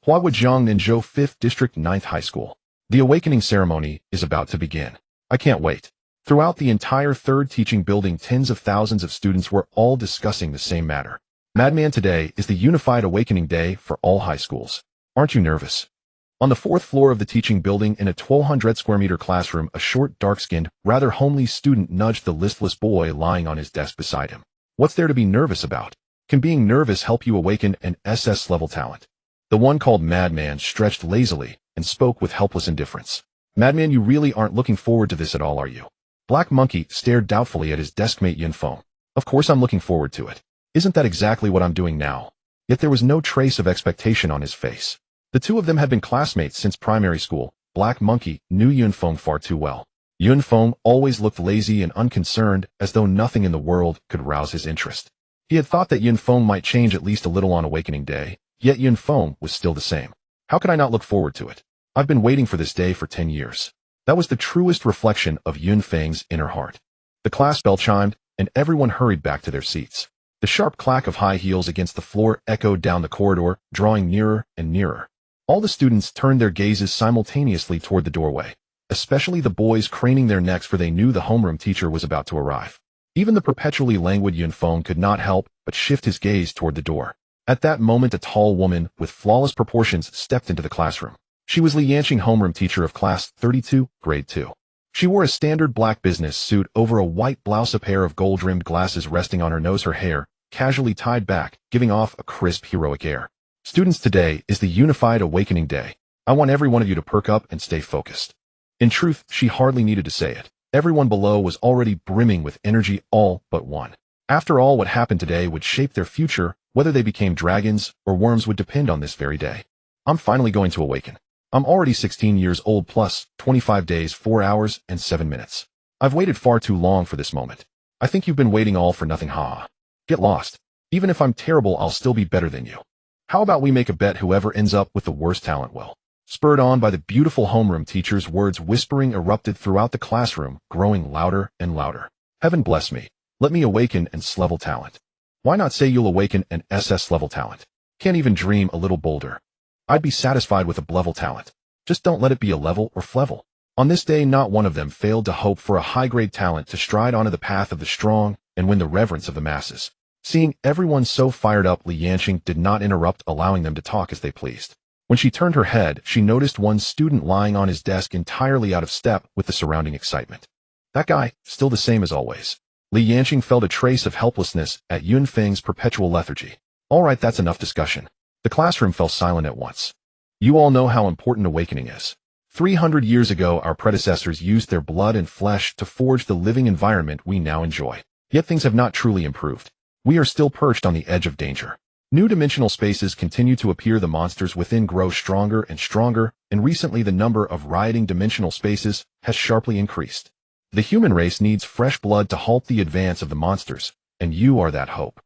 Huaguazhang Ninzhou 5th District 9th High School. The awakening ceremony is about to begin. I can't wait. Throughout the entire third teaching building, tens of thousands of students were all discussing the same matter. Madman, today is the unified awakening day for all high schools. Aren't you nervous? On the fourth floor of the teaching building in a 1,200 square meter classroom, a short, dark-skinned, rather homely student nudged the listless boy lying on his desk beside him. What's there to be nervous about? Can being nervous help you awaken an SS-level talent? The one called Madman stretched lazily and spoke with helpless indifference. Madman, you really aren't looking forward to this at all, are you? Black Monkey stared doubtfully at his deskmate Yun Feng. Of course I'm looking forward to it. Isn't that exactly what I'm doing now? Yet there was no trace of expectation on his face. The two of them had been classmates since primary school. Black Monkey knew Yun Feng far too well. Yun Feng always looked lazy and unconcerned, as though nothing in the world could rouse his interest. He had thought that Yun Feng might change at least a little on awakening day, yet Yun Feng was still the same. How could I not look forward to it? I've been waiting for this day for 10 years. That was the truest reflection of Yun Feng's inner heart. The class bell chimed, and everyone hurried back to their seats. The sharp clack of high heels against the floor echoed down the corridor, drawing nearer and nearer. All the students turned their gazes simultaneously toward the doorway, especially the boys craning their necks, for they knew the homeroom teacher was about to arrive. Even the perpetually languid Yun Feng could not help but shift his gaze toward the door. At that moment, a tall woman with flawless proportions stepped into the classroom. She was Li Yanqing, homeroom teacher of class 32, grade 2. She wore a standard black business suit over a white blouse, a pair of gold-rimmed glasses resting on her nose, her hair casually tied back, giving off a crisp, heroic air. Students, today is the unified awakening day. I want every one of you to perk up and stay focused. In truth, she hardly needed to say it. Everyone below was already brimming with energy, all but one. After all, what happened today would shape their future. Whether they became dragons or worms would depend on this very day. I'm finally going to awaken. I'm already 16 years old plus 25 days, 4 hours, and 7 minutes. I've waited far too long for this moment. I think you've been waiting all for nothing, ha. Get lost. Even if I'm terrible, I'll still be better than you. How about we make a bet? Whoever ends up with the worst talent will. Spurred on by the beautiful homeroom teacher's words, whispering erupted throughout the classroom, growing louder and louder. Heaven bless me. Let me awaken an S-level talent. Why not say you'll awaken an SS-level talent? Can't even dream a little bolder. I'd be satisfied with a B-level talent. Just don't let it be a level or F-level. On this day, not one of them failed to hope for a high-grade talent to stride onto the path of the strong and win the reverence of the masses. Seeing everyone so fired up, Li Yanqing did not interrupt, allowing them to talk as they pleased. When she turned her head, she noticed one student lying on his desk, entirely out of step with the surrounding excitement. That guy, still the same as always. Li Yanqing felt a trace of helplessness at Yun Feng's perpetual lethargy. All right, that's enough discussion. The classroom fell silent at once. You all know how important awakening is. 300 years ago, our predecessors used their blood and flesh to forge the living environment we now enjoy. Yet things have not truly improved. We are still perched on the edge of danger. New dimensional spaces continue to appear, the monsters within grow stronger and stronger, and recently the number of rioting dimensional spaces has sharply increased. The human race needs fresh blood to halt the advance of the monsters, and you are that hope.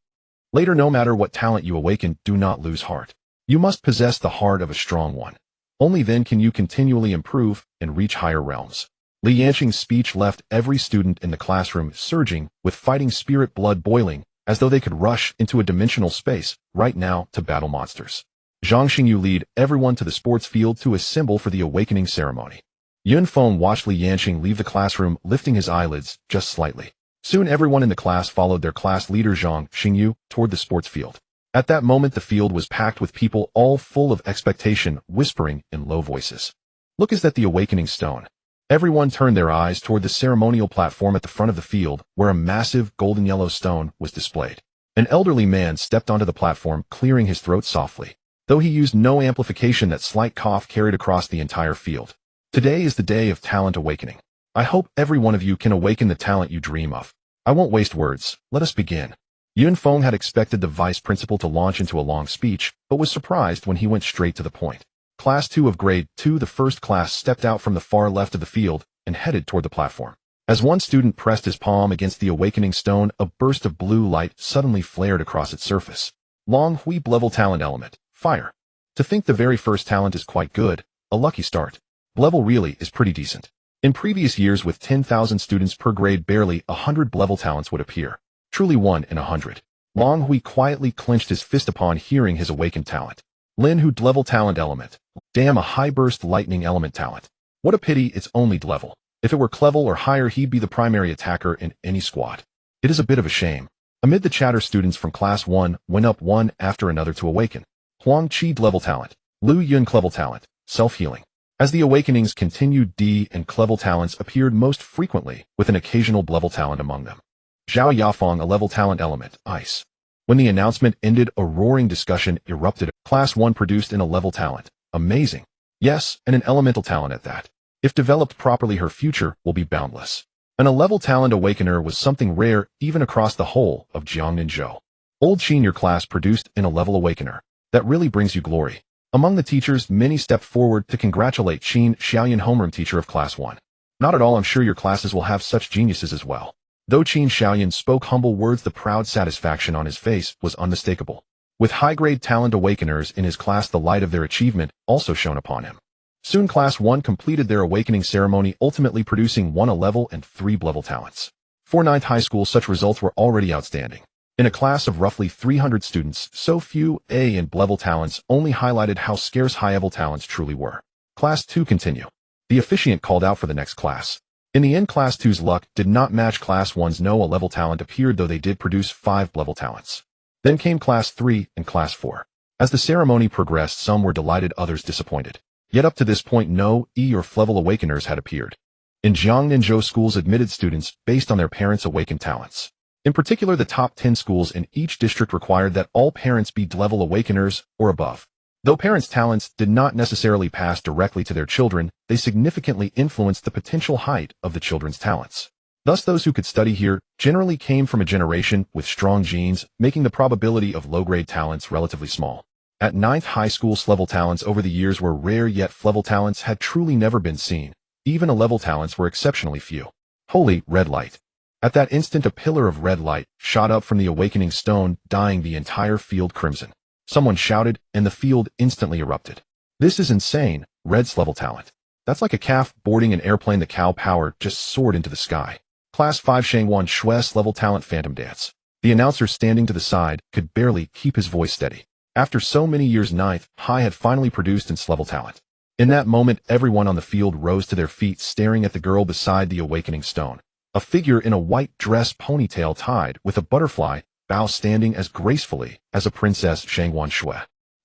Later, no matter what talent you awaken, do not lose heart. You must possess the heart of a strong one. Only then can you continually improve and reach higher realms. Li Yanqing's speech left every student in the classroom surging with fighting spirit, blood boiling, as though they could rush into a dimensional space right now to battle monsters. Zhang Xingyu lead everyone to the sports field to assemble for the awakening ceremony. Yun Feng watched Li Yanqing leave the classroom, lifting his eyelids just slightly. Soon everyone in the class followed their class leader Zhang Xingyu toward the sports field. At that moment, the field was packed with people, all full of expectation, whispering in low voices. Look, is that the awakening stone? Everyone turned their eyes toward the ceremonial platform at the front of the field, where a massive golden yellow stone was displayed. An elderly man stepped onto the platform, clearing his throat softly. Though he used no amplification, that slight cough carried across the entire field. Today is the day of talent awakening. I hope every one of you can awaken the talent you dream of. I won't waste words. Let us begin. Yun Feng had expected the vice principal to launch into a long speech, but was surprised when he went straight to the point. Class 2 of grade 2, the first class, stepped out from the far left of the field and headed toward the platform. As one student pressed his palm against the awakening stone, a burst of blue light suddenly flared across its surface. Long Hui level talent element, fire. To think the very first talent is quite good, a lucky start. Level really is pretty decent. In previous years, with 10,000 students per grade, barely 100 level talents would appear. Truly 1 in 100. Long Hui quietly clenched his fist upon hearing his awakened talent. Lin Hu level talent element. Damn, a high burst lightning element talent. What a pity it's only level. If it were clevel or higher, he'd be the primary attacker in any squad. It is a bit of a shame. Amid the chatter, students from Class 1 went up one after another to awaken. Huang Qi level talent. Lu Yun level talent. Self-healing. As the awakenings continued, D and level talents appeared most frequently, with an occasional level talent among them. Zhao Yafeng, a level talent element, ice. When the announcement ended, a roaring discussion erupted. Class 1 produced in a level talent. Amazing. Yes, and an elemental talent at that. If developed properly, her future will be boundless. And a level talent awakener was something rare even across the whole of Jiangnan. Old Qin, your class produced in a level awakener. That really brings you glory. Among the teachers, many stepped forward to congratulate Qin Xiaoyan, homeroom teacher of Class 1. Not at all, I'm sure your classes will have such geniuses as well. Though Qin Xiaoyan spoke humble words, the proud satisfaction on his face was unmistakable. With high-grade talent awakeners in his class, the light of their achievement also shone upon him. Soon Class 1 completed their awakening ceremony, ultimately producing 1 level and 3 level talents. For 9th high school, such results were already outstanding. In a class of roughly 300 students, so few A and level talents only highlighted how scarce high-level talents truly were. Class 2 continue. The officiant called out for the next class. In the end, Class 2's luck did not match Class 1's. No level talent appeared, though they did produce 5 level talents. Then came Class 3 and Class 4. As the ceremony progressed, some were delighted, others disappointed. Yet up to this point, no E or level awakeners had appeared. In Jiangnan schools admitted students based on their parents' awakened talents. In particular, the top 10 schools in each district required that all parents be level awakeners or above. Though parents' talents did not necessarily pass directly to their children, they significantly influenced the potential height of the children's talents. Thus, those who could study here generally came from a generation with strong genes, making the probability of low-grade talents relatively small. At 9th high school, level talents over the years were rare, yet level talents had truly never been seen. Even a level talents were exceptionally few. Holy red light. At that instant, a pillar of red light shot up from the awakening stone, dyeing the entire field crimson. Someone shouted, and the field instantly erupted. This is insane. Red's level talent. That's like a calf boarding an airplane. The cow power just soared into the sky. Class 5 Shangwan Shue's level talent phantom dance. The announcer standing to the side could barely keep his voice steady. After so many years, 9th high had finally produced its level talent. In that moment, everyone on the field rose to their feet, staring at the girl beside the awakening stone. A figure in a white dress, ponytail tied with a butterfly bow, standing as gracefully as a princess. Shangwan Shue.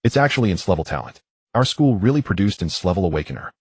It's actually its level talent. Our school really produced its level awakener.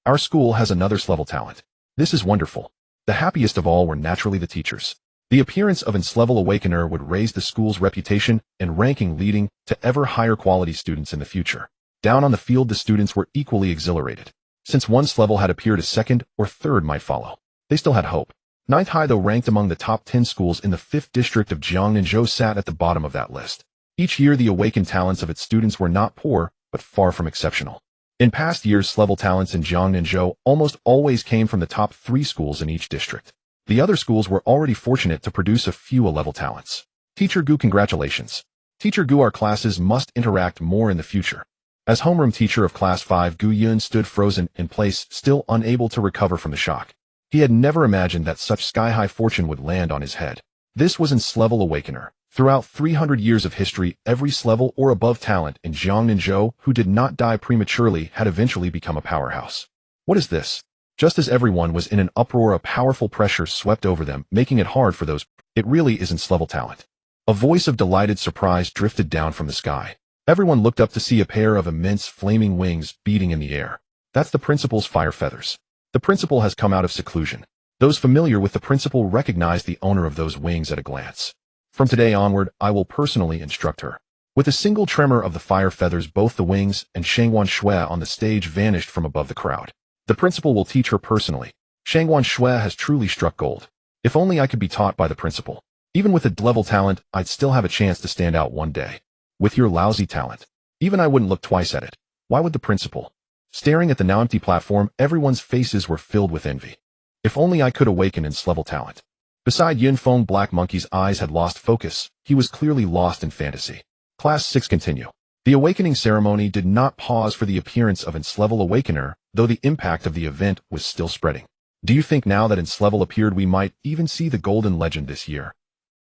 Our school has another level talent. This is wonderful. The happiest of all were naturally the teachers. The appearance of its level awakener would raise the school's reputation and ranking, leading to ever higher quality students in the future. Down on the field, the students were equally exhilarated. Since one's level had appeared, a second or third might follow. They still had hope. 9th high, though ranked among the top 10 schools in the 5th district of Jiangnan, sat at the bottom of that list. Each year, the awakened talents of its students were not poor, but far from exceptional. In past years, level talents in Jiangnan almost always came from the top 3 schools in each district. The other schools were already fortunate to produce a few level talents. Teacher Gu, congratulations. Teacher Gu, our classes must interact more in the future. As homeroom teacher of Class 5, Gu Yun stood frozen in place, still unable to recover from the shock. He had never imagined that such sky-high fortune would land on his head. This was its level awakener. Throughout 300 years of history, every level or above talent in Jiangnan who did not die prematurely had eventually become a powerhouse. What is this? Just as everyone was in an uproar, a powerful pressure swept over them, making it hard for those. It really isn't level talent. A voice of delighted surprise drifted down from the sky. Everyone looked up to see a pair of immense flaming wings beating in the air. That's the principal's fire feathers. The principal has come out of seclusion. Those familiar with the principal recognized the owner of those wings at a glance. From today onward, I will personally instruct her. With a single tremor of the fire feathers, both the wings and Shangwan Shue on the stage vanished from above the crowd. The principal will teach her personally. Shangwan Shue has truly struck gold. If only I could be taught by the principal. Even with a level talent, I'd still have a chance to stand out one day. With your lousy talent, even I wouldn't look twice at it. Why would the principal? Staring at the now empty platform, everyone's faces were filled with envy. If only I could awaken its level talent. Beside Yin Feng, Black Monkey's eyes had lost focus. He was clearly lost in fantasy. Class 6 continue. The awakening ceremony did not pause for the appearance of its level awakener, though the impact of the event was still spreading. Do you think now that its level appeared we might even see the golden legend this year?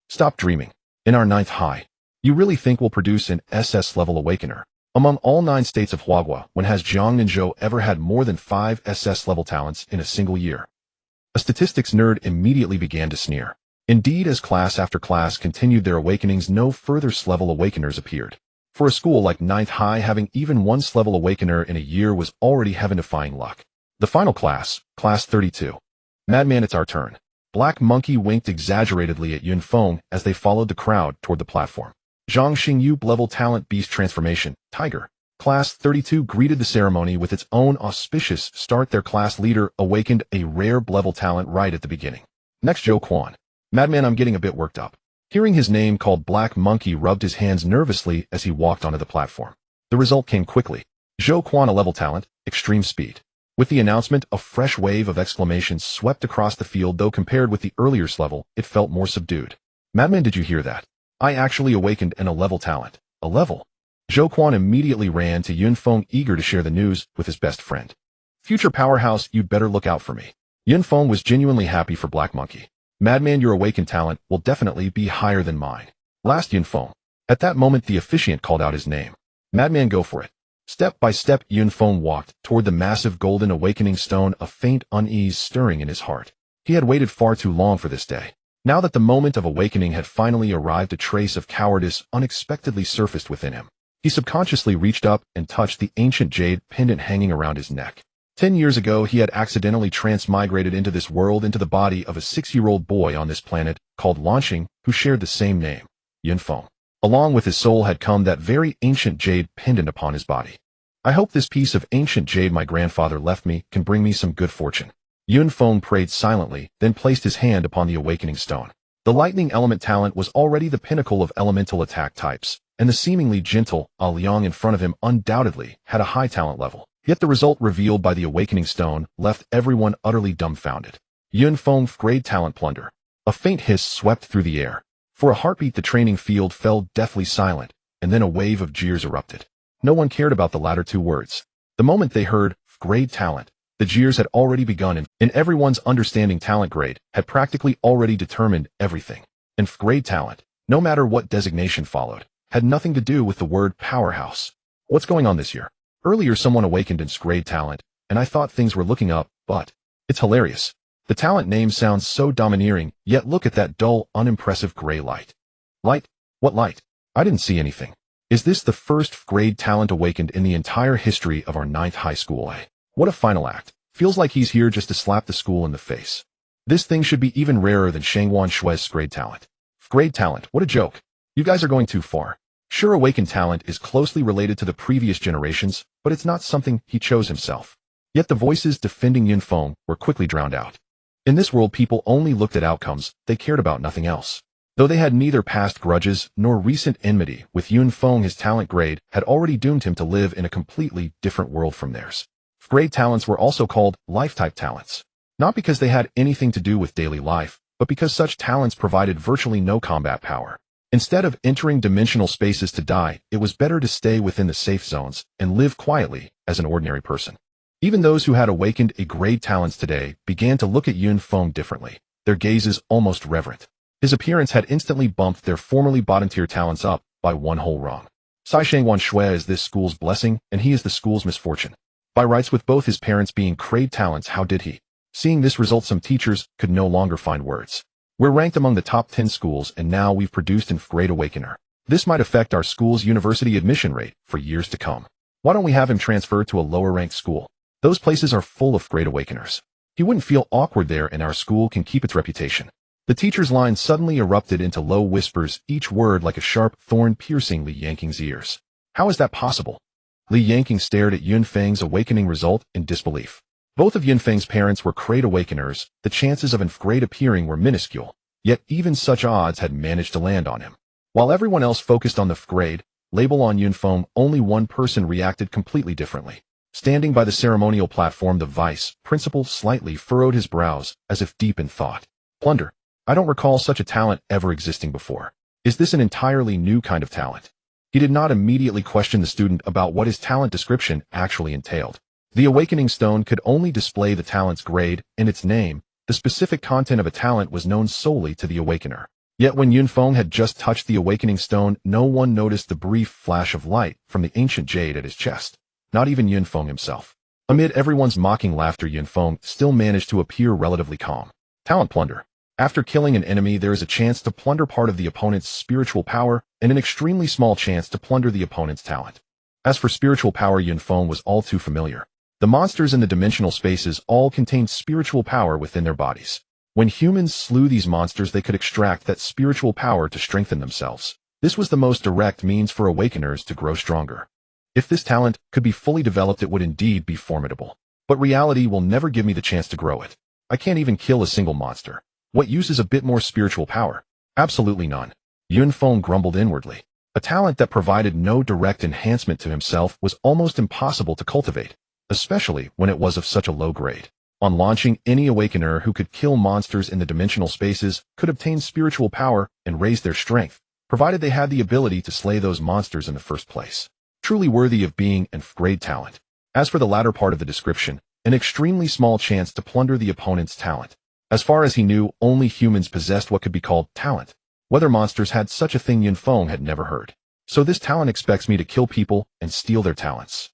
Stop dreaming. In our 9th high, you really think we'll produce an SS level awakener? Among all 9 states of Huaguo, when has Jiang Ninzhou ever had more than 5 SS-level talents in a single year? A statistics nerd immediately began to sneer. Indeed, as class after class continued their awakenings, no further S-level awakeners appeared. For a school like 9th High, having even one S-level awakener in a year was already heaven-defying luck. The final class, Class 32. Madman, it's our turn. Black Monkey winked exaggeratedly at Yun Feng as they followed the crowd toward the platform. Zhang Xingyu, level talent beast transformation, Tiger. Class 32 greeted the ceremony with its own auspicious start. Their class leader awakened a rare level talent right at the beginning. Next, Zhou Quan. Madman, I'm getting a bit worked up. Hearing his name called, Black Monkey rubbed his hands nervously as he walked onto the platform. The result came quickly. Zhou Quan, a level talent, extreme speed. With the announcement, a fresh wave of exclamations swept across the field, though compared with the earlier level, it felt more subdued. Madman, did you hear that? I actually awakened an A-level talent. A level? Zhou Quan immediately ran to Yun Feng, eager to share the news with his best friend. Future powerhouse, you'd better look out for me. Yun Feng was genuinely happy for Black Monkey. Madman, your awakened talent will definitely be higher than mine. Last, Yun Feng. At that moment, the officiant called out his name. Madman, go for it. Step by step, Yun Feng walked toward the massive golden awakening stone, a faint unease stirring in his heart. He had waited far too long for this day. Now that the moment of awakening had finally arrived, a trace of cowardice unexpectedly surfaced within him. He subconsciously reached up and touched the ancient jade pendant hanging around his neck. 10 years ago, he had accidentally transmigrated into this world, into the body of a 6-year-old boy on this planet called Lanxing, who shared the same name, Yun Feng. Along with his soul had come that very ancient jade pendant upon his body. I hope this piece of ancient jade my grandfather left me can bring me some good fortune. Yun Feng prayed silently, then placed his hand upon the awakening stone. The lightning element talent was already the pinnacle of elemental attack types, and the seemingly gentle A Liang in front of him undoubtedly had a high talent level. Yet the result revealed by the awakening stone left everyone utterly dumbfounded. Yun Feng, grade talent plunder. A faint hiss swept through the air. For a heartbeat, the training field fell deathly silent, and then a wave of jeers erupted. No one cared about the latter 2 words. The moment they heard grade talent, the jeers had already begun, and in everyone's understanding, talent grade had practically already determined everything. And grade talent, no matter what designation followed, had nothing to do with the word powerhouse. What's going on this year? Earlier someone awakened in grade talent, and I thought things were looking up, but it's hilarious. The talent name sounds so domineering, yet look at that dull, unimpressive gray light. Light? What light? I didn't see anything. Is this the first grade talent awakened in the entire history of our 9th high school? What a final act. Feels like he's here just to slap the school in the face. This thing should be even rarer than Shangwan Shui's grade talent. Grade talent, what a joke. You guys are going too far. Sure, awakened talent is closely related to the previous generations, but it's not something he chose himself. Yet the voices defending Yun Feng were quickly drowned out. In this world, people only looked at outcomes, they cared about nothing else. Though they had neither past grudges nor recent enmity with Yun Feng, his talent grade had already doomed him to live in a completely different world from theirs. Grade talents were also called life-type talents. Not because they had anything to do with daily life, but because such talents provided virtually no combat power. Instead of entering dimensional spaces to die, it was better to stay within the safe zones and live quietly as an ordinary person. Even those who had awakened a grade talents today began to look at Yun Feng differently, their gazes almost reverent. His appearance had instantly bumped their formerly bottom-tier talents up by 1 whole rung. Sai Shangwan Shui is this school's blessing, and he is the school's misfortune. By rights, with both his parents being grade talents, how did he? Seeing this result, some teachers could no longer find words. We're ranked among the top 10 schools, and now we've produced a grade awakener. This might affect our school's university admission rate for years to come. Why don't we have him transferred to a lower-ranked school? Those places are full of grade awakeners. He wouldn't feel awkward there, and our school can keep its reputation. The teacher's line suddenly erupted into low whispers, each word like a sharp thorn piercing Li Yanking's ears. How is that possible? Li Yanking stared at Yun Feng's awakening result in disbelief. Both of Yun Feng's parents were grade awakeners. The chances of an grade appearing were minuscule, yet even such odds had managed to land on him. While everyone else focused on the grade label on Yun Feng, only one person reacted completely differently. Standing by the ceremonial platform, the vice principal slightly furrowed his brows as if deep in thought. Plunder. I don't recall such a talent ever existing before. Is this an entirely new kind of talent? He did not immediately question the student about what his talent description actually entailed. The awakening stone could only display the talent's grade and its name. The specific content of a talent was known solely to the awakener. Yet when Yunfeng had just touched the awakening stone, no one noticed the brief flash of light from the ancient jade at his chest. Not even Yunfeng himself. Amid everyone's mocking laughter, Yunfeng still managed to appear relatively calm. Talent plunder. After killing an enemy, there is a chance to plunder part of the opponent's spiritual power and an extremely small chance to plunder the opponent's talent. As for spiritual power, Yunfeng was all too familiar. The monsters in the dimensional spaces all contained spiritual power within their bodies. When humans slew these monsters, they could extract that spiritual power to strengthen themselves. This was the most direct means for awakeners to grow stronger. If this talent could be fully developed, it would indeed be formidable. But reality will never give me the chance to grow it. I can't even kill a single monster. What use is a bit more spiritual power? Absolutely none. Yunfeng grumbled inwardly. A talent that provided no direct enhancement to himself was almost impossible to cultivate, especially when it was of such a low grade. On launching, any awakener who could kill monsters in the dimensional spaces could obtain spiritual power and raise their strength, provided they had the ability to slay those monsters in the first place. Truly worthy of being an F-grade talent. As for the latter part of the description, an extremely small chance to plunder the opponent's talent. As far as he knew, only humans possessed what could be called talent. Whether monsters had such a thing, Yunfeng had never heard. So this talent expects me to kill people and steal their talents.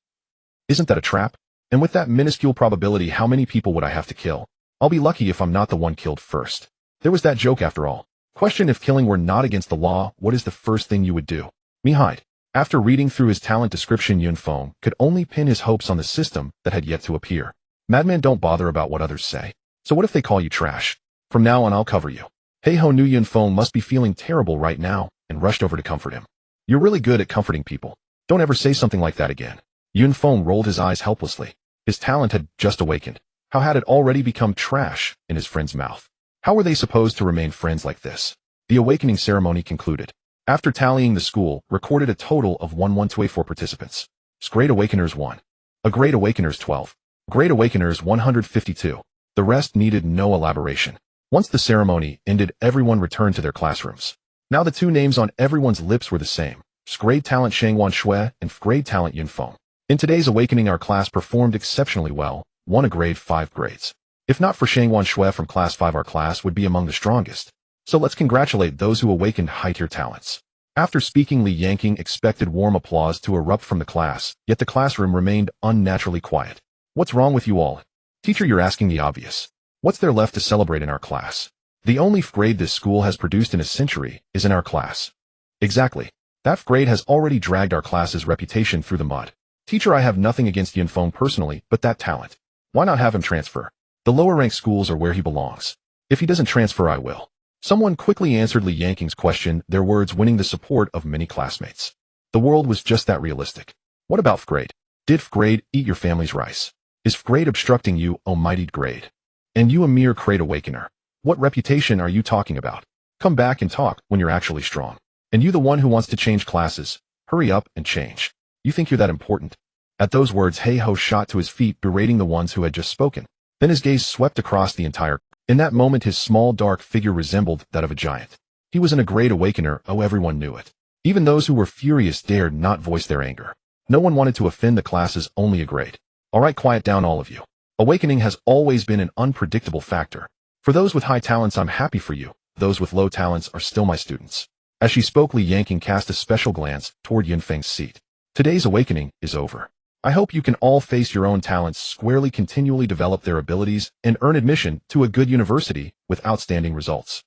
Isn't that a trap? And with that minuscule probability, how many people would I have to kill? I'll be lucky if I'm not the one killed first. There was that joke after all. Question: if killing were not against the law, what is the first thing you would do? Me hide. After reading through his talent description, Yunfeng could only pin his hopes on the system that had yet to appear. Madmen don't bother about what others say. So what if they call you trash? From now on, I'll cover you. Hey-ho, knew Yunfeng must be feeling terrible right now and rushed over to comfort him. You're really good at comforting people. Don't ever say something like that again. Yunfeng rolled his eyes helplessly. His talent had just awakened. How had it already become trash in his friend's mouth? How were they supposed to remain friends like this? The awakening ceremony concluded. After tallying, the school recorded a total of 11284 participants. Great Awakeners 1. A Great Awakeners 12. Great Awakeners 152. The rest needed no elaboration. Once the ceremony ended, everyone returned to their classrooms. Now the two names on everyone's lips were the same. Grade Talent Shangwan Shui and Grade Talent Yunfeng. In today's awakening, our class performed exceptionally well, won a grade 5 grades. If not for Shangwan Shui from class 5, our class would be among the strongest. So let's congratulate those who awakened high-tier talents. After speaking, Li Yanqing expected warm applause to erupt from the class, yet the classroom remained unnaturally quiet. What's wrong with you all? Teacher, you're asking the obvious. What's there left to celebrate in our class? The only F-grade this school has produced in a century is in our class. Exactly. That F-grade has already dragged our class's reputation through the mud. Teacher, I have nothing against Yunfeng personally, but that talent. Why not have him transfer? The lower-ranked schools are where he belongs. If he doesn't transfer, I will. Someone quickly answered Li Yanqing's question, their words winning the support of many classmates. The world was just that realistic. What about F-grade? Did F-grade eat your family's rice? Is F-grade obstructing you, oh mighty grade? And you a mere grade awakener. What reputation are you talking about? Come back and talk when you're actually strong. And you the one who wants to change classes, hurry up and change. You think you're that important? At those words, Hey-ho shot to his feet, berating the ones who had just spoken. Then his gaze swept across the entire. In that moment, his small dark figure resembled that of a giant. He was a great awakener, oh everyone knew it. Even those who were furious dared not voice their anger. No one wanted to offend the class's only a grade. Alright, quiet down all of you. Awakening has always been an unpredictable factor. For those with high talents, I'm happy for you. Those with low talents are still my students. As she spoke, Li Yanqing cast a special glance toward Yunfeng's seat. Today's awakening is over. I hope you can all face your own talents squarely, continually develop their abilities, and earn admission to a good university with outstanding results.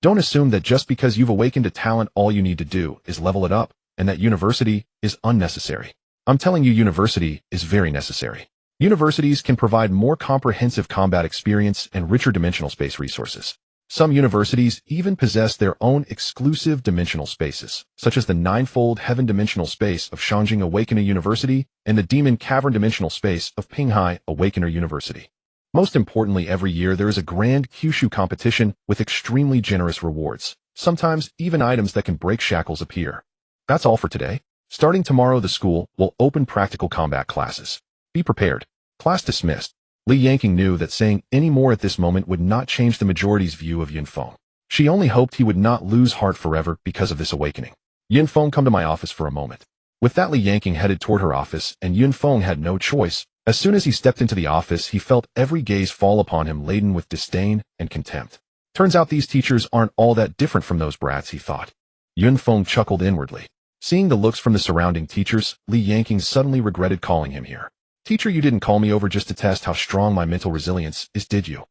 Don't assume that just because you've awakened a talent, all you need to do is level it up, and that university is unnecessary. I'm telling you, university is very necessary. Universities can provide more comprehensive combat experience and richer dimensional space resources. Some universities even possess their own exclusive dimensional spaces, such as the Ninefold Heaven Dimensional Space of Shangjing Awakener University and the Demon Cavern Dimensional Space of Pinghai Awakener University. Most importantly, every year there is a grand Kyushu competition with extremely generous rewards. Sometimes even items that can break shackles appear. That's all for today. Starting tomorrow, the school will open practical combat classes. Be prepared. Class dismissed. Li Yanqing knew that saying any more at this moment would not change the majority's view of Yunfeng. She only hoped he would not lose heart forever because of this awakening. Yunfeng, come to my office for a moment. With that, Li Yanqing headed toward her office, and Yunfeng had no choice. As soon as he stepped into the office, he felt every gaze fall upon him, laden with disdain and contempt. Turns out these teachers aren't all that different from those brats, he thought. Yun Feng chuckled inwardly. Seeing the looks from the surrounding teachers, Li Yanqing suddenly regretted calling him here. Teacher, you didn't call me over just to test how strong my mental resilience is, did you?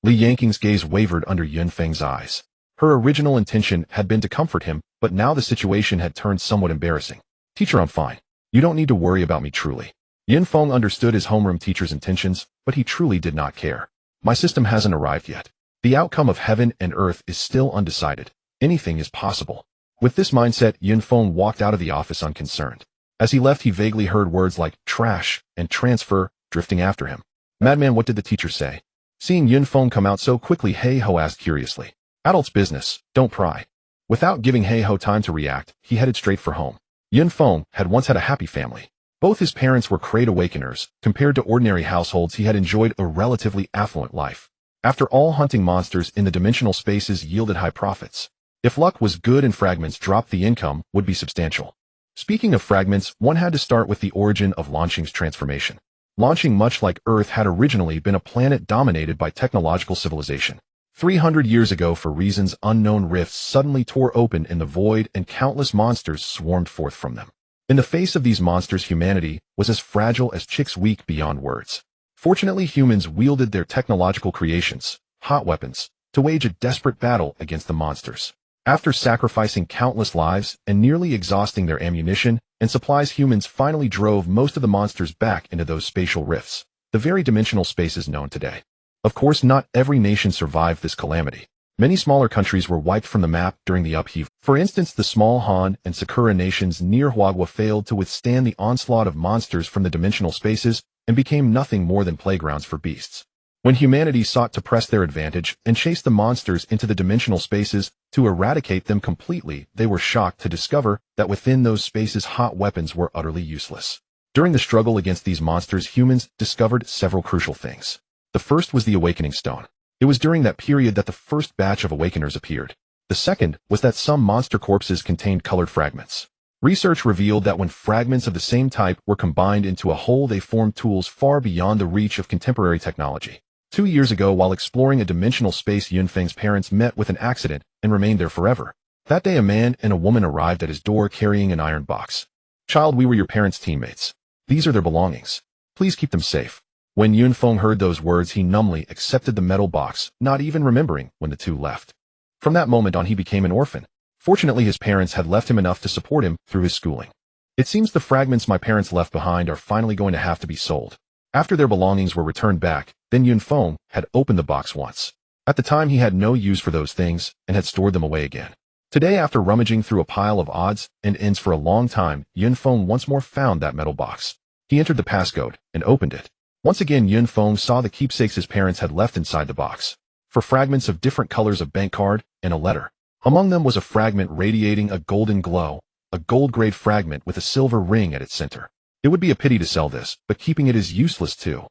Li Yanqing's gaze wavered under Yun Feng's eyes. Her original intention had been to comfort him, but now the situation had turned somewhat embarrassing. Teacher, I'm fine. You don't need to worry about me, truly. Yun Feng understood his homeroom teacher's intentions, but he truly did not care. My system hasn't arrived yet. The outcome of heaven and earth is still undecided. Anything is possible. With this mindset, Yun Feng walked out of the office unconcerned. As he left, he vaguely heard words like trash and transfer drifting after him. Madman, what did the teacher say? Seeing Yun Feng come out so quickly, Hey Ho asked curiously. Adult's business, don't pry. Without giving Hey Ho time to react, he headed straight for home. Yun Feng had once had a happy family. Both his parents were great awakeners. Compared to ordinary households, he had enjoyed a relatively affluent life. After all, hunting monsters in the dimensional spaces yielded high profits. If luck was good and fragments dropped, the income would be substantial. Speaking of fragments, one had to start with the origin of Launching's transformation. Launching, much like Earth, had originally been a planet dominated by technological civilization. 300 years ago, for reasons unknown, rifts suddenly tore open in the void and countless monsters swarmed forth from them. In the face of these monsters, humanity was as fragile as chicks, weak beyond words. Fortunately, humans wielded their technological creations, hot weapons, to wage a desperate battle against the monsters. After sacrificing countless lives and nearly exhausting their ammunition and supplies, humans finally drove most of the monsters back into those spatial rifts, the very dimensional spaces known today. Of course, not every nation survived this calamity. Many smaller countries were wiped from the map during the upheaval. For instance, the small Han and Sakura nations near Huagua failed to withstand the onslaught of monsters from the dimensional spaces and became nothing more than playgrounds for beasts. When humanity sought to press their advantage and chase the monsters into the dimensional spaces to eradicate them completely, they were shocked to discover that within those spaces hot weapons were utterly useless. During the struggle against these monsters, humans discovered several crucial things. The first was the Awakening Stone. It was during that period that the first batch of Awakeners appeared. The second was that some monster corpses contained colored fragments. Research revealed that when fragments of the same type were combined into a whole, they formed tools far beyond the reach of contemporary technology. 2 years ago, while exploring a dimensional space, Yun Feng's parents met with an accident and remained there forever. That day, a man and a woman arrived at his door carrying an iron box. Child, we were your parents' teammates. These are their belongings. Please keep them safe. When Yun Feng heard those words, he numbly accepted the metal box, not even remembering when the two left. From that moment on, he became an orphan. Fortunately, his parents had left him enough to support him through his schooling. It seems the fragments my parents left behind are finally going to have to be sold. After their belongings were returned back, then Yun Feng had opened the box once. At the time, he had no use for those things and had stored them away again. Today, after rummaging through a pile of odds and ends for a long time, Yun Feng once more found that metal box. He entered the passcode and opened it. Once again, Yun Feng saw the keepsakes his parents had left inside the box. For fragments of different colors, a bank card and a letter. Among them was a fragment radiating a golden glow, a gold-grade fragment with a silver ring at its center. It would be a pity to sell this, but keeping it is useless too.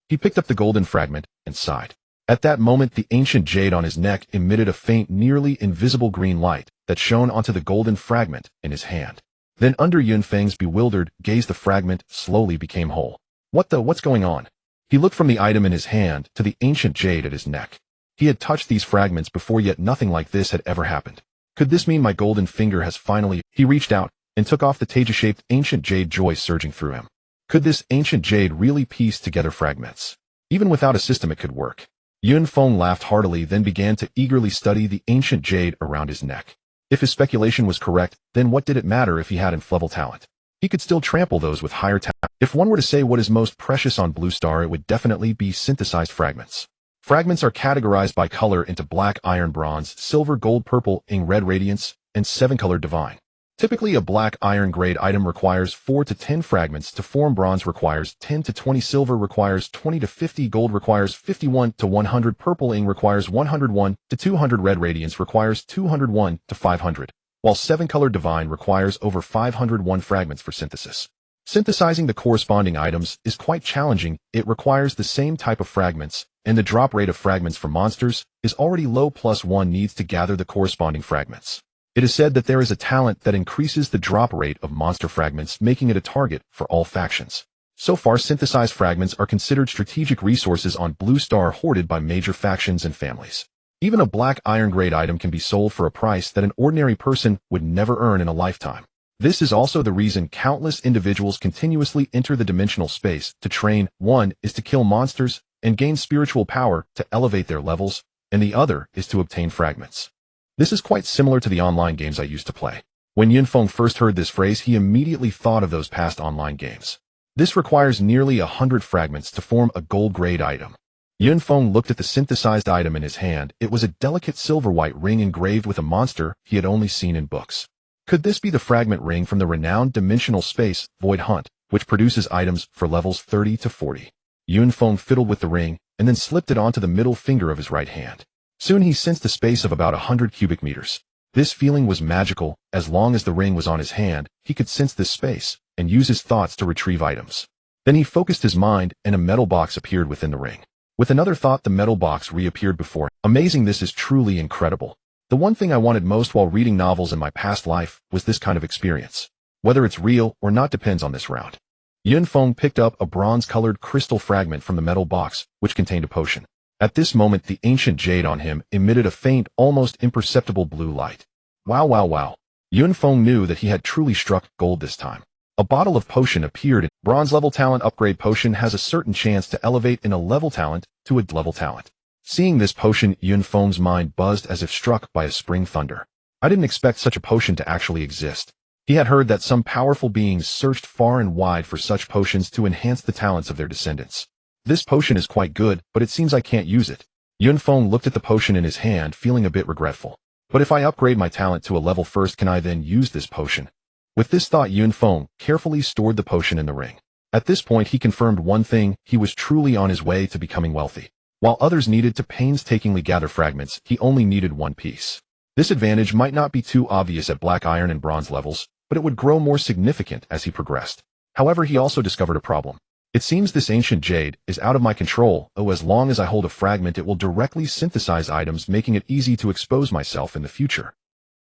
He picked up the golden fragment and sighed. At that moment, the ancient jade on his neck emitted a faint, nearly invisible green light that shone onto the golden fragment in his hand. Then, under Yun Feng's bewildered gaze, the fragment slowly became whole. What's going on? He looked from the item in his hand to the ancient jade at his neck. He had touched these fragments before, yet nothing like this had ever happened. Could this mean my golden finger has finally... He reached out and took off the Teja-shaped ancient jade, joy surging through him. Could this ancient jade really piece together fragments? Even without a system, it could work. Yun Feng laughed heartily, then began to eagerly study the ancient jade around his neck. If his speculation was correct, then what did it matter if he had nth-level talent? He could still trample those with higher talent. If one were to say what is most precious on Blue Star, it would definitely be synthesized fragments. Fragments are categorized by color into black, iron, bronze, silver, gold, purple, ing, red, radiance, and 7-color divine. Typically, a black iron grade item requires 4 to 10 fragments to form, bronze requires 10 to 20, silver requires 20 to 50, gold requires 51 to 100, purple ing requires 101 to 200, red radiance requires 201 to 500, while 7-color divine requires over 501 fragments for synthesis. Synthesizing the corresponding items is quite challenging. It requires the same type of fragments, and the drop rate of fragments for monsters is already low, plus one needs to gather the corresponding fragments. It is said that there is a talent that increases the drop rate of monster fragments, making it a target for all factions. So far, synthesized fragments are considered strategic resources on Blue Star, hoarded by major factions and families. Even a black iron grade item can be sold for a price that an ordinary person would never earn in a lifetime. This is also the reason countless individuals continuously enter the dimensional space to train. One is to kill monsters and gain spiritual power to elevate their levels, and the other is to obtain fragments. This is quite similar to the online games I used to play. When Yunfeng first heard this phrase, he immediately thought of those past online games. This requires nearly 100 fragments to form a gold-grade item. Yunfeng looked at the synthesized item in his hand. It was a delicate silver-white ring engraved with a monster he had only seen in books. Could this be the fragment ring from the renowned dimensional space, Void Hunt, which produces items for levels 30 to 40? Yunfeng fiddled with the ring, and then slipped it onto the middle finger of his right hand. Soon he sensed a space of about 100 cubic meters. This feeling was magical. As long as the ring was on his hand, he could sense this space, and use his thoughts to retrieve items. Then he focused his mind, and a metal box appeared within the ring. With another thought, the metal box reappeared before him. Amazing, this is truly incredible. The one thing I wanted most while reading novels in my past life was this kind of experience. Whether it's real or not depends on this round. Yunfeng picked up a bronze-colored crystal fragment from the metal box, which contained a potion. At this moment, the ancient jade on him emitted a faint, almost imperceptible blue light. Wow, wow, wow. Yunfeng knew that he had truly struck gold this time. A bottle of potion appeared. Bronze level talent upgrade potion has a certain chance to elevate in a level talent to a level talent. Seeing this potion, Yunfeng's mind buzzed as if struck by a spring thunder. I didn't expect such a potion to actually exist. He had heard that some powerful beings searched far and wide for such potions to enhance the talents of their descendants. This potion is quite good, but it seems I can't use it. Yunfeng looked at the potion in his hand, feeling a bit regretful. But if I upgrade my talent to a level first, can I then use this potion? With this thought, Yunfeng carefully stored the potion in the ring. At this point, he confirmed one thing: he was truly on his way to becoming wealthy. While others needed to painstakingly gather fragments, he only needed one piece. This advantage might not be too obvious at black iron and bronze levels, but it would grow more significant as he progressed. However, he also discovered a problem. It seems this ancient jade is out of my control. As long as I hold a fragment, it will directly synthesize items, making it easy to expose myself in the future.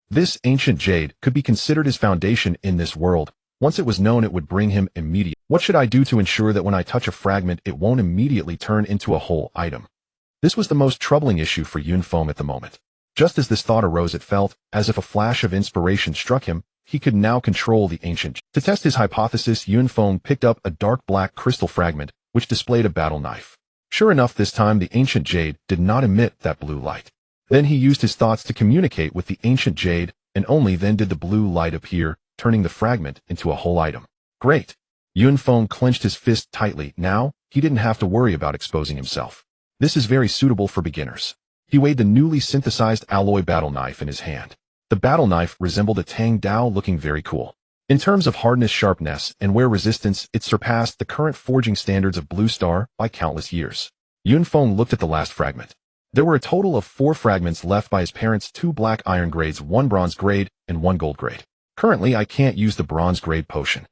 This ancient jade could be considered his foundation in this world. Once it was known, it would bring him immediate. What should I do to ensure that when I touch a fragment, it won't immediately turn into a whole item? This was the most troubling issue for Yunfeng at the moment. Just as this thought arose, it felt as if a flash of inspiration struck him. He could now control the ancient. To test his hypothesis, Yunfeng picked up a dark black crystal fragment, which displayed a battle knife. Sure enough, this time the ancient jade did not emit that blue light. Then he used his thoughts to communicate with the ancient jade, and only then did the blue light appear, turning the fragment into a whole item. Great! Yunfeng clenched his fist tightly. Now, he didn't have to worry about exposing himself. This is very suitable for beginners. He weighed the newly synthesized alloy battle knife in his hand. The battle knife resembled a Tang Dao, looking very cool. In terms of hardness, sharpness, and wear resistance, it surpassed the current forging standards of Blue Star by countless years. Yunfeng looked at the last fragment. There were a total of 4 fragments left by his parents: 2 black iron grades, 1 bronze grade, and 1 gold grade. Currently, I can't use the bronze grade potion.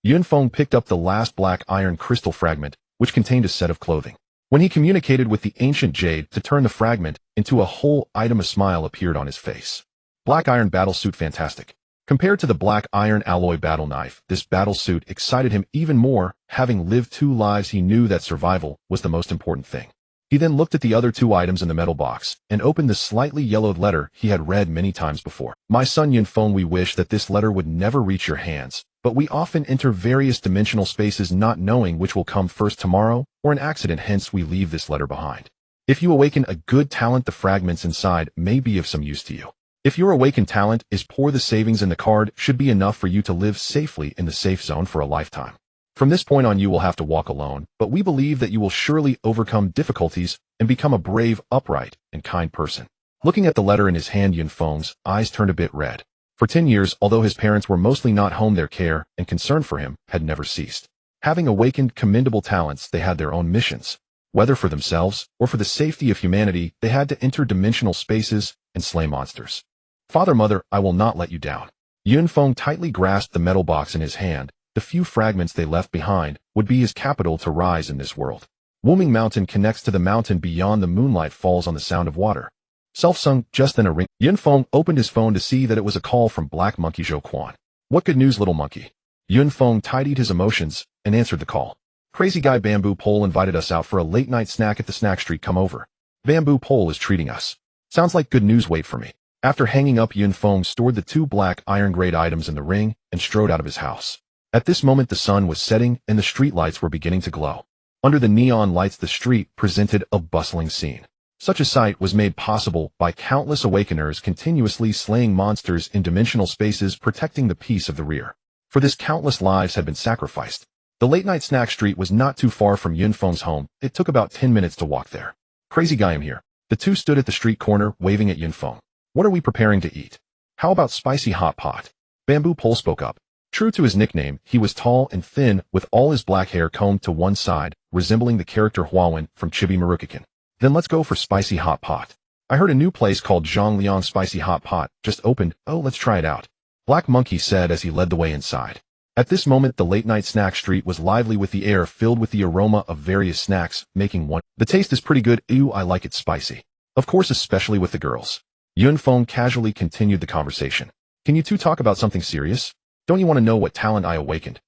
Yunfeng picked up the last black iron crystal fragment, which contained a set of clothing. When he communicated with the ancient jade to turn the fragment into a whole item, a smile appeared on his face. Black iron battle suit, fantastic. Compared to the black iron alloy battle knife, this battle suit excited him even more. Having lived 2 lives, he knew that survival was the most important thing. He then looked at the other 2 items in the metal box, and opened the slightly yellowed letter he had read many times before. My son Yunfeng, we wish that this letter would never reach your hands, but we often enter various dimensional spaces not knowing which will come first, tomorrow or an accident, hence we leave this letter behind. If you awaken a good talent, the fragments inside may be of some use to you. If your awakened talent is poor, the savings in the card should be enough for you to live safely in the safe zone for a lifetime. From this point on, you will have to walk alone, but we believe that you will surely overcome difficulties and become a brave, upright, and kind person. Looking at the letter in his hand, Yunfeng's eyes turned a bit red. For 10 years, although his parents were mostly not home, their care and concern for him had never ceased. Having awakened commendable talents, they had their own missions. Whether for themselves or for the safety of humanity, they had to enter dimensional spaces and slay monsters. Father, mother, I will not let you down. Yunfeng tightly grasped the metal box in his hand. The few fragments they left behind would be his capital to rise in this world. Wooming Mountain connects to the mountain beyond. The moonlight falls on the sound of water. Self-sung, just then a ring. Yunfeng opened his phone to see that it was a call from Black Monkey Zhou Quan. What good news, little monkey? Yunfeng tidied his emotions and answered the call. Crazy guy Bamboo Pole invited us out for a late-night snack at the snack street. Come over. Bamboo Pole is treating us. Sounds like good news, wait for me. After hanging up, Yun Feng stored the 2 black iron-grade items in the ring and strode out of his house. At this moment the sun was setting and the street lights were beginning to glow. Under the neon lights the street presented a bustling scene. Such a sight was made possible by countless awakeners continuously slaying monsters in dimensional spaces, protecting the peace of the rear. For this, countless lives had been sacrificed. The late-night snack street was not too far from Yun Feng's home. It took about 10 minutes to walk there. Crazy guy, I'm here. The two stood at the street corner, waving at Yun Feng. What are we preparing to eat? How about spicy hot pot? Bamboo Pole spoke up. True to his nickname, he was tall and thin, with all his black hair combed to one side, resembling the character Huawun from Chibi Marukakan. Then let's go for spicy hot pot. I heard a new place called Zhang Liang Spicy Hot Pot just opened. Oh, let's try it out. Black Monkey said as he led the way inside. At this moment the late-night snack street was lively with the air filled with the aroma of various snacks, making one. The taste is pretty good. Ew, I like it spicy. Of course, especially with the girls. Yun Feng casually continued the conversation. Can you two talk about something serious? Don't you want to know what talent I awakened?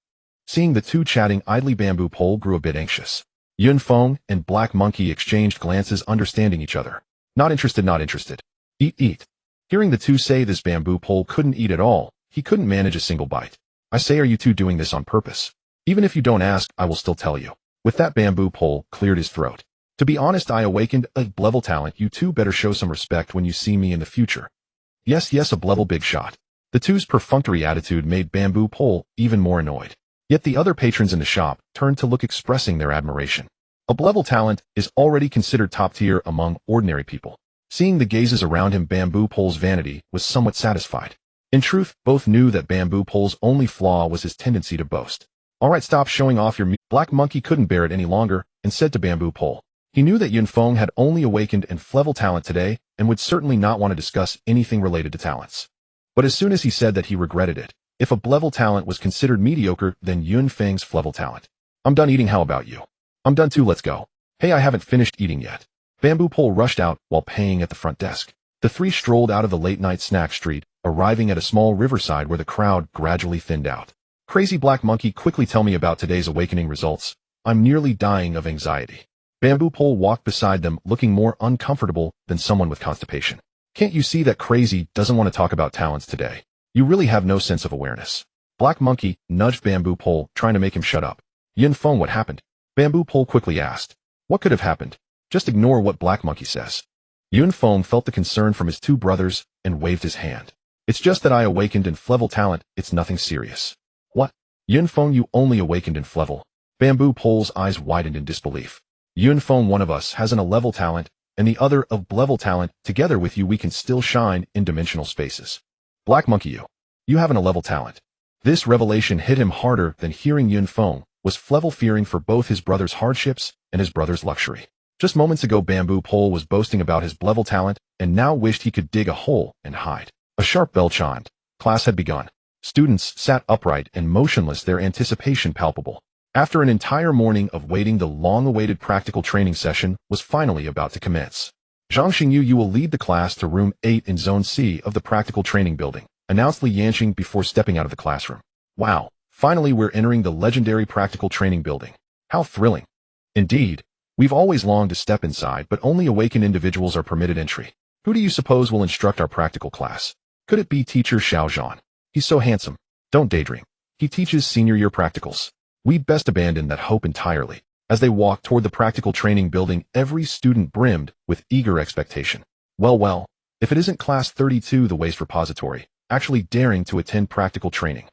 Seeing the two chatting idly, Bamboo Pole grew a bit anxious. Yun Feng and Black Monkey exchanged glances, understanding each other. Not interested, not interested. Eat, eat. Hearing the two say this, Bamboo Pole couldn't eat at all. He couldn't manage a single bite. I say, are you two doing this on purpose? Even if you don't ask, I will still tell you. With that, Bamboo Pole cleared his throat. To be honest, I awakened a level talent. You two better show some respect when you see me in the future. Yes, yes, a level big shot. The two's perfunctory attitude made Bamboo Pole even more annoyed. Yet the other patrons in the shop turned to look, expressing their admiration. A level talent is already considered top tier among ordinary people. Seeing the gazes around him, Bamboo Pole's vanity was somewhat satisfied. In truth, both knew that Bamboo Pole's only flaw was his tendency to boast. Alright, stop showing off your Black Monkey couldn't bear it any longer and said to Bamboo Pole. He knew that Yun Feng had only awakened an level talent today and would certainly not want to discuss anything related to talents. But as soon as he said that, he regretted it. If a level talent was considered mediocre, then Yun Feng's level talent. I'm done eating, how about you? I'm done too, let's go. Hey, I haven't finished eating yet. Bamboo Pole rushed out while paying at the front desk. The three strolled out of the late-night snack street, arriving at a small riverside where the crowd gradually thinned out. Crazy Black Monkey, quickly tell me about today's awakening results. I'm nearly dying of anxiety. Bamboo Pole walked beside them, looking more uncomfortable than someone with constipation. Can't you see that Crazy doesn't want to talk about talents today? You really have no sense of awareness. Black Monkey nudged Bamboo Pole, trying to make him shut up. Yun Feng, what happened? Bamboo Pole quickly asked. What could have happened? Just ignore what Black Monkey says. Yun Feng felt the concern from his two brothers and waved his hand. It's just that I awakened in level talent, it's nothing serious. What? Yun Feng, you only awakened in level? Bamboo Pole's eyes widened in disbelief. Yun Feng, one of us has an level talent, and the other a level talent. Together with you we can still shine in dimensional spaces. Black Monkey, you have an level talent. This revelation hit him harder than hearing Yun Feng was level, fearing for both his brother's hardships and his brother's luxury. Just moments ago Bamboo Pole was boasting about his level talent and now wished he could dig a hole and hide. A sharp bell chimed. Class had begun. Students sat upright and motionless, their anticipation palpable. After an entire morning of waiting, the long-awaited practical training session was finally about to commence. Zhang Xingyu, you will lead the class to room 8 in Zone C of the practical training building, announced Li Yanqing before stepping out of the classroom. Wow, finally we're entering the legendary practical training building. How thrilling. Indeed, we've always longed to step inside, but only awakened individuals are permitted entry. Who do you suppose will instruct our practical class? Could it be teacher Xiao Zhan? He's so handsome. Don't daydream. He teaches senior year practicals. We'd best abandon that hope entirely. As they walked toward the practical training building, every student brimmed with eager expectation. Well, if it isn't Class 32, the Waste Repository, actually daring to attend practical training.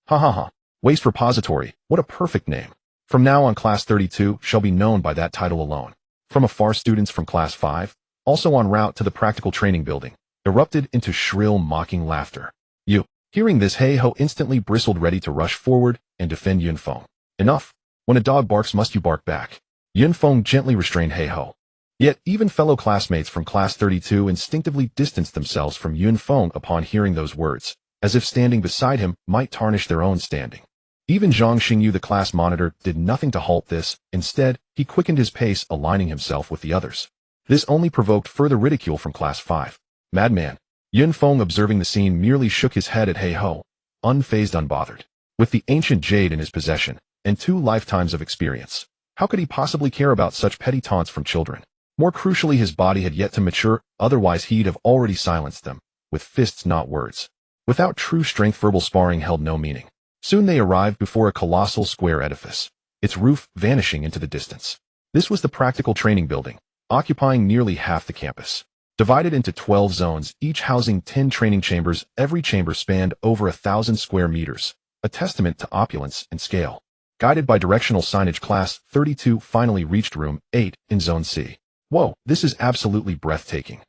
Ha ha ha. Waste Repository, what a perfect name. From now on, Class 32 shall be known by that title alone. From afar, students from Class 5, also en route to the practical training building, erupted into shrill, mocking laughter. You, hearing this, He-Ho instantly bristled, ready to rush forward and defend Yun Feng. Enough. When a dog barks, must you bark back. Yun Feng gently restrained He-Ho. Yet, even fellow classmates from Class 32 instinctively distanced themselves from Yun Feng upon hearing those words, as if standing beside him might tarnish their own standing. Even Zhang Xingyu, the class monitor, did nothing to halt this. Instead, he quickened his pace, aligning himself with the others. This only provoked further ridicule from Class 5. Madman. Yun Feng, observing the scene, merely shook his head at He-Ho, unfazed, unbothered. With the ancient jade in his possession, and 2 lifetimes of experience, how could he possibly care about such petty taunts from children? More crucially, his body had yet to mature, otherwise he'd have already silenced them, with fists not words. Without true strength, verbal sparring held no meaning. Soon they arrived before a colossal square edifice, its roof vanishing into the distance. This was the practical training building, occupying nearly half the campus. Divided into 12 zones, each housing 10 training chambers, every chamber spanned over 1,000 square meters, a testament to opulence and scale. Guided by directional signage, Class 32 finally reached Room 8 in Zone C. Whoa, this is absolutely breathtaking.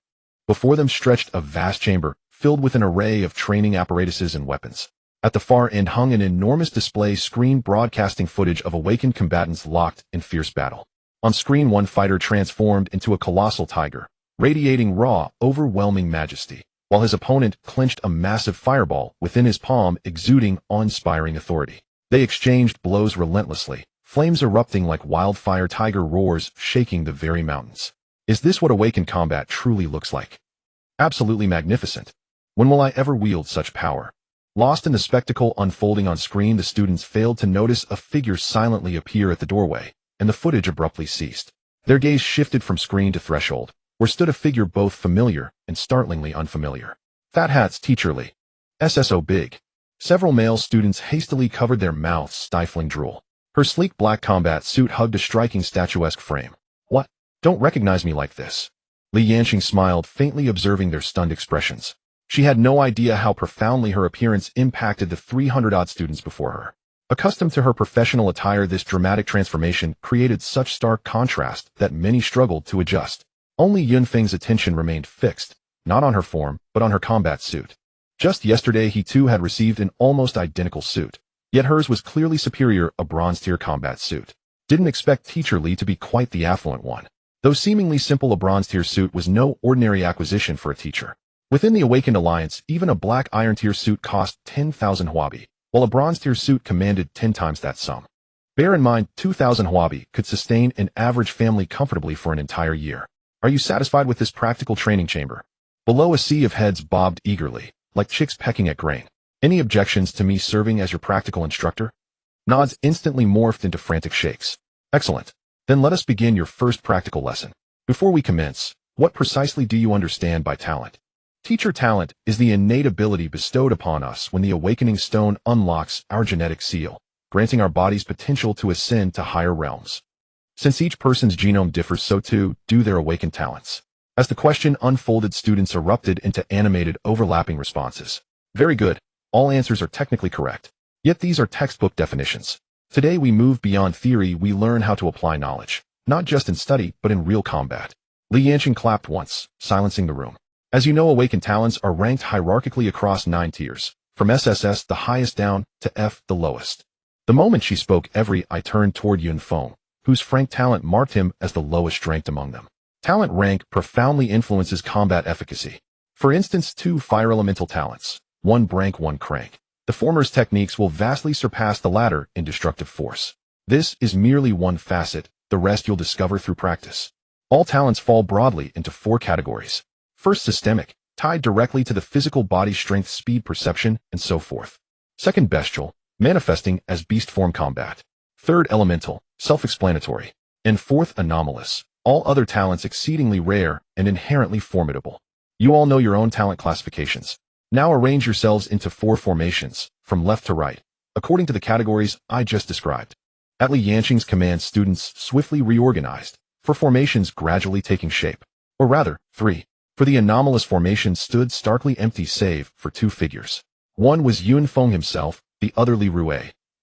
Before them stretched a vast chamber, filled with an array of training apparatuses and weapons. At the far end hung an enormous display screen broadcasting footage of awakened combatants locked in fierce battle. On screen, one fighter transformed into a colossal tiger, radiating raw, overwhelming majesty, while his opponent clenched a massive fireball within his palm, exuding awe-inspiring authority. They exchanged blows relentlessly, flames erupting like wildfire, tiger roars shaking the very mountains. Is this what awakened combat truly looks like? Absolutely magnificent. When will I ever wield such power? Lost in the spectacle unfolding on screen, the students failed to notice a figure silently appear at the doorway, and the footage abruptly ceased. Their gaze shifted from screen to threshold, where stood a figure both familiar and startlingly unfamiliar. Fat Hat's teacher Lee. SSO Big. Several male students hastily covered their mouths, stifling drool. Her sleek black combat suit hugged a striking statuesque frame. What? Don't recognize me like this. Li Yanqing smiled, faintly observing their stunned expressions. She had no idea how profoundly her appearance impacted the 300-odd students before her. Accustomed to her professional attire, this dramatic transformation created such stark contrast that many struggled to adjust. Only Yunfeng's attention remained fixed, not on her form, but on her combat suit. Just yesterday he too had received an almost identical suit, yet hers was clearly superior, a bronze-tier combat suit. Didn't expect Teacher Li to be quite the affluent one. Though seemingly simple, a bronze-tier suit was no ordinary acquisition for a teacher. Within the Awakened Alliance, even a black iron-tier suit cost 10,000 huabi, while a bronze-tier suit commanded 10 times that sum. Bear in mind, 2,000 huabi could sustain an average family comfortably for an entire year. Are you satisfied with this practical training chamber? Below, a sea of heads bobbed eagerly, like chicks pecking at grain. Any objections to me serving as your practical instructor? Nods instantly morphed into frantic shakes. Excellent. Then let us begin your first practical lesson. Before we commence, what precisely do you understand by talent? Teacher talent is the innate ability bestowed upon us when the awakening stone unlocks our genetic seal, granting our bodies potential to ascend to higher realms. Since each person's genome differs, so too do their awakened talents. As the question unfolded, students erupted into animated, overlapping responses. Very good. All answers are technically correct. Yet these are textbook definitions. Today we move beyond theory, we learn how to apply knowledge, not just in study, but in real combat. Li Yanqing clapped once, silencing the room. As you know, awakened talents are ranked hierarchically across 9 tiers, from SSS the highest down to F the lowest. The moment she spoke, every eye turned toward Yunfeng, whose frank talent marked him as the lowest ranked among them. Talent rank profoundly influences combat efficacy. For instance, 2 fire elemental talents, 1 brank, 1 crank. The former's techniques will vastly surpass the latter in destructive force. This is merely one facet, the rest you'll discover through practice. All talents fall broadly into 4 categories. First, systemic, tied directly to the physical body strength, speed, perception, and so forth. Second, bestial, manifesting as beast form combat. Third, elemental, self-explanatory. And fourth, anomalous, all other talents exceedingly rare and inherently formidable. You all know your own talent classifications. Now arrange yourselves into 4 formations, from left to right, according to the categories I just described. At Li Yanqing's command, students swiftly reorganized, 4 formations gradually taking shape. Or rather, 3. For the anomalous formation stood starkly empty save for 2 figures. One was Yunfeng himself, the other Li Rue,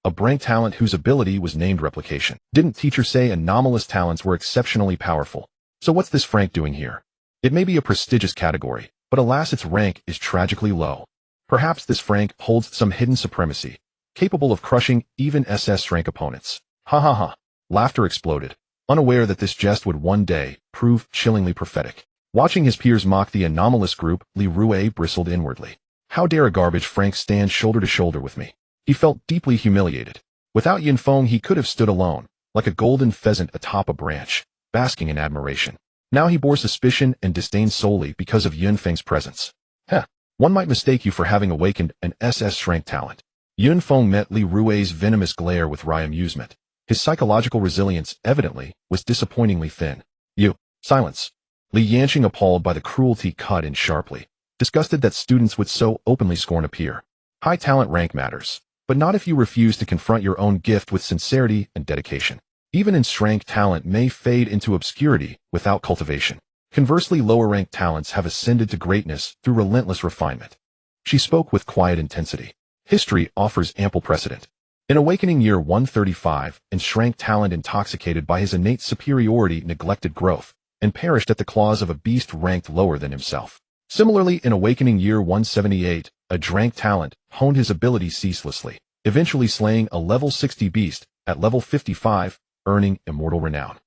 a brank talent whose ability was named replication. Didn't teacher say anomalous talents were exceptionally powerful? So what's this Frank doing here? It may be a prestigious category, but alas, its rank is tragically low. Perhaps this Frank holds some hidden supremacy, capable of crushing even SS rank opponents. Ha ha ha. Laughter exploded, unaware that this jest would one day prove chillingly prophetic. Watching his peers mock the anomalous group, Li Rue bristled inwardly. How dare a garbage Frank stand shoulder to shoulder with me? He felt deeply humiliated. Without Yunfeng, he could have stood alone, like a golden pheasant atop a branch, basking in admiration. Now he bore suspicion and disdain solely because of Yunfeng's presence. Heh, one might mistake you for having awakened an SS rank talent. Yunfeng met Li Rue's venomous glare with wry amusement. His psychological resilience, evidently, was disappointingly thin. You Silence. Li Yanqing, appalled by the cruelty, cut in sharply, disgusted that students would so openly scorn a peer. High talent rank matters, but not if you refuse to confront your own gift with sincerity and dedication. Even enshrined talent may fade into obscurity without cultivation. Conversely, lower-ranked talents have ascended to greatness through relentless refinement. She spoke with quiet intensity. History offers ample precedent. In Awakening Year 135, enshrined talent, intoxicated by his innate superiority, neglected growth, and perished at the claws of a beast ranked lower than himself. Similarly, in Awakening Year 178, a drank talent honed his ability ceaselessly, eventually slaying a level 60 beast at level 55, earning immortal renown.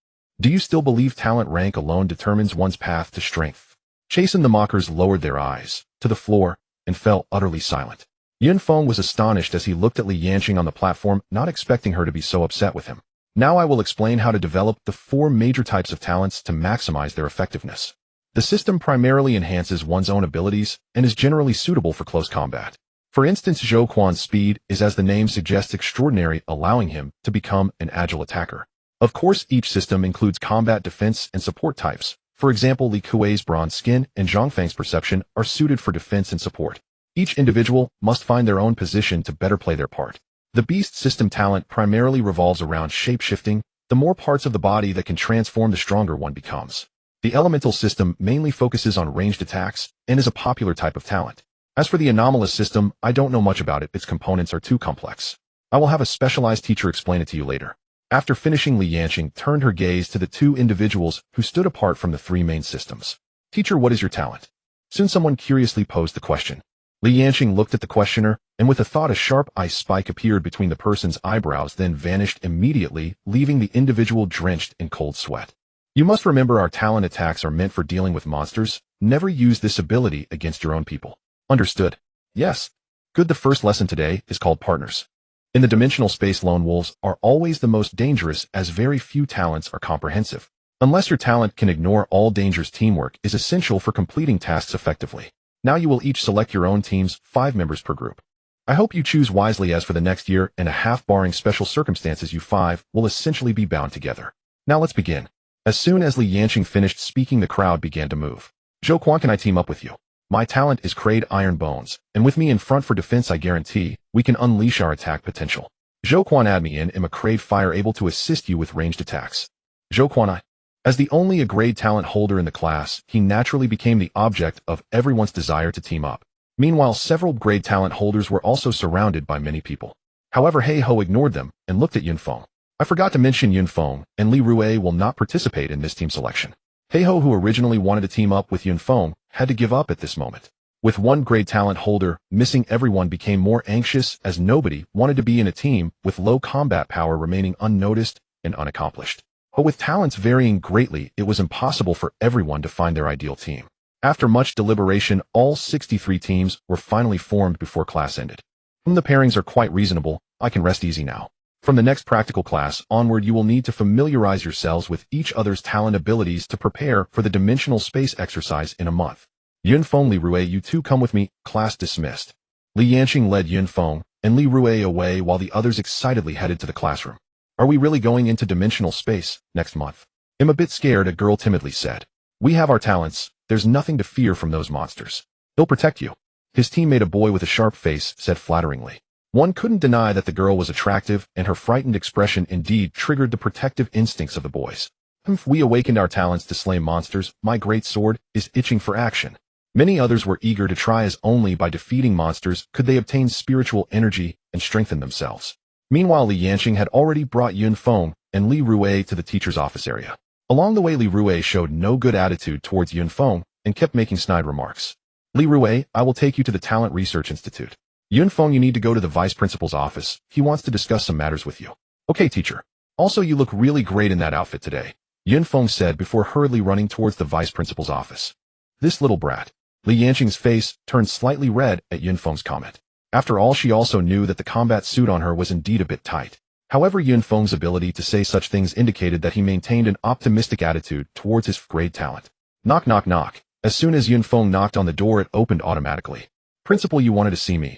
Do you still believe talent rank alone determines one's path to strength? Chasen the mockers lowered their eyes to the floor and fell utterly silent. Yunfeng was astonished as he looked at Li Yanqing on the platform, not expecting her to be so upset with him. Now I will explain how to develop the 4 major types of talents to maximize their effectiveness. The system primarily enhances one's own abilities and is generally suitable for close combat. For instance, Zhou Quan's speed is, as the name suggests, extraordinary, allowing him to become an agile attacker. Of course, each system includes combat defense and support types. For example, Li Kuei's bronze skin and Zhongfang's perception are suited for defense and support. Each individual must find their own position to better play their part. The beast system talent primarily revolves around shape-shifting. The more parts of the body that can transform, the stronger one becomes. The elemental system mainly focuses on ranged attacks and is a popular type of talent. As for the anomalous system, I don't know much about it. Its components are too complex. I will have a specialized teacher explain it to you later. After finishing, Li Yanqing turned her gaze to the 2 individuals who stood apart from the 3 main systems. Teacher, what is your talent? Soon someone curiously posed the question. Li Yanqing looked at the questioner, and with a thought, a sharp eye spike appeared between the person's eyebrows, then vanished immediately, leaving the individual drenched in cold sweat. You must remember, our talent attacks are meant for dealing with monsters. Never use this ability against your own people. Understood? Yes. Good. The first lesson today is called Partners. In the dimensional space, lone wolves are always the most dangerous, as very few talents are comprehensive. Unless your talent can ignore all dangers, teamwork is essential for completing tasks effectively. Now you will each select your own teams, 5 members per group. I hope you choose wisely, as for the next year and a half, barring special circumstances, you 5 will essentially be bound together. Now let's begin. As soon as Li Yanqing finished speaking, the crowd began to move. Zhou Quan, can I team up with you? My talent is Crade Iron Bones, and with me in front for defense, I guarantee we can unleash our attack potential. Zhou Quan, add me in. Am a Crade Fire able to assist you with ranged attacks? Zhou Quan, as the only a grade talent holder in the class, he naturally became the object of everyone's desire to team up. Meanwhile, several grade talent holders were also surrounded by many people. However, He Ho ignored them and looked at Yunfeng. I forgot to mention Yunfeng and Li Rue will not participate in this team selection. He Ho, who originally wanted to team up with Yunfeng, had to give up at this moment. With one grade talent holder missing, everyone became more anxious, as nobody wanted to be in a team with low combat power remaining unnoticed and unaccomplished. But with talents varying greatly, it was impossible for everyone to find their ideal team. After much deliberation, all 63 teams were finally formed before class ended. The pairings are quite reasonable. I can rest easy now. From the next practical class onward, you will need to familiarize yourselves with each other's talent abilities to prepare for the dimensional space exercise in a month. Yunfeng, Li Rue, you 2 come with me. Class dismissed. Li Yanqing led Yunfeng and Li Rue away while the others excitedly headed to the classroom. Are we really going into dimensional space next month? I'm a bit scared, a girl timidly said. We have our talents. There's nothing to fear from those monsters. They'll protect you. His teammate, a boy with a sharp face, said flatteringly. One couldn't deny that the girl was attractive, and her frightened expression indeed triggered the protective instincts of the boys. We awakened our talents to slay monsters. My great sword is itching for action. Many others were eager to try, as only by defeating monsters could they obtain spiritual energy and strengthen themselves. Meanwhile, Li Yanqing had already brought Yunfeng and Li Rue to the teacher's office area. Along the way, Li Rue showed no good attitude towards Yunfeng and kept making snide remarks. Li Rue, I will take you to the Talent Research Institute. Yunfeng, you need to go to the vice principal's office. He wants to discuss some matters with you. Okay, teacher. Also, you look really great in that outfit today, Yunfeng said before hurriedly running towards the vice principal's office. This little brat. Li Yanqing's face turned slightly red at Yunfeng's comment. After all, she also knew that the combat suit on her was indeed a bit tight. However, Yunfeng's ability to say such things indicated that he maintained an optimistic attitude towards his grade talent. Knock, knock, knock. As soon as Yunfeng knocked on the door, it opened automatically. Principal, you wanted to see me.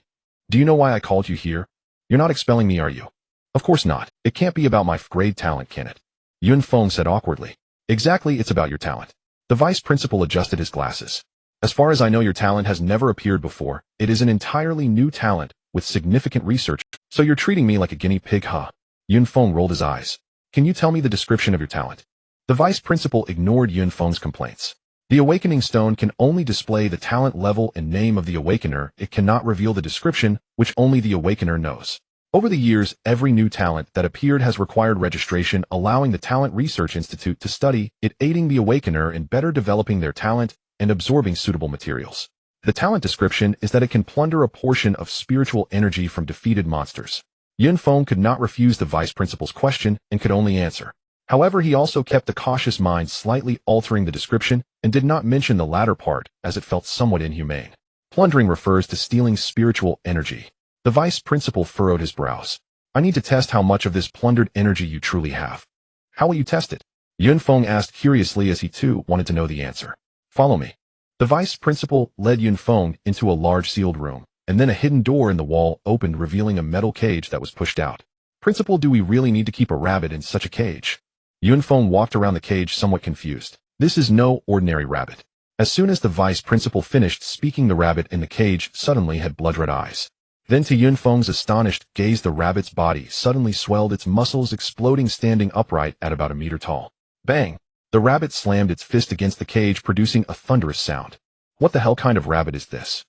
Do you know why I called you here? You're not expelling me, are you? Of course not. It can't be about my grade talent, can it? Yunfeng said awkwardly. Exactly, it's about your talent. The vice principal adjusted his glasses. As far as I know, your talent has never appeared before. It is an entirely new talent with significant research. So you're treating me like a guinea pig, huh? Yun Feng rolled his eyes. Can you tell me the description of your talent? The vice principal ignored Yun Feng's complaints. The awakening stone can only display the talent level and name of the awakener. It cannot reveal the description, which only the awakener knows. Over the years, every new talent that appeared has required registration, allowing the Talent Research Institute to study it, aiding the awakener in better developing their talent and absorbing suitable materials. The talent description is that it can plunder a portion of spiritual energy from defeated monsters. Yun Feng could not refuse the vice principal's question and could only answer. However, he also kept a cautious mind, slightly altering the description and did not mention the latter part, as it felt somewhat inhumane. Plundering refers to stealing spiritual energy. The vice principal furrowed his brows. I need to test how much of this plundered energy you truly have. How will you test it? Yun Feng asked curiously, as he too wanted to know the answer. Follow me. The vice principal led Yun Feng into a large sealed room, and then a hidden door in the wall opened, revealing a metal cage that was pushed out. Principal, do we really need to keep a rabbit in such a cage? Yun Feng walked around the cage somewhat confused. This is no ordinary rabbit. As soon as the vice principal finished speaking, the rabbit in the cage suddenly had blood-red eyes. Then, to Yun Feng's astonished gaze, the rabbit's body suddenly swelled, its muscles exploding, standing upright at about a meter tall. Bang! The rabbit slammed its fist against the cage, producing a thunderous sound. What the hell kind of rabbit is this?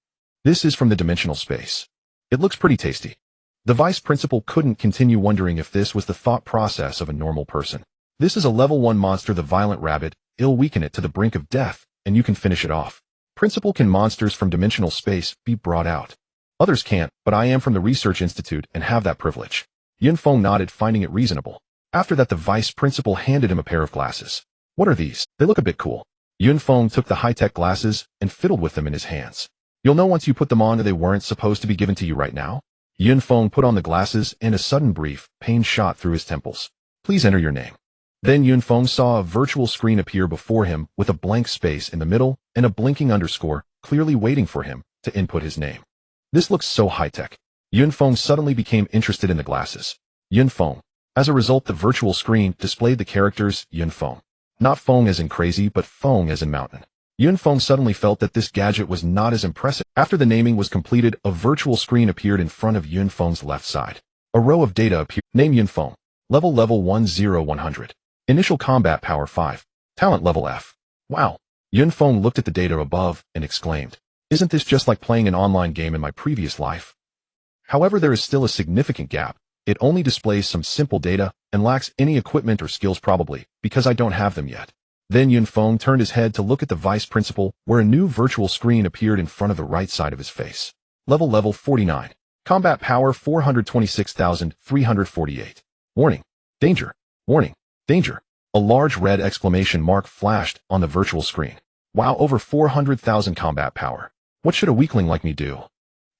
This is from the dimensional space. It looks pretty tasty. The vice principal couldn't continue wondering if this was the thought process of a normal person. This is a level 1 monster, the violent rabbit. It'll weaken it to the brink of death, and you can finish it off. Principal, can monsters from dimensional space be brought out? Others can't, but I am from the Research Institute and have that privilege. Yun Feng nodded, finding it reasonable. After that, the vice principal handed him a pair of glasses. What are these? They look a bit cool. Yun Feng took the high-tech glasses and fiddled with them in his hands. You'll know once you put them on that they weren't supposed to be given to you right now. Yun Feng put on the glasses, and a sudden brief pain shot through his temples. Please enter your name. Then Yun Feng saw a virtual screen appear before him with a blank space in the middle and a blinking underscore, clearly waiting for him to input his name. This looks so high-tech. Yun Feng suddenly became interested in the glasses. Yun Feng. As a result, the virtual screen displayed the characters Yun Feng. Not Feng as in crazy, but Feng as in mountain. Yun Feng suddenly felt that this gadget was not as impressive. After the naming was completed, a virtual screen appeared in front of Yun Feng's left side. A row of data appeared. Name Yun Feng. Level 10100. Initial combat power 5. Talent level F. Wow. Yun Feng looked at the data above and exclaimed. Isn't this just like playing an online game in my previous life? However, there is still a significant gap. It only displays some simple data and lacks any equipment or skills, probably because I don't have them yet. Then Yun Feng turned his head to look at the vice principal, where a new virtual screen appeared in front of the right side of his face. Level 49. Combat power 426,348. Warning. Danger. Warning. Danger. A large red exclamation mark flashed on the virtual screen. Wow, over 400,000 combat power. What should a weakling like me do?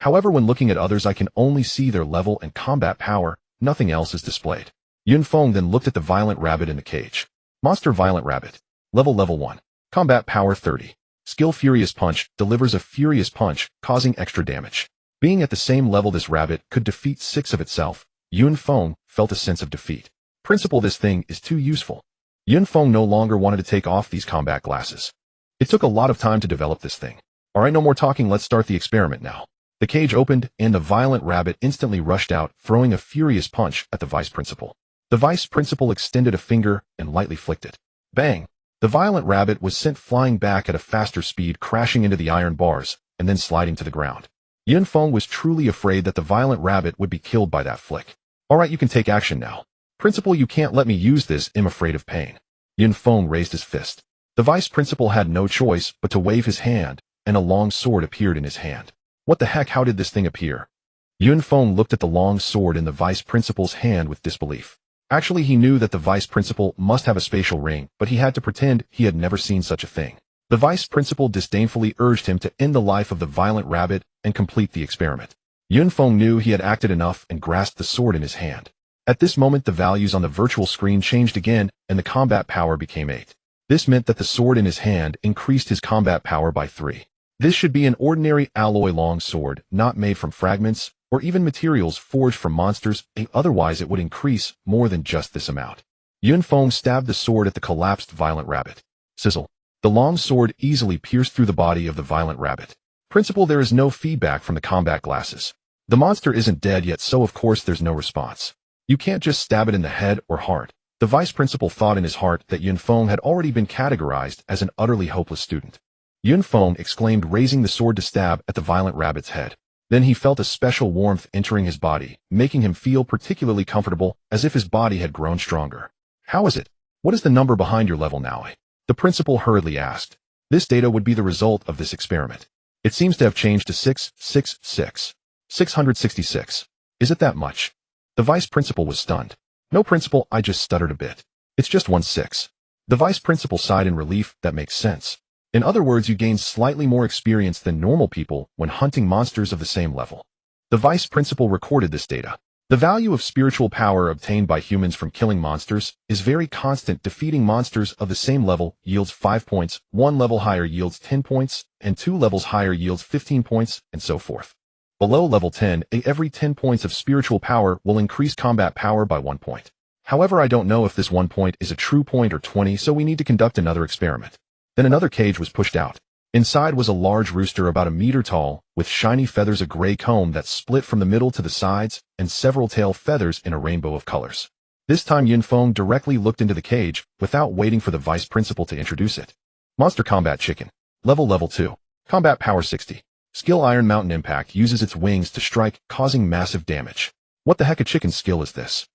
However, when looking at others, I can only see their level and combat power. Nothing else is displayed. Yun Feng then looked at the violent rabbit in the cage. Monster violent rabbit. Level 1. Combat power 30. Skill Furious Punch, delivers a furious punch, causing extra damage. Being at the same level this rabbit could defeat 6 of itself, Yun Feng felt a sense of defeat. Principal, this thing is too useful. Yun Feng no longer wanted to take off these combat glasses. It took a lot of time to develop this thing. Alright, no more talking, let's start the experiment now. The cage opened, and the violent rabbit instantly rushed out, throwing a furious punch at the vice principal. The vice principal extended a finger and lightly flicked it. Bang! The violent rabbit was sent flying back at a faster speed, crashing into the iron bars, and then sliding to the ground. Yun Feng was truly afraid that the violent rabbit would be killed by that flick. Alright, you can take action now. Principal, you can't let me use this, I'm afraid of pain. Yun Feng raised his fist. The vice principal had no choice but to wave his hand, and a long sword appeared in his hand. What the heck, how did this thing appear? Yun Feng looked at the long sword in the vice principal's hand with disbelief. Actually, he knew that the vice principal must have a spatial ring, but he had to pretend he had never seen such a thing. The vice principal disdainfully urged him to end the life of the violent rabbit and complete the experiment. Yun Feng knew he had acted enough and grasped the sword in his hand. At this moment, the values on the virtual screen changed again, and the combat power became 8. This meant that the sword in his hand increased his combat power by 3. This should be an ordinary alloy long sword, not made from fragments, or even materials forged from monsters, otherwise it would increase more than just this amount. Yun Feng stabbed the sword at the collapsed violent rabbit. Sizzle. The long sword easily pierced through the body of the violent rabbit. Principal, there is no feedback from the combat glasses. The monster isn't dead yet, so of course there's no response. You can't just stab it in the head or heart. The vice principal thought in his heart that Yun Feng had already been categorized as an utterly hopeless student. Yun Feng exclaimed, raising the sword to stab at the violent rabbit's head. Then he felt a special warmth entering his body, making him feel particularly comfortable, as if his body had grown stronger. How is it? What is the number behind your level now? The principal hurriedly asked. This data would be the result of this experiment. It seems to have changed to 666. Is it that much? The vice principal was stunned. No, principal, I just stuttered a bit. It's just 16. The vice principal sighed in relief. That makes sense. In other words, you gain slightly more experience than normal people when hunting monsters of the same level. The vice principal recorded this data. The value of spiritual power obtained by humans from killing monsters is very constant. Defeating monsters of the same level yields 5 points, 1 level higher yields 10 points, and 2 levels higher yields 15 points, and so forth. Below level 10, every 10 points of spiritual power will increase combat power by 1 point. However, I don't know if this 1 point is a true point or 20, so we need to conduct another experiment. Then another cage was pushed out. Inside was a large rooster about a meter tall, with shiny feathers, a gray comb that split from the middle to the sides, and several tail feathers in a rainbow of colors. This time Yun Feng directly looked into the cage, without waiting for the vice principal to introduce it. Monster Combat Chicken. Level 2. Combat Power 60. Skill Iron Mountain Impact uses its wings to strike, causing massive damage. What the heck, a chicken skill is this?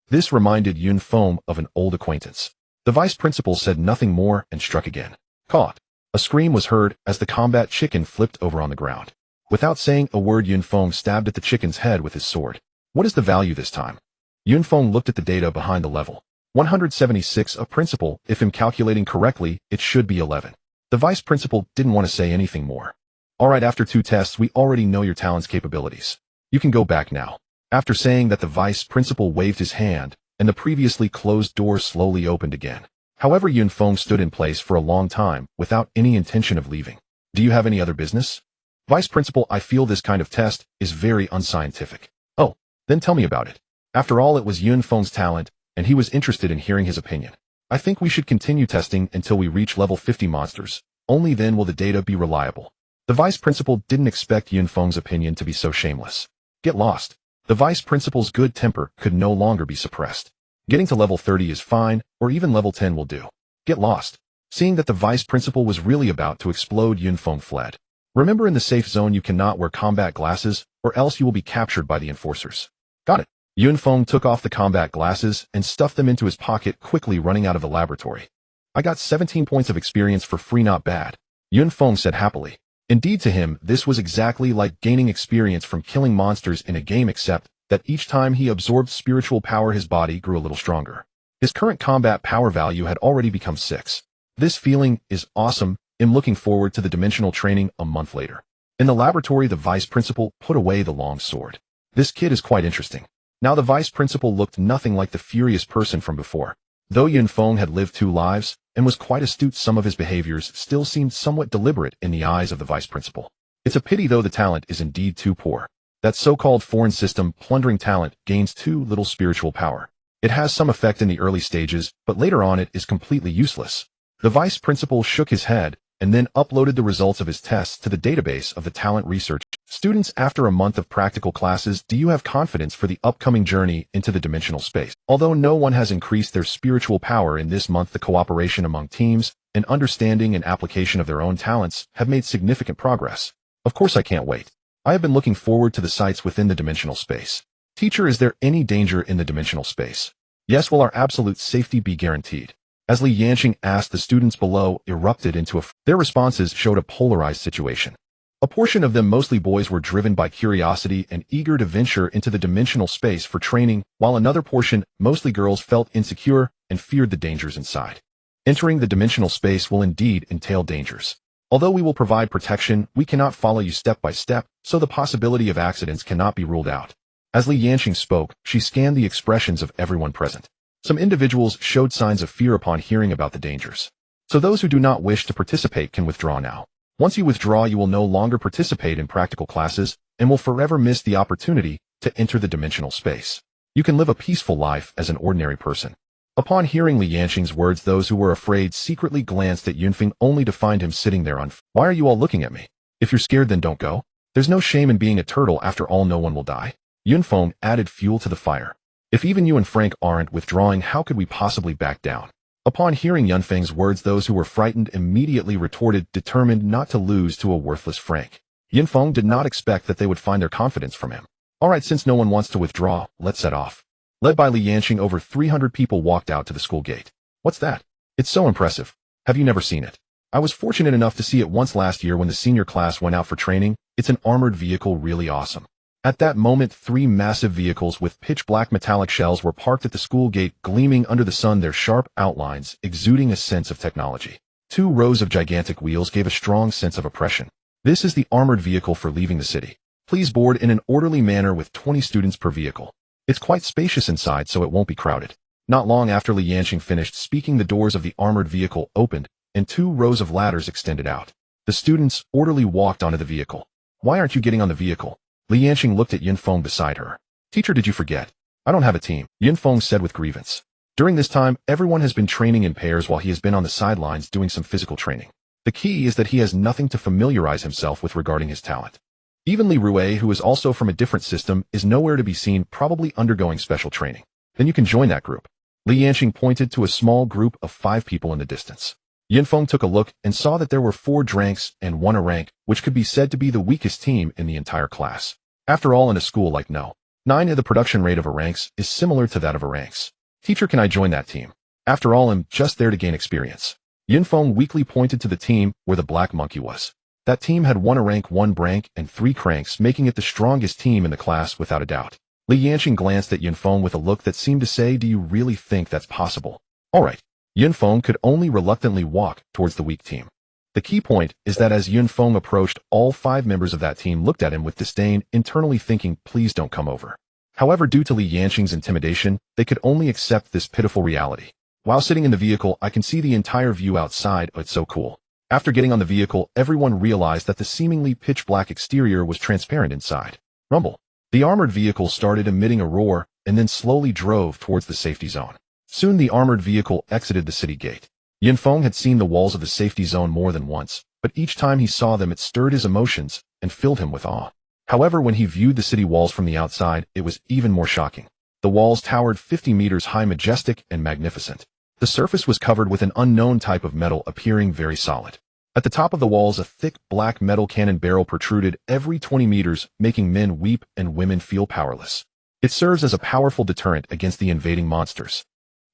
This reminded Yun Feng of an old acquaintance. The vice principal said nothing more and struck again. Caught. A scream was heard as the combat chicken flipped over on the ground. Without saying a word, Yun Feng stabbed at the chicken's head with his sword. What is the value this time? Yun Feng looked at the data behind the level. 176 of principal. If I'm calculating correctly, it should be 11. The vice principal didn't want to say anything more. Alright, after 2 tests, we already know your talent's capabilities. You can go back now. After saying that, the vice principal waved his hand, and the previously closed door slowly opened again. However, Yun Feng stood in place for a long time, without any intention of leaving. Do you have any other business? Vice principal, I feel this kind of test is very unscientific. Oh, then tell me about it. After all, it was Yun Feng's talent, and he was interested in hearing his opinion. I think we should continue testing until we reach level 50 monsters. Only then will the data be reliable. The vice principal didn't expect Yun Feng's opinion to be so shameless. Get lost. The vice principal's good temper could no longer be suppressed. Getting to level 30 is fine, or even level 10 will do. Get lost. Seeing that the vice principal was really about to explode, Yun Feng fled. Remember, in the safe zone you cannot wear combat glasses, or else you will be captured by the enforcers. Got it. Yun Feng took off the combat glasses and stuffed them into his pocket, quickly running out of the laboratory. I got 17 points of experience for free, not bad. Yun Feng said happily. Indeed, to him, this was exactly like gaining experience from killing monsters in a game, except that each time he absorbed spiritual power, his body grew a little stronger. His current combat power value had already become 6. This feeling is awesome. I'm looking forward to the dimensional training a month later. In the laboratory, the vice principal put away the long sword. This kid is quite interesting. Now the vice principal looked nothing like the furious person from before. Though Yun Feng had lived 2 lives and was quite astute, some of his behaviors still seemed somewhat deliberate in the eyes of the vice principal. It's a pity, though, the talent is indeed too poor. That so-called foreign system plundering talent gains too little spiritual power. It has some effect in the early stages, but later on it is completely useless. The vice principal shook his head and then uploaded the results of his tests to the database of the talent research. Students, after a month of practical classes, do you have confidence for the upcoming journey into the dimensional space? Although no one has increased their spiritual power in this month, the cooperation among teams and understanding and application of their own talents have made significant progress. Of course, I can't wait. I have been looking forward to the sights within the dimensional space. Teacher, is there any danger in the dimensional space? Yes, will our absolute safety be guaranteed? As Li Yanqing asked, the students below erupted into their responses showed a polarized situation. A portion of them, mostly boys, were driven by curiosity and eager to venture into the dimensional space for training, while another portion, mostly girls, felt insecure and feared the dangers inside. Entering the dimensional space will indeed entail dangers. Although we will provide protection, we cannot follow you step by step, so the possibility of accidents cannot be ruled out. As Li Yanqing spoke, she scanned the expressions of everyone present. Some individuals showed signs of fear upon hearing about the dangers. So those who do not wish to participate can withdraw now. Once you withdraw, you will no longer participate in practical classes and will forever miss the opportunity to enter the dimensional space. You can live a peaceful life as an ordinary person. Upon hearing Li Yanqing's words, those who were afraid secretly glanced at Yunfeng only to find him sitting there on. Why are you all looking at me? If you're scared, then don't go. There's no shame in being a turtle. After all, no one will die. Yunfeng added fuel to the fire. If even you and Frank aren't withdrawing, how could we possibly back down? Upon hearing Yunfeng's words, those who were frightened immediately retorted, determined not to lose to a worthless Frank. Yunfeng did not expect that they would find their confidence from him. All right, since no one wants to withdraw, let's set off. Led by Li Yanqing, over 300 people walked out to the school gate. What's that? It's so impressive. Have you never seen it? I was fortunate enough to see it once last year when the senior class went out for training. It's an armored vehicle, really awesome. At that moment, 3 massive vehicles with pitch-black metallic shells were parked at the school gate, gleaming under the sun, their sharp outlines exuding a sense of technology. 2 rows of gigantic wheels gave a strong sense of oppression. This is the armored vehicle for leaving the city. Please board in an orderly manner with 20 students per vehicle. It's quite spacious inside, so it won't be crowded. Not long after Li Yanqing finished speaking, the doors of the armored vehicle opened, and 2 rows of ladders extended out. The students orderly walked onto the vehicle. Why aren't you getting on the vehicle? Li Yanqing looked at Yunfeng beside her. Teacher, did you forget? I don't have a team, Yunfeng said with grievance. During this time, everyone has been training in pairs while he has been on the sidelines doing some physical training. The key is that he has nothing to familiarize himself with regarding his talent. Even Li Rui, who is also from a different system, is nowhere to be seen, probably undergoing special training. Then you can join that group. Li Yanqing pointed to a small group of 5 people in the distance. Yunfeng took a look and saw that there were 4 dranks and 1 rank, which could be said to be the weakest team in the entire class. After all, in a school like No. 9, the production rate of a ranks is similar to that of a ranks. Teacher, can I join that team? After all, I'm just there to gain experience. Yunfeng weakly pointed to the team where the black monkey was. That team had 1 rank, 1 brank, and 3 cranks, making it the strongest team in the class without a doubt. Li Yanqing glanced at Yunfeng with a look that seemed to say, do you really think that's possible? All right. Yunfeng could only reluctantly walk towards the weak team. The key point is that as Yunfeng approached, all 5 members of that team looked at him with disdain, internally thinking, please don't come over. However, due to Li Yanqing's intimidation, they could only accept this pitiful reality. While sitting in the vehicle, I can see the entire view outside. It's so cool. After getting on the vehicle, everyone realized that the seemingly pitch-black exterior was transparent inside. Rumble. The armored vehicle started emitting a roar and then slowly drove towards the safety zone. Soon the armored vehicle exited the city gate. Yunfeng had seen the walls of the safety zone more than once, but each time he saw them it stirred his emotions and filled him with awe. However, when he viewed the city walls from the outside, it was even more shocking. The walls towered 50 meters high, majestic and magnificent. The surface was covered with an unknown type of metal, appearing very solid. At the top of the walls, a thick black metal cannon barrel protruded every 20 meters, making men weep and women feel powerless. It serves as a powerful deterrent against the invading monsters.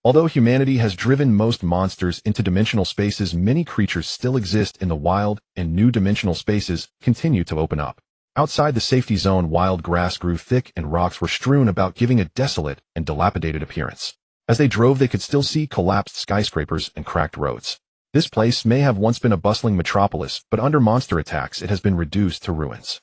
Although humanity has driven most monsters into dimensional spaces, many creatures still exist in the wild, and new dimensional spaces continue to open up. Outside the safety zone, wild grass grew thick and rocks were strewn about, giving a desolate and dilapidated appearance. As they drove, they could still see collapsed skyscrapers and cracked roads. This place may have once been a bustling metropolis, but under monster attacks it has been reduced to ruins.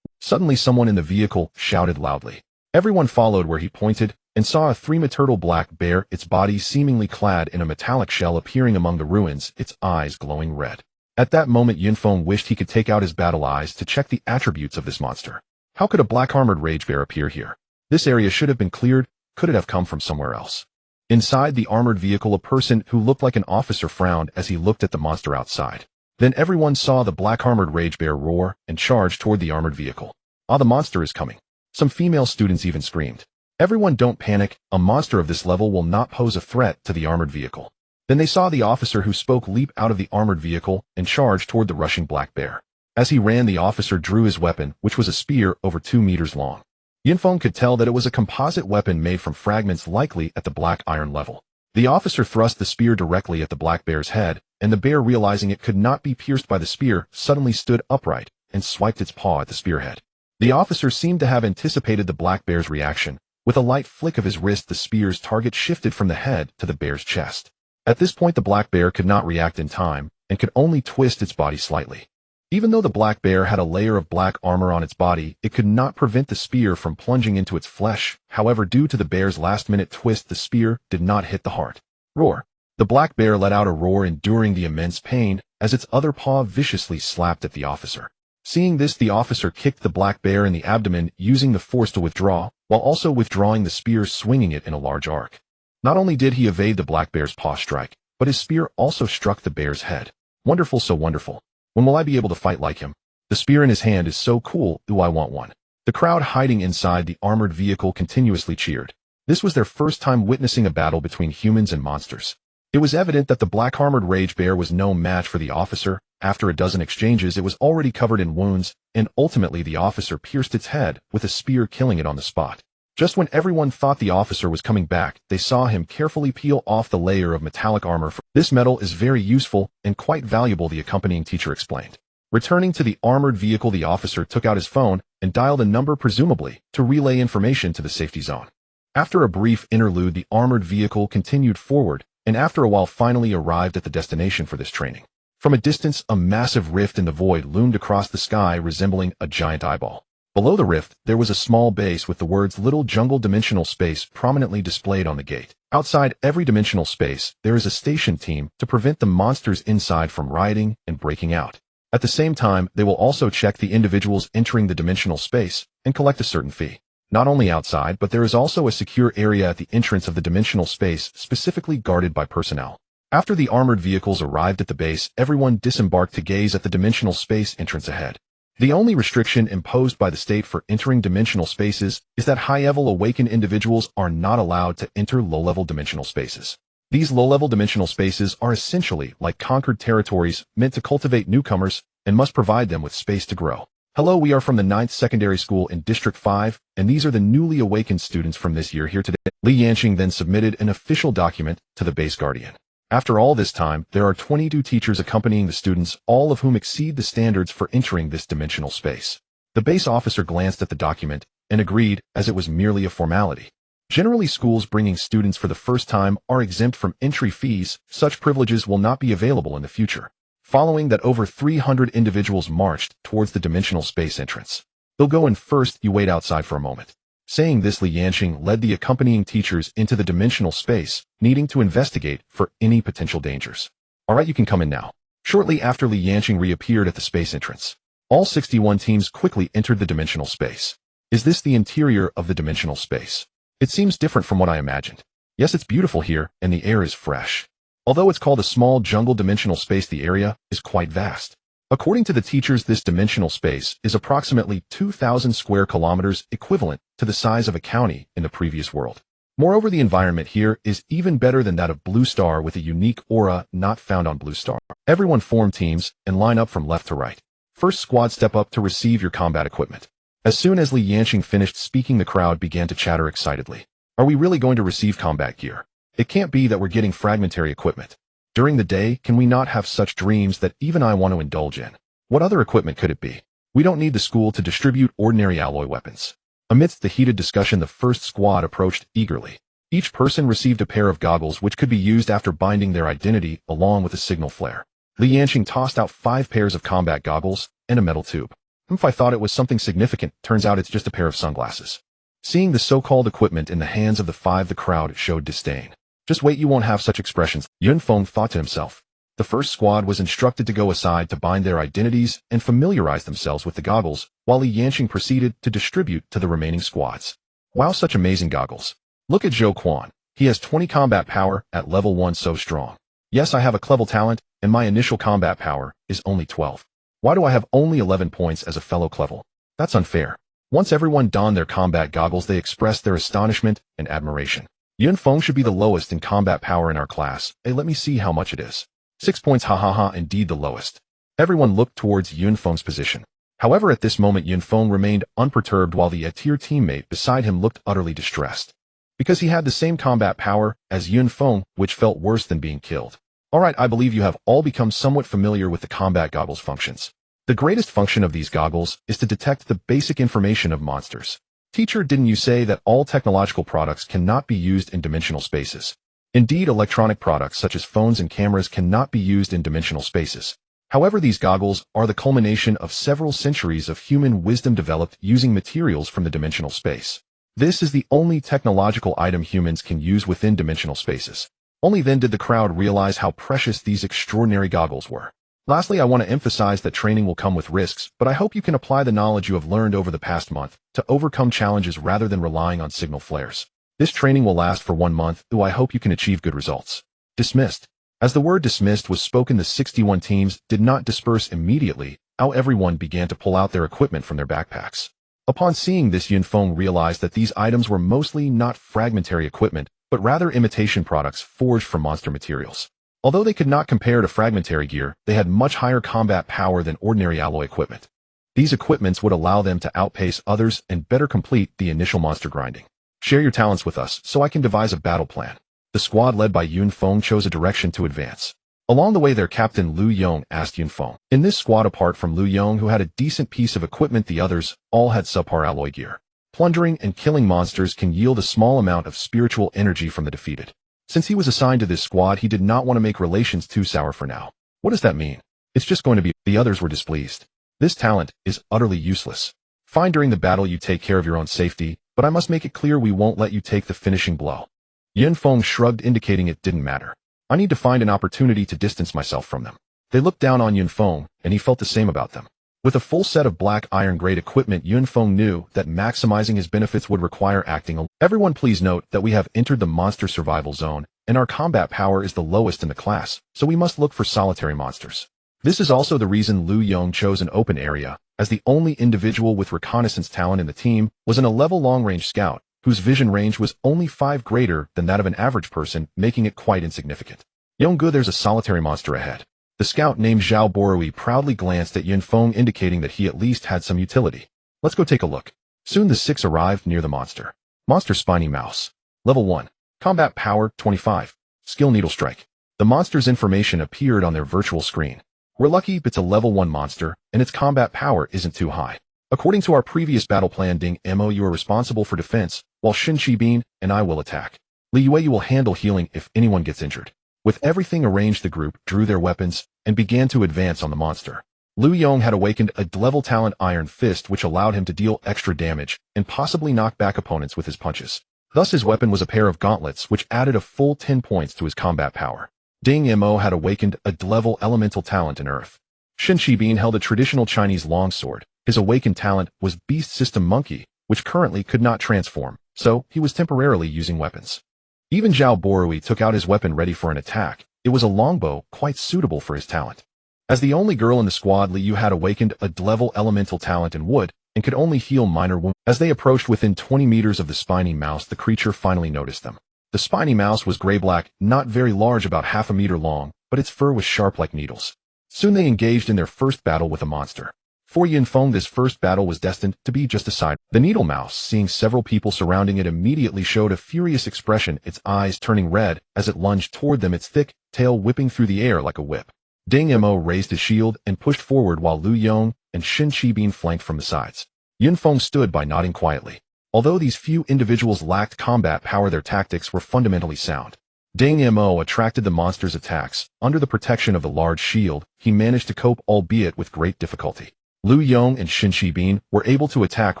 Suddenly someone in the vehicle shouted loudly. Everyone followed where he pointed and saw a 3-meter black bear, its body seemingly clad in a metallic shell, appearing among the ruins, its eyes glowing red. At that moment, Yunfeng wished he could take out his battle eyes to check the attributes of this monster. How could a black armored rage bear appear here? This area should have been cleared. Could it have come from somewhere else? Inside the armored vehicle, a person who looked like an officer frowned as he looked at the monster outside. Then everyone saw the black armored rage bear roar and charge toward the armored vehicle. Ah, the monster is coming. Some female students even screamed. Everyone, don't panic. A monster of this level will not pose a threat to the armored vehicle. Then they saw the officer who spoke leap out of the armored vehicle and charge toward the rushing black bear. As he ran, the officer drew his weapon, which was a spear over 2 meters long. Yunfeng could tell that it was a composite weapon made from fragments, likely at the black iron level. The officer thrust the spear directly at the black bear's head, and the bear, realizing it could not be pierced by the spear, suddenly stood upright and swiped its paw at the spearhead. The officer seemed to have anticipated the black bear's reaction. With a light flick of his wrist, the spear's target shifted from the head to the bear's chest. At this point, the black bear could not react in time and could only twist its body slightly. Even though the black bear had a layer of black armor on its body, it could not prevent the spear from plunging into its flesh. However, due to the bear's last-minute twist, the spear did not hit the heart. Roar. The black bear let out a roar, enduring the immense pain as its other paw viciously slapped at the officer. Seeing this, the officer kicked the black bear in the abdomen, using the force to withdraw, while also withdrawing the spear, swinging it in a large arc. Not only did he evade the black bear's paw strike, but his spear also struck the bear's head. Wonderful, so wonderful. When will I be able to fight like him? The spear in his hand is so cool, ooh, I want one. The crowd hiding inside the armored vehicle continuously cheered. This was their first time witnessing a battle between humans and monsters. It was evident that the black armored rage bear was no match for the officer. After a dozen exchanges, it was already covered in wounds, and ultimately the officer pierced its head with a spear, killing it on the spot. Just when everyone thought the officer was coming back, they saw him carefully peel off the layer of metallic armor. This metal is very useful and quite valuable, the accompanying teacher explained. Returning to the armored vehicle, the officer took out his phone and dialed a number, presumably to relay information to the safety zone. After a brief interlude, the armored vehicle continued forward, and after a while finally arrived at the destination for this training. From a distance, a massive rift in the void loomed across the sky, resembling a giant eyeball. Below the rift, there was a small base with the words Little Jungle Dimensional Space prominently displayed on the gate. Outside every dimensional space, there is a station team to prevent the monsters inside from rioting and breaking out. At the same time, they will also check the individuals entering the dimensional space and collect a certain fee. Not only outside, but there is also a secure area at the entrance of the dimensional space, specifically guarded by personnel. After the armored vehicles arrived at the base, everyone disembarked to gaze at the dimensional space entrance ahead. The only restriction imposed by the state for entering dimensional spaces is that high-level awakened individuals are not allowed to enter low-level dimensional spaces. These low-level dimensional spaces are essentially like conquered territories meant to cultivate newcomers and must provide them with space to grow. Hello, we are from the 9th Secondary School in District 5, and these are the newly awakened students from this year here today. Li Yanqing then submitted an official document to the base guardian. After all this time, there are 22 teachers accompanying the students, all of whom exceed the standards for entering this dimensional space. The base officer glanced at the document and agreed, as it was merely a formality. Generally, schools bringing students for the first time are exempt from entry fees. Such privileges will not be available in the future. Following that, over 300 individuals marched towards the dimensional space entrance. They'll go in first, you wait outside for a moment. Saying this, Li Yanqing led the accompanying teachers into the dimensional space, needing to investigate for any potential dangers. Alright, you can come in now. Shortly after, Li Yanqing reappeared at the space entrance. All 61 teams quickly entered the dimensional space. Is this the interior of the dimensional space? It seems different from what I imagined. Yes, it's beautiful here, and the air is fresh. Although it's called a small jungle dimensional space, the area is quite vast. According to the teachers, this dimensional space is approximately 2,000 square kilometers, equivalent to the size of a county in the previous world. Moreover, the environment here is even better than that of Blue Star, with a unique aura not found on Blue Star. Everyone form teams and line up from left to right. First squad, step up to receive your combat equipment. As soon as Li Yanqing finished speaking, the crowd began to chatter excitedly. Are we really going to receive combat gear? It can't be that we're getting fragmentary equipment. During the day, can we not have such dreams that even I want to indulge in? What other equipment could it be? We don't need the school to distribute ordinary alloy weapons. Amidst the heated discussion, the first squad approached eagerly. Each person received a pair of goggles which could be used after binding their identity, along with a signal flare. Li Yanqing tossed out 5 pairs of combat goggles and a metal tube. If I thought it was something significant, turns out it's just a pair of sunglasses. Seeing the so-called equipment in the hands of the 5, the crowd showed disdain. Just wait, you won't have such expressions, Yun Feng thought to himself. The first squad was instructed to go aside to bind their identities and familiarize themselves with the goggles, while Li Yanqing proceeded to distribute to the remaining squads. Wow, such amazing goggles. Look at Zhou Quan. He has 20 combat power at level 1, so strong. Yes, I have a clever talent, and my initial combat power is only 12. Why do I have only 11 points as a fellow clever? That's unfair. Once everyone donned their combat goggles, they expressed their astonishment and admiration. Yun Feng should be the lowest in combat power in our class. Hey, let me see how much it is. 6 points, ha ha ha, indeed the lowest. Everyone looked towards Yun Feng's position. However, at this moment Yun Feng remained unperturbed, while the tier teammate beside him looked utterly distressed. Because he had the same combat power as Yun Feng, which felt worse than being killed. Alright, I believe you have all become somewhat familiar with the combat goggles functions. The greatest function of these goggles is to detect the basic information of monsters. Teacher, didn't you say that all technological products cannot be used in dimensional spaces? Indeed, electronic products such as phones and cameras cannot be used in dimensional spaces. However, these goggles are the culmination of several centuries of human wisdom developed using materials from the dimensional space. This is the only technological item humans can use within dimensional spaces. Only then did the crowd realize how precious these extraordinary goggles were. Lastly, I want to emphasize that training will come with risks, but I hope you can apply the knowledge you have learned over the past month to overcome challenges rather than relying on signal flares. This training will last for 1 month, though I hope you can achieve good results. Dismissed. As the word dismissed was spoken, the 61 teams did not disperse immediately. How everyone began to pull out their equipment from their backpacks. Upon seeing this, Yunfeng realized that these items were mostly not fragmentary equipment, but rather imitation products forged from monster materials. Although they could not compare to fragmentary gear, they had much higher combat power than ordinary alloy equipment. These equipments would allow them to outpace others and better complete the initial monster grinding. Share your talents with us so I can devise a battle plan. The squad led by Yunfeng chose a direction to advance. Along the way, their captain Lu Yong asked Yunfeng. In this squad, apart from Lu Yong, who had a decent piece of equipment, the others all had subpar alloy gear. Plundering and killing monsters can yield a small amount of spiritual energy from the defeated. Since he was assigned to this squad, he did not want to make relations too sour for now. What does that mean? It's just going to be. The others were displeased. This talent is utterly useless. Fine, during the battle you take care of your own safety, but I must make it clear we won't let you take the finishing blow. Yunfeng shrugged, indicating it didn't matter. I need to find an opportunity to distance myself from them. They looked down on Yunfeng, and he felt the same about them. With a full set of black iron-grade equipment, Yunfeng knew that maximizing his benefits would require acting alone. Everyone, please note that we have entered the monster survival zone, and our combat power is the lowest in the class, so we must look for solitary monsters. This is also the reason Lu Yong chose an open area, as the only individual with reconnaissance talent in the team was an 11 long-range scout, whose vision range was only 5 greater than that of an average person, making it quite insignificant. Yonggu, there's a solitary monster ahead. The scout named Zhao Borui proudly glanced at Yunfeng, indicating that he at least had some utility. Let's go take a look. Soon the 6 arrived near the monster. Monster Spiny Mouse. Level 1. Combat Power 25. Skill Needle Strike. The monster's information appeared on their virtual screen. We're lucky it's a level 1 monster, and its combat power isn't too high. According to our previous battle plan, Ding Mo, you are responsible for defense, while Shin Qibin and I will attack. Li Yue, you will handle healing if anyone gets injured. With everything arranged, the group drew their weapons and began to advance on the monster. Lu Yong had awakened a level talent Iron Fist, which allowed him to deal extra damage and possibly knock back opponents with his punches. Thus his weapon was a pair of gauntlets, which added a full 10 points to his combat power. Ding Mo had awakened a level elemental talent in Earth. Shin Qibin held a traditional Chinese longsword. His awakened talent was Beast System Monkey, which currently could not transform, so he was temporarily using weapons. Even Zhao Borui took out his weapon ready for an attack. It was a longbow, quite suitable for his talent. As the only girl in the squad, Li Yu had awakened a level elemental talent in wood and could only heal minor wounds. As they approached within 20 meters of the spiny mouse, the creature finally noticed them. The spiny mouse was gray-black, not very large, about half a meter long, but its fur was sharp like needles. Soon they engaged in their first battle with a monster. For Yunfeng, this first battle was destined to be just a side. The needle mouse, seeing several people surrounding it, immediately showed a furious expression, its eyes turning red as it lunged toward them, its thick tail whipping through the air like a whip. Ding Mo raised his shield and pushed forward while Lu Yong and Shin Qibin flanked from the sides. Yunfeng stood by, nodding quietly. Although these few individuals lacked combat power, their tactics were fundamentally sound. Ding Mo attracted the monster's attacks. Under the protection of the large shield, he managed to cope, albeit with great difficulty. Lu Yong and Shin Qibin were able to attack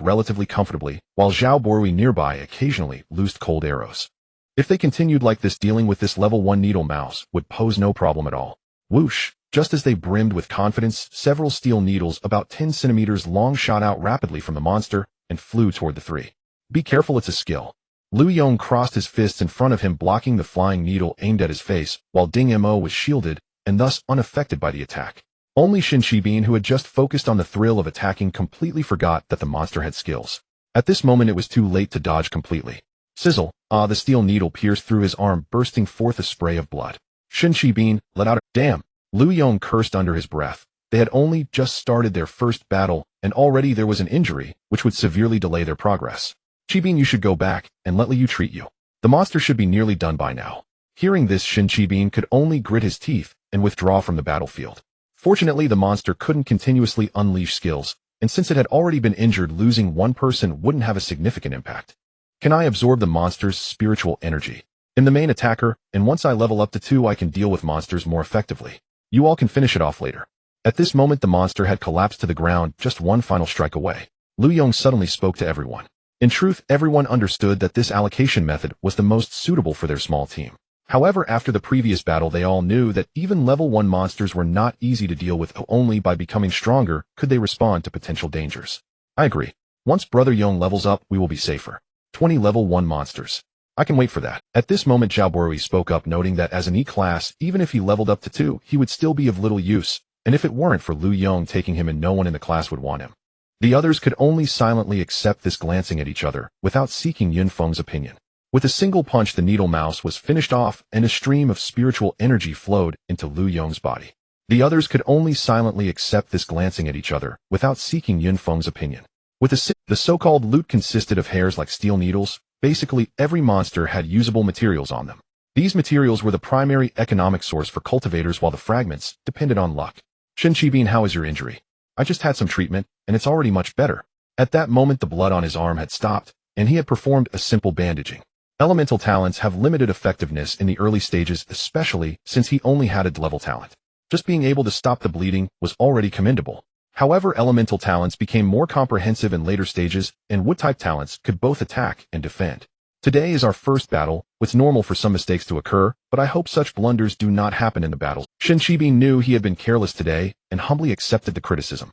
relatively comfortably, while Zhao Borui nearby occasionally loosed cold arrows. If they continued like this, dealing with this level 1 needle mouse would pose no problem at all. Whoosh! Just as they brimmed with confidence, several steel needles about 10 centimeters long shot out rapidly from the monster and flew toward the 3. Be careful, it's a skill. Lu Yong crossed his fists in front of him, blocking the flying needle aimed at his face, while Ding Mo was shielded and thus unaffected by the attack. Only Shin Qibin, who had just focused on the thrill of attacking, completely forgot that the monster had skills. At this moment it was too late to dodge completely. Sizzle! The steel needle pierced through his arm, bursting forth a spray of blood. Shin Qibin let out a damn! Lu Yong cursed under his breath. They had only just started their first battle, and already there was an injury, which would severely delay their progress. Qibin, you should go back and let Li Yu treat you. The monster should be nearly done by now. Hearing this, Shin Qibin could only grit his teeth and withdraw from the battlefield. Fortunately, the monster couldn't continuously unleash skills, and since it had already been injured, losing one person wouldn't have a significant impact. Can I absorb the monster's spiritual energy? I'm the main attacker, and once I level up to 2, I can deal with monsters more effectively. You all can finish it off later. At this moment, the monster had collapsed to the ground, just one final strike away. Lu Yong suddenly spoke to everyone. In truth, everyone understood that this allocation method was the most suitable for their small team. However, after the previous battle, they all knew that even level 1 monsters were not easy to deal with. Only by becoming stronger could they respond to potential dangers. I agree. Once Brother Yong levels up, we will be safer. 20 level 1 monsters. I can wait for that. At this moment Zhao Borui spoke up, noting that as an E-class, even if he leveled up to 2, he would still be of little use, and if it weren't for Lu Yong taking him and no one in the class would want him. The others could only silently accept this, glancing at each other, without seeking Yun Feng's opinion. With a single punch the needle mouse was finished off, and a stream of spiritual energy flowed into Lu Yong's body. The others could only silently accept this, glancing at each other, without seeking Yun Feng's opinion. The so-called loot consisted of hairs like steel needles. Basically, every monster had usable materials on them. These materials were the primary economic source for cultivators, while the fragments depended on luck. Shen Qibin, how is your injury? I just had some treatment, and it's already much better. At that moment the blood on his arm had stopped, and he had performed a simple bandaging. Elemental talents have limited effectiveness in the early stages, especially since he only had a level talent. Just being able to stop the bleeding was already commendable. However, elemental talents became more comprehensive in later stages, and wood-type talents could both attack and defend. Today is our first battle. It's normal for some mistakes to occur, but I hope such blunders do not happen in the battles. Shen Qibin knew he had been careless today, and humbly accepted the criticism.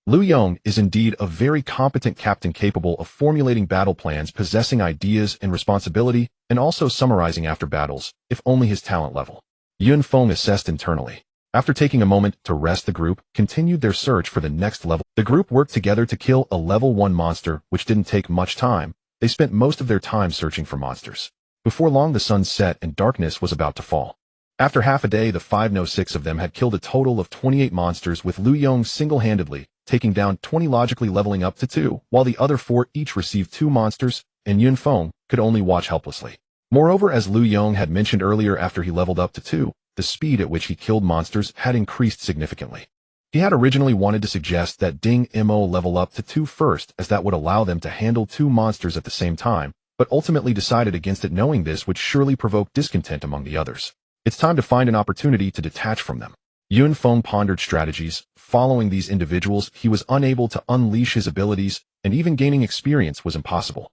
Lu Yong is indeed a very competent captain, capable of formulating battle plans, possessing ideas and responsibility, and also summarizing after battles, if only his talent level. Yun Feng assessed internally. After taking a moment to rest, the group continued their search for the next level. The group worked together to kill a level 1 monster, which didn't take much time. They spent most of their time searching for monsters. Before long the sun set and darkness was about to fall. After half a day the 506 of them had killed a total of 28 monsters, with Lu Yong single-handedly taking down 20, logically leveling up to 2, while the other 4 each received 2 monsters, and Yun Feng could only watch helplessly. Moreover, as Lu Yong had mentioned earlier, after he leveled up to 2, the speed at which he killed monsters had increased significantly. He had originally wanted to suggest that Ding Mo level up to 2 first, as that would allow them to handle 2 monsters at the same time, but ultimately decided against it, knowing this would surely provoke discontent among the others. It's time to find an opportunity to detach from them. Yun Feng pondered strategies. Following these individuals, he was unable to unleash his abilities, and even gaining experience was impossible.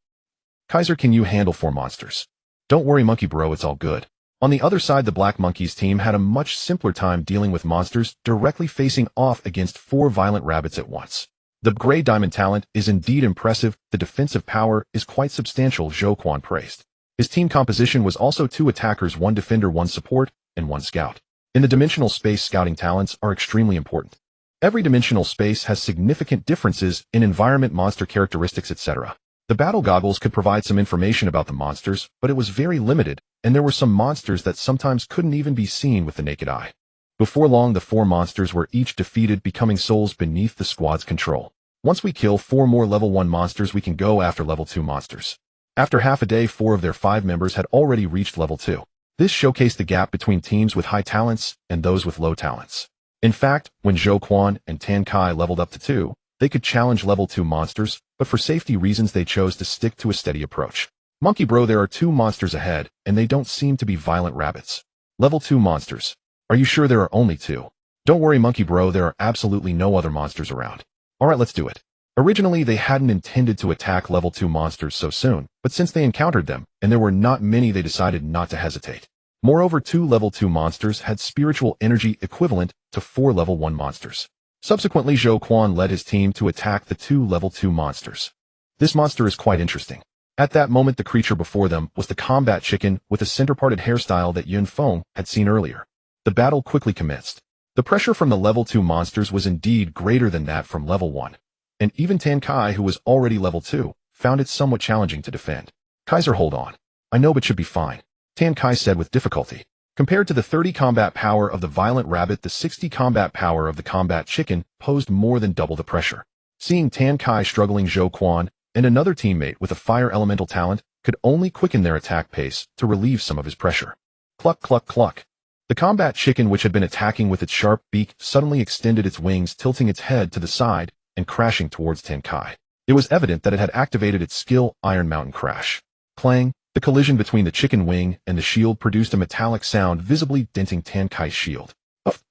Kaiser, can you handle 4 monsters? Don't worry, Monkey Bro, it's all good. On the other side, the Black Monkey's team had a much simpler time dealing with monsters, directly facing off against 4 violent rabbits at once. The Grey Diamond talent is indeed impressive. The defensive power is quite substantial, Zhou Quan praised. His team composition was also 2 attackers, 1 defender, 1 support, and 1 scout. In the dimensional space, scouting talents are extremely important. Every dimensional space has significant differences in environment, monster characteristics, etc. The battle goggles could provide some information about the monsters, but it was very limited, and there were some monsters that sometimes couldn't even be seen with the naked eye. Before long, the 4 monsters were each defeated, becoming souls beneath the squad's control. Once we kill 4 more level 1 monsters, we can go after level 2 monsters. After half a day, 4 of their 5 members had already reached level 2. This showcased the gap between teams with high talents and those with low talents. In fact, when Zhou Quan and Tan Kai leveled up to 2, they could challenge level 2 monsters, but for safety reasons they chose to stick to a steady approach. Monkey Bro, there are 2 monsters ahead, and they don't seem to be violent rabbits. Level 2 monsters. Are you sure there are only 2? Don't worry, Monkey Bro, there are absolutely no other monsters around. Alright, let's do it. Originally, they hadn't intended to attack level 2 monsters so soon, but since they encountered them, and there were not many, they decided not to hesitate. Moreover, 2 level 2 monsters had spiritual energy equivalent to 4 level 1 monsters. Subsequently, Zhou Quan led his team to attack the 2 level 2 monsters. This monster is quite interesting. At that moment, the creature before them was the combat chicken with a center-parted hairstyle that Yun Feng had seen earlier. The battle quickly commenced. The pressure from the level 2 monsters was indeed greater than that from level 1. And even Tan Kai, who was already level 2, found it somewhat challenging to defend. Kaiser, hold on. I know, but should be fine, Tan Kai said with difficulty. Compared to the 30 combat power of the violent rabbit, the 60 combat power of the combat chicken posed more than double the pressure. Seeing Tan Kai struggling, Zhou Quan and another teammate with a fire elemental talent could only quicken their attack pace to relieve some of his pressure. Cluck, cluck, cluck. The combat chicken, which had been attacking with its sharp beak, suddenly extended its wings, tilting its head to the side and crashing towards Tan Kai. It was evident that it had activated its skill, Iron Mountain Crash. Clang! The collision between the chicken wing and the shield produced a metallic sound, visibly denting Tan Kai's shield.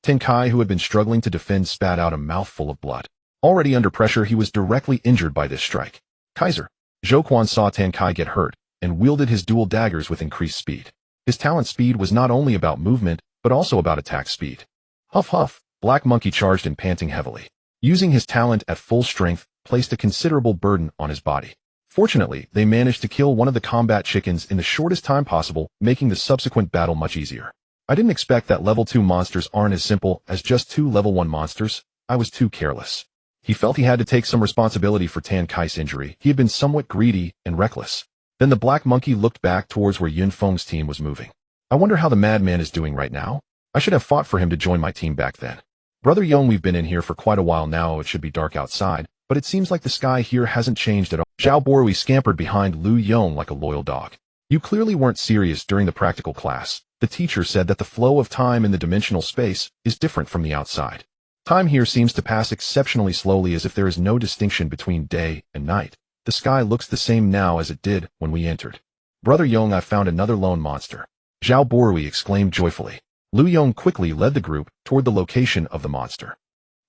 Tan Kai, who had been struggling to defend, spat out a mouthful of blood. Already under pressure, he was directly injured by this strike. Kaiser. Zhou Quan saw Tan Kai get hurt and wielded his dual daggers with increased speed. His talent speed was not only about movement, but also about attack speed. Huff huff, Black Monkey charged in, panting heavily. Using his talent at full strength, placed a considerable burden on his body. Fortunately, they managed to kill one of the combat chickens in the shortest time possible, making the subsequent battle much easier. I didn't expect that level 2 monsters aren't as simple as just 2 level 1 monsters. I was too careless. He felt he had to take some responsibility for Tan Kai's injury. He had been somewhat greedy and reckless. Then the black monkey looked back towards where Yun Feng's team was moving. I wonder how the madman is doing right now. I should have fought for him to join my team back then. Brother Yong, we've been in here for quite a while now. It should be dark outside, but it seems like the sky here hasn't changed at all. Zhao Borui scampered behind Lu Yong like a loyal dog. You clearly weren't serious during the practical class. The teacher said that the flow of time in the dimensional space is different from the outside. Time here seems to pass exceptionally slowly, as if there is no distinction between day and night. The sky looks the same now as it did when we entered. Brother Yong, I found another lone monster. Zhao Borui exclaimed joyfully. Lu Yong quickly led the group toward the location of the monster.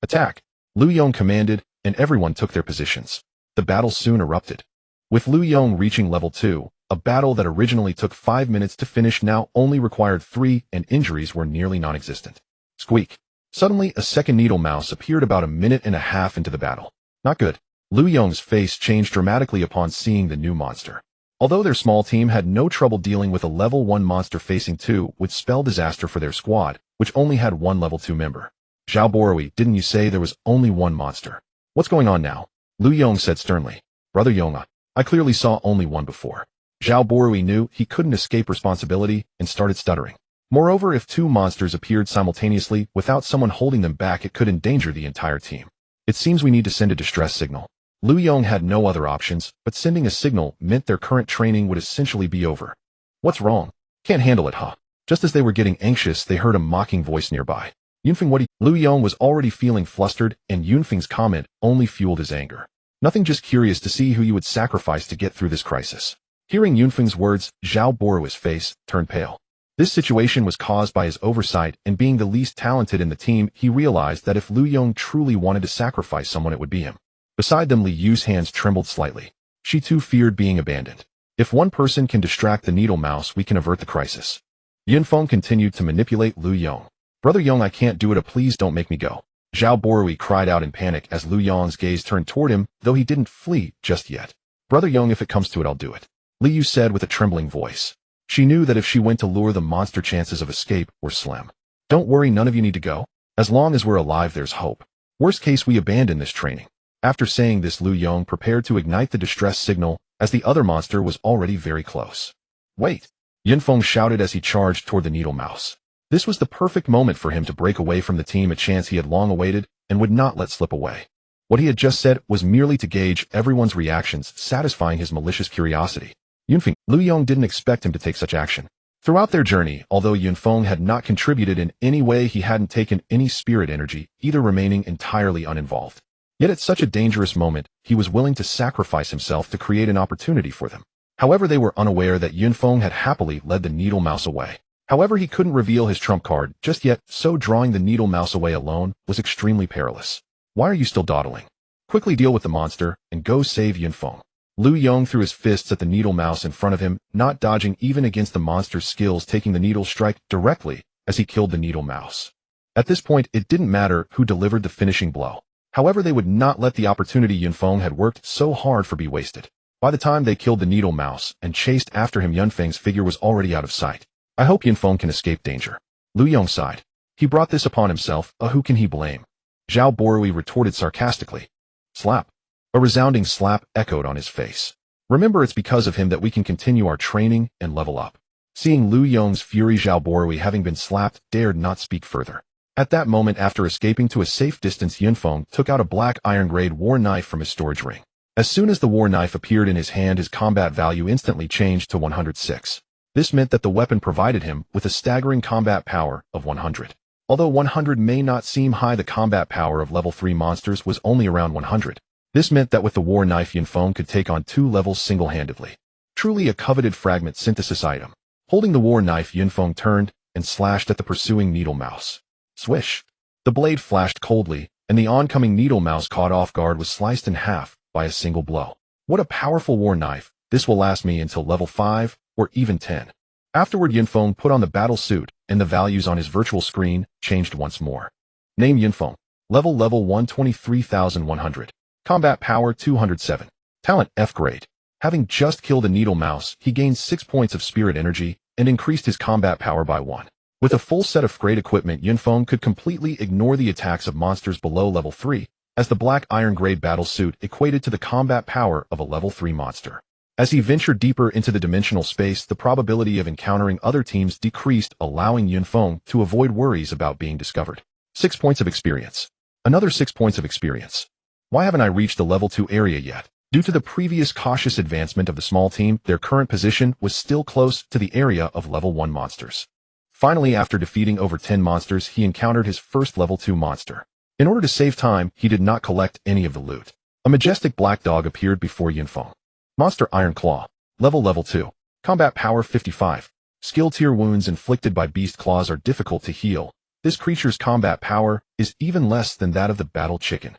Attack! Lu Yong commanded, and everyone took their positions. The battle soon erupted. With Lu Yong reaching level 2, a battle that originally took 5 minutes to finish now only required 3, and injuries were nearly non-existent. Squeak! Suddenly, a second needle mouse appeared about a minute and a half into the battle. Not good. Lu Yong's face changed dramatically upon seeing the new monster. Although their small team had no trouble dealing with a level 1 monster, facing 2 would spell disaster for their squad, which only had 1 level 2 member. Zhao Borui, didn't you say there was only 1 monster? What's going on now? Lu Yong said sternly. Brother Yong, I clearly saw only 1 before. Zhao Borui knew he couldn't escape responsibility and started stuttering. Moreover, if 2 monsters appeared simultaneously without someone holding them back, it could endanger the entire team. It seems we need to send a distress signal. Lu Yong had no other options, but sending a signal meant their current training would essentially be over. What's wrong? Can't handle it, huh? Just as they were getting anxious, they heard a mocking voice nearby. Yunfeng, what? Lu Yong was already feeling flustered, and Yunfeng's comment only fueled his anger. Nothing, just curious to see who you would sacrifice to get through this crisis. Hearing Yunfeng's words, Zhao Borui's face turned pale. This situation was caused by his oversight, and being the least talented in the team, he realized that if Lu Yong truly wanted to sacrifice someone, it would be him. Beside them, Li Yu's hands trembled slightly. She too feared being abandoned. If one person can distract the needle mouse, we can avert the crisis. Yunfeng continued to manipulate Lu Yong. Brother Yong, I can't do it. Please don't make me go. Zhao Borui cried out in panic as Lu Yong's gaze turned toward him, though he didn't flee just yet. Brother Yong, if it comes to it, I'll do it. Li Yu said with a trembling voice. She knew that if she went to lure the monster, chances of escape were slim. Don't worry, none of you need to go. As long as we're alive, there's hope. Worst case, we abandon this training. After saying this, Lu Yong prepared to ignite the distress signal, as the other monster was already very close. Wait! Yunfeng shouted as he charged toward the needle mouse. This was the perfect moment for him to break away from the team, a chance he had long awaited and would not let slip away. What he had just said was merely to gauge everyone's reactions, satisfying his malicious curiosity. Yunfeng, Lu Yong didn't expect him to take such action. Throughout their journey, although Yunfeng had not contributed in any way, he hadn't taken any spirit energy, either remaining entirely uninvolved. Yet at such a dangerous moment, he was willing to sacrifice himself to create an opportunity for them. However, they were unaware that Yunfeng had happily led the needle mouse away. However, he couldn't reveal his trump card just yet, so drawing the needle mouse away alone was extremely perilous. Why are you still dawdling? Quickly deal with the monster and go save Yunfeng. Lu Yong threw his fists at the needle mouse in front of him, not dodging even against the monster's skills, taking the needle strike directly as he killed the needle mouse. At this point, it didn't matter who delivered the finishing blow. However, they would not let the opportunity Yunfeng had worked so hard for be wasted. By the time they killed the needle mouse and chased after him, Yunfeng's figure was already out of sight. I hope Yunfeng can escape danger. Lu Yong sighed. He brought this upon himself, who can he blame? Zhao Borui retorted sarcastically. Slap. A resounding slap echoed on his face. Remember, it's because of him that we can continue our training and level up. Seeing Lu Yong's fury, Zhao Borui, having been slapped, dared not speak further. At that moment, after escaping to a safe distance, Yunfeng took out a black iron-grade war knife from his storage ring. As soon as the war knife appeared in his hand, his combat value instantly changed to 106. This meant that the weapon provided him with a staggering combat power of 100. Although 100 may not seem high, the combat power of level 3 monsters was only around 100. This meant that with the war knife, Yunfeng could take on 2 levels single-handedly. Truly a coveted fragment synthesis item. Holding the war knife, Yunfeng turned and slashed at the pursuing needle mouse. Swish! The blade flashed coldly, and the oncoming needle mouse, caught off guard, was sliced in half by a single blow. What a powerful war knife! This will last me until level 5, or even 10. Afterward, Yunfeng put on the battle suit, and the values on his virtual screen changed once more. Name Yunfeng. Level 123,100. Combat power 207. Talent F grade. Having just killed a needle mouse, he gained 6 points of spirit energy and increased his combat power by 1. With a full set of great equipment, Yunfeng could completely ignore the attacks of monsters below level 3, as the black iron grade battle suit equated to the combat power of a level 3 monster. As he ventured deeper into the dimensional space, the probability of encountering other teams decreased, allowing Yunfeng to avoid worries about being discovered. 6 points of experience. Another 6 points of experience. Why haven't I reached the level 2 area yet? Due to the previous cautious advancement of the small team, their current position was still close to the area of level 1 monsters. Finally, after defeating over 10 monsters, he encountered his first level 2 monster. In order to save time, he did not collect any of the loot. A majestic black dog appeared before Yunfeng. Monster Iron Claw. Level 2. Combat power 55. Skill tier: wounds inflicted by beast claws are difficult to heal. This creature's combat power is even less than that of the battle chicken.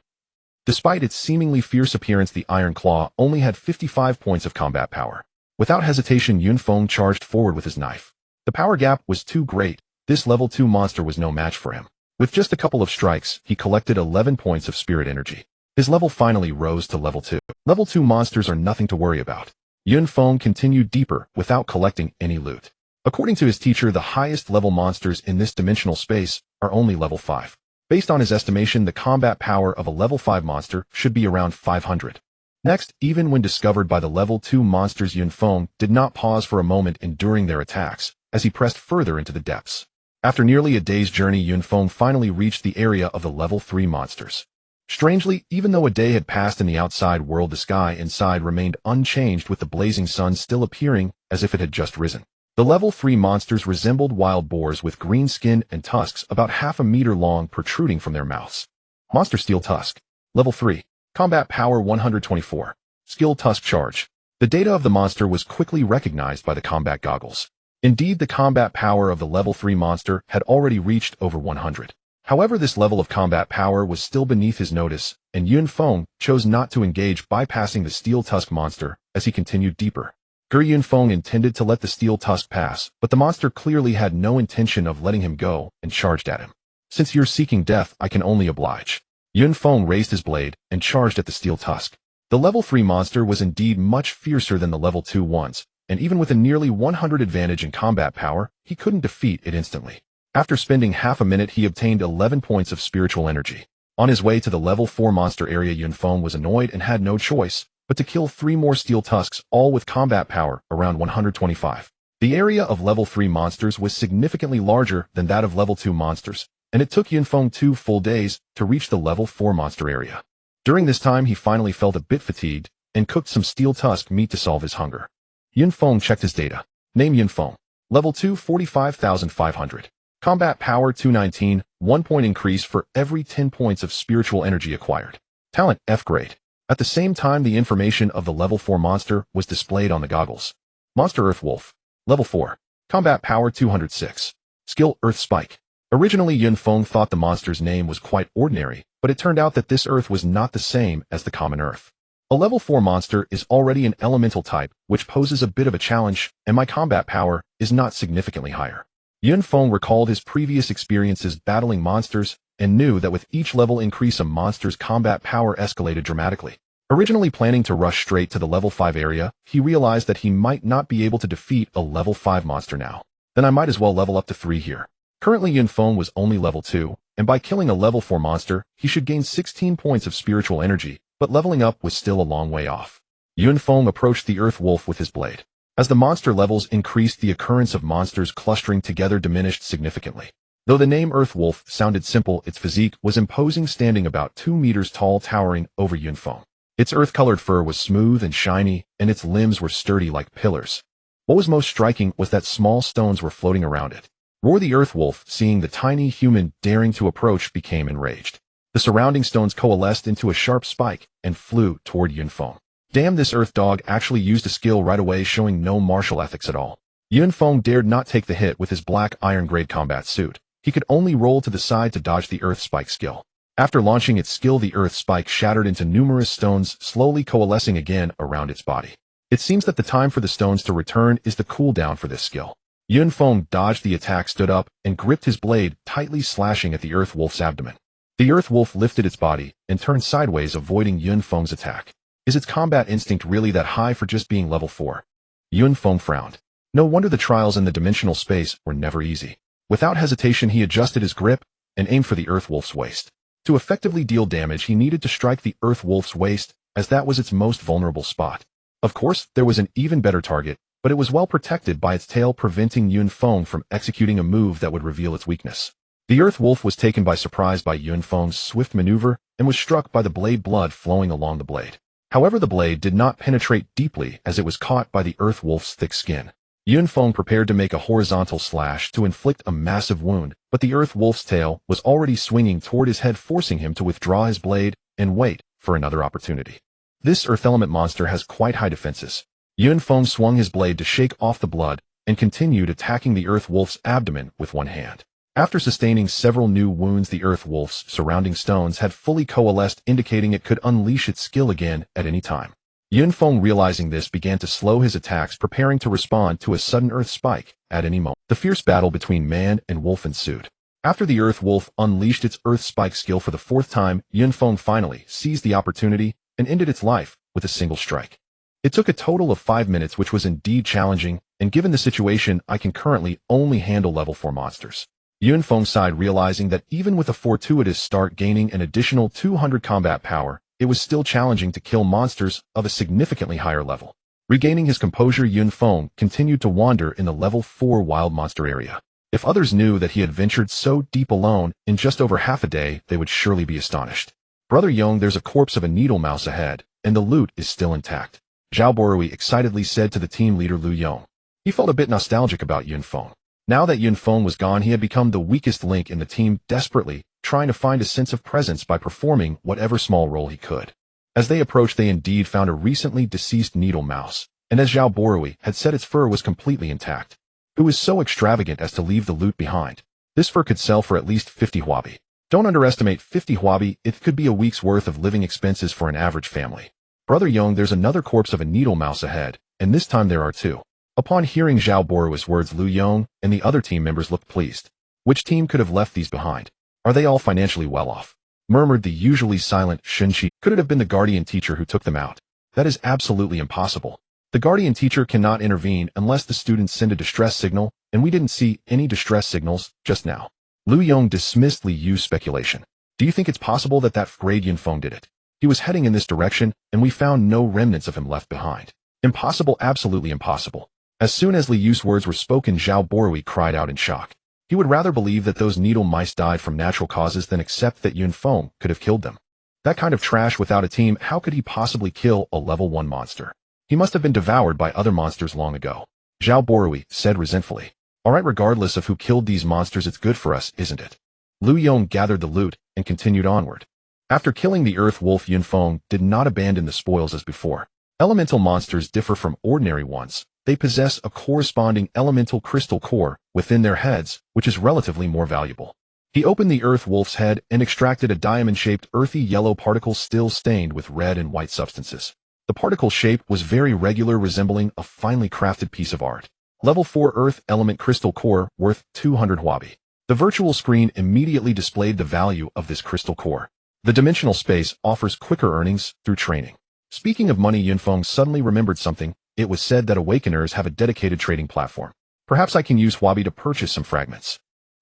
Despite its seemingly fierce appearance, the Iron Claw only had 55 points of combat power. Without hesitation, Yunfeng charged forward with his knife. The power gap was too great. This level 2 monster was no match for him. With just a couple of strikes, he collected 11 points of spirit energy. His level finally rose to level 2. Level 2 monsters are nothing to worry about. Yunfeng continued deeper without collecting any loot. According to his teacher, the highest level monsters in this dimensional space are only level 5. Based on his estimation, the combat power of a level 5 monster should be around 500. Next, even when discovered by the level 2 monsters, Yunfeng did not pause for a moment enduring their attacks, as he pressed further into the depths. After nearly a day's journey, Yunfeng finally reached the area of the level 3 monsters. Strangely, even though a day had passed in the outside world, the sky inside remained unchanged, with the blazing sun still appearing as if it had just risen. The level 3 monsters resembled wild boars with green skin and tusks about half a meter long protruding from their mouths. Monster Steel Tusk. Level 3. Combat power 124. Skill Tusk Charge. The data of the monster was quickly recognized by the combat goggles. Indeed, the combat power of the level 3 monster had already reached over 100. However, this level of combat power was still beneath his notice, and Yunfeng chose not to engage, bypassing the Steel Tusk monster as he continued deeper. Yunfeng intended to let the Steel Tusk pass, but the monster clearly had no intention of letting him go and charged at him. Since you're seeking death, I can only oblige. Yunfeng raised his blade and charged at the Steel Tusk. The level 3 monster was indeed much fiercer than the level 2 ones, and even with a nearly 100 advantage in combat power, he couldn't defeat it instantly. After spending half a minute, he obtained 11 points of spiritual energy. On his way to the level 4 monster area, Yunfeng was annoyed and had no choice but to kill 3 more Steel Tusks, all with combat power around 125. The area of level 3 monsters was significantly larger than that of level 2 monsters, and it took Yunfeng 2 full days to reach the level 4 monster area. During this time, he finally felt a bit fatigued and cooked some Steel Tusk meat to solve his hunger. Yunfeng checked his data. Name: Yunfeng. Level 2, 45,500. Combat power 219, 1 point increase for every 10 points of spiritual energy acquired. Talent: F grade. At the same time, the information of the level 4 monster was displayed on the goggles. Monster Earth Wolf. Level 4. Combat power 206. Skill: Earth Spike. Originally, Yunfeng thought the monster's name was quite ordinary, but it turned out that this Earth was not the same as the common Earth. A level 4 monster is already an elemental type, which poses a bit of a challenge, and my combat power is not significantly higher. Yunfeng recalled his previous experiences battling monsters and knew that with each level increase, a monster's combat power escalated dramatically. Originally planning to rush straight to the level 5 area, he realized that he might not be able to defeat a level 5 monster now. Then I might as well level up to 3 here. Currently, Yunfeng was only level 2, and by killing a level 4 monster, he should gain 16 points of spiritual energy, but leveling up was still a long way off. Yunfeng approached the Earth Wolf with his blade. As the monster levels increased, the occurrence of monsters clustering together diminished significantly. Though the name Earth Wolf sounded simple, its physique was imposing, standing about 2 meters tall, towering over Yunfeng. Its earth-colored fur was smooth and shiny, and its limbs were sturdy like pillars. What was most striking was that small stones were floating around it. Roar the Earth Wolf, seeing the tiny human daring to approach, became enraged. The surrounding stones coalesced into a sharp spike and flew toward Yunfeng. Damn, this Earth Dog actually used a skill right away, showing no martial ethics at all. Yunfeng dared not take the hit with his black iron grade combat suit. He could only roll to the side to dodge the Earth Spike skill. After launching its skill, the Earth Spike shattered into numerous stones, slowly coalescing again around its body. It seems that the time for the stones to return is the cooldown for this skill. Yunfeng dodged the attack, stood up, and gripped his blade, tightly slashing at the Earth Wolf's abdomen. The Earth Wolf lifted its body and turned sideways, avoiding Yunfeng's attack. Is its combat instinct really that high for just being level 4? Yun Feng frowned. No wonder the trials in the dimensional space were never easy. Without hesitation, he adjusted his grip and aimed for the Earth Wolf's waist. To effectively deal damage, he needed to strike the Earth Wolf's waist, as that was its most vulnerable spot. Of course, there was an even better target, but it was well protected by its tail, preventing Yun Feng from executing a move that would reveal its weakness. The Earth Wolf was taken by surprise by Yun Feng's swift maneuver and was struck by the blade, blood flowing along the blade. However, the blade did not penetrate deeply as it was caught by the Earth Wolf's thick skin. Yun Feng prepared to make a horizontal slash to inflict a massive wound, but the Earth Wolf's tail was already swinging toward his head, forcing him to withdraw his blade and wait for another opportunity. This Earth Element monster has quite high defenses. Yun Feng swung his blade to shake off the blood and continued attacking the Earth Wolf's abdomen with one hand. After sustaining several new wounds, the Earth Wolf's surrounding stones had fully coalesced, indicating it could unleash its skill again at any time. Yun Feng, realizing this, began to slow his attacks, preparing to respond to a sudden Earth Spike at any moment. The fierce battle between man and wolf ensued. After the Earth Wolf unleashed its Earth Spike skill for the 4th time, Yun Feng finally seized the opportunity and ended its life with a single strike. It took a total of 5 minutes, which was indeed challenging, and given the situation, I can currently only handle level 4 monsters. Yun Feng sighed, realizing that even with a fortuitous start gaining an additional 200 combat power, it was still challenging to kill monsters of a significantly higher level. Regaining his composure, Yun Feng continued to wander in the level 4 wild monster area. If others knew that he had ventured so deep alone in just over half a day, they would surely be astonished. Brother Yong, there's a corpse of a needle mouse ahead, and the loot is still intact, Zhao Borui excitedly said to the team leader Lu Yong. He felt a bit nostalgic about Yun Feng. Now that Yun Feng was gone, he had become the weakest link in the team, desperately trying to find a sense of presence by performing whatever small role he could. As they approached, they indeed found a recently deceased needle mouse, and as Zhao Borui had said, its fur was completely intact. It was so extravagant as to leave the loot behind. This fur could sell for at least 50 huabi. Don't underestimate 50 huabi, it could be a week's worth of living expenses for an average family. Brother Yong, there's another corpse of a needle mouse ahead, and this time there are 2. Upon hearing Zhao Borui's words, Lu Yong and the other team members looked pleased. Which team could have left these behind? Are they all financially well off? Murmured the usually silent Shunqi. Could it have been the guardian teacher who took them out? That is absolutely impossible. The guardian teacher cannot intervene unless the students send a distress signal, and we didn't see any distress signals just now. Lu Yong dismissed Li Yu's speculation. Do you think it's possible that grade Yun Feng did it? He was heading in this direction, and we found no remnants of him left behind. Impossible, absolutely impossible. As soon as Li Yu's words were spoken, Zhao Borui cried out in shock. He would rather believe that those needle mice died from natural causes than accept that Yun Feng could have killed them. That kind of trash without a team, how could he possibly kill a level 1 monster? He must have been devoured by other monsters long ago. Zhao Borui said resentfully. Alright, regardless of who killed these monsters, it's good for us, isn't it? Lu Yong gathered the loot and continued onward. After killing the Earth Wolf, Yun Feng did not abandon the spoils as before. Elemental monsters differ from ordinary ones. They possess a corresponding elemental crystal core within their heads, which is relatively more valuable. He opened the Earth Wolf's head and extracted a diamond-shaped earthy yellow particle still stained with red and white substances. The particle shape was very regular, resembling a finely crafted piece of art. Level 4 Earth Element Crystal Core, worth 200 huabi. The virtual screen immediately displayed the value of this crystal core. The dimensional space offers quicker earnings through training. Speaking of money, Yun Feng suddenly remembered something. It was said that Awakeners have a dedicated trading platform. Perhaps I can use huabi to purchase some fragments.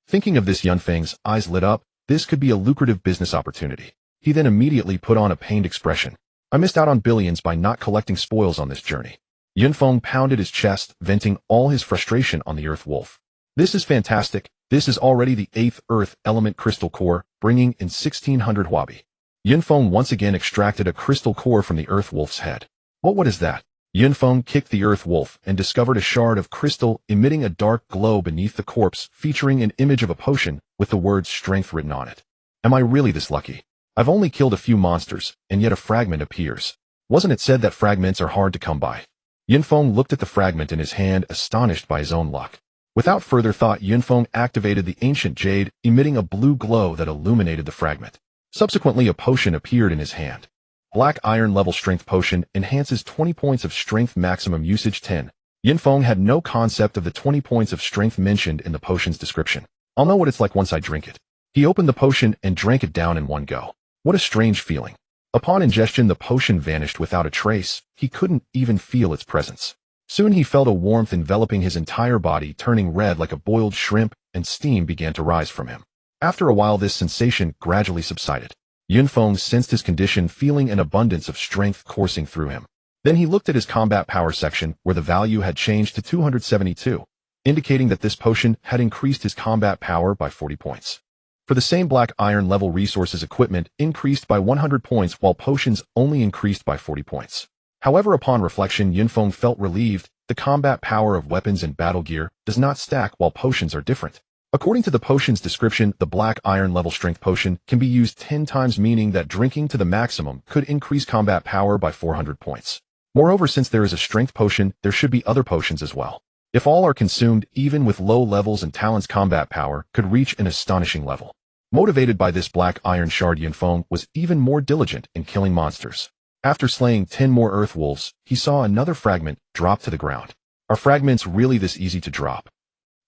Thinking of this, Yun Feng's eyes lit up. This could be a lucrative business opportunity. He then immediately put on a pained expression. I missed out on billions by not collecting spoils on this journey. Yun Feng pounded his chest, venting all his frustration on the Earth Wolf. This is fantastic. This is already the 8th Earth Element Crystal Core, bringing in 1600 huabi. Yun Feng once again extracted a crystal core from the Earth Wolf's head. What is that? Yun Feng kicked the Earth Wolf and discovered a shard of crystal emitting a dark glow beneath the corpse, featuring an image of a potion with the words strength written on it. Am I really this lucky? I've only killed a few monsters, and yet a fragment appears. Wasn't it said that fragments are hard to come by? Yun Feng looked at the fragment in his hand, astonished by his own luck. Without further thought, Yun Feng activated the ancient jade, emitting a blue glow that illuminated the fragment. Subsequently, a potion appeared in his hand. Black Iron Level Strength Potion enhances 20 points of strength, maximum usage 10. Yun Feng had no concept of the 20 points of strength mentioned in the potion's description. I'll know what it's like once I drink it. He opened the potion and drank it down in one go. What a strange feeling. Upon ingestion, the potion vanished without a trace. He couldn't even feel its presence. Soon he felt a warmth enveloping his entire body, turning red like a boiled shrimp, and steam began to rise from him. After a while, this sensation gradually subsided. Yunfeng sensed his condition, feeling an abundance of strength coursing through him. Then he looked at his combat power section, where the value had changed to 272, indicating that this potion had increased his combat power by 40 points. For the same black iron level, resources equipment increased by 100 points, while potions only increased by 40 points. However, upon reflection, Yunfeng felt relieved. The combat power of weapons and battle gear does not stack, while potions are different. According to the potion's description, the black iron level strength potion can be used 10 times, meaning that drinking to the maximum could increase combat power by 400 points. Moreover, since there is a strength potion, there should be other potions as well. If all are consumed, even with low levels and talents, combat power could reach an astonishing level. Motivated by this black iron shard, Yunfeng was even more diligent in killing monsters. After slaying 10 more earth wolves, he saw another fragment drop to the ground. Are fragments really this easy to drop?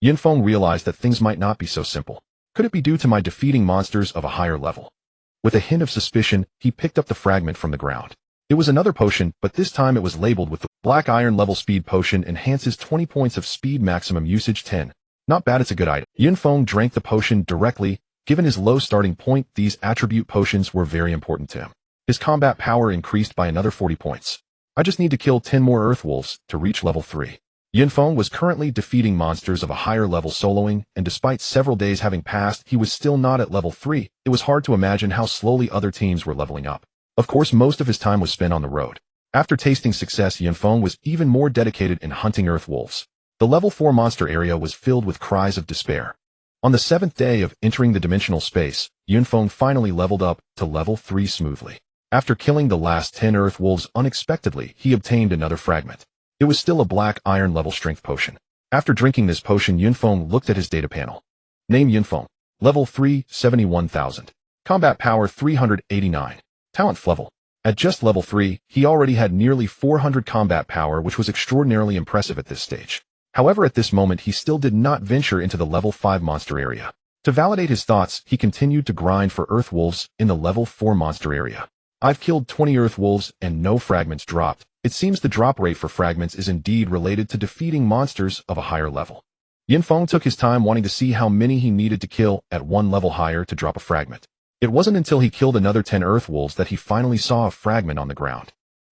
Yunfeng realized that things might not be so simple. Could it be due to my defeating monsters of a higher level? With a hint of suspicion, he picked up the fragment from the ground. It was another potion, but this time it was labeled with the black iron level speed potion enhances 20 points of speed, maximum usage 10. Not bad, it's a good item. Yunfeng drank the potion directly. Given his low starting point, these attribute potions were very important to him. His combat power increased by another 40 points. I just need to kill 10 more earth wolves to reach level 3. Yunfeng was currently defeating monsters of a higher level soloing, and despite several days having passed, he was still not at level 3. It was hard to imagine how slowly other teams were leveling up. Of course, most of his time was spent on the road. After tasting success, Yunfeng was even more dedicated in hunting earth wolves. The level 4 monster area was filled with cries of despair. On the 7th day of entering the dimensional space, Yunfeng finally leveled up to level 3 smoothly. After killing the last 10 earth wolves unexpectedly, he obtained another fragment. It was still a black iron level strength potion. After drinking this potion, Yunfeng looked at his data panel. Name Yunfeng. Level 3, 71,000. Combat power 389. Talent level. At just level 3, he already had nearly 400 combat power, which was extraordinarily impressive at this stage. However, at this moment, he still did not venture into the level 5 monster area. To validate his thoughts, he continued to grind for earth wolves in the level 4 monster area. I've killed 20 earth wolves and no fragments dropped. It seems the drop rate for fragments is indeed related to defeating monsters of a higher level. Yunfeng took his time, wanting to see how many he needed to kill at one level higher to drop a fragment. It wasn't until he killed another 10 earth wolves that he finally saw a fragment on the ground.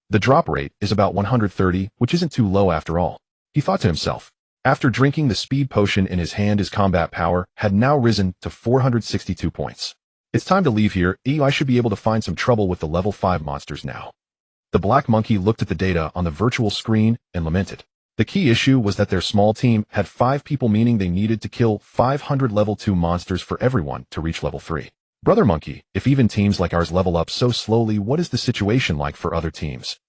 The drop rate is about 130, which isn't too low after all. He thought to himself. After drinking the speed potion in his hand, his combat power had now risen to 462 points. It's time to leave here. I should be able to find some trouble with the level 5 monsters now. The black monkey looked at the data on the virtual screen and lamented. The key issue was that their small team had 5 people, meaning they needed to kill 500 level 2 monsters for everyone to reach level 3. Brother monkey, if even teams like ours level up so slowly, what is the situation like for other teams?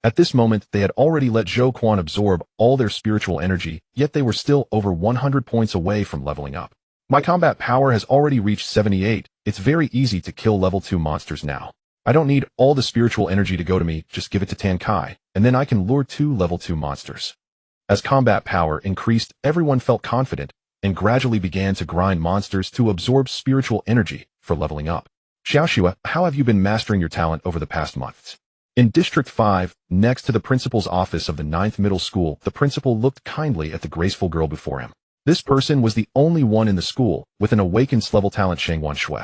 At this moment, they had already let Zhou Quan absorb all their spiritual energy, yet they were still over 100 points away from leveling up. My combat power has already reached 78. It's very easy to kill level 2 monsters now. I don't need all the spiritual energy to go to me, just give it to Tan Kai, and then I can lure 2 level 2 monsters. As combat power increased, everyone felt confident, and gradually began to grind monsters to absorb spiritual energy for leveling up. Xiaoxua, how have you been mastering your talent over the past months? In District 5, next to the principal's office of the 9th middle school, the principal looked kindly at the graceful girl before him. This person was the only one in the school with an awakened level talent, Shangwan Shui.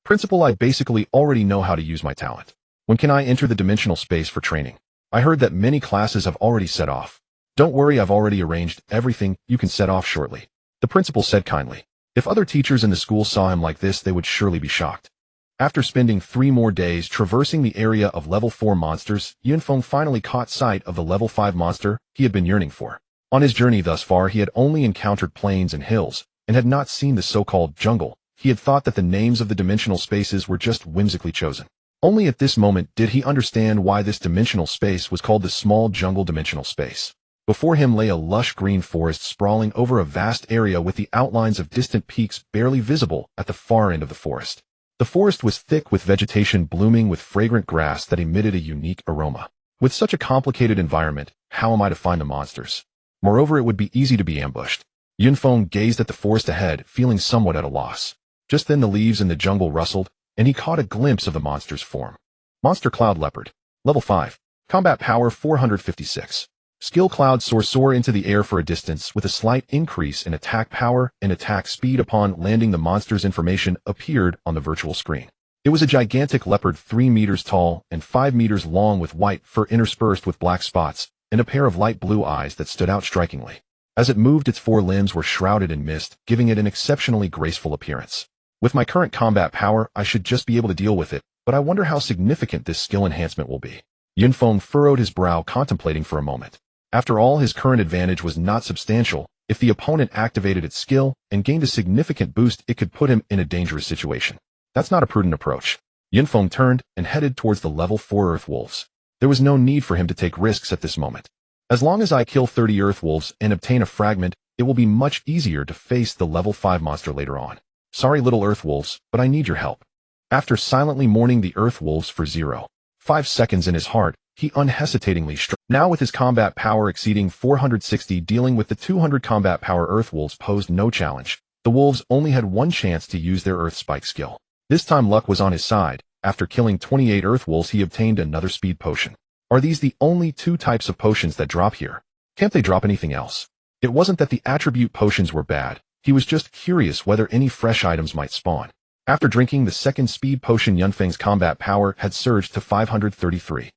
Principal, I basically already know how to use my talent. When can I enter the dimensional space for training? I heard that many classes have already set off. Don't worry, I've already arranged everything. You can set off shortly. The principal said kindly. If other teachers in the school saw him like this, they would surely be shocked. After spending 3 more days traversing the area of level 4 monsters, Yunfeng finally caught sight of the level 5 monster he had been yearning for. On his journey thus far, he had only encountered plains and hills, and had not seen the so-called jungle. He had thought that the names of the dimensional spaces were just whimsically chosen. Only at this moment did he understand why this dimensional space was called the small jungle dimensional space. Before him lay a lush green forest sprawling over a vast area with the outlines of distant peaks barely visible at the far end of the forest. The forest was thick with vegetation blooming with fragrant grass that emitted a unique aroma. With such a complicated environment, how am I to find the monsters? Moreover, it would be easy to be ambushed. Yunfeng gazed at the forest ahead, feeling somewhat at a loss. Just then the leaves in the jungle rustled, and he caught a glimpse of the monster's form. Monster Cloud Leopard. Level 5. Combat Power 456. Skill Cloud soar into the air for a distance with a slight increase in attack power and attack speed. Upon landing, the monster's information appeared on the virtual screen. It was a gigantic leopard 3 meters tall and 5 meters long with white fur interspersed with black spots and a pair of light blue eyes that stood out strikingly. As it moved, its 4 limbs were shrouded in mist, giving it an exceptionally graceful appearance. With my current combat power, I should just be able to deal with it, but I wonder how significant this skill enhancement will be. Yunfeng furrowed his brow, contemplating for a moment. After all, his current advantage was not substantial. If the opponent activated its skill and gained a significant boost, it could put him in a dangerous situation. That's not a prudent approach. Yunfeng turned and headed towards the level 4 Earth Wolves. There was no need for him to take risks at this moment. As long as I kill 30 Earth Wolves and obtain a fragment, it will be much easier to face the level 5 monster later on. Sorry, little Earth Wolves, but I need your help. After silently mourning the Earth Wolves for 0.5 seconds in his heart, he unhesitatingly struck. Now with his combat power exceeding 460, dealing with the 200 combat power Earth Wolves posed no challenge. The Wolves only had one chance to use their Earth Spike skill. This time luck was on his side. After killing 28 Earth Wolves, he obtained another speed potion. Are these the only 2 types of potions that drop here? Can't they drop anything else? It wasn't that the attribute potions were bad. He was just curious whether any fresh items might spawn. After drinking the second speed potion, Yunfeng's combat power had surged to 533.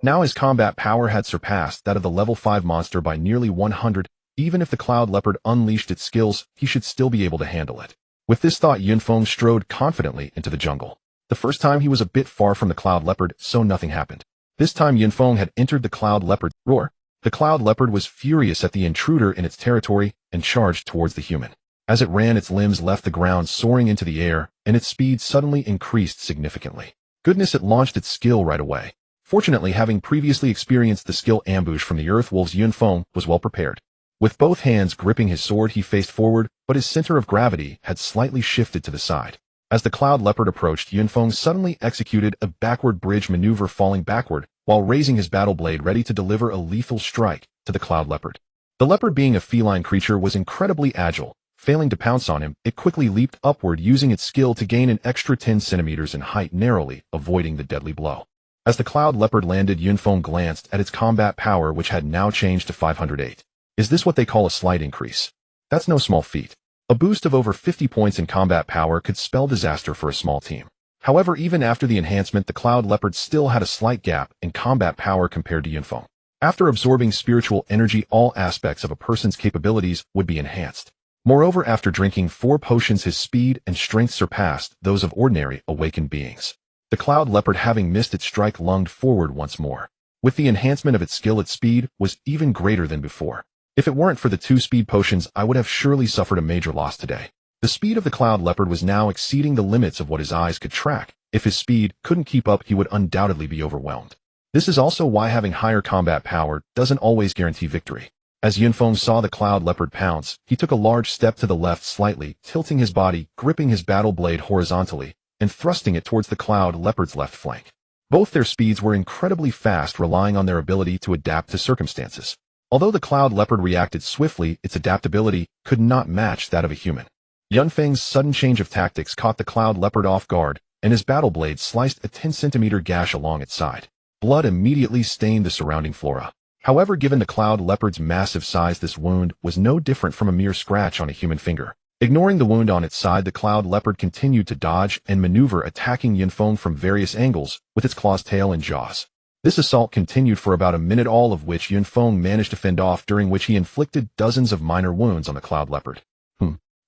Now his combat power had surpassed that of the level 5 monster by nearly 100. Even if the Cloud Leopard unleashed its skills, he should still be able to handle it. With this thought, Yunfeng strode confidently into the jungle. The first time he was a bit far from the Cloud Leopard, so nothing happened. This time Yunfeng had entered the Cloud Leopard's roar. The Cloud Leopard was furious at the intruder in its territory and charged towards the human. As it ran, its limbs left the ground, soaring into the air, and its speed suddenly increased significantly. Goodness, it launched its skill right away. Fortunately, having previously experienced the skill ambush from the Earth Wolves, Yunfeng was well prepared. With both hands gripping his sword, he faced forward, but his center of gravity had slightly shifted to the side. As the Cloud Leopard approached, Yunfeng suddenly executed a backward bridge maneuver, falling backward while raising his battle blade ready to deliver a lethal strike to the Cloud Leopard. The leopard, being a feline creature, was incredibly agile. Failing to pounce on him, it quickly leaped upward, using its skill to gain an extra 10 centimeters in height, narrowly avoiding the deadly blow. As the Cloud Leopard landed, Yunfeng glanced at its combat power, which had now changed to 508. Is this what they call a slight increase? That's no small feat. A boost of over 50 points in combat power could spell disaster for a small team. However, even after the enhancement, the Cloud Leopard still had a slight gap in combat power compared to Yunfeng. After absorbing spiritual energy, all aspects of a person's capabilities would be enhanced. Moreover, after drinking 4 potions, his speed and strength surpassed those of ordinary awakened beings. The Cloud Leopard, having missed its strike, lunged forward once more. With the enhancement of its skill, its speed was even greater than before. If it weren't for the 2 speed potions, I would have surely suffered a major loss today. The speed of the Cloud Leopard was now exceeding the limits of what his eyes could track. If his speed couldn't keep up, he would undoubtedly be overwhelmed. This is also why having higher combat power doesn't always guarantee victory. As Yunfeng saw the Cloud Leopard pounce, he took a large step to the left, slightly tilting his body, gripping his battle blade horizontally, and thrusting it towards the Cloud Leopard's left flank. Both their speeds were incredibly fast, relying on their ability to adapt to circumstances. Although the Cloud Leopard reacted swiftly, its adaptability could not match that of a human. Yunfeng's sudden change of tactics caught the Cloud Leopard off guard, and his battle blade sliced a 10-centimeter gash along its side. Blood immediately stained the surrounding flora. However, given the Cloud Leopard's massive size, this wound was no different from a mere scratch on a human finger. Ignoring the wound on its side, the Cloud Leopard continued to dodge and maneuver, attacking Yunfeng from various angles with its claws, tail, and jaws. This assault continued for about a minute, all of which Yunfeng managed to fend off, during which he inflicted dozens of minor wounds on the Cloud Leopard.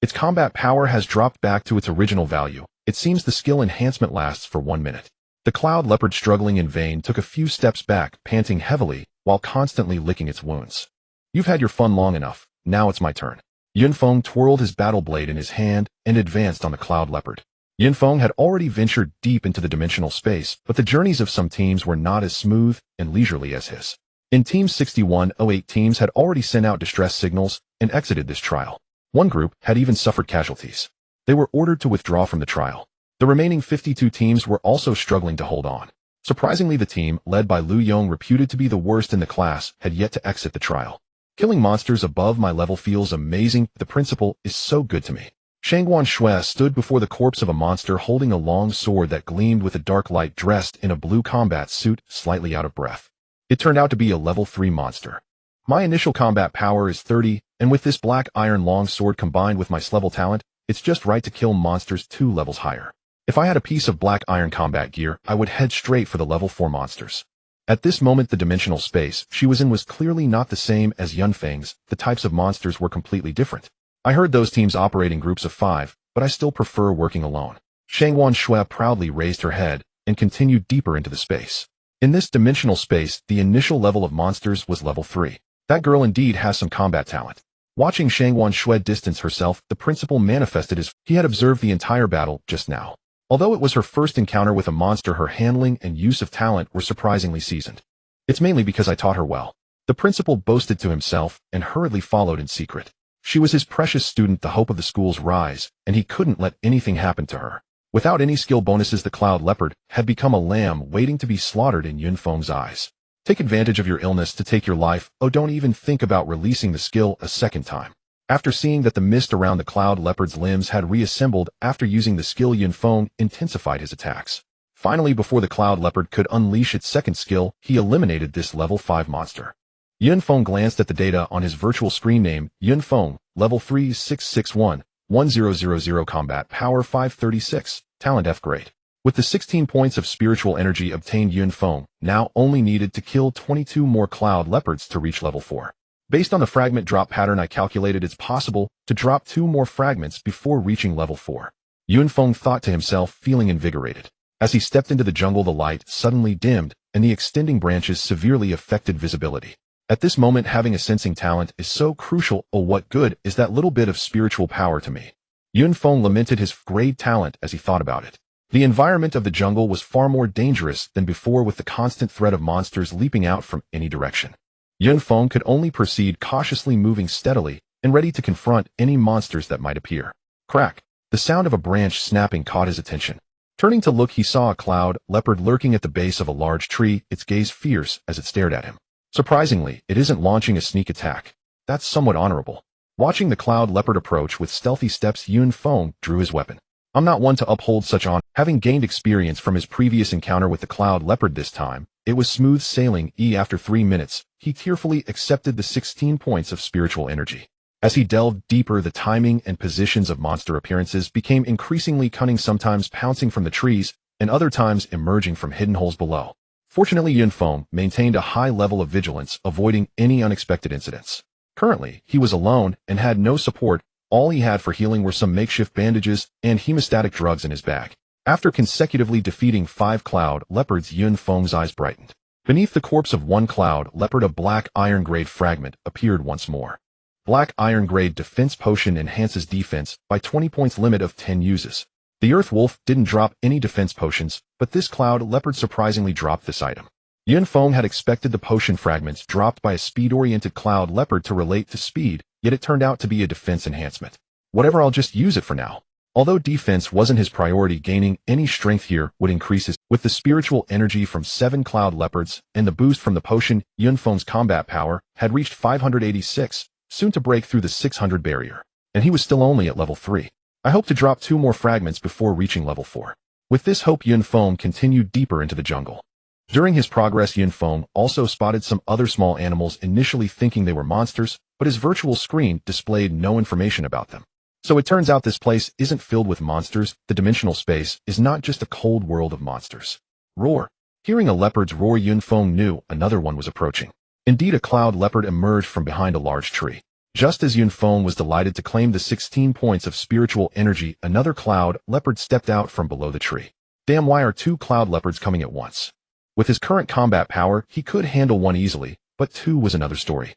Its combat power has dropped back to its original value. It seems the skill enhancement lasts for 1 minute. The Cloud Leopard, struggling in vain, took a few steps back, panting heavily, while constantly licking its wounds. You've had your fun long enough. Now it's my turn. Yunfeng twirled his battle blade in his hand and advanced on the Cloud Leopard. Yunfeng had already ventured deep into the dimensional space, but the journeys of some teams were not as smooth and leisurely as his. In Team 6108, teams had already sent out distress signals and exited this trial. One group had even suffered casualties. They were ordered to withdraw from the trial. The remaining 52 teams were also struggling to hold on. Surprisingly, the team, led by Lu Yong, reputed to be the worst in the class, had yet to exit the trial. Killing monsters above my level feels amazing. The principle is so good to me. Shangguan Shui stood before the corpse of a monster holding a long sword that gleamed with a dark light, dressed in a blue combat suit, slightly out of breath. It turned out to be a level 3 monster. My initial combat power is 30, and with this black iron long sword combined with my level talent, it's just right to kill monsters 2 levels higher. If I had a piece of black iron combat gear, I would head straight for the level 4 monsters. At this moment, the dimensional space she was in was clearly not the same as Yunfeng's. The types of monsters were completely different. I heard those teams operate in groups of 5, but I still prefer working alone. Shangguan Shui proudly raised her head and continued deeper into the space. In this dimensional space, the initial level of monsters was level 3. That girl indeed has some combat talent. Watching Shangguan Shui distance herself, the principal manifested as he had observed the entire battle just now. Although it was her first encounter with a monster, her handling and use of talent were surprisingly seasoned. It's mainly because I taught her well. The principal boasted to himself and hurriedly followed in secret. She was his precious student, the hope of the school's rise, and he couldn't let anything happen to her. Without any skill bonuses, the Cloud Leopard had become a lamb waiting to be slaughtered in Yunfeng's eyes. Take advantage of your illness to take your life. Oh, don't even think about releasing the skill a second time. After seeing that the mist around the Cloud Leopard's limbs had reassembled after using the skill, Yunfeng intensified his attacks. Finally, before the Cloud Leopard could unleash its second skill, he eliminated this level 5 monster. Yunfeng glanced at the data on his virtual screen. Name, Yunfeng, level 3661, 1000, combat power 536, talent F grade. With the 16 points of spiritual energy obtained, Yunfeng now only needed to kill 22 more Cloud Leopards to reach level 4. Based on the fragment drop pattern, I calculated it's possible to drop 2 more fragments before reaching level 4. Yunfeng thought to himself, feeling invigorated. As he stepped into the jungle, the light suddenly dimmed, and the extending branches severely affected visibility. At this moment, having a sensing talent is so crucial. Oh, what good is that little bit of spiritual power to me? Yunfeng lamented his great talent as he thought about it. The environment of the jungle was far more dangerous than before, with the constant threat of monsters leaping out from any direction. Yunfeng could only proceed cautiously, moving steadily and ready to confront any monsters that might appear. Crack! The sound of a branch snapping caught his attention. Turning to look, he saw a Cloud Leopard lurking at the base of a large tree, its gaze fierce as it stared at him. Surprisingly, it isn't launching a sneak attack. That's somewhat honorable. Watching the Cloud Leopard approach with stealthy steps, Yunfeng drew his weapon. I'm not one to uphold such honor. Having gained experience from his previous encounter with the Cloud Leopard, this time, it was smooth sailing. After 3 minutes, he tearfully accepted the 16 points of spiritual energy. As he delved deeper, the timing and positions of monster appearances became increasingly cunning, sometimes pouncing from the trees, and other times emerging from hidden holes below. Fortunately, Yunfeng maintained a high level of vigilance, avoiding any unexpected incidents. Currently, he was alone and had no support. All he had for healing were some makeshift bandages and hemostatic drugs in his bag. After consecutively defeating 5 Cloud Leopards, Yunfeng's eyes brightened. Beneath the corpse of one Cloud Leopard, a black iron grade fragment appeared once more. Black iron grade defense potion enhances defense by 20 points, limit of 10 uses. The Earth Wolf didn't drop any defense potions, but this Cloud Leopard surprisingly dropped this item. Yunfeng had expected the potion fragments dropped by a speed-oriented Cloud Leopard to relate to speed, yet it turned out to be a defense enhancement. Whatever, I'll just use it for now. Although defense wasn't his priority, gaining any strength here would increase his. With the spiritual energy from 7 Cloud Leopards and the boost from the potion, Yunfeng's combat power had reached 586, soon to break through the 600 barrier. And he was still only at level 3. I hope to drop 2 more fragments before reaching level 4. With this hope, Yunfeng continued deeper into the jungle. During his progress, Yunfeng also spotted some other small animals, initially thinking they were monsters, but his virtual screen displayed no information about them. So it turns out this place isn't filled with monsters. The dimensional space is not just a cold world of monsters. Roar! Hearing a leopard's roar, Yunfeng knew another one was approaching. Indeed, a Cloud Leopard emerged from behind a large tree. Just as Yunfeng was delighted to claim the 16 points of spiritual energy, another Cloud Leopard stepped out from below the tree. Damn, why are 2 Cloud Leopards coming at once? With his current combat power, he could handle 1 easily, but 2 was another story.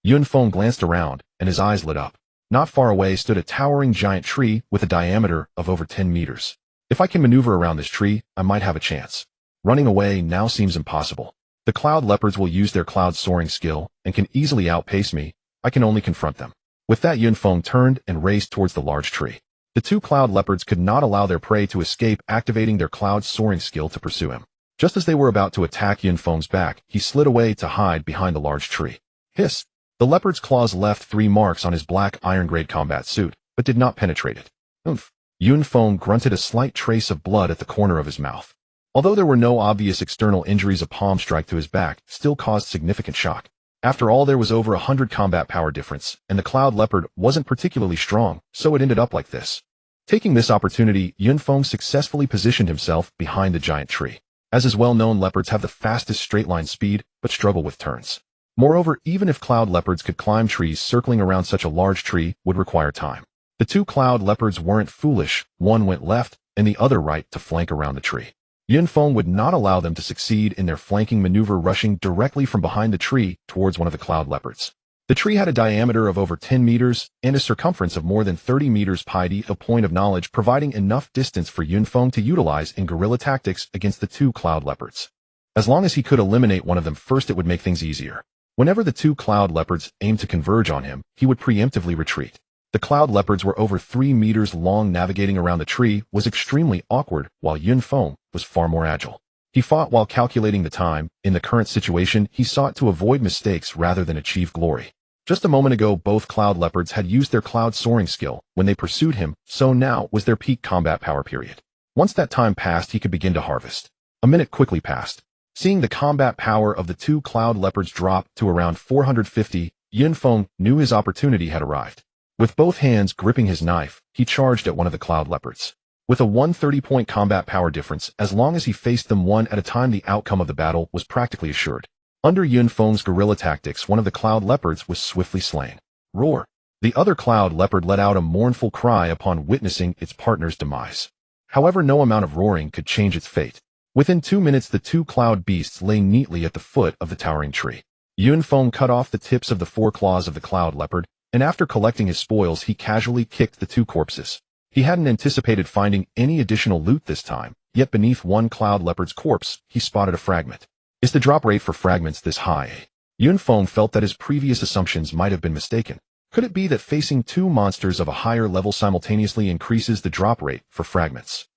Yunfeng glanced around, and his eyes lit up. Not far away stood a towering giant tree with a diameter of over 10 meters. If I can maneuver around this tree, I might have a chance. Running away now seems impossible. The Cloud Leopards will use their cloud soaring skill and can easily outpace me. I can only confront them. With that, Yunfeng turned and raced towards the large tree. The 2 Cloud Leopards could not allow their prey to escape, activating their cloud soaring skill to pursue him. Just as they were about to attack Yunfeng's back, he slid away to hide behind the large tree. Hiss! The leopard's claws left 3 marks on his black iron grade combat suit, but did not penetrate it. Oomph. Yun Feng grunted a slight trace of blood at the corner of his mouth. Although there were no obvious external injuries, a palm strike to his back still caused significant shock. After all, there was over 100 combat power difference, and the Cloud Leopard wasn't particularly strong, so it ended up like this. Taking this opportunity, Yun Feng successfully positioned himself behind the giant tree. As is well known, leopards have the fastest straight-line speed, but struggle with turns. Moreover, even if cloud leopards could climb trees, circling around such a large tree would require time. The two cloud leopards weren't foolish, one went left and the other right to flank around the tree. Yun Feng would not allow them to succeed in their flanking maneuver, rushing directly from behind the tree towards one of the cloud leopards. The tree had a diameter of over 10 meters and a circumference of more than 30 meters pi, a point of knowledge providing enough distance for Yun Feng to utilize in guerrilla tactics against the two cloud leopards. As long as he could eliminate one of them first, it would make things easier. Whenever the two cloud leopards aimed to converge on him, he would preemptively retreat. The cloud leopards were over 3 meters long. Navigating around the tree was extremely awkward, while Yun Feng was far more agile. He fought while calculating the time. In the current situation, he sought to avoid mistakes rather than achieve glory. Just a moment ago, both cloud leopards had used their cloud soaring skill when they pursued him, so now was their peak combat power period. Once that time passed, he could begin to harvest. A minute quickly passed. Seeing the combat power of the two cloud leopards drop to around 450, Yun Feng knew his opportunity had arrived. With both hands gripping his knife, he charged at one of the cloud leopards. With a 130-point combat power difference, as long as he faced them one at a time, the outcome of the battle was practically assured. Under Yun Feng's guerrilla tactics, one of the cloud leopards was swiftly slain. Roar! The other cloud leopard let out a mournful cry upon witnessing its partner's demise. However, no amount of roaring could change its fate. Within 2 minutes, the two cloud beasts lay neatly at the foot of the towering tree. Yun Feng cut off the tips of the foreclaws of the cloud leopard, and after collecting his spoils, he casually kicked the two corpses. He hadn't anticipated finding any additional loot this time, yet beneath one cloud leopard's corpse, he spotted a fragment. Is the drop rate for fragments this high? Yun Feng felt that his previous assumptions might have been mistaken. Could it be that facing two monsters of a higher level simultaneously increases the drop rate for fragments?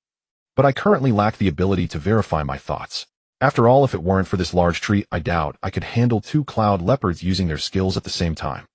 But I currently lack the ability to verify my thoughts. After all, if it weren't for this large tree, I doubt I could handle two cloud leopards using their skills at the same time.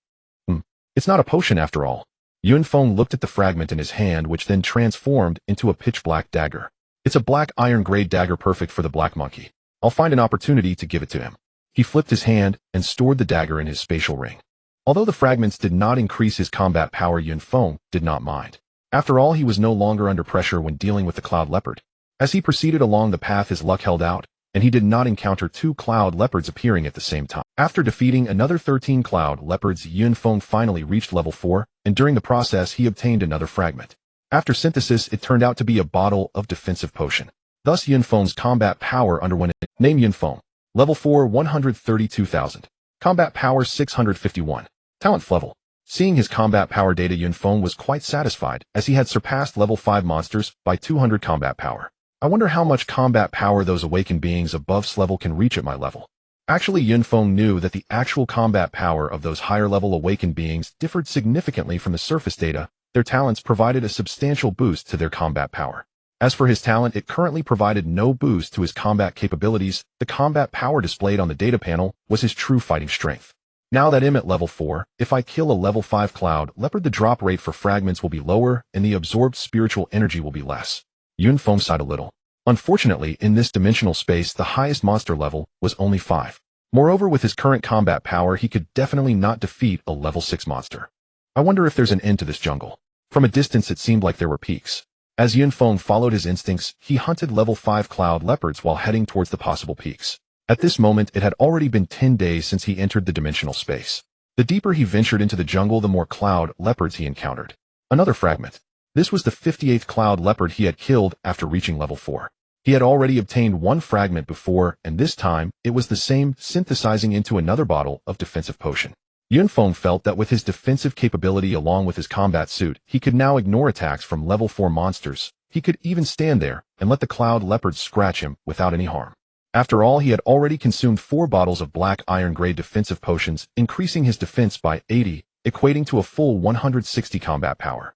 It's not a potion after all. Yun Feng looked at the fragment in his hand, which then transformed into a pitch-black dagger. It's a black iron-grade dagger, perfect for the black monkey. I'll find an opportunity to give it to him. He flipped his hand and stored the dagger in his spatial ring. Although the fragments did not increase his combat power, Yun Feng did not mind. After all, he was no longer under pressure when dealing with the cloud leopard. As he proceeded along the path, his luck held out, and he did not encounter two cloud leopards appearing at the same time. After defeating another 13 cloud leopards, Yun Feng finally reached level 4, and during the process he obtained another fragment. After synthesis, it turned out to be a bottle of defensive potion. Thus Yun Feng's combat power underwent it. Name Yun Feng. Level 4, 132,000. Combat power 651. Talent level. Seeing his combat power data, Yun Feng was quite satisfied, as he had surpassed level 5 monsters by 200 combat power. I wonder how much combat power those awakened beings above this level can reach at my level. Actually, Yun Feng knew that the actual combat power of those higher level awakened beings differed significantly from the surface data. Their talents provided a substantial boost to their combat power. As for his talent, it currently provided no boost to his combat capabilities. The combat power displayed on the data panel was his true fighting strength. Now that I'm at level 4, if I kill a level 5 cloud leopard, the drop rate for fragments will be lower and the absorbed spiritual energy will be less. Yun Feng sighed a little. Unfortunately, in this dimensional space, the highest monster level was only 5. Moreover, with his current combat power, he could definitely not defeat a level 6 monster. I wonder if there's an end to this jungle. From a distance, it seemed like there were peaks. As Yun Feng followed his instincts, he hunted level 5 cloud leopards while heading towards the possible peaks. At this moment, it had already been 10 days since he entered the dimensional space. The deeper he ventured into the jungle, the more cloud leopards he encountered. Another fragment. This was the 58th cloud leopard he had killed after reaching level 4. He had already obtained one fragment before, and this time, it was the same, synthesizing into another bottle of defensive potion. Yun Feng felt that with his defensive capability along with his combat suit, he could now ignore attacks from level 4 monsters. He could even stand there and let the cloud leopards scratch him without any harm. After all, he had already consumed 4 bottles of black iron-grade defensive potions, increasing his defense by 80, equating to a full 160 combat power.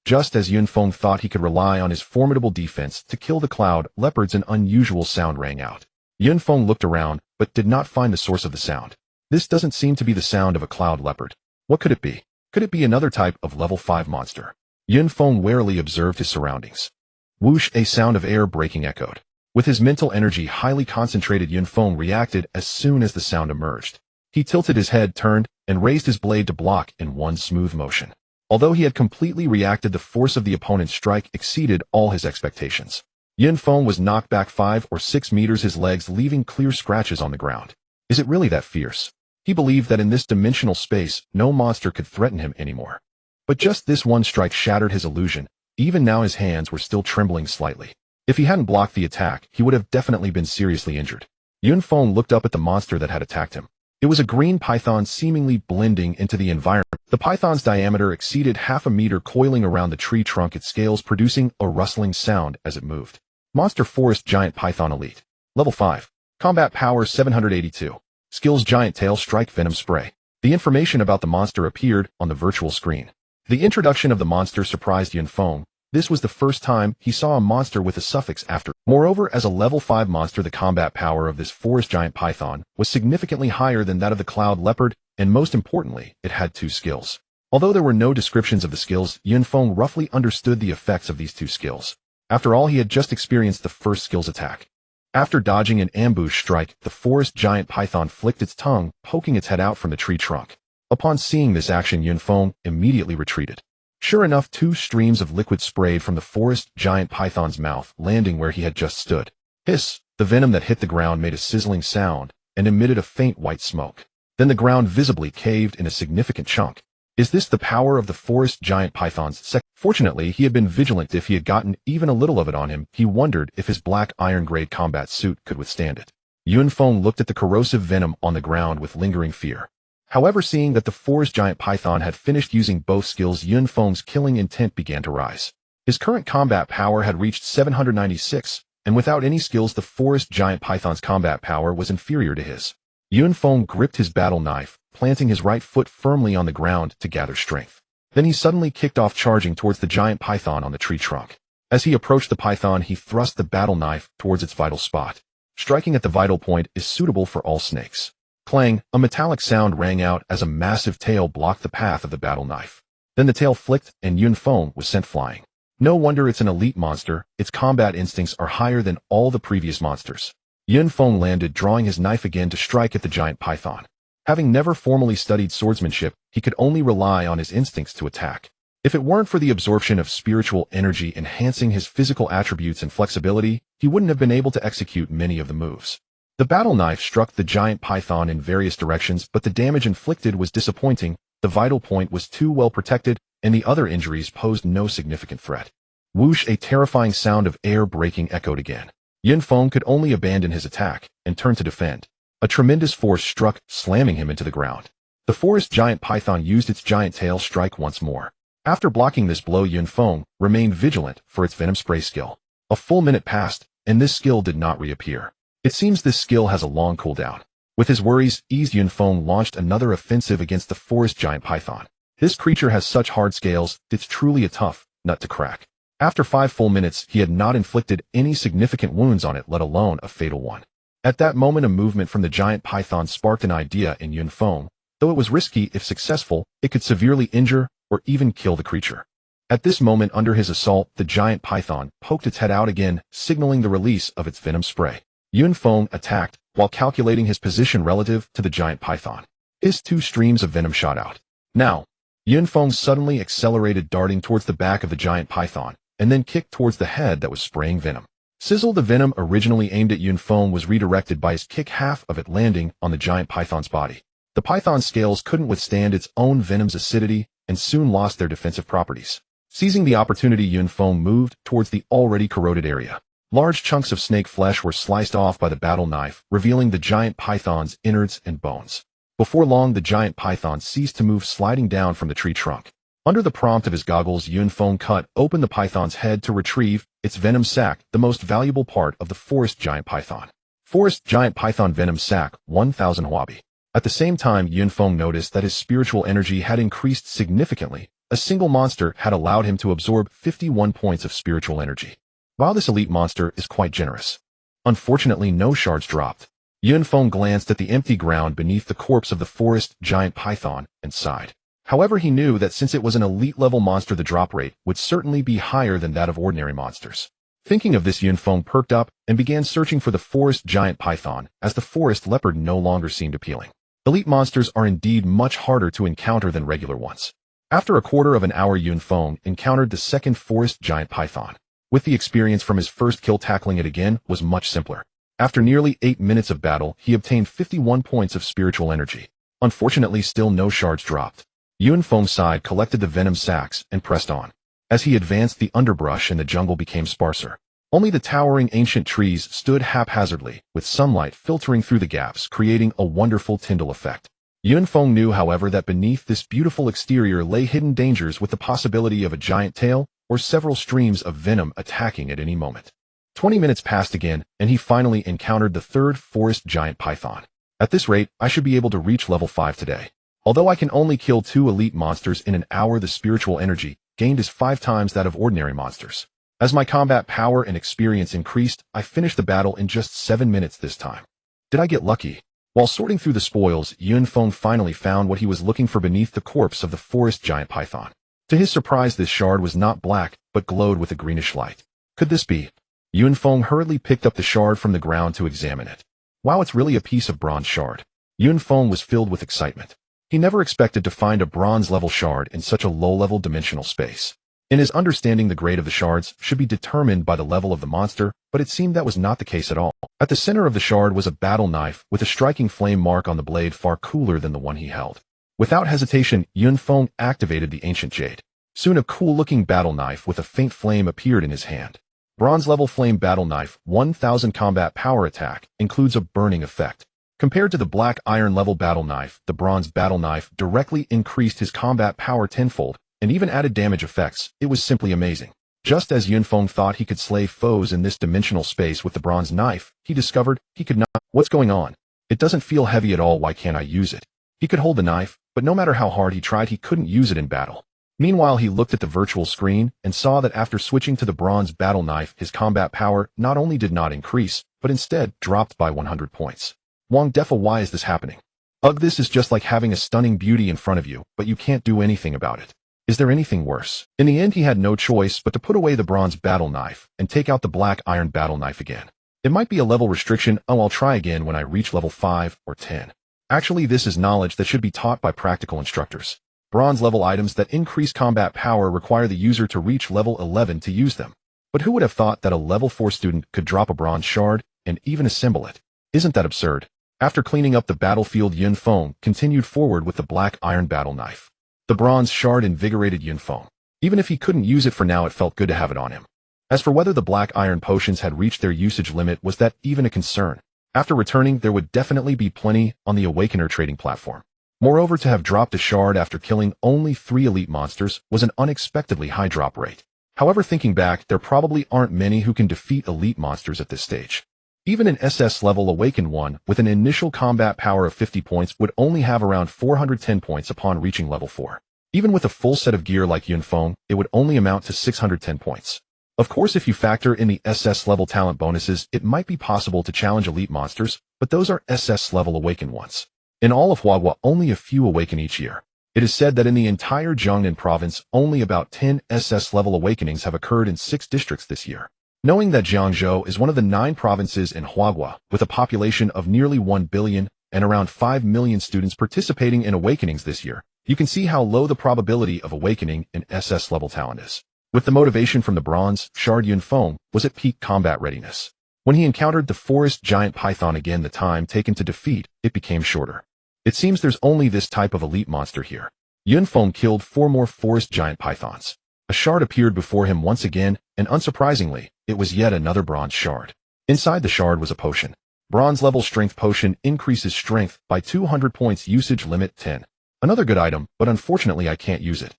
Just as Yun Feng thought he could rely on his formidable defense to kill the cloud leopards, an unusual sound rang out. Yun Feng looked around, but did not find the source of the sound. This doesn't seem to be the sound of a cloud leopard. What could it be? Could it be another type of level 5 monster? Yun Feng warily observed his surroundings. Whoosh, a sound of air breaking echoed. With his mental energy highly concentrated, Yun Feng reacted as soon as the sound emerged. He tilted his head, turned, and raised his blade to block in one smooth motion. Although he had completely reacted, the force of the opponent's strike exceeded all his expectations. Yun Feng was knocked back 5 or 6 meters, his legs leaving clear scratches on the ground. Is it really that fierce? He believed that in this dimensional space, no monster could threaten him anymore. But just this one strike shattered his illusion. Even now his hands were still trembling slightly. If he hadn't blocked the attack, he would have definitely been seriously injured. Yun Feng looked up at the monster that had attacked him. It was a green python seemingly blending into the environment. The python's diameter exceeded half a meter, coiling around the tree trunk, its scales producing a rustling sound as it moved. Monster Forest Giant Python Elite. Level 5. Combat Power 782. Skills Giant Tail Strike Venom Spray. The information about the monster appeared on the virtual screen. The introduction of the monster surprised Yun Feng. This was the first time he saw a monster with a suffix after. Moreover, as a level 5 monster, the combat power of this forest giant python was significantly higher than that of the cloud leopard, and most importantly, it had 2 skills. Although there were no descriptions of the skills, Yun Feng roughly understood the effects of these 2 skills. After all, he had just experienced the first skill's attack. After dodging an ambush strike, the forest giant python flicked its tongue, poking its head out from the tree trunk. Upon seeing this action, Yun Feng immediately retreated. Sure enough, 2 streams of liquid sprayed from the forest giant python's mouth, landing where he had just stood. Hiss! The venom that hit the ground made a sizzling sound and emitted a faint white smoke. Then the ground visibly caved in a significant chunk. Is this the power of the forest giant python's sect? Fortunately, he had been vigilant. If he had gotten even a little of it on him, he wondered if his black iron-grade combat suit could withstand it. Yun Feng looked at the corrosive venom on the ground with lingering fear. However, seeing that the forest giant python had finished using both skills, Yun Feng's killing intent began to rise. His current combat power had reached 796, and without any skills, the forest giant python's combat power was inferior to his. Yun Feng gripped his battle knife, planting his right foot firmly on the ground to gather strength. Then he suddenly kicked off, charging towards the giant python on the tree trunk. As he approached the python, he thrust the battle knife towards its vital spot. Striking at the vital point is suitable for all snakes. Clang! A metallic sound rang out as a massive tail blocked the path of the battle knife. Then the tail flicked, and Yun Feng was sent flying. No wonder it's an elite monster. Its combat instincts are higher than all the previous monsters. Yun Feng landed, drawing his knife again to strike at the giant python. Having never formally studied swordsmanship, he could only rely on his instincts to attack. If it weren't for the absorption of spiritual energy enhancing his physical attributes and flexibility, he wouldn't have been able to execute many of the moves. The battle knife struck the giant python in various directions, but the damage inflicted was disappointing. The vital point was too well protected, and the other injuries posed no significant threat. Whoosh! A terrifying sound of air breaking echoed again. Yun Feng could only abandon his attack and turn to defend. A tremendous force struck, slamming him into the ground. The forest giant python used its giant tail strike once more. After blocking this blow, Yun Feng remained vigilant for its venom spray skill. A full minute passed, and this skill did not reappear. It seems this skill has a long cooldown. With his worries eased, Yun Feng launched another offensive against the forest giant python. This creature has such hard scales, it's truly a tough nut to crack. After 5 full minutes, he had not inflicted any significant wounds on it, let alone a fatal one. At that moment, a movement from the giant python sparked an idea in Yun Feng. Though it was risky, if successful, it could severely injure or even kill the creature. At this moment, under his assault, the giant python poked its head out again, signaling the release of its venom spray. Yun Feng attacked while calculating his position relative to the giant python. His 2 streams of venom shot out. Now, Yun Feng suddenly accelerated, darting towards the back of the giant python, and then kicked towards the head that was spraying venom. Sizzle! The venom originally aimed at Yun Feng was redirected by his kick, half of it landing on the giant python's body. The python's scales couldn't withstand its own venom's acidity and soon lost their defensive properties. Seizing the opportunity, Yun Feng moved towards the already corroded area. Large chunks of snake flesh were sliced off by the battle knife, revealing the giant python's innards and bones. Before long, the giant python ceased to move, sliding down from the tree trunk. Under the prompt of his goggles, Yun Feng cut open the python's head to retrieve its venom sac, the most valuable part of the forest giant python. Forest giant python venom sac, 1000 huabi. At the same time, Yun Feng noticed that his spiritual energy had increased significantly. A single monster had allowed him to absorb 51 points of spiritual energy. While this elite monster is quite generous. Unfortunately, no shards dropped. Yun Feng glanced at the empty ground beneath the corpse of the forest giant python and sighed. However, he knew that since it was an elite-level monster, the drop rate would certainly be higher than that of ordinary monsters. Thinking of this, Yun Feng perked up and began searching for the forest giant python, as the forest leopard no longer seemed appealing. Elite monsters are indeed much harder to encounter than regular ones. After a quarter of an hour, Yun Feng encountered the second forest giant python. With the experience from his first kill, tackling it again was much simpler. After nearly 8 minutes of battle, he obtained 51 points of spiritual energy. Unfortunately, still no shards dropped. Yun Feng sighed, collected the venom sacs, and pressed on. As he advanced, the underbrush in the jungle became sparser. Only the towering ancient trees stood haphazardly, with sunlight filtering through the gaps, creating a wonderful Tyndall effect. Yun Feng knew, however, that beneath this beautiful exterior lay hidden dangers, with the possibility of a giant tail or several streams of venom attacking at any moment. 20 minutes passed again, and he finally encountered the third forest giant python. At this rate, I should be able to reach level 5 today. Although I can only kill 2 elite monsters in an hour, the spiritual energy gained is 5 times that of ordinary monsters. As my combat power and experience increased, I finished the battle in just 7 minutes this time. Did I get lucky? While sorting through the spoils, Yun Feng finally found what he was looking for beneath the corpse of the forest giant python. To his surprise, this shard was not black, but glowed with a greenish light. Could this be? Yun Feng hurriedly picked up the shard from the ground to examine it. Wow, it's really a piece of bronze shard. Yun Feng was filled with excitement. He never expected to find a bronze-level shard in such a low-level dimensional space. In his understanding, the grade of the shards should be determined by the level of the monster, but it seemed that was not the case at all. At the center of the shard was a battle knife with a striking flame mark on the blade, far cooler than the one he held. Without hesitation, Yun Feng activated the ancient jade. Soon a cool-looking battle knife with a faint flame appeared in his hand. Bronze-level flame battle knife, 1000 combat power attack, includes a burning effect. Compared to the black iron level battle knife, the bronze battle knife directly increased his combat power tenfold, and even added damage effects. It was simply amazing. Just as Yun Feng thought he could slay foes in this dimensional space with the bronze knife, he discovered he could not. What's going on? It doesn't feel heavy at all. Why can't I use it? He could hold the knife, but no matter how hard he tried, he couldn't use it in battle. Meanwhile, he looked at the virtual screen and saw that after switching to the bronze battle knife, his combat power not only did not increase, but instead dropped by 100 points. Wang Defa, why is this happening? Ugh, this is just like having a stunning beauty in front of you, but you can't do anything about it. Is there anything worse? In the end, he had no choice but to put away the bronze battle knife and take out the black iron battle knife again. It might be a level restriction. Oh, I'll try again when I reach level 5 or 10. Actually, this is knowledge that should be taught by practical instructors. Bronze level items that increase combat power require the user to reach level 11 to use them. But who would have thought that a level 4 student could drop a bronze shard and even assemble it? Isn't that absurd? After cleaning up the battlefield, Yun Feng continued forward with the black iron battle knife. The bronze shard invigorated Yun Feng. Even if he couldn't use it for now, it felt good to have it on him. As for whether the black iron potions had reached their usage limit, was that even a concern? After returning, there would definitely be plenty on the Awakener trading platform. Moreover, to have dropped a shard after killing only 3 elite monsters was an unexpectedly high drop rate. However, thinking back, there probably aren't many who can defeat elite monsters at this stage. Even an SS level awakened one with an initial combat power of 50 points would only have around 410 points upon reaching level 4. Even with a full set of gear like Yun Feng, it would only amount to 610 points. Of course, if you factor in the SS level talent bonuses, it might be possible to challenge elite monsters, but those are SS level awakened ones. In all of Huagua, only a few awaken each year. It is said that in the entire Jiangnan province, only about 10 SS level awakenings have occurred in 6 districts this year. Knowing that Jiangzhou is one of the 9 provinces in Huagua, with a population of nearly 1 billion and around 5 million students participating in awakenings this year, you can see how low the probability of awakening an SS level talent is. With the motivation from the bronze shard, Yun Feng was at peak combat readiness. When he encountered the forest giant python again, the time taken to defeat it became shorter. It seems there's only this type of elite monster here. Yun Feng killed 4 more forest giant pythons. A shard appeared before him once again, and unsurprisingly, it was yet another bronze shard. Inside the shard was a potion. Bronze level strength potion increases strength by 200 points, usage limit 10. Another good item, but unfortunately I can't use it.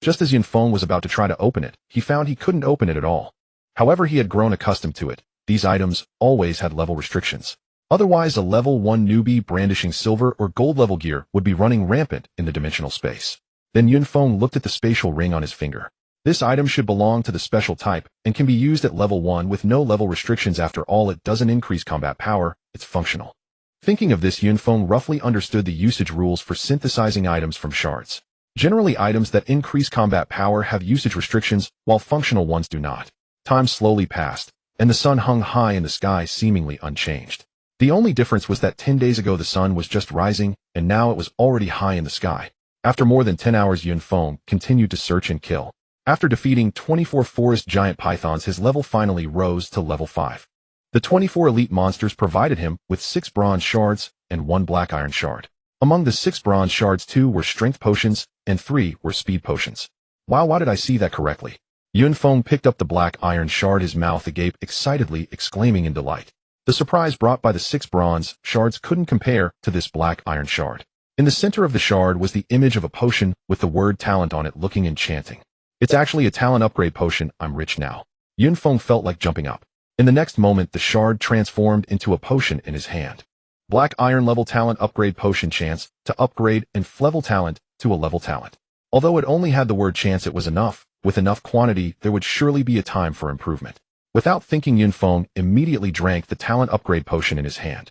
Just as Yun Feng was about to try to open it, he found he couldn't open it at all. However, he had grown accustomed to it. These items always had level restrictions. Otherwise, a level 1 newbie brandishing silver or gold level gear would be running rampant in the dimensional space. Then Yun Feng looked at the spatial ring on his finger. This item should belong to the special type and can be used at level 1 with no level restrictions. After all, it doesn't increase combat power, it's functional. Thinking of this, Yun Feng roughly understood the usage rules for synthesizing items from shards. Generally, items that increase combat power have usage restrictions, while functional ones do not. Time slowly passed, and the sun hung high in the sky seemingly unchanged. The only difference was that 10 days ago the sun was just rising, and now it was already high in the sky. After more than 10 hours, Yun Feng continued to search and kill. After defeating 24 forest giant pythons, his level finally rose to level 5. The 24 elite monsters provided him with 6 bronze shards and 1 black iron shard. Among the 6 bronze shards, 2 were strength potions and 3 were speed potions. Wow, why did I see that correctly? Yun Feng picked up the black iron shard, his mouth agape excitedly, exclaiming in delight. The surprise brought by the 6 bronze shards couldn't compare to this black iron shard. In the center of the shard was the image of a potion with the word talent on it, looking enchanting. It's actually a talent upgrade potion. I'm rich now. Yun Feng felt like jumping up. In the next moment, the shard transformed into a potion in his hand. Black iron level talent upgrade potion, chance to upgrade and level talent to a level talent. Although it only had the word chance, it was enough. With enough quantity, there would surely be a time for improvement. Without thinking, Yun Feng immediately drank the talent upgrade potion in his hand.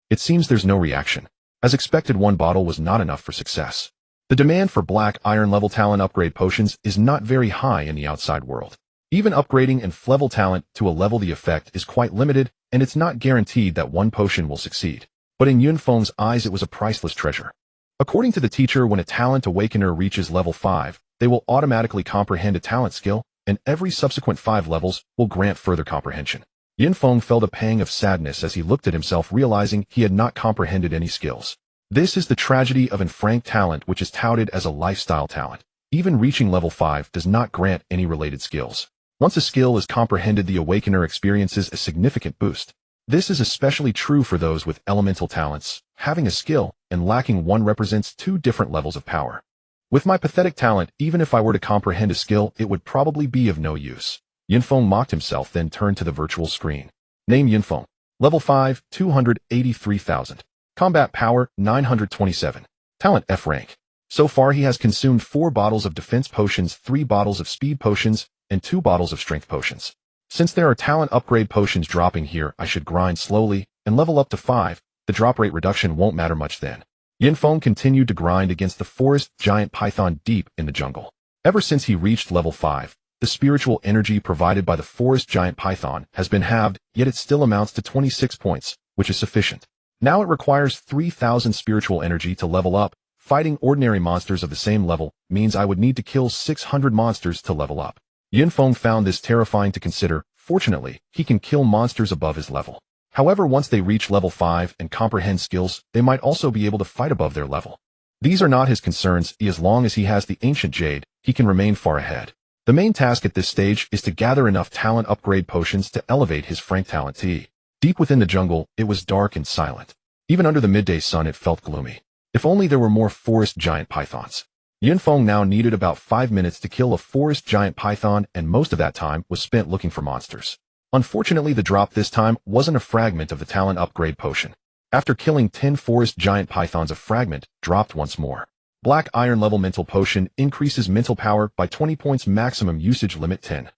It seems there's no reaction. As expected, 1 bottle was not enough for success. The demand for black iron level talent upgrade potions is not very high in the outside world. Even upgrading and level talent to a level, the effect is quite limited, and it's not guaranteed that 1 potion will succeed. But in Yun Feng's eyes, it was a priceless treasure. According to the teacher, when a talent awakener reaches level 5, they will automatically comprehend a talent skill, and every subsequent 5 levels will grant further comprehension. Yun Feng felt a pang of sadness as he looked at himself, realizing he had not comprehended any skills. This is the tragedy of enfranked talent, which is touted as a lifestyle talent. Even reaching level 5 does not grant any related skills. Once a skill is comprehended, the awakener experiences a significant boost. This is especially true for those with elemental talents. Having a skill and lacking one represents 2 different levels of power. With my pathetic talent, even if I were to comprehend a skill, it would probably be of no use. Yun Feng mocked himself, then turned to the virtual screen. Name: Yun Feng. Level 5, 283,000. Combat power, 927. Talent, F rank. So far he has consumed 4 bottles of defense potions, 3 bottles of speed potions, and 2 bottles of strength potions. Since there are talent upgrade potions dropping here, I should grind slowly and level up to 5. The drop rate reduction won't matter much then. Yun Feng continued to grind against the forest giant python deep in the jungle. Ever since he reached level 5, the spiritual energy provided by the forest giant python has been halved, yet it still amounts to 26 points, which is sufficient. Now it requires 3,000 spiritual energy to level up. Fighting ordinary monsters of the same level means I would need to kill 600 monsters to level up. Yun Feng found this terrifying to consider. Fortunately, he can kill monsters above his level. However, once they reach level 5 and comprehend skills, they might also be able to fight above their level. These are not his concerns. As long as he has the ancient jade, he can remain far ahead. The main task at this stage is to gather enough talent upgrade potions to elevate his frank talent T. Deep within the jungle, it was dark and silent. Even under the midday sun, it felt gloomy. If only there were more forest giant pythons. Yun Feng now needed about 5 minutes to kill a forest giant python, and most of that time was spent looking for monsters. Unfortunately, the drop this time wasn't a fragment of the talent upgrade potion. After killing 10 forest giant pythons, a fragment dropped once more. Black iron level mental potion increases mental power by 20 points, maximum usage limit 10.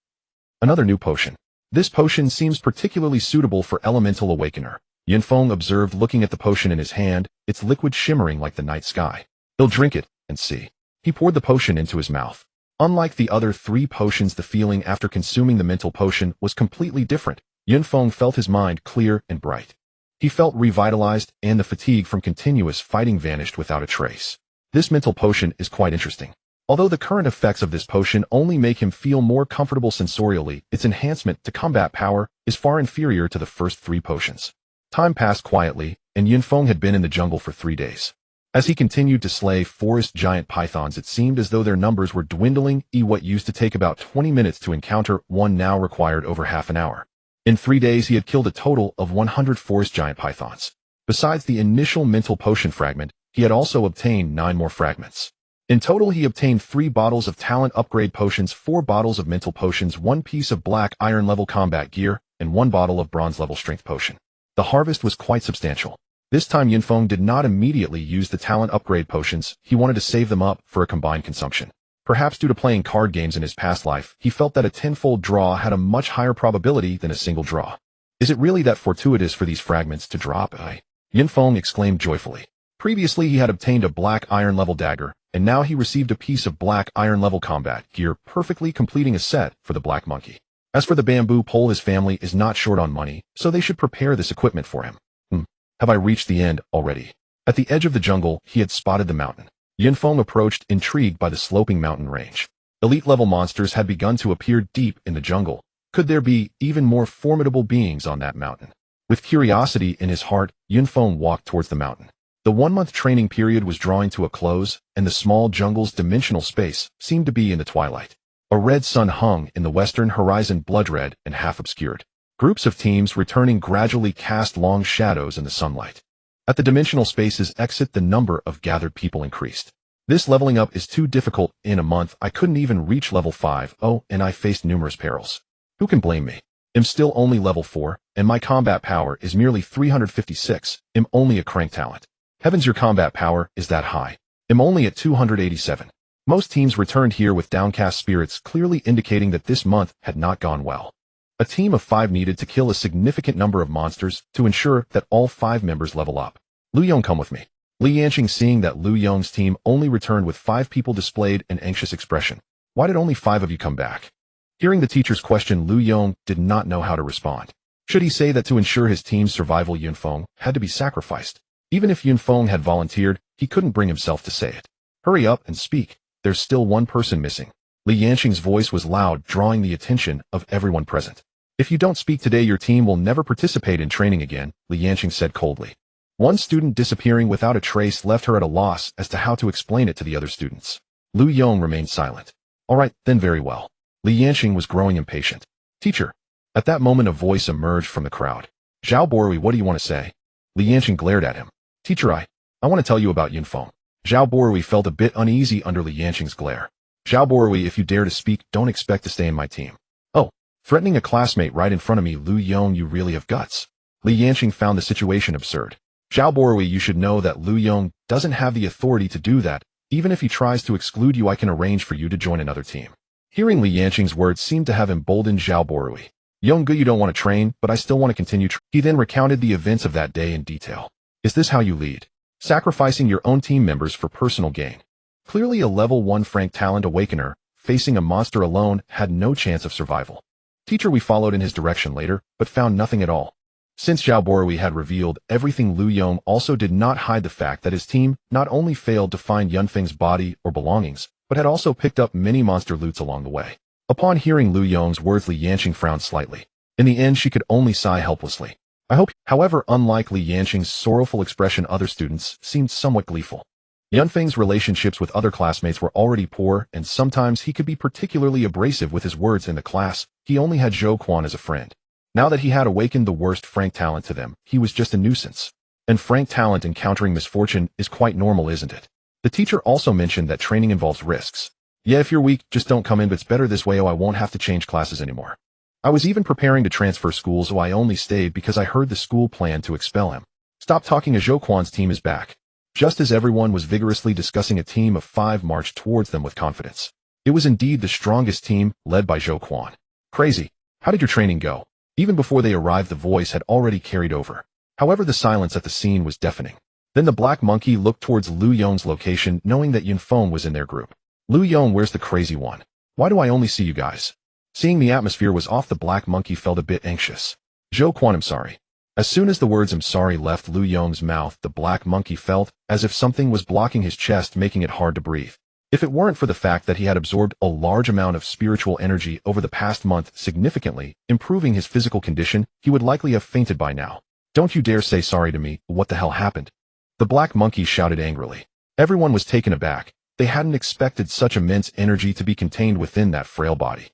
Another new potion. This potion seems particularly suitable for elemental awakener. Yun Feng observed, looking at the potion in his hand, its liquid shimmering like the night sky. He'll drink it and see. He poured the potion into his mouth. Unlike the other 3 potions, the feeling after consuming the mental potion was completely different. Yun Feng felt his mind clear and bright. He felt revitalized, and the fatigue from continuous fighting vanished without a trace. This mental potion is quite interesting. Although the current effects of this potion only make him feel more comfortable sensorially, its enhancement to combat power is far inferior to the first 3 potions. Time passed quietly, and Yun Feng had been in the jungle for 3 days. As he continued to slay forest giant pythons, it seemed as though their numbers were dwindling. What used to take about 20 minutes to encounter one now required over half an hour. In 3 days, he had killed a total of 100 forest giant pythons. Besides the initial mental potion fragment, he had also obtained 9 more fragments. In total, he obtained 3 bottles of talent upgrade potions, 4 bottles of mental potions, 1 piece of black iron level combat gear, and 1 bottle of bronze level strength potion. The harvest was quite substantial. This time Yun Feng did not immediately use the talent upgrade potions. He wanted to save them up for a combined consumption. Perhaps due to playing card games in his past life, he felt that a 10-fold draw had a much higher probability than a single draw. Is it really that fortuitous for these fragments to drop? Yun Feng exclaimed joyfully. Previously he had obtained a black iron level dagger, and now he received a piece of black iron level combat gear, perfectly completing a set for the black monkey. As for the bamboo pole, his family is not short on money, so they should prepare this equipment for him. Have I reached the end already? At the edge of the jungle, he had spotted the mountain. Yunfeng approached, intrigued by the sloping mountain range. Elite-level monsters had begun to appear deep in the jungle. Could there be even more formidable beings on that mountain? With curiosity in his heart, Yunfeng walked towards the mountain. The 1-month training period was drawing to a close, and the small jungle's dimensional space seemed to be in the twilight. A red sun hung in the western horizon, blood-red and half-obscured. Groups of teams returning gradually cast long shadows in the sunlight. At the dimensional space's exit, the number of gathered people increased. This leveling up is too difficult. In a month, I couldn't even reach level 5. Oh, and I faced numerous perils. Who can blame me? I'm still only level 4, and my combat power is merely 356. I'm only a crank talent. Heavens, your combat power is that high. I'm only at 287. Most teams returned here with downcast spirits, clearly indicating that this month had not gone well. A team of 5 needed to kill a significant number of monsters to ensure that all 5 members level up. Lu Yong, come with me. Li Yanqing, seeing that Lu Yong's team only returned with 5 people, displayed an anxious expression. Why did only 5 of you come back? Hearing the teacher's question, Lu Yong did not know how to respond. Should he say that to ensure his team's survival, Yunfeng had to be sacrificed? Even if Yunfeng had volunteered, he couldn't bring himself to say it. Hurry up and speak. There's still one person missing. Li Yanqing's voice was loud, drawing the attention of everyone present. If you don't speak today, your team will never participate in training again, Li Yanqing said coldly. One student disappearing without a trace left her at a loss as to how to explain it to the other students. Lu Yong remained silent. All right, then, very well. Li Yanqing was growing impatient. Teacher. At that moment, a voice emerged from the crowd. Zhao Borui, what do you want to say? Li Yanqing glared at him. Teacher, I want to tell you about Yunfeng. Zhao Borui felt a bit uneasy under Li Yanqing's glare. Zhao Borui, if you dare to speak, don't expect to stay in my team. Oh, threatening a classmate right in front of me, Lu Yong, you really have guts. Li Yanqing found the situation absurd. Zhao Borui, you should know that Lu Yong doesn't have the authority to do that. Even if he tries to exclude you, I can arrange for you to join another team. Hearing Li Yanqing's words seemed to have emboldened Zhao Borui. Yonggu, you don't want to train, but I still want to continue. He then recounted the events of that day in detail. Is this how you lead? Sacrificing your own team members for personal gain. Clearly a level 1 Frank talent awakener, facing a monster alone, had no chance of survival. Teacher, we followed in his direction later, but found nothing at all. Since Zhao Borui had revealed everything, Lu Yong also did not hide the fact that his team not only failed to find Yunfeng's body or belongings, but had also picked up many monster loots along the way. Upon hearing Lu Yong's words, Li Yanqing frowned slightly. In the end, she could only sigh helplessly. I hope, however, unlike Li Yanqing's sorrowful expression, other students seemed somewhat gleeful. Yunfeng's relationships with other classmates were already poor, and sometimes he could be particularly abrasive with his words in the class. He only had Zhou Quan as a friend. Now that he had awakened the worst Frank talent to them, he was just a nuisance. And Frank talent encountering misfortune is quite normal, isn't it? The teacher also mentioned that training involves risks. Yeah, if you're weak, just don't come in, but it's better this way. Oh, I won't have to change classes anymore. I was even preparing to transfer schools, so I only stayed because I heard the school planned to expel him. Stop talking, Zhou Quan's team is back. Just as everyone was vigorously discussing, a team of 5 marched towards them with confidence. It was indeed the strongest team, led by Zhou Quan. Crazy. How did your training go? Even before they arrived, the voice had already carried over. However, the silence at the scene was deafening. Then the black monkey looked towards Lu Yong's location, knowing that Yunfeng was in their group. Lu Yong, where's the crazy one? Why do I only see you guys? Seeing the atmosphere was off, the black monkey felt a bit anxious. Zhou Quan, I'm sorry. As soon as the words "I'm sorry" left Lu Yong's mouth, the black monkey felt as if something was blocking his chest, making it hard to breathe. If it weren't for the fact that he had absorbed a large amount of spiritual energy over the past month, significantly improving his physical condition, he would likely have fainted by now. Don't you dare say sorry to me. What the hell happened? The black monkey shouted angrily. Everyone was taken aback. They hadn't expected such immense energy to be contained within that frail body.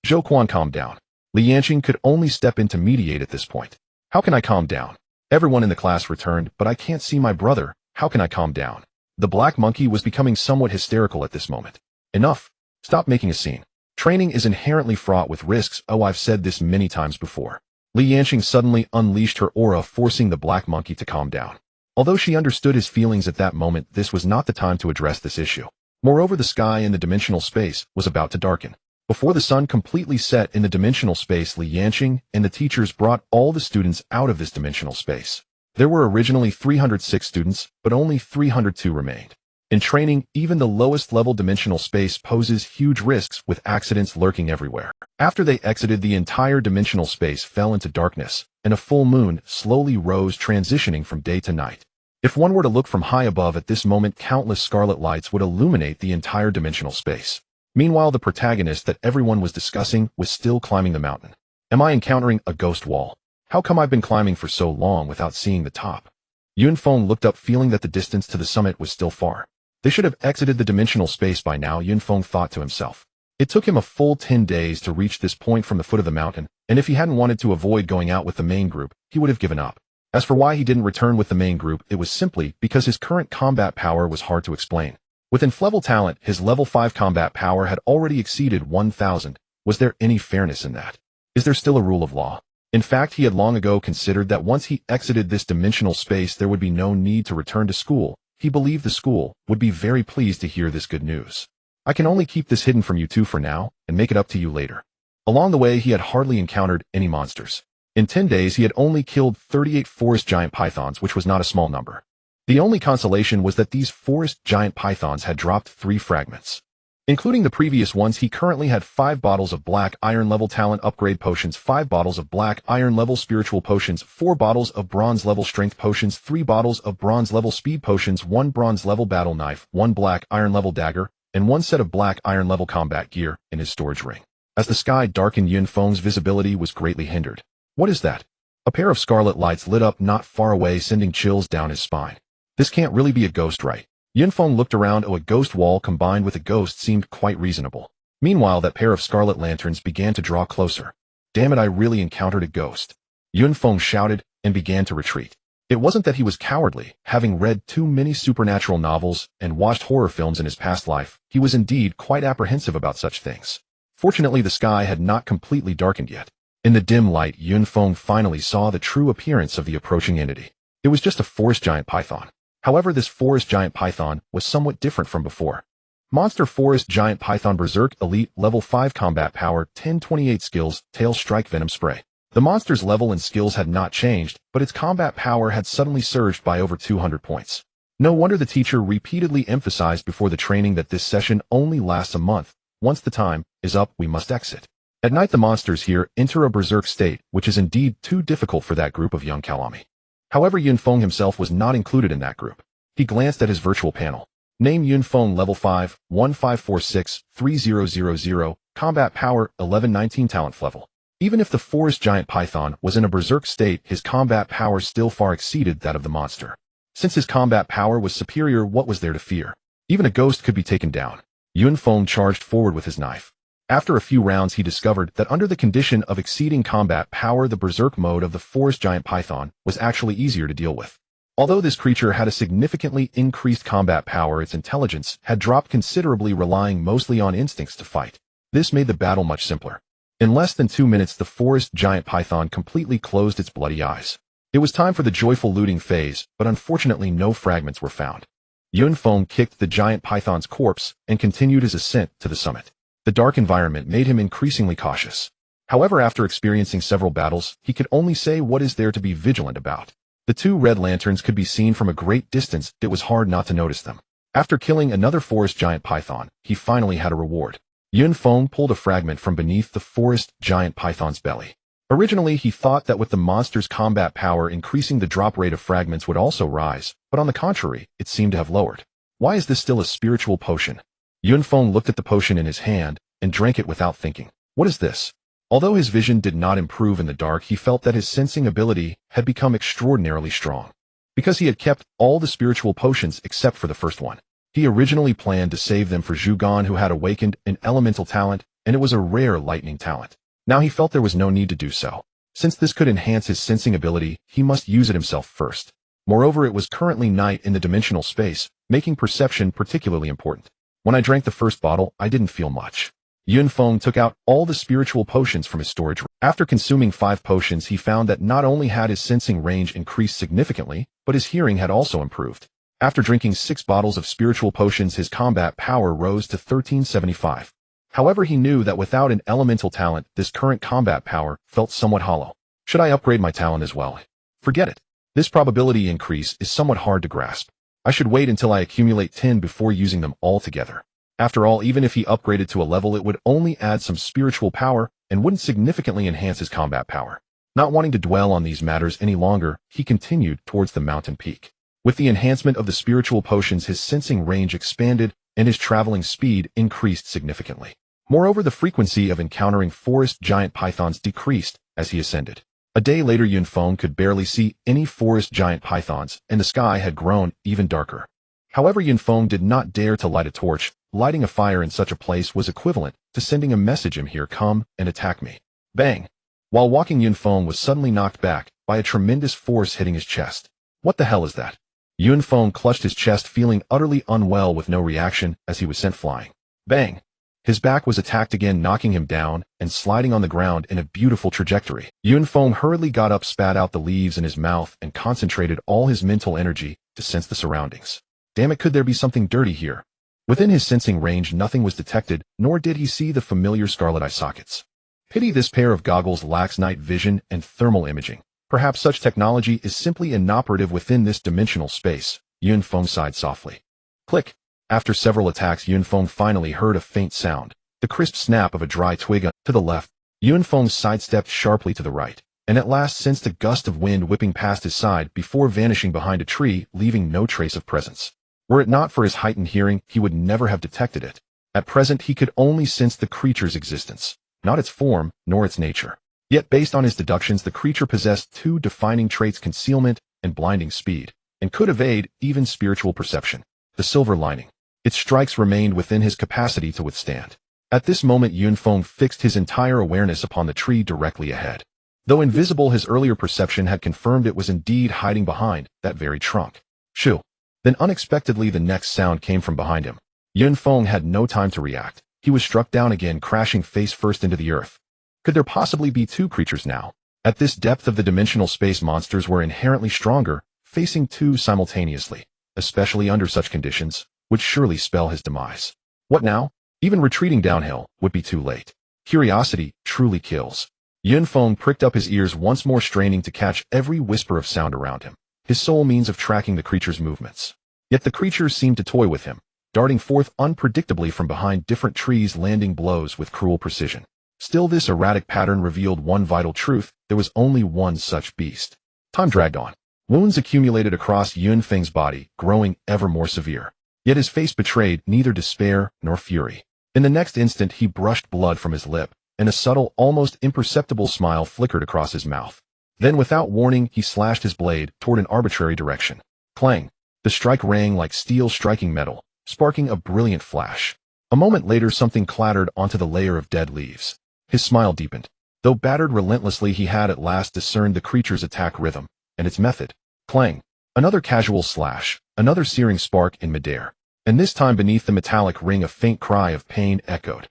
Zhou Quan, calm down. Li Yanqing could only step in to mediate at this point. How can I calm down? Everyone in the class returned, but I can't see my brother. How can I calm down? The black monkey was becoming somewhat hysterical at this moment. Enough. Stop making a scene. Training is inherently fraught with risks. Oh, I've said this many times before. Li Yanqing suddenly unleashed her aura, forcing the black monkey to calm down. Although she understood his feelings at that moment, this was not the time to address this issue. Moreover, the sky in the dimensional space was about to darken. Before the sun completely set in the dimensional space, Li Yanqing and the teachers brought all the students out of this dimensional space. There were originally 306 students, but only 302 remained. In training, even the lowest level dimensional space poses huge risks with accidents lurking everywhere. After they exited, the entire dimensional space fell into darkness, and a full moon slowly rose, transitioning from day to night. If one were to look from high above at this moment, countless scarlet lights would illuminate the entire dimensional space. Meanwhile, the protagonist that everyone was discussing was still climbing the mountain. Am I encountering a ghost wall? How come I've been climbing for so long without seeing the top? Yun Feng looked up, feeling that the distance to the summit was still far. They should have exited the dimensional space by now, Yun Feng thought to himself. It took him a full 10 days to reach this point from the foot of the mountain, and if he hadn't wanted to avoid going out with the main group, he would have given up. As for why he didn't return with the main group, it was simply because his current combat power was hard to explain. With N-level talent, his level 5 combat power had already exceeded 1,000. Was there any fairness in that? Is there still a rule of law? In fact, he had long ago considered that once he exited this dimensional space, there would be no need to return to school. He believed the school would be very pleased to hear this good news. I can only keep this hidden from you two for now, and make it up to you later. Along the way, he had hardly encountered any monsters. In 10 days, he had only killed 38 forest giant pythons, which was not a small number. The only consolation was that these forest giant pythons had dropped 3 fragments. Including the previous ones, he currently had 5 bottles of black iron level talent upgrade potions, 5 bottles of black iron level spiritual potions, 4 bottles of bronze level strength potions, 3 bottles of bronze level speed potions, 1 bronze level battle knife, 1 black iron level dagger, and 1 set of black iron level combat gear in his storage ring. As the sky darkened, Yun Feng's visibility was greatly hindered. What is that? A pair of scarlet lights lit up not far away, sending chills down his spine. This can't really be a ghost, right? Yun Feng looked around. A ghost wall combined with a ghost seemed quite reasonable. Meanwhile, that pair of scarlet lanterns began to draw closer. Damn it, I really encountered a ghost. Yun Feng shouted and began to retreat. It wasn't that he was cowardly. Having read too many supernatural novels and watched horror films in his past life, he was indeed quite apprehensive about such things. Fortunately, the sky had not completely darkened yet. In the dim light, Yun Feng finally saw the true appearance of the approaching entity. It was just a forest giant python. However, this forest giant python was somewhat different from before. Monster Forest Giant Python Berserk Elite Level 5 Combat Power 1028 Skills Tail Strike Venom Spray. The monster's level and skills had not changed, but its combat power had suddenly surged by over 200 points. No wonder the teacher repeatedly emphasized before the training that this session only lasts a month. Once the time is up, we must exit. At night, the monsters here enter a berserk state, which is indeed too difficult for that group of young Kalami. However, Yun Feng himself was not included in that group. He glanced at his virtual panel. Name Yun Feng level 5, 1546, 3000, combat power 1119 talent level. Even if the forest giant python was in a berserk state, his combat power still far exceeded that of the monster. Since his combat power was superior, what was there to fear? Even a ghost could be taken down. Yun Feng charged forward with his knife. After a few rounds, he discovered that under the condition of exceeding combat power, the berserk mode of the forest giant python was actually easier to deal with. Although this creature had a significantly increased combat power, its intelligence had dropped considerably, relying mostly on instincts to fight. This made the battle much simpler. In less than 2 minutes, the forest giant python completely closed its bloody eyes. It was time for the joyful looting phase, but unfortunately no fragments were found. Yun Feng kicked the giant python's corpse and continued his ascent to the summit. The dark environment made him increasingly cautious. However, after experiencing several battles, he could only say, what is there to be vigilant about? The 2 red lanterns could be seen from a great distance. It was hard not to notice them. After killing another forest giant python, he finally had a reward. Yun Feng pulled a fragment from beneath the forest giant python's belly. Originally, he thought that with the monster's combat power increasing, the drop rate of fragments would also rise, but on the contrary, it seemed to have lowered. Why is this still a spiritual potion? Yun Feng looked at the potion in his hand and drank it without thinking. What is this? Although his vision did not improve in the dark, he felt that his sensing ability had become extraordinarily strong. Because he had kept all the spiritual potions except for the first one. He originally planned to save them for Zhugan, who had awakened an elemental talent, and it was a rare lightning talent. Now he felt there was no need to do so. Since this could enhance his sensing ability, he must use it himself first. Moreover, it was currently night in the dimensional space, making perception particularly important. When I drank the first bottle, I didn't feel much. Yun Feng took out all the spiritual potions from his storage room. After consuming 5 potions, he found that not only had his sensing range increased significantly, but his hearing had also improved. After drinking 6 bottles of spiritual potions, his combat power rose to 1375. However, he knew that without an elemental talent, this current combat power felt somewhat hollow. Should I upgrade my talent as well? Forget it. This probability increase is somewhat hard to grasp. I should wait until I accumulate 10 before using them all together. After all, even if he upgraded to a level, it would only add some spiritual power and wouldn't significantly enhance his combat power. Not wanting to dwell on these matters any longer, he continued towards the mountain peak. With the enhancement of the spiritual potions, his sensing range expanded and his traveling speed increased significantly. Moreover, the frequency of encountering forest giant pythons decreased as he ascended. A day later, Yun Feng could barely see any forest giant pythons, and the sky had grown even darker. However, Yun Feng did not dare to light a torch. Lighting a fire in such a place was equivalent to sending a message: "I'm here, come and attack me." Bang! While walking, Yun Feng was suddenly knocked back by a tremendous force hitting his chest. What the hell is that? Yun Feng clutched his chest, feeling utterly unwell with no reaction as he was sent flying. Bang! His back was attacked again, knocking him down and sliding on the ground in a beautiful trajectory. Yun Feng hurriedly got up, spat out the leaves in his mouth, and concentrated all his mental energy to sense the surroundings. Damn it, could there be something dirty here? Within his sensing range, nothing was detected, nor did he see the familiar scarlet eye sockets. Pity this pair of goggles lacks night vision and thermal imaging. Perhaps such technology is simply inoperative within this dimensional space. Yun Feng sighed softly. Click. After several attacks, Yun Feng finally heard a faint sound, the crisp snap of a dry twig. To the left, Yun Feng sidestepped sharply to the right, and at last sensed a gust of wind whipping past his side before vanishing behind a tree, leaving no trace of presence. Were it not for his heightened hearing, he would never have detected it. At present, he could only sense the creature's existence, not its form, nor its nature. Yet, based on his deductions, the creature possessed two defining traits: concealment and blinding speed, and could evade even spiritual perception. The silver lining: its strikes remained within his capacity to withstand. At this moment, Yun Feng fixed his entire awareness upon the tree directly ahead. Though invisible, his earlier perception had confirmed it was indeed hiding behind that very trunk. Shoo! Then unexpectedly, the next sound came from behind him. Yun Feng had no time to react. He was struck down again, crashing face first into the earth. Could there possibly be two creatures now? At this depth of the dimensional space, monsters were inherently stronger. Facing two simultaneously, especially under such conditions, would surely spell his demise. What now? Even retreating downhill would be too late. Curiosity truly kills. Yun Feng pricked up his ears once more, straining to catch every whisper of sound around him, his sole means of tracking the creature's movements. Yet the creature seemed to toy with him, darting forth unpredictably from behind different trees, landing blows with cruel precision. Still, this erratic pattern revealed one vital truth: there was only one such beast. Time dragged on. Wounds accumulated across Yun Feng's body, growing ever more severe. Yet his face betrayed neither despair nor fury. In the next instant, he brushed blood from his lip, and a subtle, almost imperceptible smile flickered across his mouth. Then, without warning, he slashed his blade toward an arbitrary direction. Clang! The strike rang like steel striking metal, sparking a brilliant flash. A moment later, something clattered onto the layer of dead leaves. His smile deepened. Though battered relentlessly, he had at last discerned the creature's attack rhythm and its method. Clang! Another casual slash, another searing spark in midair, and this time beneath the metallic ring a faint cry of pain echoed.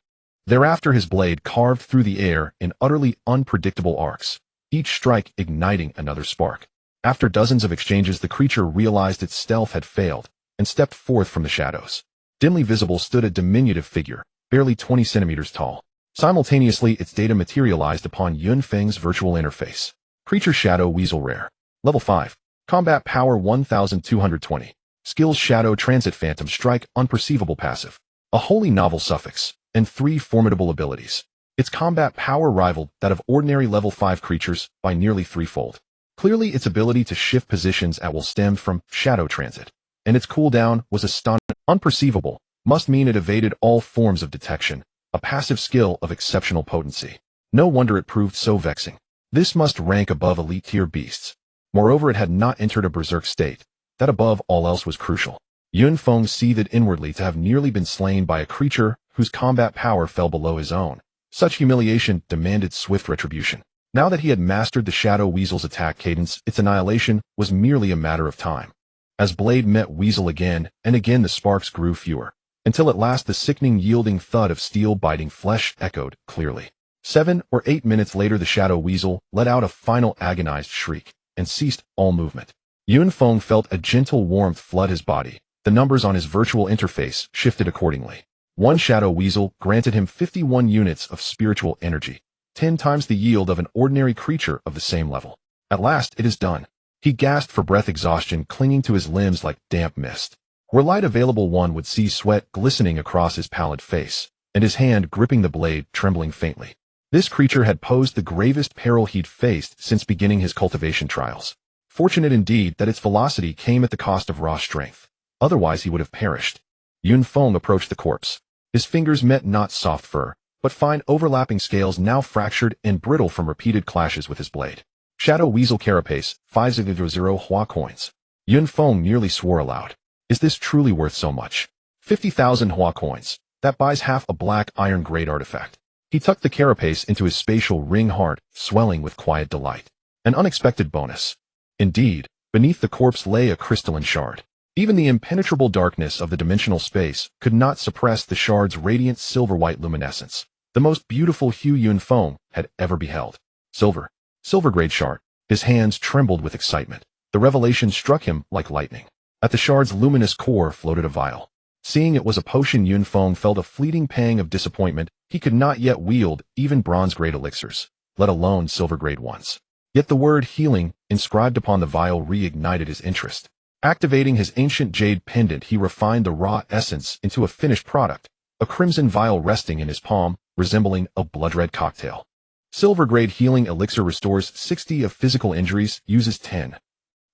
Thereafter his blade carved through the air in utterly unpredictable arcs, each strike igniting another spark. After dozens of exchanges, the creature realized its stealth had failed and stepped forth from the shadows. Dimly visible stood a diminutive figure, barely 20 centimeters tall. Simultaneously, its data materialized upon Yun Feng's virtual interface. Creature Shadow Weasel Rare. Level 5. Combat Power 1220. Skills: Shadow Transit, Phantom Strike, Unperceivable Passive. A wholly novel suffix, and 3 formidable abilities. Its combat power rivaled that of ordinary level 5 creatures by nearly threefold. Clearly, its ability to shift positions at will stemmed from Shadow Transit, and its cooldown was astonishing. Unperceivable must mean it evaded all forms of detection, a passive skill of exceptional potency. No wonder it proved so vexing. This must rank above elite-tier beasts. Moreover, it had not entered a berserk state. That above all else was crucial. Yun Feng seethed inwardly to have nearly been slain by a creature whose combat power fell below his own. Such humiliation demanded swift retribution. Now that he had mastered the Shadow Weasel's attack cadence, its annihilation was merely a matter of time. As blade met weasel again, and again the sparks grew fewer, until at last the sickening yielding thud of steel biting flesh echoed clearly. 7 or 8 minutes later, the Shadow Weasel let out a final agonized shriek and ceased all movement. Yun Feng felt a gentle warmth flood his body. The numbers on his virtual interface shifted accordingly. One Shadow Weasel granted him 51 units of spiritual energy, 10 times the yield of an ordinary creature of the same level. At last, it is done. He gasped for breath, exhaustion clinging to his limbs like damp mist. Were light available, one would see sweat glistening across his pallid face, and his hand gripping the blade trembling faintly. This creature had posed the gravest peril he'd faced since beginning his cultivation trials. Fortunate indeed that its velocity came at the cost of raw strength. Otherwise he would have perished. Yun Feng approached the corpse. His fingers met not soft fur, but fine overlapping scales now fractured and brittle from repeated clashes with his blade. Shadow Weasel Carapace, 500 Hua coins. Yun Feng nearly swore aloud. Is this truly worth so much? 50,000 Hua coins. That buys half a black iron grade artifact. He tucked the carapace into his spatial ring, heart swelling with quiet delight. An unexpected bonus. Indeed, beneath the corpse lay a crystalline shard. Even the impenetrable darkness of the dimensional space could not suppress the shard's radiant silver-white luminescence, the most beautiful hue Yun Feng had ever beheld. Silver-grade shard. His hands trembled with excitement. The revelation struck him like lightning. At the shard's luminous core floated a vial. Seeing it was a potion, Yun Feng felt a fleeting pang of disappointment. He could not yet wield even bronze-grade elixirs, let alone silver-grade ones. Yet the word healing, inscribed upon the vial, reignited his interest. Activating his ancient jade pendant, he refined the raw essence into a finished product, a crimson vial resting in his palm, resembling a blood-red cocktail. Silver-grade healing elixir restores 60 of physical injuries, uses 10.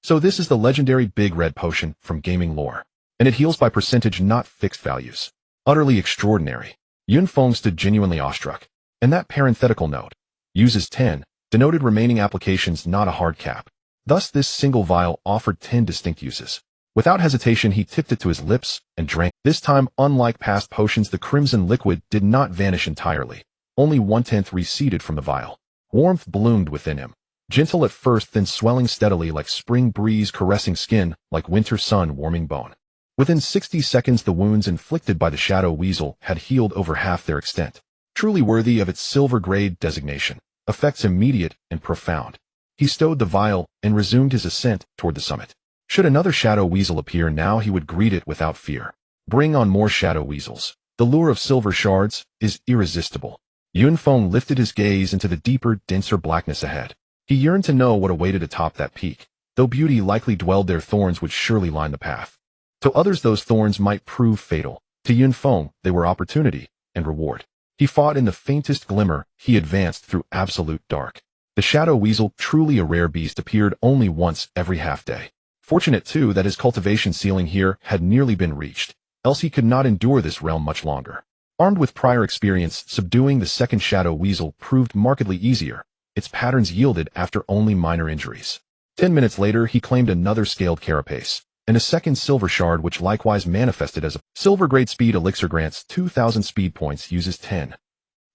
So this is the legendary Big Red Potion from gaming lore. And it heals by percentage, not fixed values. Utterly extraordinary. Yun Feng stood genuinely awestruck. And that parenthetical note, uses 10, denoted remaining applications, not a hard cap. Thus this single vial offered 10 distinct uses. Without hesitation he tipped it to his lips and drank. This time, unlike past potions, the crimson liquid did not vanish entirely. Only 1/10 receded from the vial. Warmth bloomed within him. Gentle at first, then swelling steadily like spring breeze caressing skin, like winter sun warming bone. Within 60 seconds the wounds inflicted by the Shadow Weasel had healed over half their extent. Truly worthy of its silver-grade designation. Effects immediate and profound. He stowed the vial and resumed his ascent toward the summit. Should another Shadow Weasel appear now, he would greet it without fear. Bring on more Shadow Weasels. The lure of silver shards is irresistible. Yun Feng lifted his gaze into the deeper, denser blackness ahead. He yearned to know what awaited atop that peak. Though beauty likely dwelled there, thorns would surely line the path. To others those thorns might prove fatal. To Yun Feng, they were opportunity and reward. He fought in the faintest glimmer, he advanced through absolute dark. The Shadow Weasel, truly a rare beast, appeared only once every half-day. Fortunate, too, that his cultivation ceiling here had nearly been reached, else he could not endure this realm much longer. Armed with prior experience, subduing the second Shadow Weasel proved markedly easier. Its patterns yielded after only minor injuries. 10 minutes later, he claimed another scaled carapace, and a second silver shard, which likewise manifested as a silver-grade speed elixir, grants 2,000 speed points, uses 10.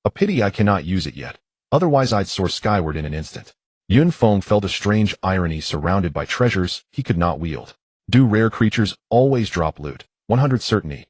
A pity I cannot use it yet. Otherwise I'd soar skyward in an instant. Yun Feng felt a strange irony surrounded by treasures he could not wield. Do rare creatures always drop loot? 100 certainty.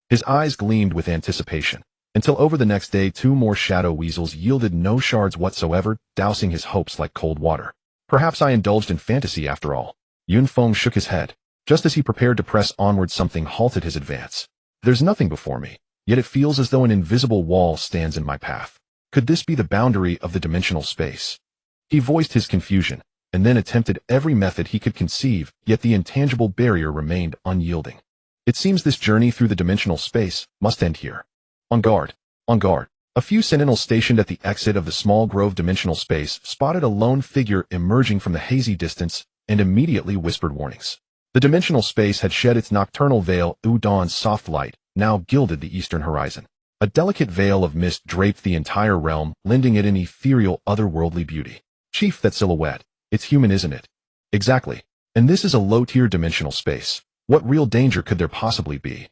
His eyes gleamed with anticipation. Until over the next day 2 more Shadow Weasels yielded no shards whatsoever, dousing his hopes like cold water. Perhaps I indulged in fantasy after all. Yun Feng shook his head. Just as he prepared to press onward, something halted his advance. There's nothing before me, yet it feels as though an invisible wall stands in my path. Could this be the boundary of the dimensional space? He voiced his confusion, and then attempted every method he could conceive, yet the intangible barrier remained unyielding. It seems this journey through the dimensional space must end here. On guard. On guard. A few sentinels stationed at the exit of the small grove dimensional space spotted a lone figure emerging from the hazy distance and immediately whispered warnings. The dimensional space had shed its nocturnal veil. Dawn's soft light now gilded the eastern horizon. A delicate veil of mist draped the entire realm, lending it an ethereal, otherworldly beauty. Chief, that silhouette. It's human, isn't it? Exactly. And this is a low-tier dimensional space. What real danger could there possibly be?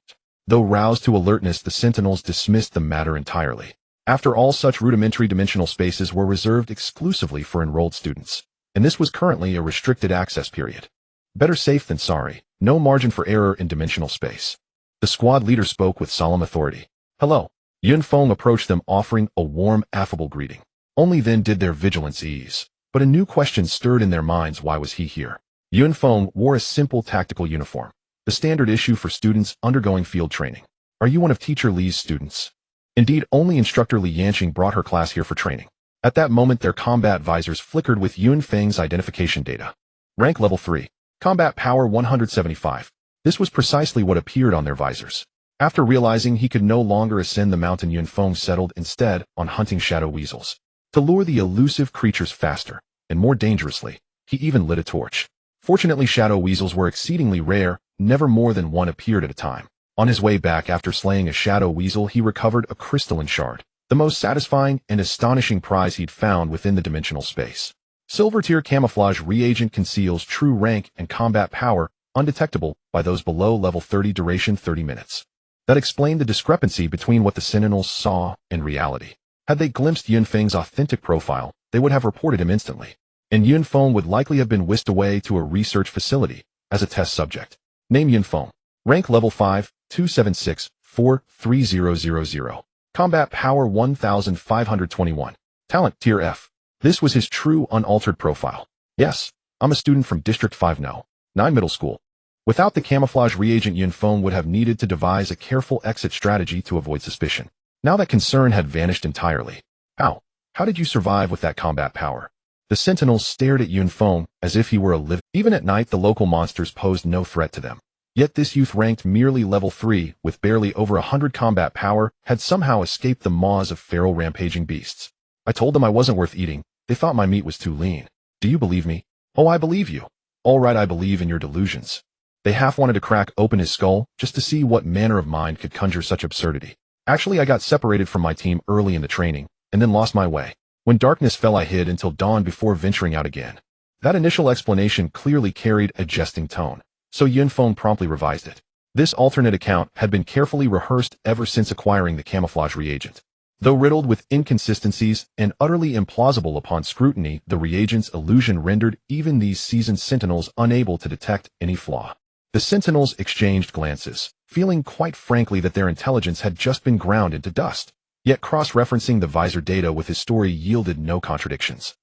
Though roused to alertness, the sentinels dismissed the matter entirely. After all, such rudimentary dimensional spaces were reserved exclusively for enrolled students. And this was currently a restricted access period. Better safe than sorry. No margin for error in dimensional space. The squad leader spoke with solemn authority. Hello. Yun Feng approached them, offering a warm, affable greeting. Only then did their vigilance ease. But a new question stirred in their minds. Why was he here? Yun Feng wore a simple tactical uniform, the standard issue for students undergoing field training. Are you one of Teacher Li's students? Indeed, only Instructor Li Yanqing brought her class here for training. At that moment their combat visors flickered with Yun Feng's identification data. Rank level 3. Combat power 175. This was precisely what appeared on their visors. After realizing he could no longer ascend the mountain, Yun Feng settled instead on hunting shadow weasels. To lure the elusive creatures faster and more dangerously, he even lit a torch. Fortunately, shadow weasels were exceedingly rare, never more than one appeared at a time. On his way back after slaying a shadow weasel, he recovered a crystalline shard, the most satisfying and astonishing prize he'd found within the dimensional space. Silver tier camouflage reagent conceals true rank and combat power, undetectable by those below level 30, duration 30 minutes. That explained the discrepancy between what the Sentinels saw and reality. Had they glimpsed Yun Feng's authentic profile, they would have reported him instantly, and Yun Feng would likely have been whisked away to a research facility as a test subject. Name: Yun Feng. Rank level 5, 276, 4, 3000. Combat power 1521. Talent tier F. This was his true, unaltered profile. Yes, I'm a student from District 5 No. 9 Middle School. Without the camouflage reagent, Yun Feng would have needed to devise a careful exit strategy to avoid suspicion. Now that concern had vanished entirely. How did you survive with that combat power? The Sentinels stared at Yun Feng as if he were a living. Even at night, the local monsters posed no threat to them. Yet this youth, ranked merely level 3 with barely over 100 combat power, had somehow escaped the maws of feral rampaging beasts. I told them I wasn't worth eating. They thought my meat was too lean. Do you believe me? Oh, I believe you. All right, I believe in your delusions. They half wanted to crack open his skull just to see what manner of mind could conjure such absurdity. Actually, I got separated from my team early in the training, and then lost my way. When darkness fell, I hid until dawn before venturing out again. That initial explanation clearly carried a jesting tone, so Yun Feng promptly revised it. This alternate account had been carefully rehearsed ever since acquiring the camouflage reagent. Though riddled with inconsistencies and utterly implausible upon scrutiny, the reagent's illusion rendered even these seasoned sentinels unable to detect any flaw. The sentinels exchanged glances, feeling quite frankly that their intelligence had just been ground into dust. Yet cross-referencing the visor data with his story yielded no contradictions.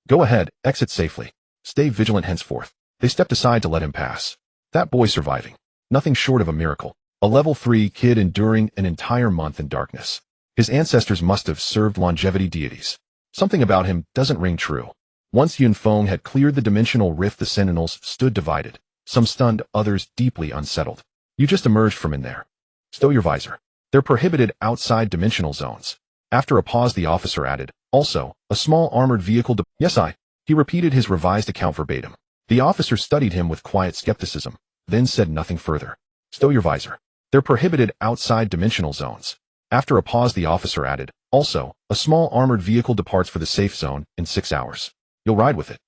Go ahead, exit safely. Stay vigilant henceforth. They stepped aside to let him pass. That boy surviving. Nothing short of a miracle. A level 3 kid enduring an entire month in darkness. His ancestors must have served longevity deities. Something about him doesn't ring true. Once Yun Feng had cleared the dimensional rift, the sentinels stood divided, some stunned, others deeply unsettled. You just emerged from in there. Stow your visor. They're prohibited outside dimensional zones. After a pause, the officer added, also, a small armored vehicle. Yes, He repeated his revised account verbatim. The officer studied him with quiet skepticism, then said nothing further. Stow your visor. They're prohibited outside dimensional zones. After a pause, the officer added, also, a small armored vehicle departs for the safe zone in 6 hours. You'll ride with it.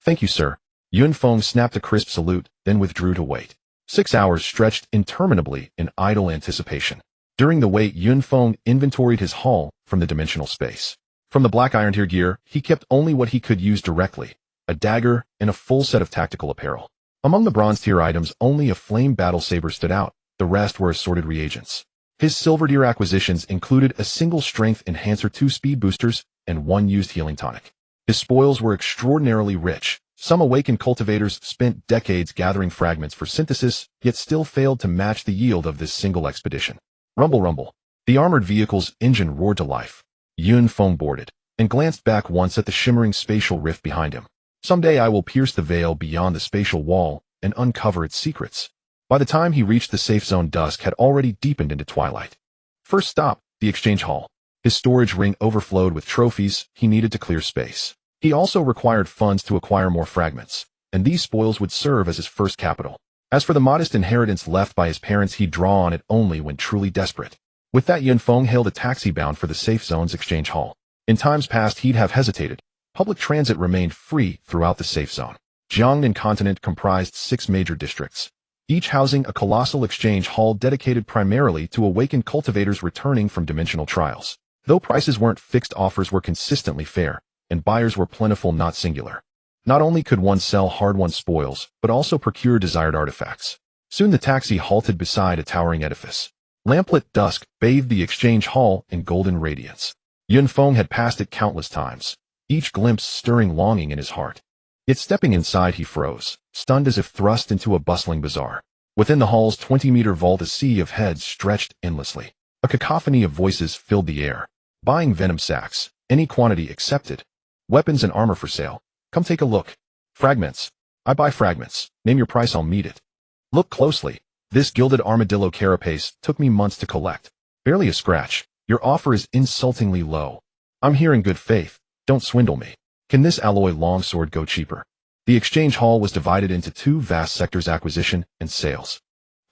Thank you, sir. Yun Feng snapped a crisp salute, then withdrew to wait. 6 hours stretched interminably in idle anticipation. During the wait, Yun Feng inventoried his haul from the dimensional space. From the black iron tier gear, he kept only what he could use directly, a dagger and a full set of tactical apparel. Among the bronze tier items, only a flame battle saber stood out. The rest were assorted reagents. His silver tier acquisitions included a single strength enhancer, 2 speed boosters, and 1 used healing tonic. His spoils were extraordinarily rich. Some awakened cultivators spent decades gathering fragments for synthesis, yet still failed to match the yield of this single expedition. Rumble, rumble. The armored vehicle's engine roared to life. Yun Feng boarded, and glanced back once at the shimmering spatial rift behind him. Someday I will pierce the veil beyond the spatial wall and uncover its secrets. By the time he reached the safe zone, dusk had already deepened into twilight. First stop, the exchange hall. His storage ring overflowed with trophies. He needed to clear space. He also required funds to acquire more fragments, and these spoils would serve as his first capital. As for the modest inheritance left by his parents, he'd draw on it only when truly desperate. With that, Yun Feng hailed a taxi bound for the safe zone's exchange hall. In times past, he'd have hesitated. Public transit remained free throughout the safe zone. Jiangnan continent comprised 6 major districts, each housing a colossal exchange hall dedicated primarily to awakened cultivators returning from dimensional trials. Though prices weren't fixed, offers were consistently fair, and buyers were plentiful, not singular. Not only could one sell hard-won spoils, but also procure desired artifacts. Soon the taxi halted beside a towering edifice. Lamplit dusk bathed the exchange hall in golden radiance. Yun Feng had passed it countless times, each glimpse stirring longing in his heart. Yet stepping inside, he froze, stunned as if thrust into a bustling bazaar. Within the hall's 20-meter vault, a sea of heads stretched endlessly. A cacophony of voices filled the air. Buying venom sacks, any quantity accepted. Weapons and armor for sale. Come take a look. Fragments. I buy fragments. Name your price, I'll meet it. Look closely. This gilded armadillo carapace took me months to collect. Barely a scratch. Your offer is insultingly low. I'm here in good faith. Don't swindle me. Can this alloy longsword go cheaper? The exchange hall was divided into two vast sectors: acquisition and sales.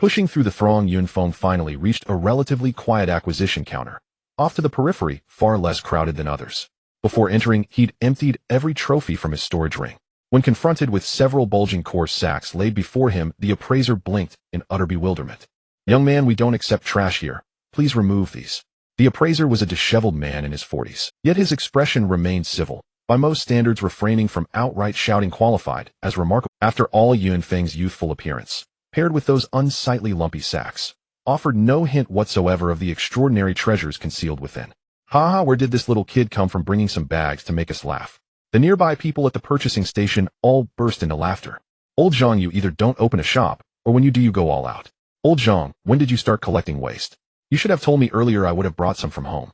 Pushing through the throng, Yun Feng finally reached a relatively quiet acquisition counter. Off to the periphery, far less crowded than others. Before entering, he'd emptied every trophy from his storage ring. When confronted with several bulging coarse sacks laid before him, the appraiser blinked in utter bewilderment. Young man, we don't accept trash here. Please remove these. The appraiser was a disheveled man in his 40s, yet his expression remained civil, by most standards refraining from outright shouting, qualified as remarkable. After all, Yun Feng's youthful appearance, paired with those unsightly lumpy sacks, offered no hint whatsoever of the extraordinary treasures concealed within. Ha, where did this little kid come from bringing some bags to make us laugh? The nearby people at the purchasing station all burst into laughter. Old Zhang, you either don't open a shop, or when you do, you go all out. Old Zhang, when did you start collecting waste? You should have told me earlier, I would have brought some from home.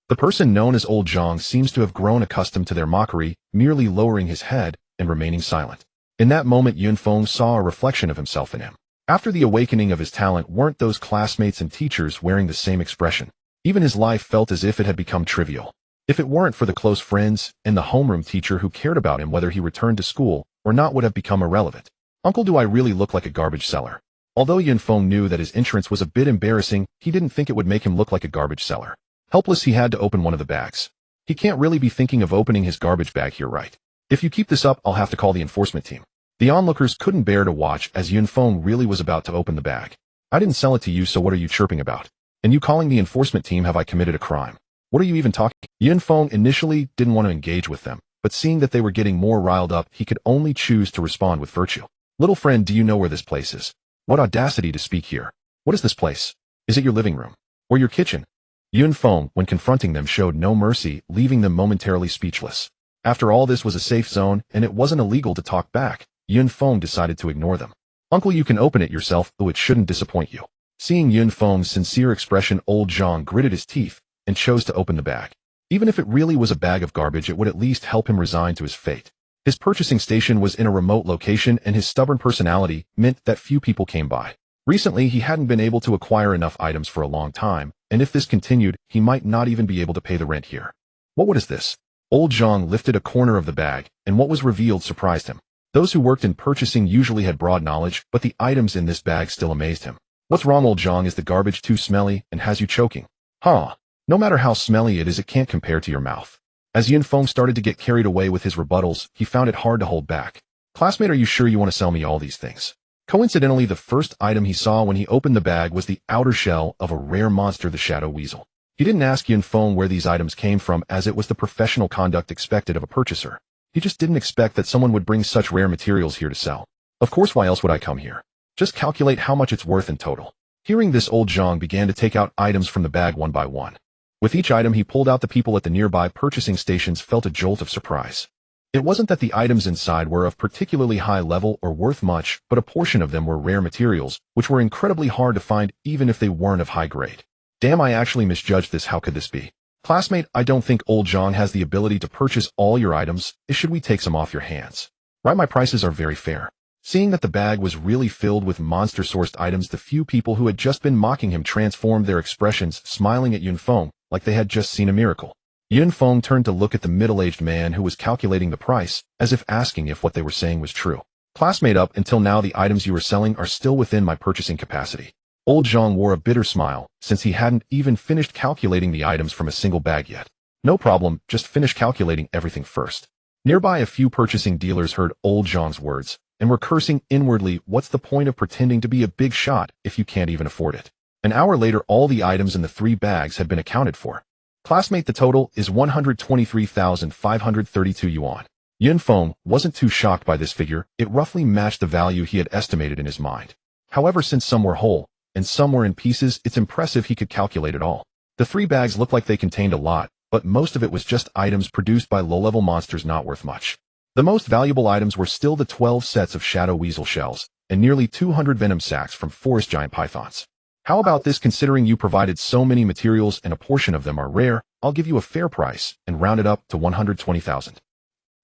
The person known as Old Zhang seems to have grown accustomed to their mockery, merely lowering his head and remaining silent. In that moment, Yun Feng saw a reflection of himself in him. After the awakening of his talent, weren't those classmates and teachers wearing the same expression? Even his life felt as if it had become trivial. If it weren't for the close friends and the homeroom teacher who cared about him, whether he returned to school or not would have become irrelevant. Uncle, do I really look like a garbage seller? Although Yun Feng knew that his entrance was a bit embarrassing, he didn't think it would make him look like a garbage seller. Helpless, he had to open one of the bags. He can't really be thinking of opening his garbage bag here, right? If you keep this up, I'll have to call the enforcement team. The onlookers couldn't bear to watch as Yun Feng really was about to open the bag. I didn't sell it to you, so what are you chirping about? And you calling the enforcement team? Have I committed a crime? What are you even talking? Yun Feng initially didn't want to engage with them, but seeing that they were getting more riled up, he could only choose to respond with virtue. Little friend, do you know where this place is? What audacity to speak here. What is this place? Is it your living room? Or your kitchen? Yun Feng, when confronting them, showed no mercy, leaving them momentarily speechless. After all, this was a safe zone, and it wasn't illegal to talk back. Yun Feng decided to ignore them. Uncle, you can open it yourself, though it shouldn't disappoint you. Seeing Yun Feng's sincere expression, Old Zhang gritted his teeth and chose to open the bag. Even if it really was a bag of garbage, it would at least help him resign to his fate. His purchasing station was in a remote location, and his stubborn personality meant that few people came by. Recently, he hadn't been able to acquire enough items for a long time, and if this continued, he might not even be able to pay the rent here. What is this? Old Zhang lifted a corner of the bag, and what was revealed surprised him. Those who worked in purchasing usually had broad knowledge, but the items in this bag still amazed him. What's wrong, Old Zhang? Is the garbage too smelly and has you choking? Huh. No matter how smelly it is, it can't compare to your mouth. As Yun Feng started to get carried away with his rebuttals, he found it hard to hold back. Classmate, are you sure you want to sell me all these things? Coincidentally, the first item he saw when he opened the bag was the outer shell of a rare monster, the Shadow Weasel. He didn't ask Yun Feng where these items came from, as it was the professional conduct expected of a purchaser. He just didn't expect that someone would bring such rare materials here to sell. Of course, why else would I come here? Just calculate how much it's worth in total. Hearing this, Old Zhang began to take out items from the bag one by one. With each item he pulled out, the people at the nearby purchasing stations felt a jolt of surprise. It wasn't that the items inside were of particularly high level or worth much, but a portion of them were rare materials, which were incredibly hard to find even if they weren't of high grade. Damn, I actually misjudged this. How could this be? Classmate, I don't think Old Zhang has the ability to purchase all your items. Should we take some off your hands? Right, my prices are very fair. Seeing that the bag was really filled with monster-sourced items, the few people who had just been mocking him transformed their expressions, smiling at Yun Feng like they had just seen a miracle. Yun Feng turned to look at the middle-aged man who was calculating the price, as if asking if what they were saying was true. Classmate, up until now the items you were selling are still within my purchasing capacity. Old Zhang wore a bitter smile, since he hadn't even finished calculating the items from a single bag yet. No problem, just finish calculating everything first. Nearby, a few purchasing dealers heard Old Zhang's words, and were cursing inwardly. What's the point of pretending to be a big shot if you can't even afford it? An hour later, all the items in the 3 bags had been accounted for. Classmate, the total is 123,532 yuan. Yun Feng wasn't too shocked by this figure. It roughly matched the value he had estimated in his mind. However, since some were whole, and some were in pieces, it's impressive he could calculate it all. The 3 bags looked like they contained a lot, but most of it was just items produced by low-level monsters not worth much. The most valuable items were still the 12 sets of Shadow Weasel shells, and nearly 200 venom sacs from forest giant pythons. How about this? Considering you provided so many materials and a portion of them are rare, I'll give you a fair price and round it up to 120,000.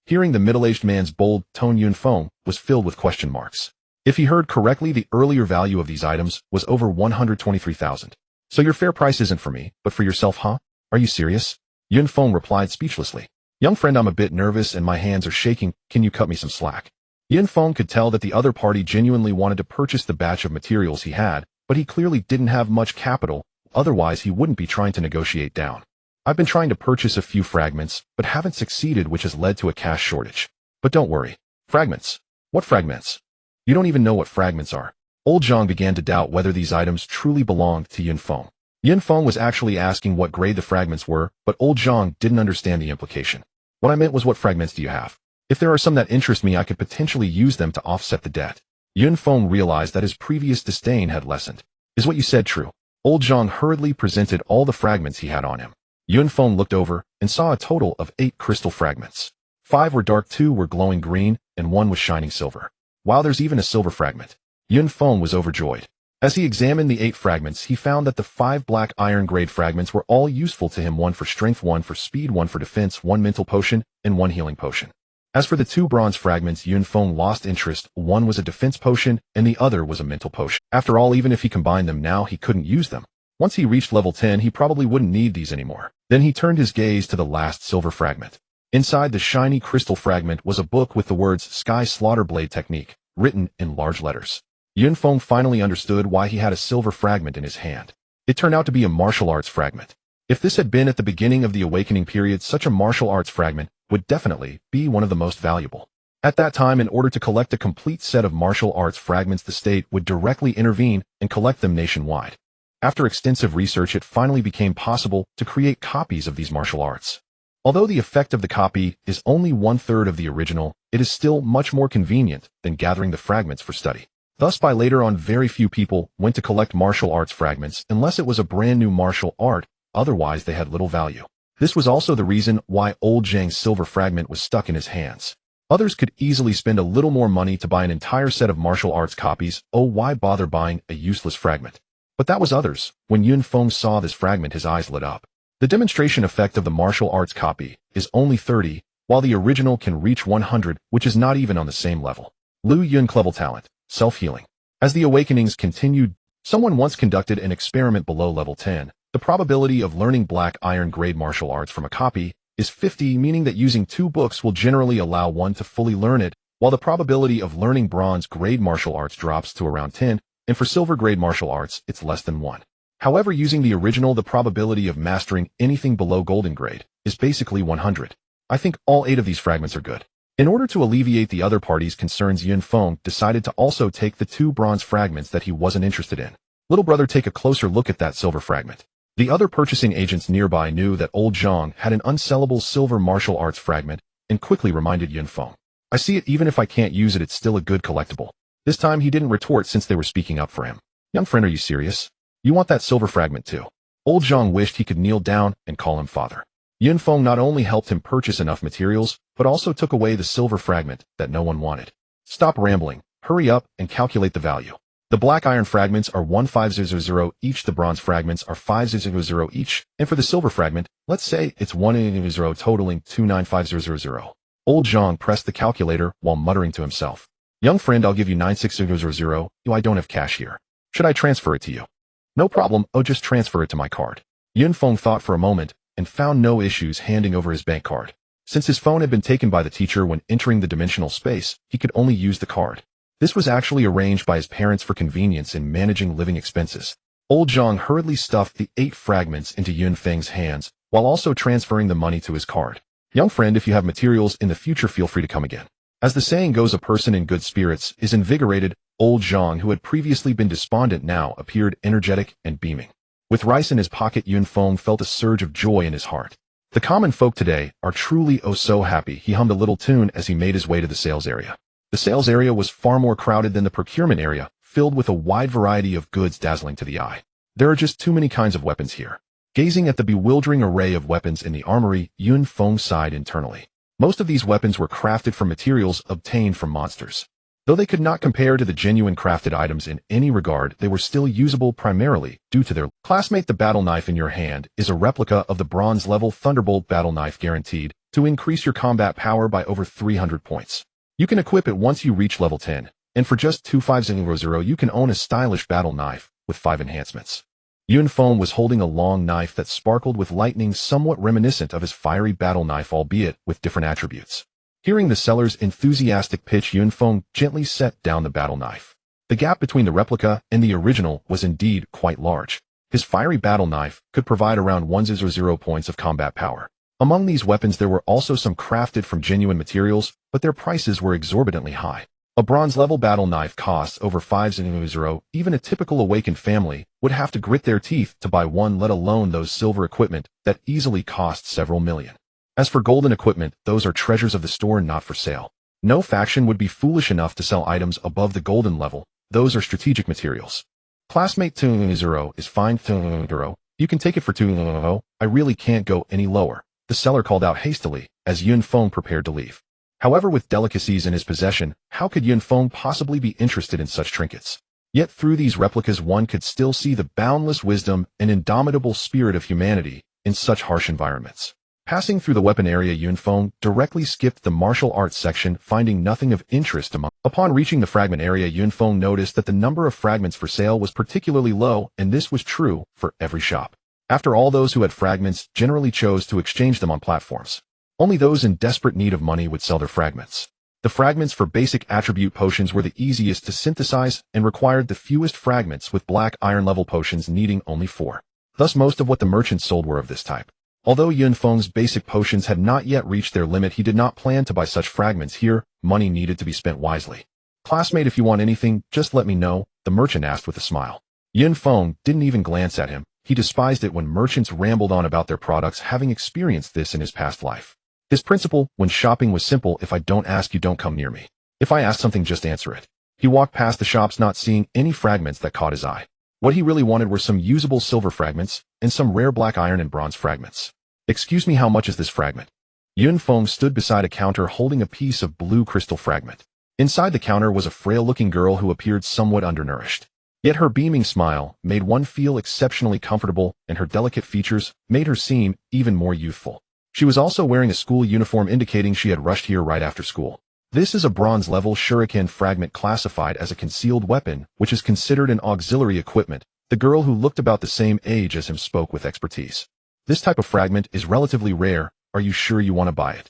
Hearing the middle-aged man's bold tone, Yun Feng was filled with question marks. If he heard correctly, the earlier value of these items was over 123,000. So your fair price isn't for me, but for yourself, huh? Are you serious? Yun Feng replied speechlessly. Young friend, I'm a bit nervous and my hands are shaking. Can you cut me some slack? Yun Feng could tell that the other party genuinely wanted to purchase the batch of materials he had, but he clearly didn't have much capital, otherwise he wouldn't be trying to negotiate down. I've been trying to purchase a few fragments, but haven't succeeded, which has led to a cash shortage. But don't worry. Fragments? What fragments? You don't even know what fragments are. Old Zhang began to doubt whether these items truly belonged to Yun Feng. Yun Feng was actually asking what grade the fragments were, but Old Zhang didn't understand the implication. What I meant was, what fragments do you have? If there are some that interest me, I could potentially use them to offset the debt. Yun Feng realized that his previous disdain had lessened. Is what you said true? Old Zhang hurriedly presented all the fragments he had on him. Yun Feng looked over and saw a total of 8 crystal fragments. 5 were dark, 2 were glowing green, and 1 was shining silver. Wow, there's even a silver fragment. Yun Feng was overjoyed. As he examined the 8 fragments, he found that the 5 black iron grade fragments were all useful to him, 1 for strength, 1 for speed, 1 for defense, 1 mental potion, and 1 healing potion. As for the 2 bronze fragments, Yun Feng lost interest. 1 was a defense potion, and the other was a mental potion. After all, even if he combined them now, he couldn't use them. Once he reached level 10, he probably wouldn't need these anymore. Then he turned his gaze to the last silver fragment. Inside the shiny crystal fragment was a book with the words Sky Slaughter Blade Technique, written in large letters. Yun Feng finally understood why he had a silver fragment in his hand. It turned out to be a martial arts fragment. If this had been at the beginning of the awakening period, such a martial arts fragment would definitely be one of the most valuable. At that time, in order to collect a complete set of martial arts fragments, the state would directly intervene and collect them nationwide. After extensive research, it finally became possible to create copies of these martial arts. Although the effect of the copy is only 1/3 of the original, it is still much more convenient than gathering the fragments for study. Thus, by later on, very few people went to collect martial arts fragments unless it was a brand new martial art, otherwise they had little value. This was also the reason why Old Zhang's silver fragment was stuck in his hands. Others could easily spend a little more money to buy an entire set of martial arts copies. Oh, why bother buying a useless fragment? But that was others. When Yun Feng saw this fragment, his eyes lit up. The demonstration effect of the martial arts copy is only 30, while the original can reach 100, which is not even on the same level. Lu Yun level talent. Self-healing. As the awakenings continued, someone once conducted an experiment below level 10. The probability of learning black iron grade martial arts from a copy is 50, meaning that using 2 books will generally allow one to fully learn it, while the probability of learning bronze grade martial arts drops to around 10, and for silver grade martial arts, it's less than 1. However, using the original, the probability of mastering anything below golden grade is basically 100. I think all 8 of these fragments are good. In order to alleviate the other party's concerns, Yun Feng decided to also take the 2 bronze fragments that he wasn't interested in. Little brother, take a closer look at that silver fragment. The other purchasing agents nearby knew that Old Zhang had an unsellable silver martial arts fragment and quickly reminded Yun Feng. I see it, even if I can't use it, it's still a good collectible. This time he didn't retort since they were speaking up for him. Young friend, are you serious? You want that silver fragment too? Old Zhang wished he could kneel down and call him father. Yun Feng not only helped him purchase enough materials, but also took away the silver fragment that no one wanted. Stop rambling, hurry up and calculate the value. The black iron fragments are 15000 each, the bronze fragments are 500 each, and for the silver fragment, let's say it's 100 totaling 29500. Old Zhang pressed the calculator while muttering to himself. Young friend, I'll give you 9600. I don't have cash here. Should I transfer it to you? No problem, oh, just transfer it to my card. Yun Feng thought for a moment and found no issues handing over his bank card. Since his phone had been taken by the teacher when entering the dimensional space, he could only use the card. This was actually arranged by his parents for convenience in managing living expenses. Old Zhang hurriedly stuffed the 8 fragments into Yun Feng's hands, while also transferring the money to his card. Young friend, if you have materials in the future, feel free to come again. As the saying goes, a person in good spirits is invigorated. Old Zhang, who had previously been despondent, now appeared energetic and beaming. With rice in his pocket, Yun Feng felt a surge of joy in his heart. The common folk today are truly oh so happy. He hummed a little tune as he made his way to the sales area. The sales area was far more crowded than the procurement area, filled with a wide variety of goods dazzling to the eye. There are just too many kinds of weapons here. Gazing at the bewildering array of weapons in the armory, Yun Feng sighed internally. Most of these weapons were crafted from materials obtained from monsters. Though they could not compare to the genuine crafted items in any regard, they were still usable primarily due to their classmate. The battle knife in your hand is a replica of the bronze-level Thunderbolt battle knife, guaranteed to increase your combat power by over 300 points. You can equip it once you reach level 10, and for just 2500 you can own a stylish battle knife with 5 enhancements. Yun Feng was holding a long knife that sparkled with lightning, somewhat reminiscent of his fiery battle knife, albeit with different attributes. Hearing the seller's enthusiastic pitch, Yun Feng gently set down the battle knife. The gap between the replica and the original was indeed quite large. His fiery battle knife could provide around 100 points of combat power. Among these weapons there were also some crafted from genuine materials, but their prices were exorbitantly high. A bronze-level battle knife costs over 500. Even a typical awakened family would have to grit their teeth to buy one, let alone those silver equipment that easily cost several million. As for golden equipment, those are treasures of the store, not for sale. No faction would be foolish enough to sell items above the golden level. Those are strategic materials. Classmate 200 is fine. 200. You can take it for 200. I really can't go any lower, the seller called out hastily as Yun Feng prepared to leave. However, with delicacies in his possession, how could Yun Feng possibly be interested in such trinkets? Yet through these replicas one could still see the boundless wisdom and indomitable spirit of humanity in such harsh environments. Passing through the weapon area, Yun Feng directly skipped the martial arts section, finding nothing of interest among. Upon reaching the fragment area, Yun Feng noticed that the number of fragments for sale was particularly low, and this was true for every shop. After all, those who had fragments generally chose to exchange them on platforms. Only those in desperate need of money would sell their fragments. The fragments for basic attribute potions were the easiest to synthesize and required the fewest fragments, with black iron level potions needing only 4. Thus most of what the merchants sold were of this type. Although Yun Feng's basic potions had not yet reached their limit, he did not plan to buy such fragments here. Money needed to be spent wisely. Classmate, if you want anything, just let me know, the merchant asked with a smile. Yun Feng didn't even glance at him. He despised it when merchants rambled on about their products, having experienced this in his past life. His principle when shopping was simple: if I don't ask, you don't come near me. If I ask something, just answer it. He walked past the shops, not seeing any fragments that caught his eye. What he really wanted were some usable silver fragments and some rare black iron and bronze fragments. Excuse me, how much is this fragment? Yun Feng stood beside a counter holding a piece of blue crystal fragment. Inside the counter was a frail-looking girl who appeared somewhat undernourished. Yet her beaming smile made one feel exceptionally comfortable, and her delicate features made her seem even more youthful. She was also wearing a school uniform, indicating she had rushed here right after school. This is a bronze-level shuriken fragment classified as a concealed weapon, which is considered an auxiliary equipment. The girl, who looked about the same age as him, spoke with expertise. This type of fragment is relatively rare. Are you sure you want to buy it?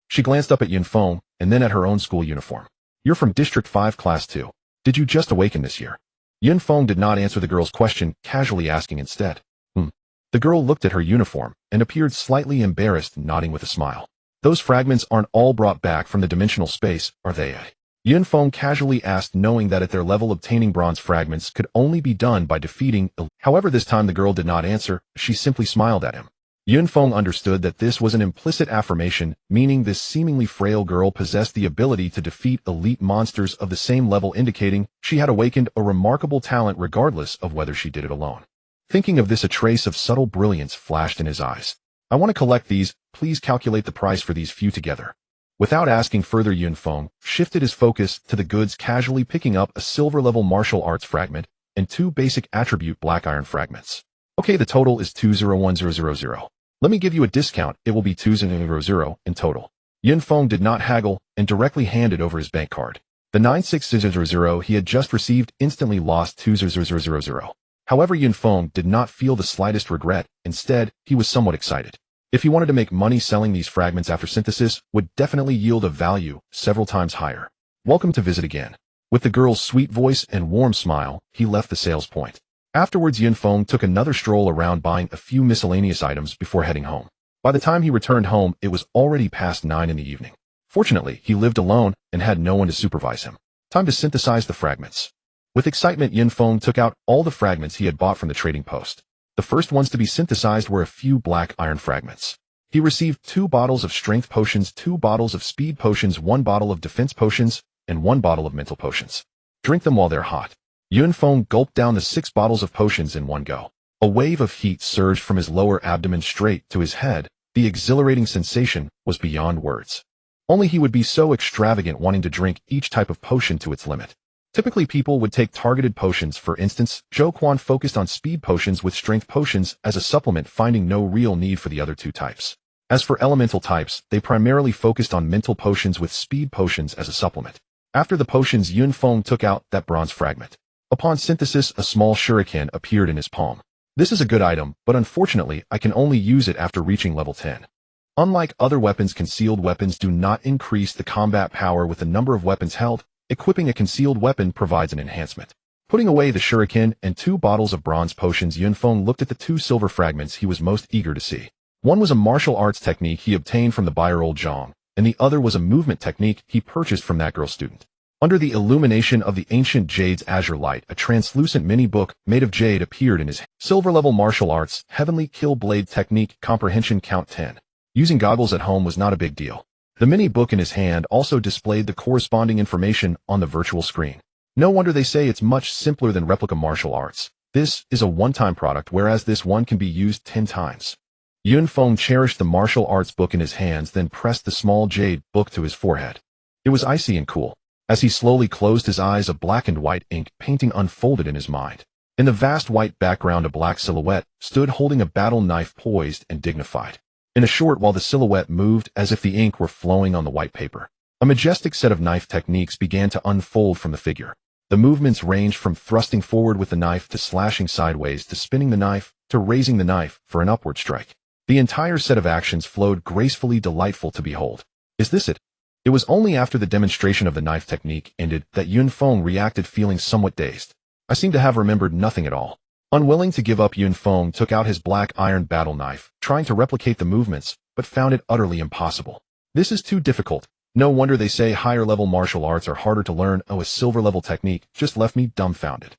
She glanced up at Yun Feng and then at her own school uniform. You're from District 5 Class 2. Did you just awaken this year? Yun Feng did not answer the girl's question, casually asking instead. The girl looked at her uniform and appeared slightly embarrassed, nodding with a smile. Those fragments aren't all brought back from the dimensional space, are they? Yun Feng casually asked, knowing that at their level obtaining bronze fragments could only be done by defeating. However, this time the girl did not answer. She simply smiled at him. Yun Feng understood that this was an implicit affirmation, meaning this seemingly frail girl possessed the ability to defeat elite monsters of the same level, indicating she had awakened a remarkable talent regardless of whether she did it alone. Thinking of this, a trace of subtle brilliance flashed in his eyes. I want to collect these. Please calculate the price for these few together. Without asking further, Yun Feng shifted his focus to the goods, casually picking up a silver-level martial arts fragment and 2 basic attribute black iron fragments. Okay, the total is 201,000. Let me give you a discount. It will be 200 in total. Yun Feng did not haggle and directly handed over his bank card. The 96,000 he had just received instantly lost 2,000. However, Yun Feng did not feel the slightest regret. Instead, he was somewhat excited. If he wanted to make money, selling these fragments after synthesis would definitely yield a value several times higher. Welcome to visit again. With the girl's sweet voice and warm smile, he left the sales point. Afterwards, Yun Feng took another stroll around, buying a few miscellaneous items before heading home. By the time he returned home, it was already past 9 in the evening. Fortunately, he lived alone and had no one to supervise him. Time to synthesize the fragments. With excitement, Yun Feng took out all the fragments he had bought from the trading post. The first ones to be synthesized were a few black iron fragments. He received 2 bottles of strength potions, 2 bottles of speed potions, 1 bottle of defense potions, and 1 bottle of mental potions. Drink them while they're hot. Yun Feng gulped down the 6 bottles of potions in one go. A wave of heat surged from his lower abdomen straight to his head. The exhilarating sensation was beyond words. Only he would be so extravagant wanting to drink each type of potion to its limit. Typically people would take targeted potions. For instance, Zhou Quan focused on speed potions with strength potions as a supplement, finding no real need for the other two types. As for elemental types, they primarily focused on mental potions with speed potions as a supplement. After the potions, Yun Feng took out that bronze fragment. Upon synthesis, a small shuriken appeared in his palm. This is a good item, but unfortunately, I can only use it after reaching level 10. Unlike other weapons, concealed weapons do not increase the combat power with the number of weapons held. Equipping a concealed weapon provides an enhancement. Putting away the shuriken and 2 bottles of bronze potions, Yun Feng looked at the 2 silver fragments he was most eager to see. One was a martial arts technique he obtained from the buyer Old Zhang, and the other was a movement technique he purchased from that girl student. Under the illumination of the ancient jade's azure light, a translucent mini-book made of jade appeared in his hand. Silver-level martial arts, heavenly kill blade technique, comprehension count 10. Using goggles at home was not a big deal. The mini-book in his hand also displayed the corresponding information on the virtual screen. No wonder they say it's much simpler than replica martial arts. This is a one-time product, whereas this one can be used 10 times. Yun Feng cherished the martial arts book in his hands, then pressed the small jade book to his forehead. It was icy and cool. As he slowly closed his eyes, a black and white ink painting unfolded in his mind. In the vast white background, a black silhouette stood holding a battle knife, poised and dignified. In a short while, the silhouette moved as if the ink were flowing on the white paper. A majestic set of knife techniques began to unfold from the figure. The movements ranged from thrusting forward with the knife to slashing sideways to spinning the knife to raising the knife for an upward strike. The entire set of actions flowed gracefully, delightful to behold. Is this it? It was only after the demonstration of the knife technique ended that Yun Feng reacted, feeling somewhat dazed. I seem to have remembered nothing at all. Unwilling to give up, Yun Feng took out his black iron battle knife, trying to replicate the movements, but found it utterly impossible. This is too difficult. No wonder they say higher-level martial arts are harder to learn. Oh, a silver-level technique just left me dumbfounded.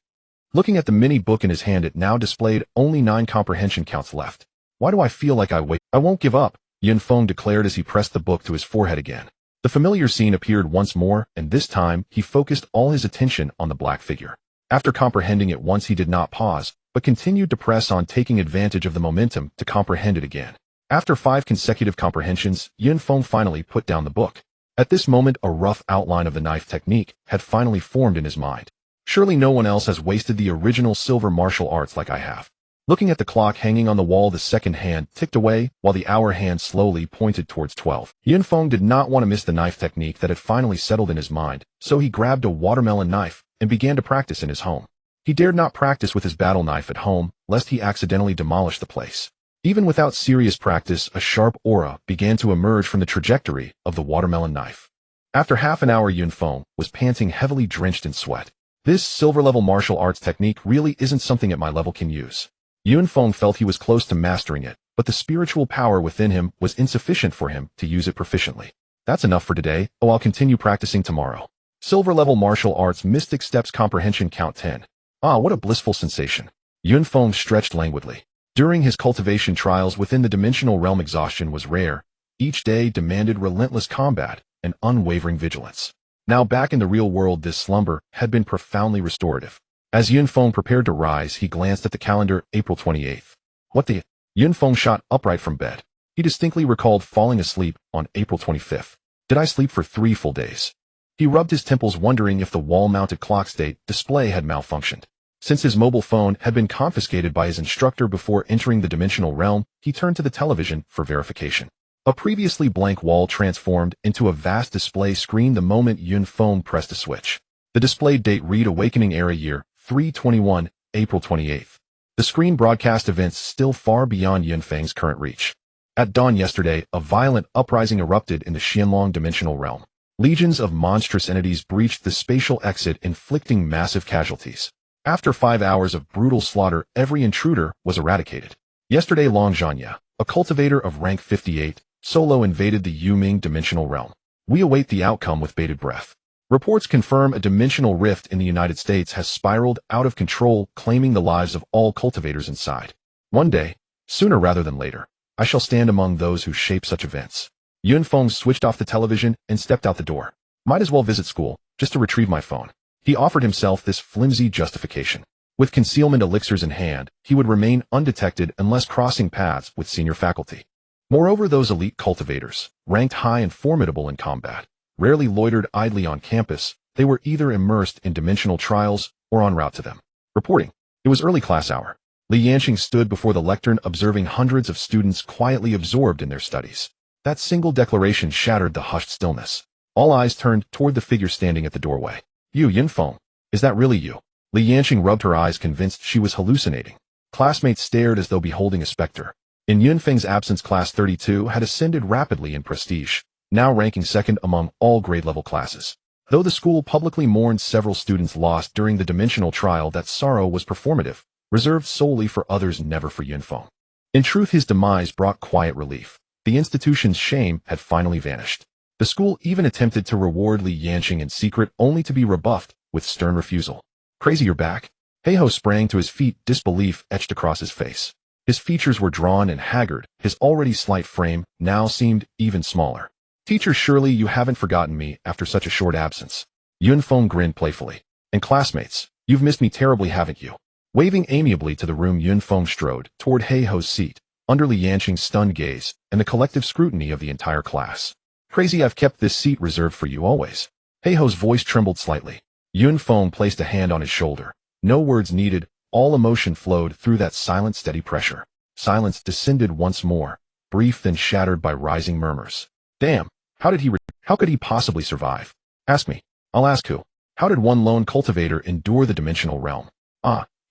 Looking at the mini-book in his hand, it now displayed only 9 comprehension counts left. Why do I feel like I won't give up, Yun Feng declared as he pressed the book to his forehead again. The familiar scene appeared once more, and this time he focused all his attention on the black figure. After comprehending it once, he did not pause, but continued to press on, taking advantage of the momentum to comprehend it again. After 5 consecutive comprehensions, Yun Feng finally put down the book. At this moment, a rough outline of the knife technique had finally formed in his mind. Surely no one else has wasted the original silver martial arts like I have. Looking at the clock hanging on the wall, the second hand ticked away, while the hour hand slowly pointed towards 12. Yun Feng did not want to miss the knife technique that had finally settled in his mind, so he grabbed a watermelon knife and began to practice in his home. He dared not practice with his battle knife at home, lest he accidentally demolish the place. Even without serious practice, a sharp aura began to emerge from the trajectory of the watermelon knife. After half an hour, Yun Feng was panting heavily, drenched in sweat. This silver-level martial arts technique really isn't something at my level can use. Yun Feng felt he was close to mastering it, but the spiritual power within him was insufficient for him to use it proficiently. That's enough for today. Oh, I'll continue practicing tomorrow. Silver-level martial arts, mystic steps, comprehension count 10. Ah, what a blissful sensation. Yun Feng stretched languidly. During his cultivation trials within the dimensional realm, exhaustion was rare. Each day demanded relentless combat and unwavering vigilance. Now back in the real world, this slumber had been profoundly restorative. As Yun Feng prepared to rise, he glanced at the calendar. April 28th. What the? Yun Feng shot upright from bed. He distinctly recalled falling asleep on April 25th. Did I sleep for 3 full days? He rubbed his temples, wondering if the wall-mounted clock's date display had malfunctioned. Since his mobile phone had been confiscated by his instructor before entering the dimensional realm, he turned to the television for verification. A previously blank wall transformed into a vast display screen the moment Yun Feng pressed a switch. The displayed date read Awakening Era Year 321, April 28th. The screen broadcast events still far beyond Yun Feng's current reach. At dawn yesterday, a violent uprising erupted in the Xianlong dimensional realm. Legions of monstrous entities breached the spatial exit, inflicting massive casualties. After 5 hours of brutal slaughter, every intruder was eradicated. Yesterday, Long Zhanya, a cultivator of rank 58, solo invaded the Yuming dimensional realm. We await the outcome with bated breath. Reports confirm a dimensional rift in the United States has spiraled out of control, claiming the lives of all cultivators inside. One day, sooner rather than later, I shall stand among those who shape such events. Yun Feng switched off the television and stepped out the door. Might as well visit school, just to retrieve my phone. He offered himself this flimsy justification. With concealment elixirs in hand, he would remain undetected unless crossing paths with senior faculty. Moreover, those elite cultivators, ranked high and formidable in combat, rarely loitered idly on campus. They were either immersed in dimensional trials or en route to them. Reporting. It was early class hour. Li Yanqing stood before the lectern observing hundreds of students quietly absorbed in their studies. That single declaration shattered the hushed stillness. All eyes turned toward the figure standing at the doorway. You, Yunfeng. Is that really you? Li Yanqing rubbed her eyes, convinced she was hallucinating. Classmates stared as though beholding a specter. In Yunfeng's absence, Class 32 had ascended rapidly in prestige, now ranking second among all grade-level classes. Though the school publicly mourned several students lost during the dimensional trial, that sorrow was performative, reserved solely for others, never for Yunfeng. In truth, his demise brought quiet relief. The institution's shame had finally vanished. The school even attempted to reward Li Yanqing in secret, only to be rebuffed with stern refusal. Crazy, you're back? Heiho sprang to his feet, disbelief etched across his face. His features were drawn and haggard. His already slight frame now seemed even smaller. Teacher, surely you haven't forgotten me after such a short absence. Yunfeng grinned playfully. And classmates, you've missed me terribly, haven't you? Waving amiably to the room, Yunfeng strode toward Heiho's seat, under Li Yanqing's stunned gaze and the collective scrutiny of the entire class. Crazy, I've kept this seat reserved for you always. Heiho's voice trembled slightly. Yunfeng placed a hand on his shoulder. No words needed. All emotion flowed through that silent, steady pressure. Silence descended once more, brief then shattered by rising murmurs. Damn, how could he possibly survive? Ask me. I'll ask who. How did one lone cultivator endure the dimensional realm?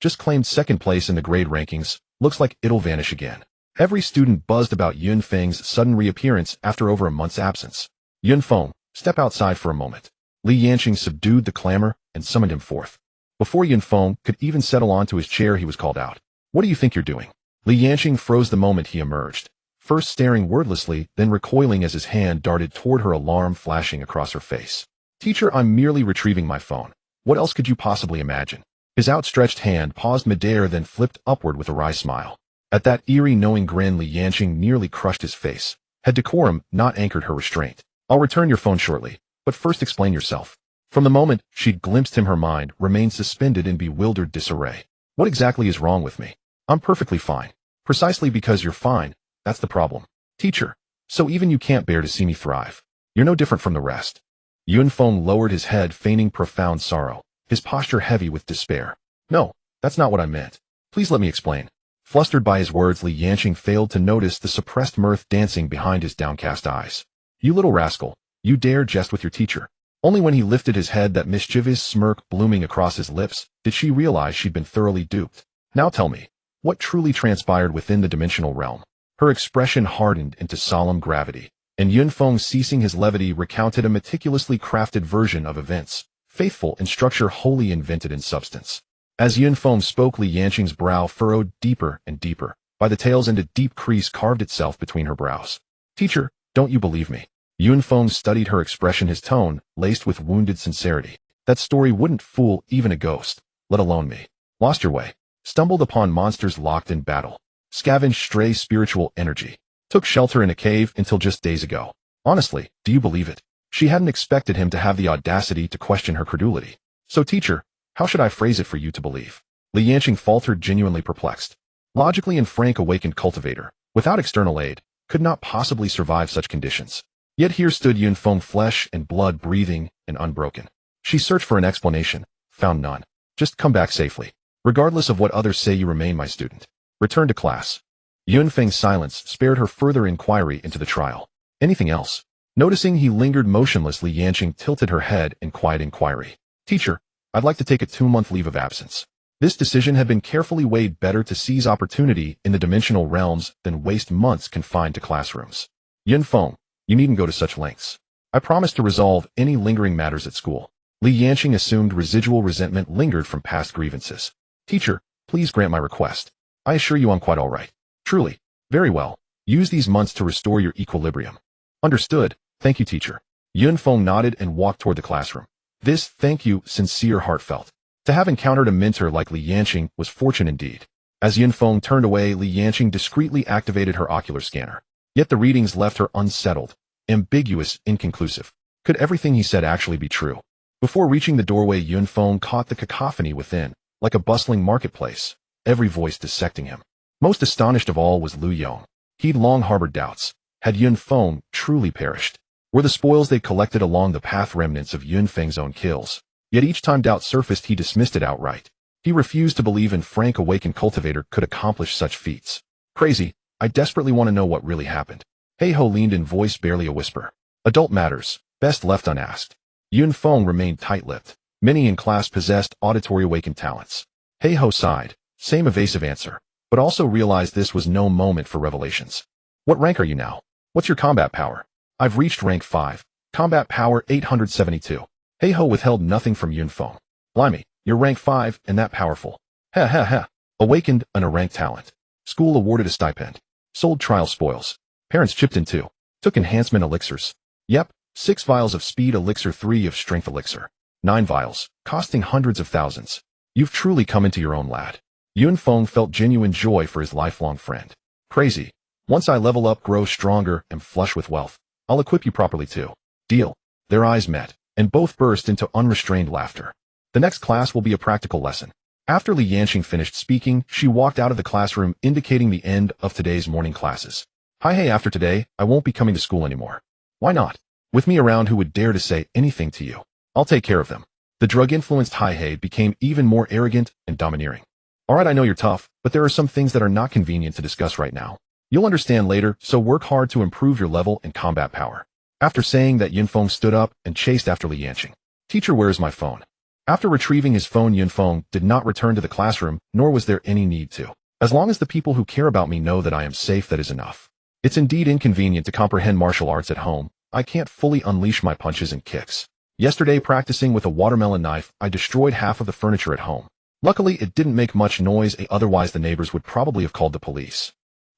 Just claimed second place in the grade rankings. Looks like it'll vanish again. Every student buzzed about Yunfeng's sudden reappearance after over a month's absence. Yunfeng, step outside for a moment. Li Yanqing subdued the clamor and summoned him forth. Before Yunfeng could even settle onto his chair, he was called out. What do you think you're doing? Li Yanqing froze the moment he emerged, first staring wordlessly, then recoiling as his hand darted toward her, alarm flashing across her face. Teacher, I'm merely retrieving my phone. What else could you possibly imagine? His outstretched hand paused midair, then flipped upward with a wry smile. At that eerie, knowing grin, Li Yanqing nearly crushed his face. Had decorum not anchored her restraint. I'll return your phone shortly, but first explain yourself. From the moment she'd glimpsed him, her mind remained suspended in bewildered disarray. What exactly is wrong with me? I'm perfectly fine. Precisely because you're fine, that's the problem. Teacher, so even you can't bear to see me thrive. You're no different from the rest. Yunfeng lowered his head, feigning profound sorrow, his posture heavy with despair. No, that's not what I meant. Please let me explain. Flustered by his words, Li Yanqing failed to notice the suppressed mirth dancing behind his downcast eyes. You little rascal, you dare jest with your teacher. Only when he lifted his head, that mischievous smirk blooming across his lips, did she realize she'd been thoroughly duped. Now tell me, what truly transpired within the dimensional realm? Her expression hardened into solemn gravity, and Yunfeng, ceasing his levity, recounted a meticulously crafted version of events, faithful in structure, wholly invented in substance. As Yunfeng spoke, Li Yanqing's brow furrowed deeper and deeper. By the tail's end, a deep crease carved itself between her brows. Teacher, don't you believe me? Yunfeng studied her expression, his tone laced with wounded sincerity. That story wouldn't fool even a ghost, let alone me. Lost your way. Stumbled upon monsters locked in battle. Scavenged stray spiritual energy. Took shelter in a cave until just days ago. Honestly, do you believe it? She hadn't expected him to have the audacity to question her credulity. So teacher, how should I phrase it for you to believe? Li Yanqing faltered, genuinely perplexed. Logically and frank, awakened cultivator, without external aid, could not possibly survive such conditions. Yet here stood Yunfeng, flesh and blood, breathing and unbroken. She searched for an explanation, found none. Just come back safely. Regardless of what others say, you remain my student. Return to class. Yunfeng's silence spared her further inquiry into the trial. Anything else? Noticing he lingered motionless, Li Yanqing tilted her head in quiet inquiry. Teacher, I'd like to take a 2-month leave of absence. This decision had been carefully weighed. Better to seize opportunity in the dimensional realms than waste months confined to classrooms. Yunfeng, you needn't go to such lengths. I promise to resolve any lingering matters at school. Li Yanqing assumed residual resentment lingered from past grievances. Teacher, please grant my request. I assure you I'm quite all right. Truly. Very well. Use these months to restore your equilibrium. Understood. Thank you, teacher. Yunfeng nodded and walked toward the classroom. This thank you, sincere, heartfelt. To have encountered a mentor like Li Yanqing was fortune indeed. As Yunfeng turned away, Li Yanqing discreetly activated her ocular scanner. Yet the readings left her unsettled, ambiguous, inconclusive. Could everything he said actually be true? Before reaching the doorway, Yunfeng caught the cacophony within, like a bustling marketplace, every voice dissecting him. Most astonished of all was Lu Yong. He'd long harbored doubts. Had Yun Feng truly perished? Were the spoils they collected along the path remnants of Yun Feng's own kills? Yet each time doubt surfaced, he dismissed it outright. He refused to believe an frank awakened cultivator could accomplish such feats. Crazy. I desperately want to know what really happened. Heiho leaned in, voice barely a whisper. Adult matters, best left unasked. Yun Feng remained tight-lipped. Many in class possessed auditory awakened talents. Heiho sighed. Same evasive answer, but also realized this was no moment for revelations. What rank are you now? What's your combat power? I've reached rank 5. Combat power 872. Heiho withheld nothing from Yun Feng. Blimey, you're rank 5 and that powerful. Ha ha ha. Awakened an ranked talent. School awarded a stipend. Sold trial spoils. Parents chipped in too. Took enhancement elixirs. Yep, 6 vials of speed elixir, 3 of strength elixir. 9 vials, costing hundreds of thousands. You've truly come into your own, lad. Yun Feng felt genuine joy for his lifelong friend. Crazy. Once I level up, grow stronger, and flush with wealth, I'll equip you properly too. Deal. Their eyes met, and both burst into unrestrained laughter. The next class will be a practical lesson. After Li Yanqing finished speaking, she walked out of the classroom, indicating the end of today's morning classes. Hey, after today, I won't be coming to school anymore. Why not? With me around, who would dare to say anything to you? I'll take care of them. The drug-influenced Hai became even more arrogant and domineering. Alright, I know you're tough, but there are some things that are not convenient to discuss right now. You'll understand later, so work hard to improve your level and combat power. After saying that, Yun Feng stood up and chased after Li Yanqing. Teacher, where is my phone? After retrieving his phone, Yun Feng did not return to the classroom, nor was there any need to. As long as the people who care about me know that I am safe, that is enough. It's indeed inconvenient to comprehend martial arts at home. I can't fully unleash my punches and kicks. Yesterday, practicing with a watermelon knife, I destroyed half of the furniture at home. Luckily, it didn't make much noise, otherwise the neighbors would probably have called the police.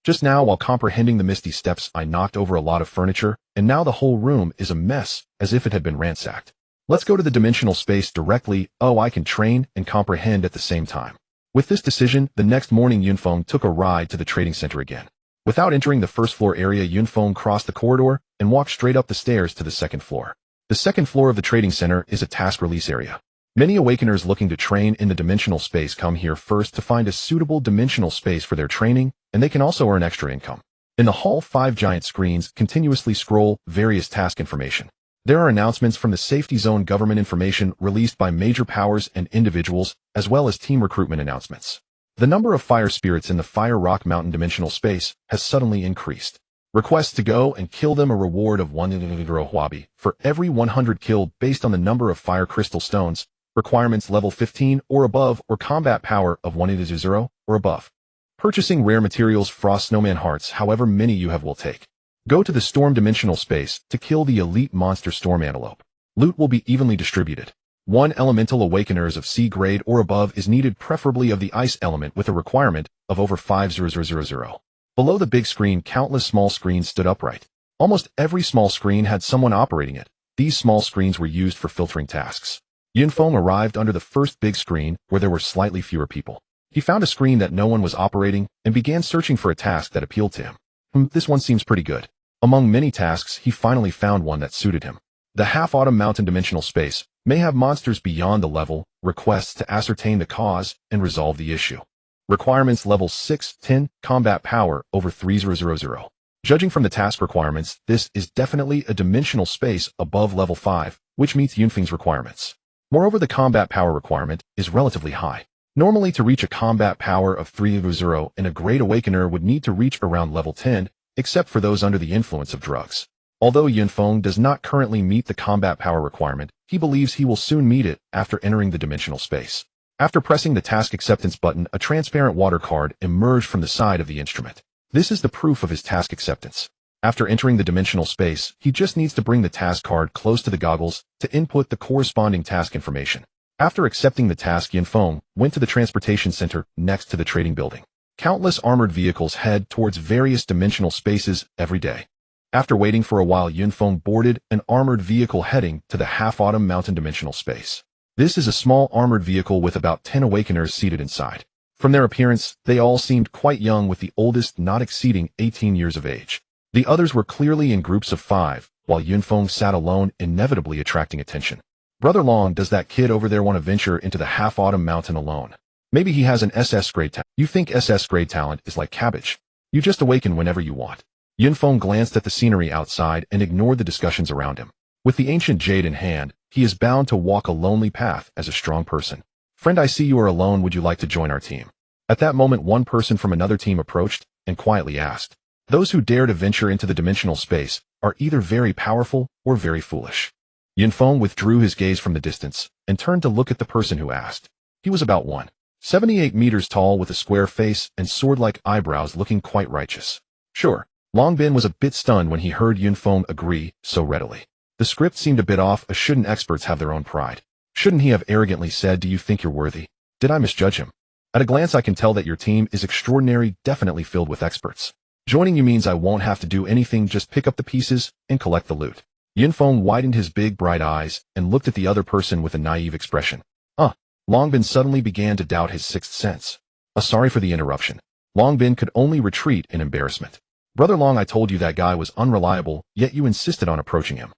Just now, while comprehending the misty steps, I knocked over a lot of furniture, and now the whole room is a mess, as if it had been ransacked. Let's go to the dimensional space directly. Oh, I can train and comprehend at the same time. With this decision, the next morning Yun Feng took a ride to the trading center again. Without entering the first floor area, Yun Feng crossed the corridor and walked straight up the stairs to the second floor. The second floor of the trading center is a task release area. Many awakeners looking to train in the dimensional space come here first to find a suitable dimensional space for their training, and they can also earn extra income. In the hall, 5 giant screens continuously scroll various task information. There are announcements from the safety zone, government information released by major powers and individuals, as well as team recruitment announcements. The number of fire spirits in the Fire Rock Mountain dimensional space has suddenly increased. Requests to go and kill them, a reward of 1 Huabi for every 100 killed based on the number of fire crystal stones. Requirements level 15 or above, or combat power of 1 or above. Purchasing rare materials, frost snowman hearts, however many you have will take. Go to the storm dimensional space to kill the elite monster storm antelope. Loot will be evenly distributed. 1 elemental awakeners of C grade or above is needed, preferably of the ice element, with a requirement of over 50000. Below the big screen, countless small screens stood upright. Almost every small screen had someone operating it. These small screens were used for filtering tasks. Yun Feng arrived under the first big screen, where there were slightly fewer people. He found a screen that no one was operating and began searching for a task that appealed to him. This one seems pretty good. Among many tasks, he finally found one that suited him. The Half-Autumn Mountain dimensional space may have monsters beyond the level. Requests to ascertain the cause and resolve the issue. Requirements level 6, 10, combat power over 3000. Judging from the task requirements, this is definitely a dimensional space above level 5, which meets Yun Feng's requirements. Moreover, the combat power requirement is relatively high. Normally, to reach a combat power of 3000, and a Great Awakener would need to reach around level 10, except for those under the influence of drugs. Although Yun Feng does not currently meet the combat power requirement, he believes he will soon meet it after entering the dimensional space. After pressing the task acceptance button, a transparent water card emerged from the side of the instrument. This is the proof of his task acceptance. After entering the dimensional space, he just needs to bring the task card close to the goggles to input the corresponding task information. After accepting the task, Yun Feng went to the transportation center next to the trading building. Countless armored vehicles head towards various dimensional spaces every day. After waiting for a while, Yun Feng boarded an armored vehicle heading to the Half-Autumn Mountain dimensional space. This is a small armored vehicle with about 10 awakeners seated inside. From their appearance, they all seemed quite young, with the oldest not exceeding 18 years of age. The others were clearly in groups of 5, while Yun Feng sat alone, inevitably attracting attention. Brother Long, does that kid over there want to venture into the Half-Autumn Mountain alone? Maybe he has an SS grade talent. You think SS grade talent is like cabbage? You just awaken whenever you want. Yunfeng glanced at the scenery outside and ignored the discussions around him. With the ancient jade in hand, he is bound to walk a lonely path as a strong person. Friend, I see you are alone. Would you like to join our team? At that moment, one person from another team approached and quietly asked. Those who dare to venture into the dimensional space are either very powerful or very foolish. Yunfeng withdrew his gaze from the distance and turned to look at the person who asked. He was about 1.78 meters tall with a square face and sword-like eyebrows, looking quite righteous. Sure, Longbin was a bit stunned when he heard Yunfeng agree so readily. The script seemed a bit off. Shouldn't experts have their own pride? Shouldn't he have arrogantly said, do you think you're worthy? Did I misjudge him? At a glance I can tell that your team is extraordinary, definitely filled with experts. Joining you means I won't have to do anything, just pick up the pieces and collect the loot. Yunfeng widened his big bright eyes and looked at the other person with a naive expression. Longbin suddenly began to doubt his sixth sense. Sorry for the interruption. Longbin could only retreat in embarrassment. Brother Long, I told you that guy was unreliable, yet you insisted on approaching him.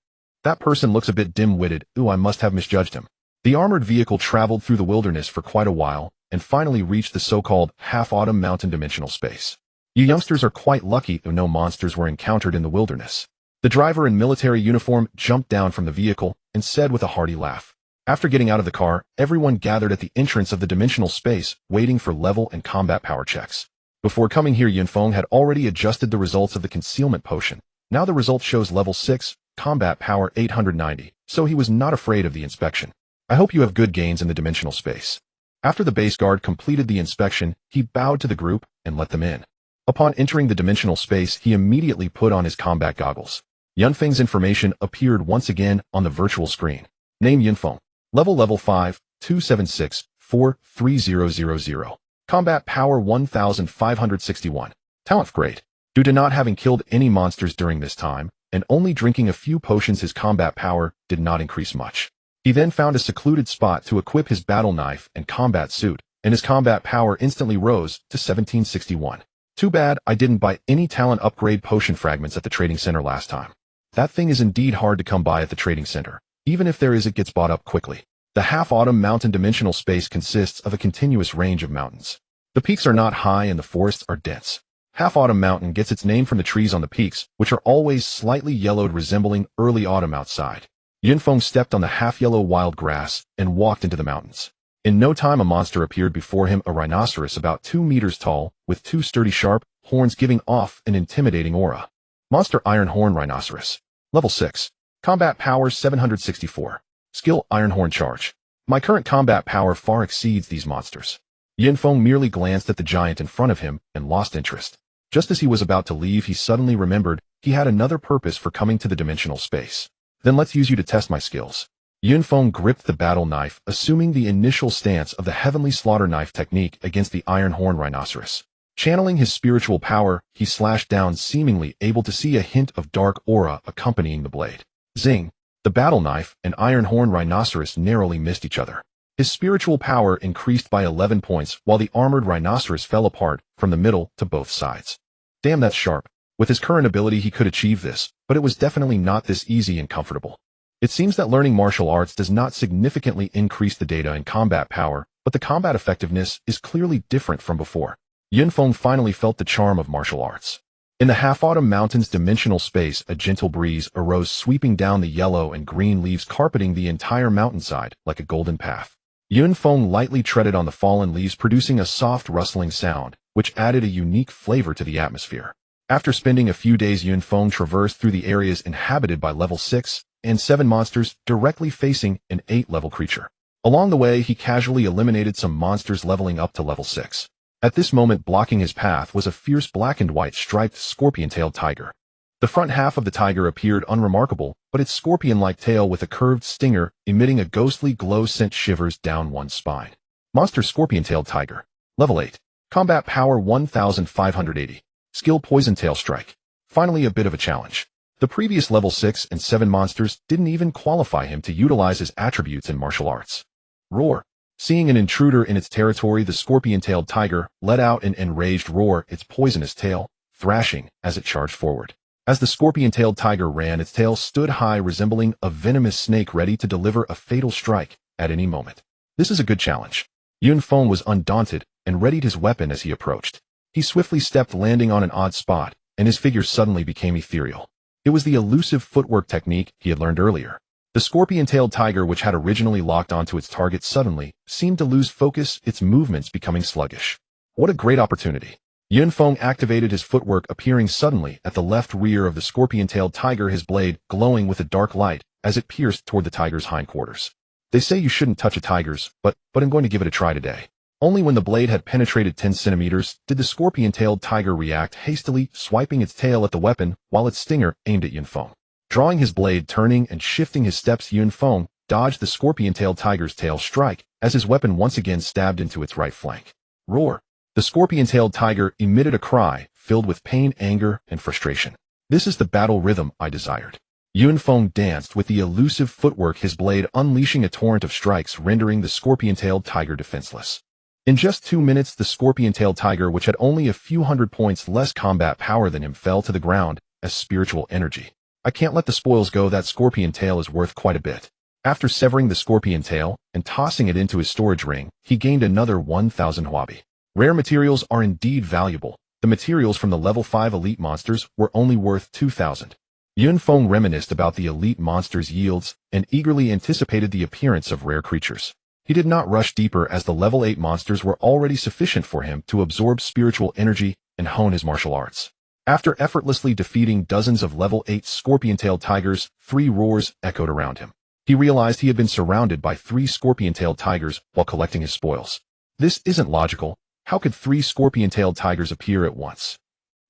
That person looks a bit dim-witted. I must have misjudged him. The armored vehicle traveled through the wilderness for quite a while and finally reached the so-called half-autumn mountain dimensional space. You youngsters are quite lucky no monsters were encountered in the wilderness. The driver in military uniform jumped down from the vehicle and said with a hearty laugh. After getting out of the car, everyone gathered at the entrance of the dimensional space, waiting for level and combat power checks. Before coming here, Yunfeng had already adjusted the results of the concealment potion. Now the result shows level 6, combat power 890, so he was not afraid of the inspection. I hope you have good gains in the dimensional space. After the base guard completed the inspection, he bowed to the group and let them in. Upon entering the dimensional space, he immediately put on his combat goggles. Yunfeng's information appeared once again on the virtual screen. Name Yunfeng. Level 5, 276-43000. Combat power 1561. Talent grade. Due to not having killed any monsters during this time, and only drinking a few potions, his combat power did not increase much. He then found a secluded spot to equip his battle knife and combat suit, and his combat power instantly rose to 1761. Too bad I didn't buy any talent upgrade potion fragments at the trading center last time. That thing is indeed hard to come by at the trading center. Even if there is, it gets bought up quickly. The half-autumn mountain dimensional space consists of a continuous range of mountains. The peaks are not high and the forests are dense. Half-autumn mountain gets its name from the trees on the peaks, which are always slightly yellowed, resembling early autumn outside. Yunfeng stepped on the half-yellow wild grass and walked into the mountains. In no time a monster appeared before him, a rhinoceros about 2 meters tall, with 2 sturdy sharp horns giving off an intimidating aura. Monster Iron Horn Rhinoceros. Level 6. Combat power 764. Skill Iron Horn Charge. My current combat power far exceeds these monsters. Yunfeng merely glanced at the giant in front of him and lost interest. Just as he was about to leave, he suddenly remembered he had another purpose for coming to the dimensional space. Then let's use you to test my skills. Yunfeng gripped the battle knife, assuming the initial stance of the heavenly slaughter knife technique against the Iron Horn Rhinoceros. Channeling his spiritual power, he slashed down, seemingly able to see a hint of dark aura accompanying the blade. Zing! The battle knife and Iron Horn Rhinoceros narrowly missed each other. His spiritual power increased by 11 points, while the armored rhinoceros fell apart from the middle to both sides. Damn, that's sharp. With his current ability he could achieve this, but it was definitely not this easy and comfortable. It seems that learning martial arts does not significantly increase the data and combat power, but the combat effectiveness is clearly different from before. Yunfeng finally felt the charm of martial arts. In the half-autumn mountains dimensional space, a gentle breeze arose, sweeping down the yellow and green leaves, carpeting the entire mountainside like a golden path. Yunfeng lightly treaded on the fallen leaves, producing a soft rustling sound, which added a unique flavor to the atmosphere. After spending a few days, Yunfeng traversed through the areas inhabited by level 6 and 7 monsters, directly facing an 8-level creature. Along the way, he casually eliminated some monsters, leveling up to level 6. At this moment, blocking his path was a fierce black and white striped scorpion-tailed tiger. The front half of the tiger appeared unremarkable, but its scorpion-like tail with a curved stinger emitting a ghostly glow sent shivers down one's spine. Monster Scorpion-tailed tiger. Level 8. Combat power 1580. Skill Poison Tail Strike. Finally, a bit of a challenge. The previous level 6 and 7 monsters didn't even qualify him to utilize his attributes in martial arts. Roar. Seeing an intruder in its territory, the scorpion-tailed tiger let out an enraged roar, its poisonous tail thrashing as it charged forward. As the scorpion-tailed tiger ran, its tail stood high, resembling a venomous snake ready to deliver a fatal strike at any moment. This is a good challenge. Yunfeng was undaunted and readied his weapon as he approached. He swiftly stepped, landing on an odd spot, and his figure suddenly became ethereal. It was the elusive footwork technique he had learned earlier. The scorpion-tailed tiger, which had originally locked onto its target, suddenly seemed to lose focus, its movements becoming sluggish. What a great opportunity! Yun Feng activated his footwork, appearing suddenly at the left rear of the scorpion-tailed tiger, his blade glowing with a dark light as it pierced toward the tiger's hindquarters. They say you shouldn't touch a tiger's, but I'm going to give it a try today. Only when the blade had penetrated 10 centimeters did the scorpion-tailed tiger react, hastily swiping its tail at the weapon while its stinger aimed at Yun Feng. Drawing his blade, turning and shifting his steps, Yun Feng dodged the scorpion-tailed tiger's tail strike as his weapon once again stabbed into its right flank. Roar! The scorpion-tailed tiger emitted a cry filled with pain, anger, and frustration. This is the battle rhythm I desired. Yun Feng danced with the elusive footwork, his blade unleashing a torrent of strikes, rendering the scorpion-tailed tiger defenseless. In just 2 minutes, the scorpion-tailed tiger, which had only a few hundred points less combat power than him, fell to the ground as spiritual energy. I can't let the spoils go. That scorpion tail is worth quite a bit. After severing the scorpion tail and tossing it into his storage ring, he gained another 1,000 huabi. Rare materials are indeed valuable. The materials from the level 5 elite monsters were only worth 2,000. Yun Feng reminisced about the elite monsters' yields and eagerly anticipated the appearance of rare creatures. He did not rush deeper, as the level 8 monsters were already sufficient for him to absorb spiritual energy and hone his martial arts. After effortlessly defeating dozens of level 8 scorpion-tailed tigers, 3 roars echoed around him. He realized he had been surrounded by 3 scorpion-tailed tigers while collecting his spoils. This isn't logical. How could 3 scorpion-tailed tigers appear at once?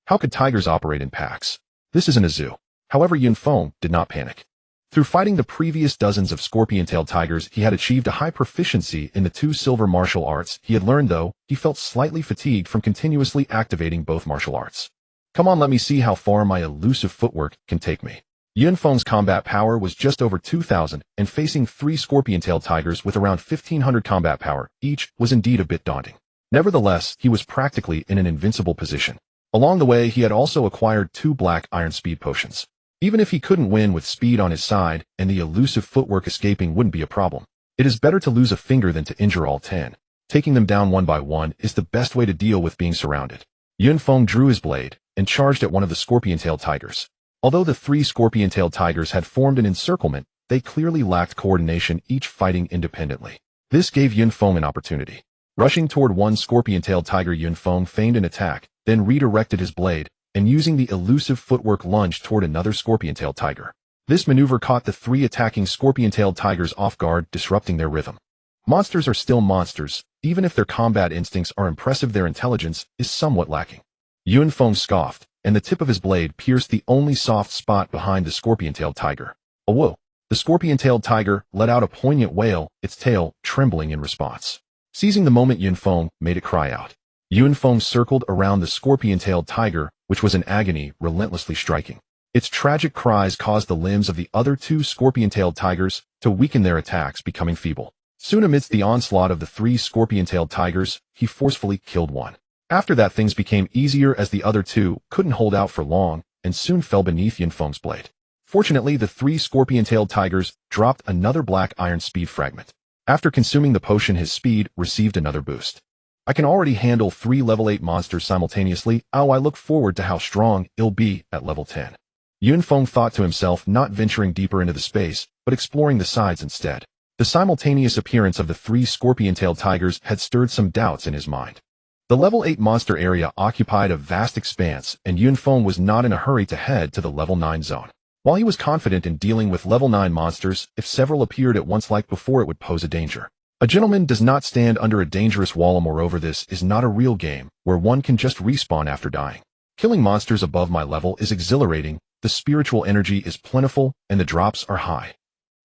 How could tigers operate in packs? This isn't a zoo. However, Yun Feng did not panic. Through fighting the previous dozens of scorpion-tailed tigers, he had achieved a high proficiency in the 2 silver martial arts he had learned, though he felt slightly fatigued from continuously activating both martial arts. Come on, let me see how far my elusive footwork can take me. Yun Feng's combat power was just over 2,000, and facing 3 scorpion-tailed tigers with around 1,500 combat power each was indeed a bit daunting. Nevertheless, he was practically in an invincible position. Along the way, he had also acquired 2 black iron speed potions. Even if he couldn't win with speed on his side and the elusive footwork, escaping wouldn't be a problem. It is better to lose a finger than to injure all 10. Taking them down one by one is the best way to deal with being surrounded. Yun Feng drew his blade and charged at one of the scorpion-tailed tigers. Although the 3 scorpion-tailed tigers had formed an encirclement, they clearly lacked coordination, each fighting independently. This gave Yun Feng an opportunity. Rushing toward one scorpion-tailed tiger, Yun Feng feigned an attack, then redirected his blade, and using the elusive footwork lunged toward another scorpion-tailed tiger. This maneuver caught the 3 attacking scorpion-tailed tigers off guard, disrupting their rhythm. Monsters are still monsters. Even if their combat instincts are impressive, their intelligence is somewhat lacking. Yun Feng scoffed, and the tip of his blade pierced the only soft spot behind the scorpion-tailed tiger. A whoa! The scorpion-tailed tiger let out a poignant wail, its tail trembling in response. Seizing the moment, Yun Feng made it cry out. Yun Feng circled around the scorpion-tailed tiger, which was in agony, relentlessly striking. Its tragic cries caused the limbs of the other 2 scorpion-tailed tigers to weaken, their attacks becoming feeble. Soon, amidst the onslaught of the 3 scorpion-tailed tigers, he forcefully killed one. After that, things became easier, as the other 2 couldn't hold out for long and soon fell beneath Yun Feng's blade. Fortunately, the 3 scorpion-tailed tigers dropped another black iron speed fragment. After consuming the potion, his speed received another boost. I can already handle 3 level 8 monsters simultaneously. Oh, I look forward to how strong it'll be at level 10. Yun Feng thought to himself, not venturing deeper into the space, but exploring the sides instead. The simultaneous appearance of the 3 scorpion-tailed tigers had stirred some doubts in his mind. The level 8 monster area occupied a vast expanse, and Yun Feng was not in a hurry to head to the level 9 zone. While he was confident in dealing with level 9 monsters, if several appeared at once like before, it would pose a danger. A gentleman does not stand under a dangerous wall. Moreover, this is not a real game where one can just respawn after dying. Killing monsters above my level is exhilarating, the spiritual energy is plentiful, and the drops are high.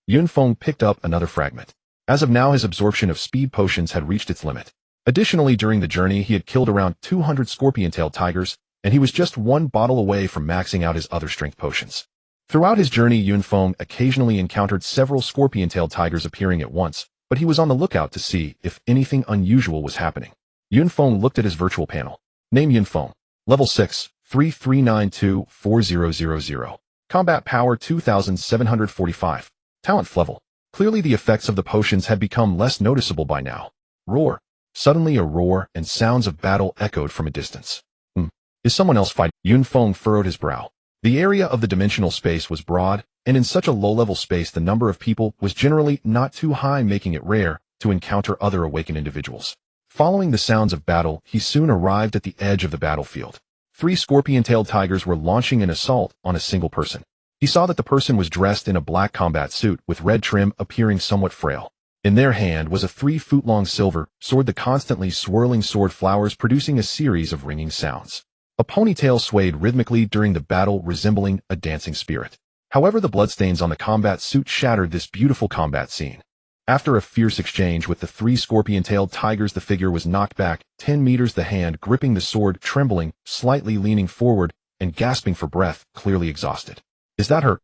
Yun Feng picked up another fragment. As of now, his absorption of speed potions had reached its limit. Additionally, during the journey, he had killed around 200 scorpion-tailed tigers, and he was just 1 bottle away from maxing out his other strength potions. Throughout his journey, Yun Feng occasionally encountered several scorpion-tailed tigers appearing at once, but he was on the lookout to see if anything unusual was happening. Yun Feng looked at his virtual panel. Name: Yun Feng. Level 6, 33924000. Combat power 2745. Talent level. Clearly the effects of the potions had become less noticeable by now. Roar. Suddenly a roar and sounds of battle echoed from a distance. Is someone else fighting? Yun Feng furrowed his brow. The area of the dimensional space was broad, and in such a low-level space the number of people was generally not too high, making it rare to encounter other awakened individuals. Following the sounds of battle, he soon arrived at the edge of the battlefield. 3 scorpion-tailed tigers were launching an assault on a single person. He saw that the person was dressed in a black combat suit with red trim, appearing somewhat frail. In their hand was a 3-foot-long silver sword, the constantly swirling sword flowers producing a series of ringing sounds. A ponytail swayed rhythmically during the battle, resembling a dancing spirit. However, the bloodstains on the combat suit shattered this beautiful combat scene. After a fierce exchange with the 3 scorpion-tailed tigers, the figure was knocked back 10 meters, the hand gripping the sword trembling, slightly leaning forward, and gasping for breath, clearly exhausted. Is that her?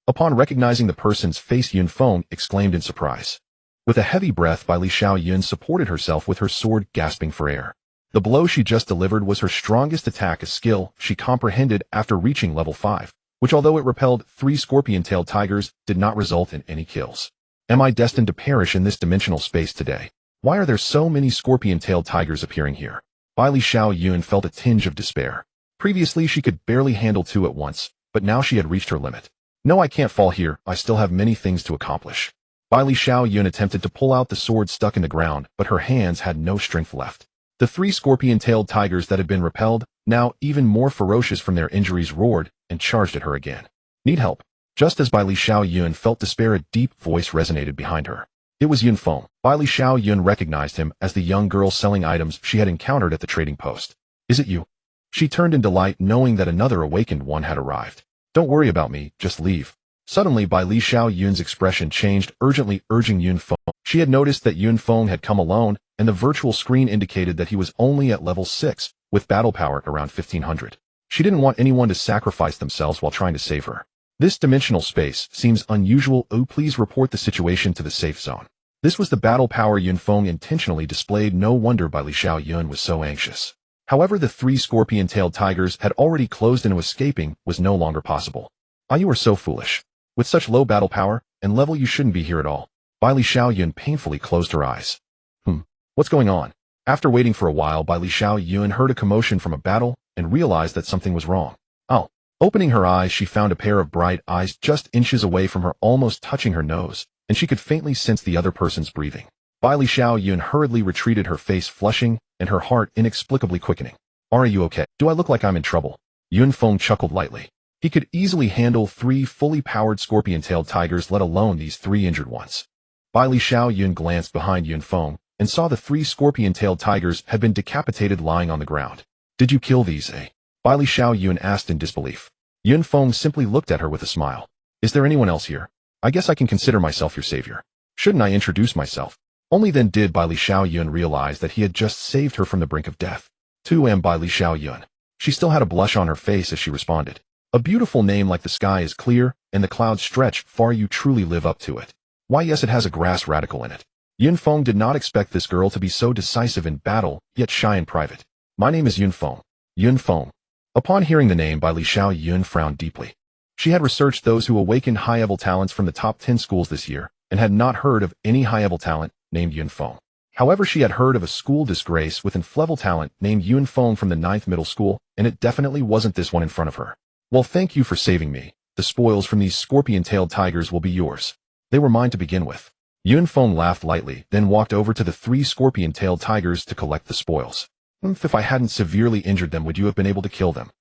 Upon recognizing the person's face, Yun Feng exclaimed in surprise. With a heavy breath, Bai Li Xiaoyun supported herself with her sword, gasping for air. The blow she just delivered was her strongest attack, a skill she comprehended after reaching level 5, which, although it repelled 3 scorpion-tailed tigers, did not result in any kills. Am I destined to perish in this dimensional space today? Why are there so many scorpion-tailed tigers appearing here? Bai Li Xiaoyun felt a tinge of despair. Previously she could barely handle 2 at once, but now she had reached her limit. No, I can't fall here, I still have many things to accomplish. Bai Li Xiaoyun attempted to pull out the sword stuck in the ground, but her hands had no strength left. The 3 scorpion-tailed tigers that had been repelled, now even more ferocious from their injuries, roared and charged at her again. Need help? Just as Bai Li Xiaoyun felt despair, a deep voice resonated behind her. It was Yun Feng. Bai Li Xiaoyun recognized him as the young girl selling items she had encountered at the trading post. Is it you? She turned in delight, knowing that another awakened one had arrived. Don't worry about me, just leave. Suddenly, Bai Li Xiaoyun's expression changed, urgently urging Yun Feng. She had noticed that Yun Feng had come alone, and the virtual screen indicated that he was only at level 6, with battle power around 1500. She didn't want anyone to sacrifice themselves while trying to save her. This dimensional space seems unusual. Oh, please report the situation to the safe zone. This was the battle power Yun Feng intentionally displayed. No wonder Bai Li Xiaoyun was so anxious. However, the 3 scorpion-tailed tigers had already closed, and escaping was no longer possible. Ah, you are so foolish. With such low battle power and level, you shouldn't be here at all. Bai Li Xiaoyun painfully closed her eyes. What's going on? After waiting for a while, Bai Li Xiaoyun heard a commotion from a battle and realized that something was wrong. Oh. Opening her eyes, she found a pair of bright eyes just inches away from her, almost touching her nose, and she could faintly sense the other person's breathing. Bai Li Xiaoyun hurriedly retreated, her face flushing and her heart inexplicably quickening. Are you okay? Do I look like I'm in trouble? Yun Feng chuckled lightly. He could easily handle 3 fully powered scorpion-tailed tigers, let alone these 3 injured ones. Bai Li Xiaoyun glanced behind Yun Feng and saw the 3 scorpion-tailed tigers had been decapitated, lying on the ground. Did you kill these, eh? Bai Li Xiaoyun asked in disbelief. Yun Feng simply looked at her with a smile. Is there anyone else here? I guess I can consider myself your savior. Shouldn't I introduce myself? Only then did Bai Li Xiaoyun realize that he had just saved her from the brink of death. 2M Bai Li Xiaoyun. She still had a blush on her face as she responded. A beautiful name like the sky is clear, and the clouds stretch far. You truly live up to it. Why, yes, it has a grass radical in it. Yun Feng did not expect this girl to be so decisive in battle, yet shy in private. My name is Yun Feng. Yun Feng. Upon hearing the name, Bai Li Xiaoyun frowned deeply. She had researched those who awakened high-level talents from the top 10 schools this year, and had not heard of any high-level talent named Yun Feng. However, she had heard of a school disgrace with an level talent named Yun Feng from the 9th middle school, and it definitely wasn't this one in front of her. Well, thank you for saving me. The spoils from these scorpion-tailed tigers will be yours. They were mine to begin with. Yun Feng laughed lightly, then walked over to the 3 scorpion-tailed tigers to collect the spoils. If I hadn't severely injured them, would you have been able to kill them?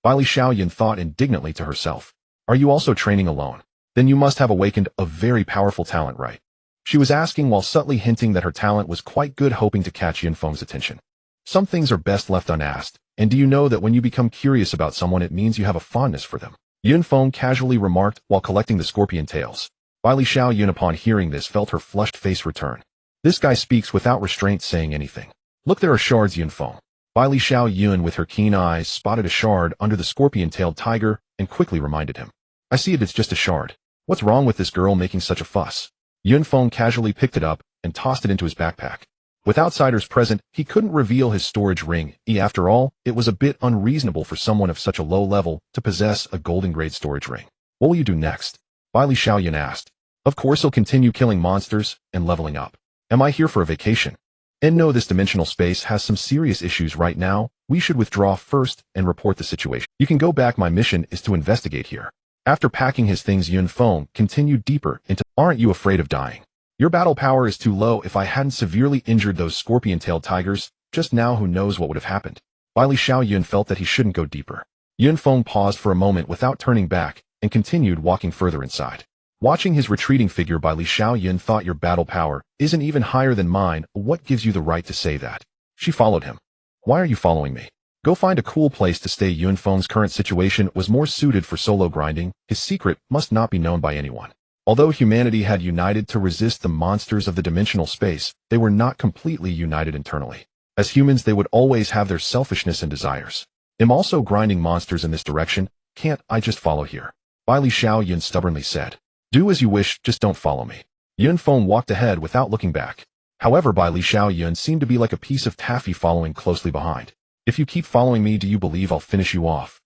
Bai Li Xiaoyun thought indignantly to herself. Are you also training alone? Then you must have awakened a very powerful talent, right? She was asking while subtly hinting that her talent was quite good, hoping to catch Yun Feng's attention. Some things are best left unasked, and do you know that when you become curious about someone, it means you have a fondness for them? Yun Feng casually remarked while collecting the scorpion tails. Bai Li Xiaoyun, upon hearing this, felt her flushed face return. This guy speaks without restraint, saying anything. Look, there are shards, Yun Feng. Bai Li Xiaoyun, with her keen eyes, spotted a shard under the scorpion-tailed tiger and quickly reminded him. I see it, it's just a shard. What's wrong with this girl making such a fuss? Yun Feng casually picked it up and tossed it into his backpack. With outsiders present, he couldn't reveal his storage ring. After all, it was a bit unreasonable for someone of such a low level to possess a golden-grade storage ring. What will you do next? Bai Li Xiaoyun asked. Of course, he'll continue killing monsters and leveling up. Am I here for a vacation? And no, this dimensional space has some serious issues right now. We should withdraw first and report the situation. You can go back. My mission is to investigate here. After packing his things, Yun Feng continued deeper into, aren't you afraid of dying? Your battle power is too low. If I hadn't severely injured those scorpion-tailed tigers, just now who knows what would have happened. While Xiao Yun felt that he shouldn't go deeper. Yun Feng paused for a moment without turning back and continued walking further inside. Watching his retreating figure, by Xiao Yun thought, your battle power isn't even higher than mine. What gives you the right to say that? She followed him. Why are you following me? Go find a cool place to stay. Yun Feng's current situation was more suited for solo grinding. His secret must not be known by anyone. Although humanity had united to resist the monsters of the dimensional space, they were not completely united internally. As humans, they would always have their selfishness and desires. I'm also grinding monsters in this direction. Can't I just follow here? Bai Xiao Yun stubbornly said. Do as you wish, just don't follow me. Yun Feng walked ahead without looking back. However, Bai Xiao Yun seemed to be like a piece of taffy following closely behind. If you keep following me, do you believe I'll finish you off?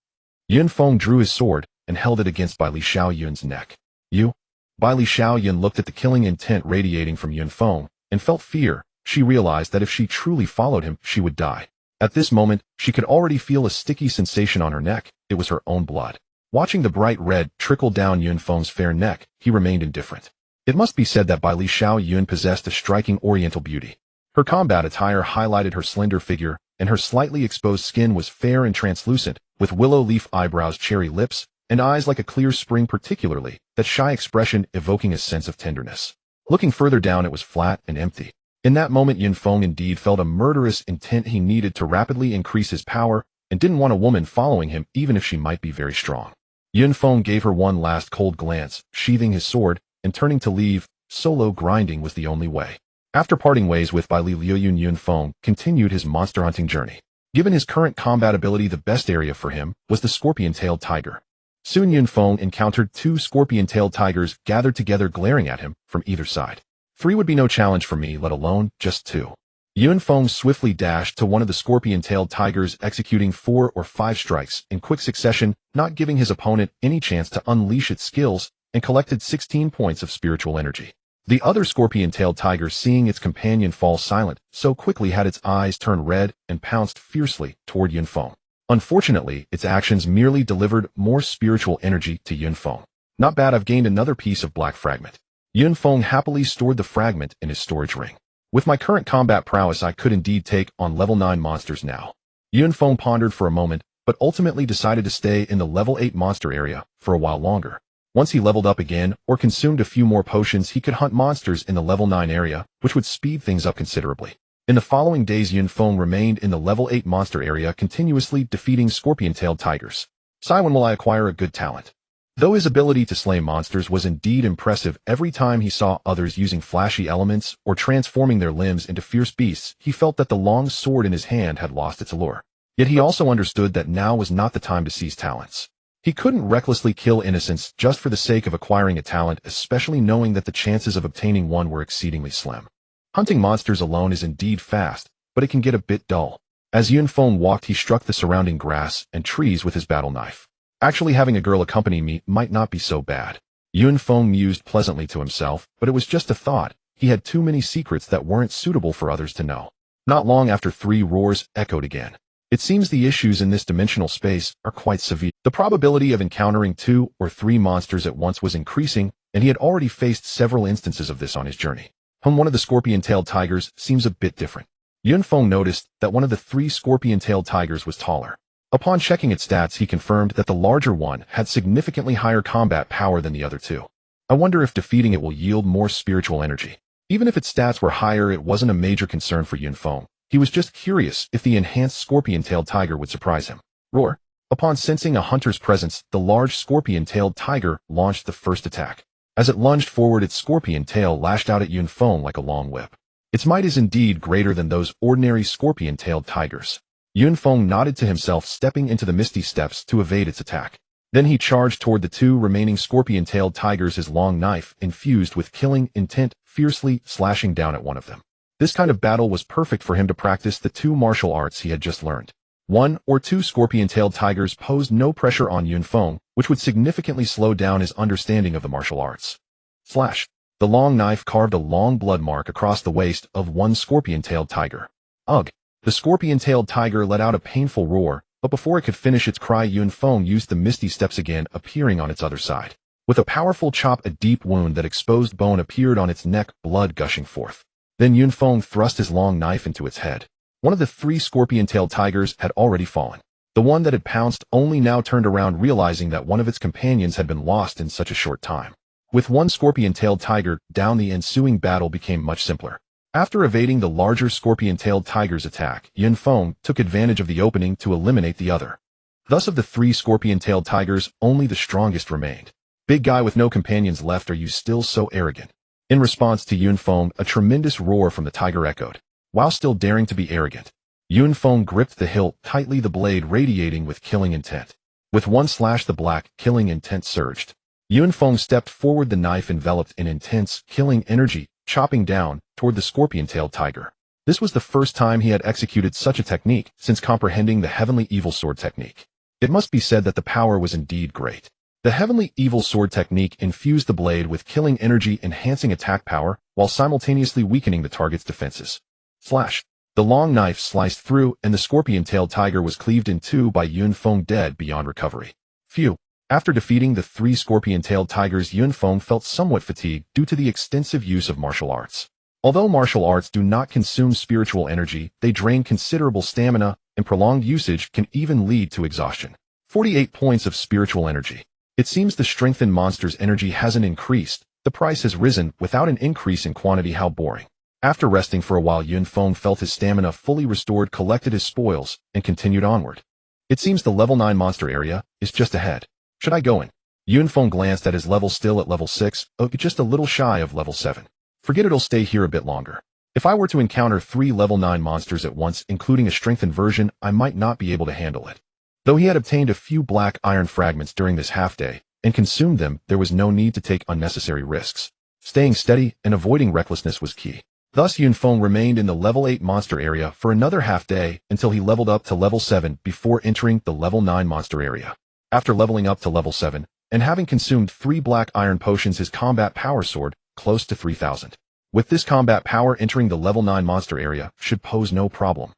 Yun Feng drew his sword and held it against Bai Xiao Yun's neck. You? Bai Xiao Yun looked at the killing intent radiating from Yun Feng and felt fear. She realized that if she truly followed him, she would die. At this moment, she could already feel a sticky sensation on her neck. It was her own blood. Watching the bright red trickle down Yun Feng's fair neck, he remained indifferent. It must be said that Bai Xiao Yun possessed a striking oriental beauty. Her combat attire highlighted her slender figure, and her slightly exposed skin was fair and translucent, with willow leaf eyebrows, cherry lips, and eyes like a clear spring, particularly that shy expression evoking a sense of tenderness. Looking further down, it was flat and empty. In that moment, Yun Feng indeed felt a murderous intent. He needed to rapidly increase his power and didn't want a woman following him, even if she might be very strong. Yun Feng gave her one last cold glance, sheathing his sword and turning to leave. Solo grinding was the only way. After parting ways with Bai Liuyun, Yun Feng continued his monster hunting journey. Given his current combat ability, the best area for him was the scorpion-tailed tiger. Soon Yun Feng encountered two scorpion-tailed tigers gathered together, glaring at him from either side. 3 would be no challenge for me, let alone just 2. Yun Feng swiftly dashed to one of the scorpion-tailed tigers, executing 4 or 5 strikes in quick succession, not giving his opponent any chance to unleash its skills, and collected 16 points of spiritual energy. The other scorpion-tailed tiger, seeing its companion fall silent so quickly, had its eyes turn red and pounced fiercely toward Yun Feng. Unfortunately, its actions merely delivered more spiritual energy to Yun Feng. Not bad, I've gained another piece of black fragment. Yun Feng happily stored the fragment in his storage ring. With my current combat prowess, I could indeed take on level 9 monsters now. Yun Feng pondered for a moment, but ultimately decided to stay in the level 8 monster area for a while longer. Once he leveled up again or consumed a few more potions, he could hunt monsters in the level 9 area, which would speed things up considerably. In the following days, Yun Feng remained in the level 8 monster area, continuously defeating scorpion-tailed tigers. Sai, when will I acquire a good talent? Though his ability to slay monsters was indeed impressive, every time he saw others using flashy elements or transforming their limbs into fierce beasts, he felt that the long sword in his hand had lost its allure. Yet he also understood that now was not the time to seize talents. He couldn't recklessly kill innocents just for the sake of acquiring a talent, especially knowing that the chances of obtaining one were exceedingly slim. Hunting monsters alone is indeed fast, but it can get a bit dull. As Yun Feng walked, he struck the surrounding grass and trees with his battle knife. Actually, having a girl accompany me might not be so bad. Yun Feng mused pleasantly to himself, but it was just a thought. He had too many secrets that weren't suitable for others to know. Not long after, 3 roars echoed again. It seems the issues in this dimensional space are quite severe. The probability of encountering 2 or 3 monsters at once was increasing, and he had already faced several instances of this on his journey. One of the scorpion-tailed tigers seems a bit different. Yun Feng noticed that one of the 3 scorpion-tailed tigers was taller. Upon checking its stats, he confirmed that the larger one had significantly higher combat power than the other 2. I wonder if defeating it will yield more spiritual energy. Even if its stats were higher, it wasn't a major concern for Yun Feng. He was just curious if the enhanced scorpion-tailed tiger would surprise him. Roar! Upon sensing a hunter's presence, the large scorpion-tailed tiger launched the first attack. As it lunged forward, its scorpion tail lashed out at Yun Feng like a long whip. Its might is indeed greater than those ordinary scorpion-tailed tigers. Yun Feng nodded to himself, stepping into the misty steps to evade its attack. Then he charged toward the 2 remaining scorpion-tailed tigers, his long knife infused with killing intent, fiercely slashing down at one of them. This kind of battle was perfect for him to practice the 2 martial arts he had just learned. 1 or 2 scorpion-tailed tigers posed no pressure on Yun Feng, which would significantly slow down his understanding of the martial arts. Slash. The long knife carved a long blood mark across the waist of one scorpion-tailed tiger. Ugh! The scorpion-tailed tiger let out a painful roar, but before it could finish its cry, Yun Feng used the misty steps again, appearing on its other side. With a powerful chop, a deep wound that exposed bone appeared on its neck, blood gushing forth. Then Yun Feng thrust his long knife into its head. One of the three scorpion-tailed tigers had already fallen. The one that had pounced only now turned around, realizing that one of its companions had been lost in such a short time. With one scorpion-tailed tiger down, the ensuing battle became much simpler. After evading the larger scorpion-tailed tiger's attack, Yun Feng took advantage of the opening to eliminate the other. Thus, of the three scorpion-tailed tigers, only the strongest remained. Big guy with no companions left, are you still so arrogant? In response to Yun Feng, a tremendous roar from the tiger echoed. While still daring to be arrogant, Yun Feng gripped the hilt tightly, the blade radiating with killing intent. With one slash, the black, killing intent surged. Yun Feng stepped forward, the knife enveloped in intense, killing energy, chopping down toward the scorpion-tailed tiger. This was the first time he had executed such a technique since comprehending the Heavenly Evil Sword technique. It must be said that the power was indeed great. The Heavenly Evil Sword technique infused the blade with killing energy, enhancing attack power, while simultaneously weakening the target's defenses. Slash! The long knife sliced through, and the scorpion-tailed tiger was cleaved in two by Yun Feng, dead beyond recovery. Phew! After defeating the three scorpion-tailed tigers, Yun Feng felt somewhat fatigued due to the extensive use of martial arts. Although martial arts do not consume spiritual energy, they drain considerable stamina, and prolonged usage can even lead to exhaustion. 48 points of spiritual energy. It seems the strengthened monster's energy hasn't increased. The price has risen without an increase in quantity. How boring. After resting for a while, Yun Feng felt his stamina fully restored, collected his spoils, and continued onward. It seems the level 9 monster area is just ahead. Should I go in? Yun Feng glanced at his level, still at level 6, just a little shy of level 7. Forget it'll stay here a bit longer. If I were to encounter 3 level 9 monsters at once, including a strengthened version, I might not be able to handle it. Though he had obtained a few black iron fragments during this half-day and consumed them, there was no need to take unnecessary risks. Staying steady and avoiding recklessness was key. Thus, Yun Feng remained in the level 8 monster area for another half-day until he leveled up to level 7 before entering the level 9 monster area. After leveling up to level 7, and having consumed 3 black iron potions, his combat power soared close to 3,000. With this combat power, entering the level 9 monster area should pose no problem.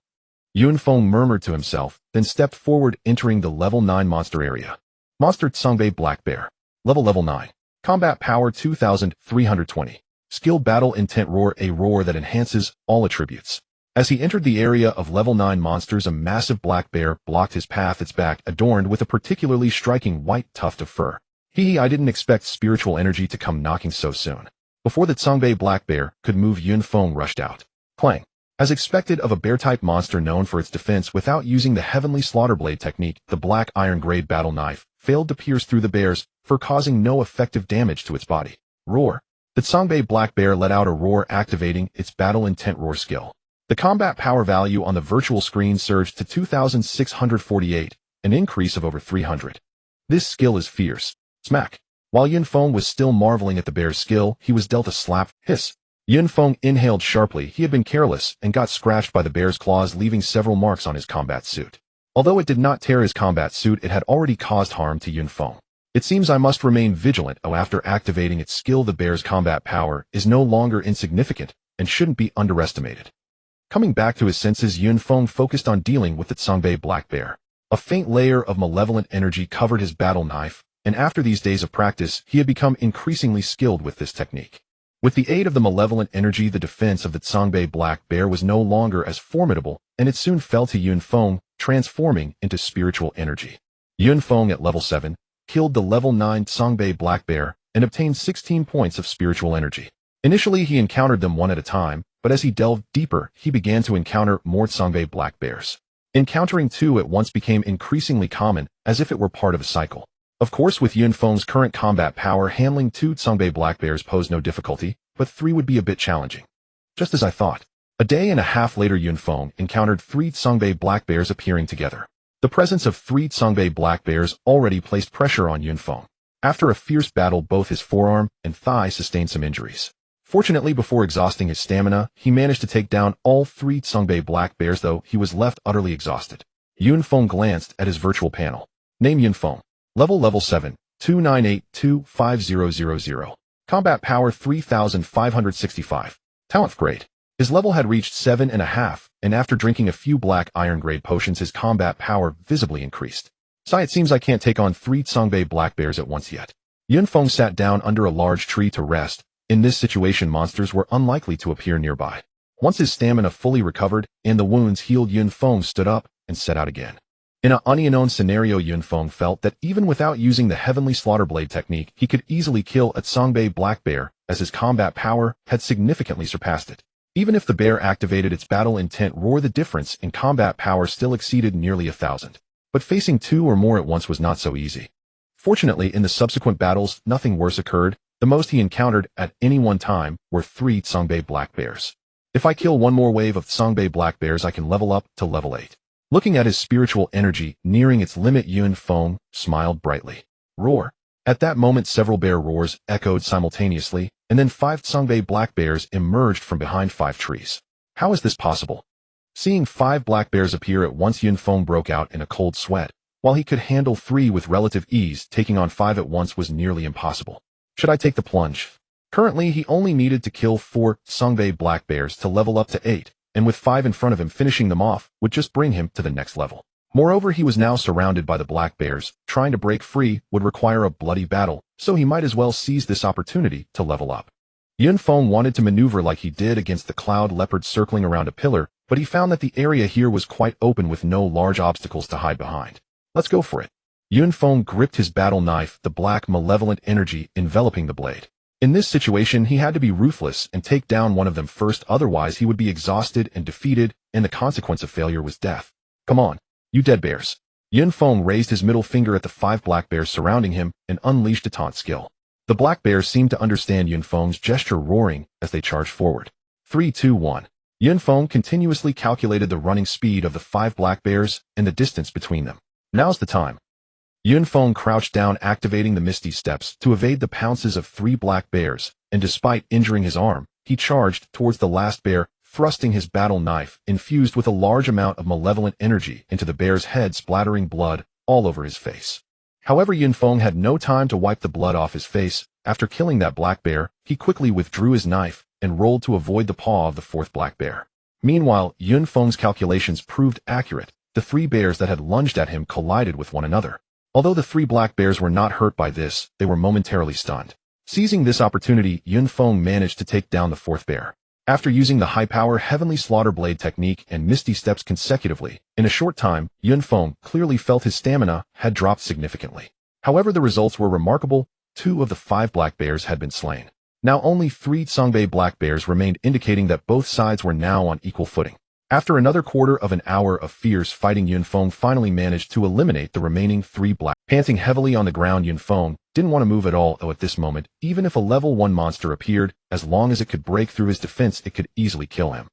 Yun Feng murmured to himself, then stepped forward, entering the level 9 monster area. Monster Tsongbei Black Bear. Level 9. Combat power 2,320. Skill Battle Intent Roar, a roar that enhances all attributes. As he entered the area of level 9 monsters, a massive black bear blocked his path, its back adorned with a particularly striking white tuft of fur. I didn't expect spiritual energy to come knocking so soon. Before the Tsongbei Black Bear could move, Yun Feng rushed out. Clang! As expected of a bear-type monster known for its defense without using the Heavenly Slaughterblade technique, the black iron-grade battle knife failed to pierce through the bear's fur, causing no effective damage to its body. Roar! The Tsongbei Black Bear let out a roar, activating its Battle Intent Roar skill. The combat power value on the virtual screen surged to 2,648, an increase of over 300. This skill is fierce. Smack! While Yun Feng was still marveling at the bear's skill, he was dealt a slap. Hiss! Yun Feng inhaled sharply. He had been careless and got scratched by the bear's claws, leaving several marks on his combat suit. Although it did not tear his combat suit, it had already caused harm to Yun Feng. It seems I must remain vigilant. After activating its skill, the bear's combat power is no longer insignificant and shouldn't be underestimated. Coming back to his senses, Yun Feng focused on dealing with the Tsongbei Black Bear. A faint layer of malevolent energy covered his battle knife, and after these days of practice, he had become increasingly skilled with this technique. With the aid of the malevolent energy, the defense of the Tsongbei Black Bear was no longer as formidable, and it soon fell to Yun Feng, transforming into spiritual energy. Yun Feng at level 7 killed the level 9 Tsongbei Black Bear and obtained 16 points of spiritual energy. Initially, he encountered them one at a time, but as he delved deeper, he began to encounter more Tsongbei Black Bears. Encountering 2 at once became increasingly common, as if it were part of a cycle. Of course, with Yun Feng's current combat power, handling 2 Tsongbei Black Bears posed no difficulty, but 3 would be a bit challenging. Just as I thought. A day and a half later, Yun Feng encountered 3 Tsongbei Black Bears appearing together. The presence of 3 Tsongbei Black Bears already placed pressure on Yun Feng. After a fierce battle, both his forearm and thigh sustained some injuries. Fortunately, before exhausting his stamina, he managed to take down all 3 Tsongbei Black Bears, though he was left utterly exhausted. Yun Feng glanced at his virtual panel. Name Yun Feng. Level 7, 2982500. Combat Power 3565. Talent Grade. His level had reached 7.5, and after drinking a few black iron grade potions his combat power visibly increased. Sigh, it seems I can't take on 3 Songbei black bears at once yet. Yun Feng sat down under a large tree to rest. In this situation monsters were unlikely to appear nearby. Once his stamina fully recovered and the wounds healed, Yun Feng stood up and set out again. In an unknown scenario, Yun Feng felt that even without using the Heavenly Slaughter Blade technique, he could easily kill a Songbei black bear, as his combat power had significantly surpassed it. Even if the bear activated its battle intent roar, the difference in combat power still exceeded nearly 1,000. But facing 2 or more at once was not so easy. Fortunately, in the subsequent battles, nothing worse occurred. The most he encountered at any one time were 3 Songbei black bears. If I kill one more wave of Songbei black bears, I can level up to level 8. Looking at his spiritual energy nearing its limit, Yun Feng smiled brightly. Roar. At that moment several bear roars echoed simultaneously, and then 5 Songbei black bears emerged from behind 5 trees. How is this possible? Seeing 5 black bears appear at once, Yun Feng broke out in a cold sweat. While he could handle 3 with relative ease, taking on 5 at once was nearly impossible. Should I take the plunge? Currently, he only needed to kill 4 Songbei black bears to level up to 8, and with 5 in front of him, finishing them off would just bring him to the next level. Moreover, he was now surrounded by the black bears. Trying to break free would require a bloody battle, so he might as well seize this opportunity to level up. Yun Feng wanted to maneuver like he did against the cloud leopard circling around a pillar, but he found that the area here was quite open with no large obstacles to hide behind. Let's go for it. Yun Feng gripped his battle knife, the black malevolent energy enveloping the blade. In this situation, he had to be ruthless and take down one of them first, otherwise he would be exhausted and defeated, and the consequence of failure was death. Come on, you dead bears. Yun Feng raised his middle finger at the 5 black bears surrounding him and unleashed a taunt skill. The black bears seemed to understand Yun Feng's gesture, roaring as they charged forward. 3, 2, 1. Yun Feng continuously calculated the running speed of the 5 black bears and the distance between them. Now's the time. Yun Feng crouched down, activating the Misty Steps to evade the pounces of 3 black bears, and despite injuring his arm, he charged towards the last bear, thrusting his battle knife, infused with a large amount of malevolent energy, into the bear's head, splattering blood all over his face. However, Yun Feng had no time to wipe the blood off his face. After killing that black bear, he quickly withdrew his knife and rolled to avoid the paw of the 4th black bear. Meanwhile, Yun Feng's calculations proved accurate. The 3 bears that had lunged at him collided with one another. Although the 3 black bears were not hurt by this, they were momentarily stunned. Seizing this opportunity, Yun Feng managed to take down the 4th bear. After using the high-power Heavenly Slaughter Blade technique and Misty Steps consecutively, in a short time, Yun Feng clearly felt his stamina had dropped significantly. However, the results were remarkable. 2 of the 5 black bears had been slain. Now only 3 Songbei black bears remained, indicating that both sides were now on equal footing. After another quarter of an hour of fierce fighting, Yun Feng finally managed to eliminate the remaining 3 black. Panting heavily on the ground, Yun Feng didn't want to move at all, though at this moment, even if a level 1 monster appeared, as long as it could break through his defense, it could easily kill him.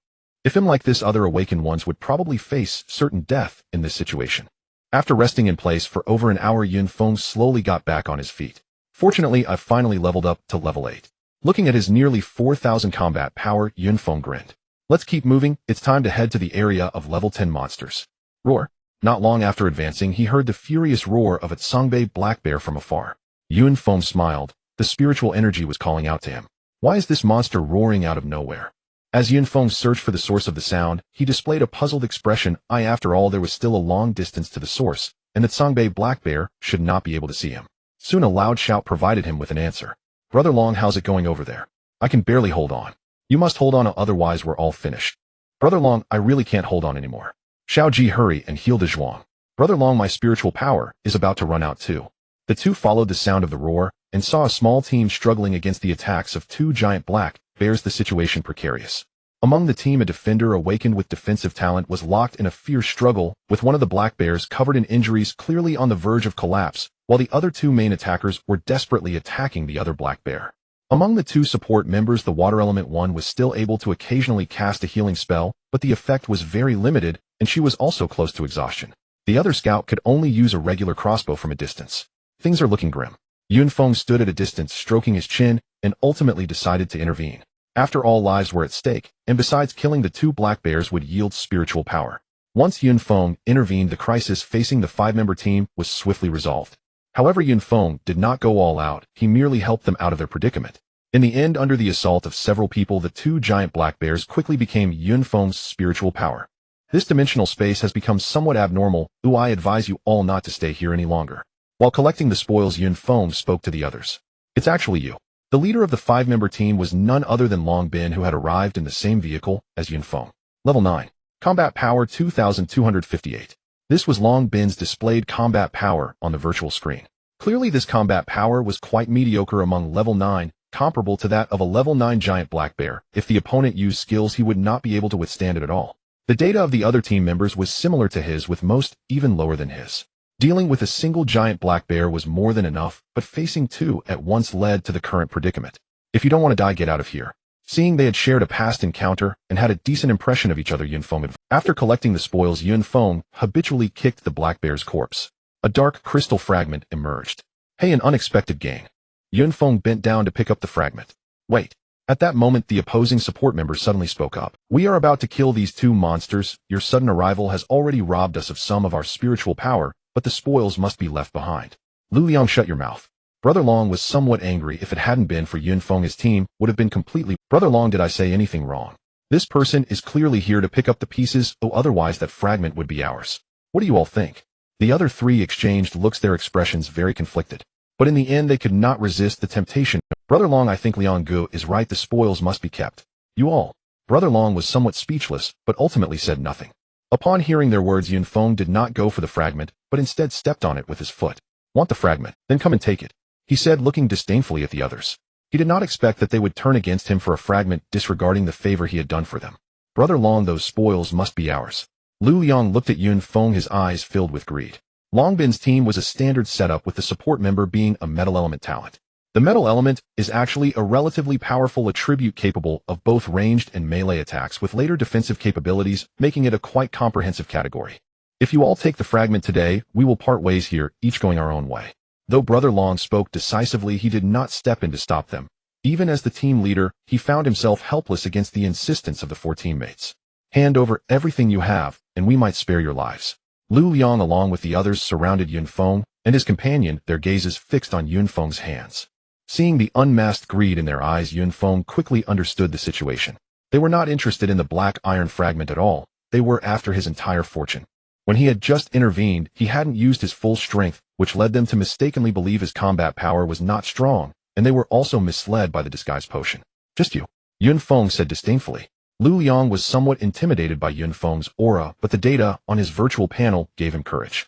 If him like this, other awakened ones would probably face certain death in this situation. After resting in place for over an hour, Yun Feng slowly got back on his feet. Fortunately, I've finally leveled up to level 8. Looking at his nearly 4,000 combat power, Yun Feng grinned. Let's keep moving. It's time to head to the area of level 10 monsters. Roar. Not long after advancing, he heard the furious roar of a Songbei black bear from afar. Yun Feng smiled. The spiritual energy was calling out to him. Why is this monster roaring out of nowhere? As Yun Feng searched for the source of the sound, he displayed a puzzled expression. After all, there was still a long distance to the source, and the Songbei black bear should not be able to see him. Soon a loud shout provided him with an answer. Brother Long, how's it going over there? I can barely hold on. You must hold on, otherwise we're all finished. Brother Long, I really can't hold on anymore. Xiao Ji, hurry and heal De Zhuang. Brother Long, my spiritual power is about to run out too. The two followed the sound of the roar and saw a small team struggling against the attacks of 2 giant black bears, the situation precarious. Among the team, a defender awakened with defensive talent was locked in a fierce struggle with one of the black bears, covered in injuries, clearly on the verge of collapse, while the other 2 main attackers were desperately attacking the other black bear. Among the 2 support members, the water element one was still able to occasionally cast a healing spell, but the effect was very limited, and she was also close to exhaustion. The other scout could only use a regular crossbow from a distance. Things are looking grim. Yun Feng stood at a distance, stroking his chin, and ultimately decided to intervene. After all, lives were at stake, and besides, killing the 2 black bears would yield spiritual power. Once Yun Feng intervened, the crisis facing the 5-member team was swiftly resolved. However, Yun Feng did not go all out, he merely helped them out of their predicament. In the end, under the assault of several people, the two giant black bears quickly became Yun Feng's spiritual power. This dimensional space has become somewhat abnormal. I advise you all not to stay here any longer. While collecting the spoils, Yun Feng spoke to the others. It's actually you. The leader of the 5-member team was none other than Long Bin, who had arrived in the same vehicle as Yun Feng. Level 9. Combat Power 2258. This was Long Bin's displayed combat power on the virtual screen. Clearly this combat power was quite mediocre among level 9, comparable to that of a level 9 giant black bear. If the opponent used skills, he would not be able to withstand it at all. The data of the other team members was similar to his, with most even lower than his. Dealing with a single giant black bear was more than enough, but facing two at once led to the current predicament. If you don't want to die, get out of here. Seeing they had shared a past encounter and had a decent impression of each other, Yun Feng advised. After collecting the spoils, Yun Feng habitually kicked the black bear's corpse. A dark crystal fragment emerged. Hey, an unexpected gain. Yun Feng bent down to pick up the fragment. Wait. At that moment, the opposing support member suddenly spoke up. We are about to kill these two monsters. Your sudden arrival has already robbed us of some of our spiritual power, but the spoils must be left behind. Lu Liang, shut your mouth. Brother Long was somewhat angry. If it hadn't been for Yun Feng, his team would have been completely... Brother Long, did I say anything wrong? This person is clearly here to pick up the pieces, otherwise that fragment would be ours. What do you all think? The other three exchanged looks, their expressions very conflicted. But in the end, they could not resist the temptation. Brother Long, I think Liang Gu is right. The spoils must be kept. You all. Brother Long was somewhat speechless, but ultimately said nothing. Upon hearing their words, Yun Feng did not go for the fragment, but instead stepped on it with his foot. Want the fragment? Then come and take it, he said, looking disdainfully at the others. He did not expect that they would turn against him for a fragment, disregarding the favor he had done for them. Brother Long, those spoils must be ours. Lu Liang looked at Yun Feng, his eyes filled with greed. Long Bin's team was a standard setup, with the support member being a metal element talent. The metal element is actually a relatively powerful attribute capable of both ranged and melee attacks with later defensive capabilities, making it a quite comprehensive category. If you all take the fragment today, we will part ways here, each going our own way. Though Brother Long spoke decisively, he did not step in to stop them. Even as the team leader, he found himself helpless against the insistence of the 4 teammates. Hand over everything you have, and we might spare your lives. Lu Liang, along with the others, surrounded Yun Feng and his companion, their gazes fixed on Yun Feng's hands. Seeing the unmasked greed in their eyes, Yun Feng quickly understood the situation. They were not interested in the black iron fragment at all. They were after his entire fortune. When he had just intervened, he hadn't used his full strength, which led them to mistakenly believe his combat power was not strong, and they were also misled by the disguise potion. Just you, Yun Feng said disdainfully. Lu Liang was somewhat intimidated by Yun Feng's aura, but the data on his virtual panel gave him courage.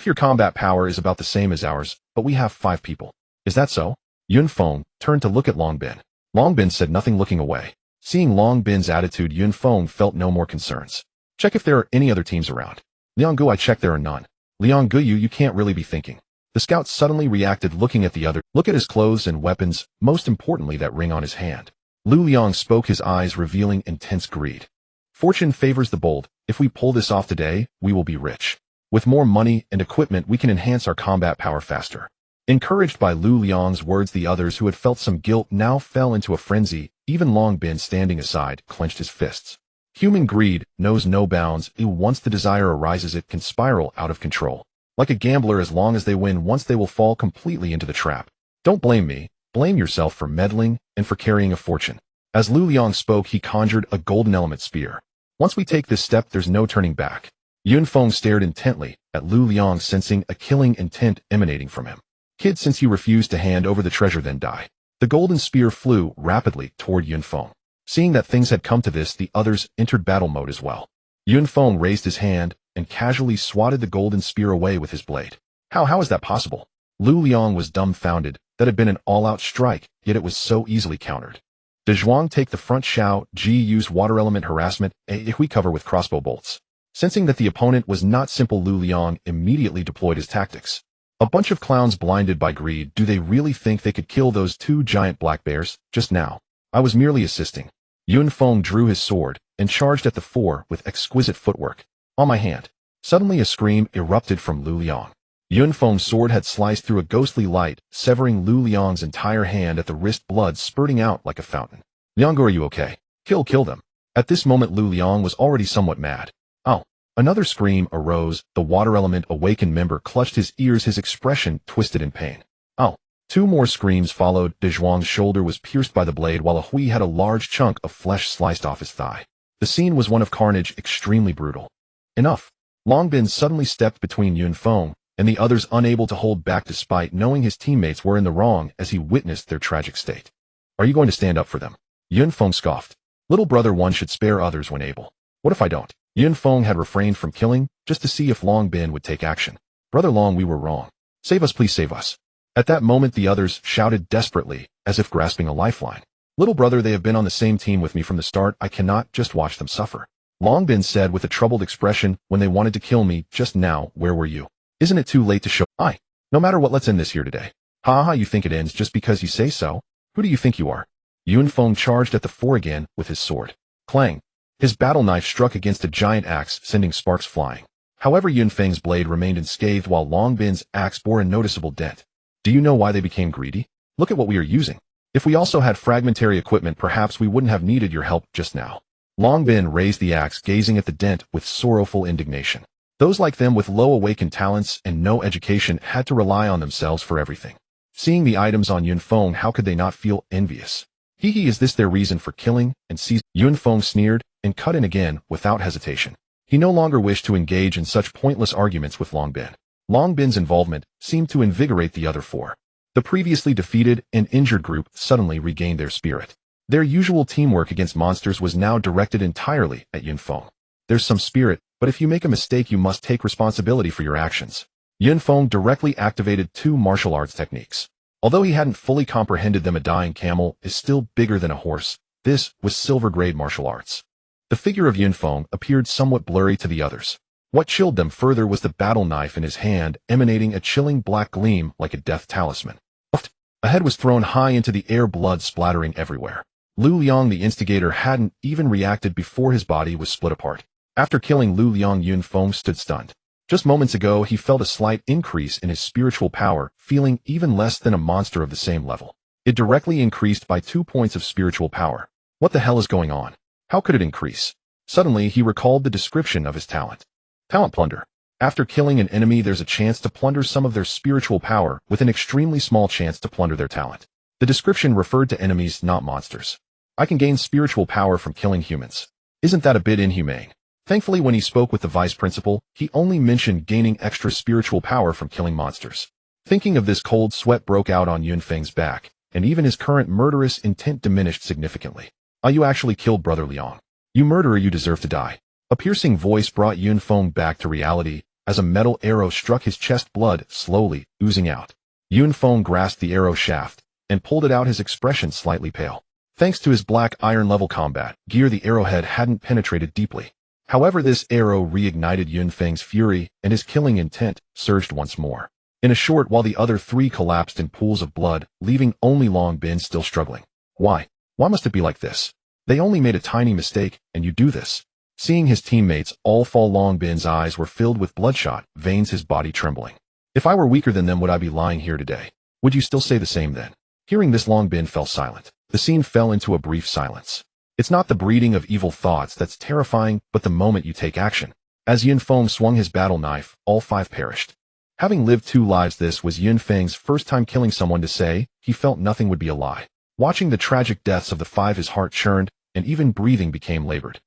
Your combat power is about the same as ours, but we have 5 people. Is that so? Yun Feng turned to look at Long Bin. Long Bin said nothing, looking away. Seeing Long Bin's attitude, Yun Feng felt no more concerns. Check if there are any other teams around. Liang Gu, I checked, there are none. Liang Gu, you can't really be thinking. The scout suddenly reacted, looking at the other. Look at his clothes and weapons, most importantly that ring on his hand. Lu Liang spoke, his eyes revealing intense greed. Fortune favors the bold. If we pull this off today, we will be rich. With more money and equipment, we can enhance our combat power faster. Encouraged by Lu Liang's words, the others, who had felt some guilt, now fell into a frenzy. Even Long Bin, standing aside, clenched his fists. Human greed knows no bounds. Once the desire arises, it can spiral out of control. Like a gambler, as long as they win once, they will fall completely into the trap. Don't blame me. Blame yourself for meddling and for carrying a fortune. As Lu Liang spoke, he conjured a golden element spear. Once we take this step, there's no turning back. Yun Feng stared intently at Lu Liang, sensing a killing intent emanating from him. Kid, since you refuse to hand over the treasure, then die. The golden spear flew rapidly toward Yun Feng. Seeing that things had come to this, the others entered battle mode as well. Yun Feng raised his hand and casually swatted the golden spear away with his blade. How is that possible? Lu Liang was dumbfounded. That had been an all-out strike, yet it was so easily countered. De Zhuang, take the front. Xiao Ji, use water element harassment. If we cover with crossbow bolts. Sensing that the opponent was not simple, Lu Liang immediately deployed his tactics. A bunch of clowns blinded by greed. Do they really think they could kill those 2 giant black bears? Just now, I was merely assisting. Yun Feng drew his sword and charged at the 4 with exquisite footwork. On my hand. Suddenly a scream erupted from Lu Liang. Yun Feng's sword had sliced through a ghostly light, severing Lu Liang's entire hand at the wrist, blood spurting out like a fountain. Liang, are you okay? Kill them. At this moment, Lu Liang was already somewhat mad. Oh. Another scream arose. The water element awakened member clutched his ears, his expression twisted in pain. Oh. Two more screams followed. De Zhuang's shoulder was pierced by the blade while a Hui had a large chunk of flesh sliced off his thigh. The scene was one of carnage, extremely brutal. Enough. Long Bin suddenly stepped between Yun Feng and the others, unable to hold back despite knowing his teammates were in the wrong as he witnessed their tragic state. Are you going to stand up for them? Yun Feng scoffed. Little brother, one should spare others when able. What if I don't? Yun Feng had refrained from killing just to see if Long Bin would take action. Brother Long, we were wrong. Save us, please save us. At that moment the others shouted desperately, as if grasping a lifeline. Little brother, they have been on the same team with me from the start. I cannot just watch them suffer. Long Bin said with a troubled expression. When they wanted to kill me just now, where were you? Isn't it too late to show? No matter what, let's end this here today. Ha ha, you think it ends just because you say so? Who do you think you are? Yun Feng charged at the four again with his sword. Clang. His battle knife struck against a giant axe, sending sparks flying. However, Yun Feng's blade remained unscathed while Long Bin's axe bore a noticeable dent. Do you know why they became greedy? Look at what we are using. If we also had fragmentary equipment, perhaps we wouldn't have needed your help just now. Long Bin raised the axe, gazing at the dent with sorrowful indignation. Those like them with low awakened talents and no education had to rely on themselves for everything. Seeing the items on Yun Feng, how could they not feel envious? Hee, is this their reason for killing and seizing? Yun Feng sneered and cut in again without hesitation. He no longer wished to engage in such pointless arguments with Long Bin. Long Bin's involvement seemed to invigorate the other four. The previously defeated and injured group suddenly regained their spirit. Their usual teamwork against monsters was now directed entirely at Yun Feng. There's some spirit, but if you make a mistake you must take responsibility for your actions. Yun Feng directly activated two martial arts techniques. Although he hadn't fully comprehended them, a dying camel is still bigger than a horse. This was silver-grade martial arts. The figure of Yun Feng appeared somewhat blurry to the others. What chilled them further was the battle knife in his hand, emanating a chilling black gleam like a death talisman. A head was thrown high into the air, blood splattering everywhere. Lu Liang, the instigator, hadn't even reacted before his body was split apart. After killing Lu Liang, Yun Feng stood stunned. Just moments ago, he felt a slight increase in his spiritual power, feeling even less than a monster of the same level. It directly increased by 2 points of spiritual power. What the hell is going on? How could it increase? Suddenly, he recalled the description of his talent. Talent plunder. After killing an enemy, there's a chance to plunder some of their spiritual power, with an extremely small chance to plunder their talent. The description referred to enemies, not monsters. I can gain spiritual power from killing humans. Isn't that a bit inhumane? Thankfully, when he spoke with the vice principal, he only mentioned gaining extra spiritual power from killing monsters. Thinking of this, cold sweat broke out on Yun Feng's back, and even his current murderous intent diminished significantly. You actually killed Brother Liang. You murderer, you deserve to die. A piercing voice brought Yun Feng back to reality as a metal arrow struck his chest, blood slowly oozing out. Yun Feng grasped the arrow shaft and pulled it out, his expression slightly pale. Thanks to his black iron-level combat gear, the arrowhead hadn't penetrated deeply. However, this arrow reignited Yun Feng's fury, and his killing intent surged once more. In a short while, the other three collapsed in pools of blood, leaving only Long Bin still struggling. Why? Why must it be like this? They only made a tiny mistake, and you do this. Seeing his teammates all fall, Long Bin's eyes were filled with bloodshot veins, his body trembling. If I were weaker than them, would I be lying here today? Would you still say the same then? Hearing this, Long Bin fell silent. The scene fell into a brief silence. It's not the breeding of evil thoughts that's terrifying, but the moment you take action. As Yun Feng swung his battle knife, all five perished. Having lived 2 lives, this was Yun Feng's first time killing someone. To say he felt nothing would be a lie. Watching the tragic deaths of the 5, his heart churned, and even breathing became labored.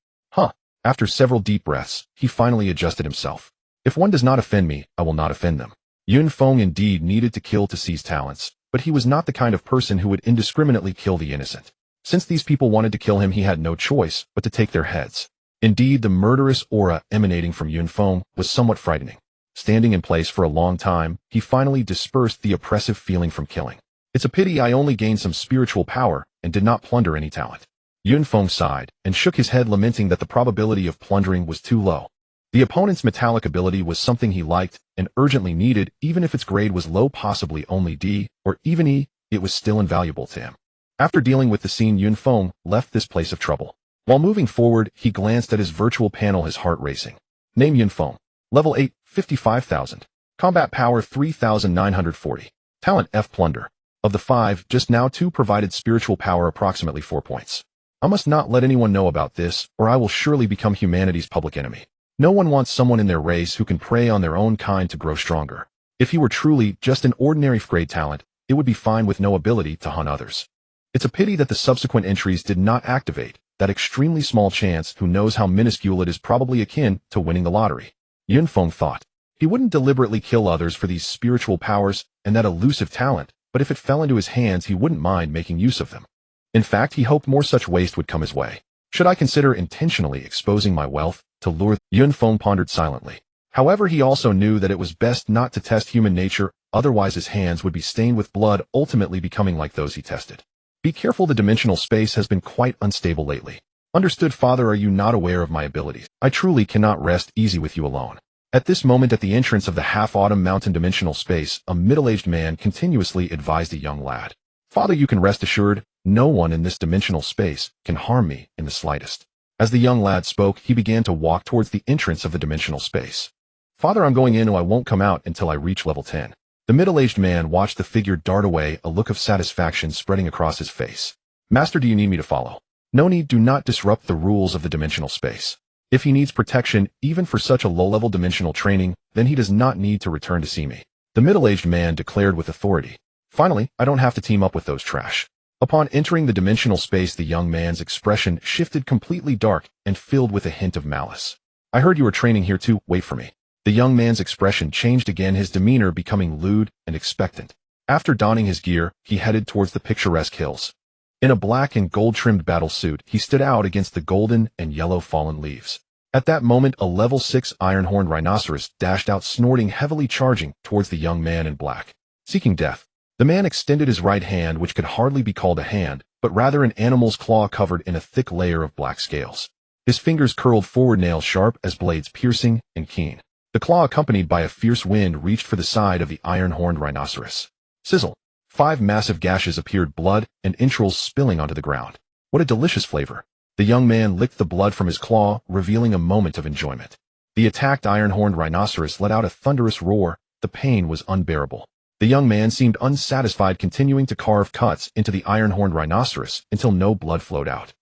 After several deep breaths, he finally adjusted himself. If one does not offend me, I will not offend them. Yun Feng indeed needed to kill to seize talents, but he was not the kind of person who would indiscriminately kill the innocent. Since these people wanted to kill him, he had no choice but to take their heads. Indeed, the murderous aura emanating from Yun Feng was somewhat frightening. Standing in place for a long time, he finally dispersed the oppressive feeling from killing. It's a pity I only gained some spiritual power and did not plunder any talent. Yun Feng sighed and shook his head, lamenting that the probability of plundering was too low. The opponent's metallic ability was something he liked and urgently needed. Even if its grade was low, possibly only D or even E, it was still invaluable to him. After dealing with the scene, Yun Feng left this place of trouble. While moving forward, he glanced at his virtual panel, his heart racing. Name: Yun Feng. Level 8, 55,000. Combat power 3,940. Talent: F plunder. Of the 5, just now 2 provided spiritual power, approximately 4 points. I must not let anyone know about this, or I will surely become humanity's public enemy. No one wants someone in their race who can prey on their own kind to grow stronger. If he were truly just an ordinary grade talent, it would be fine with no ability to hunt others. It's a pity that the subsequent entries did not activate that extremely small chance. Who knows how minuscule it is, probably akin to winning the lottery. Yun Feng thought. He wouldn't deliberately kill others for these spiritual powers and that elusive talent, but if it fell into his hands he wouldn't mind making use of them. In fact, he hoped more such waste would come his way. Should I consider intentionally exposing my wealth to lure? Yun Feng pondered silently. However, he also knew that it was best not to test human nature, otherwise his hands would be stained with blood, ultimately becoming like those he tested. Be careful, the dimensional space has been quite unstable lately. Understood, father. Are you not aware of my abilities? I truly cannot rest easy with you alone. At this moment, at the entrance of the half-autumn mountain dimensional space, a middle-aged man continuously advised a young lad. Father, you can rest assured, no one in this dimensional space can harm me in the slightest. As the young lad spoke, he began to walk towards the entrance of the dimensional space. Father, I'm going in, or I won't come out until I reach level 10. The middle-aged man watched the figure dart away, a look of satisfaction spreading across his face. Master, do you need me to follow? No need. Do not disrupt the rules of the dimensional space. If he needs protection, even for such a low-level dimensional training, then he does not need to return to see me. The middle-aged man declared with authority. Finally, I don't have to team up with those trash. Upon entering the dimensional space, the young man's expression shifted completely dark and filled with a hint of malice. I heard you were training here too. Wait for me. The young man's expression changed again, his demeanor becoming lewd and expectant. After donning his gear, he headed towards the picturesque hills. In a black and gold-trimmed battle suit, he stood out against the golden and yellow fallen leaves. At that moment, a level 6 iron-horned rhinoceros dashed out, snorting heavily, charging towards the young man in black. Seeking death. The man extended his right hand, which could hardly be called a hand, but rather an animal's claw covered in a thick layer of black scales. His fingers curled forward, nails sharp as blades, piercing and keen. The claw, accompanied by a fierce wind, reached for the side of the iron-horned rhinoceros. Sizzle. 5 massive gashes appeared, blood and entrails spilling onto the ground. What a delicious flavor. The young man licked the blood from his claw, revealing a moment of enjoyment. The attacked iron-horned rhinoceros let out a thunderous roar. The pain was unbearable. The young man seemed unsatisfied, continuing to carve cuts into the iron-horned rhinoceros until no blood flowed out.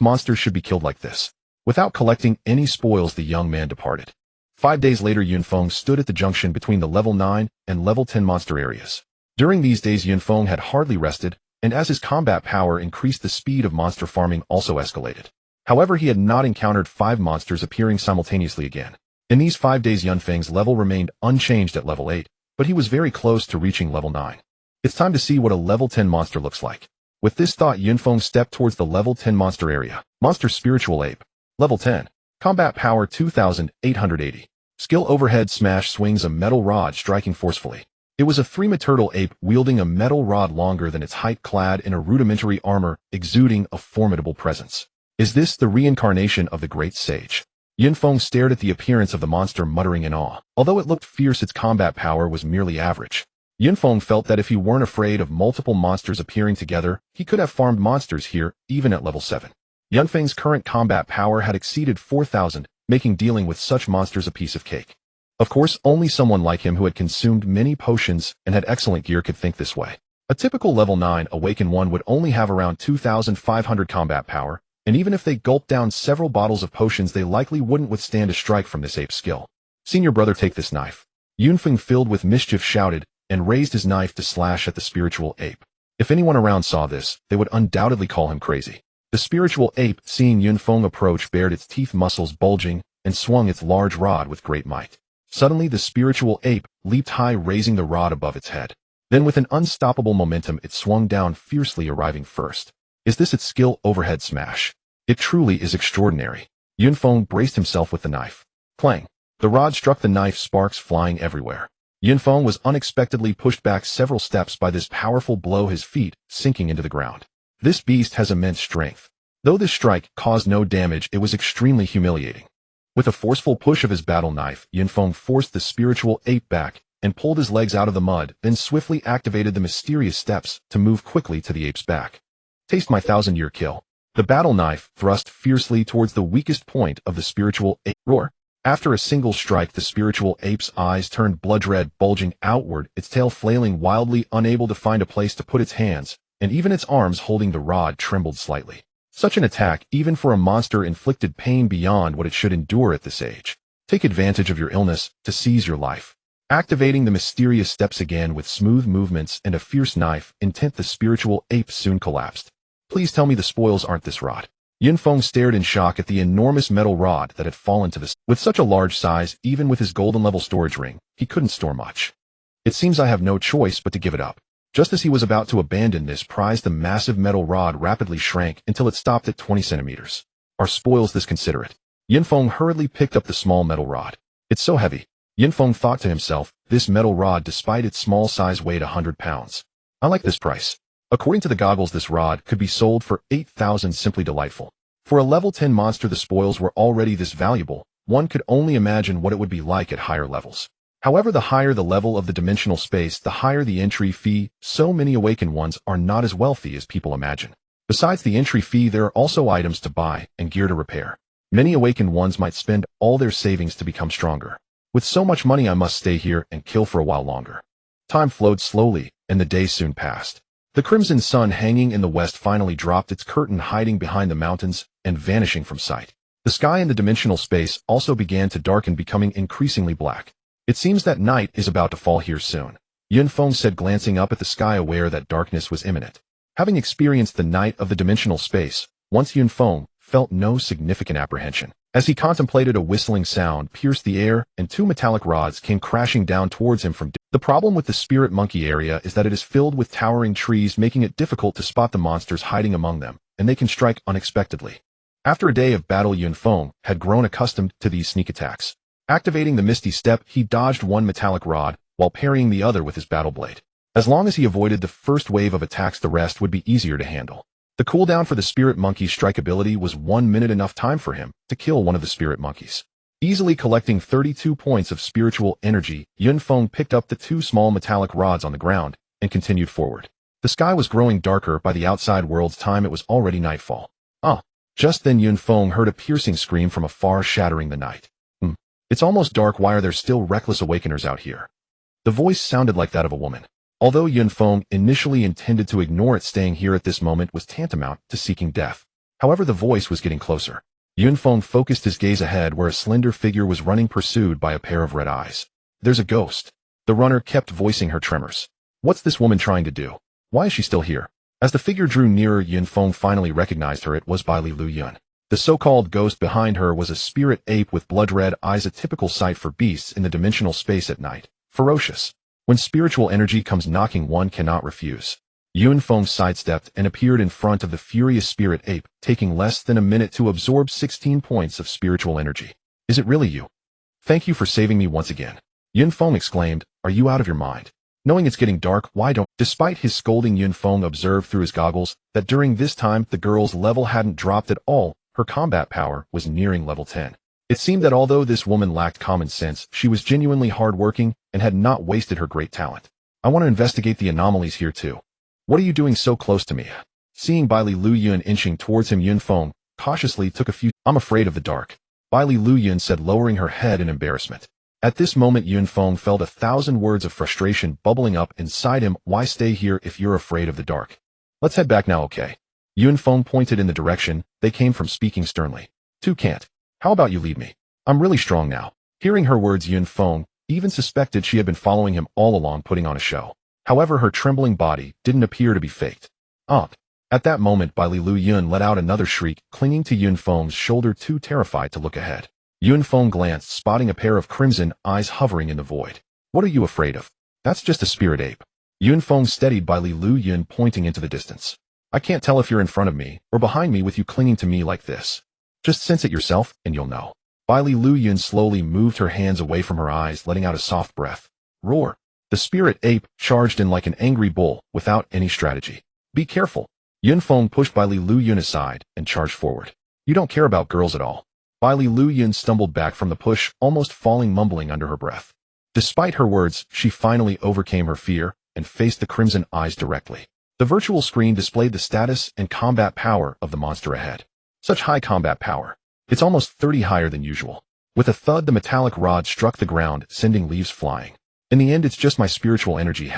Monsters should be killed like this. Without collecting any spoils, the young man departed. 5 days later, Yun Feng stood at the junction between the level 9 and level 10 monster areas. During these days, Yun Feng had hardly rested, and as his combat power increased, the speed of monster farming also escalated. However, he had not encountered 5 monsters appearing simultaneously again. In these 5 days, Yun Feng's level remained unchanged at level 8, but he was very close to reaching level 9. It's time to see what a level 10 monster looks like. With this thought, Yun Feng stepped towards the level 10 monster area. Monster Spiritual Ape. Level 10. Combat power 2880. Skill overhead smash, swings a metal rod, striking forcefully. It was a 3-turtle ape wielding a metal rod longer than its height, clad in a rudimentary armor, exuding a formidable presence. Is this the reincarnation of the great sage? Yun Feng stared at the appearance of the monster, muttering in awe. Although it looked fierce, its combat power was merely average. Yun Feng felt that if he weren't afraid of multiple monsters appearing together, he could have farmed monsters here, even at level 7. Yun Feng's current combat power had exceeded 4,000, making dealing with such monsters a piece of cake. Of course, only someone like him who had consumed many potions and had excellent gear could think this way. A typical level 9 awakened one would only have around 2,500 combat power, and even if they gulped down several bottles of potions, they likely wouldn't withstand a strike from this ape's skill. Senior brother, take this knife. Yun Feng, filled with mischief, shouted, and raised his knife to slash at the spiritual ape. If anyone around saw this, they would undoubtedly call him crazy. The spiritual ape, seeing Yun Feng approach, bared its teeth, muscles bulging, and swung its large rod with great might. Suddenly, the spiritual ape leaped high, raising the rod above its head. Then, with an unstoppable momentum, it swung down fiercely, arriving first. Is this its skill overhead smash? It truly is extraordinary. Yun Feng braced himself with the knife. Clang! The rod struck the knife, sparks flying everywhere. Yun Feng was unexpectedly pushed back several steps by this powerful blow, his feet sinking into the ground. This beast has immense strength. Though this strike caused no damage, it was extremely humiliating. With a forceful push of his battle knife, Yun Feng forced the spiritual ape back and pulled his legs out of the mud, then swiftly activated the mysterious steps to move quickly to the ape's back. Taste my 1,000-year kill. The battle knife thrust fiercely towards the weakest point of the spiritual ape. Roar. After a single strike, the spiritual ape's eyes turned blood red, bulging outward, its tail flailing wildly, unable to find a place to put its hands, and even its arms holding the rod trembled slightly. Such an attack, even for a monster, inflicted pain beyond what it should endure at this age. Take advantage of your illness to seize your life. Activating the mysterious steps again with smooth movements and a fierce knife intent, the spiritual ape soon collapsed. Please tell me the spoils aren't this rod. Yunfeng stared in shock at the enormous metal rod that had fallen to the sea. With such a large size, even with his golden level storage ring, he couldn't store much. It seems I have no choice but to give it up. Just as he was about to abandon this prize, the massive metal rod rapidly shrank until it stopped at 20 centimeters. Are spoils this considerate? Yunfeng hurriedly picked up the small metal rod. It's so heavy. Yunfeng thought to himself, this metal rod despite its small size weighed 100 pounds. I like this price. According to the goggles, this rod could be sold for 8,000. Simply delightful. For a level 10 monster, the spoils were already this valuable. One could only imagine what it would be like at higher levels. However, the higher the level of the dimensional space, the higher the entry fee. So many awakened ones are not as wealthy as people imagine. Besides the entry fee, there are also items to buy and gear to repair. Many awakened ones might spend all their savings to become stronger. With so much money, I must stay here and kill for a while longer. Time flowed slowly, and the day soon passed. The crimson sun hanging in the west finally dropped its curtain, hiding behind the mountains and vanishing from sight. The sky in the dimensional space also began to darken, becoming increasingly black. It seems that night is about to fall here soon, Yunfeng said, glancing up at the sky, aware that darkness was imminent. Having experienced the night of the dimensional space, once Yunfeng felt no significant apprehension. As he contemplated, a whistling sound pierced the air, and two metallic rods came crashing down towards him from the problem with the spirit monkey area is that it is filled with towering trees, making it difficult to spot the monsters hiding among them, and they can strike unexpectedly. After a day of battle, Yunfeng had grown accustomed to these sneak attacks. Activating the Misty Step, he dodged one metallic rod, while parrying the other with his battle blade. As long as he avoided the first wave of attacks, the rest would be easier to handle. The cooldown for the Spirit Monkey's strike ability was 1 minute, enough time for him to kill one of the Spirit Monkeys. Easily collecting 32 points of spiritual energy, Yunfeng picked up the two small metallic rods on the ground and continued forward. The sky was growing darker by the outside world's time. It was already nightfall. Just then Yunfeng heard a piercing scream from afar, shattering the night. It's almost dark. Why are there still reckless awakeners out here? The voice sounded like that of a woman. Although Yunfeng initially intended to ignore it, staying here at this moment was tantamount to seeking death. However, the voice was getting closer. Yunfeng focused his gaze ahead, where a slender figure was running, pursued by a pair of red eyes. There's a ghost. The runner kept voicing her tremors. What's this woman trying to do? Why is she still here? As the figure drew nearer, Yunfeng finally recognized her. It was Bai Li Lu Yun. The so-called ghost behind her was a spirit ape with blood-red eyes, a typical sight for beasts in the dimensional space at night. Ferocious. When spiritual energy comes knocking, one cannot refuse. Yunfeng sidestepped and appeared in front of the furious spirit ape, taking less than a minute to absorb 16 points of spiritual energy. Is it really you? Thank you for saving me once again. Yunfeng exclaimed. Are you out of your mind? Knowing it's getting dark, why don't... Despite his scolding, Yunfeng observed through his goggles that during this time the girl's level hadn't dropped at all. Her combat power was nearing level 10. It seemed that although this woman lacked common sense, she was genuinely hardworking and had not wasted her great talent. I want to investigate the anomalies here too. What are you doing so close to me? Seeing Bai Li Lu Yun inching towards him, Yunfeng cautiously took a few... I'm afraid of the dark, Bai Li Lu Yun said, lowering her head in embarrassment. At this moment, Yunfeng felt 1,000 words of frustration bubbling up inside him. Why stay here if you're afraid of the dark? Let's head back now, okay? Yunfeng pointed in the direction they came from, speaking sternly. Two can't. How about you lead me? I'm really strong now. Hearing her words, Yunfeng even suspected she had been following him all along, putting on a show. However, her trembling body didn't appear to be faked. At that moment, Bai Li Lu Yun let out another shriek, clinging to Yunfeng's shoulder, too terrified to look ahead. Yunfeng glanced, spotting a pair of crimson eyes hovering in the void. What are you afraid of? That's just a spirit ape. Yunfeng steadied Bai Li Lu Yun, pointing into the distance. I can't tell if you're in front of me or behind me with you clinging to me like this. Just sense it yourself and you'll know. Bai Li Lu Yun slowly moved her hands away from her eyes, letting out a soft breath. Roar. The spirit ape charged in like an angry bull without any strategy. Be careful. Yunfeng pushed Bai Li Lu Yun aside and charged forward. You don't care about girls at all. Bai Li Lu Yun stumbled back from the push, almost falling, mumbling under her breath. Despite her words, she finally overcame her fear and faced the crimson eyes directly. The virtual screen displayed the status and combat power of the monster ahead. Such high combat power. It's almost 30 higher than usual. With a thud, the metallic rod struck the ground, sending leaves flying. In the end, it's just my spiritual energy,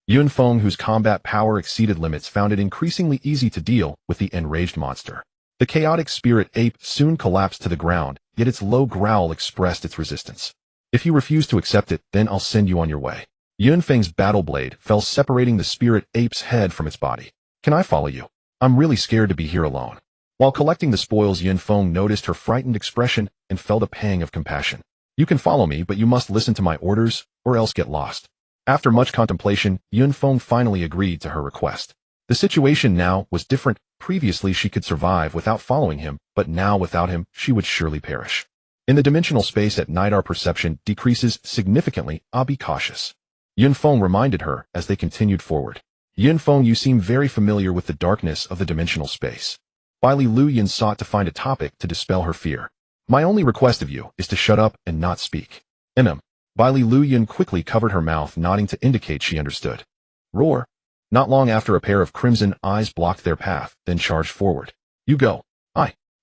Yunfeng, whose combat power exceeded limits, found it increasingly easy to deal with the enraged monster. The chaotic spirit ape soon collapsed to the ground, yet its low growl expressed its resistance. If you refuse to accept it, then I'll send you on your way. Yunfeng's battle blade fell, separating the spirit ape's head from its body. Can I follow you? I'm really scared to be here alone. While collecting the spoils, Yunfeng noticed her frightened expression and felt a pang of compassion. You can follow me, but you must listen to my orders, or else get lost. After much contemplation, Yunfeng finally agreed to her request. The situation now was different. Previously she could survive without following him, but now without him, she would surely perish. In the dimensional space at night, our perception decreases significantly. I'll be cautious. Yunfeng reminded her as they continued forward. Yunfeng, you seem very familiar with the darkness of the dimensional space. Baili Luyan sought to find a topic to dispel her fear. My only request of you is to shut up and not speak. Baili Luyan quickly covered her mouth, nodding to indicate she understood. Roar. Not long after, a pair of crimson eyes blocked their path, then charged forward. You go.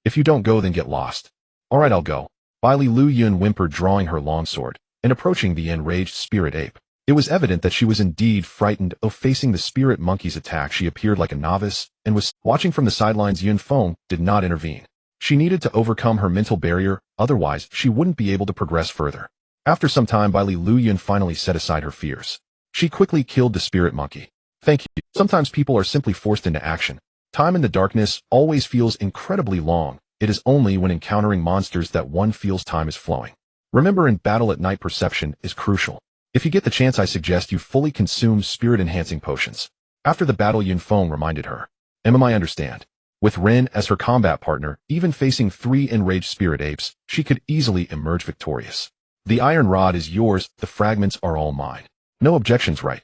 If you don't go, then get lost. Alright, I'll go. Baili Luyan whimpered, drawing her longsword and approaching the enraged spirit ape. It was evident that she was indeed frightened. Facing the spirit monkey's attack, she appeared like a novice and was watching from the sidelines. Yunfeng did not intervene. She needed to overcome her mental barrier, otherwise she wouldn't be able to progress further. After some time, Baili Luyan finally set aside her fears. She quickly killed the spirit monkey. Thank you. Sometimes people are simply forced into action. Time in the darkness always feels incredibly long. It is only when encountering monsters that one feels time is flowing. Remember, in battle at night, perception is crucial. If you get the chance, I suggest you fully consume spirit-enhancing potions. After the battle, Yunfeng reminded her. I understand. With Ren as her combat partner, even facing 3 enraged spirit apes, she could easily emerge victorious. The iron rod is yours, the fragments are all mine. No objections, right?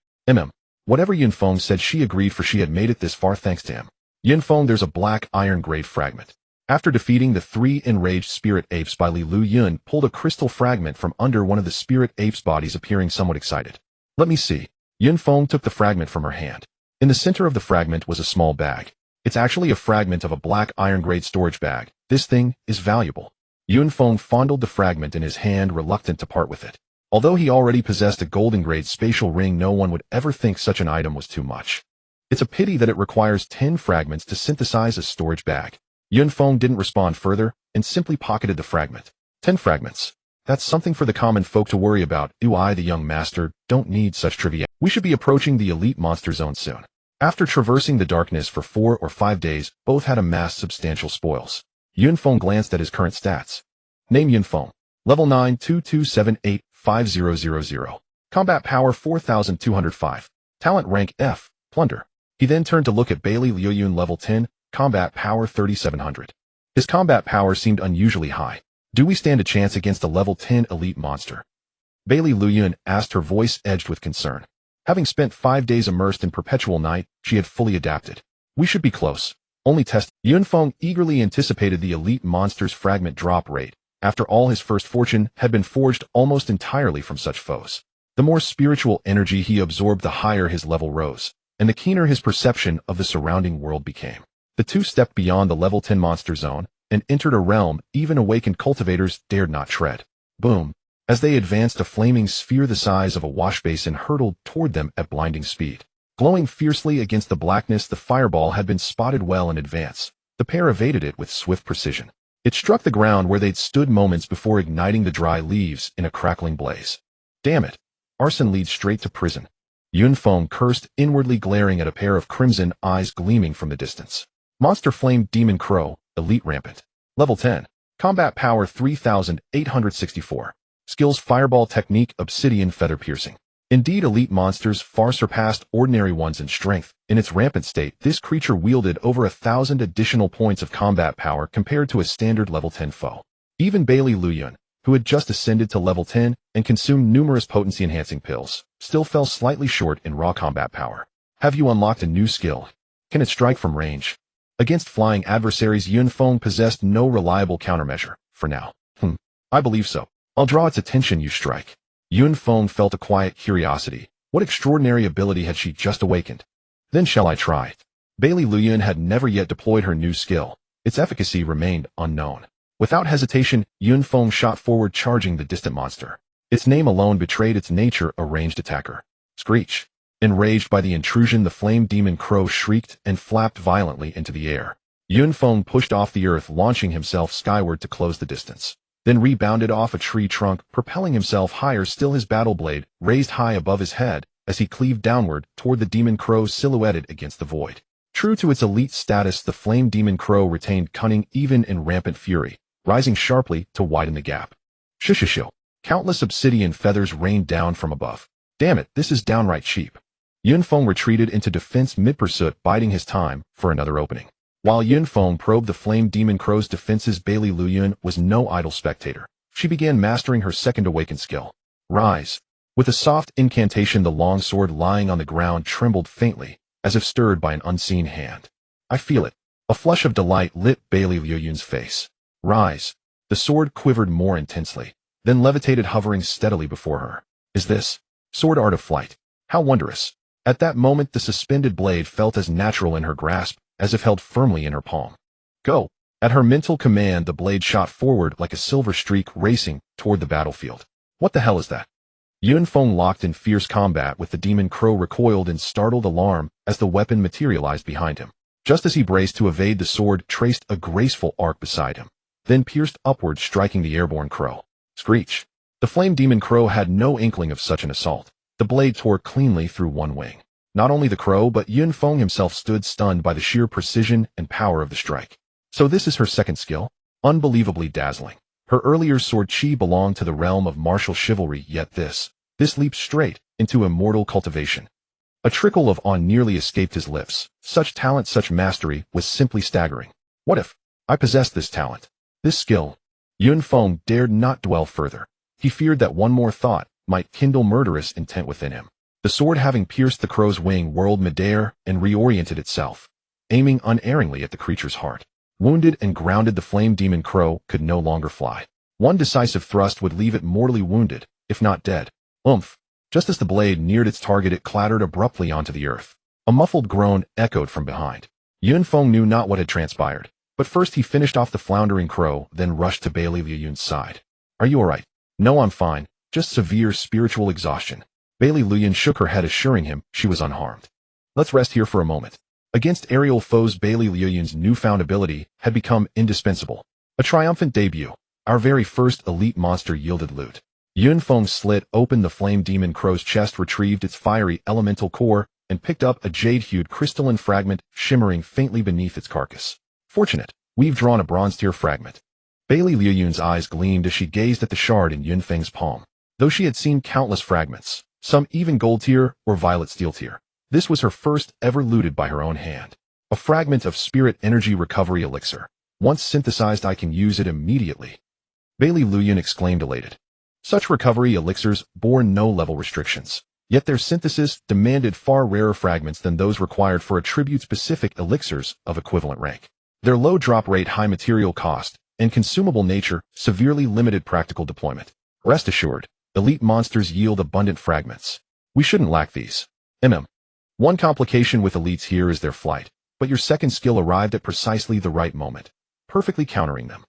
Whatever Yunfeng said, she agreed, for she had made it this far thanks to him. Yunfeng, there's a black iron-grade fragment. After defeating the 3 enraged spirit apes, Baili Luyan pulled a crystal fragment from under one of the spirit apes' bodies, appearing somewhat excited. Let me see. Yunfeng took the fragment from her hand. In the center of the fragment was a small bag. It's actually a fragment of a black iron-grade storage bag. This thing is valuable. Yunfeng fondled the fragment in his hand, reluctant to part with it. Although he already possessed a golden-grade spatial ring, no one would ever think such an item was too much. It's a pity that it requires 10 fragments to synthesize a storage bag. Yunfeng didn't respond further and simply pocketed the fragment. 10 fragments. That's something for the common folk to worry about. I, the young master, don't need such trivia. We should be approaching the elite monster zone soon. After traversing the darkness for 4 or 5 days, both had amassed substantial spoils. Yunfeng glanced at his current stats. Name Yunfeng. Level 9, 22785000. Combat power 4205. Talent rank F. Plunder. He then turned to look at Baili Luyan, level 10. Combat power 3700. His combat power seemed unusually high. Do we stand a chance against a level 10 elite monster? Baili Luyan asked, her voice edged with concern. Having spent 5 days immersed in perpetual night, she had fully adapted. We should be close. Only test. Yunfeng eagerly anticipated the elite monster's fragment drop rate. After all, his first fortune had been forged almost entirely from such foes. The more spiritual energy he absorbed, the higher his level rose, and the keener his perception of the surrounding world became. The two stepped beyond the level 10 monster zone and entered a realm even awakened cultivators dared not tread. Boom! As they advanced, a flaming sphere the size of a wash basin hurtled toward them at blinding speed. Glowing fiercely against the blackness, the fireball had been spotted well in advance. The pair evaded it with swift precision. It struck the ground where they'd stood moments before, igniting the dry leaves in a crackling blaze. Damn it! Arson leads straight to prison. Yunfeng cursed, inwardly glaring at a pair of crimson eyes gleaming from the distance. Monster Flame Demon Crow, Elite Rampant. Level 10. Combat Power 3864. Skills Fireball Technique Obsidian Feather Piercing. Indeed, elite monsters far surpassed ordinary ones in strength. In its rampant state, this creature wielded over 1,000 additional points of combat power compared to a standard level 10 foe. Even Baili Luyan, who had just ascended to level 10 and consumed numerous potency-enhancing pills, still fell slightly short in raw combat power. Have you unlocked a new skill? Can it strike from range? Against flying adversaries, Yunfeng possessed no reliable countermeasure, for now. I believe so. I'll draw its attention, you strike. Yunfeng felt a quiet curiosity. What extraordinary ability had she just awakened? Then shall I try it? Baili Luyan had never yet deployed her new skill. Its efficacy remained unknown. Without hesitation, Yunfeng shot forward, charging the distant monster. Its name alone betrayed its nature, a ranged attacker. Screech. Enraged by the intrusion, the flame demon crow shrieked and flapped violently into the air. Yunfeng pushed off the earth, launching himself skyward to close the distance. then rebounded off a tree trunk, propelling himself higher still, his battle blade raised high above his head as he cleaved downward toward the demon crow silhouetted against the void. True to its elite status, the flame demon crow retained cunning even in rampant fury, rising sharply to widen the gap. Shishisho. Countless obsidian feathers rained down from above. Damn it, this is downright cheap. Yunfeng retreated into defense mid-pursuit, biding his time for another opening. While Yunfeng probed the flame demon crow's defenses, Bailey Luyun was no idle spectator. She began mastering her second awakened skill. Rise. With a soft incantation, the long sword lying on the ground trembled faintly, as if stirred by an unseen hand. I feel it. A flush of delight lit Bailey Luyun's face. Rise. The sword quivered more intensely, then levitated, hovering steadily before her. Is this sword art of flight? How wondrous. At that moment, the suspended blade felt as natural in her grasp as if held firmly in her palm. Go. At her mental command, the blade shot forward like a silver streak, racing toward the battlefield. What the hell is that? Yunfeng, locked in fierce combat with the demon crow, recoiled in startled alarm as the weapon materialized behind him. Just as he braced to evade, the sword traced a graceful arc beside him, then pierced upward, striking the airborne crow. Screech. The flame demon crow had no inkling of such an assault. The blade tore cleanly through one wing. Not only the crow, but Yunfeng himself stood stunned by the sheer precision and power of the strike. So this is her second skill? Unbelievably dazzling. Her earlier sword chi belonged to the realm of martial chivalry, yet this leaped straight into immortal cultivation. A trickle of awe nearly escaped his lips. Such talent, such mastery was simply staggering. What if I possessed this talent, this skill? Yunfeng dared not dwell further. He feared that one more thought might kindle murderous intent within him. The sword, having pierced the crow's wing, whirled midair and reoriented itself, aiming unerringly at the creature's heart. Wounded and grounded, the flame demon crow could no longer fly. One decisive thrust would leave it mortally wounded, if not dead. Oomph! Just as the blade neared its target, it clattered abruptly onto the earth. A muffled groan echoed from behind. Yunfeng knew not what had transpired, but first he finished off the floundering crow, then rushed to Bailey Luyun's side. Are you alright? No, I'm fine. Just severe spiritual exhaustion. Bailey Luyun shook her head, assuring him she was unharmed. Let's rest here for a moment. Against aerial foes, Bailey Luyun's newfound ability had become indispensable. A triumphant debut. Our very first elite monster yielded loot. Yunfeng slit open the flame demon crow's chest, retrieved its fiery elemental core, and picked up a jade-hued crystalline fragment shimmering faintly beneath its carcass. Fortunate. We've drawn a bronze-tier fragment. Bailey Luyun's eyes gleamed as she gazed at the shard in Yunfeng's palm. Though she had seen countless fragments, some even gold-tier or violet steel-tier, this was her first ever looted by her own hand. A fragment of spirit energy recovery elixir. Once synthesized, I can use it immediately. Bailey Luyun exclaimed, elated. Such recovery elixirs bore no level restrictions, yet their synthesis demanded far rarer fragments than those required for attribute-specific elixirs of equivalent rank. Their low drop rate, high material cost, and consumable nature severely limited practical deployment. Rest assured, elite monsters yield abundant fragments. We shouldn't lack these. One complication with elites here is their flight, but your second skill arrived at precisely the right moment, perfectly countering them.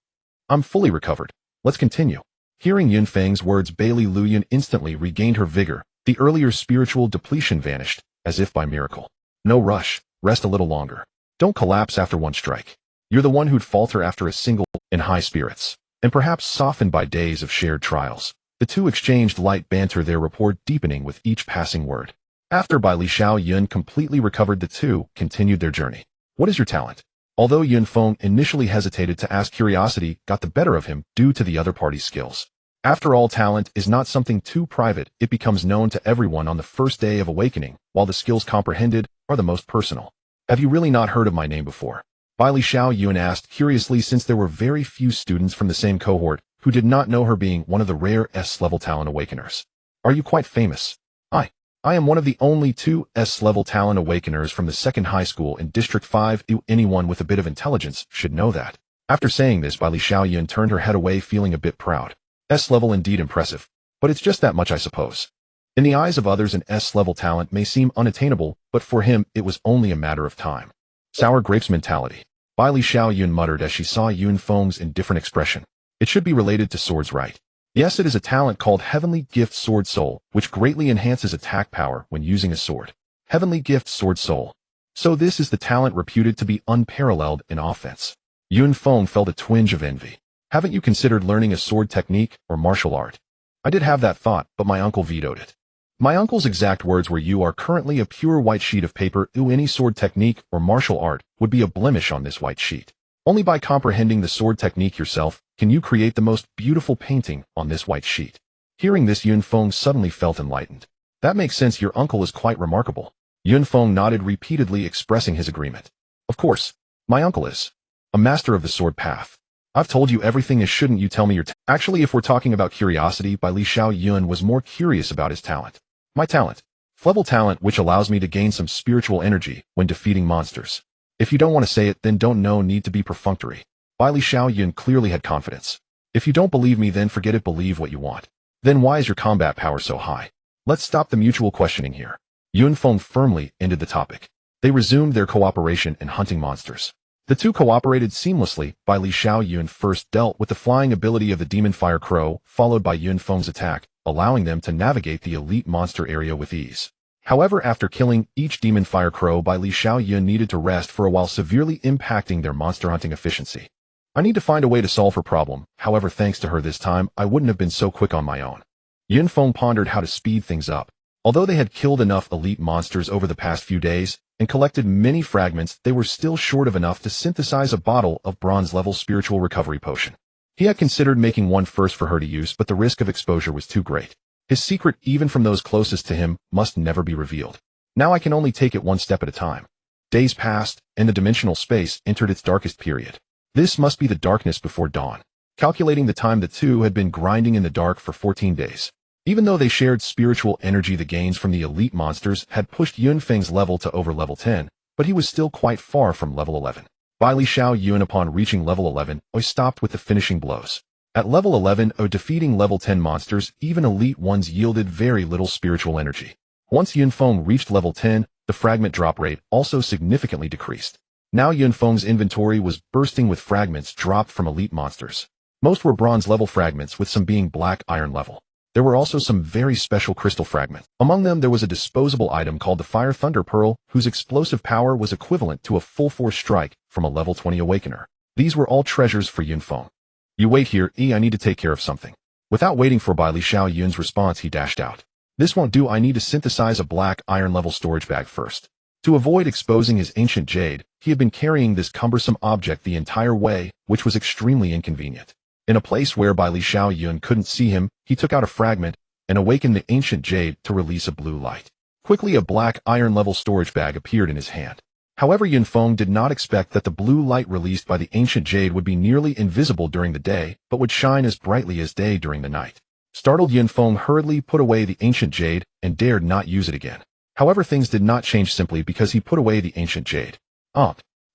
I'm fully recovered. Let's continue. Hearing Yunfeng's words, Bailey Luyun instantly regained her vigor. The earlier spiritual depletion vanished, as if by miracle. No rush. Rest a little longer. Don't collapse after one strike. You're the one who'd falter after a single, in high spirits, and perhaps softened by days of shared trials. The two exchanged light banter, their rapport deepening with each passing word. After Bailey Yun completely recovered, the two continued their journey. What is your talent? Although Yunfeng initially hesitated to ask, curiosity got the better of him due to the other party's skills. After all, talent is not something too private. It becomes known to everyone on the first day of awakening, while the skills comprehended are the most personal. Have you really not heard of my name before? Bailey Yun asked curiously, since there were very few students from the same cohort who did not know her, being one of the rare S-level talent awakeners. Are you quite famous? I am one of the only two S-level talent awakeners from the second high school in District 5. Anyone with a bit of intelligence should know that. After saying this, Bailey Yun turned her head away, feeling a bit proud. S-level indeed impressive, but it's just that much, I suppose. In the eyes of others, an S-level talent may seem unattainable, but for him it was only a matter of time. Sour grapes mentality. Bailey Yun muttered as she saw Yunfeng's indifferent expression. It should be related to swords, right? Yes, it is a talent called Heavenly Gift Sword Soul, which greatly enhances attack power when using a sword. Heavenly Gift Sword Soul. So this is the talent reputed to be unparalleled in offense. Yunfeng felt a twinge of envy. Haven't you considered learning a sword technique or martial art? I did have that thought, but my uncle vetoed it. My uncle's exact words were, "You are currently a pure white sheet of paper. Any sword technique or martial art would be a blemish on this white sheet. Only by comprehending the sword technique yourself can you create the most beautiful painting on this white sheet." Hearing this, Yun Feng suddenly felt enlightened. That makes sense. Your uncle is quite remarkable. Yun Feng nodded repeatedly, expressing his agreement. Of course, my uncle is a master of the sword path. I've told you everything. Shouldn't you tell me your Actually, if we're talking about curiosity, Bai Li Xiao Yun was more curious about his talent. My talent. Level talent, which allows me to gain some spiritual energy when defeating monsters. If you don't want to say it, then don't. No need to be perfunctory. Bai Li Xiao Yun clearly had confidence. If you don't believe me, then forget it. Believe what you want. Then why is your combat power so high? Let's stop the mutual questioning here. Yun Feng firmly ended the topic. They resumed their cooperation in hunting monsters. The two cooperated seamlessly. Bai Li Xiao Yun first dealt with the flying ability of the Demon Fire Crow, followed by Yun Feng's attack, allowing them to navigate the elite monster area with ease. However, after killing each Demon Fire Crow, Bai Li Xiao Yun needed to rest for a while, severely impacting their monster hunting efficiency. I need to find a way to solve her problem. However, thanks to her this time, I wouldn't have been so quick on my own. Yun Feng pondered how to speed things up. Although they had killed enough elite monsters over the past few days and collected many fragments, they were still short of enough to synthesize a bottle of bronze-level spiritual recovery potion. He had considered making one first for her to use, but the risk of exposure was too great. His secret, even from those closest to him, must never be revealed. Now I can only take it one step at a time. Days passed, and the dimensional space entered its darkest period. This must be the darkness before dawn. Calculating the time, the two had been grinding in the dark for 14 days. Even though they shared spiritual energy, the gains from the elite monsters had pushed Yun Feng's level to over level 10, but he was still quite far from level 11. Bai Li Xiao Yun, upon reaching level 11, stopped with the finishing blows. At level 11, defeating level 10 monsters, even elite ones, yielded very little spiritual energy. Once Yun Feng reached level 10, the fragment drop rate also significantly decreased. Now Yun Feng's inventory was bursting with fragments dropped from elite monsters. Most were bronze level fragments, with some being black iron level. There were also some very special crystal fragments. Among them, there was a disposable item called the Fire Thunder Pearl, whose explosive power was equivalent to a full force strike from a level 20 Awakener. These were all treasures for Yun Feng. You wait here, I need to take care of something. Without waiting for Bai Li Xiao Yun's response, he dashed out. This won't do. I need to synthesize a black iron level storage bag first. To avoid exposing his ancient jade, he had been carrying this cumbersome object the entire way, which was extremely inconvenient. In a place where Bai Li Xiao Yun couldn't see him, he took out a fragment and awakened the ancient jade to release a blue light. Quickly, a black iron-level storage bag appeared in his hand. However, Yun Feng did not expect that the blue light released by the ancient jade would be nearly invisible during the day, but would shine as brightly as day during the night. Startled, Yun Feng hurriedly put away the ancient jade and dared not use it again. However, things did not change simply because he put away the ancient jade.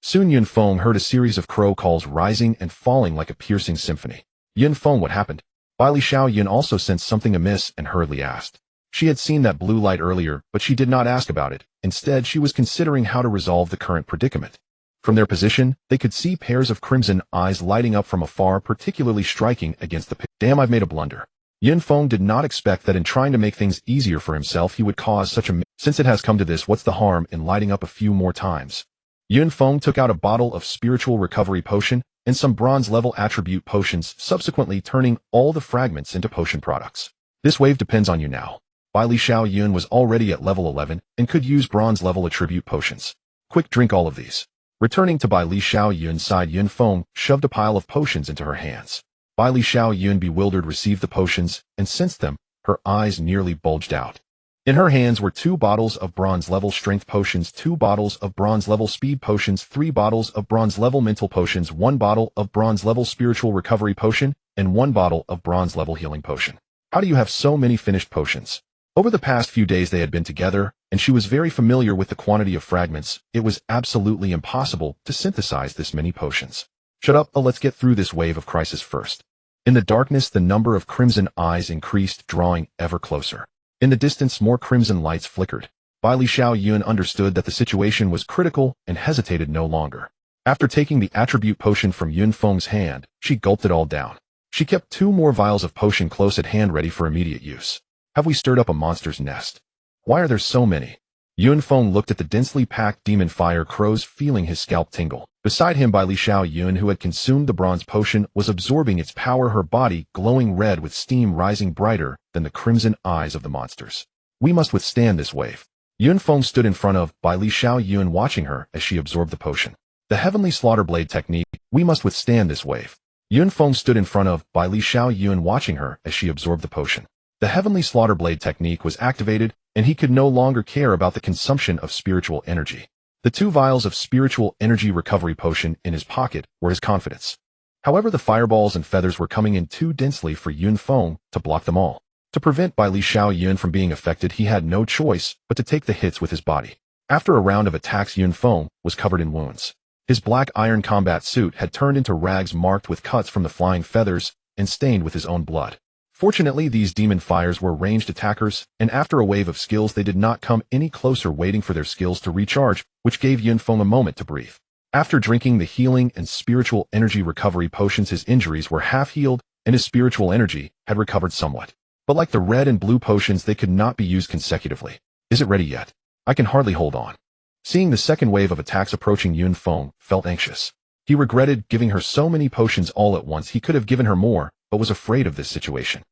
Soon Yun Feng heard a series of crow calls rising and falling like a piercing symphony. Yun Feng, what happened? Bai Li Xiao Yun also sensed something amiss and hurriedly asked. She had seen that blue light earlier, but she did not ask about it. Instead, she was considering how to resolve the current predicament. From their position, they could see pairs of crimson eyes lighting up from afar, particularly striking against the Damn, I've made a blunder. Yun Feng did not expect that in trying to make things easier for himself, he would cause such a Since it has come to this, what's the harm in lighting up a few more times? Yun Feng took out a bottle of spiritual recovery potion and some bronze-level attribute potions, subsequently turning all the fragments into potion products. This wave depends on you now. Bai Li Xiao Yun was already at level 11 and could use bronze-level attribute potions. Quick, drink all of these. Returning to Bai Li Xiao Yun's side, Yun Feng shoved a pile of potions into her hands. Bai Li Xiao Yun, bewildered, received the potions and sensed them. Her eyes nearly bulged out. In her hands were 2 bottles of bronze-level strength potions, 2 bottles of bronze-level speed potions, 3 bottles of bronze-level mental potions, 1 bottle of bronze-level spiritual recovery potion, and 1 bottle of bronze-level healing potion. How do you have so many finished potions? Over the past few days they had been together, and she was very familiar with the quantity of fragments. It was absolutely impossible to synthesize this many potions. Shut up, let's get through this wave of crisis first. In the darkness, the number of crimson eyes increased, drawing ever closer. In the distance, more crimson lights flickered. Bai Li Xiao Yun understood that the situation was critical and hesitated no longer. After taking the attribute potion from Yun Feng's hand, she gulped it all down. She kept 2 more vials of potion close at hand, ready for immediate use. Have we stirred up a monster's nest? Why are there so many? Yun Feng looked at the densely packed demon fire crows, feeling his scalp tingle. Beside him, Bai Li Xiao Yun, who had consumed the bronze potion, was absorbing its power, her body glowing red with steam rising brighter than the crimson eyes of the monsters. We must withstand this wave. Yun Feng stood in front of Bai Li Xiao Yun, watching her as she absorbed the potion. The heavenly slaughter blade technique. We must withstand this wave. Yun Feng stood in front of Bai Li Xiao Yun, watching her as she absorbed the potion. The heavenly slaughter blade technique was activated, and he could no longer care about the consumption of spiritual energy. The 2 vials of spiritual energy recovery potion in his pocket were his confidence. However, the fireballs and feathers were coming in too densely for Yun Feng to block them all. To prevent Bai Li Xiao Yun from being affected, he had no choice but to take the hits with his body. After a round of attacks, Yun Feng was covered in wounds. His black iron combat suit had turned into rags marked with cuts from the flying feathers and stained with his own blood. Fortunately, these demon fires were ranged attackers, and after a wave of skills they did not come any closer, waiting for their skills to recharge, which gave Yun Feng a moment to breathe. After drinking the healing and spiritual energy recovery potions, his injuries were half healed, and his spiritual energy had recovered somewhat. But like the red and blue potions, they could not be used consecutively. Is it ready yet? I can hardly hold on. Seeing the second wave of attacks approaching, Yun Feng felt anxious. He regretted giving her so many potions all at once. He could have given her more, but was afraid of this situation.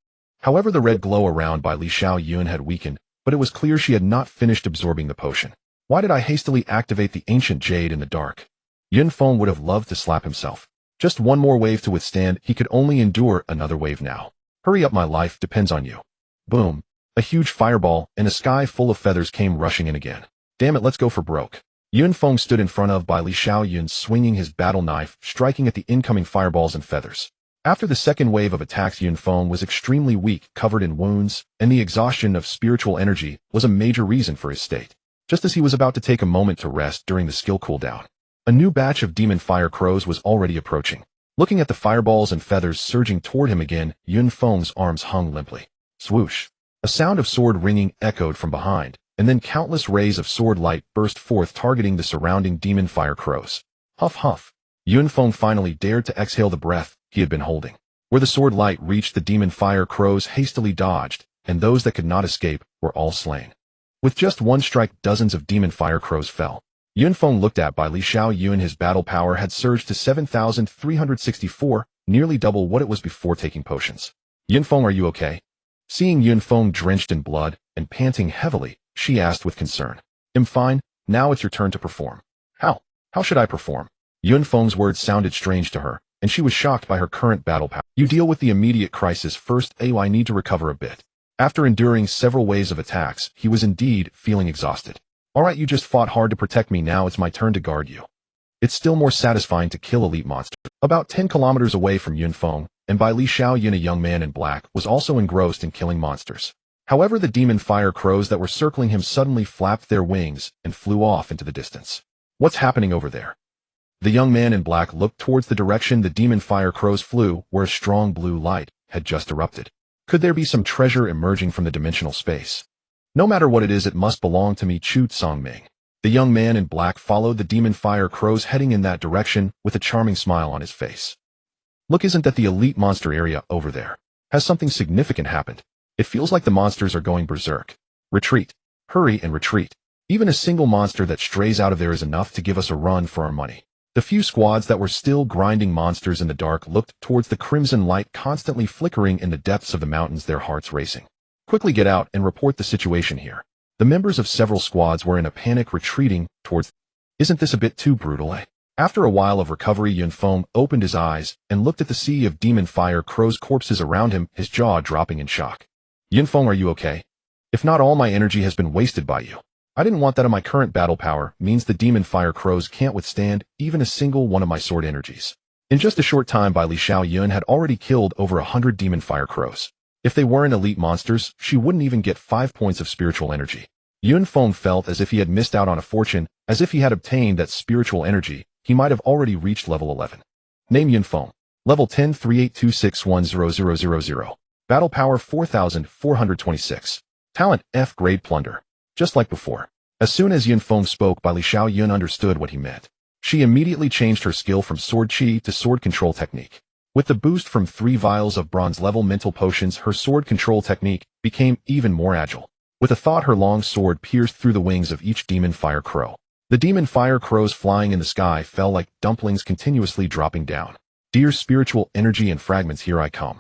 However, the red glow around Bai Li Xiao Yun had weakened, but it was clear she had not finished absorbing the potion. Why did I hastily activate the ancient jade in the dark? Yun Feng would have loved to slap himself. Just one more wave to withstand. He could only endure another wave now. Hurry up, my life depends on you. Boom. A huge fireball and a sky full of feathers came rushing in again. Damn it, let's go for broke. Yun Feng stood in front of Bai Li Xiao Yun, swinging his battle knife, striking at the incoming fireballs and feathers. After the second wave of attacks, Yun Feng was extremely weak, covered in wounds, and the exhaustion of spiritual energy was a major reason for his state. Just as he was about to take a moment to rest during the skill cooldown, a new batch of demon fire crows was already approaching. Looking at the fireballs and feathers surging toward him again, Yun Feng's arms hung limply. Swoosh! A sound of sword ringing echoed from behind, and then countless rays of sword light burst forth, targeting the surrounding demon fire crows. Huff huff. Yun Feng finally dared to exhale the breath he had been holding. Where the sword light reached, the demon fire crows hastily dodged, and those that could not escape were all slain. With just one strike, dozens of demon fire crows fell. Yun Feng looked at Bai Li Xiao Yun. His battle power had surged to 7,364, nearly double what it was before taking potions. Yun Feng, are you okay? Seeing Yun Feng drenched in blood and panting heavily, she asked with concern. I'm fine, now it's your turn to perform. How? How should I perform? Yun Feng's words sounded strange to her, and she was shocked by her current battle power. You deal with the immediate crisis first. I need to recover a bit. After enduring several waves of attacks, he was indeed feeling exhausted. Alright, you just fought hard to protect me, now it's my turn to guard you. It's still more satisfying to kill elite monsters. About 10 kilometers away from Yun Feng, and Bai Li Xiao Yun, a young man in black, was also engrossed in killing monsters. However, the demon fire crows that were circling him suddenly flapped their wings and flew off into the distance. What's happening over there? The young man in black looked towards the direction the demon fire crows flew, where a strong blue light had just erupted. Could there be some treasure emerging from the dimensional space? No matter what it is, it must belong to me, Chu Tsongming. The young man in black followed the demon fire crows, heading in that direction with a charming smile on his face. Look, isn't that the elite monster area over there? Has something significant happened? It feels like the monsters are going berserk. Retreat. Hurry and retreat. Even a single monster that strays out of there is enough to give us a run for our money. The few squads that were still grinding monsters in the dark looked towards the crimson light constantly flickering in the depths of the mountains, their hearts racing. Quickly get out and report the situation here. The members of several squads were in a panic, retreating towards... Isn't this a bit too brutal, eh? After a while of recovery, Yun Feng opened his eyes and looked at the sea of demon fire crows corpses around him, his jaw dropping in shock. Yun Feng, are you okay? If not, all my energy has been wasted by you. I didn't want that, and my current battle power means the demon fire crows can't withstand even a single one of my sword energies. In just a short time, Bai Li Xiao Yun had already killed over 100 demon fire crows. If they weren't elite monsters, she wouldn't even get 5 points of spiritual energy. Yun Feng felt as if he had missed out on a fortune. As if he had obtained that spiritual energy, he might have already reached level 11. Name: Yun Feng. Level 10, 3826100000. Battle power 4426. Talent F grade plunder. Just like before. As soon as Yun Feng spoke, Bai Li Xiao Yun understood what he meant. She immediately changed her skill from sword chi to sword control technique. With the boost from 3 vials of bronze level mental potions, her sword control technique became even more agile. With a thought, her long sword pierced through the wings of each demon fire crow. The demon fire crows flying in the sky fell like dumplings, continuously dropping down. Dear spiritual energy and fragments, here I come.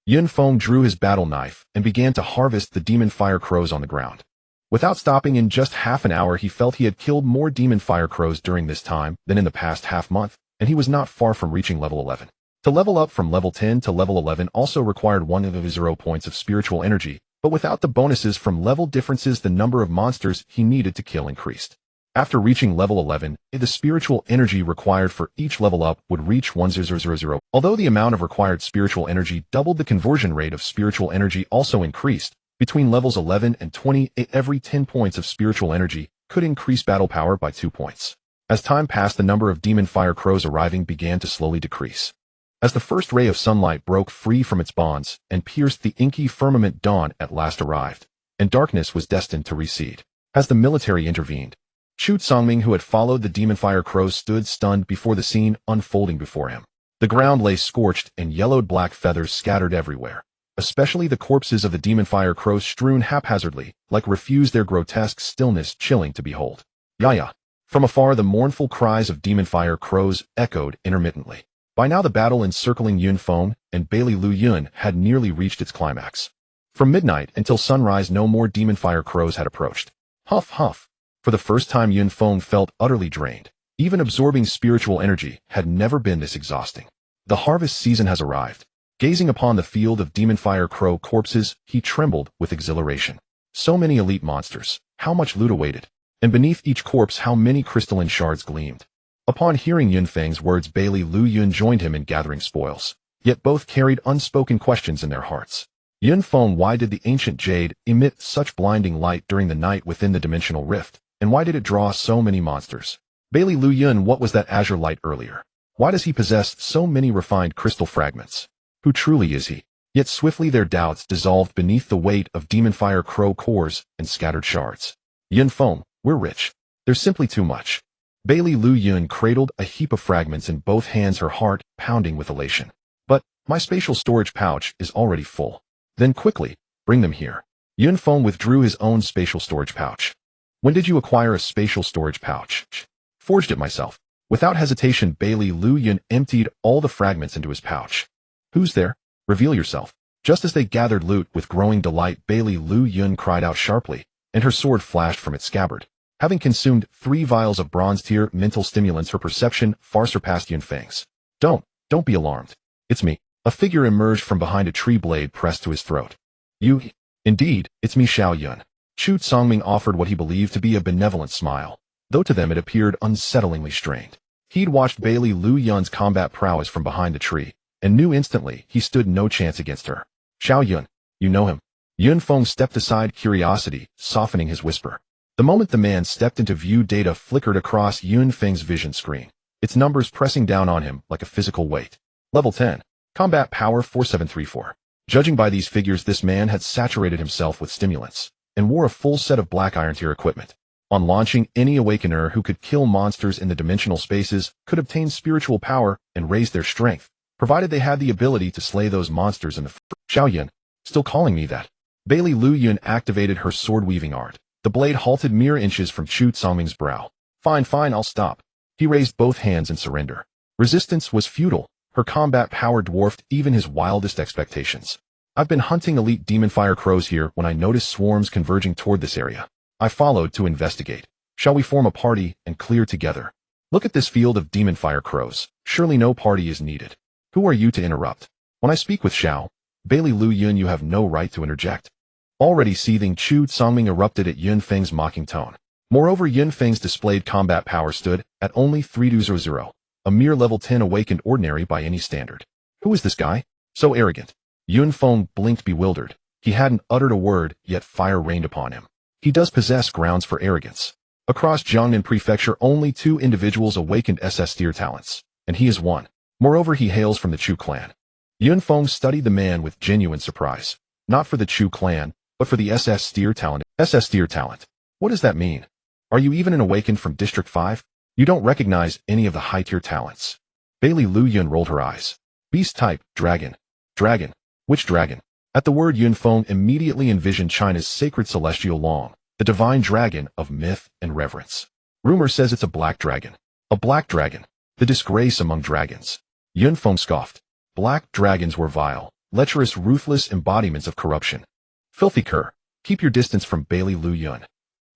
Yun Feng drew his battle knife and began to harvest the demon fire crows on the ground. Without stopping, in just half an hour he felt he had killed more demon fire crows during this time than in the past half-month, and he was not far from reaching level 11. To level up from level 10 to level 11 also required 1 of his 0 points of spiritual energy, but without the bonuses from level differences, the number of monsters he needed to kill increased. After reaching level 11, the spiritual energy required for each level up would reach 1000. Although the amount of required spiritual energy doubled, the conversion rate of spiritual energy also increased. Between levels 11 and 20, every 10 points of spiritual energy could increase battle power by 2 points. As time passed, the number of demon fire crows arriving began to slowly decrease. As the first ray of sunlight broke free from its bonds and pierced the inky firmament, dawn at last arrived, and darkness was destined to recede. As the military intervened, Chu Songming, who had followed the demon fire crows, stood stunned before the scene unfolding before him. The ground lay scorched and yellowed, black feathers scattered everywhere, especially the corpses of the demon fire crows strewn haphazardly, like refuse, their grotesque stillness chilling to behold. Yaya! From afar, the mournful cries of demon fire crows echoed intermittently. By now the battle encircling Yun Feng and Bailey Lu Yun had nearly reached its climax. From midnight until sunrise, no more demon fire crows had approached. Huff, huff. For the first time, Yun Feng felt utterly drained. Even absorbing spiritual energy had never been this exhausting. The harvest season has arrived. Gazing upon the field of demon fire crow corpses, he trembled with exhilaration. So many elite monsters, how much loot awaited, and beneath each corpse how many crystalline shards gleamed. Upon hearing Yun Feng's words, Bailey Lu Yun joined him in gathering spoils, yet both carried unspoken questions in their hearts. Yun Feng, why did the ancient jade emit such blinding light during the night within the dimensional rift? And why did it draw so many monsters? Bailey Lu Yun, what was that azure light earlier? Why does he possess so many refined crystal fragments? Who truly is he? Yet swiftly their doubts dissolved beneath the weight of demon fire crow cores and scattered shards. Yun Feng, we're rich. There's simply too much. Bailey Lu Yun cradled a heap of fragments in both hands, her heart pounding with elation. But my spatial storage pouch is already full. Then quickly, bring them here. Yun Feng withdrew his own spatial storage pouch. When did you acquire a spatial storage pouch? Forged it myself. Without hesitation, Bailey Lu Yun emptied all the fragments into his pouch. Who's there? Reveal yourself. Just as they gathered loot with growing delight, Bailey Lu Yun cried out sharply, and her sword flashed from its scabbard. Having consumed 3 vials of bronze-tier mental stimulants, her perception far surpassed Yun Feng's. Don't be alarmed. It's me. A figure emerged from behind a tree, blade pressed to his throat. You? Indeed, it's me, Xiao Yun. Chu Songming offered what he believed to be a benevolent smile, though to them it appeared unsettlingly strained. He'd watched Bailey Lu Yun's combat prowess from behind the tree, and knew instantly he stood no chance against her. Xiao Yun, you know him? Yun Feng stepped aside, curiosity softening his whisper. The moment the man stepped into view, data flickered across Yun Feng's vision screen, its numbers pressing down on him like a physical weight. Level 10. Combat power 4734. Judging by these figures, this man had saturated himself with stimulants, and wore a full set of black iron tier equipment. On launching, any awakener who could kill monsters in the dimensional spaces could obtain spiritual power and raise their strength, provided they had the ability to slay those monsters in the Xiao Yun, still calling me that. Bailey Lu Yun activated her sword-weaving art. The blade halted mere inches from Chu Songming's brow. Fine, I'll stop. He raised both hands in surrender. Resistance was futile. Her combat power dwarfed even his wildest expectations. I've been hunting elite demon fire crows here when I noticed swarms converging toward this area. I followed to investigate. Shall we form a party and clear together? Look at this field of demon fire crows. Surely no party is needed. Who are you to interrupt? When I speak with Xiao, Bailey Lu Yun, you have no right to interject. Already seething, Chu Songming erupted at Yun Feng's mocking tone. Moreover, Yun Feng's displayed combat power stood at only 3200, a mere level 10 awakened ordinary by any standard. Who is this guy? So arrogant. Yun Feng blinked, bewildered. He hadn't uttered a word, yet fire rained upon him. He does possess grounds for arrogance. Across Jiangnan Prefecture, only 2 individuals awakened SS tier talents, and he is one. Moreover, he hails from the Chu clan. Yun Feng studied the man with genuine surprise. Not for the Chu clan, but for the SS tier talent. SS tier talent. What does that mean? Are you even an awakened from District 5? You don't recognize any of the high-tier talents. Bailey Lu Yun rolled her eyes. Beast type, dragon. Dragon. Which dragon? At the word, Yun Feng immediately envisioned China's sacred celestial long, the divine dragon of myth and reverence. Rumor says it's a black dragon. A black dragon. The disgrace among dragons. Yun Feng scoffed. Black dragons were vile, lecherous, ruthless embodiments of corruption. Filthy cur. Keep your distance from Bailey Lu Yun.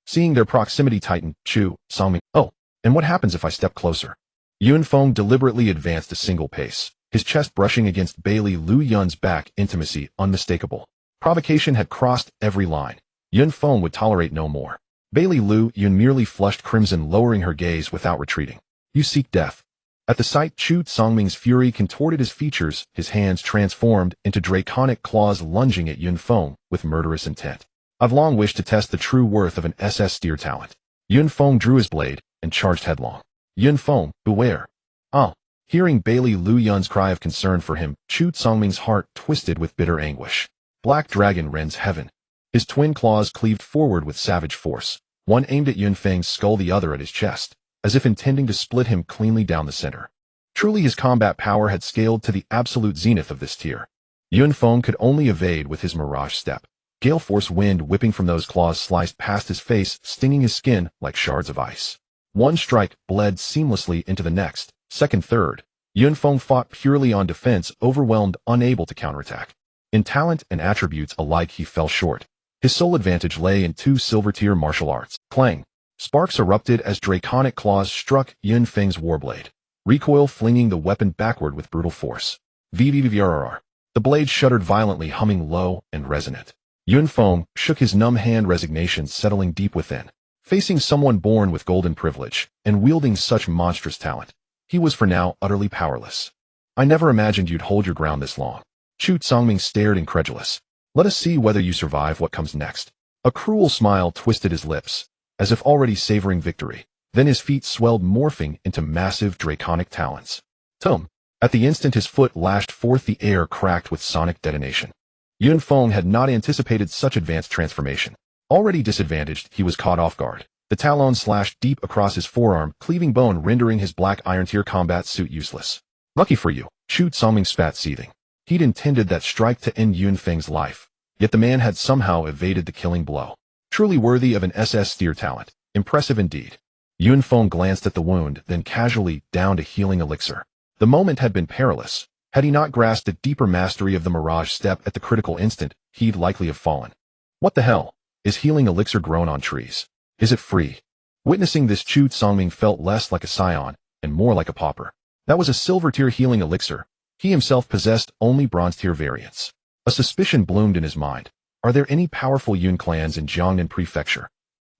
Seeing their proximity tighten, Chu Songming. Oh, and what happens if I step closer? Yun Feng deliberately advanced a single pace, his chest brushing against Bailey Lu Yun's back, intimacy unmistakable. Provocation had crossed every line. Yun Feng would tolerate no more. Bailey Lu Yun merely flushed crimson, lowering her gaze without retreating. You seek death. At the sight, Chu Songming's fury contorted his features, his hands transformed into draconic claws lunging at Yun Feng with murderous intent. I've long wished to test the true worth of an SS steer talent. Yun Feng drew his blade and charged headlong. Yun Feng, beware. Ah! Hearing Bailey Lu Yun's cry of concern for him, Chu Songming's heart twisted with bitter anguish. Black Dragon rends heaven. His twin claws cleaved forward with savage force, one aimed at Yun Feng's skull, the other at his chest, as if intending to split him cleanly down the center. Truly, his combat power had scaled to the absolute zenith of this tier. Yun Feng could only evade with his mirage step. Gale force wind whipping from those claws sliced past his face, stinging his skin like shards of ice. One strike bled seamlessly into the next, second, third. Yun Feng fought purely on defense, overwhelmed, unable to counterattack. In talent and attributes alike, he fell short. His sole advantage lay in two silver-tier martial arts. Clang! Sparks erupted as draconic claws struck Yun Feng's warblade. Recoil flinging the weapon backward with brutal force. VVVRR. The blade shuddered violently, humming low and resonant. Yun Feng shook his numb hand, resignation settling deep within. Facing someone born with golden privilege and wielding such monstrous talent, he was for now utterly powerless. I never imagined you'd hold your ground this long. Chu Songming stared incredulous. Let us see whether you survive what comes next. A cruel smile twisted his lips, as if already savoring victory. Then his feet swelled, morphing into massive draconic talons. Tum! At the instant his foot lashed forth, the air cracked with sonic detonation. Yun Feng had not anticipated such advanced transformation. Already disadvantaged, he was caught off guard. The talon slashed deep across his forearm, cleaving bone, rendering his black iron tier combat suit useless. Lucky for you, Chu Songming spat, seething. He'd intended that strike to end Yun Feng's life, yet the man had somehow evaded the killing blow. Truly worthy of an SS steer talent. Impressive indeed. Yun Feng glanced at the wound, then casually downed a healing elixir. The moment had been perilous. Had he not grasped a deeper mastery of the mirage step at the critical instant, he'd likely have fallen. What the hell? Is healing elixir grown on trees? Is it free? Witnessing this, Chu Songming felt less like a scion and more like a pauper. That was a silver-tier healing elixir. He himself possessed only bronze-tier variants. A suspicion bloomed in his mind. Are there any powerful Yun clans in Jiangnan Prefecture?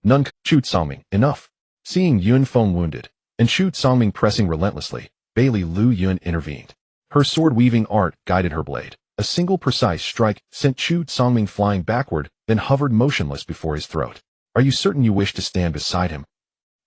None. Chu Songming, enough. Seeing Yun Feng wounded, and Chu Songming pressing relentlessly, Bailey Lu Yun intervened. Her sword-weaving art guided her blade. A single precise strike sent Chu Songming flying backward, then hovered motionless before his throat. Are you certain you wish to stand beside him?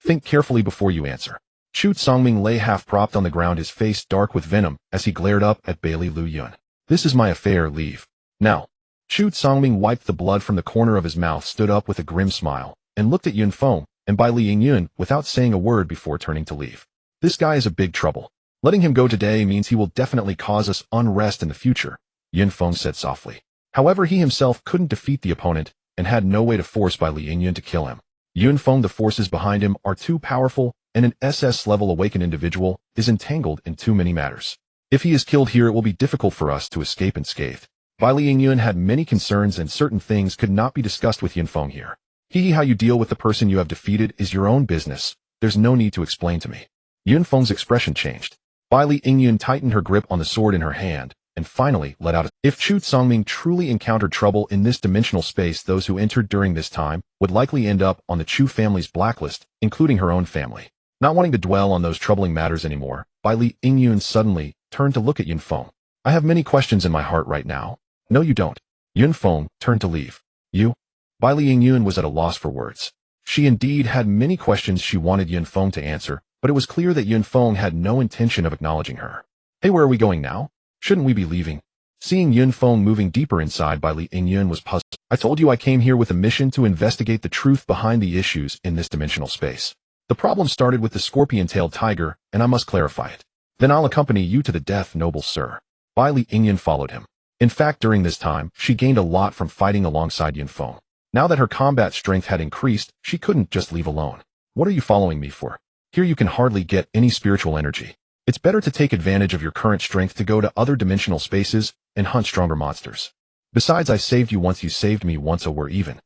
Think carefully before you answer. Chu Songming lay half-propped on the ground, his face dark with venom, as he glared up at Bailey Lu Yun. This is my affair, leave. Now. Chu Songming wiped the blood from the corner of his mouth, stood up with a grim smile, and looked at Yun Feng and Bailey Yun without saying a word before turning to leave. This guy is a big trouble. Letting him go today means he will definitely cause us unrest in the future, Yun Feng said softly. However, he himself couldn't defeat the opponent and had no way to force Bailey Yun to kill him. Yun Feng, the forces behind him are too powerful, and an SS-level awakened individual is entangled in too many matters. If he is killed here, it will be difficult for us to escape unscathed. Bailey Yun had many concerns, and certain things could not be discussed with Yun Feng here. How you deal with the person you have defeated is your own business. There's no need to explain to me. Yun Feng's expression changed. Bailey Yun tightened her grip on the sword in her hand, and finally let out a— If Chu Songming truly encountered trouble in this dimensional space, those who entered during this time would likely end up on the Chu family's blacklist, including her own family. Not wanting to dwell on those troubling matters anymore, Bailey Yun suddenly turned to look at Yun Feng. I have many questions in my heart right now. No, you don't. Yun Feng turned to leave. You? Bailey Yun was at a loss for words. She indeed had many questions she wanted Yun Feng to answer, but it was clear that Yun Feng had no intention of acknowledging her. Hey, where are we going now? Shouldn't we be leaving? Seeing Yun Feng moving deeper inside, Bailey Yun was puzzled. I told you I came here with a mission to investigate the truth behind the issues in this dimensional space. The problem started with the scorpion-tailed tiger, and I must clarify it. Then I'll accompany you to the death, noble sir. Bailey Yun followed him. In fact, during this time, she gained a lot from fighting alongside Yun Feng. Now that her combat strength had increased, she couldn't just leave alone. What are you following me for? Here you can hardly get any spiritual energy. It's better to take advantage of your current strength to go to other dimensional spaces and hunt stronger monsters. Besides, I saved you once, you saved me once, so we're even.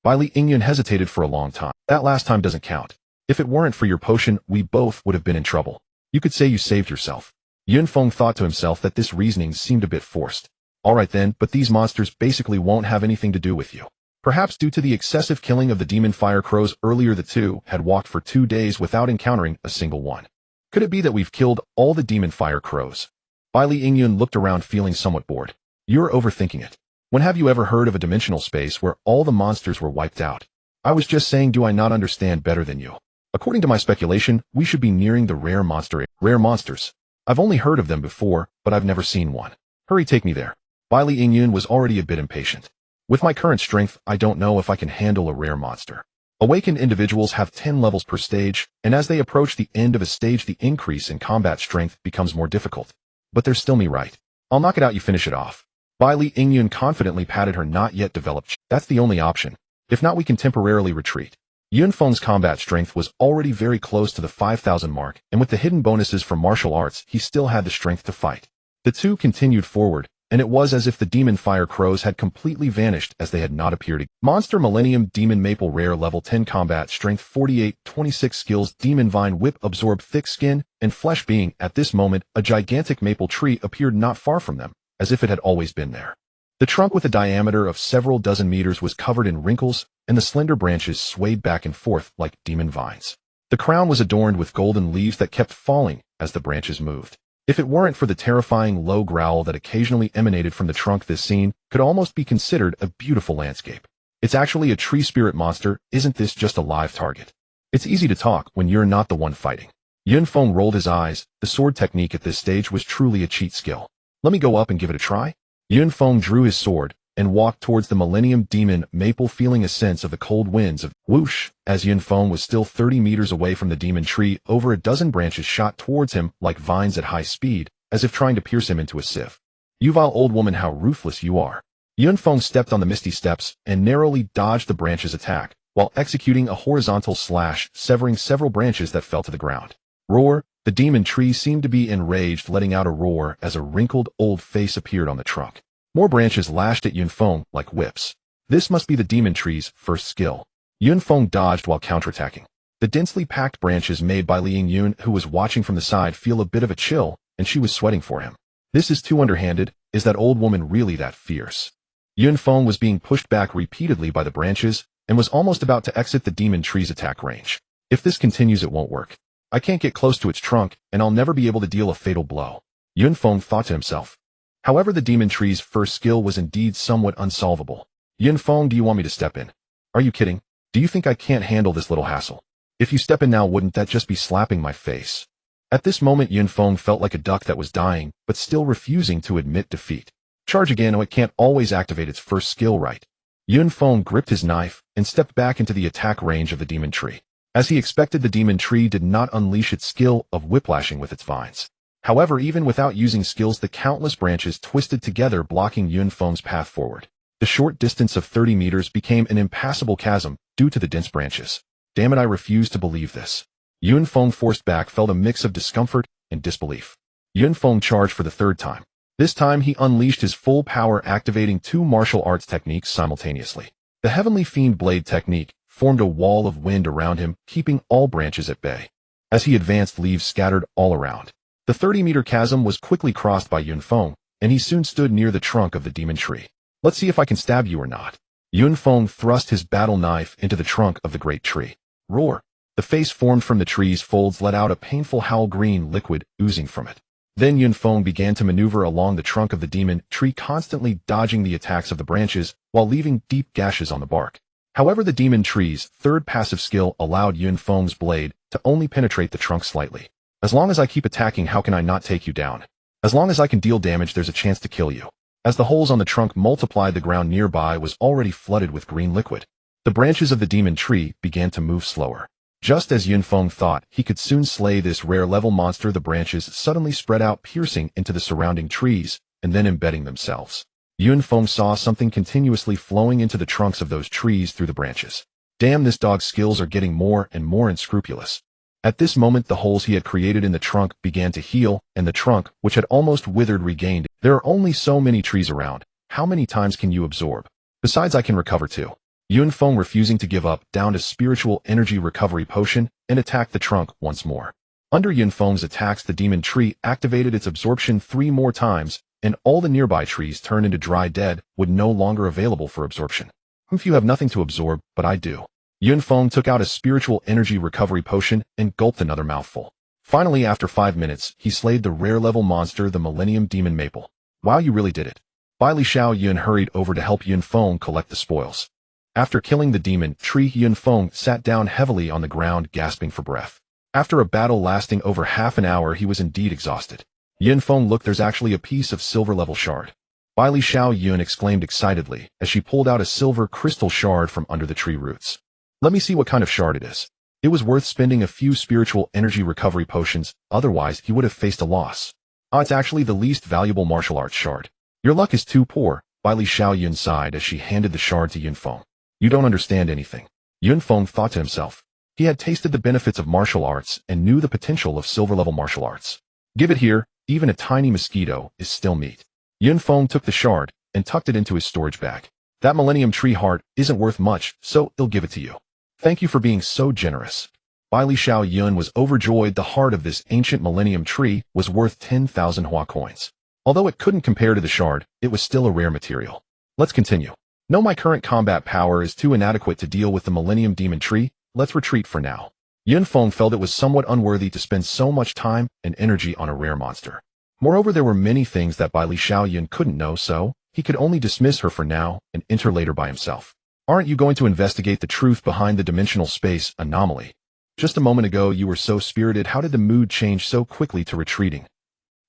Bai Li Yingyun hesitated for a long time. That last time doesn't count. If it weren't for your potion, we both would have been in trouble. You could say you saved yourself. Yun Feng thought to himself that this reasoning seemed a bit forced. Alright then, but these monsters basically won't have anything to do with you. Perhaps due to the excessive killing of the demon fire crows earlier, the two had walked for 2 days without encountering a single one. Could it be that we've killed all the demon fire crows? Bai Li Yingyun looked around feeling somewhat bored. You're overthinking it. When have you ever heard of a dimensional space where all the monsters were wiped out? I was just saying, do I not understand better than you? According to my speculation, we should be nearing the rare monster. Rare monsters. I've only heard of them before, but I've never seen one. Hurry, take me there. Bai Li Yingyun was already a bit impatient. With my current strength, I don't know if I can handle a rare monster. Awakened individuals have 10 levels per stage, and as they approach the end of a stage, the increase in combat strength becomes more difficult. But there's still me, right? I'll knock it out, you finish it off. Bai Li Yingyun confidently patted her not yet developed. That's the only option. If not, we can temporarily retreat. Yun Feng's combat strength was already very close to the 5,000 mark, and with the hidden bonuses from martial arts, he still had the strength to fight. The two continued forward, and it was as if the demon fire crows had completely vanished as they had not appeared again. Monster Millennium Demon Maple Rare Level 10 Combat Strength 48, 26 Skills Demon Vine Whip Absorb Thick Skin and Flesh Being. At this moment, a gigantic maple tree appeared not far from them, as if it had always been there. The trunk with a diameter of several dozen meters was covered in wrinkles, and the slender branches swayed back and forth like demon vines. The crown was adorned with golden leaves that kept falling as the branches moved. If it weren't for the terrifying low growl that occasionally emanated from the trunk, this scene could almost be considered a beautiful landscape. It's actually a tree spirit monster, isn't this just a live target? It's easy to talk when you're not the one fighting. Yun Feng rolled his eyes. The sword technique at this stage was truly a cheat skill. Let me go up and give it a try. Yun Feng drew his sword and walked towards the Millennium Demon Maple, feeling a sense of the cold winds of whoosh. As Yun Feng was still 30 meters away from the demon tree, over a dozen branches shot towards him like vines at high speed, as if trying to pierce him into a sieve. You vile old woman, how ruthless you are. Yun Feng stepped on the misty steps and narrowly dodged the branch's attack, while executing a horizontal slash, severing several branches that fell to the ground. Roar! The demon tree seemed to be enraged, letting out a roar as a wrinkled old face appeared on the trunk. More branches lashed at Yun Feng like whips. This must be the demon tree's first skill. Yun Feng dodged while counterattacking. The densely packed branches made by Li Yingyun, who was watching from the side, feel a bit of a chill, and she was sweating for him. This is too underhanded. Is that old woman really that fierce? Yun Feng was being pushed back repeatedly by the branches and was almost about to exit the demon tree's attack range. If this continues, it won't work. I can't get close to its trunk, and I'll never be able to deal a fatal blow. Yun Feng thought to himself. However, the demon tree's first skill was indeed somewhat unsolvable. Yun Feng, do you want me to step in? Are you kidding? Do you think I can't handle this little hassle? If you step in now, wouldn't that just be slapping my face? At this moment, Yun Feng felt like a duck that was dying, but still refusing to admit defeat. Charge again. Oh, it can't always activate its first skill, right? Yun Feng gripped his knife and stepped back into the attack range of the demon tree. As he expected, the demon tree did not unleash its skill of whiplashing with its vines. However, even without using skills, the countless branches twisted together, blocking Yun Feng's path forward. The short distance of 30 meters became an impassable chasm due to the dense branches. Damn it, I refuse to believe this. Yun Feng, forced back, felt a mix of discomfort and disbelief. Yun Feng charged for the third time. This time he unleashed his full power, activating 2 martial arts techniques simultaneously. The Heavenly Fiend Blade technique formed a wall of wind around him, keeping all branches at bay. As he advanced, leaves scattered all around. The 30-meter chasm was quickly crossed by Yun Feng, and he soon stood near the trunk of the demon tree. Let's see if I can stab you or not. Yun Feng thrust his battle knife into the trunk of the great tree. Roar! The face formed from the tree's folds let out a painful howl, green liquid oozing from it. Then Yun Feng began to maneuver along the trunk of the demon tree, constantly dodging the attacks of the branches while leaving deep gashes on the bark. However, the demon tree's third passive skill allowed Yun Feng's blade to only penetrate the trunk slightly. As long as I keep attacking, how can I not take you down? As long as I can deal damage, there's a chance to kill you. As the holes on the trunk multiplied, the ground nearby was already flooded with green liquid. The branches of the demon tree began to move slower. Just as Yun Feng thought he could soon slay this rare level monster, the branches suddenly spread out, piercing into the surrounding trees, and then embedding themselves. Yun Feng saw something continuously flowing into the trunks of those trees through the branches. Damn, this dog's skills are getting more and more unscrupulous. At this moment, the holes he had created in the trunk began to heal, and the trunk, which had almost withered, regained. There are only so many trees around. How many times can you absorb? Besides, I can recover too. Yun Feng, refusing to give up, downed a spiritual energy recovery potion and attacked the trunk once more. Under Yun Feng's attacks, the demon tree activated its absorption 3 more times, and all the nearby trees turned into dry dead, wood no longer available for absorption. If you have nothing to absorb, but I do. Yun Feng took out a spiritual energy recovery potion and gulped another mouthful. Finally, after 5 minutes, he slayed the rare level monster, the Millennium Demon Maple. Wow, you really did it. Bai Li Xiao Yun hurried over to help Yun Feng collect the spoils. After killing the demon tree, Yun Feng sat down heavily on the ground, gasping for breath. After a battle lasting over half an hour, he was indeed exhausted. Yun Feng, look, there's actually a piece of silver level shard. Bai Li Xiao Yun exclaimed excitedly as she pulled out a silver crystal shard from under the tree roots. Let me see what kind of shard it is. It was worth spending a few spiritual energy recovery potions, otherwise he would have faced a loss. It's actually the least valuable martial arts shard. Your luck is too poor, Bai Li Xiao Yun sighed as she handed the shard to Yun Feng. You don't understand anything. Yun Feng thought to himself. He had tasted the benefits of martial arts and knew the potential of silver-level martial arts. Give it here, even a tiny mosquito is still meat. Yun Feng took the shard and tucked it into his storage bag. That Millennium Tree heart isn't worth much, so I'll give it to you. Thank you for being so generous. Bai Li Xiao Yun was overjoyed. The heart of this ancient Millennium Tree was worth 10,000 Hua coins. Although it couldn't compare to the shard, it was still a rare material. Let's continue. No, my current combat power is too inadequate to deal with the Millennium Demon Tree. Let's retreat for now. Yun Feng felt it was somewhat unworthy to spend so much time and energy on a rare monster. Moreover, there were many things that Bai Li Xiao Yun couldn't know, so he could only dismiss her for now and enter later by himself. Aren't you going to investigate the truth behind the dimensional space anomaly? Just a moment ago you were so spirited. How did the mood change so quickly to retreating?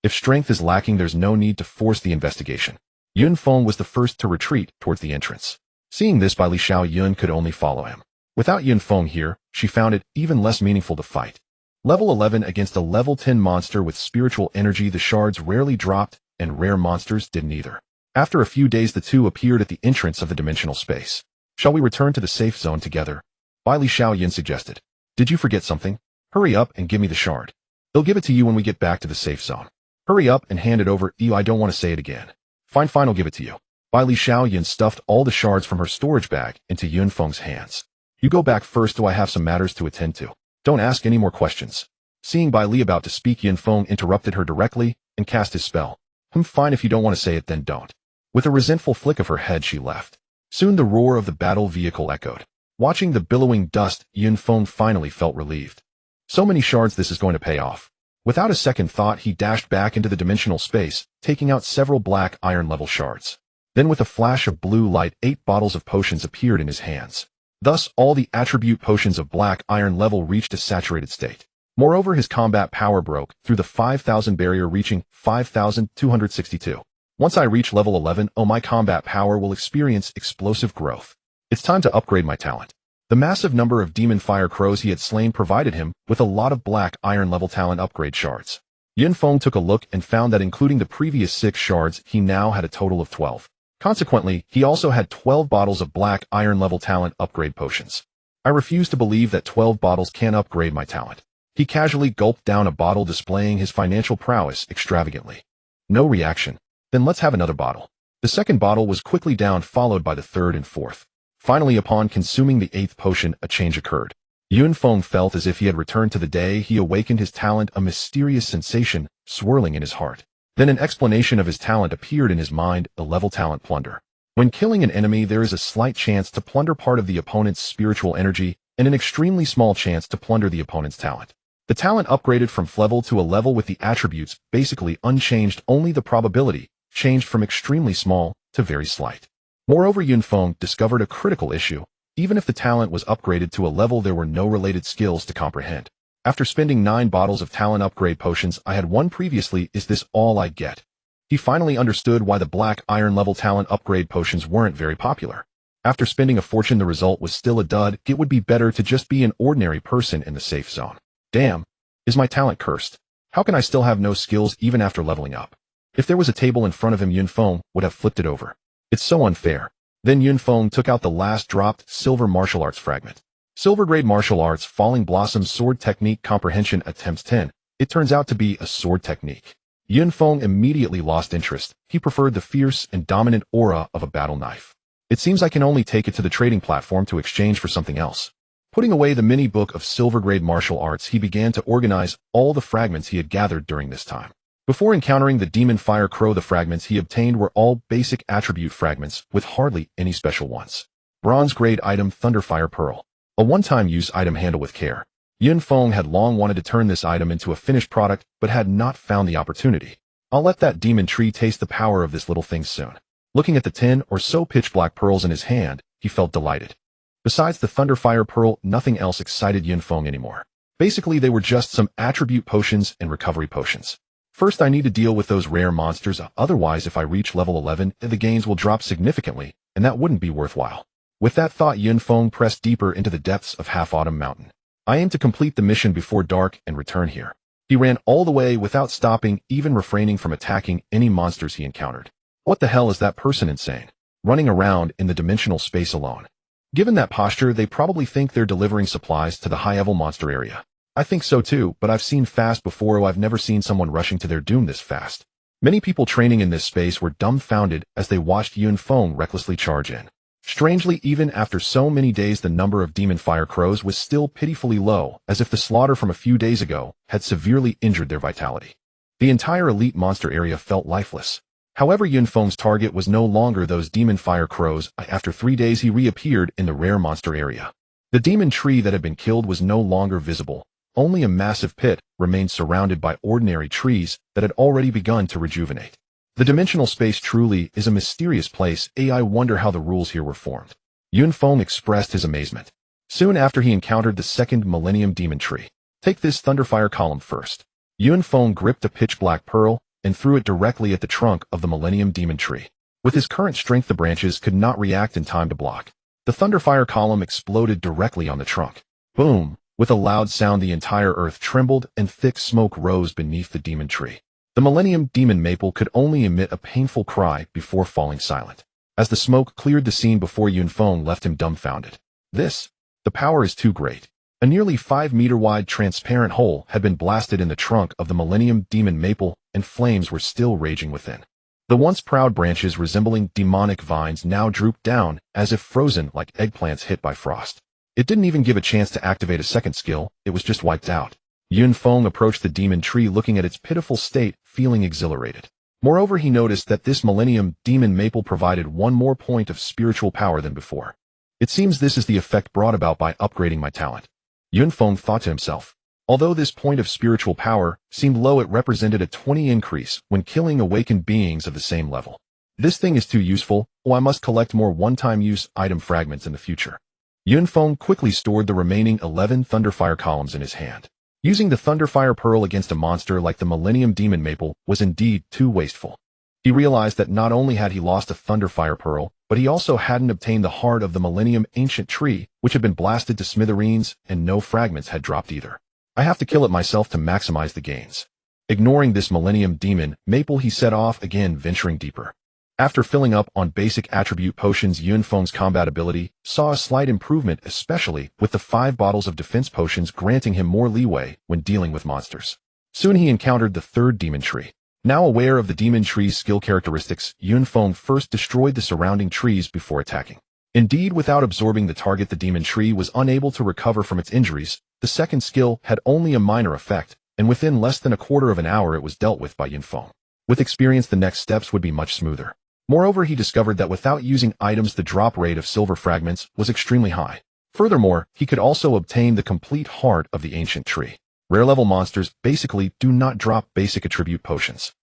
If strength is lacking, there's no need to force the investigation. Yun Feng was the first to retreat towards the entrance. Seeing this, Bai Li Xiao Yun could only follow him. Without Yun Feng here, she found it even less meaningful to fight. Level 11 against a level 10 monster with spiritual energy, the shards rarely dropped, and rare monsters didn't either. After a few days, the two appeared at the entrance of the dimensional space. Shall we return to the safe zone together? Bai Li Xiao Yun suggested. Did you forget something? Hurry up and give me the shard. They'll give it to you when we get back to the safe zone. Hurry up and hand it over. I don't want to say it again. Fine, I'll give it to you. Bai Li Xiao Yun stuffed all the shards from her storage bag into Yun Feng's hands. You go back first, do I have some matters to attend to? Don't ask any more questions. Seeing Bai Li about to speak, Yun Feng interrupted her directly and cast his spell. Fine, if you don't want to say it, then don't. With a resentful flick of her head, she left. Soon the roar of the battle vehicle echoed. Watching the billowing dust, Yun Feng finally felt relieved. So many shards, this is going to pay off. Without a second thought, he dashed back into the dimensional space, taking out several black iron-level shards. Then with a flash of blue light, 8 bottles of potions appeared in his hands. Thus, all the attribute potions of black iron level reached a saturated state. Moreover, his combat power broke through the 5,000 barrier, reaching 5,262. Once I reach level 11, my combat power will experience explosive growth. It's time to upgrade my talent. The massive number of demon fire crows he had slain provided him with a lot of black iron level talent upgrade shards. Yun Feng took a look and found that including the previous 6 shards, he now had a total of 12. Consequently, he also had 12 bottles of black iron level talent upgrade potions. I refuse to believe that 12 bottles can upgrade my talent. He casually gulped down a bottle, displaying his financial prowess extravagantly. No reaction. Then let's have another bottle. The second bottle was quickly down, followed by the third and fourth. Finally, upon consuming the 8th potion, a change occurred. Yun Feng felt as if he had returned to the day he awakened his talent, a mysterious sensation swirling in his heart. Then an explanation of his talent appeared in his mind, a level talent plunder. When killing an enemy, there is a slight chance to plunder part of the opponent's spiritual energy and an extremely small chance to plunder the opponent's talent. The talent upgraded from level to a level with the attributes basically unchanged, only the probability changed from extremely small to very slight. Moreover, Yun Feng discovered a critical issue. Even if the talent was upgraded to a level, there were no related skills to comprehend. After spending 9 bottles of talent upgrade potions, I had 1 previously. Is this all I get? He finally understood why the black iron level talent upgrade potions weren't very popular. After spending a fortune, the result was still a dud. It would be better to just be an ordinary person in the safe zone. Damn, is my talent cursed? How can I still have no skills even after leveling up? If there was a table in front of him, Yun Feng would have flipped it over. It's so unfair. Then Yun Feng took out the last dropped silver martial arts fragment. Silver grade martial arts, Falling Blossom sword technique comprehension attempts 10. It turns out to be a sword technique. Yun Feng immediately lost interest. He preferred the fierce and dominant aura of a battle knife. It seems I can only take it to the trading platform to exchange for something else. Putting away the mini book of silver grade martial arts, he began to organize all the fragments he had gathered during this time. Before encountering the demon fire crow, the fragments he obtained were all basic attribute fragments with hardly any special ones. Bronze grade item Thunderfire Pearl. A one-time use item, handle with care. Yun Feng had long wanted to turn this item into a finished product, but had not found the opportunity. I'll let that demon tree taste the power of this little thing soon. Looking at the 10 or so pitch black pearls in his hand, he felt delighted. Besides the Thunderfire Pearl, nothing else excited Yun Feng anymore. Basically, they were just some attribute potions and recovery potions. First, I need to deal with those rare monsters, otherwise if I reach level 11, the gains will drop significantly, and that wouldn't be worthwhile. With that thought, Yun Feng pressed deeper into the depths of Half-Autumn Mountain. I aim to complete the mission before dark and return here. He ran all the way without stopping, even refraining from attacking any monsters he encountered. What the hell is that person insane? Running around in the dimensional space alone. Given that posture, they probably think they're delivering supplies to the high-level monster area. I think so too, but I've seen fast before. I've never seen someone rushing to their doom this fast. Many people training in this space were dumbfounded as they watched Yun Feng recklessly charge in. Strangely, even after so many days, the number of demon fire crows was still pitifully low, as if the slaughter from a few days ago had severely injured their vitality. The entire elite monster area felt lifeless. However, Yun Feng's target was no longer those demon fire crows. After 3 days, he reappeared in the rare monster area. The demon tree that had been killed was no longer visible. Only a massive pit remained surrounded by ordinary trees that had already begun to rejuvenate. The dimensional space truly is a mysterious place. I wonder how the rules here were formed. Yun Feng expressed his amazement. Soon after, he encountered the second Millennium Demon Tree. Take this Thunderfire column first. Yun Feng gripped a pitch black pearl and threw it directly at the trunk of the Millennium Demon Tree. With his current strength, the branches could not react in time to block. The Thunderfire column exploded directly on the trunk. Boom! With a loud sound, the entire earth trembled and thick smoke rose beneath the demon tree. The Millennium Demon Maple could only emit a painful cry before falling silent. As the smoke cleared the scene before, Yun Feng left him dumbfounded. The power is too great. A nearly 5-meter-wide transparent hole had been blasted in the trunk of the Millennium Demon Maple, and flames were still raging within. The once proud branches, resembling demonic vines, now drooped down as if frozen like eggplants hit by frost. It didn't even give a chance to activate a second skill, it was just wiped out. Yun Feng approached the demon tree, looking at its pitiful state, feeling exhilarated. Moreover, he noticed that this Millennium Demon Maple provided one more point of spiritual power than before. It seems this is the effect brought about by upgrading my talent. Yun Feng thought to himself. Although this point of spiritual power seemed low, it represented a 20 increase when killing awakened beings of the same level. This thing is too useful, I must collect more one-time use item fragments in the future. Yun Feng quickly stored the remaining 11 Thunderfire columns in his hand. Using the Thunderfire Pearl against a monster like the Millennium Demon Maple was indeed too wasteful. He realized that not only had he lost a Thunderfire Pearl, but he also hadn't obtained the heart of the Millennium Ancient Tree, which had been blasted to smithereens, and no fragments had dropped either. I have to kill it myself to maximize the gains. Ignoring this Millennium Demon Maple, he set off again, venturing deeper. After filling up on basic attribute potions, Yun Feng's combat ability saw a slight improvement, especially with the 5 bottles of defense potions, granting him more leeway when dealing with monsters. Soon he encountered the third demon tree. Now aware of the demon tree's skill characteristics, Yun Feng first destroyed the surrounding trees before attacking. Indeed, without absorbing the target, the demon tree was unable to recover from its injuries. The second skill had only a minor effect, and within less than a quarter of an hour it was dealt with by Yun Feng. With experience, the next steps would be much smoother. Moreover, he discovered that without using items, the drop rate of silver fragments was extremely high. Furthermore, he could also obtain the complete heart of the ancient tree. Rare-level monsters basically do not drop basic attribute potions.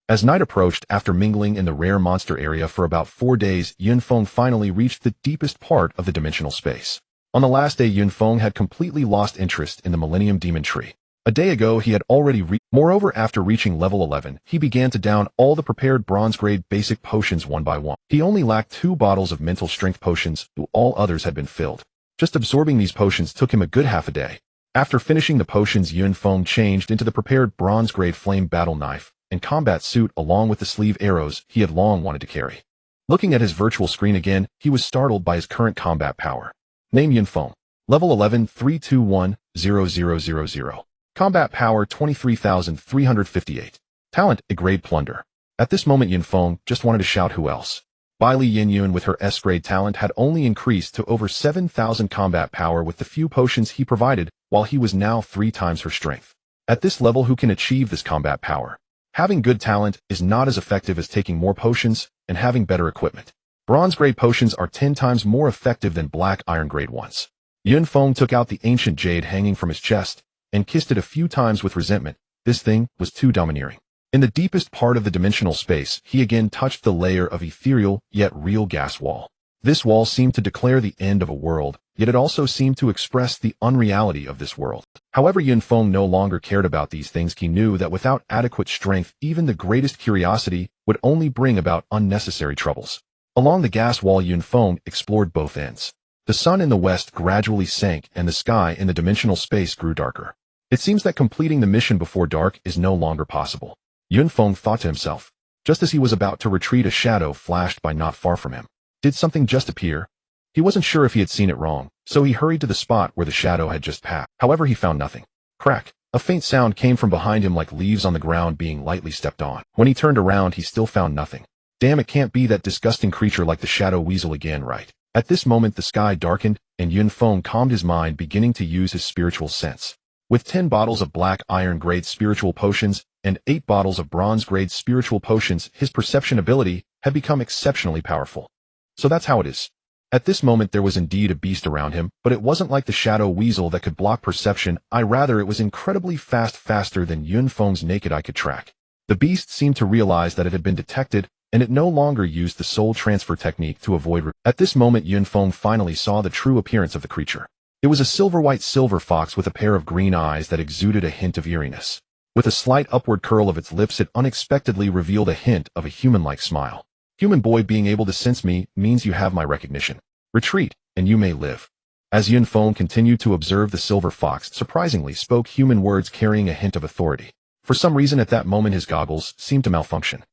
As night approached, after mingling in the rare monster area for about 4 days, Yun Feng finally reached the deepest part of the dimensional space. On the last day, Yun Feng had completely lost interest in the Millennium Demon Tree. A day ago, he had already Moreover, after reaching level 11, he began to down all the prepared bronze-grade basic potions one by one. He only lacked 2 bottles of mental strength potions, all others had been filled. Just absorbing these potions took him a good half a day. After finishing the potions, Yun Feng changed into the prepared bronze-grade flame battle knife, and combat suit along with the sleeve arrows he had long wanted to carry. Looking at his virtual screen again, he was startled by his current combat power. Name Yun Feng. Level 11 321-0000. Combat power 23,358. Talent A grade plunder. At this moment Yun Feng just wanted to shout who else. Bailey Yin Yun with her S-grade talent had only increased to over 7,000 combat power with the few potions he provided, while he was now 3 times her strength. At this level, who can achieve this combat power? Having good talent is not as effective as taking more potions and having better equipment. Bronze-grade potions are 10 times more effective than black iron-grade ones. Yun Feng took out the ancient jade hanging from his chest and kissed it a few times with resentment. This thing was too domineering. In the deepest part of the dimensional space, he again touched the layer of ethereal yet real gas wall. This wall seemed to declare the end of a world, yet it also seemed to express the unreality of this world. However, Yun Feng no longer cared about these things. He knew that without adequate strength, even the greatest curiosity would only bring about unnecessary troubles. Along the gas wall, Yun Feng explored both ends. The sun in the west gradually sank and the sky in the dimensional space grew darker. It seems that completing the mission before dark is no longer possible. Yun Feng thought to himself. Just as he was about to retreat, a shadow flashed by not far from him. Did something just appear? He wasn't sure if he had seen it wrong, so he hurried to the spot where the shadow had just passed. However, he found nothing. Crack! A faint sound came from behind him like leaves on the ground being lightly stepped on. When he turned around, he still found nothing. Damn, it can't be that disgusting creature like the shadow weasel again, right? At this moment, the sky darkened, and Yun Feng calmed his mind, beginning to use his spiritual sense. With 10 bottles of black iron-grade spiritual potions and 8 bottles of bronze-grade spiritual potions, his perception ability had become exceptionally powerful. So that's how it is. At this moment there was indeed a beast around him, but it wasn't like the shadow weasel that could block perception. Rather, it was incredibly fast, faster than Yun Feng's naked eye could track. The beast seemed to realize that it had been detected, and it no longer used the soul transfer technique to avoid. At this moment Yun Feng finally saw the true appearance of the creature. It was a silver-white silver fox with a pair of green eyes that exuded a hint of eeriness. With a slight upward curl of its lips, it unexpectedly revealed a hint of a human-like smile. Human boy, being able to sense me means you have my recognition. Retreat, and you may live. As Yun Feng continued to observe, the silver fox surprisingly spoke human words carrying a hint of authority. For some reason at that moment his goggles seemed to malfunction.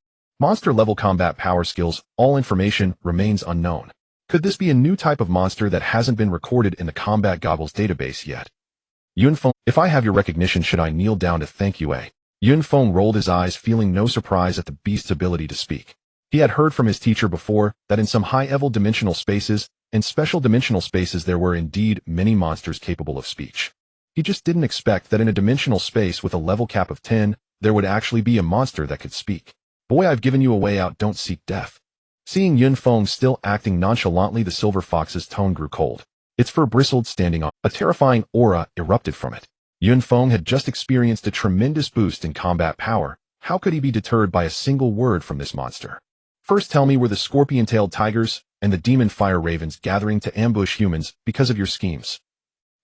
Monster-level combat power skills, all information remains unknown. Could this be a new type of monster that hasn't been recorded in the combat goggles database yet? Yun Feng, if I have your recognition, should I kneel down to thank you? Yun Feng rolled his eyes, feeling no surprise at the beast's ability to speak. He had heard from his teacher before that in some high-level dimensional spaces and special dimensional spaces there were indeed many monsters capable of speech. He just didn't expect that in a dimensional space with a level cap of 10, there would actually be a monster that could speak. Boy, I've given you a way out, don't seek death. Seeing Yun Feng still acting nonchalantly, the silver fox's tone grew cold. Its fur bristled, standing on. A terrifying aura erupted from it. Yun Feng had just experienced a tremendous boost in combat power. How could he be deterred by a single word from this monster? First tell me, were the scorpion-tailed tigers and the demon fire ravens gathering to ambush humans because of your schemes?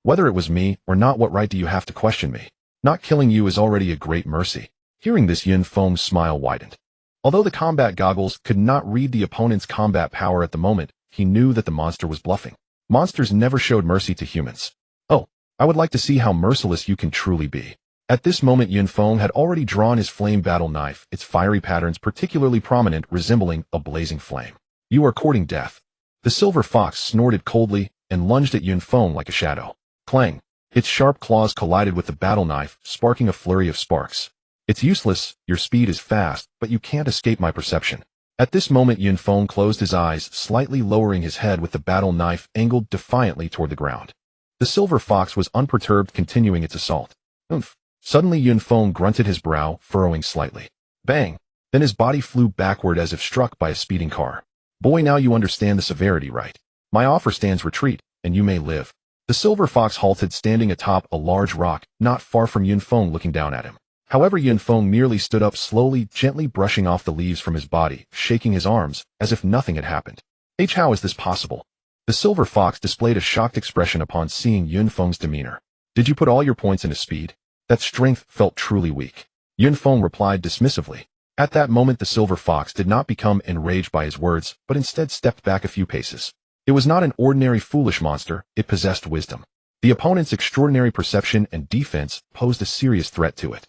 Whether it was me or not, what right do you have to question me? Not killing you is already a great mercy. Hearing this, Yun Feng's smile widened. Although the combat goggles could not read the opponent's combat power at the moment, he knew that the monster was bluffing. Monsters never showed mercy to humans. Oh, I would like to see how merciless you can truly be. At this moment, Yun Feng had already drawn his flame battle knife, its fiery patterns particularly prominent, resembling a blazing flame. You are courting death. The silver fox snorted coldly and lunged at Yun Feng like a shadow. Clang! Its sharp claws collided with the battle knife, sparking a flurry of sparks. It's useless, your speed is fast, but you can't escape my perception. At this moment, Yun Feng closed his eyes, slightly lowering his head with the battle knife angled defiantly toward the ground. The silver fox was unperturbed, continuing its assault. Oomph! Suddenly Yun Feng grunted, his brow furrowing slightly. Bang! Then his body flew backward as if struck by a speeding car. Boy, now you understand the severity, right? My offer stands: retreat, and you may live. The silver fox halted, standing atop a large rock, not far from Yun Feng, looking down at him. However, Yun Feng merely stood up slowly, gently brushing off the leaves from his body, shaking his arms, as if nothing had happened. How is this possible? The silver fox displayed a shocked expression upon seeing Yun Feng's demeanor. Did you put all your points into speed? That strength felt truly weak. Yun Feng replied dismissively. At that moment, the silver fox did not become enraged by his words, but instead stepped back a few paces. It was not an ordinary foolish monster, it possessed wisdom. The opponent's extraordinary perception and defense posed a serious threat to it.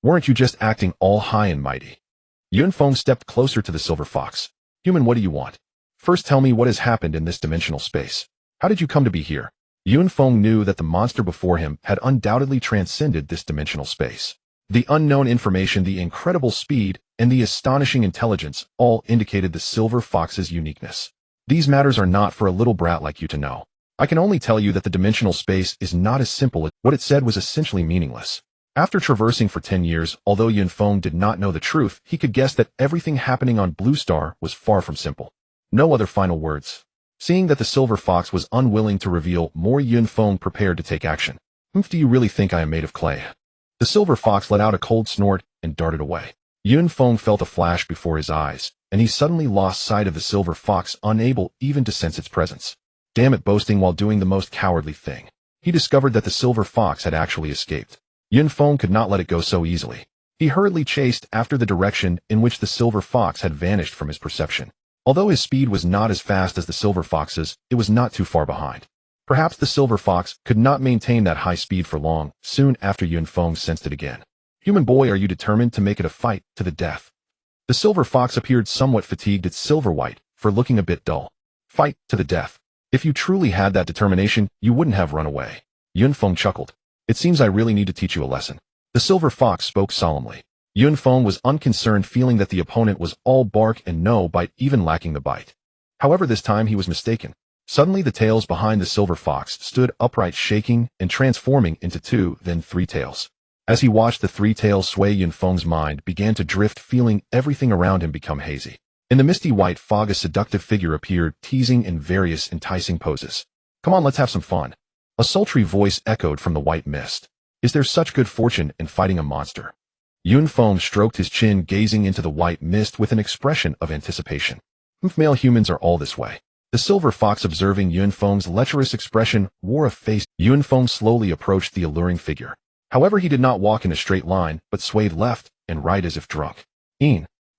Weren't you just acting all high and mighty? Yun Feng stepped closer to the silver fox. Human, what do you want? First tell me what has happened in this dimensional space. How did you come to be here? Yun Feng knew that the monster before him had undoubtedly transcended this dimensional space. The unknown information, the incredible speed, and the astonishing intelligence all indicated the silver fox's uniqueness. These matters are not for a little brat like you to know. I can only tell you that the dimensional space is not as simple as what it said was essentially meaningless. After traversing for 10 years, although Yun Feng did not know the truth, he could guess that everything happening on Blue Star was far from simple. No other final words. Seeing that the silver fox was unwilling to reveal more, Yun Feng prepared to take action. Do you really think I am made of clay? The silver fox let out a cold snort and darted away. Yun Feng felt a flash before his eyes, and he suddenly lost sight of the silver fox, unable even to sense its presence. Damn it, boasting while doing the most cowardly thing. He discovered that the silver fox had actually escaped. Yun Feng could not let it go so easily. He hurriedly chased after the direction in which the silver fox had vanished from his perception. Although his speed was not as fast as the silver fox's, it was not too far behind. Perhaps the silver fox could not maintain that high speed for long. Soon after, Yun Feng sensed it again. Human boy, are you determined to make it a fight to the death? The silver fox appeared somewhat fatigued, its silver white fur looking a bit dull. Fight to the death. If you truly had that determination, you wouldn't have run away. Yun Feng chuckled. It seems I really need to teach you a lesson. The silver fox spoke solemnly. Yun Feng was unconcerned, feeling that the opponent was all bark and no bite, even lacking the bite. However, this time he was mistaken. Suddenly the tails behind the silver fox stood upright, shaking and transforming into 2, then 3 tails. As he watched the 3 tails sway, Yun Feng's mind began to drift, feeling everything around him become hazy. In the misty white fog, a seductive figure appeared, teasing in various enticing poses. Come on, let's have some fun. A sultry voice echoed from the white mist. Is there such good fortune in fighting a monster? Yun Feng stroked his chin, gazing into the white mist with an expression of anticipation. Male humans are all this way. The silver fox, observing Yun Feng's lecherous expression, wore a face. Yun Feng slowly approached the alluring figure. However, he did not walk in a straight line, but swayed left and right as if drunk.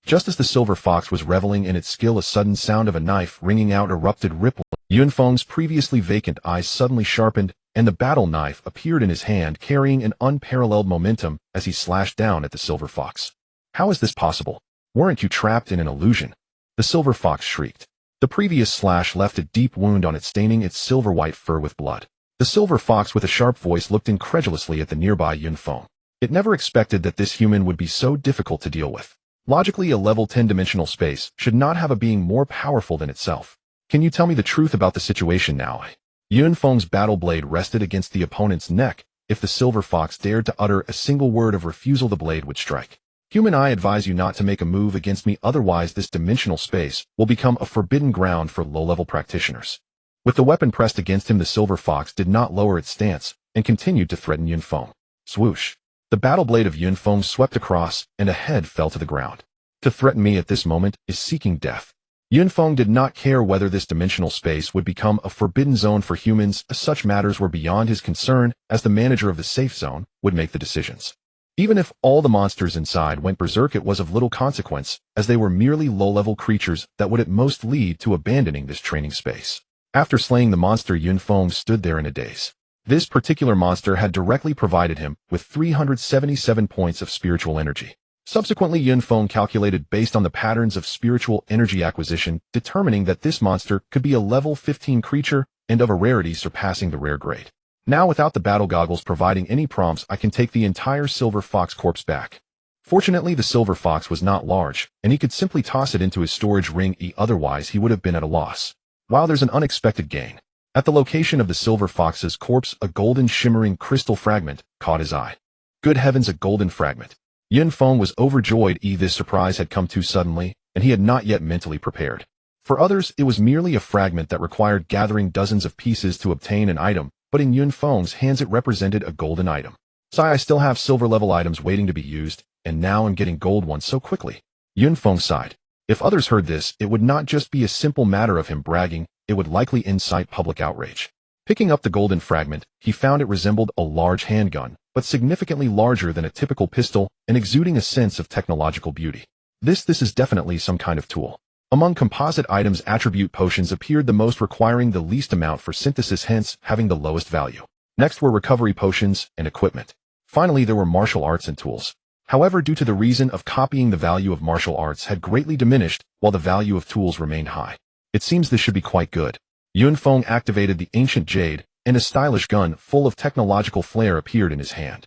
Just as the silver fox was reveling in its skill, a sudden sound of a knife ringing out erupted, rippling. Yun Feng's previously vacant eyes suddenly sharpened, and the battle knife appeared in his hand, carrying an unparalleled momentum as he slashed down at the silver fox. How is this possible? Weren't you trapped in an illusion? The silver fox shrieked. The previous slash left a deep wound on it, staining its silver white fur with blood. The silver fox, with a sharp voice, looked incredulously at the nearby Yun Feng. It never expected that this human would be so difficult to deal with. Logically, a level 10 dimensional space should not have a being more powerful than itself. Can you tell me the truth about the situation now? Yun Feng's battle blade rested against the opponent's neck. If the silver fox dared to utter a single word of refusal, the blade would strike. Human, I advise you not to make a move against me, otherwise this dimensional space will become a forbidden ground for low-level practitioners. With the weapon pressed against him, the silver fox did not lower its stance and continued to threaten Yun Feng. Swoosh. The battle blade of Yun Feng swept across, and a head fell to the ground. To threaten me at this moment is seeking death. Yun Feng did not care whether this dimensional space would become a forbidden zone for humans, as such matters were beyond his concern, as the manager of the safe zone would make the decisions. Even if all the monsters inside went berserk, it was of little consequence, as they were merely low-level creatures that would at most lead to abandoning this training space. After slaying the monster, Yun Feng stood there in a daze. This particular monster had directly provided him with 377 points of spiritual energy. Subsequently, Yun Feng calculated based on the patterns of spiritual energy acquisition, determining that this monster could be a level 15 creature and of a rarity surpassing the rare grade. Now, without the battle goggles providing any prompts, I can take the entire silver fox corpse back. Fortunately, the silver fox was not large, and he could simply toss it into his storage ring, otherwise he would have been at a loss. Wow, there's an unexpected gain. At the location of the silver fox's corpse, a golden shimmering crystal fragment caught his eye. Good heavens, a golden fragment. Yun Feng was overjoyed. This surprise had come too suddenly, and he had not yet mentally prepared. For others, it was merely a fragment that required gathering dozens of pieces to obtain an item, but in Yun Feng's hands it represented a golden item. I still have silver-level items waiting to be used, and now I'm getting gold ones so quickly. Yun Feng sighed. If others heard this, it would not just be a simple matter of him bragging, it would likely incite public outrage. Picking up the golden fragment, he found it resembled a large handgun, but significantly larger than a typical pistol and exuding a sense of technological beauty. This is definitely some kind of tool. Among composite items, attribute potions appeared the most, requiring the least amount for synthesis, hence having the lowest value. Next were recovery potions and equipment. Finally, there were martial arts and tools. However, due to the reason of copying, the value of martial arts had greatly diminished, while the value of tools remained high. It seems this should be quite good. Yun Feng activated the ancient jade, and a stylish gun full of technological flair appeared in his hand.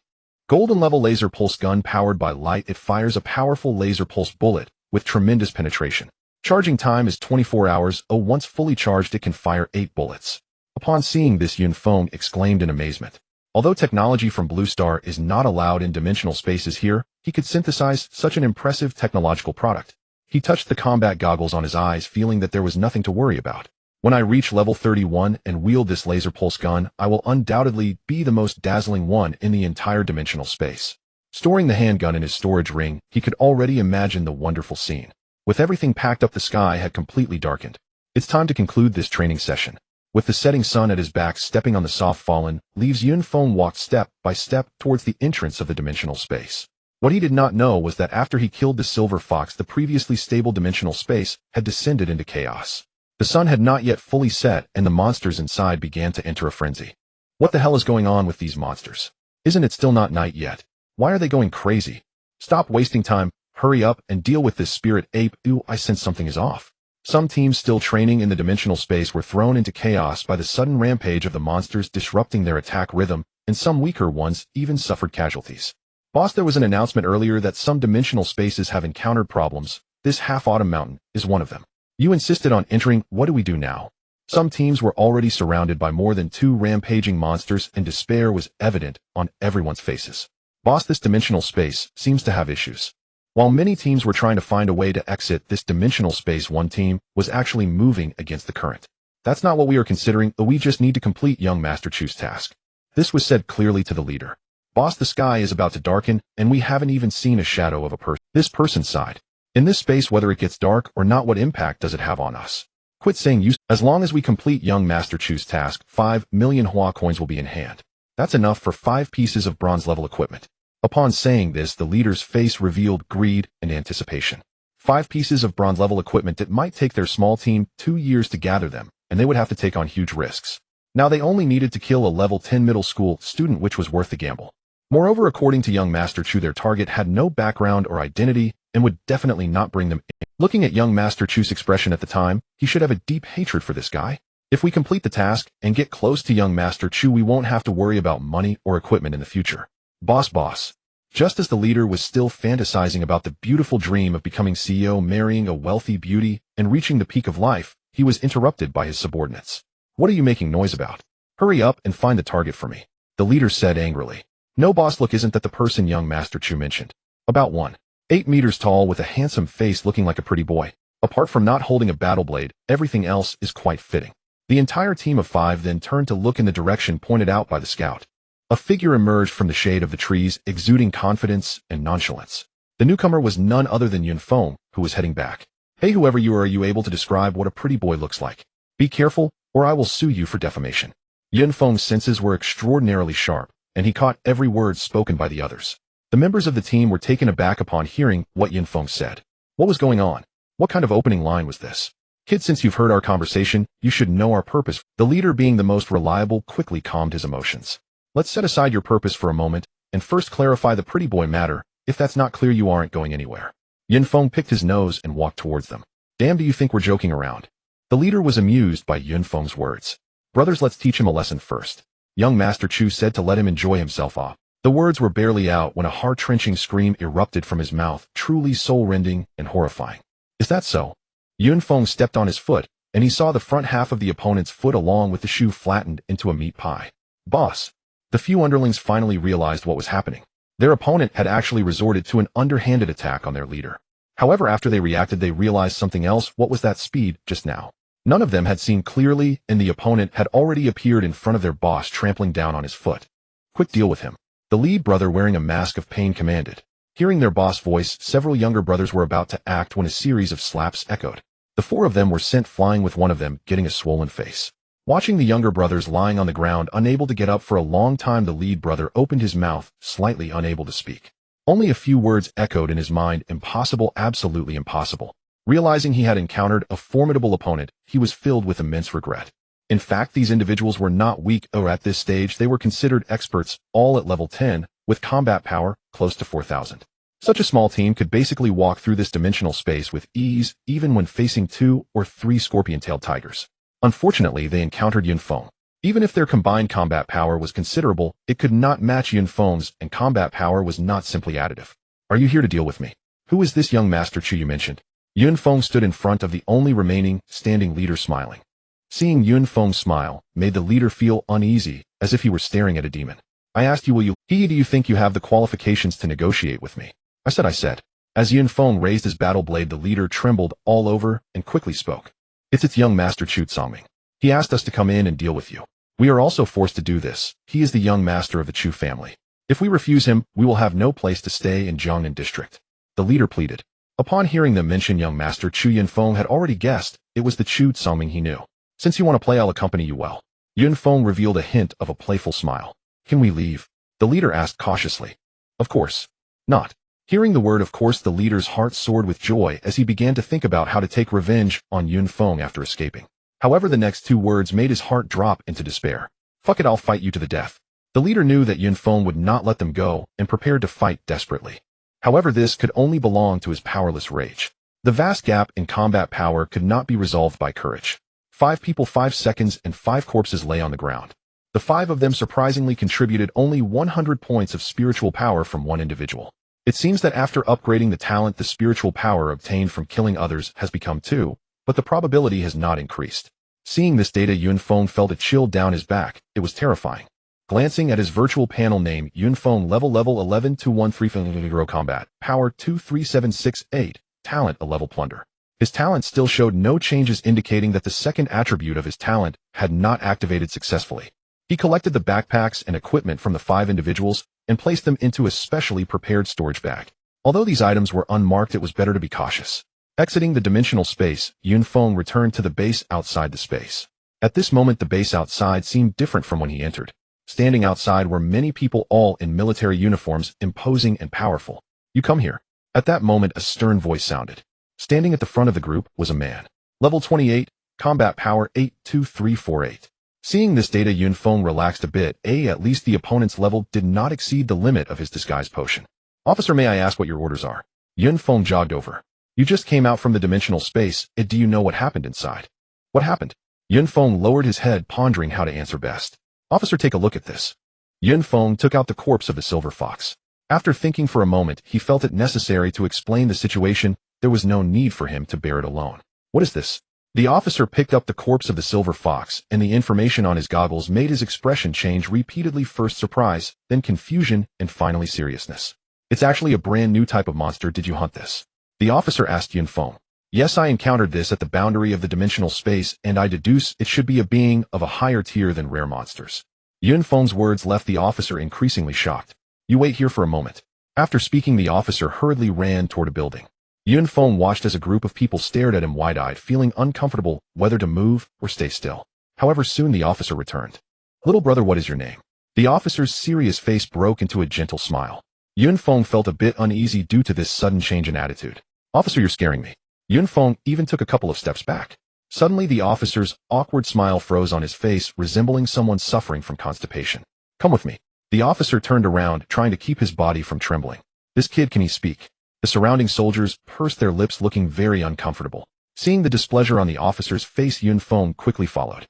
Golden level laser pulse gun powered by light, it fires a powerful laser pulse bullet with tremendous penetration. Charging time is 24 hours. Once fully charged, it can fire 8 bullets. Upon seeing this, Yun Feng exclaimed in amazement. Although technology from Blue Star is not allowed in dimensional spaces here, he could synthesize such an impressive technological product. He touched the combat goggles on his eyes, feeling that there was nothing to worry about. When I reach level 31 and wield this laser pulse gun, I will undoubtedly be the most dazzling one in the entire dimensional space. Storing the handgun in his storage ring, he could already imagine the wonderful scene. With everything packed up, the sky had completely darkened. It's time to conclude this training session. With the setting sun at his back, stepping on the soft fallen leaves, Yun Feng walked step by step towards the entrance of the dimensional space. What he did not know was that after he killed the silver fox, the previously stable dimensional space had descended into chaos. The sun had not yet fully set, and the monsters inside began to enter a frenzy. What the hell is going on with these monsters? Isn't it still not night yet? Why are they going crazy? Stop wasting time, hurry up and deal with this spirit ape. Ooh, I sense something is off. Some teams still training in the dimensional space were thrown into chaos by the sudden rampage of the monsters, disrupting their attack rhythm, and some weaker ones even suffered casualties. Boss, there was an announcement earlier that some dimensional spaces have encountered problems. This half-autumn mountain is one of them. You insisted on entering. What do we do now? Some teams were already surrounded by more than 2 rampaging monsters, and despair was evident on everyone's faces. Boss, this dimensional space seems to have issues. While many teams were trying to find a way to exit this dimensional space, one team was actually moving against the current. That's not what we are considering. We just need to complete young Master Chu's task. This was said clearly to the leader. Boss, the sky is about to darken, and we haven't even seen a shadow of a person. This person sighed. In this space, whether it gets dark or not, what impact does it have on us? Quit saying you. As long as we complete young Master Chu's task, 5 million Hua coins will be in hand. That's enough for 5 pieces of bronze level equipment. Upon saying this, the leader's face revealed greed and anticipation. 5 pieces of bronze level equipment. It might take their small team 2 years to gather them, and they would have to take on huge risks. Now they only needed to kill a level 10 middle school student, which was worth the gamble. Moreover, according to young Master Chu, their target had no background or identity and would definitely not bring them in. Looking at young Master Chu's expression at the time, he should have a deep hatred for this guy. If we complete the task and get close to young Master Chu, we won't have to worry about money or equipment in the future. Boss. Just as the leader was still fantasizing about the beautiful dream of becoming CEO, marrying a wealthy beauty, and reaching the peak of life, he was interrupted by his subordinates. What are you making noise about? Hurry up and find the target for me, the leader said angrily. No, boss, look, isn't that the person young Master Chu mentioned? About 1.8 meters tall with a handsome face, looking like a pretty boy. Apart from not holding a battle blade, everything else is quite fitting. The entire team of 5 then turned to look in the direction pointed out by the scout. A figure emerged from the shade of the trees, exuding confidence and nonchalance. The newcomer was none other than Yun Feng, who was heading back. Hey, whoever you are you able to describe what a pretty boy looks like? Be careful, or I will sue you for defamation. Yun Feng's senses were extraordinarily sharp, and he caught every word spoken by the others. The members of the team were taken aback upon hearing what Yun Feng said. What was going on? What kind of opening line was this? Kid, since you've heard our conversation, you should know our purpose. The leader, being the most reliable, quickly calmed his emotions. Let's set aside your purpose for a moment, and first clarify the pretty boy matter. If that's not clear, you aren't going anywhere. Yun Feng picked his nose and walked towards them. Damn, do you think we're joking around? The leader was amused by Yun Feng's words. Brothers, let's teach him a lesson first. Young Master Chu said to let him enjoy himself off. The words were barely out when a heart-wrenching scream erupted from his mouth, truly soul-rending and horrifying. Is that so? Yun Feng stepped on his foot, and he saw the front half of the opponent's foot along with the shoe flattened into a meat pie. Boss. The few underlings finally realized what was happening. Their opponent had actually resorted to an underhanded attack on their leader. However, after they reacted, they realized something else. What was that speed just now? None of them had seen clearly, and the opponent had already appeared in front of their boss, trampling down on his foot. Quick, deal with him. The lead brother, wearing a mask of pain, commanded. Hearing their boss' voice, several younger brothers were about to act when a series of slaps echoed. The 4 of them were sent flying, with one of them getting a swollen face. Watching the younger brothers lying on the ground, unable to get up for a long time, the lead brother opened his mouth, slightly unable to speak. Only a few words echoed in his mind. Impossible, absolutely impossible. Realizing he had encountered a formidable opponent, he was filled with immense regret. In fact, these individuals were not weak, or at this stage they were considered experts, all at level 10, with combat power close to 4,000. Such a small team could basically walk through this dimensional space with ease, even when facing 2 or 3 scorpion-tailed tigers. Unfortunately, they encountered Yun Feng. Even if their combined combat power was considerable, it could not match Yun Feng's, and combat power was not simply additive. Are you here to deal with me? Who is this young Master Chu you mentioned? Yun Feng stood in front of the only remaining, standing leader smiling. Seeing Yun Feng smile made the leader feel uneasy, as if he were staring at a demon. I asked you, do you think you have the qualifications to negotiate with me? I said. As Yun Feng raised his battle blade, the leader trembled all over and quickly spoke. It's young Master Chu Tsangming. He asked us to come in and deal with you. We are also forced to do this. He is the young master of the Chu family. If we refuse him, we will have no place to stay in Jiangnan district. The leader pleaded. Upon hearing them mention young Master Chu, Yun Feng had already guessed it was the Chu Tsangming he knew. Since you want to play, I'll accompany you well. Yun Feng revealed a hint of a playful smile. Can we leave? The leader asked cautiously. Of course not. Hearing the word of course, the leader's heart soared with joy as he began to think about how to take revenge on Yun Feng after escaping. However, the next 2 words made his heart drop into despair. Fuck it, I'll fight you to the death. The leader knew that Yun Feng would not let them go and prepared to fight desperately. However, this could only belong to his powerless rage. The vast gap in combat power could not be resolved by courage. 5 people, 5 seconds, and 5 corpses lay on the ground. The 5 of them surprisingly contributed only 100 points of spiritual power from one individual. It seems that after upgrading the talent, the spiritual power obtained from killing others has become 2, but the probability has not increased. Seeing this data, Yun Feng felt a chill down his back. It was terrifying. Glancing at his virtual panel name, Yun Feng level 11-213 combat, power 23768, talent a level plunder. His talent still showed no changes, indicating that the second attribute of his talent had not activated successfully. He collected the backpacks and equipment from the 5 individuals and placed them into a specially prepared storage bag. Although these items were unmarked, it was better to be cautious. Exiting the dimensional space, Yun Feng returned to the base outside the space. At this moment, the base outside seemed different from when he entered. Standing outside were many people, all in military uniforms, imposing and powerful. You come here. At that moment, a stern voice sounded. Standing at the front of the group was a man. Level 28, combat power 82348. Seeing this data, Yun Feng relaxed a bit. At least the opponent's level did not exceed the limit of his disguise potion. Officer, may I ask what your orders are? Yun Feng jogged over. You just came out from the dimensional space. Do you know what happened inside? What happened? Yun Feng lowered his head, pondering how to answer best. Officer, take a look at this. Yun Feng took out the corpse of the silver fox. After thinking for a moment, he felt it necessary to explain the situation. There was no need for him to bear it alone. What is this? The officer picked up the corpse of the silver fox, and the information on his goggles made his expression change repeatedly, first surprise, then confusion, and finally seriousness. It's actually a brand new type of monster. Did you hunt this? The officer asked Yun Feng. Yes, I encountered this at the boundary of the dimensional space, and I deduce it should be a being of a higher tier than rare monsters. Yun Feng's words left the officer increasingly shocked. You wait here for a moment. After speaking, the officer hurriedly ran toward a building. Yun Feng watched as a group of people stared at him wide-eyed, feeling uncomfortable whether to move or stay still. However, soon the officer returned. Little brother, what is your name? The officer's serious face broke into a gentle smile. Yun Feng felt a bit uneasy due to this sudden change in attitude. Officer, you're scaring me. Yun Feng even took a couple of steps back. Suddenly, the officer's awkward smile froze on his face, resembling someone suffering from constipation. Come with me. The officer turned around, trying to keep his body from trembling. This kid, can he speak? The surrounding soldiers pursed their lips, looking very uncomfortable. Seeing the displeasure on the officer's face, Yun Feng quickly followed.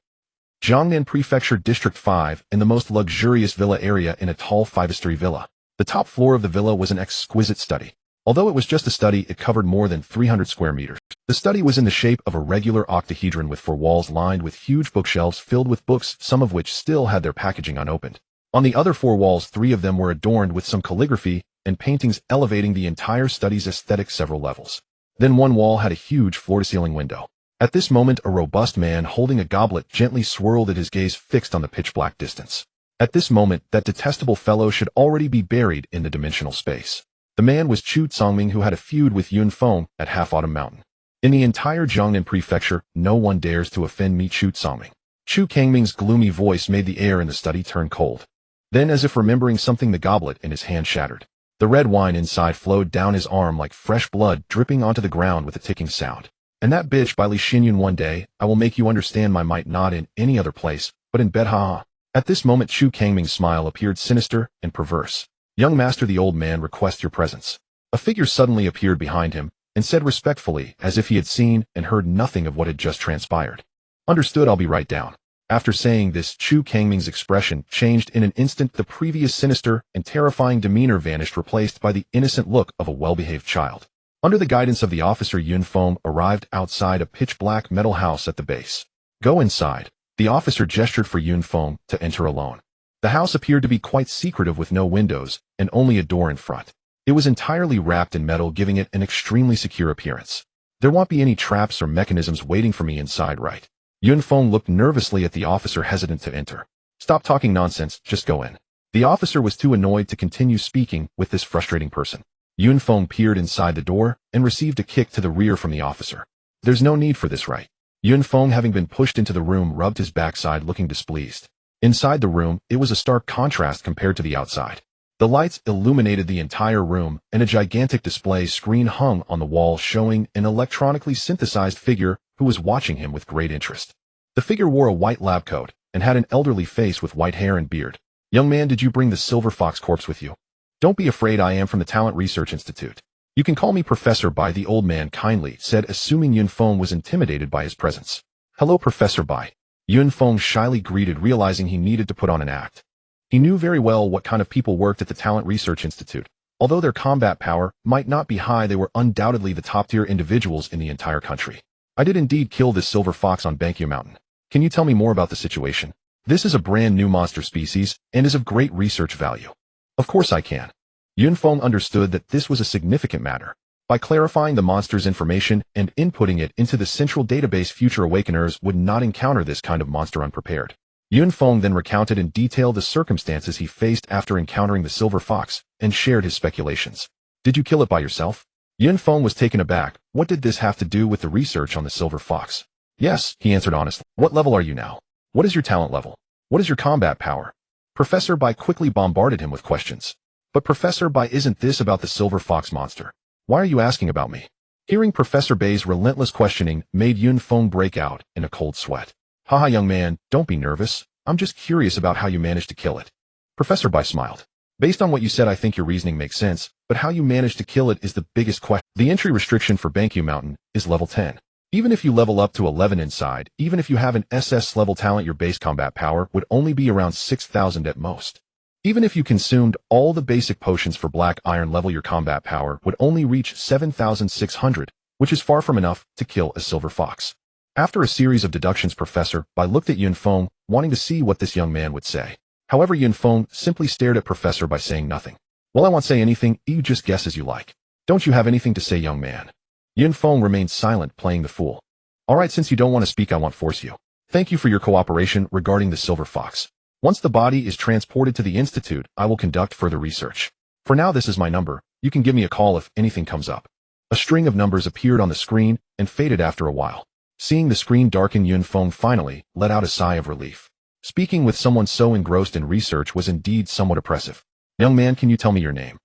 Jiangnan Prefecture District 5, in the most luxurious villa area in a tall 5-story villa. The top floor of the villa was an exquisite study. Although it was just a study, it covered more than 300 square meters. The study was in the shape of a regular octahedron with 4 walls lined with huge bookshelves filled with books, some of which still had their packaging unopened. On the other 4 walls, 3 of them were adorned with some calligraphy and paintings, elevating the entire study's aesthetic several levels. Then one wall had a huge floor-to-ceiling window. At this moment, a robust man holding a goblet gently swirled at his gaze fixed on the pitch-black distance. At this moment, that detestable fellow should already be buried in the dimensional space. The man was Chu Tsangming, who had a feud with Yun Feng at Half-Autumn Mountain. In the entire Jiangnan Prefecture, no one dares to offend me, Chu Tsangming. Chu Kangming's gloomy voice made the air in the study turn cold. Then, as if remembering something, the goblet in his hand shattered. The red wine inside flowed down his arm like fresh blood, dripping onto the ground with a ticking sound. And that bitch by Li Xinyun, one day, I will make you understand my might, not in any other place, but in bed, ha. At this moment, Chu Kangming's smile appeared sinister and perverse. Young master, the old man requests your presence. A figure suddenly appeared behind him and said respectfully, as if he had seen and heard nothing of what had just transpired. Understood, I'll be right down. After saying this, Chu Kangming's expression changed in an instant. The previous sinister and terrifying demeanor vanished, replaced by the innocent look of a well-behaved child. Under the guidance of the officer, Yun Feng arrived outside a pitch-black metal house at the base. Go inside. The officer gestured for Yun Feng to enter alone. The house appeared to be quite secretive, with no windows and only a door in front. It was entirely wrapped in metal, giving it an extremely secure appearance. There won't be any traps or mechanisms waiting for me inside, right? Yun Feng looked nervously at the officer, hesitant to enter. Stop talking nonsense, just go in. The officer was too annoyed to continue speaking with this frustrating person. Yun Feng peered inside the door and received a kick to the rear from the officer. There's no need for this, right? Yun Feng, having been pushed into the room, rubbed his backside, looking displeased. Inside the room, it was a stark contrast compared to the outside. The lights illuminated the entire room, and a gigantic display screen hung on the wall, showing an electronically synthesized figure who was watching him with great interest. The figure wore a white lab coat and had an elderly face with white hair and beard. Young man, did you bring the Silver Fox corpse with you? Don't be afraid, I am from the Talent Research Institute. You can call me Professor Bai, the old man kindly said, assuming Yun Feng was intimidated by his presence. Hello, Professor Bai. Yun Feng shyly greeted, realizing he needed to put on an act. He knew very well what kind of people worked at the Talent Research Institute. Although their combat power might not be high, they were undoubtedly the top-tier individuals in the entire country. I did indeed kill this silver fox on Feng Yun Mountain. Can you tell me more about the situation? This is a brand new monster species and is of great research value. Of course I can. Yun Feng understood that this was a significant matter. By clarifying the monster's information and inputting it into the central database, future awakeners would not encounter this kind of monster unprepared. Yun Feng then recounted in detail the circumstances he faced after encountering the silver fox and shared his speculations. Did you kill it by yourself? Yun Feng was taken aback. What did this have to do with the research on the silver fox? Yes, he answered honestly. What level are you now? What is your talent level? What is your combat power? Professor Bai quickly bombarded him with questions. But Professor Bai, isn't this about the silver fox monster? Why are you asking about me? Hearing Professor Bai's relentless questioning made Yun Feng break out in a cold sweat. Haha, young man, don't be nervous. I'm just curious about how you managed to kill it. Professor Bai smiled. Based on what you said, I think your reasoning makes sense, but how you managed to kill it is the biggest question. The entry restriction for Feng Yun Mountain is level 10. Even if you level up to 11 inside, even if you have an SS level talent, your base combat power would only be around 6,000 at most. Even if you consumed all the basic potions for black iron level, your combat power would only reach 7,600, which is far from enough to kill a silver fox. After a series of deductions, Professor Bai looked at Yun Feng, wanting to see what this young man would say. However, Yun Feng simply stared at Professor Bai, saying nothing. Well, I won't say anything, you just guess as you like. Don't you have anything to say, young man? Yun Feng remained silent, playing the fool. Alright, since you don't want to speak, I won't force you. Thank you for your cooperation regarding the silver fox. Once the body is transported to the Institute, I will conduct further research. For now, this is my number. You can give me a call if anything comes up. A string of numbers appeared on the screen and faded after a while. Seeing the screen darken, Yun Feng finally let out a sigh of relief. Speaking with someone so engrossed in research was indeed somewhat oppressive. Young man, can you tell me your name?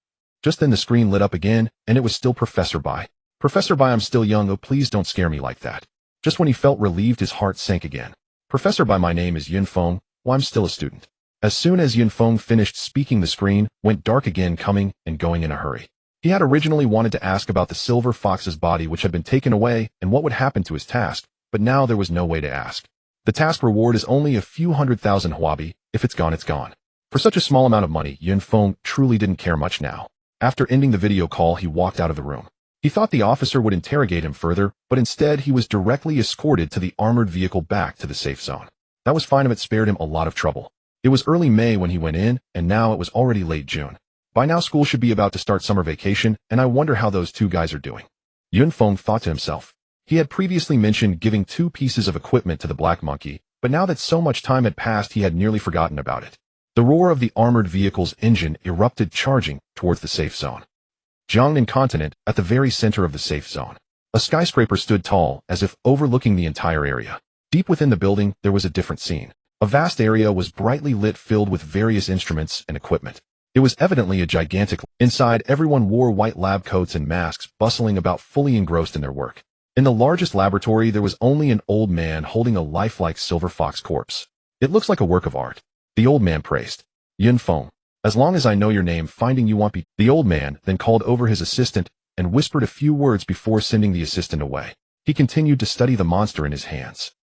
Just then the screen lit up again, and it was still Professor Bai. Professor Bai, I'm still young, oh please don't scare me like that. Just when he felt relieved, his heart sank again. Professor Bai, my name is Yun Feng. Well, I'm still a student. As soon as Yun Feng finished speaking, the screen went dark again, coming and going in a hurry. He had originally wanted to ask about the silver fox's body, which had been taken away, and what would happen to his task, but now there was no way to ask. The task reward is only a few 100,000 huabi. If it's gone, it's gone. For such a small amount of money, Yun Feng truly didn't care much now. After ending the video call, he walked out of the room. He thought the officer would interrogate him further, but instead he was directly escorted to the armored vehicle back to the safe zone. That was fine, it spared him a lot of trouble. It was early May when he went in, and now it was already late June. By now school should be about to start summer vacation, and I wonder how those two guys are doing. Yun Feng thought to himself. He had previously mentioned giving 2 pieces of equipment to the black monkey, but now that so much time had passed, he had nearly forgotten about it. The roar of the armored vehicle's engine erupted, charging towards the safe zone. Jiangnan continent, at the very center of the safe zone. A skyscraper stood tall, as if overlooking the entire area. Deep within the building, there was a different scene. A vast area was brightly lit, filled with various instruments and equipment. It was evidently a gigantic. Inside, everyone wore white lab coats and masks, bustling about, fully engrossed in their work. In the largest laboratory, there was only an old man holding a lifelike silver fox corpse. It looks like a work of art. The old man praised. Yun Feng. As long as I know your name, finding you won't be. The old man then called over his assistant and whispered a few words before sending the assistant away. He continued to study the monster in his hands.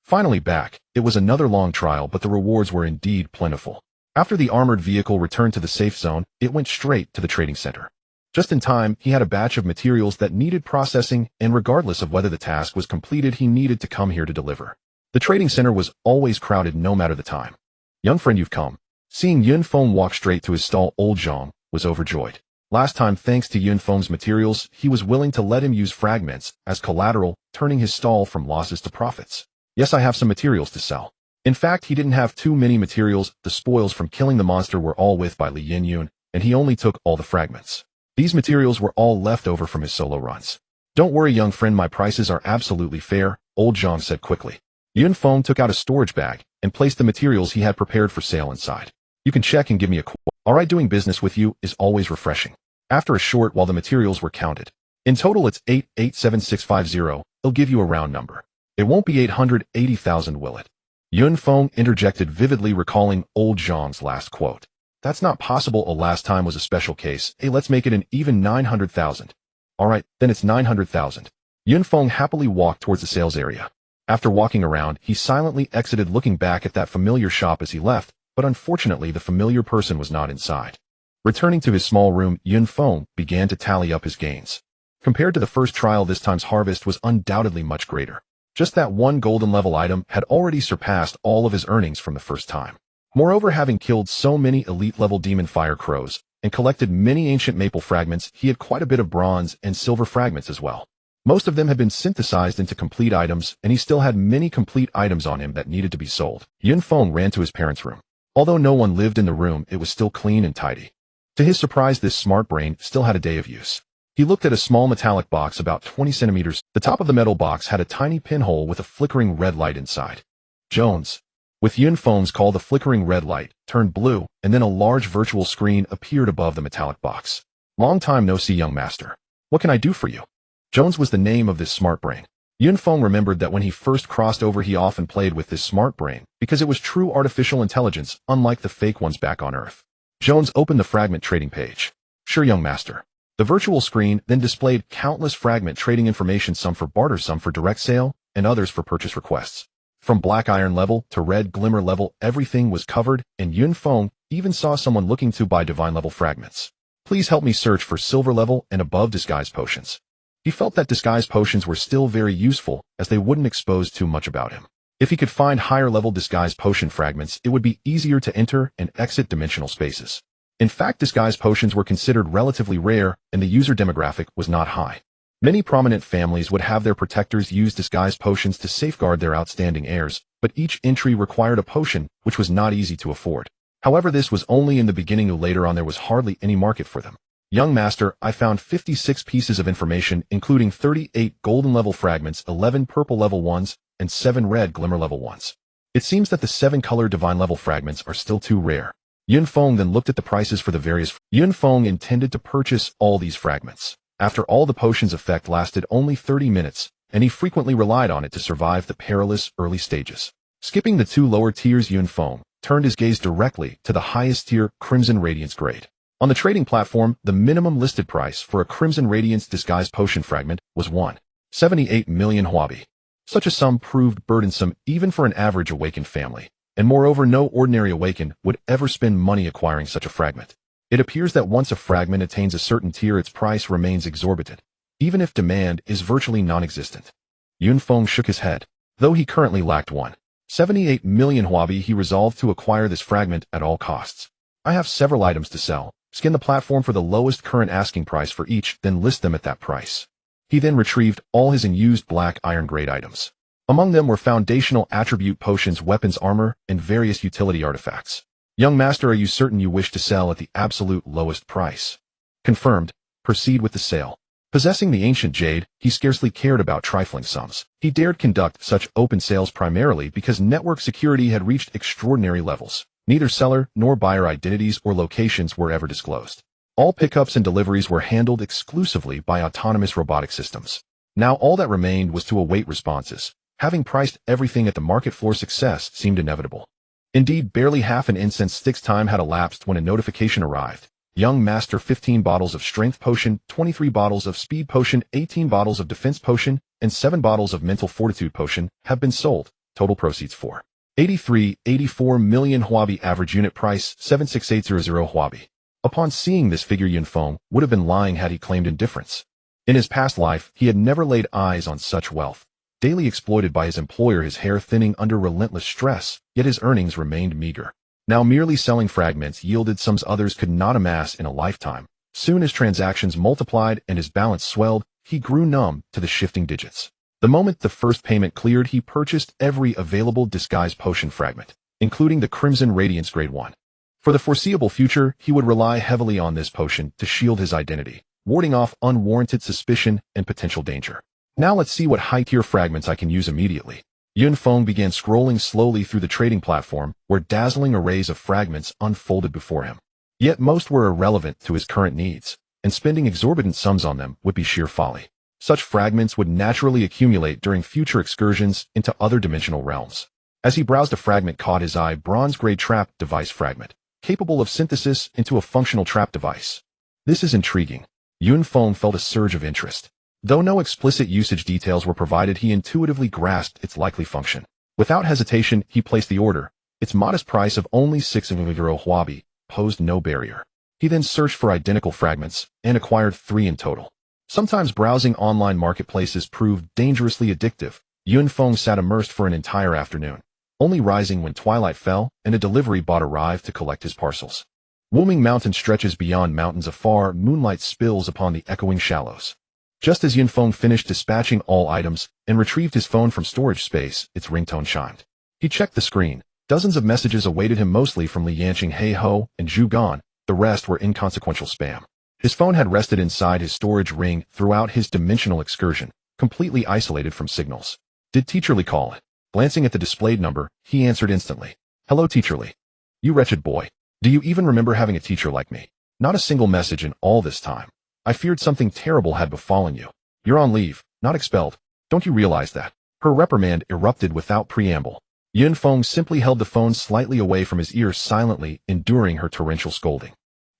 Finally back, it was another long trial, but the rewards were indeed plentiful. After the armored vehicle returned to the safe zone, it went straight to the trading center. Just in time, he had a batch of materials that needed processing, and regardless of whether the task was completed, he needed to come here to deliver. The trading center was always crowded no matter the time. Young friend, you've come. Seeing Yun Feng walk straight to his stall, old Zhang was overjoyed. Last time, thanks to Yun Feng's materials, he was willing to let him use fragments as collateral, turning his stall from losses to profits. Yes, I have some materials to sell. In fact, he didn't have too many materials. The spoils from killing the monster were all with by Li Yun, and he only took all the fragments. These materials were all left over from his solo runs. Don't worry, young friend, my prices are absolutely fair, old Zhang said quickly. Yun Feng took out a storage bag and placed the materials he had prepared for sale inside. You can check and give me a quote. Alright, doing business with you is always refreshing. After a short while, the materials were counted. In total, it's 887650. He'll give you a round number. It won't be 880,000, will it? Yun Feng interjected, vividly recalling old Zhang's last quote. That's not possible. Last time was a special case. Hey, let's make it an even 900,000. Alright, then it's 900,000. Yun Feng happily walked towards the sales area. After walking around, he silently exited, looking back at that familiar shop as he left, but unfortunately the familiar person was not inside. Returning to his small room, Yun Feng began to tally up his gains. Compared to the first trial, this time's harvest was undoubtedly much greater. Just that one golden level item had already surpassed all of his earnings from the first time. Moreover, having killed so many elite-level demon fire crows and collected many ancient maple fragments, he had quite a bit of bronze and silver fragments as well. Most of them had been synthesized into complete items, and he still had many complete items on him that needed to be sold. Yun Feng ran to his parents' room. Although no one lived in the room, it was still clean and tidy. To his surprise, this smart brain still had a day of use. He looked at a small metallic box about 20 centimeters. The top of the metal box had a tiny pinhole with a flickering red light inside. Jones. With Yun Feng's call, the flickering red light turned blue, and then a large virtual screen appeared above the metallic box. Long time no see, young master. What can I do for you? Jones was the name of this smart brain. Yun Feng remembered that when he first crossed over, he often played with this smart brain because it was true artificial intelligence, unlike the fake ones back on Earth. Jones opened the fragment trading page. Sure, young master. The virtual screen then displayed countless fragment trading information, some for barter, some for direct sale, and others for purchase requests. From black iron level to red glimmer level, everything was covered, and Yun Feng even saw someone looking to buy divine level fragments. Please help me search for silver level and above disguise potions. He felt that disguise potions were still very useful, as they wouldn't expose too much about him. If he could find higher level disguise potion fragments, it would be easier to enter and exit dimensional spaces. In fact, disguise potions were considered relatively rare, and the user demographic was not high. Many prominent families would have their protectors use disguise potions to safeguard their outstanding heirs, but each entry required a potion, which was not easy to afford. However, this was only in the beginning. Later on, there was hardly any market for them. Young master, I found 56 pieces of information, including 38 golden level fragments, 11 purple level ones, and 7 red glimmer level ones. It seems that the 7 color divine level fragments are still too rare. Yun Feng then looked at the prices for the various. Yun Feng intended to purchase all these fragments. After all, the potion's effect lasted only 30 minutes, and he frequently relied on it to survive the perilous early stages. Skipping the 2 lower tiers, Yun Feng turned his gaze directly to the highest tier, Crimson Radiance grade. On the trading platform, the minimum listed price for a Crimson Radiance disguise potion fragment was 1.78 million huabi. Such a sum proved burdensome even for an average awakened family, and moreover, no ordinary awakened would ever spend money acquiring such a fragment. It appears that once a fragment attains a certain tier, its price remains exorbitant, even if demand is virtually non-existent. Yun Feng shook his head. Though he currently lacked 1.78 million huabi, he resolved to acquire this fragment at all costs. I have several items to sell. Scan the platform for the lowest current asking price for each, then list them at that price. He then retrieved all his unused black iron grade items. Among them were foundational attribute potions, weapons, armor, and various utility artifacts. Young master, are you certain you wish to sell at the absolute lowest price? Confirmed. Proceed with the sale. Possessing the ancient jade, he scarcely cared about trifling sums. He dared conduct such open sales primarily because network security had reached extraordinary levels. Neither seller nor buyer identities or locations were ever disclosed. All pickups and deliveries were handled exclusively by autonomous robotic systems. Now all that remained was to await responses. Having priced everything at the market floor, success seemed inevitable. Indeed, barely half an incense stick's time had elapsed when a notification arrived. Young master, 15 bottles of strength potion, 23 bottles of speed potion, 18 bottles of defense potion, and 7 bottles of mental fortitude potion have been sold. Total proceeds for 84 million huabi. Average unit price 76800 huabi. Upon seeing this figure, Yun Feng would have been lying had he claimed indifference. In his past life, he had never laid eyes on such wealth. Daily exploited by his employer, his hair thinning under relentless stress, yet his earnings remained meager. Now merely selling fragments yielded sums others could not amass in a lifetime. Soon as transactions multiplied and his balance swelled, he grew numb to the shifting digits. The moment the first payment cleared, he purchased every available disguise potion fragment, including the Crimson Radiance Grade 1. For the foreseeable future, he would rely heavily on this potion to shield his identity, warding off unwarranted suspicion and potential danger. Now let's see what high-tier fragments I can use immediately. Yun Feng began scrolling slowly through the trading platform, where dazzling arrays of fragments unfolded before him. Yet most were irrelevant to his current needs, and spending exorbitant sums on them would be sheer folly. Such fragments would naturally accumulate during future excursions into other dimensional realms. As he browsed, a fragment caught his eye: bronze-grade trap device fragment, capable of synthesis into a functional trap device. This is intriguing. Yun Feng felt a surge of interest. Though no explicit usage details were provided, he intuitively grasped its likely function. Without hesitation, he placed the order. Its modest price of only 600 huabi posed no barrier. He then searched for identical fragments and acquired 3 in total. Sometimes browsing online marketplaces proved dangerously addictive. Yun Feng sat immersed for an entire afternoon, only rising when twilight fell and a delivery bot arrived to collect his parcels. Woming mountain stretches beyond mountains afar, moonlight spills upon the echoing shallows. Just as Yun Feng finished dispatching all items and retrieved his phone from storage space, its ringtone chimed. He checked the screen. Dozens of messages awaited him, mostly from Li Yanqing, He Ho, and Zhu Gan. The rest were inconsequential spam. His phone had rested inside his storage ring throughout his dimensional excursion, completely isolated from signals. Did Teacher Li call it? Glancing at the displayed number, he answered instantly. Hello, Teacher Li. You wretched boy. Do you even remember having a teacher like me? Not a single message in all this time. I feared something terrible had befallen you. You're on leave, not expelled. Don't you realize that? Her reprimand erupted without preamble. Yun Feng simply held the phone slightly away from his ear, silently enduring her torrential scolding.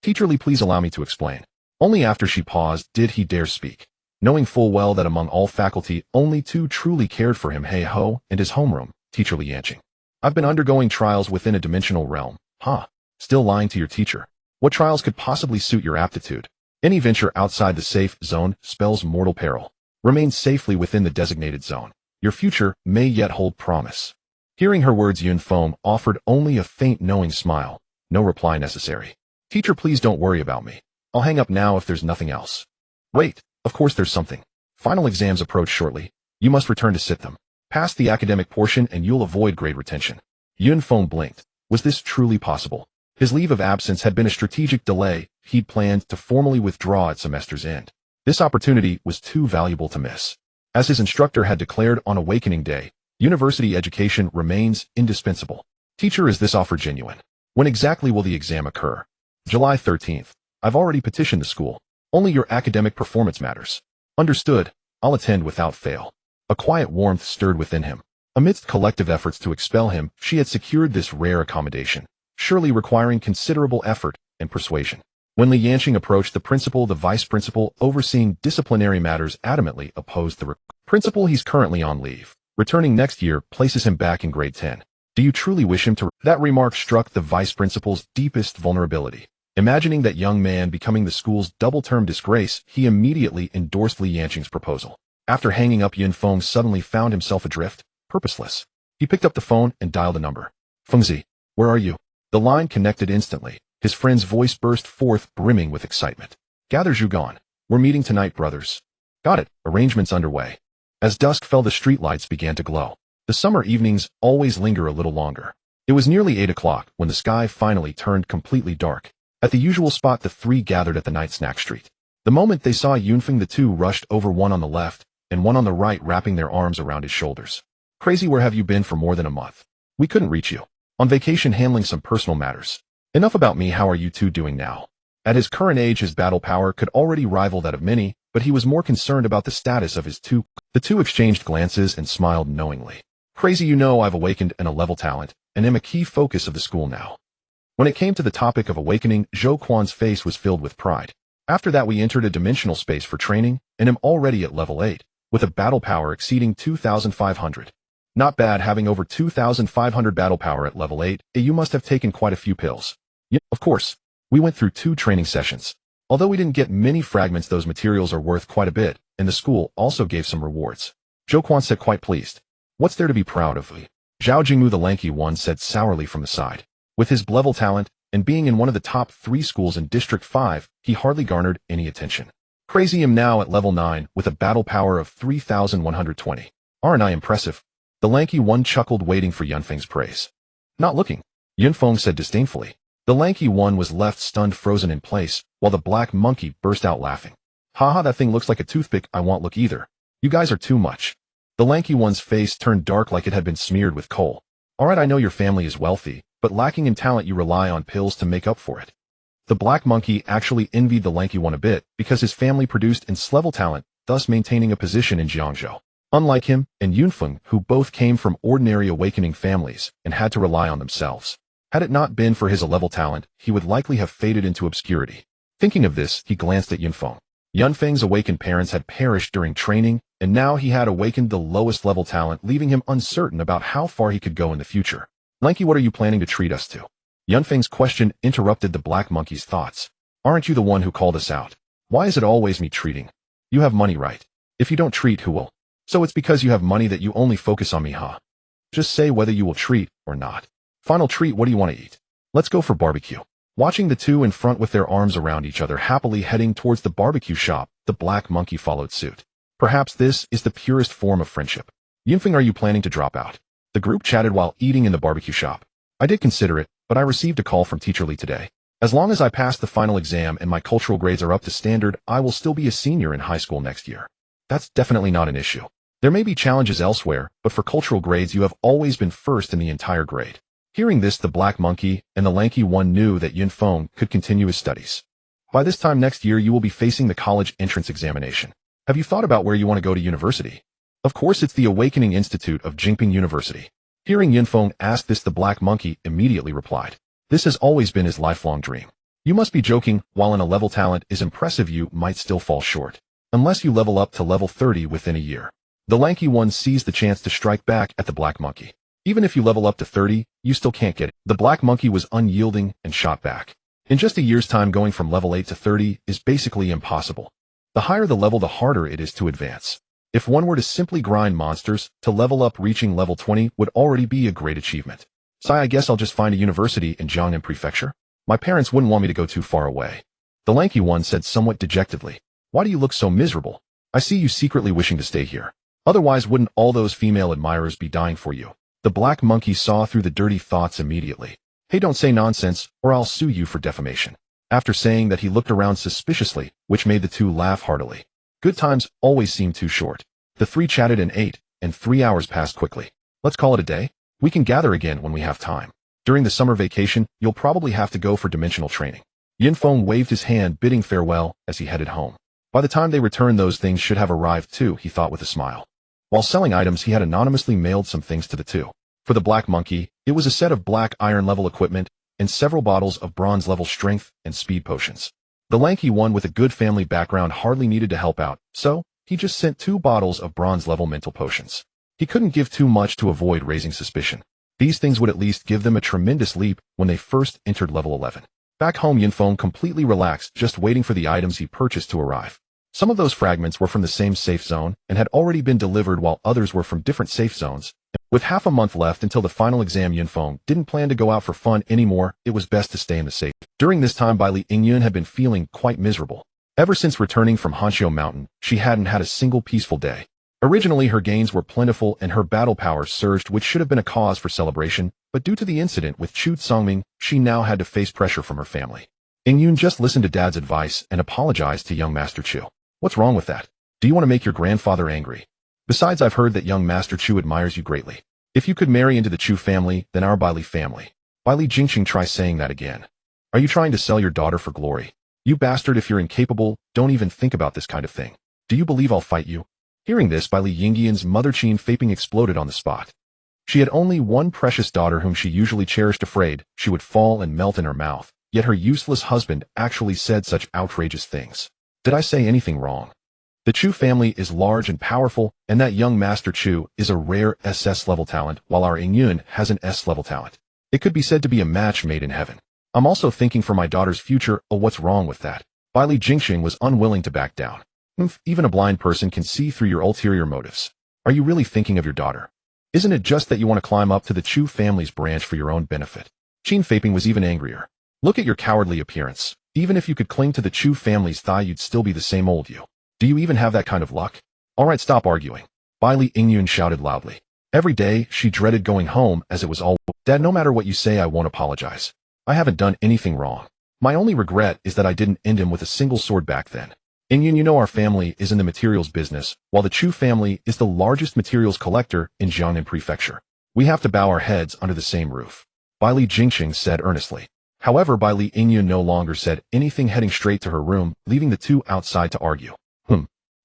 Teacher Li, please allow me to explain. Only after she paused did he dare speak, knowing full well that among all faculty, only 2 truly cared for him: He Ho and his homeroom, Teacher Li Yanqing. I've been undergoing trials within a dimensional realm. Huh? Still lying to your teacher? What trials could possibly suit your aptitude? Any venture outside the safe zone spells mortal peril. Remain safely within the designated zone. Your future may yet hold promise. Hearing her words, Yun Feng offered only a faint knowing smile. No reply necessary. Teacher, please don't worry about me. I'll hang up now if there's nothing else. Wait, of course there's something. Final exams approach shortly. You must return to sit them. Pass the academic portion and you'll avoid grade retention. Yun Feng blinked. Was this truly possible? His leave of absence had been a strategic delay. He'd planned to formally withdraw at semester's end. This opportunity was too valuable to miss. As his instructor had declared on awakening day, university education remains indispensable. Teacher, is this offer genuine? When exactly will the exam occur? July 13th. I've already petitioned the school. Only your academic performance matters. Understood. I'll attend without fail. A quiet warmth stirred within him. Amidst collective efforts to expel him, she had secured this rare accommodation, surely requiring considerable effort and persuasion. When Li Yanqing approached the principal, the vice principal overseeing disciplinary matters adamantly opposed the principal. He's currently on leave. Returning next year places him back in grade 10. Do you truly wish him to? That remark struck the vice principal's deepest vulnerability. Imagining that young man becoming the school's double-term disgrace, he immediately endorsed Li Yanqing's proposal. After hanging up, Yun Feng suddenly found himself adrift, purposeless. He picked up the phone and dialed a number. Fengzi, where are you? The line connected instantly. His friend's voice burst forth, brimming with excitement. Gather, Zhu Gan. We're meeting tonight, brothers. Got it. Arrangements underway. As dusk fell, the streetlights began to glow. The summer evenings always linger a little longer. It was nearly 8 o'clock when the sky finally turned completely dark. At the usual spot, the 3 gathered at the night snack street. The moment they saw Yun Feng, the 2 rushed over, one on the left and one on the right, wrapping their arms around his shoulders. Crazy, where have you been for more than a month? We couldn't reach you. On vacation, handling some personal matters. Enough about me, how are you 2 doing now? At his current age, his battle power could already rival that of many, but he was more concerned about the status of his 2. The 2 exchanged glances and smiled knowingly. Crazy, you know I've awakened an 11 talent, and am a key focus of the school now. When it came to the topic of awakening, Zhou Quan's face was filled with pride. After that we entered a dimensional space for training, and am already at level 8, with a battle power exceeding 2,500. Not bad having over 2,500 battle power at level 8, you must have taken quite a few pills. Yeah, of course. We went through 2 training sessions. Although we didn't get many fragments, those materials are worth quite a bit, and the school also gave some rewards. Zhou Quan said, quite pleased. What's there to be proud of? Zhao Jingmu, the lanky one, said sourly from the side. With his level talent, and being in one of the top 3 schools in District 5, he hardly garnered any attention. Crazy him now at level 9, with a battle power of 3,120. Aren't I impressive? The lanky one chuckled, waiting for Yunfeng's praise. Not looking, Yunfeng said disdainfully. The lanky one was left stunned, frozen in place, while the black monkey burst out laughing. Haha, that thing looks like a toothpick. I won't look either. You guys are too much. The lanky one's face turned dark like it had been smeared with coal. Alright, I know your family is wealthy, but lacking in talent you rely on pills to make up for it. The black monkey actually envied the lanky one a bit because his family produced S-level talent, thus maintaining a position in Jiangzhou. Unlike him and Yunfeng, who both came from ordinary awakening families and had to rely on themselves. Had it not been for his A-level talent, he would likely have faded into obscurity. Thinking of this, he glanced at Yunfeng. Yunfeng's awakened parents had perished during training, and now he had awakened the lowest level talent, leaving him uncertain about how far he could go in the future. Lanky, what are you planning to treat us to? Yunfeng's question interrupted the black monkey's thoughts. Aren't you the one who called us out? Why is it always me treating? You have money, right? If you don't treat, who will? So it's because you have money that you only focus on me, huh? Just say whether you will treat or not. Final treat, what do you want to eat? Let's go for barbecue. Watching the two in front with their arms around each other happily heading towards the barbecue shop, the black monkey followed suit. Perhaps this is the purest form of friendship. Yunfeng, are you planning to drop out? The group chatted while eating in the barbecue shop. I did consider it, but I received a call from Teacher Lee today. As long as I pass the final exam and my cultural grades are up to standard, I will still be a senior in high school next year. That's definitely not an issue. There may be challenges elsewhere, but for cultural grades you have always been first in the entire grade. Hearing this, the black monkey and the lanky one knew that Yunfeng could continue his studies. By this time next year you will be facing the college entrance examination. Have you thought about where you want to go to university? Of course, it's the Awakening Institute of Jingping University. Hearing Yunfeng ask this, the black monkey immediately replied. This has always been his lifelong dream. You must be joking. While an A-level talent is impressive, you might still fall short. Unless you level up to level 30 within a year. The lanky one seized the chance to strike back at the black monkey. Even if you level up to 30, you still can't get it. The black monkey was unyielding and shot back. In just a year's time, going from level 8 to 30 is basically impossible. The higher the level, the harder it is to advance. If one were to simply grind monsters, to level up, reaching level 20 would already be a great achievement. So I guess I'll just find a university in Jiangnan Prefecture. My parents wouldn't want me to go too far away. The lanky one said somewhat dejectedly. Why do you look so miserable? I see you secretly wishing to stay here. Otherwise, wouldn't all those female admirers be dying for you? The black monkey saw through the dirty thoughts immediately. Hey, don't say nonsense, or I'll sue you for defamation. After saying that, he looked around suspiciously, which made the two laugh heartily. Good times always seem too short. The three chatted and ate, and 3 hours passed quickly. Let's call it a day. We can gather again when we have time. During the summer vacation, you'll probably have to go for dimensional training. Yunfeng waved his hand, bidding farewell as he headed home. By the time they returned, those things should have arrived too, he thought with a smile. While selling items, he had anonymously mailed some things to the two. For the black monkey, it was a set of black iron level equipment and several bottles of bronze level strength and speed potions. The lanky one with a good family background hardly needed to help out, so he just sent 2 bottles of bronze level mental potions. He couldn't give too much to avoid raising suspicion. These things would at least give them a tremendous leap when they first entered level 11. Back home, Yunfeng completely relaxed, just waiting for the items he purchased to arrive. Some of those fragments were from the same safe zone and had already been delivered, while others were from different safe zones. With half a month left until the final exam, Yunfeng didn't plan to go out for fun anymore. It was best to stay in the safe. During this time, Bai Feng Yun had been feeling quite miserable. Ever since returning from Hanxiu Mountain, she hadn't had a single peaceful day. Originally, her gains were plentiful and her battle power surged, which should have been a cause for celebration, but due to the incident with Chu Songming, she now had to face pressure from her family. Feng Yun just listened to Dad's advice and apologized to young Master Chu. What's wrong with that? Do you want to make your grandfather angry? Besides, I've heard that young Master Chu admires you greatly. If you could marry into the Chu family, then our Bai Li family. Bai Li Jingqing, try saying that again. Are you trying to sell your daughter for glory? You bastard, if you're incapable, don't even think about this kind of thing. Do you believe I'll fight you? Hearing this, Bai Li Yingyan's mother Qin Faping exploded on the spot. She had only one precious daughter whom she usually cherished, afraid she would fall and melt in her mouth, yet her useless husband actually said such outrageous things. Did I say anything wrong? The Chu family is large and powerful, and that young Master Chu is a rare SS-level talent, while our Feng Yun has an S-level talent. It could be said to be a match made in heaven. I'm also thinking for my daughter's future. Oh, what's wrong with that? Bai Li Jingxing was unwilling to back down. Even a blind person can see through your ulterior motives. Are you really thinking of your daughter? Isn't it just that you want to climb up to the Chu family's branch for your own benefit? Qin Feiping was even angrier. Look at your cowardly appearance. Even if you could cling to the Chu family's thigh, you'd still be the same old you. Do you even have that kind of luck? Alright, stop arguing. Bai Li Yingyun shouted loudly. Every day, she dreaded going home, as it was all, Dad, no matter what you say, I won't apologize. I haven't done anything wrong. My only regret is that I didn't end him with a single sword back then. Yingyun, you know our family is in the materials business, while the Chu family is the largest materials collector in Jiangnan Prefecture. We have to bow our heads under the same roof. Bai Li Jingxing said earnestly. However, Bai Li Yingyun no longer said anything, heading straight to her room, leaving the two outside to argue.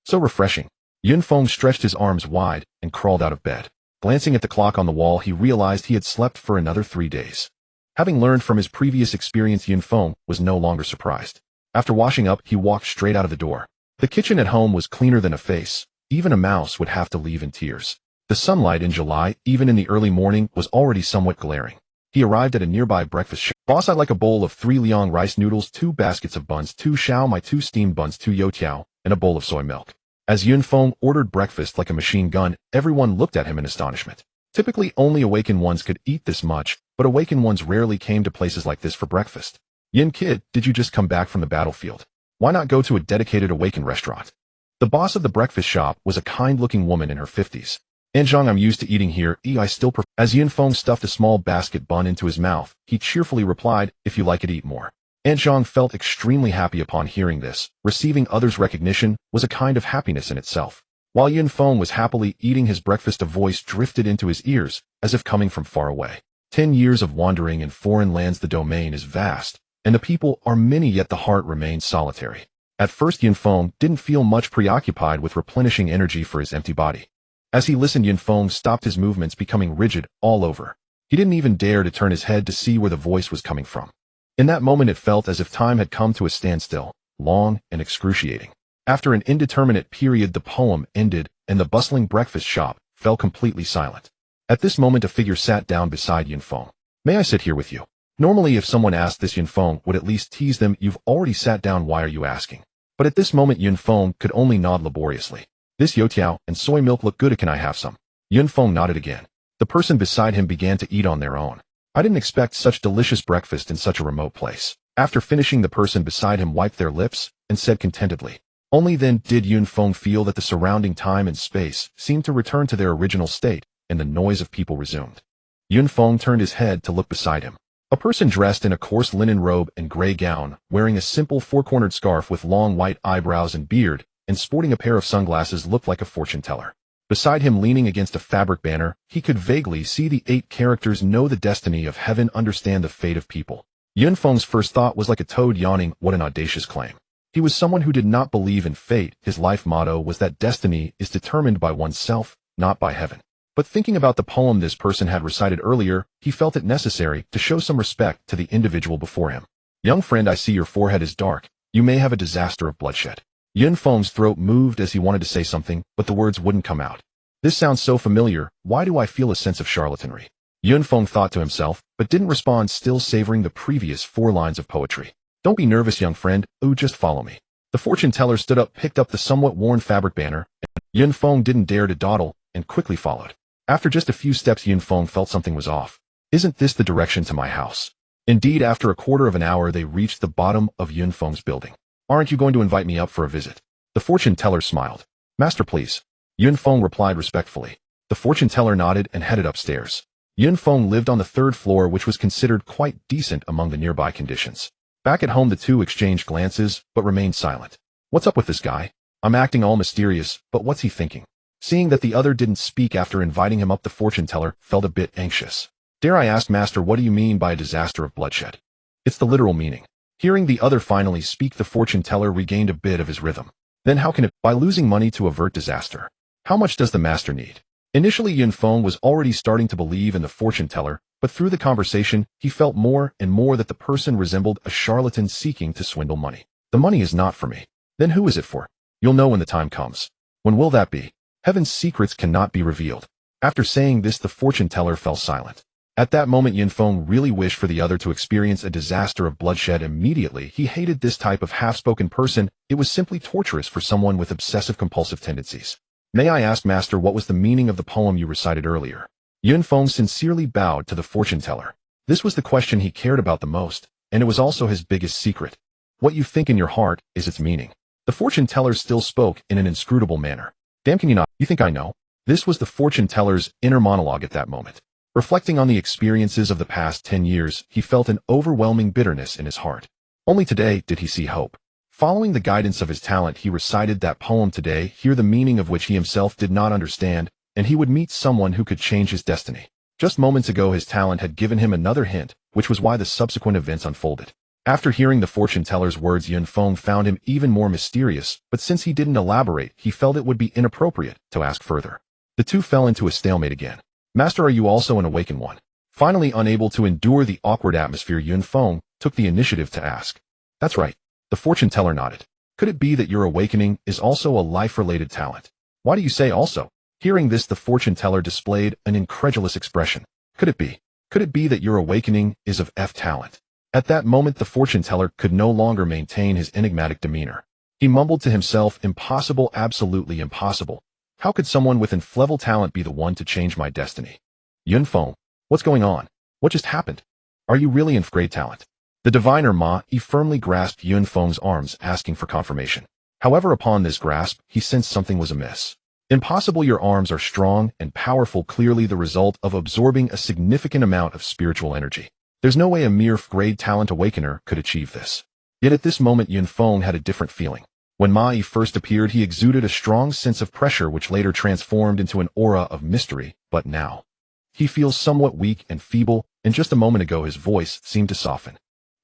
So refreshing. Yun Feng stretched his arms wide and crawled out of bed. Glancing at the clock on the wall, he realized he had slept for another 3 days. Having learned from his previous experience, Yun Feng was no longer surprised. After washing up, he walked straight out of the door. The kitchen at home was cleaner than a face. Even a mouse would have to leave in tears. The sunlight in July, even in the early morning, was already somewhat glaring. He arrived at a nearby breakfast shop. Boss, I'd like a bowl of 3 liang rice noodles, 2 baskets of buns, 2 xiao mai, 2 steamed buns, 2 youtiao, and a bowl of soy milk. As Yun Feng ordered breakfast like a machine gun, everyone looked at him in astonishment. Typically, only awakened ones could eat this much, but awakened ones rarely came to places like this for breakfast. Yin kid, did you just come back from the battlefield? Why not go to a dedicated awakened restaurant? The boss of the breakfast shop was a kind-looking woman in her 50s. Anzhang, I'm used to eating here. I still prefer. As Yun Feng stuffed a small basket bun into his mouth, he cheerfully replied, if you like it, eat more. Anzhang felt extremely happy upon hearing this. Receiving others' recognition was a kind of happiness in itself. While Yun Feng was happily eating his breakfast, a voice drifted into his ears, as if coming from far away. 10 years of wandering in foreign lands, the domain is vast, and the people are many, yet the heart remains solitary. At first, Yun Feng didn't feel much, preoccupied with replenishing energy for his empty body. As he listened, Yun Feng stopped, his movements becoming rigid all over. He didn't even dare to turn his head to see where the voice was coming from. In that moment, it felt as if time had come to a standstill, long and excruciating. After an indeterminate period, the poem ended, and the bustling breakfast shop fell completely silent. At this moment, a figure sat down beside Yun Feng. May I sit here with you? Normally, if someone asked this, Yun Feng would at least tease them. You've already sat down, why are you asking? But at this moment, Yun Feng could only nod laboriously. This youtiao and soy milk look good, can I have some? Yun Feng nodded again. The person beside him began to eat on their own. I didn't expect such delicious breakfast in such a remote place. After finishing, the person beside him wiped their lips and said contentedly. Only then did Yun Feng feel that the surrounding time and space seemed to return to their original state, and the noise of people resumed. Yun Feng turned his head to look beside him. A person dressed in a coarse linen robe and gray gown, wearing a simple four-cornered scarf with long white eyebrows and beard, and sporting a pair of sunglasses, looked like a fortune teller. Beside him, leaning against a fabric banner, he could vaguely see the 8 characters: know the destiny of heaven, understand the fate of people. Yun Feng's first thought was like a toad yawning. What an audacious claim. He was someone who did not believe in fate. His life motto was that destiny is determined by oneself, not by heaven. But thinking about the poem this person had recited earlier, he felt it necessary to show some respect to the individual before him. Young friend, I see your forehead is dark. You may have a disaster of bloodshed. Yun Feng's throat moved as he wanted to say something, but the words wouldn't come out. This sounds so familiar. Why do I feel a sense of charlatanry? Yun Feng thought to himself, but didn't respond, still savoring the previous 4 lines of poetry. Don't be nervous, young friend. Just follow me. The fortune teller stood up, picked up the somewhat worn fabric banner, and Yun Feng didn't dare to dawdle, and quickly followed. After just a few steps, Yun Feng felt something was off. Isn't this the direction to my house? Indeed, after a quarter of an hour, they reached the bottom of Yun Feng's building. Aren't you going to invite me up for a visit? The fortune teller smiled. Master, please. Yun Feng replied respectfully. The fortune teller nodded and headed upstairs. Yun Feng lived on the 3rd floor, which was considered quite decent among the nearby conditions. Back at home, the two exchanged glances, but remained silent. What's up with this guy? I'm acting all mysterious, but what's he thinking? Seeing that the other didn't speak after inviting him up, the fortune teller felt a bit anxious. Dare I ask, master, what do you mean by a disaster of bloodshed? It's the literal meaning. Hearing the other finally speak, the fortune teller regained a bit of his rhythm. Then how can it? By losing money to avert disaster. How much does the master need? Initially, Yun Feng was already starting to believe in the fortune teller, but through the conversation, he felt more and more that the person resembled a charlatan seeking to swindle money. The money is not for me. Then who is it for? You'll know when the time comes. When will that be? Heaven's secrets cannot be revealed. After saying this, the fortune teller fell silent. At that moment, Yun Feng really wished for the other to experience a disaster of bloodshed immediately. He hated this type of half-spoken person. It was simply torturous for someone with obsessive-compulsive tendencies. May I ask, Master, what was the meaning of the poem you recited earlier? Yun Feng sincerely bowed to the fortune teller. This was the question he cared about the most, and it was also his biggest secret. What you think in your heart is its meaning. The fortune teller still spoke in an inscrutable manner. Damn, can you not? You think I know? This was the fortune teller's inner monologue at that moment. Reflecting on the experiences of the past 10 years, he felt an overwhelming bitterness in his heart. Only today did he see hope. Following the guidance of his talent, he recited that poem today, the meaning of which he himself did not understand, and he would meet someone who could change his destiny. Just moments ago, his talent had given him another hint, which was why the subsequent events unfolded. After hearing the fortune teller's words, Yun Feng found him even more mysterious, but since he didn't elaborate, he felt it would be inappropriate to ask further. The two fell into a stalemate again. Master, are you also an awakened one? Finally, unable to endure the awkward atmosphere, Yun Feng took the initiative to ask. That's right. The fortune teller nodded. Could it be that your awakening is also a life-related talent? Why do you say also? Hearing this, the fortune teller displayed an incredulous expression. Could it be? Could it be that your awakening is of talent? At that moment, the fortune teller could no longer maintain his enigmatic demeanor. He mumbled to himself, impossible, absolutely impossible. How could someone with inflexible talent be the one to change my destiny? Yun Feng, what's going on? What just happened? Are you really in great talent? The diviner Ma Yi firmly grasped Yun Feng's arms, asking for confirmation. However, upon this grasp, he sensed something was amiss. Impossible, your arms are strong and powerful, clearly the result of absorbing a significant amount of spiritual energy. There's no way a mere grade talent awakener could achieve this. Yet at this moment, Yun Feng had a different feeling. When Ma Yi first appeared, he exuded a strong sense of pressure which later transformed into an aura of mystery, but now he feels somewhat weak and feeble, and just a moment ago his voice seemed to soften.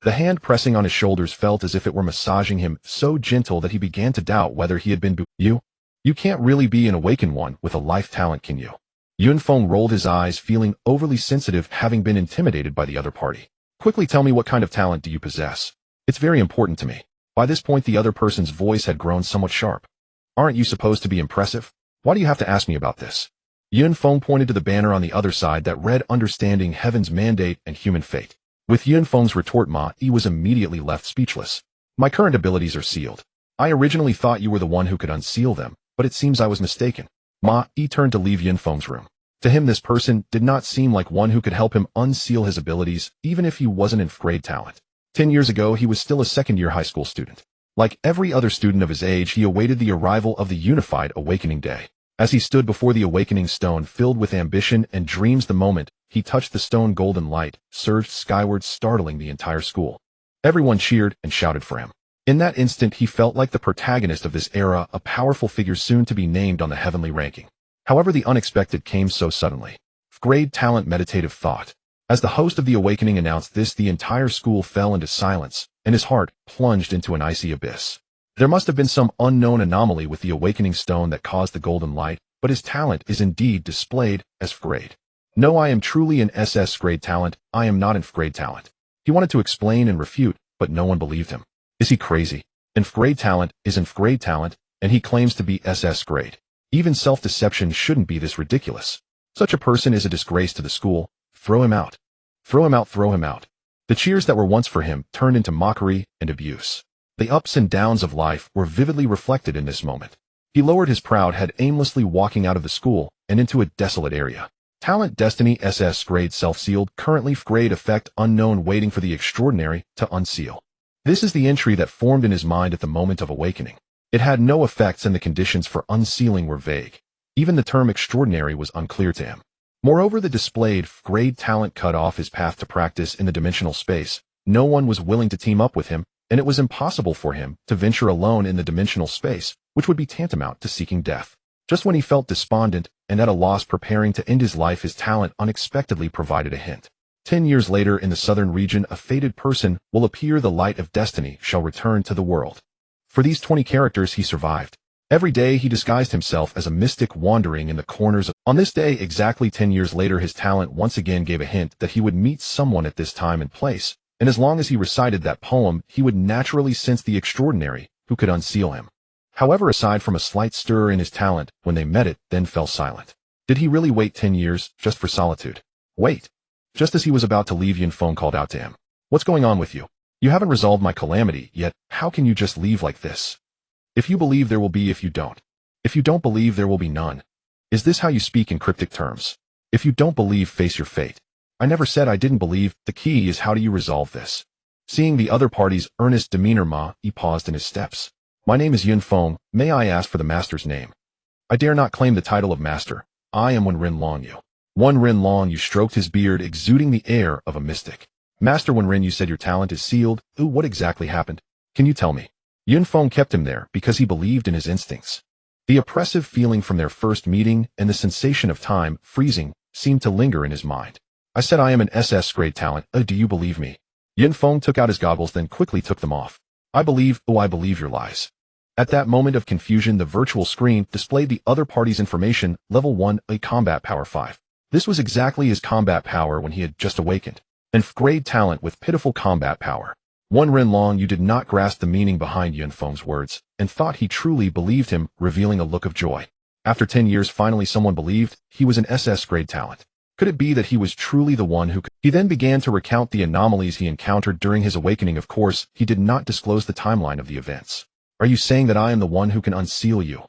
The hand pressing on his shoulders felt as if it were massaging him, so gentle that he began to doubt whether he had been You can't really be an awakened one with a life talent, can you? Yun Feng rolled his eyes, feeling overly sensitive, having been intimidated by the other party. Quickly tell me, what kind of talent do you possess? It's very important to me. By this point, the other person's voice had grown somewhat sharp. Aren't you supposed to be impressive? Why do you have to ask me about this? Yun Feng pointed to the banner on the other side that read Understanding Heaven's Mandate and Human Fate. With Yun Feng's retort, Ma Yi was immediately left speechless. My current abilities are sealed. I originally thought you were the one who could unseal them, but it seems I was mistaken. Ma Yi turned to leave Yun Feng's room. To him, this person did not seem like one who could help him unseal his abilities, even if he wasn't in grade talent. 10 years ago, he was still a second-year high school student. Like every other student of his age, he awaited the arrival of the unified awakening day. As he stood before the awakening stone, filled with ambition and dreams, the moment he touched the stone, golden light surged skyward, startling the entire school. Everyone cheered and shouted for him. In that instant, he felt like the protagonist of this era, a powerful figure soon to be named on the heavenly ranking. However, the unexpected came so suddenly. Grade talent, meditative thought. As the host of the awakening announced this, the entire school fell into silence, and his heart plunged into an icy abyss. There must have been some unknown anomaly with the awakening stone that caused the golden light, but his talent is indeed displayed as grade. No, I am truly an grade talent. I am not in grade talent. He wanted to explain and refute, but no one believed him. Is he crazy? Grade talent is grade talent, and he claims to be grade. Even self-deception shouldn't be this ridiculous. Such a person is a disgrace to the school. Throw him out. Throw him out, throw him out. The cheers that were once for him turned into mockery and abuse. The ups and downs of life were vividly reflected in this moment. He lowered his proud head, aimlessly walking out of the school and into a desolate area. Talent, destiny, grade, self-sealed, currently grade, effect unknown, waiting for the extraordinary to unseal. This is the entry that formed in his mind at the moment of awakening. It had no effects, and the conditions for unsealing were vague. Even the term extraordinary was unclear to him. Moreover, the displayed grade talent cut off his path to practice in the dimensional space. No one was willing to team up with him, and it was impossible for him to venture alone in the dimensional space, which would be tantamount to seeking death. Just when he felt despondent and at a loss, preparing to end his life, his talent unexpectedly provided a hint. 10 years later, in the southern region, a fated person will appear. The light of destiny shall return to the world. For these 20 characters, he survived. Every day he disguised himself as a mystic wandering in the corners of. On this day, exactly 10 years later, his talent once again gave a hint that he would meet someone at this time and place, and as long as he recited that poem, he would naturally sense the extraordinary who could unseal him. However, aside from a slight stir in his talent, when they met it then fell silent. Did he really wait 10 years, just for solitude? Wait. Just as he was about to leave, Yun Feng called out to him. What's going on with you? You haven't resolved my calamity yet. How can you just leave like this? If you believe, there will be. If you don't. If you don't believe, there will be none. Is this how you speak in cryptic terms? If you don't believe, face your fate. I never said I didn't believe. The key is, how do you resolve this? Seeing the other party's earnest demeanor, he paused in his steps. My name is Yun Feng. May I ask for the master's name? I dare not claim the title of master. I am Wenrin Longyu. Wenrin Longyu stroked his beard, exuding the air of a mystic. Master Wenrin, you said your talent is sealed. Ooh, what exactly happened? Can you tell me? Yun Feng kept him there because he believed in his instincts. The oppressive feeling from their first meeting and the sensation of time freezing seemed to linger in his mind. I said I am an SS grade talent. Do you believe me? Yun Feng took out his goggles, then quickly took them off. I believe your lies. At that moment of confusion, the virtual screen displayed the other party's information. Level 1, a combat power 5. This was exactly his combat power when he had just awakened. An grade talent with pitiful combat power. Wenrin Long, you did not grasp the meaning behind Yun Feng's words, and thought he truly believed him, revealing a look of joy. After 10 years, finally someone believed he was an SS grade talent. Could it be that he was truly the one who could? He then began to recount the anomalies he encountered during his awakening. Of course, he did not disclose the timeline of the events. Are you saying that I am the one who can unseal you?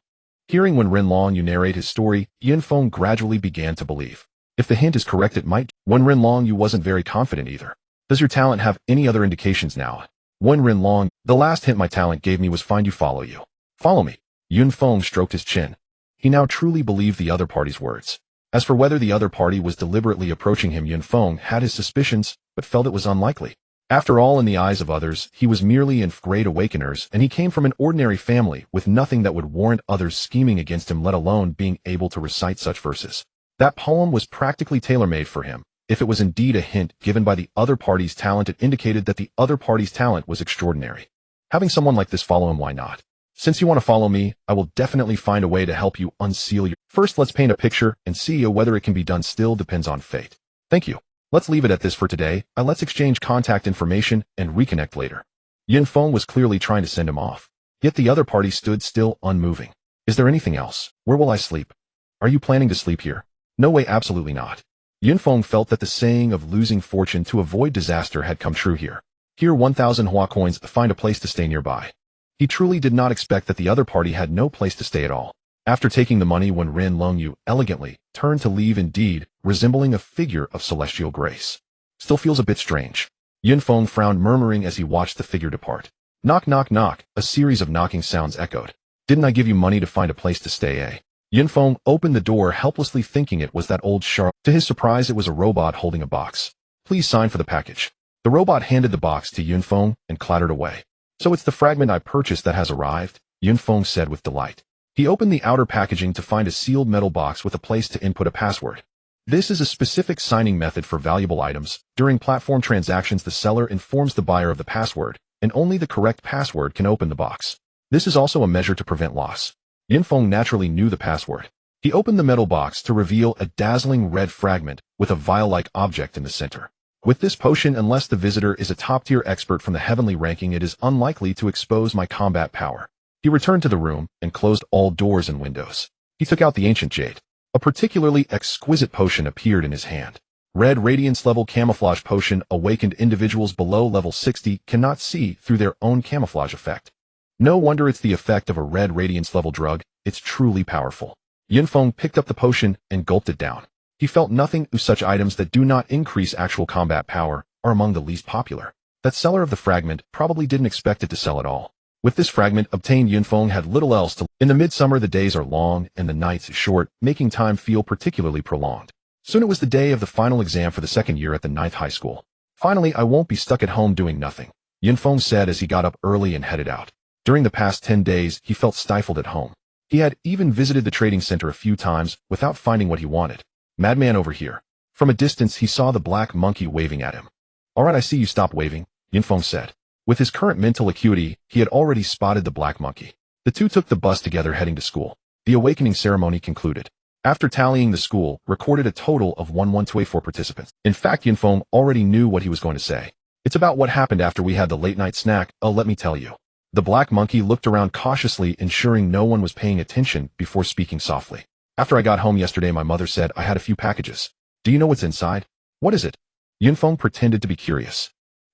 Hearing Wenrin Long narrate his story, Yun Feng gradually began to believe. If the hint is correct, it might. Wenrin Long, you wasn't very confident either. Does your talent have any other indications now? Wenrin Long, the last hint my talent gave me was find you, follow you. Follow me. Yun Feng stroked his chin. He now truly believed the other party's words. As for whether the other party was deliberately approaching him, Yun Feng had his suspicions, but felt it was unlikely. After all, in the eyes of others, he was merely an grade awakeners, and he came from an ordinary family with nothing that would warrant others scheming against him, let alone being able to recite such verses. That poem was practically tailor-made for him. If it was indeed a hint given by the other party's talent, it indicated that the other party's talent was extraordinary. Having someone like this follow him, why not? Since you want to follow me, I will definitely find a way to help you unseal your. First, let's paint a picture and see whether it can be done. Still depends on fate. Thank you. Let's leave it at this for today. Let's exchange contact information and reconnect later. Yun Feng was clearly trying to send him off. Yet the other party stood still, unmoving. Is there anything else? Where will I sleep? Are you planning to sleep here? No way, absolutely not. Yun Feng felt that the saying of losing fortune to avoid disaster had come true here. Here, 1,000 Hua coins, find a place to stay nearby. He truly did not expect that the other party had no place to stay at all. After taking the money, Wenrin Longyu elegantly turned to leave, indeed, resembling a figure of celestial grace. Still feels a bit strange. Yun Feng frowned, murmuring as he watched the figure depart. Knock, knock, knock. A series of knocking sounds echoed. Didn't I give you money to find a place to stay, eh? Yun Feng opened the door, helplessly thinking it was that old shark. To his surprise, it was a robot holding a box. Please sign for the package. The robot handed the box to Yun Feng and clattered away. So it's the fragment I purchased that has arrived, Yun Feng said with delight. He opened the outer packaging to find a sealed metal box with a place to input a password. This is a specific signing method for valuable items. During platform transactions, the seller informs the buyer of the password, and only the correct password can open the box. This is also a measure to prevent loss. Yun Feng naturally knew the password. He opened the metal box to reveal a dazzling red fragment with a vial-like object in the center. With this potion, unless the visitor is a top-tier expert from the heavenly ranking, it is unlikely to expose my combat power. He returned to the room and closed all doors and windows. He took out the ancient jade. A particularly exquisite potion appeared in his hand. Red Radiance level camouflage potion. Awakened individuals below level 60 cannot see through their own camouflage effect. No wonder it's the effect of a Red Radiance level drug. It's truly powerful. Yun Feng picked up the potion and gulped it down. He felt nothing. Such items that do not increase actual combat power are among the least popular. That seller of the fragment probably didn't expect it to sell at all. With this fragment obtained, Yun Feng had little else to. In the midsummer, the days are long and the nights short, making time feel particularly prolonged. Soon it was the day of the final exam for the second year at the 9th high school. Finally, I won't be stuck at home doing nothing, Yun Feng said as he got up early and headed out. During the past 10 days, he felt stifled at home. He had even visited the trading center a few times without finding what he wanted. Madman over here. From a distance, he saw the black monkey waving at him. All right, I see you. Stop waving, Yun Feng said. With his current mental acuity, he had already spotted the black monkey. The two took the bus together heading to school. The awakening ceremony concluded. After tallying, the school recorded a total of 11284 participants. In fact, Yunfeng already knew what he was going to say. It's about what happened after we had the late-night snack, let me tell you. The black monkey looked around cautiously, ensuring no one was paying attention before speaking softly. After I got home yesterday, my mother said I had a few packages. Do you know what's inside? What is it? Yunfeng pretended to be curious.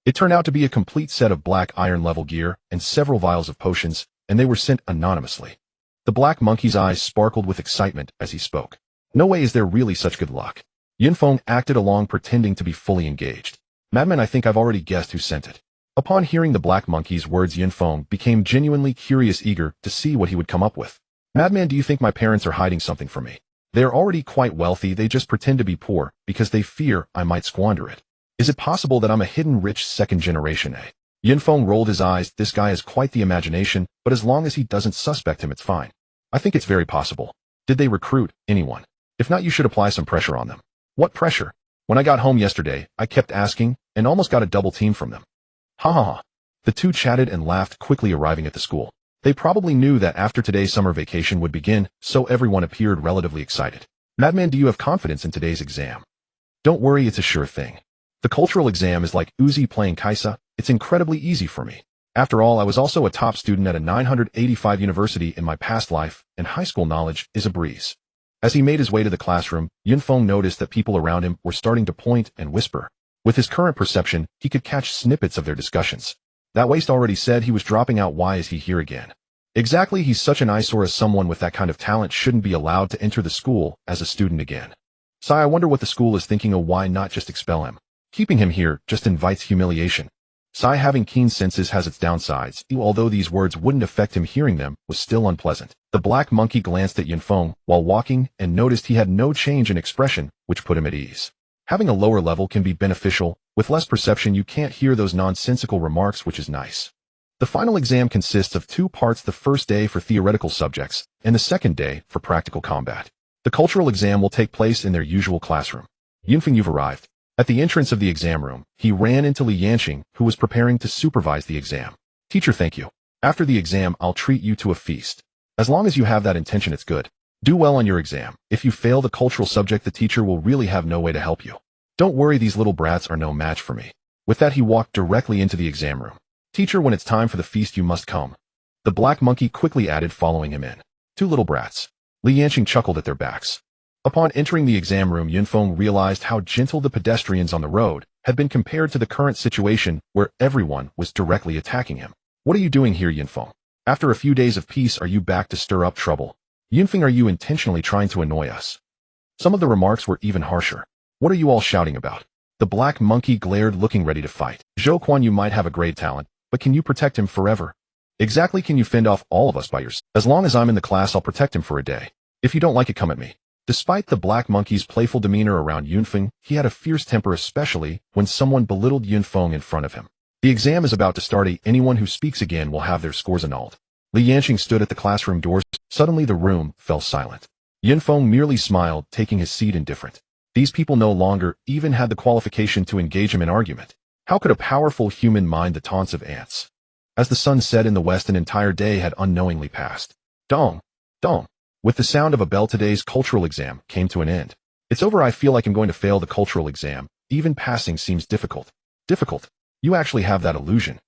It turned out to be a complete set of black iron-level gear and several vials of potions, and they were sent anonymously. The black monkey's eyes sparkled with excitement as he spoke. No way is there really such good luck. Yunfeng acted along, pretending to be fully engaged. Madman, I think I've already guessed who sent it. Upon hearing the black monkey's words, Yunfeng became genuinely curious, eager to see what he would come up with. Madman, do you think my parents are hiding something from me? They are already quite wealthy, they just pretend to be poor because they fear I might squander it. Is it possible that I'm a hidden rich second generation, eh? Yunfeng rolled his eyes. This guy has quite the imagination, but as long as he doesn't suspect him, it's fine. I think it's very possible. Did they recruit anyone? If not, you should apply some pressure on them. What pressure? When I got home yesterday, I kept asking and almost got a double team from them. Ha ha ha. The two chatted and laughed, quickly arriving at the school. They probably knew that after today's summer vacation would begin, so everyone appeared relatively excited. Madman, do you have confidence in today's exam? Don't worry, it's a sure thing. The cultural exam is like Uzi playing Kaisa. It's incredibly easy for me. After all, I was also a top student at a 985 university in my past life, and high school knowledge is a breeze. As he made his way to the classroom, Yunfeng noticed that people around him were starting to point and whisper. With his current perception, he could catch snippets of their discussions. That waste already said he was dropping out. Why is he here again? Exactly, he's such an eyesore, as someone with that kind of talent shouldn't be allowed to enter the school as a student again. Sigh, I wonder what the school is thinking of. Why not just expel him? Keeping him here just invites humiliation. Sigh, having keen senses has its downsides. Although these words wouldn't affect him, hearing them was still unpleasant. The black monkey glanced at Yunfeng while walking and noticed he had no change in expression, which put him at ease. Having a lower level can be beneficial. With less perception, you can't hear those nonsensical remarks, which is nice. The final exam consists of 2 parts, the first day for theoretical subjects and the second day for practical combat. The cultural exam will take place in their usual classroom. Yunfeng, you've arrived. At the entrance of the exam room, he ran into Li Yanqing, who was preparing to supervise the exam. Teacher, thank you. After the exam, I'll treat you to a feast. As long as you have that intention, it's good. Do well on your exam. If you fail the cultural subject, the teacher will really have no way to help you. Don't worry, these little brats are no match for me. With that, he walked directly into the exam room. Teacher, when it's time for the feast, you must come. The black monkey quickly added, following him in. 2 little brats. Li Yanqing chuckled at their backs. Upon entering the exam room, Yunfeng realized how gentle the pedestrians on the road had been compared to the current situation where everyone was directly attacking him. What are you doing here, Yunfeng? After a few days of peace, are you back to stir up trouble? Yunfeng, are you intentionally trying to annoy us? Some of the remarks were even harsher. What are you all shouting about? The black monkey glared, looking ready to fight. Zhou Quan, you might have a great talent, but can you protect him forever? Exactly, can you fend off all of us by yourself? As long as I'm in the class, I'll protect him for a day. If you don't like it, come at me. Despite the black monkey's playful demeanor around Yunfeng, he had a fierce temper, especially when someone belittled Yunfeng in front of him. The exam is about to start. Anyone who speaks again will have their scores annulled. Li Yanqing stood at the classroom doors. Suddenly the room fell silent. Yunfeng merely smiled, taking his seat indifferent. These people no longer even had the qualification to engage him in argument. How could a powerful human mind the taunts of ants? As the sun set in the west, an entire day had unknowingly passed. Dong! Dong! With the sound of a bell, today's cultural exam came to an end. It's over. I feel like I'm going to fail the cultural exam. Even passing seems difficult. Difficult? You actually have that illusion.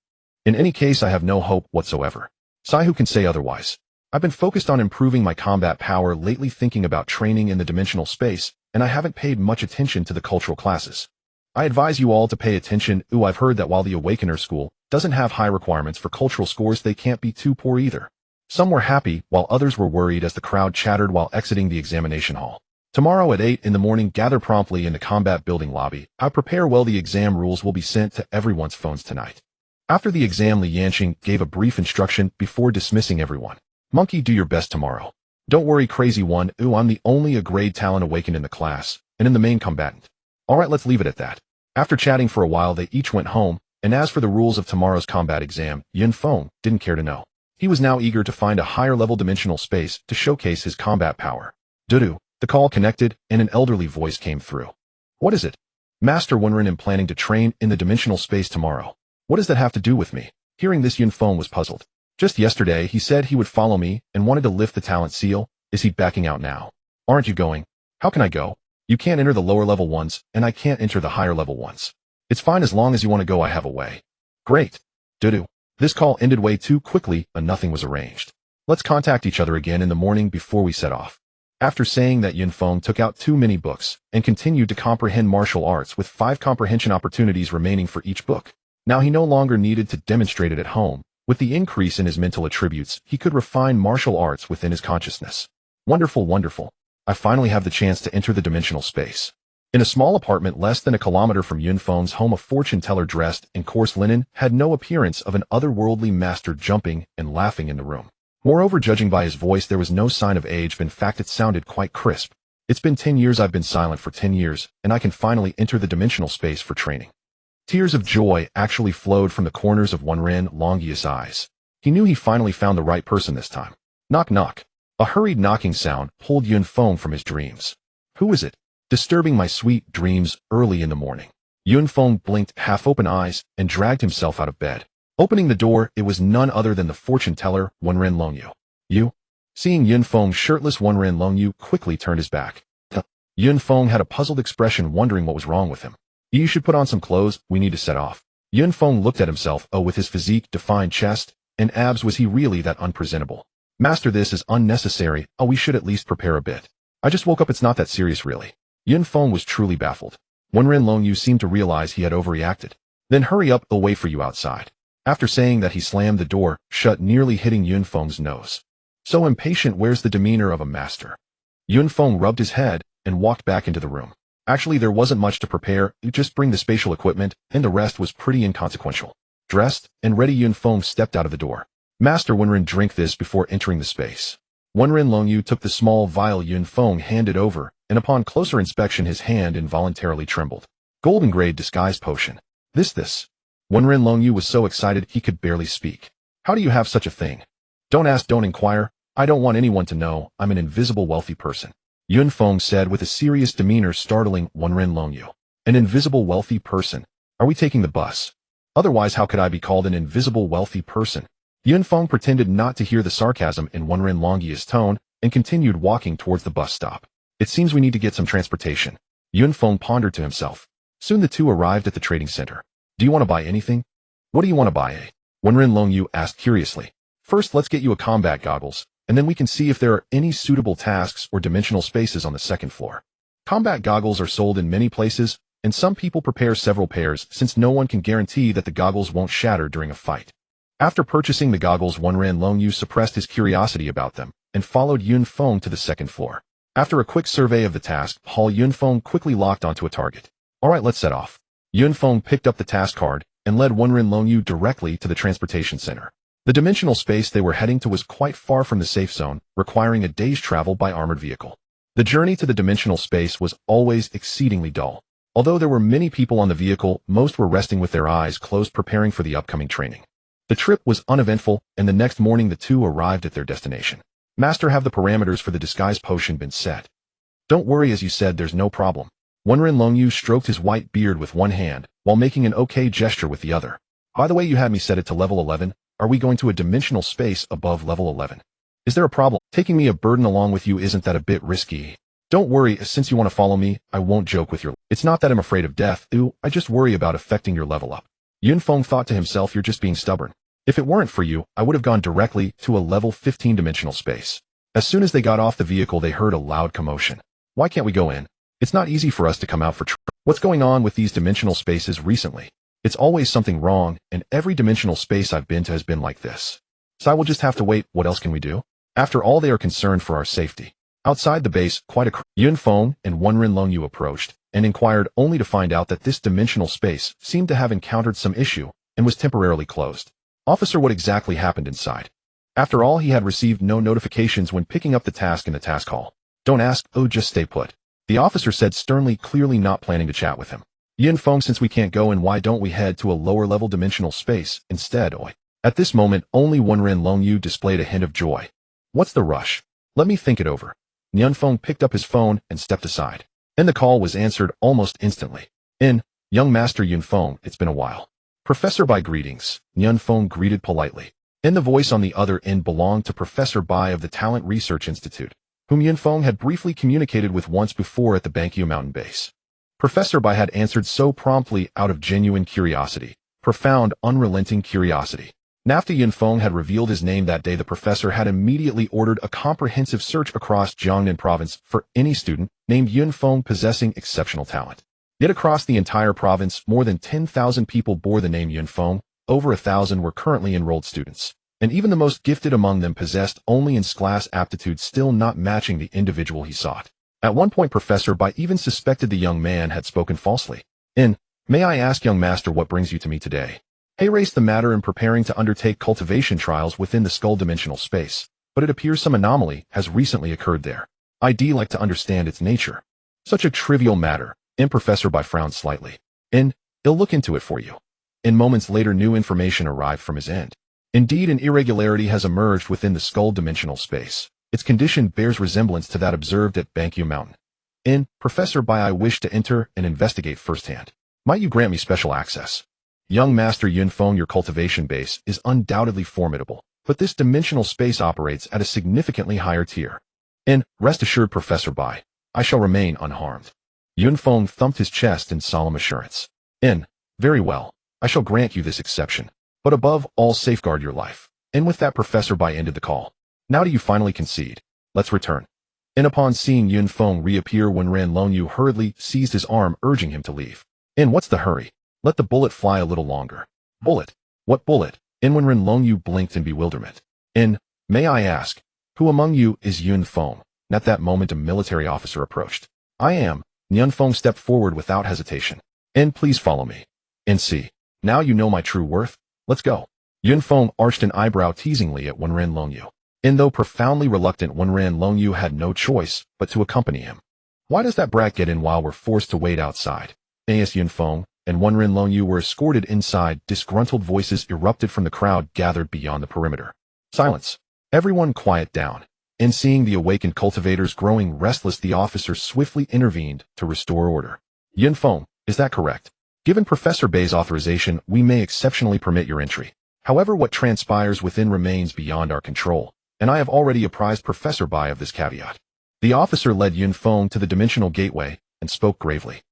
In any case, I have no hope whatsoever. Sai, who can say otherwise? I've been focused on improving my combat power lately, thinking about training in the dimensional space, and I haven't paid much attention to the cultural classes. I advise you all to pay attention. I've heard that while the Awakener School doesn't have high requirements for cultural scores, they can't be too poor either. Some were happy, while others were worried as the crowd chattered while exiting the examination hall. Tomorrow at 8 in the morning, gather promptly in the combat building lobby. I prepare well. The exam rules will be sent to everyone's phones tonight. After the exam, Li Yanqing gave a brief instruction before dismissing everyone. Monkey, do your best tomorrow. Don't worry, crazy one. I'm the only a grade talent awakened in the class, and in the main combatant. Alright, let's leave it at that. After chatting for a while, they each went home, and as for the rules of tomorrow's combat exam, Yunfeng didn't care to know. He was now eager to find a higher-level dimensional space to showcase his combat power. Dudu, the call connected, and an elderly voice came through. What is it? Master Wenren, am planning to train in the dimensional space tomorrow. What does that have to do with me? Hearing this, Yunfeng was puzzled. Just yesterday, he said he would follow me and wanted to lift the talent seal. Is he backing out now? Aren't you going? How can I go? You can't enter the lower level ones, and I can't enter the higher level ones. It's fine as long as you want to go. I have a way. Great. Doo-doo. This call ended way too quickly, and nothing was arranged. Let's contact each other again in the morning before we set off. After saying that, Yun Feng took out 2 mini books and continued to comprehend martial arts with 5 comprehension opportunities remaining for each book. Now he no longer needed to demonstrate it at home. With the increase in his mental attributes, he could refine martial arts within his consciousness. Wonderful, wonderful. I finally have the chance to enter the dimensional space. In a small apartment less than a kilometer from Yun Feng's home, a fortune teller dressed in coarse linen had no appearance of an otherworldly master jumping and laughing in the room. Moreover, judging by his voice, there was no sign of age, but in fact it sounded quite crisp. It's been 10 years. I've been silent for 10 years, and I can finally enter the dimensional space for training. Tears of joy actually flowed from the corners of Wenren Longyi's eyes. He knew he finally found the right person this time. Knock knock. A hurried knocking sound pulled Yun Feng from his dreams. Who is it? Disturbing my sweet dreams early in the morning. Yun Feng blinked half-open eyes and dragged himself out of bed. Opening the door, it was none other than the fortune teller, Wenren Longyu. You? Seeing Yun Feng shirtless, Wenren Longyu quickly turned his back. Yun Feng had a puzzled expression, wondering what was wrong with him. You should put on some clothes, we need to set off. Yun Feng looked at himself. Oh, with his physique, defined chest, and abs, was he really that unpresentable? Master, this is unnecessary. Oh, we should at least prepare a bit. I just woke up, it's not that serious really. Yun Feng was truly baffled. Wenren Longyu seemed to realize he had overreacted. Then hurry up, I'll wait for you outside. After saying that, he slammed the door shut, nearly hitting Yun Feng's nose. So impatient, where's the demeanor of a master? Yun Feng rubbed his head and walked back into the room. Actually, there wasn't much to prepare, you just bring the spatial equipment, and the rest was pretty inconsequential. Dressed and ready, Yun Feng stepped out of the door. Master Wenren, drink this before entering the space. Wenren Longyu took the small vial Yun Feng handed over, and upon closer inspection his hand involuntarily trembled. Golden grade disguise potion. This. Wenren Longyu was so excited he could barely speak. How do you have such a thing? Don't ask, don't inquire. I don't want anyone to know. I'm an invisible wealthy person. Yun Feng said with a serious demeanor, startling Wenren Longyu. An invisible wealthy person? Are we taking the bus? Otherwise, how could I be called an invisible wealthy person? Yun Feng pretended not to hear the sarcasm in Wenren Longyu's tone and continued walking towards the bus stop. It seems we need to get some transportation. Yun Feng pondered to himself. Soon the two arrived at the trading center. Do you want to buy anything? What do you want to buy? Wenren Longyu asked curiously. First, let's get you a combat goggles, and then we can see if there are any suitable tasks or dimensional spaces on the second floor. Combat goggles are sold in many places, and some people prepare several pairs since no one can guarantee that the goggles won't shatter during a fight. After purchasing the goggles, Wenren Longyu suppressed his curiosity about them and followed Yun Feng to the second floor. After a quick survey of the task hall, Yun Feng quickly locked onto a target. Alright, let's set off. Yun Feng picked up the task card and led Wenren Longyu directly to the transportation center. The dimensional space they were heading to was quite far from the safe zone, requiring a day's travel by armored vehicle. The journey to the dimensional space was always exceedingly dull. Although there were many people on the vehicle, most were resting with their eyes closed, preparing for the upcoming training. The trip was uneventful, and the next morning the two arrived at their destination. Master, have the parameters for the disguise potion been set? Don't worry, as you said, there's no problem. Wenren Longyu stroked his white beard with one hand, while making an okay gesture with the other. By the way, you had me set it to level 11. Are we going to a dimensional space above level 11? Is there a problem? Taking me a burden along with you, isn't that a bit risky? Don't worry, since you want to follow me, I won't joke with your... It's not that I'm afraid of death, I just worry about affecting your level up. Yun Feng thought to himself, you're just being stubborn. If it weren't for you, I would have gone directly to a level 15 dimensional space. As soon as they got off the vehicle, they heard a loud commotion. Why can't we go in? It's not easy for us to come out for What's going on with these dimensional spaces recently? It's always something wrong, and every dimensional space I've been to has been like this. So I will just have to wait. What else can we do? After all, they are concerned for our safety. Outside the base, quite a Yun Feng and Wenren Longyu approached and inquired, only to find out that this dimensional space seemed to have encountered some issue and was temporarily closed. Officer, what exactly happened inside? After all, he had received no notifications when picking up the task in the task hall. Don't ask, just stay put. The officer said sternly, clearly not planning to chat with him. Yun Feng, since we can't go in, why don't we head to a lower level dimensional space instead? At this moment, only Wenren Longyu displayed a hint of joy. What's the rush? Let me think it over. Yun Feng picked up his phone and stepped aside. And the call was answered almost instantly. Young Master Yun Feng, it's been a while. Professor, by greetings. Yun Feng greeted politely. And the voice on the other end belonged to Professor Bai of the Talent Research Institute, whom Yunfeng had briefly communicated with once before at the Feng Yun mountain base. Professor Bai had answered so promptly out of genuine curiosity, profound, unrelenting curiosity. After Yunfeng had revealed his name that day, the professor had immediately ordered a comprehensive search across Jiangnan province for any student named Yunfeng possessing exceptional talent. Yet across the entire province, more than 10,000 people bore the name Yunfeng, over 1,000 were currently enrolled students, and even the most gifted among them possessed only in-class aptitude, still not matching the individual he sought. At one point, Professor Bai even suspected the young man had spoken falsely. May I ask, young master, what brings you to me today? He raised the matter in preparing to undertake cultivation trials within the skull dimensional space, but it appears some anomaly has recently occurred there. I'd like to understand its nature. Such a trivial matter. Professor Bai frowned slightly. He'll look into it for you. Moments later, new information arrived from his end. Indeed, an irregularity has emerged within the skull dimensional space. Its condition bears resemblance to that observed at Feng Yun Mountain. Professor Bai, I wish to enter and investigate firsthand. Might you grant me special access? Young Master Yunfeng, your cultivation base is undoubtedly formidable, but this dimensional space operates at a significantly higher tier. Rest assured, Professor Bai, I shall remain unharmed. Yunfeng thumped his chest in solemn assurance. Very well, I shall grant you this exception, but above all, safeguard your life. With that, Professor Bai ended the call. Now do you finally concede? Let's return. Upon seeing Yunfeng reappear, Wenren Longyu hurriedly seized his arm, urging him to leave. What's the hurry? Let the bullet fly a little longer. Bullet? What bullet? Wenren Longyu blinked in bewilderment. May I ask, who among you is Yunfeng? At that moment, a military officer approached. I am. Yunfeng stepped forward without hesitation. Please follow me. See. Now you know my true worth. Let's go. Yunfeng arched an eyebrow teasingly at Wenren Longyu. Though profoundly reluctant, Wenren Longyu had no choice but to accompany him. Why does that brat get in while we're forced to wait outside? As Yunfeng and Wenren Longyu were escorted inside, disgruntled voices erupted from the crowd gathered beyond the perimeter. Silence. Everyone quiet down. Seeing the awakened cultivators growing restless, the officer swiftly intervened to restore order. Yunfeng, is that correct? Given Professor Bai's authorization, we may exceptionally permit your entry. However, what transpires within remains beyond our control, and I have already apprised Professor Bai of this caveat. The officer led Yunfeng to the dimensional gateway and spoke gravely.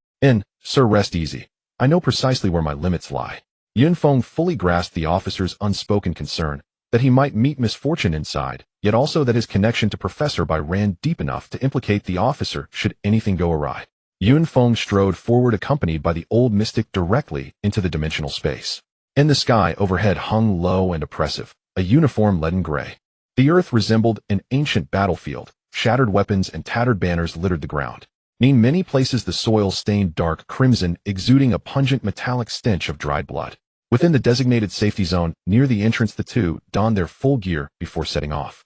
Sir, rest easy. I know precisely where my limits lie. Yunfeng fully grasped the officer's unspoken concern that he might meet misfortune inside, yet also that his connection to Professor Bai ran deep enough to implicate the officer should anything go awry. Yunfeng strode forward, accompanied by the old mystic, directly into the dimensional space. The sky overhead hung low and oppressive, a uniform leaden gray. The earth resembled an ancient battlefield. Shattered weapons and tattered banners littered the ground. In many places the soil stained dark crimson, exuding a pungent metallic stench of dried blood. Within the designated safety zone, near the entrance, the two donned their full gear before setting off.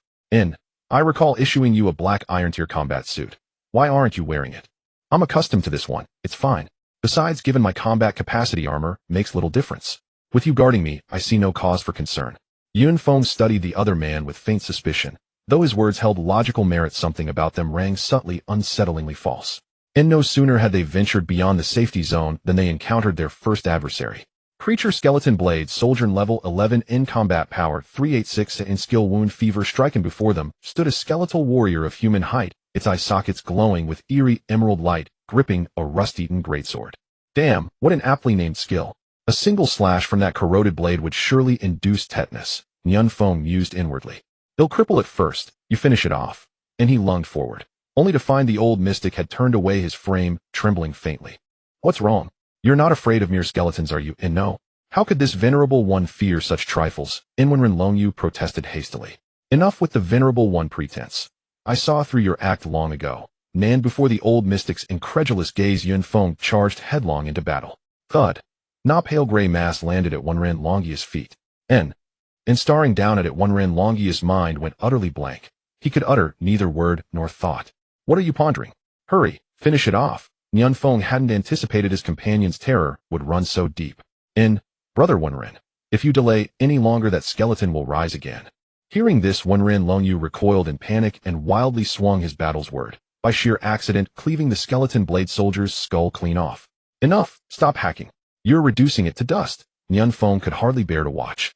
I recall issuing you a black iron tier combat suit. Why aren't you wearing it? I'm accustomed to this one, it's fine. Besides, given my combat capacity, armor makes little difference. With you guarding me, I see no cause for concern. Yunfeng studied the other man with faint suspicion. Though his words held logical merit, something about them rang subtly, unsettlingly false. No sooner had they ventured beyond the safety zone than they encountered their first adversary. Creature skeleton blade, soldier level 11 in combat power 386 in skill wound fever. Striking before them stood a skeletal warrior of human height, its eye sockets glowing with eerie emerald light, gripping a rust-eaten greatsword. Damn, what an aptly named skill. A single slash from that corroded blade would surely induce tetanus, Yunfeng mused inwardly. They'll cripple it first, you finish it off. He lunged forward, only to find the old mystic had turned away, his frame trembling faintly. What's wrong? You're not afraid of mere skeletons, are you? No. How could this venerable one fear such trifles? Wenren Longyu protested hastily. Enough with the venerable one pretense. I saw through your act long ago. Before the old mystic's incredulous gaze, Yunfeng charged headlong into battle. Thud. A pale gray mass landed at Wenren Longyu's feet. Staring down at it, Wenren Longyu's mind went utterly blank. He could utter neither word nor thought. What are you pondering? Hurry, finish it off. Yunfeng hadn't anticipated his companion's terror would run so deep. Brother Wenren, if you delay any longer, that skeleton will rise again. Hearing this, Wenren Longyu recoiled in panic and wildly swung his battle's word, by sheer accident cleaving the skeleton blade soldier's skull clean off. Enough, stop hacking. You're reducing it to dust. Yunfeng could hardly bear to watch.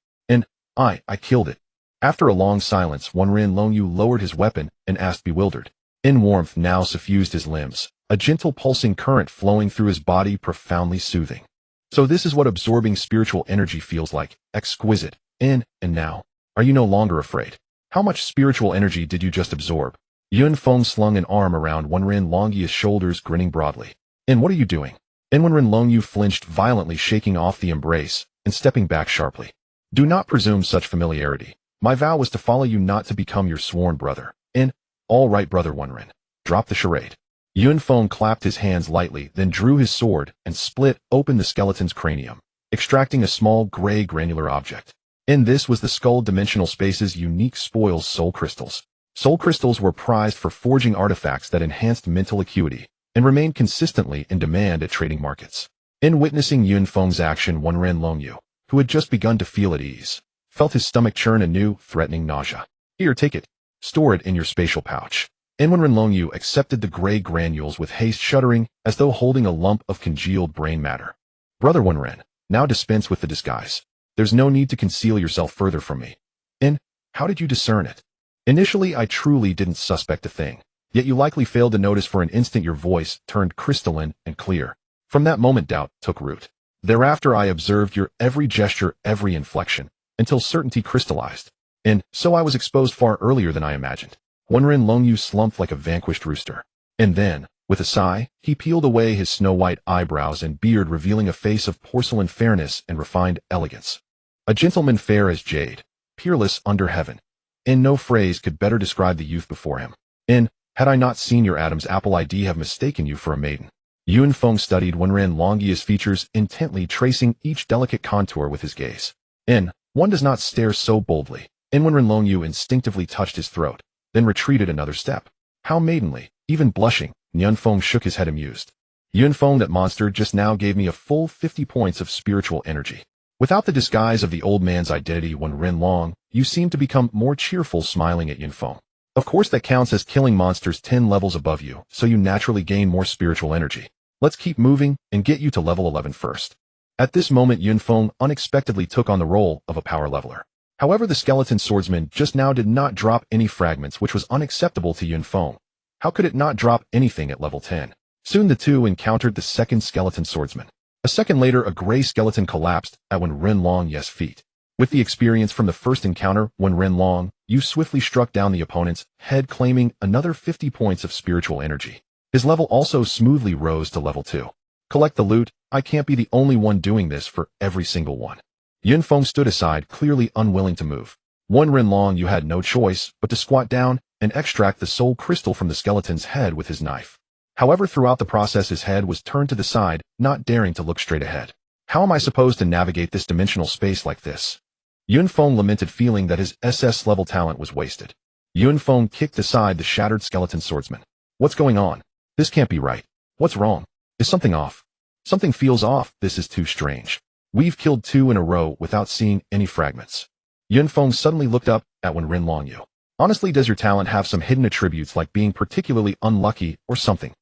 I killed it. After a long silence, Wenren Longyu lowered his weapon and asked bewildered. In warmth now suffused his limbs, a gentle pulsing current flowing through his body profoundly soothing. So this is what absorbing spiritual energy feels like, exquisite. And now, are you no longer afraid? How much spiritual energy did you just absorb? Yun Feng slung an arm around Wenren Longyu's shoulders, grinning broadly. And what are you doing? And Wenren Longyu flinched violently, shaking off the embrace and stepping back sharply. Do not presume such familiarity. My vow was to follow you, not to become your sworn brother. And, all right, brother Wenren, drop the charade. Yun Feng clapped his hands lightly, then drew his sword and split open the skeleton's cranium, extracting a small gray granular object. And this was the skull dimensional space's unique spoils, soul crystals. Soul crystals were prized for forging artifacts that enhanced mental acuity and remained consistently in demand at trading markets. In witnessing Yun Feng's action, Wenren Longyu, who had just begun to feel at ease, felt his stomach churn a new, threatening nausea. Here, take it. Store it in your spatial pouch. And Wenren Longyu accepted the gray granules with haste, shuddering as though holding a lump of congealed brain matter. Brother Wenren, now dispense with the disguise. There's no need to conceal yourself further from me. And how did you discern it? Initially, I truly didn't suspect a thing, yet you likely failed to notice. For an instant your voice turned crystalline and clear. From that moment doubt took root. Thereafter I observed your every gesture, every inflection, until certainty crystallized. And so I was exposed far earlier than I imagined. Wenren Longyu slumped like a vanquished rooster. And then, with a sigh, he peeled away his snow-white eyebrows and beard, revealing a face of porcelain fairness and refined elegance. A gentleman fair as jade, peerless under heaven. And no phrase could better describe the youth before him. And, had I not seen your Adam's apple, I'd have mistaken you for a maiden. Yun Feng studied Wenren Longyu's features intently, tracing each delicate contour with his gaze. And, one does not stare so boldly. And Wenren Longyu instinctively touched his throat, then retreated another step. How maidenly, even blushing. Yun Feng shook his head amused. Yun Feng, that monster just now gave me a full 50 points of spiritual energy. Without the disguise of the old man's identity, Wenren Long, you seem to become more cheerful, smiling at Yun Feng. Of course that counts as killing monsters 10 levels above you, so you naturally gain more spiritual energy. Let's keep moving and get you to level 11 first. At this moment Yun Feng unexpectedly took on the role of a power leveler. However, the skeleton swordsman just now did not drop any fragments, which was unacceptable to Yun Feng. How could it not drop anything at level 10? Soon the two encountered the second skeleton swordsman. A second later, a gray skeleton collapsed at Wenren Longyu's feet. With the experience from the first encounter, Wenren Long, you swiftly struck down the opponent's head, claiming another 50 points of spiritual energy. His level also smoothly rose to level 2. Collect the loot. I can't be the only one doing this for every single one. Yun Feng stood aside, clearly unwilling to move. Wenren Long, you had no choice but to squat down and extract the soul crystal from the skeleton's head with his knife. However, throughout the process his head was turned to the side, not daring to look straight ahead. How am I supposed to navigate this dimensional space like this? Yun Feng lamented, feeling that his SS level talent was wasted. Yun Feng kicked aside the shattered skeleton swordsman. What's going on? This can't be right. What's wrong? Is something off? Something feels off. This is too strange. We've killed 2 in a row without seeing any fragments. Yun Feng suddenly looked up at Wenren Longyu. Honestly, does your talent have some hidden attributes, like being particularly unlucky or something?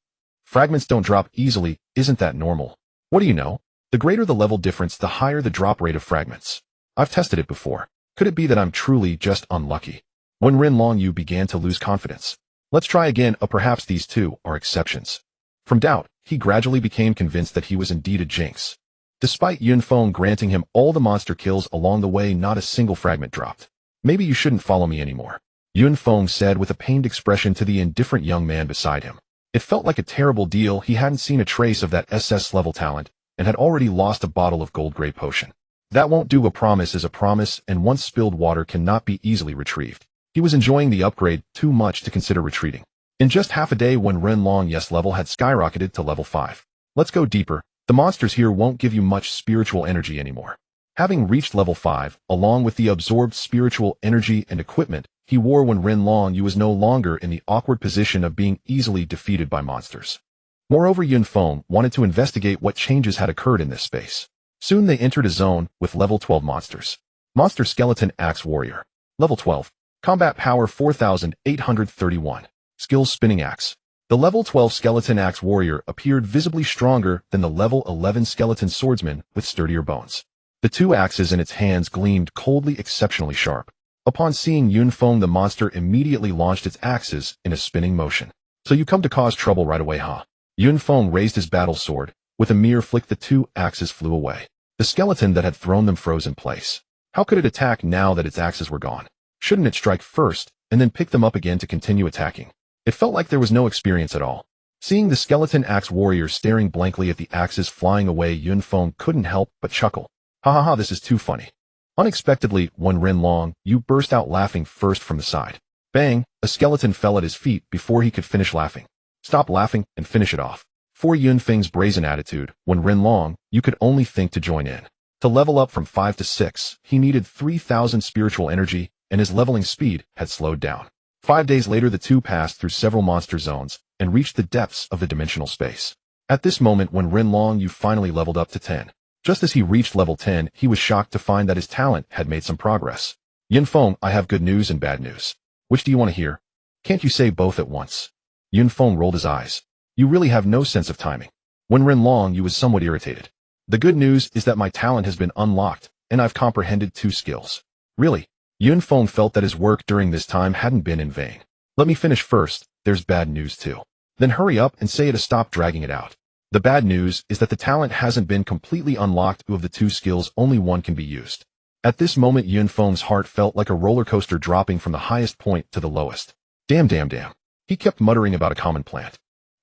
Fragments don't drop easily, isn't that normal? What do you know? The greater the level difference, the higher the drop rate of fragments. I've tested it before. Could it be that I'm truly just unlucky? Wenren Longyu began to lose confidence. Let's try again, or perhaps these two are exceptions. From doubt, he gradually became convinced that he was indeed a jinx. Despite Yun Feng granting him all the monster kills along the way, not a single fragment dropped. Maybe you shouldn't follow me anymore, Yun Feng said with a pained expression to the indifferent young man beside him. It felt like a terrible deal. He hadn't seen a trace of that SS level talent and had already lost a bottle of gold gray potion. That won't do. A promise is a promise, and once spilled water cannot be easily retrieved. He was enjoying the upgrade too much to consider retreating. In just half a day, Wenren Longyu's level had skyrocketed to level 5. Let's go deeper. The monsters here won't give you much spiritual energy anymore. Having reached level 5, along with the absorbed spiritual energy and equipment he wore, Wenren Longyu was no longer in the awkward position of being easily defeated by monsters. Moreover, Yun Feng wanted to investigate what changes had occurred in this space. Soon they entered a zone with level 12 monsters. Monster Skeleton Axe Warrior. Level 12. Combat Power 4831. Skills Spinning Axe. The level 12 Skeleton Axe Warrior appeared visibly stronger than the level 11 Skeleton Swordsman with sturdier bones. The two axes in its hands gleamed coldly, exceptionally sharp. Upon seeing Yun Feng, the monster immediately launched its axes in a spinning motion. So you come to cause trouble right away, huh? Yun Feng raised his battle sword. With a mere flick, the two axes flew away. The skeleton that had thrown them froze in place. How could it attack now that its axes were gone? Shouldn't it strike first, and then pick them up again to continue attacking? It felt like there was no experience at all. Seeing the skeleton axe warrior staring blankly at the axes flying away, Yun Feng couldn't help but chuckle. Ha ha ha, this is too funny. Unexpectedly, when Ren Yu burst out laughing first from the side. Bang! A skeleton fell at his feet before he could finish laughing. Stop laughing and finish it off. For Yun Feng's brazen attitude, when Ren Yu could only think to join in. To level up from 5 to 6, he needed 3,000 spiritual energy, and his leveling speed had slowed down. 5 days later, the two passed through several monster zones and reached the depths of the dimensional space. At this moment, when Ren Yu finally leveled up to 10. Just as he reached level 10, he was shocked to find that his talent had made some progress. Yun Feng, I have good news and bad news. Which do you want to hear? Can't you say both at once? Yun Feng rolled his eyes. You really have no sense of timing. When Ren Yu was somewhat irritated. The good news is that my talent has been unlocked, and I've comprehended 2 skills. Really? Yun Feng felt that his work during this time hadn't been in vain. Let me finish first, there's bad news too. Then hurry up and say it to stop dragging it out. The bad news is that the talent hasn't been completely unlocked. Of the 2 skills, only one can be used. At this moment, Yun Feng's heart felt like a roller coaster, dropping from the highest point to the lowest. Damn. He kept muttering about a common plant.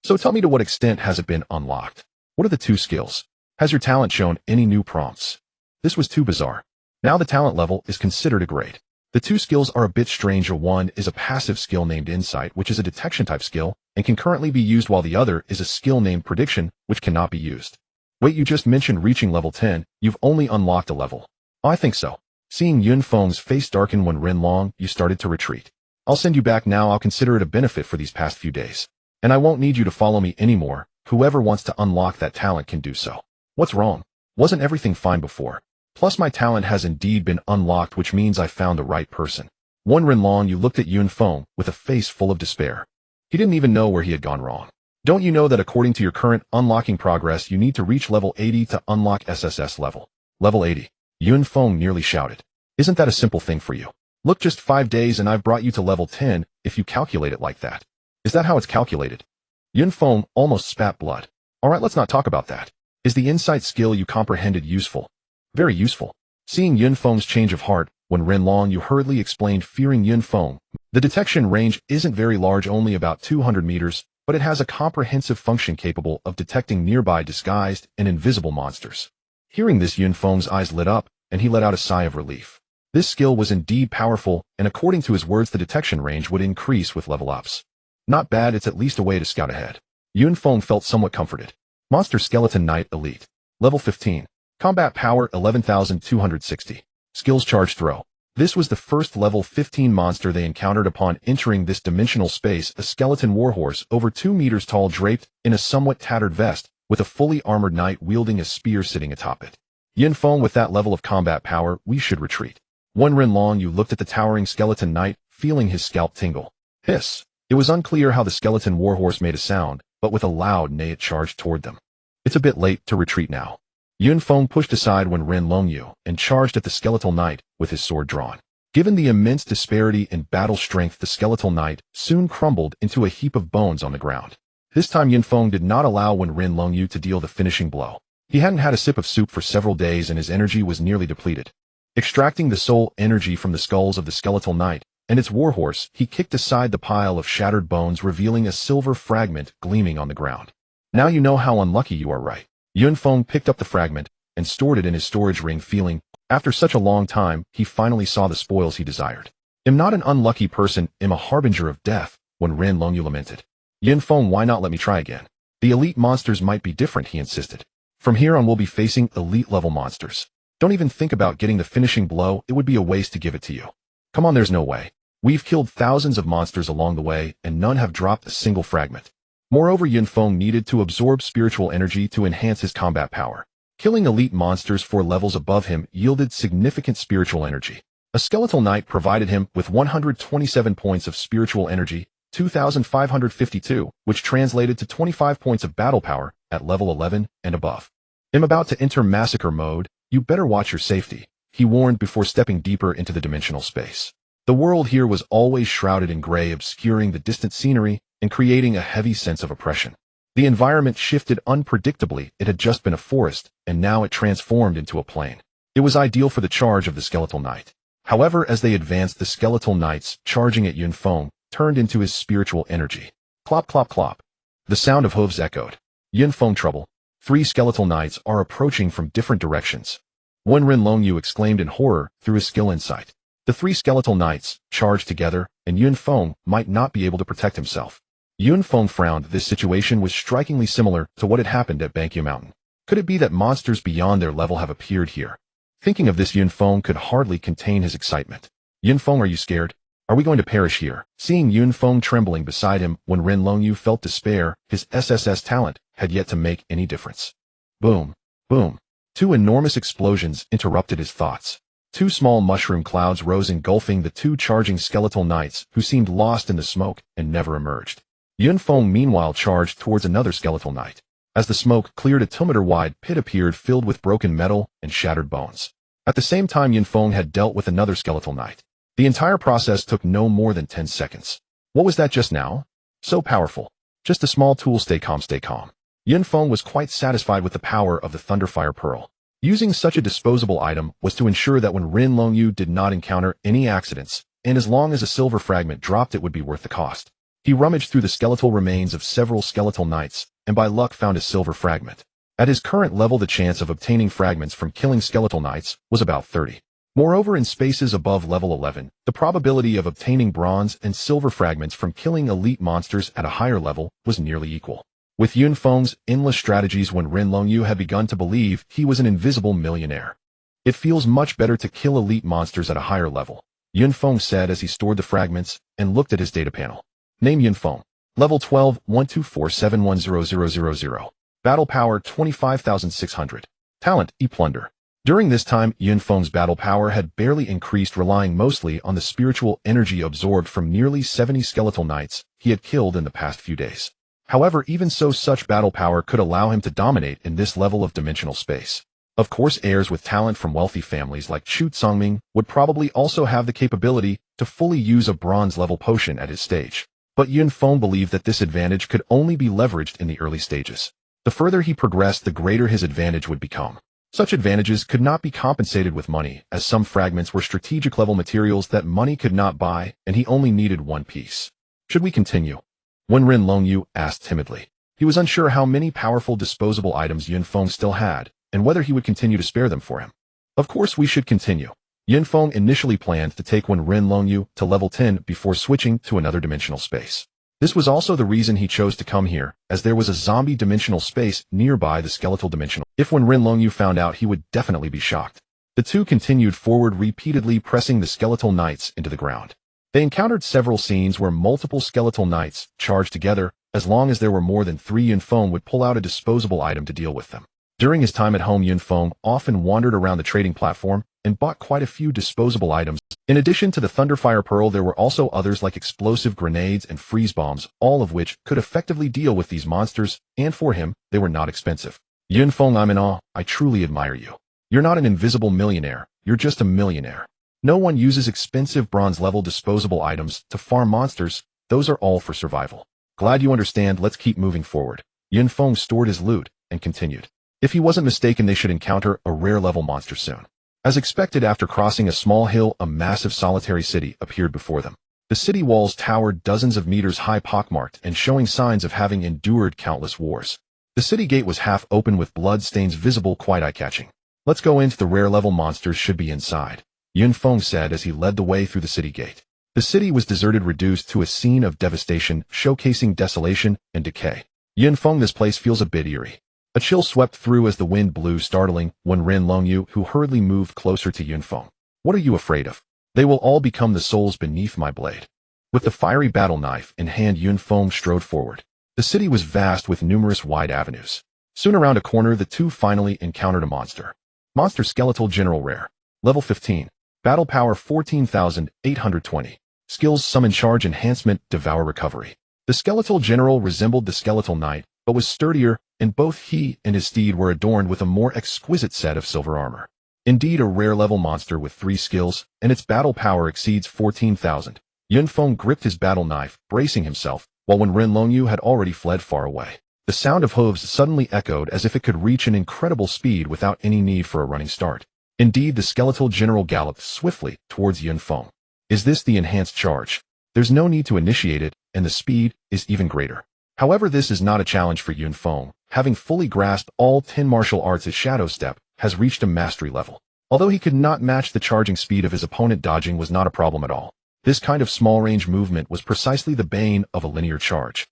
So tell me, to what extent has it been unlocked? What are the 2 skills? Has your talent shown any new prompts? This was too bizarre. Now the talent level is considered a grade. The 2 skills are a bit strange. One is a passive skill named Insight, which is a detection type skill, and can currently be used, while the other is a skill named Prediction, which cannot be used. Wait, you just mentioned reaching level 10, you've only unlocked a level. I think so. Seeing Yun Feng's face darken when Ren Yu started to retreat. I'll send you back now. I'll consider it a benefit for these past few days. And I won't need you to follow me anymore. Whoever wants to unlock that talent can do so. What's wrong? Wasn't everything fine before? Plus, my talent has indeed been unlocked, which means I found the right person. When Ren Yu looked at Yun Feng with a face full of despair. He didn't even know where he had gone wrong. Don't you know that according to your current unlocking progress, you need to reach level 80 to unlock SSS level? Level 80. Yun Feng nearly shouted. Isn't that a simple thing for you? Look, just 5 days and I've brought you to level 10, if you calculate it like that. Is that how it's calculated? Yun Feng almost spat blood. Alright, let's not talk about that. Is the insight skill you comprehended useful? Very useful. Seeing Yun Feng's change of heart, when Ren Yu hurriedly explained, fearing Yun Feng, the detection range isn't very large, only about 200 meters, but it has a comprehensive function capable of detecting nearby disguised and invisible monsters. Hearing this, Yun Feng's eyes lit up, and he let out a sigh of relief. This skill was indeed powerful, and according to his words, the detection range would increase with level ups. Not bad, it's at least a way to scout ahead. Yun Feng felt somewhat comforted. Monster Skeleton Knight Elite. Level 15. Combat Power 11,260. Skills Charge Throw. This was the first level 15 monster they encountered upon entering this dimensional space, a skeleton warhorse over 2 meters tall, draped in a somewhat tattered vest, with a fully armored knight wielding a spear sitting atop it. Yun Feng, with that level of combat power, we should retreat. When Ren Yu looked at the towering skeleton knight, feeling his scalp tingle. Hiss. It was unclear how the skeleton warhorse made a sound, but with a loud neigh it charged toward them. It's a bit late to retreat now. Yun Feng pushed aside when Ren Yu and charged at the skeletal knight with his sword drawn. Given the immense disparity in battle strength, the skeletal knight soon crumbled into a heap of bones on the ground. This time Yun Feng did not allow when Ren Yu to deal the finishing blow. He hadn't had a sip of soup for several days and his energy was nearly depleted. Extracting the soul energy from the skulls of the skeletal knight and its warhorse, he kicked aside the pile of shattered bones, revealing a silver fragment gleaming on the ground. Now you know how unlucky you are, right? Yun Feng picked up the fragment and stored it in his storage ring, feeling, after such a long time, he finally saw the spoils he desired. Am not an unlucky person, am a harbinger of death, when Ren Yu lamented. Yun Feng, why not let me try again? The elite monsters might be different, he insisted. From here on we'll be facing elite level monsters. Don't even think about getting the finishing blow, it would be a waste to give it to you. Come on, there's no way. We've killed thousands of monsters along the way, and none have dropped a single fragment. Moreover, Yun Feng needed to absorb spiritual energy to enhance his combat power. Killing elite monsters 4 levels above him yielded significant spiritual energy. A skeletal knight provided him with 127 points of spiritual energy, 2,552, which translated to 25 points of battle power at level 11 and above. I'm about to enter massacre mode. You better watch your safety, he warned before stepping deeper into the dimensional space. The world here was always shrouded in gray, obscuring the distant scenery and creating a heavy sense of oppression. The environment shifted unpredictably. It had just been a forest, and now it transformed into a plain. It was ideal for the charge of the skeletal knight. However, as they advanced, the skeletal knights, charging at Yun Feng, turned into his spiritual energy. Clop, clop, clop. The sound of hooves echoed. Yun Feng trouble. 3 skeletal knights are approaching from different directions. Wen Rinlongyu exclaimed in horror through his skill insight. The 3 skeletal knights charged together, and Yun Feng might not be able to protect himself. Yun Feng frowned. This situation was strikingly similar to what had happened at Bangkyu Mountain. Could it be that monsters beyond their level have appeared here? Thinking of this, Yun Feng could hardly contain his excitement. Yun Feng, are you scared? Are we going to perish here? Seeing Yun Feng trembling beside him, when Rinlongyu felt despair, his SSS talent had yet to make any difference. Boom, boom. 2 enormous explosions interrupted his thoughts. 2 small mushroom clouds rose, engulfing the 2 charging skeletal knights, who seemed lost in the smoke and never emerged. Yun Feng meanwhile charged towards another skeletal knight. As the smoke cleared, a 2-meter-wide pit appeared filled with broken metal and shattered bones. At the same time, Yun Feng had dealt with another skeletal knight. The entire process took no more than 10 seconds. What was that just now? So powerful. Just a small tool. Stay calm, stay calm. Yun Feng was quite satisfied with the power of the Thunderfire Pearl. Using such a disposable item was to ensure that when Rinlongyu did not encounter any accidents, and as long as a silver fragment dropped, it would be worth the cost. He rummaged through the skeletal remains of several skeletal knights, and by luck found a silver fragment. At his current level, the chance of obtaining fragments from killing skeletal knights was about 30. Moreover, in spaces above level 11, the probability of obtaining bronze and silver fragments from killing elite monsters at a higher level was nearly equal. With Yun Feng's endless strategies, when Rinlongyu had begun to believe he was an invisible millionaire. It feels much better to kill elite monsters at a higher level, Yun Feng said as he stored the fragments and looked at his data panel. Name Yun Feng. Level 12, 124710000. Battle power 25,600. Talent, E-Plunder. During this time, Yun Feng's battle power had barely increased, relying mostly on the spiritual energy absorbed from nearly 70 skeletal knights he had killed in the past few days. However, even so, such battle power could allow him to dominate in this level of dimensional space. Of course, heirs with talent from wealthy families like Chu Tsangming would probably also have the capability to fully use a bronze-level potion at his stage. But Yun Feng believed that this advantage could only be leveraged in the early stages. The further he progressed, the greater his advantage would become. Such advantages could not be compensated with money, as some fragments were strategic-level materials that money could not buy, and he only needed 1 piece. Should we continue? Wen Rinlongyu asked timidly. He was unsure how many powerful disposable items Yun Feng still had, and whether he would continue to spare them for him. Of course we should continue. Yun Feng initially planned to take Wen Rinlongyu to level 10 before switching to another dimensional space. This was also the reason he chose to come here, as there was a zombie dimensional space nearby the skeletal dimensional. If Wen Rinlongyu found out, he would definitely be shocked. The two continued forward, repeatedly pressing the skeletal knights into the ground. They encountered several scenes where multiple skeletal knights charged together. As long as there were more than 3, Yun Feng would pull out a disposable item to deal with them. During his time at home, Yun Feng often wandered around the trading platform and bought quite a few disposable items. In addition to the Thunderfire Pearl, there were also others like explosive grenades and freeze bombs, all of which could effectively deal with these monsters, and for him, they were not expensive. Yun Feng, I'm in awe. I truly admire you. You're not an invisible millionaire, you're just a millionaire. No one uses expensive bronze-level disposable items to farm monsters, those are all for survival. Glad you understand, let's keep moving forward. Yun Feng stored his loot and continued. If he wasn't mistaken, they should encounter a rare-level monster soon. As expected, after crossing a small hill, a massive solitary city appeared before them. The city walls towered dozens of meters high, pockmarked and showing signs of having endured countless wars. The city gate was half open with blood stains visible, quite eye-catching. Let's go in. The rare-level monsters should be inside, Yun Feng said as he led the way through the city gate. The city was deserted, reduced to a scene of devastation, showcasing desolation and decay. Yun Feng, this place feels a bit eerie. A chill swept through as the wind blew, startling Wen Rinlongyu, who hurriedly moved closer to Yun Feng. What are you afraid of? They will all become the souls beneath my blade. With the fiery battle knife in hand, Yun Feng strode forward. The city was vast with numerous wide avenues. Soon around a corner, the two finally encountered a monster. Monster Skeletal General Rare. Level 15. Battle power 14,820. Skills: Summon Charge Enhancement, Devour Recovery. The Skeletal General resembled the Skeletal Knight, but was sturdier, and both he and his steed were adorned with a more exquisite set of silver armor. Indeed, a rare level monster with 3 skills, and its battle power exceeds 14,000. Yun Feng gripped his battle knife, bracing himself, while Wen Longyu had already fled far away. The sound of hooves suddenly echoed as if it could reach an incredible speed without any need for a running start. Indeed, the skeletal general galloped swiftly towards Yun Feng. Is this the enhanced charge? There's no need to initiate it, and the speed is even greater. However, this is not a challenge for Yun Feng. Having fully grasped all 10 martial arts, his Shadow Step has reached a mastery level. Although he could not match the charging speed of his opponent, dodging was not a problem at all. This kind of small-range movement was precisely the bane of a linear charge.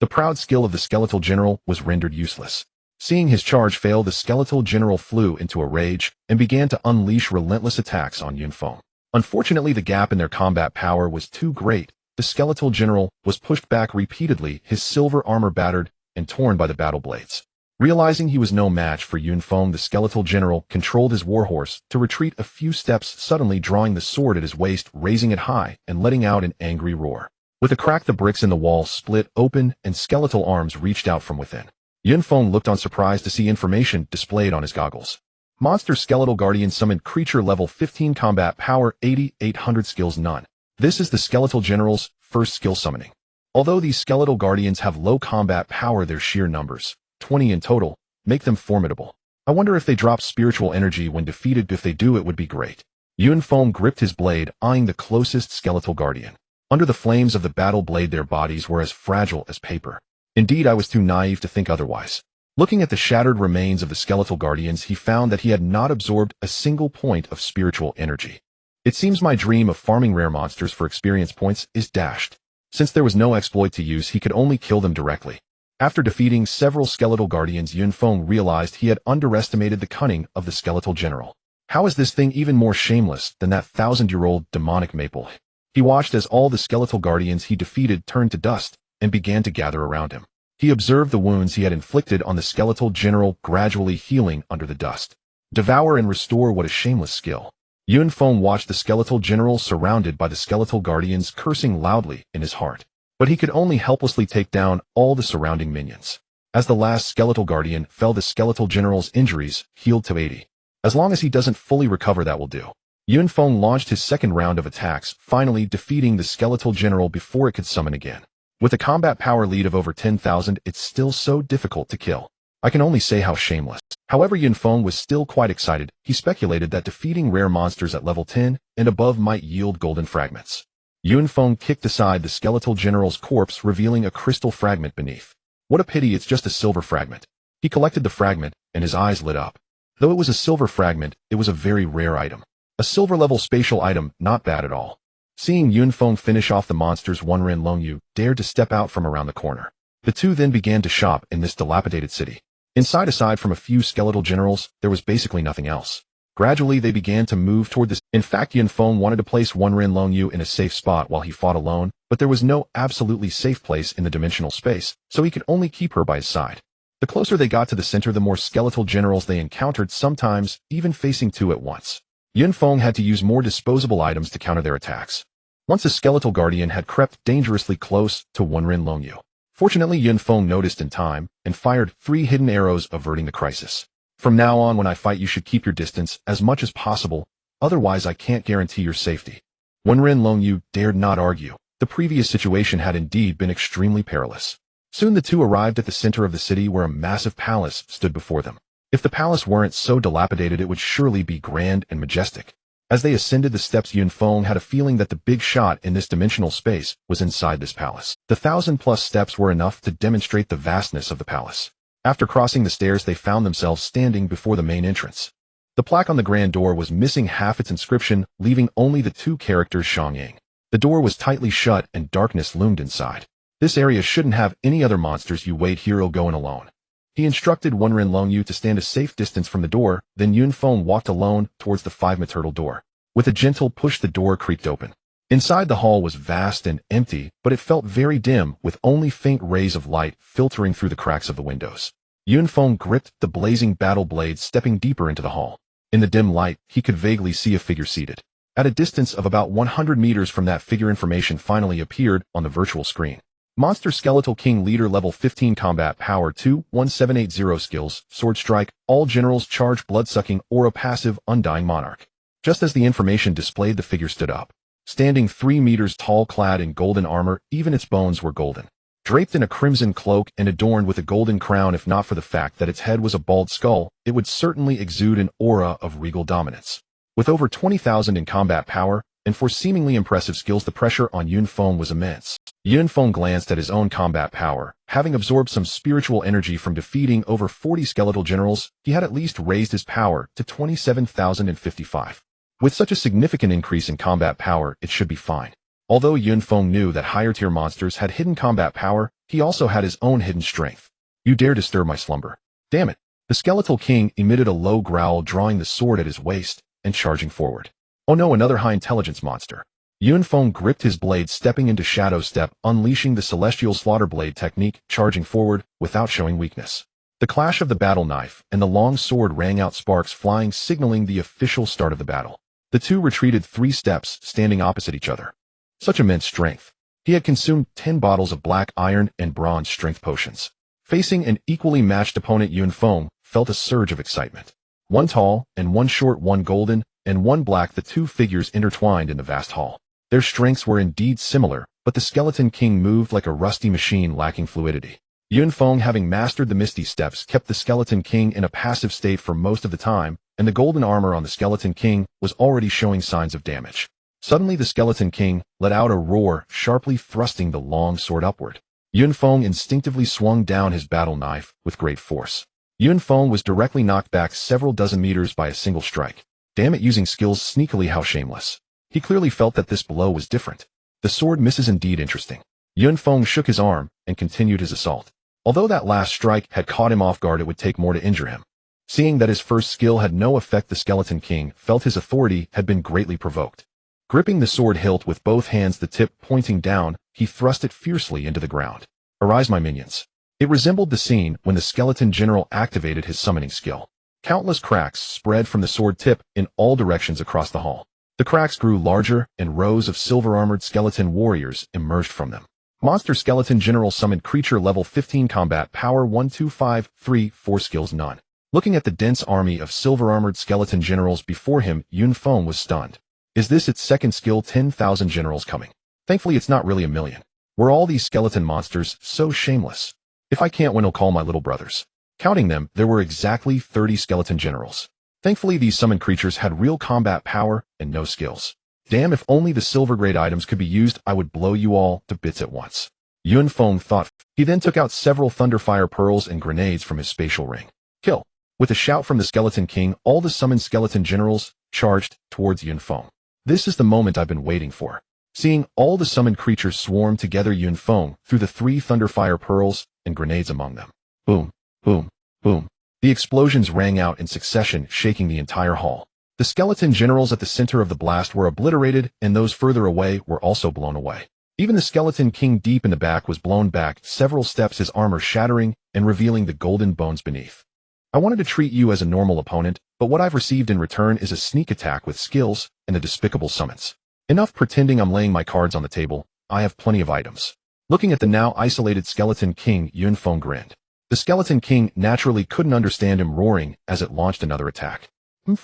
The proud skill of the skeletal general was rendered useless. Seeing his charge fail, the skeletal general flew into a rage and began to unleash relentless attacks on Yun Feng. Unfortunately, the gap in their combat power was too great. The skeletal general was pushed back repeatedly, his silver armor battered and torn by the battle blades. Realizing he was no match for Yun Feng, the skeletal general controlled his warhorse to retreat a few steps, suddenly drawing the sword at his waist, raising it high, and letting out an angry roar. With a crack, the bricks in the wall split open and skeletal arms reached out from within. Yun Feng looked on, surprised to see information displayed on his goggles. Monster Skeletal Guardian summoned, creature level 15, combat power 800 skills none. This is the skeletal general's first skill summoning. Although these skeletal guardians have low combat power, their sheer numbers, 20 in total, make them formidable. I wonder if they drop spiritual energy when defeated. If they do, it would be great. Yun Feng gripped his blade, eyeing the closest skeletal guardian. Under the flames of the battle blade, their bodies were as fragile as paper. Indeed, I was too naive to think otherwise. Looking at the shattered remains of the skeletal guardians, he found that he had not absorbed a single point of spiritual energy. It seems my dream of farming rare monsters for experience points is dashed. Since there was no exploit to use, he could only kill them directly. After defeating several skeletal guardians, Yun Feng realized he had underestimated the cunning of the skeletal general. How is this thing even more shameless than that 1,000-year-old demonic maple? He watched as all the skeletal guardians he defeated turned to dust and began to gather around him. He observed the wounds he had inflicted on the skeletal general gradually healing under the dust. Devour and restore, what a shameless skill. Yun Feng watched the skeletal general surrounded by the skeletal guardians, cursing loudly in his heart. But he could only helplessly take down all the surrounding minions. As the last skeletal guardian fell, the skeletal general's injuries healed to 80. As long as he doesn't fully recover, that will do. Yun Feng launched his second round of attacks, finally defeating the skeletal general before it could summon again. With a combat power lead of over 10,000, it's still so difficult to kill. I can only say how shameless. However, Yun Feng was still quite excited. He speculated that defeating rare monsters at level 10 and above might yield golden fragments. Yun Feng kicked aside the skeletal general's corpse, revealing a crystal fragment beneath. What a pity, it's just a silver fragment. He collected the fragment, and his eyes lit up. Though it was a silver fragment, it was a very rare item. A silver-level spatial item, not bad at all. Seeing Yun Feng finish off the monsters, Wen Longyu dared to step out from around the corner. The two then began to shop in this dilapidated city. Inside, aside from a few skeletal generals, there was basically nothing else. Gradually, they began to move toward this. In fact, Yun Feng wanted to place Wen Longyu in a safe spot while he fought alone, but there was no absolutely safe place in the dimensional space, so he could only keep her by his side. The closer they got to the center, the more skeletal generals they encountered, sometimes even facing two at once. Yun Feng had to use more disposable items to counter their attacks. Once a skeletal guardian had crept dangerously close to Wen Longyu. Fortunately, Yun Feng noticed in time and fired 3 hidden arrows, averting the crisis. From now on, when I fight, you should keep your distance as much as possible, otherwise I can't guarantee your safety. Wen Longyu dared not argue. The previous situation had indeed been extremely perilous. Soon the two arrived at the center of the city, where a massive palace stood before them. If the palace weren't so dilapidated, it would surely be grand and majestic. As they ascended the steps, Yun Feng had a feeling that the big shot in this dimensional space was inside this palace. The 1,000+ steps were enough to demonstrate the vastness of the palace. After crossing the stairs, they found themselves standing before the main entrance. The plaque on the grand door was missing half its inscription, leaving only the 2 characters Xiangyang. The door was tightly shut and darkness loomed inside. This area shouldn't have any other monsters. You wait here, I'll go in alone. He instructed Wen Longyu to stand a safe distance from the door, then Yun Feng walked alone towards the 5-meter turtle door. With a gentle push, the door creaked open. Inside, the hall was vast and empty, but it felt very dim, with only faint rays of light filtering through the cracks of the windows. Yun Feng gripped the blazing battle blade, stepping deeper into the hall. In the dim light, he could vaguely see a figure seated. At a distance of about 100 meters from that figure, information finally appeared on the virtual screen. Monster Skeletal King Leader Level 15 Combat Power 2, 1780 Skills, Sword Strike, All Generals Charge Blood-Sucking Aura Passive Undying Monarch. Just as the information displayed, the figure stood up. Standing 3 meters tall, clad in golden armor, even its bones were golden. Draped in a crimson cloak and adorned with a golden crown, if not for the fact that its head was a bald skull, it would certainly exude an aura of regal dominance. With over 20,000 in combat power, and for seemingly impressive skills, the pressure on Yun Feng was immense. Yun Feng glanced at his own combat power. Having absorbed some spiritual energy from defeating over 40 skeletal generals, he had at least raised his power to 27,055. With such a significant increase in combat power, it should be fine. Although Yun Feng knew that higher-tier monsters had hidden combat power, he also had his own hidden strength. You dare disturb my slumber. Damn it. The Skeletal King emitted a low growl, drawing the sword at his waist and charging forward. Oh no, another high-intelligence monster. Yun Feng gripped his blade, stepping into Shadow Step, unleashing the Celestial Slaughter Blade technique, charging forward without showing weakness. The clash of the battle knife and the long sword rang out, sparks flying, signaling the official start of the battle. The two retreated 3 steps, standing opposite each other. Such immense strength. He had consumed 10 bottles of black iron and bronze strength potions. Facing an equally matched opponent, Yun Feng felt a surge of excitement. One tall and one short, one golden and one black, the two figures intertwined in the vast hall. Their strengths were indeed similar, but the Skeleton King moved like a rusty machine lacking fluidity. Yun Feng, having mastered the Misty Steps, kept the Skeleton King in a passive state for most of the time, and the golden armor on the Skeleton King was already showing signs of damage. Suddenly the Skeleton King let out a roar, sharply thrusting the long sword upward. Yun Feng instinctively swung down his battle knife with great force. Yun Feng was directly knocked back several dozen meters by a single strike. Damn it, using skills sneakily, how shameless. He clearly felt that this blow was different. The sword misses indeed. Interesting. Yun Feng shook his arm and continued his assault. Although that last strike had caught him off guard, it would take more to injure him. Seeing that his first skill had no effect, the Skeleton King felt his authority had been greatly provoked. Gripping the sword hilt with both hands, the tip pointing down, he thrust it fiercely into the ground. Arise, my minions. It resembled the scene when the Skeleton General activated his summoning skill. Countless cracks spread from the sword tip in all directions across the hall. The cracks grew larger, and rows of silver-armored skeleton warriors emerged from them. Monster Skeleton General summoned creature level 15 combat power 1253 4 skills none. Looking at the dense army of silver-armored skeleton generals before him, Yun Feng was stunned. Is this its second skill? 10,000 generals coming. Thankfully it's not really a million. Were all these skeleton monsters so shameless? If I can't win, I'll call my little brothers. Counting them, there were exactly 30 skeleton generals. Thankfully these summoned creatures had real combat power and no skills. Damn, if only the silver grade items could be used, I would blow you all to bits at once. Yun Feng thought. He then took out several thunderfire pearls and grenades from his spatial ring. Kill. With a shout from the Skeleton King, all the summoned skeleton generals charged towards Yun Feng. This is the moment I've been waiting for. Seeing all the summoned creatures swarm together, Yun Feng threw the 3 thunderfire pearls and grenades among them. Boom, boom, boom. The explosions rang out in succession, shaking the entire hall. The skeleton generals at the center of the blast were obliterated, and those further away were also blown away. Even the Skeleton King deep in the back was blown back several steps, his armor shattering and revealing the golden bones beneath. I wanted to treat you as a normal opponent, but what I've received in return is a sneak attack with skills and a despicable summons. Enough pretending. I'm laying my cards on the table. I have plenty of items. Looking at the now isolated Skeleton King, Yun Feng grinned. The Skeleton King naturally couldn't understand him, roaring as it launched another attack.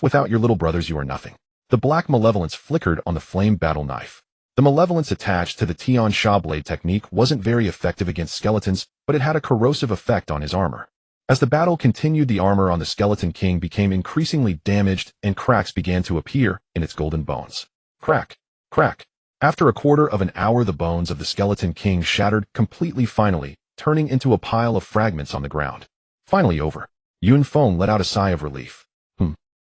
Without your little brothers you are nothing. The black malevolence flickered on the flame battle knife. The malevolence attached to the Tian Sha blade technique wasn't very effective against skeletons, but it had a corrosive effect on his armor. As the battle continued, the armor on the Skeleton King became increasingly damaged, and cracks began to appear in its golden bones. Crack, crack. After a quarter of an hour, the bones of the Skeleton King shattered completely, finally turning into a pile of fragments on the ground. Finally over. Yun Feng let out a sigh of relief.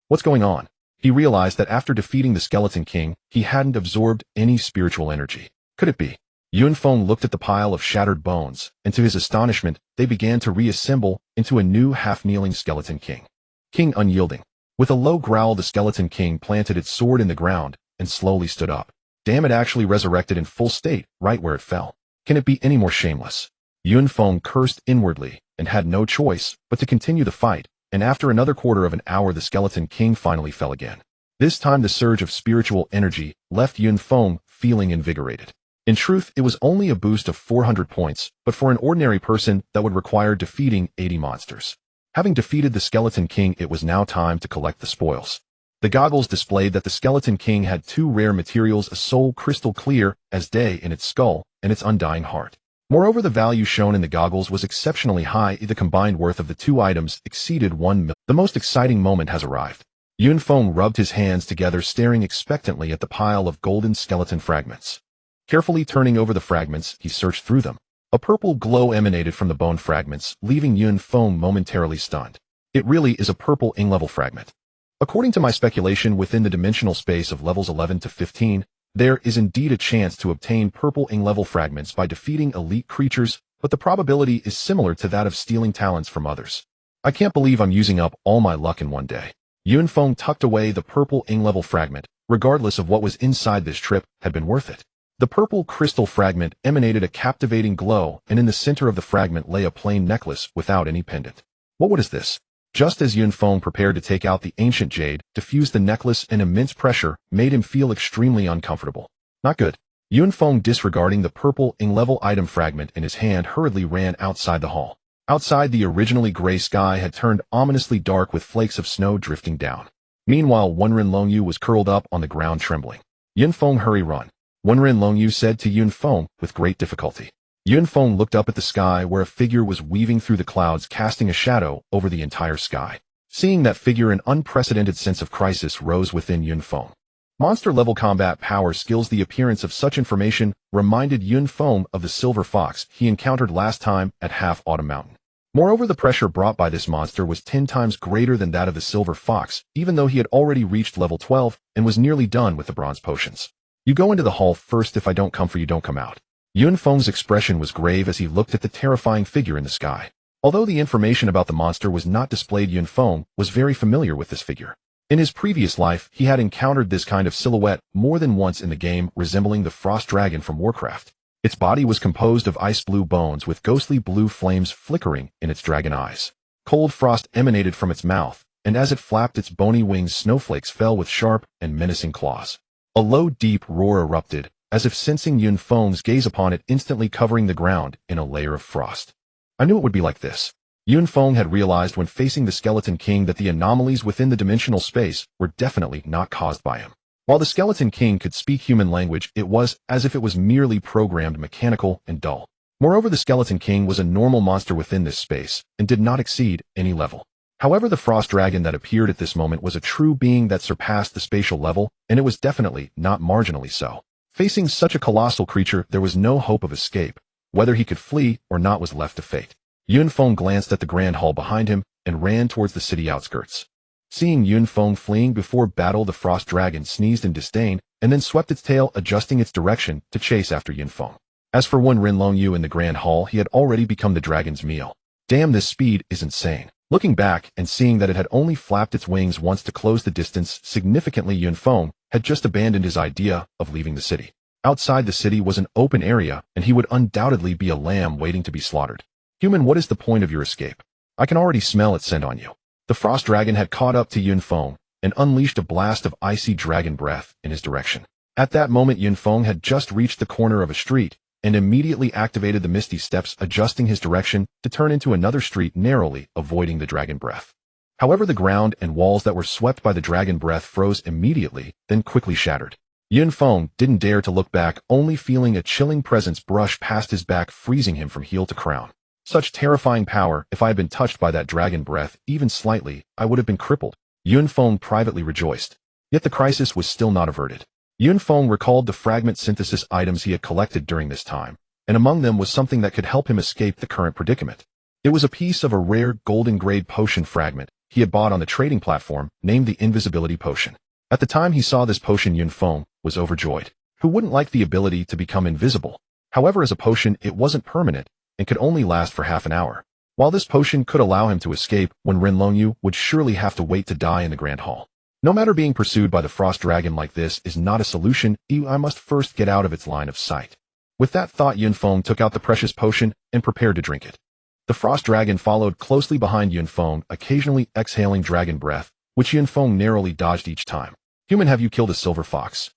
What's going on? He realized that after defeating the Skeleton King, he hadn't absorbed any spiritual energy. Could it be? Yun Feng looked at the pile of shattered bones, and to his astonishment, they began to reassemble into a new half-kneeling Skeleton King. King unyielding. With a low growl, the Skeleton King planted its sword in the ground and slowly stood up. Damn, it actually resurrected in full state, right where it fell. Can it be any more shameless? Yun Feng cursed inwardly and had no choice but to continue the fight, and after another quarter of an hour, the Skeleton King finally fell again. This time the surge of spiritual energy left Yun Feng feeling invigorated. In truth, it was only a boost of 400 points, but for an ordinary person, that would require defeating 80 monsters. Having defeated the Skeleton King, it was now time to collect the spoils. The goggles displayed that the Skeleton King had two rare materials, a soul crystal clear as day in its skull and its undying heart. Moreover, the value shown in the goggles was exceptionally high. The combined worth of the two items exceeded 1 million. The most exciting moment has arrived. Yun Feng rubbed his hands together, staring expectantly at the pile of golden skeleton fragments. Carefully turning over the fragments, he searched through them. A purple glow emanated from the bone fragments, leaving Yun Feng momentarily stunned. It really is a purple ing-level fragment. According to my speculation, within the dimensional space of levels 11 to 15, there is indeed a chance to obtain purple ing-level fragments by defeating elite creatures, but the probability is similar to that of stealing talents from others. I can't believe I'm using up all my luck in one day. Yun Feng tucked away the purple ing-level fragment, regardless of what was inside. This trip had been worth it. The purple crystal fragment emanated a captivating glow, and in the center of the fragment lay a plain necklace without any pendant. What is this? Just as Yun Feng prepared to take out the ancient jade, diffused the necklace, and immense pressure made him feel extremely uncomfortable. Not good. Yun Feng, disregarding the purple ing-level item fragment in his hand, hurriedly ran outside the hall. Outside, the originally gray sky had turned ominously dark with flakes of snow drifting down. Meanwhile, Wenren Longyu was curled up on the ground trembling. Yun Feng, hurry, run. Wenren Longyu said to Yun Feng with great difficulty. Yun Feng looked up at the sky, where a figure was weaving through the clouds, casting a shadow over the entire sky. Seeing that figure, an unprecedented sense of crisis rose within Yun Feng. Monster-level combat power skills. The appearance of such information reminded Yun Feng of the silver fox he encountered last time at Half-Autumn Mountain. Moreover, the pressure brought by this monster was 10 times greater than that of the silver fox, even though he had already reached level 12 and was nearly done with the bronze potions. You go into the hall first. If I don't come for you, don't come out. Yun Feng's expression was grave as he looked at the terrifying figure in the sky. Although the information about the monster was not displayed, Yun Feng was very familiar with this figure. In his previous life, he had encountered this kind of silhouette more than once in the game, resembling the frost dragon from Warcraft. Its body was composed of ice-blue bones with ghostly blue flames flickering in its dragon eyes. Cold frost emanated from its mouth, and as it flapped its bony wings, snowflakes fell with sharp and menacing claws. A low, deep roar erupted, as if sensing Yun Feng's gaze upon it, instantly covering the ground in a layer of frost. I knew it would be like this. Yun Feng had realized when facing the Skeleton King that the anomalies within the dimensional space were definitely not caused by him. While the Skeleton King could speak human language, it was as if it was merely programmed, mechanical, and dull. Moreover, the Skeleton King was a normal monster within this space, and did not exceed any level. However, the frost dragon that appeared at this moment was a true being that surpassed the spatial level, and it was definitely not marginally so. Facing such a colossal creature, there was no hope of escape. Whether he could flee or not was left to fate. Yun Feng glanced at the grand hall behind him and ran towards the city outskirts. Seeing Yun Feng fleeing before battle, the frost dragon sneezed in disdain and then swept its tail, adjusting its direction to chase after Yun Feng. As for Wenren Longyu in the grand hall, he had already become the dragon's meal. Damn, this speed is insane. Looking back and seeing that it had only flapped its wings once to close the distance significantly, Yun Feng had just abandoned his idea of leaving the city. Outside the city was an open area, and he would undoubtedly be a lamb waiting to be slaughtered. Human, what is the point of your escape? I can already smell its scent on you. The frost dragon had caught up to Yun Feng and unleashed a blast of icy dragon breath in his direction. At that moment, Yun Feng had just reached the corner of a street and immediately activated the misty steps, adjusting his direction to turn into another street, narrowly avoiding the dragon breath. However, the ground and walls that were swept by the dragon breath froze immediately, then quickly shattered. Yun Feng didn't dare to look back, only feeling a chilling presence brush past his back, freezing him from heel to crown. Such terrifying power! If I had been touched by that dragon breath even slightly, I would have been crippled. Yun Feng privately rejoiced. Yet the crisis was still not averted. Yun Feng recalled the fragment synthesis items he had collected during this time, and among them was something that could help him escape the current predicament. It was a piece of a rare golden-grade potion fragment he had bought on the trading platform, named the Invisibility Potion. At the time he saw this potion, Yun Feng was overjoyed. Who wouldn't like the ability to become invisible? However, as a potion, it wasn't permanent and could only last for half an hour. While this potion could allow him to escape, Wenren Longyu would surely have to wait to die in the Grand Hall. No matter, being pursued by the frost dragon like this is not a solution. I must first get out of its line of sight. With that thought, Yun Feng took out the precious potion and prepared to drink it. The frost dragon followed closely behind Yun Feng, occasionally exhaling dragon breath, which Yun Feng narrowly dodged each time. Human, have you killed a silver fox?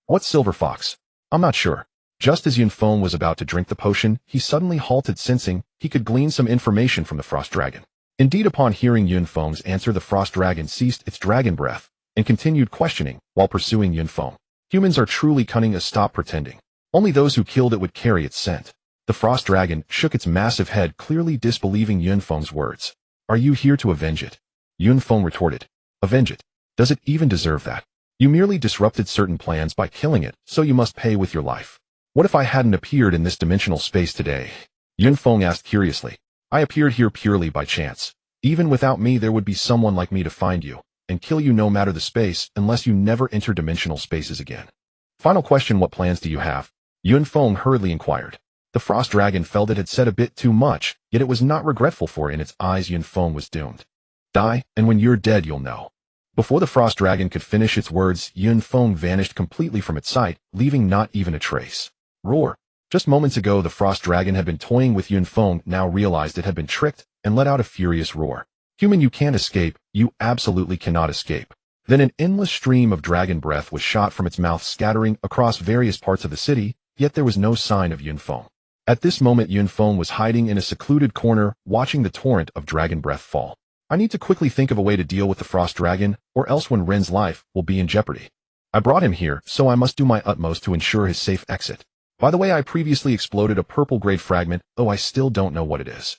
What silver fox? I'm not sure. Just as Yun Feng was about to drink the potion, he suddenly halted, sensing he could glean some information from the frost dragon. Indeed, upon hearing Yun Feng's answer, the frost dragon ceased its dragon breath and continued questioning while pursuing Yun Feng. Humans are truly cunning as stop pretending. Only those who killed it would carry its scent. The frost dragon shook its massive head, clearly disbelieving Yun Feng's words. Are you here to avenge it? Yun Feng retorted. Avenge it? Does it even deserve that? You merely disrupted certain plans by killing it, so you must pay with your life. What if I hadn't appeared in this dimensional space today? Yun Feng asked curiously. I appeared here purely by chance. Even without me, there would be someone like me to find you and kill you no matter the space, unless you never enter dimensional spaces again. Final question, what plans do you have? Yun Feng hurriedly inquired. The frost dragon felt it had said a bit too much, yet it was not regretful, for in its eyes Yun Feng was doomed. Die, and when you're dead you'll know. Before the frost dragon could finish its words, Yun Feng vanished completely from its sight, leaving not even a trace. Roar. Just moments ago the frost dragon had been toying with Yun Feng, now realized it had been tricked, and let out a furious roar. Human, you can't escape, you absolutely cannot escape. Then an endless stream of dragon breath was shot from its mouth, scattering across various parts of the city, yet there was no sign of Yun Feng. At this moment Yun Feng was hiding in a secluded corner, watching the torrent of dragon breath fall. I need to quickly think of a way to deal with the frost dragon, or else Ren's life will be in jeopardy. I brought him here, so I must do my utmost to ensure his safe exit. By the way, I previously exploded a purple-grade fragment, though I still don't know what it is.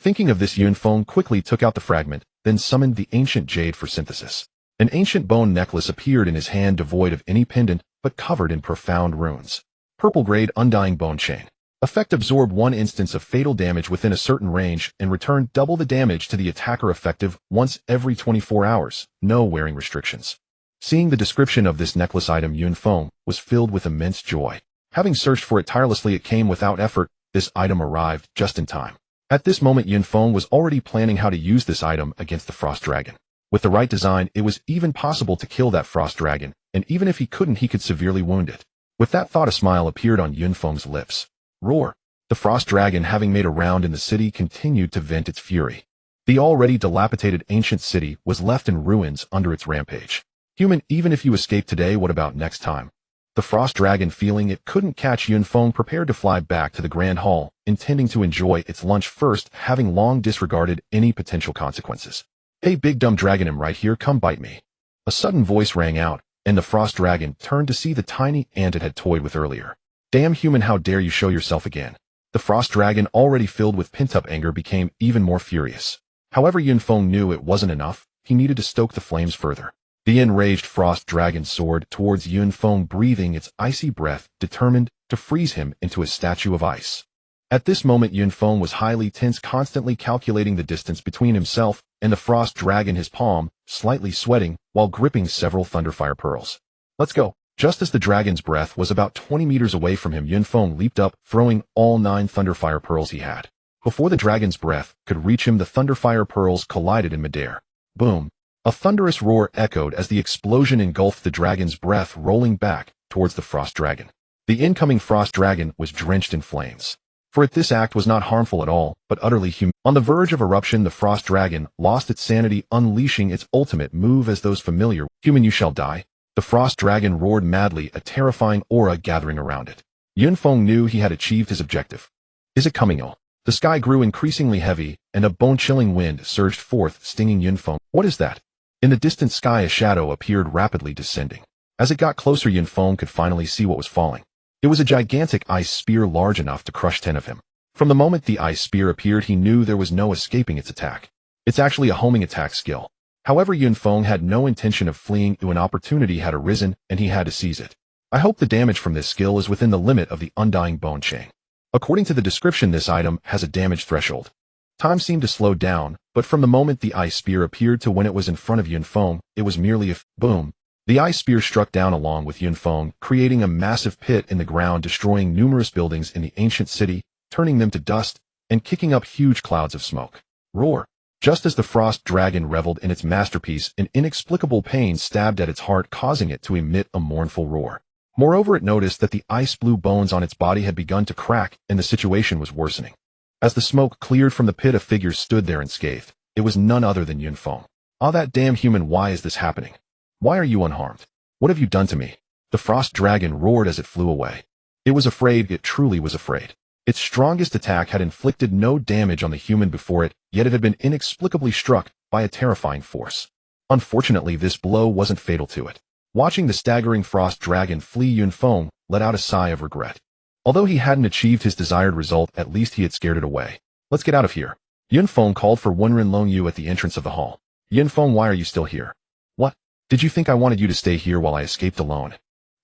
Thinking of this, Yun Feng quickly took out the fragment, then summoned the ancient jade for synthesis. An ancient bone necklace appeared in his hand, devoid of any pendant, but covered in profound runes. Purple-grade undying bone chain. Effect: absorb 1 instance of fatal damage within a certain range, and return double the damage to the attacker, effective once every 24 hours, no wearing restrictions. Seeing the description of this necklace item, Yun Feng was filled with immense joy. Having searched for it tirelessly, it came without effort. This item arrived just in time. At this moment Yun Feng was already planning how to use this item against the frost dragon. With the right design, it was even possible to kill that frost dragon, and even if he couldn't, he could severely wound it. With that thought, a smile appeared on Yun Feng's lips. Roar. The frost dragon, having made a round in the city, continued to vent its fury. The already dilapidated ancient city was left in ruins under its rampage. Human, even if you escape today, what about next time? The frost dragon, feeling it couldn't catch Yun Feng, prepared to fly back to the Grand Hall, intending to enjoy its lunch first, having long disregarded any potential consequences. Hey big dumb dragon, I'm right here, come bite me. A sudden voice rang out, and the frost dragon turned to see the tiny ant it had toyed with earlier. Damn human, how dare you show yourself again? The frost dragon, already filled with pent-up anger, became even more furious. However, Yun Feng knew it wasn't enough. He needed to stoke the flames further. The enraged frost dragon soared towards Yun Feng, breathing its icy breath, determined to freeze him into a statue of ice. At this moment Yun Feng was highly tense, constantly calculating the distance between himself and the frost dragon, his palm slightly sweating while gripping several thunderfire pearls. Let's go. Just as the dragon's breath was about 20 meters away from him, Yun Feng leaped up, throwing all 9 thunderfire pearls he had. Before the dragon's breath could reach him, the thunderfire pearls collided in midair. Boom! A thunderous roar echoed as the explosion engulfed the dragon's breath, rolling back towards the frost dragon. The incoming frost dragon was drenched in flames. For it, this act was not harmful at all, but utterly human. On the verge of eruption, the frost dragon lost its sanity, unleashing its ultimate move as those familiar. Human, you shall die. The frost dragon roared madly, a terrifying aura gathering around it. Yun Feng knew he had achieved his objective. Is it coming? Oh. The sky grew increasingly heavy, and a bone-chilling wind surged forth, stinging Yun Feng. What is that? In the distant sky, a shadow appeared, rapidly descending. As it got closer, Yun Feng could finally see what was falling. It was a gigantic ice spear large enough to crush 10 of him. From the moment the ice spear appeared, he knew there was no escaping its attack. It's actually a homing attack skill. However, Yun Feng had no intention of fleeing. An opportunity had arisen, and he had to seize it. I hope the damage from this skill is within the limit of the undying bone chain. According to the description, this item has a damage threshold. Time seemed to slow down, but from the moment the ice spear appeared to when it was in front of Yun Feng, it was merely a boom. The ice spear struck down along with Yun Feng, creating a massive pit in the ground, destroying numerous buildings in the ancient city, turning them to dust, and kicking up huge clouds of smoke. Roar! Just as the frost dragon reveled in its masterpiece, an inexplicable pain stabbed at its heart, causing it to emit a mournful roar. Moreover, it noticed that the ice-blue bones on its body had begun to crack, and the situation was worsening. As the smoke cleared from the pit, a figure stood there unscathed. It was none other than Yun Feng. Ah, that damn human, why is this happening? Why are you unharmed? What have you done to me? The frost dragon roared as it flew away. It was afraid, it truly was afraid. Its strongest attack had inflicted no damage on the human before it, yet it had been inexplicably struck by a terrifying force. Unfortunately, this blow wasn't fatal to it. Watching the staggering frost dragon flee, Yun Feng let out a sigh of regret. Although he hadn't achieved his desired result, at least he had scared it away. Let's get out of here. Yun Feng called for Wenren Longyu at the entrance of the hall. Yun Feng, why are you still here? What? Did you think I wanted you to stay here while I escaped alone?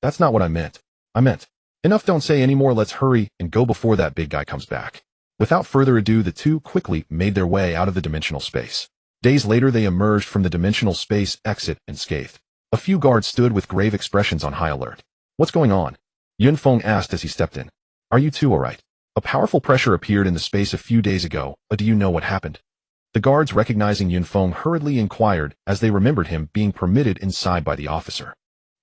That's not what I meant. Enough, don't say any more, let's hurry and go before that big guy comes back. Without further ado, the two quickly made their way out of the dimensional space. Days later, they emerged from the dimensional space exit unscathed. A few guards stood with grave expressions on high alert. What's going on? Yun Feng asked as he stepped in. Are you two alright? A powerful pressure appeared in the space a few days ago, but do you know what happened? The guards, recognizing Yun Feng, hurriedly inquired as they remembered him being permitted inside by the officer.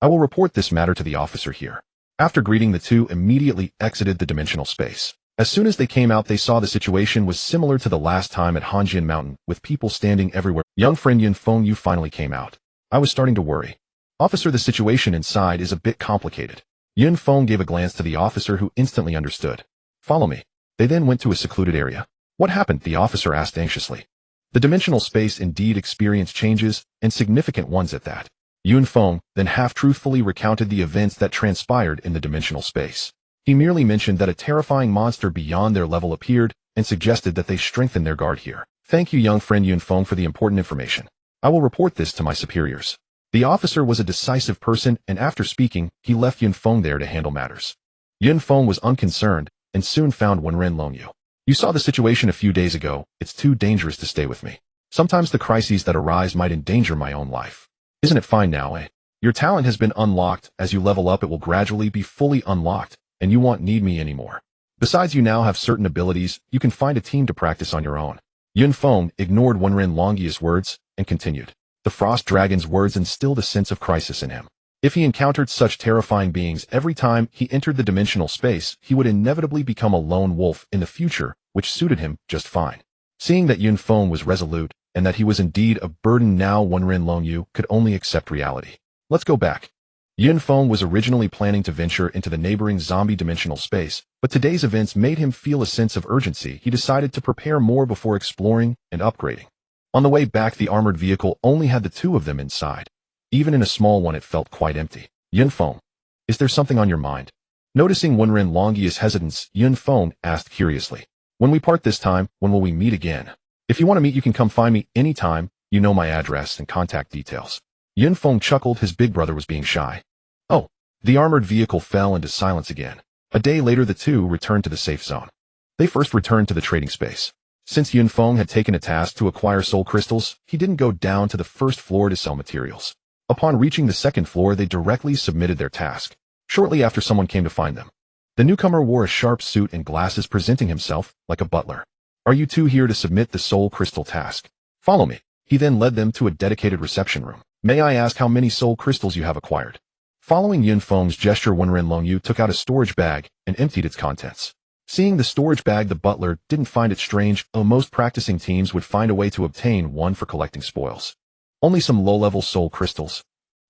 I will report this matter to the officer here. After greeting, the two immediately exited the dimensional space. As soon as they came out, they saw the situation was similar to the last time at Hanjian Mountain, with people standing everywhere. Young friend Yun Feng, you finally came out. I was starting to worry. Officer, the situation inside is a bit complicated. Yun Feng gave a glance to the officer, who instantly understood. Follow me. They then went to a secluded area. What happened? The officer asked anxiously. The dimensional space indeed experienced changes, and significant ones at that. Yun Feng then half-truthfully recounted the events that transpired in the dimensional space. He merely mentioned that a terrifying monster beyond their level appeared, and suggested that they strengthen their guard here. Thank you, young friend Yun Feng, for the important information. I will report this to my superiors. The officer was a decisive person, and after speaking, he left Yun Feng there to handle matters. Yun Feng was unconcerned, and soon found Wenren Longyu. You saw the situation a few days ago. It's too dangerous to stay with me. Sometimes the crises that arise might endanger my own life. Isn't it fine now, eh? Your talent has been unlocked. As you level up, it will gradually be fully unlocked, and you won't need me anymore. Besides, you now have certain abilities. You can find a team to practice on your own. Yun Feng ignored Wenren Longyu's words and continued. The frost dragon's words instilled a sense of crisis in him. If he encountered such terrifying beings every time he entered the dimensional space, he would inevitably become a lone wolf in the future, which suited him just fine. Seeing that Yun Feng was resolute, and that he was indeed a burden now, Wenren Longyu could only accept reality. Let's go back. Yun Feng was originally planning to venture into the neighboring zombie dimensional space, but today's events made him feel a sense of urgency. He decided to prepare more before exploring and upgrading. On the way back, the armored vehicle only had the two of them inside. Even in a small one, it felt quite empty. Yun Feng, is there something on your mind? Noticing Wenren Longyu's hesitance, Yun Feng asked curiously. When we part this time, when will we meet again? If you want to meet, you can come find me anytime. You know my address and contact details. Yun Feng chuckled. His big brother was being shy. Oh, the armored vehicle fell into silence again. A day later, the two returned to the safe zone. They first returned to the trading space. Since Yun Feng had taken a task to acquire soul crystals, he didn't go down to the first floor to sell materials. Upon reaching the second floor, they directly submitted their task. Shortly after, someone came to find them. The newcomer wore a sharp suit and glasses, presenting himself like a butler. Are you two here to submit the soul crystal task? Follow me. He then led them to a dedicated reception room. May I ask how many soul crystals you have acquired? Following Yun Feng's gesture, Wenren Longyu took out a storage bag and emptied its contents. Seeing the storage bag, the butler didn't find it strange. Most practicing teams would find a way to obtain one for collecting spoils. Only some low-level soul crystals.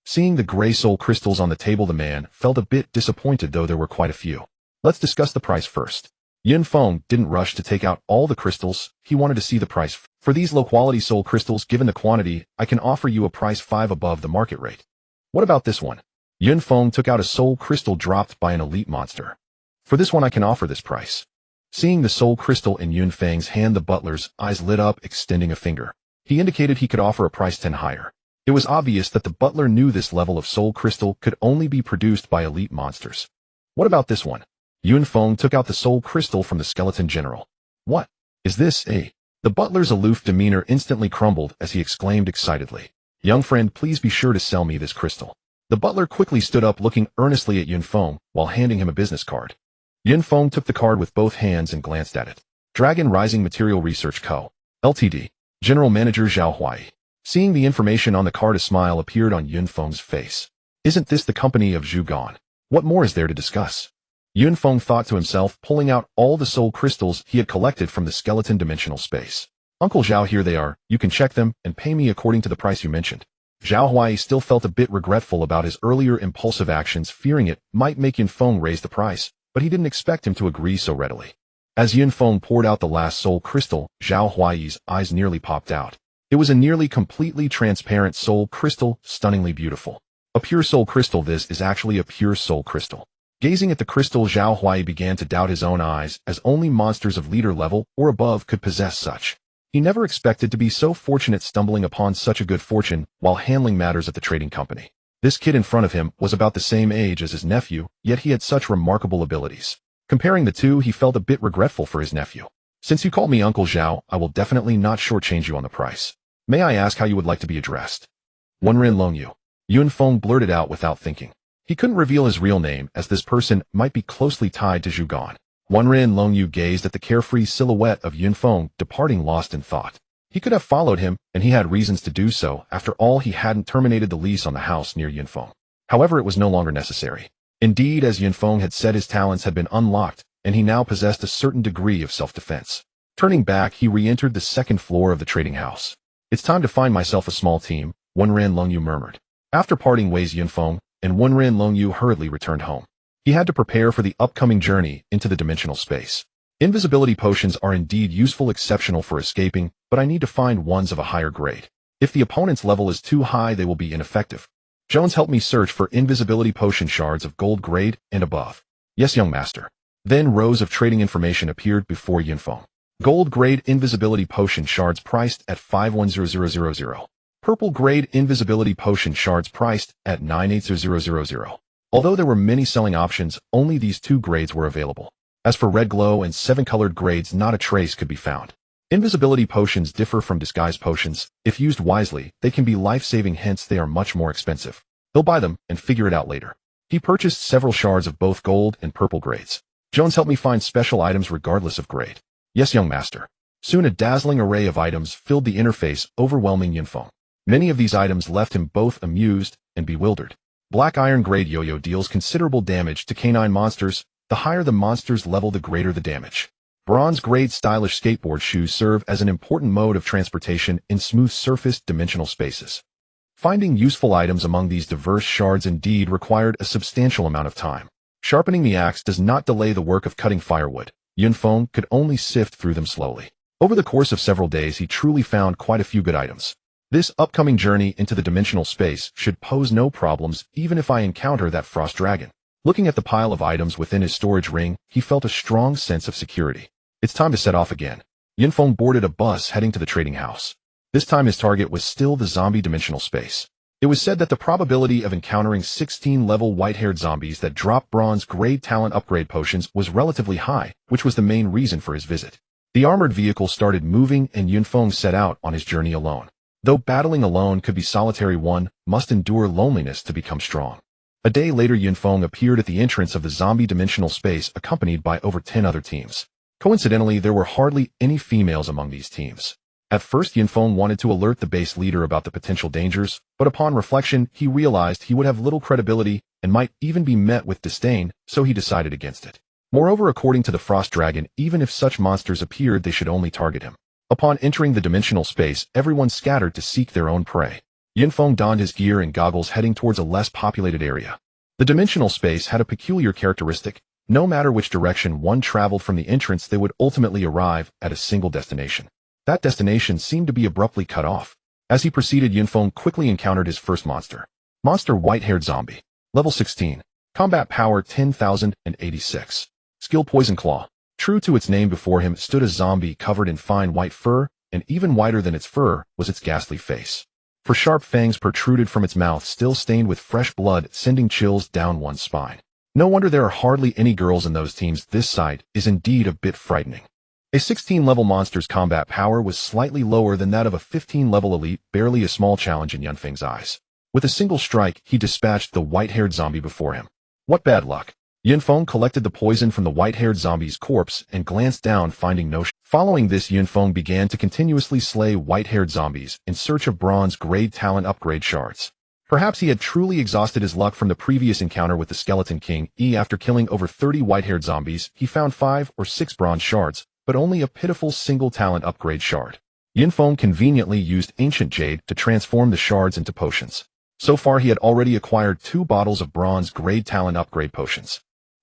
Seeing the gray soul crystals on the table, the man felt a bit disappointed, though there were quite a few. Let's discuss the price first. Yun Feng didn't rush to take out all the crystals. He wanted to see the price. For these low-quality soul crystals, given the quantity, I can offer you a price 5 above the market rate. What about this one? Yun Feng took out a soul crystal dropped by an elite monster. For this one, I can offer this price. Seeing the soul crystal in Yun Feng's hand, the butler's eyes lit up, extending a finger. He indicated he could offer a price 10 higher. It was obvious that the butler knew this level of soul crystal could only be produced by elite monsters. What about this one? Yun Feng took out the soul crystal from the skeleton general. What? Is this a? The butler's aloof demeanor instantly crumbled as he exclaimed excitedly. Young friend, please be sure to sell me this crystal. The butler quickly stood up, looking earnestly at Yun Feng while handing him a business card. Yun Feng took the card with both hands and glanced at it. Dragon Rising Material Research Co., Ltd. General Manager Zhao Huai. Seeing the information on the card, a smile appeared on Yun Feng's face. Isn't this the company of Zhu Gan? What more is there to discuss? Yun Feng thought to himself, pulling out all the soul crystals he had collected from the skeleton dimensional space. Uncle Zhao, here they are. You can check them and pay me according to the price you mentioned. Zhao Huai still felt a bit regretful about his earlier impulsive actions, fearing it might make Yun Feng raise the price, but he didn't expect him to agree so readily. As Yunfeng poured out the last soul crystal, Zhao Huaiyi's eyes nearly popped out. It was a nearly completely transparent soul crystal, stunningly beautiful. A pure soul crystal. This is actually a pure soul crystal. Gazing at the crystal, Zhao Huaiyi began to doubt his own eyes, as only monsters of leader level or above could possess such. He never expected to be so fortunate, stumbling upon such a good fortune while handling matters at the trading company. This kid in front of him was about the same age as his nephew, yet he had such remarkable abilities. Comparing the two, he felt a bit regretful for his nephew. Since you called me Uncle Zhao, I will definitely not shortchange you on the price. May I ask how you would like to be addressed? Wenren Longyu. Yunfeng blurted out without thinking. He couldn't reveal his real name, as this person might be closely tied to Zhu Gan. Wenren Longyu gazed at the carefree silhouette of Yunfeng, departing lost in thought. He could have followed him, and he had reasons to do so. After all, he hadn't terminated the lease on the house near Yunfeng. However, it was no longer necessary. Indeed, as Yunfeng had said, his talents had been unlocked, and he now possessed a certain degree of self-defense. Turning back, he re-entered the second floor of the trading house. It's time to find myself a small team, Wenren Longyu murmured. After parting ways, Yunfeng and Wenren Longyu hurriedly returned home. He had to prepare for the upcoming journey into the dimensional space. Invisibility potions are indeed useful, exceptional for escaping, but I need to find ones of a higher grade. If the opponent's level is too high, they will be ineffective. Jones helped me search for invisibility potion shards of gold grade and above. Yes, young master. Then rows of trading information appeared before Yunfeng. Gold grade invisibility potion shards priced at 510000. Purple grade invisibility potion shards priced at 980000. Although there were many selling options, only these two grades were available. As for red glow and 7-colored grades, not a trace could be found. Invisibility potions differ from disguise potions. If used wisely, they can be life-saving, hence they are much more expensive. He'll buy them and figure it out later. He purchased several shards of both gold and purple grades. Jones helped me find special items regardless of grade. Yes, young master. Soon a dazzling array of items filled the interface, overwhelming Yunfeng. Many of these items left him both amused and bewildered. Black iron grade yo-yo deals considerable damage to canine monsters. The higher the monster's level, the greater the damage. Bronze grade stylish skateboard shoes serve as an important mode of transportation in smooth-surfaced dimensional spaces. Finding useful items among these diverse shards indeed required a substantial amount of time. Sharpening the axe does not delay the work of cutting firewood. Yunfeng could only sift through them slowly. Over the course of several days, he truly found quite a few good items. This upcoming journey into the dimensional space should pose no problems, even if I encounter that frost dragon. Looking at the pile of items within his storage ring, he felt a strong sense of security. It's time to set off again. Yunfeng boarded a bus heading to the trading house. This time his target was still the zombie dimensional space. It was said that the probability of encountering 16-level white-haired zombies that drop bronze grade talent upgrade potions was relatively high, which was the main reason for his visit. The armored vehicle started moving and Yunfeng set out on his journey alone. Though battling alone could be solitary, one must endure loneliness to become strong. A day later, Yunfeng appeared at the entrance of the zombie dimensional space accompanied by over 10 other teams. Coincidentally, there were hardly any females among these teams. At first, Yunfeng wanted to alert the base leader about the potential dangers, but upon reflection, he realized he would have little credibility and might even be met with disdain, so he decided against it. Moreover, according to the Frost Dragon, even if such monsters appeared, they should only target him. Upon entering the dimensional space, everyone scattered to seek their own prey. Yunfeng donned his gear and goggles, heading towards a less populated area. The dimensional space had a peculiar characteristic. No matter which direction one traveled from the entrance, they would ultimately arrive at a single destination. That destination seemed to be abruptly cut off. As he proceeded, Yunfeng quickly encountered his first monster. Monster white-haired zombie. Level 16. Combat power 10,086. Skill Poison Claw. True to its name, before him stood a zombie covered in fine white fur, and even whiter than its fur was its ghastly face. For sharp fangs protruded from its mouth, still stained with fresh blood, sending chills down one's spine. No wonder there are hardly any girls in those teams. This sight is indeed a bit frightening. A 16-level monster's combat power was slightly lower than that of a 15-level elite, barely a small challenge in Yunfeng's eyes. With a single strike, he dispatched the white-haired zombie before him. What bad luck! Yunfeng collected the poison from the white-haired zombie's corpse and glanced down, finding no Following this, Yunfeng began to continuously slay white-haired zombies in search of bronze grade talent upgrade shards. Perhaps he had truly exhausted his luck from the previous encounter with the Skeleton King. After killing over 30 white-haired zombies, he found 5 or 6 bronze shards, but only a pitiful single talent upgrade shard. Yunfeng conveniently used ancient jade to transform the shards into potions. So far, he had already acquired 2 bottles of bronze grade talent upgrade potions.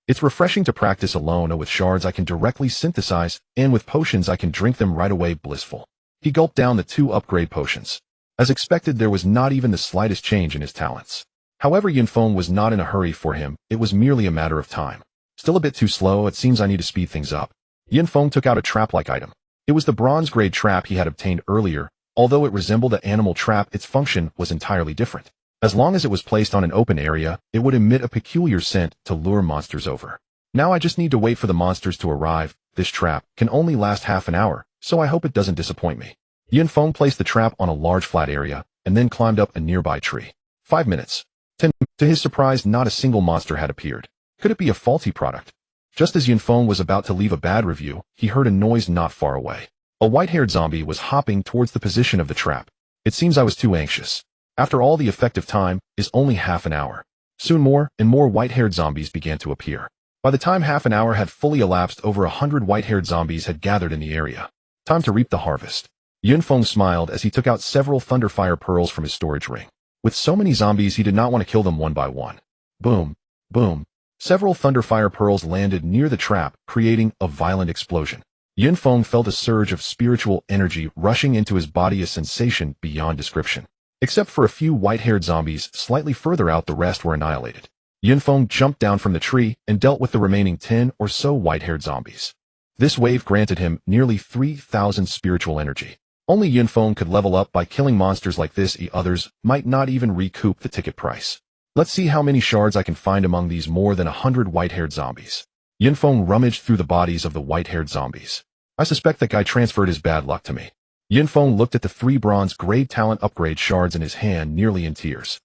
It's refreshing to practice alone, or with shards I can directly synthesize, and with potions I can drink them right away. Blissful. He gulped down the 2 upgrade potions. As expected, there was not even the slightest change in his talents. However, Yunfeng was not in a hurry for him, it was merely a matter of time. Still a bit too slow, it seems I need to speed things up. Yunfeng took out a trap-like item. It was the bronze-grade trap he had obtained earlier. Although it resembled an animal trap, its function was entirely different. As long as it was placed on an open area, it would emit a peculiar scent to lure monsters over. Now I just need to wait for the monsters to arrive. This trap can only last half an hour, so I hope it doesn't disappoint me. Yunfeng placed the trap on a large flat area, and then climbed up a nearby tree. 5 minutes. 10. To his surprise, not a single monster had appeared. Could it be a faulty product? Just as Yunfeng was about to leave a bad review, he heard a noise not far away. A white-haired zombie was hopping towards the position of the trap. It seems I was too anxious. After all, the effective time is only half an hour. Soon more and more white-haired zombies began to appear. By the time half an hour had fully elapsed, over 100 white-haired zombies had gathered in the area. Time to reap the harvest. Yunfeng smiled as he took out several Thunderfire pearls from his storage ring. With so many zombies, he did not want to kill them one by one. Boom, boom. Several Thunderfire pearls landed near the trap, creating a violent explosion. Yunfeng felt a surge of spiritual energy rushing into his body, a sensation beyond description. Except for a few white-haired zombies slightly further out, the rest were annihilated. Yunfeng jumped down from the tree and dealt with the remaining 10 or so white-haired zombies. This wave granted him nearly 3,000 spiritual energy. Only Yunfeng could level up by killing monsters like this. Others might not even recoup the ticket price. Let's see how many shards I can find among these more than 100 white-haired zombies. Yunfeng rummaged through the bodies of the white-haired zombies. I suspect that guy transferred his bad luck to me. Yunfeng looked at the 3 bronze-grade talent upgrade shards in his hand, nearly in tears.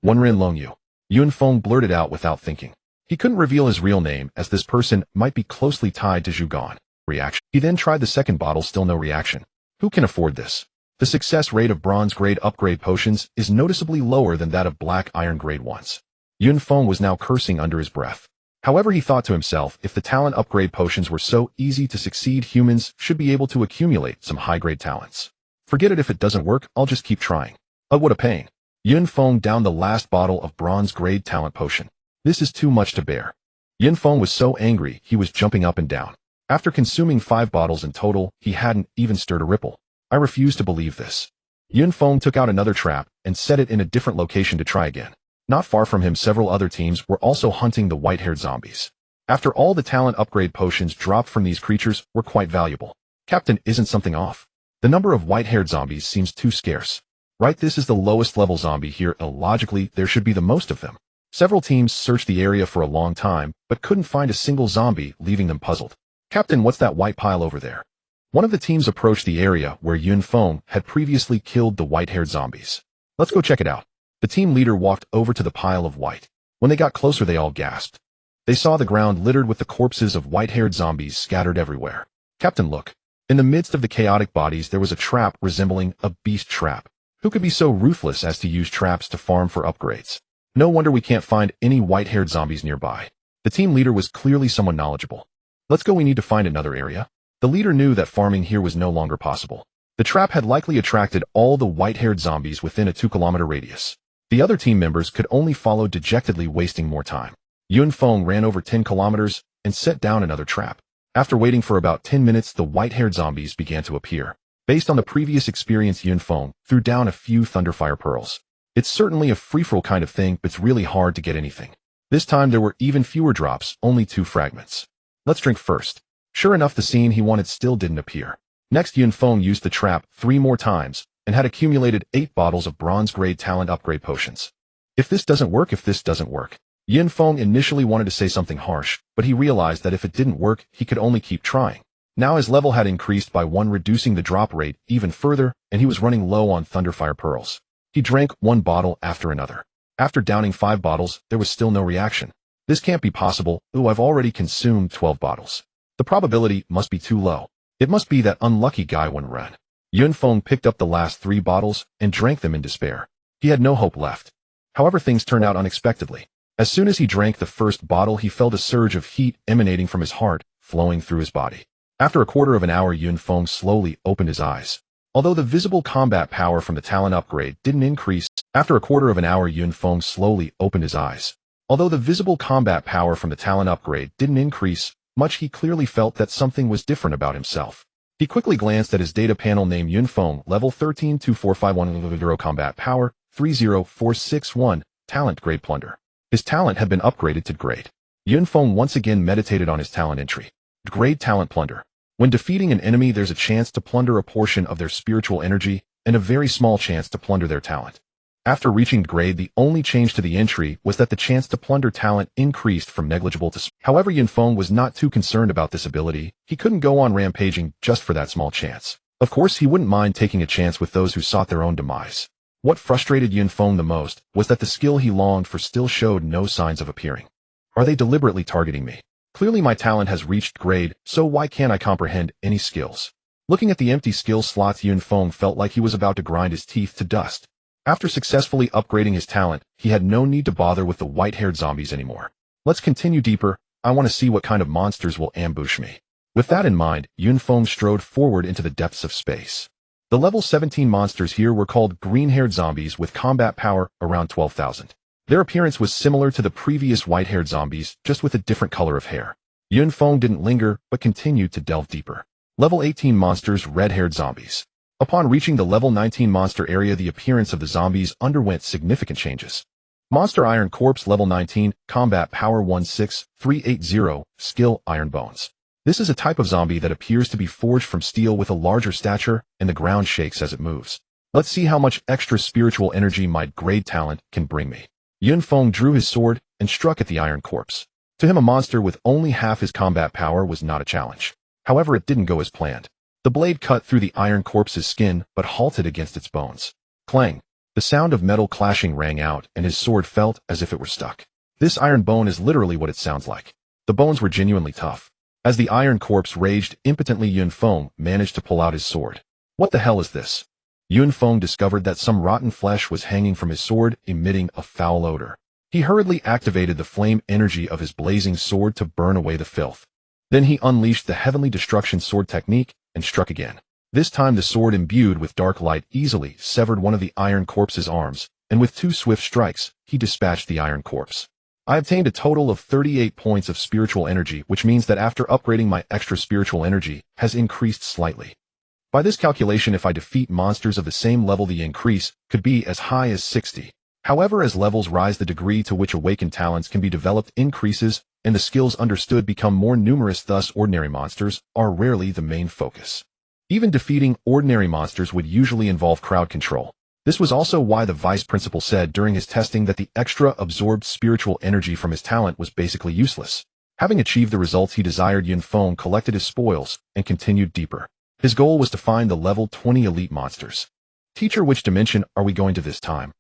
Wenren Longyu. Yunfeng blurted out without thinking. He couldn't reveal his real name, as this person might be closely tied to Zhugan. Reaction. He then tried the second bottle, still no reaction. Who can afford this? The success rate of bronze-grade upgrade potions is noticeably lower than that of black iron-grade ones. Yunfeng was now cursing under his breath. However, he thought to himself, if the talent upgrade potions were so easy to succeed, humans should be able to accumulate some high-grade talents. Forget it, if it doesn't work, I'll just keep trying. Oh, what a pain. Yunfeng downed the last bottle of bronze-grade talent potion. This is too much to bear. Yunfeng was so angry, he was jumping up and down. After consuming 5 bottles in total, he hadn't even stirred a ripple. I refuse to believe this. Yunfeng took out another trap and set it in a different location to try again. Not far from him, several other teams were also hunting the white-haired zombies. After all, the talent upgrade potions dropped from these creatures were quite valuable. Captain, isn't something off? The number of white-haired zombies seems too scarce. Right, this is the lowest level zombie here. Illogically, there should be the most of them. Several teams searched the area for a long time, but couldn't find a single zombie, leaving them puzzled. Captain, what's that white pile over there? One of the teams approached the area where Yunfeng had previously killed the white-haired zombies. Let's go check it out. The team leader walked over to the pile of white. When they got closer, they all gasped. They saw the ground littered with the corpses of white-haired zombies scattered everywhere. Captain, look. In the midst of the chaotic bodies, there was a trap resembling a beast trap. Who could be so ruthless as to use traps to farm for upgrades? No wonder we can't find any white-haired zombies nearby. The team leader was clearly someone knowledgeable. Let's go, we need to find another area. The leader knew that farming here was no longer possible. The trap had likely attracted all the white-haired zombies within a 2-kilometer radius. The other team members could only follow dejectedly, wasting more time. Yunfeng ran over 10 kilometers and set down another trap. After waiting for about 10 minutes, the white-haired zombies began to appear. Based on the previous experience, Yunfeng threw down a few Thunderfire pearls. It's certainly a free-for-all kind of thing, but it's really hard to get anything. This time there were even fewer drops, only 2 fragments. Let's drink first. Sure enough, the scene he wanted still didn't appear. Next, Yunfeng used the trap 3 more times and had accumulated 8 bottles of bronze-grade talent upgrade potions. If this doesn't work, Yunfeng initially wanted to say something harsh, but he realized that if it didn't work, he could only keep trying. Now his level had increased by 1, reducing the drop rate even further, and he was running low on Thunderfire pearls. He drank 1 bottle after another. After downing 5 bottles, there was still no reaction. This can't be possible. Ooh, I've already consumed 12 bottles. The probability must be too low. It must be that unlucky guy Wenren. Yunfeng picked up the last 3 bottles and drank them in despair. He had no hope left. However, things turned out unexpectedly. As soon as he drank the first bottle, he felt a surge of heat emanating from his heart, flowing through his body. After a quarter of an hour, Yunfeng slowly opened his eyes. Although the visible combat power from the talent upgrade didn't increase, after a quarter of an hour, Yunfeng slowly opened his eyes. Although the visible combat power from the talent upgrade didn't increase much, he clearly felt that something was different about himself. He quickly glanced at his data panel named Yun Feng, level 13-2451, combat power 30461, talent grade plunder. His talent had been upgraded to grade. Yun Feng once again meditated on his talent entry. Grade talent plunder. When defeating an enemy, there's a chance to plunder a portion of their spiritual energy and a very small chance to plunder their talent. After reaching grade, the only change to the entry was that the chance to plunder talent increased from negligible to small. However, Yun Feng was not too concerned about this ability. He couldn't go on rampaging just for that small chance. Of course, he wouldn't mind taking a chance with those who sought their own demise. What frustrated Yun Feng the most was that the skill he longed for still showed no signs of appearing. Are they deliberately targeting me? Clearly my talent has reached grade, so why can't I comprehend any skills? Looking at the empty skill slots, Yun Feng felt like he was about to grind his teeth to dust. After successfully upgrading his talent, he had no need to bother with the white-haired zombies anymore. Let's continue deeper. I want to see what kind of monsters will ambush me. With that in mind, Yun Feng strode forward into the depths of space. The level 17 monsters here were called green-haired zombies with combat power around 12,000. Their appearance was similar to the previous white-haired zombies, just with a different color of hair. Yun Feng didn't linger, but continued to delve deeper. Level 18 monsters, red-haired zombies. Upon reaching the level 19 monster area, the appearance of the zombies underwent significant changes. Monster Iron Corpse, level 19, combat power 16380, skill Iron Bones. This is a type of zombie that appears to be forged from steel with a larger stature, and the ground shakes as it moves. Let's see how much extra spiritual energy my grade talent can bring me. Yun Feng drew his sword and struck at the Iron Corpse. To him, a monster with only half his combat power was not a challenge. However, it didn't go as planned. The blade cut through the Iron Corpse's skin, but halted against its bones. Clang! The sound of metal clashing rang out, and his sword felt as if it were stuck. This iron bone is literally what it sounds like. The bones were genuinely tough. As the Iron Corpse raged impotently, Yun Feng managed to pull out his sword. What the hell is this? Yun Feng discovered that some rotten flesh was hanging from his sword, emitting a foul odor. He hurriedly activated the flame energy of his blazing sword to burn away the filth. Then he unleashed the Heavenly Destruction sword technique and struck again. This time the sword, imbued with dark light, easily severed one of the Iron Corpse's arms, and with 2 swift strikes, he dispatched the Iron Corpse. I obtained a total of 38 points of spiritual energy, which means that after upgrading, my extra spiritual energy has increased slightly. By this calculation, if I defeat monsters of the same level, the increase could be as high as 60. However, as levels rise, the degree to which awakened talents can be developed increases, and the skills understood become more numerous. Thus, ordinary monsters are rarely the main focus. Even defeating ordinary monsters would usually involve crowd control. This was also why the vice principal said during his testing that the extra absorbed spiritual energy from his talent was basically useless. Having achieved the results he desired, Yun Feng collected his spoils and continued deeper. His goal was to find the level 20 elite monsters. Teacher, which dimension are we going to this time?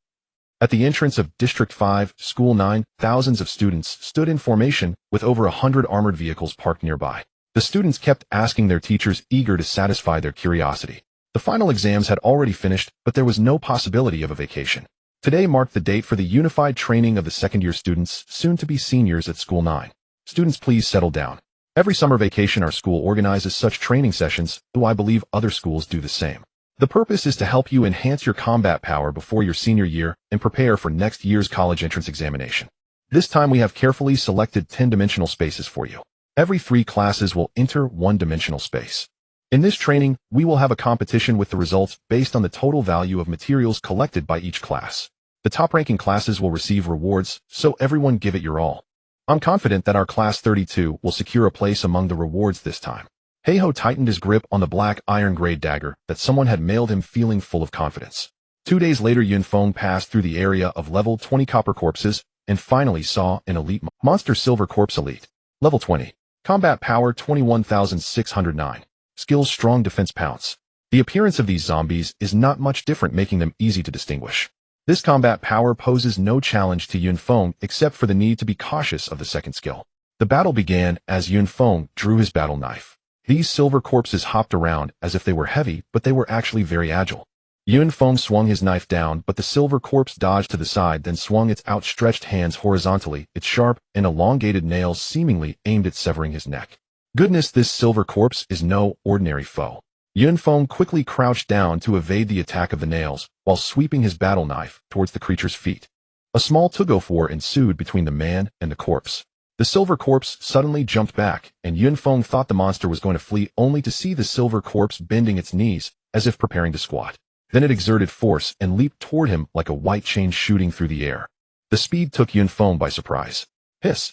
At the entrance of District 5, School 9, thousands of students stood in formation with over 100 armored vehicles parked nearby. The students kept asking their teachers, eager to satisfy their curiosity. The final exams had already finished, but there was no possibility of a vacation. Today marked the date for the unified training of the second-year students, soon to be seniors at School 9. Students, please settle down. Every summer vacation our school organizes such training sessions, though I believe other schools do the same. The purpose is to help you enhance your combat power before your senior year and prepare for next year's college entrance examination. This time we have carefully selected 10-dimensional spaces for you. Every 3 classes will enter 1-dimensional space. In this training, we will have a competition with the results based on the total value of materials collected by each class. The top-ranking classes will receive rewards, so everyone give it your all. I'm confident that our Class 32 will secure a place among the rewards this time. Heiho tightened his grip on the black iron grade dagger that someone had mailed him, feeling full of confidence. 2 days later, Yun Feng passed through the area of level 20 copper corpses and finally saw an elite monster, Silver Corpse Elite. Level 20. Combat power 21,609. Skills strong defense pounce. The appearance of these zombies is not much different, making them easy to distinguish. This combat power poses no challenge to Yun Feng except for the need to be cautious of the second skill. The battle began as Yun Feng drew his battle knife. These silver corpses hopped around as if they were heavy, but they were actually very agile. Yun Feng swung his knife down, but the silver corpse dodged to the side, then swung its outstretched hands horizontally, its sharp and elongated nails seemingly aimed at severing his neck. Goodness, this silver corpse is no ordinary foe. Yun Feng quickly crouched down to evade the attack of the nails, while sweeping his battle knife towards the creature's feet. A small tug-of-war ensued between the man and the corpse. The silver corpse suddenly jumped back, and Yun Feng thought the monster was going to flee only to see the silver corpse bending its knees, as if preparing to squat. Then it exerted force and leaped toward him like a white chain shooting through the air. The speed took Yun Feng by surprise. Hiss!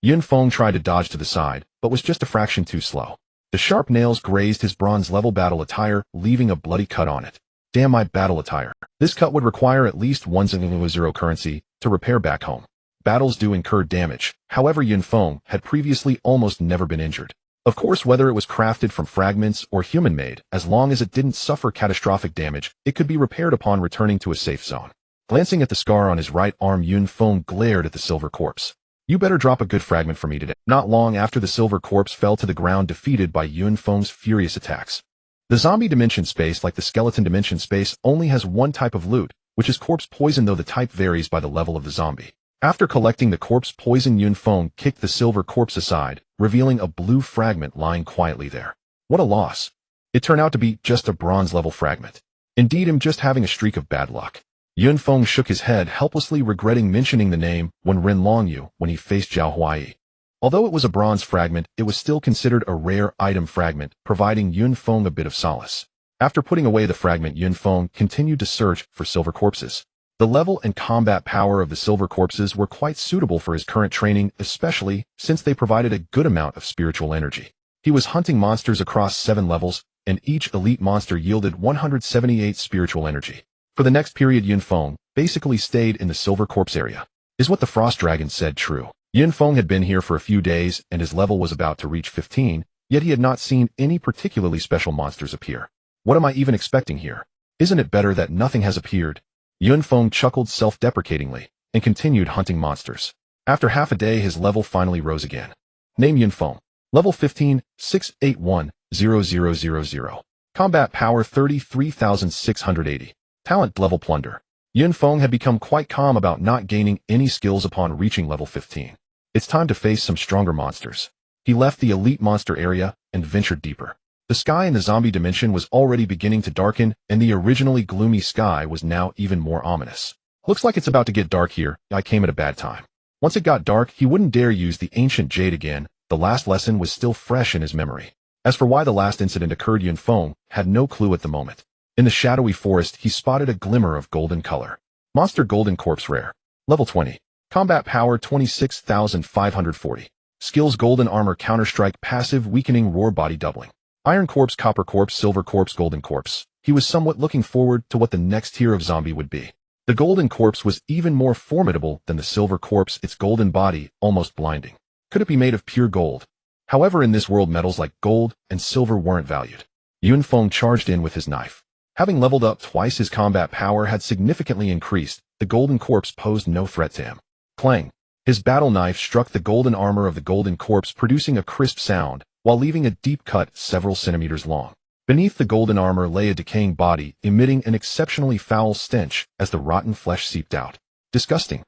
Yun Feng tried to dodge to the side, but was just a fraction too slow. The sharp nails grazed his bronze-level battle attire, leaving a bloody cut on it. Damn my battle attire. This cut would require at least 100 currency to repair back home. Battles do incur damage, however Yun Feng had previously almost never been injured. Of course, whether it was crafted from fragments or human-made, as long as it didn't suffer catastrophic damage, it could be repaired upon returning to a safe zone. Glancing at the scar on his right arm, Yun Feng glared at the silver corpse. You better drop a good fragment for me today. Not long after the silver corpse fell to the ground defeated by Yun Feng's furious attacks. The zombie dimension space, like the skeleton dimension space, only has one type of loot, which is corpse poison, though the type varies by the level of the zombie. After collecting the corpse poison, Yun Feng kicked the silver corpse aside, revealing a blue fragment lying quietly there. What a loss. It turned out to be just a bronze-level fragment. Indeed, I'm just having a streak of bad luck. Yun Feng shook his head, helplessly regretting mentioning the name Wen Ren Longyu when he faced Zhao Huai. Although it was a bronze fragment, it was still considered a rare item fragment, providing Yun Feng a bit of solace. After putting away the fragment, Yun Feng continued to search for silver corpses. The level and combat power of the silver corpses were quite suitable for his current training, especially since they provided a good amount of spiritual energy. He was hunting monsters across 7 levels, and each elite monster yielded 178 spiritual energy. For the next period, Yun Feng basically stayed in the silver corpse area. Is what the frost dragon said true? Yun Feng had been here for a few days, and his level was about to reach 15, yet he had not seen any particularly special monsters appear. What am I even expecting here? Isn't it better that nothing has appeared? Yun Feng chuckled self-deprecatingly and continued hunting monsters. After half a day, his level finally rose again. Name Yun Feng. Level 15, 681-0000. Combat power 33,680. Talent level plunder. Yun Feng had become quite calm about not gaining any skills upon reaching level 15. It's time to face some stronger monsters. He left the elite monster area and ventured deeper. The sky in the zombie dimension was already beginning to darken, and the originally gloomy sky was now even more ominous. Looks like it's about to get dark here. I came at a bad time. Once it got dark, he wouldn't dare use the ancient jade again. The last lesson was still fresh in his memory. As for why the last incident occurred, Yun Feng had no clue at the moment. In the shadowy forest, he spotted a glimmer of golden color. Monster Golden Corpse Rare. Level 20. Combat power 26,540. Skills Golden Armor Counter-Strike Passive Weakening Roar Body Doubling. Iron Corpse, Copper Corpse, Silver Corpse, Golden Corpse. He was somewhat looking forward to what the next tier of zombie would be. The Golden Corpse was even more formidable than the Silver Corpse, its golden body almost blinding. Could it be made of pure gold? However, in this world, metals like gold and silver weren't valued. Yun Feng charged in with his knife. Having leveled up twice, his combat power had significantly increased. The Golden Corpse posed no threat to him. Clang! His battle knife struck the golden armor of the Golden Corpse, producing a crisp sound, while leaving a deep cut several centimeters long. Beneath the golden armor lay a decaying body, emitting an exceptionally foul stench as the rotten flesh seeped out. Disgusting.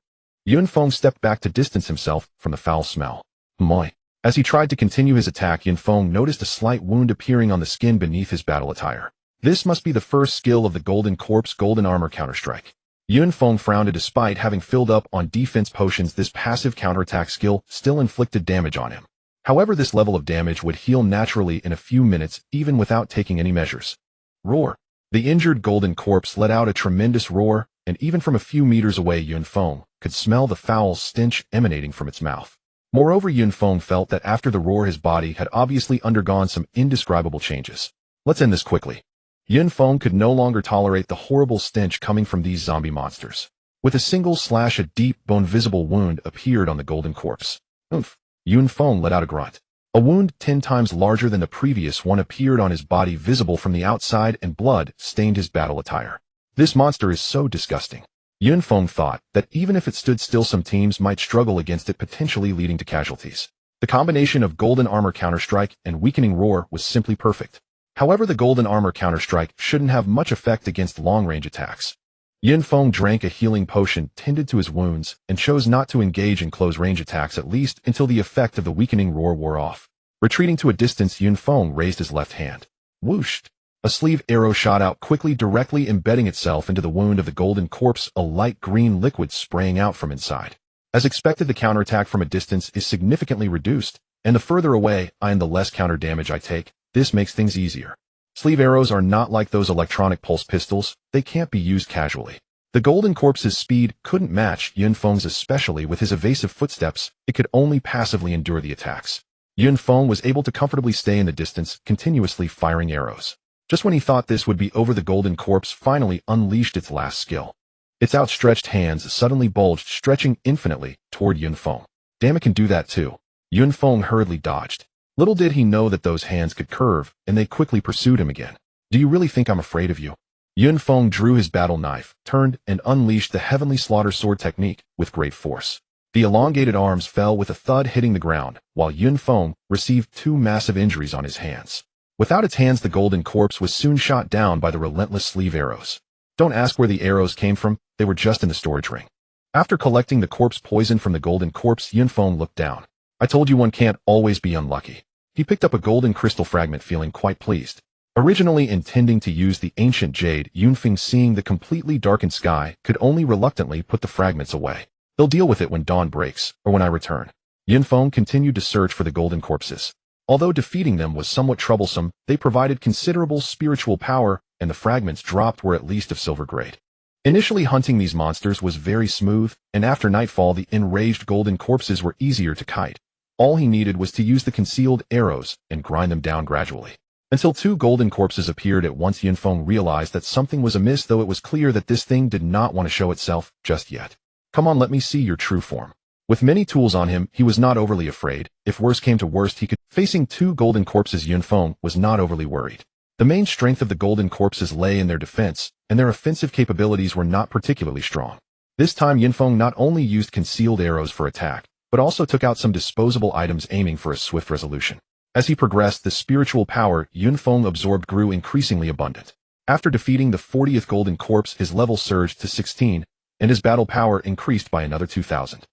Yun Feng stepped back to distance himself from the foul smell. Moi. As he tried to continue his attack, Yun Feng noticed a slight wound appearing on the skin beneath his battle attire. This must be the first skill of the Golden Corpse Golden Armor Counter-Strike. Yun Feng frowned. Despite having filled up on defense potions, this passive counterattack skill still inflicted damage on him. However, this level of damage would heal naturally in a few minutes, even without taking any measures. Roar. The injured Golden Corpse let out a tremendous roar, and even from a few meters away, Yun Feng could smell the foul stench emanating from its mouth. Moreover, Yun Feng felt that after the roar, his body had obviously undergone some indescribable changes. Let's end this quickly. Yun Feng could no longer tolerate the horrible stench coming from these zombie monsters. With a single slash, a deep, bone-visible wound appeared on the Golden Corpse. Oomph. Yun Feng let out a grunt. A wound 10 times larger than the previous one appeared on his body, visible from the outside, and blood stained his battle attire. This monster is so disgusting. Yun Feng thought that even if it stood still, some teams might struggle against it, potentially leading to casualties. The combination of Golden Armor Counter-Strike and Weakening Roar was simply perfect. However, the Golden Armor Counter-Strike shouldn't have much effect against long-range attacks. Yun Feng drank a healing potion, tended to his wounds, and chose not to engage in close-range attacks, at least until the effect of the Weakening Roar wore off. Retreating to a distance, Yun Feng raised his left hand. Whooshed! A sleeve arrow shot out quickly, directly embedding itself into the wound of the golden corpse, a light green liquid spraying out from inside. As expected, the counterattack from a distance is significantly reduced, and the further away I am, the less counter damage I take. This makes things easier. Sleeve arrows are not like those electronic pulse pistols. They can't be used casually. The golden corpse's speed couldn't match Yun Feng's, especially with his evasive footsteps. It could only passively endure the attacks. Yun Feng was able to comfortably stay in the distance, continuously firing arrows. Just when he thought this would be over, the golden corpse finally unleashed its last skill. Its outstretched hands suddenly bulged, stretching infinitely toward Yun Feng. Damn, it can do that too. Yun Feng hurriedly dodged. Little did he know that those hands could curve, and they quickly pursued him again. Do you really think I'm afraid of you? Yun Feng drew his battle knife, turned, and unleashed the heavenly slaughter sword technique with great force. The elongated arms fell with a thud, hitting the ground, while Yun Feng received 2 massive injuries on his hands. Without its hands, the golden corpse was soon shot down by the relentless sleeve arrows. Don't ask where the arrows came from, they were just in the storage ring. After collecting the corpse poison from the golden corpse, Yun Feng looked down. I told you one can't always be unlucky. He picked up a golden crystal fragment, feeling quite pleased. Originally intending to use the ancient jade, Yun Feng, seeing the completely darkened sky, could only reluctantly put the fragments away. They'll deal with it when dawn breaks, or when I return. Yun Feng continued to search for the golden corpses. Although defeating them was somewhat troublesome, they provided considerable spiritual power, and the fragments dropped were at least of silver grade. Initially, hunting these monsters was very smooth, and after nightfall the enraged golden corpses were easier to kite. All he needed was to use the concealed arrows and grind them down gradually. Until 2 golden corpses appeared at once, Yun Feng realized that something was amiss, though it was clear that this thing did not want to show itself just yet. Come on, let me see your true form. With many tools on him, he was not overly afraid. If worse came to worst, he could. Facing 2 golden corpses, Yun Feng was not overly worried. The main strength of the golden corpses lay in their defense, and their offensive capabilities were not particularly strong. This time, Yun Feng not only used concealed arrows for attack, but also took out some disposable items, aiming for a swift resolution. As he progressed, the spiritual power Yun Feng absorbed grew increasingly abundant. After defeating the 40th golden corpse, his level surged to 16, and his battle power increased by another 2,000.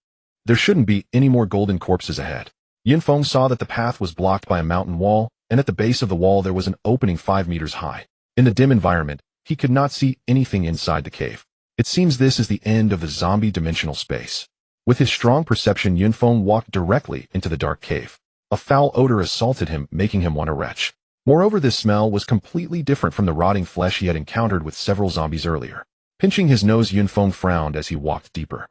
There shouldn't be any more golden corpses ahead. Yun Feng saw that the path was blocked by a mountain wall, and at the base of the wall there was an opening 5 meters high. In the dim environment, he could not see anything inside the cave. It seems this is the end of the zombie dimensional space. With his strong perception, Yun Feng walked directly into the dark cave. A foul odor assaulted him, making him want to retch. Moreover, this smell was completely different from the rotting flesh he had encountered with several zombies earlier. Pinching his nose, Yun Feng frowned as he walked deeper.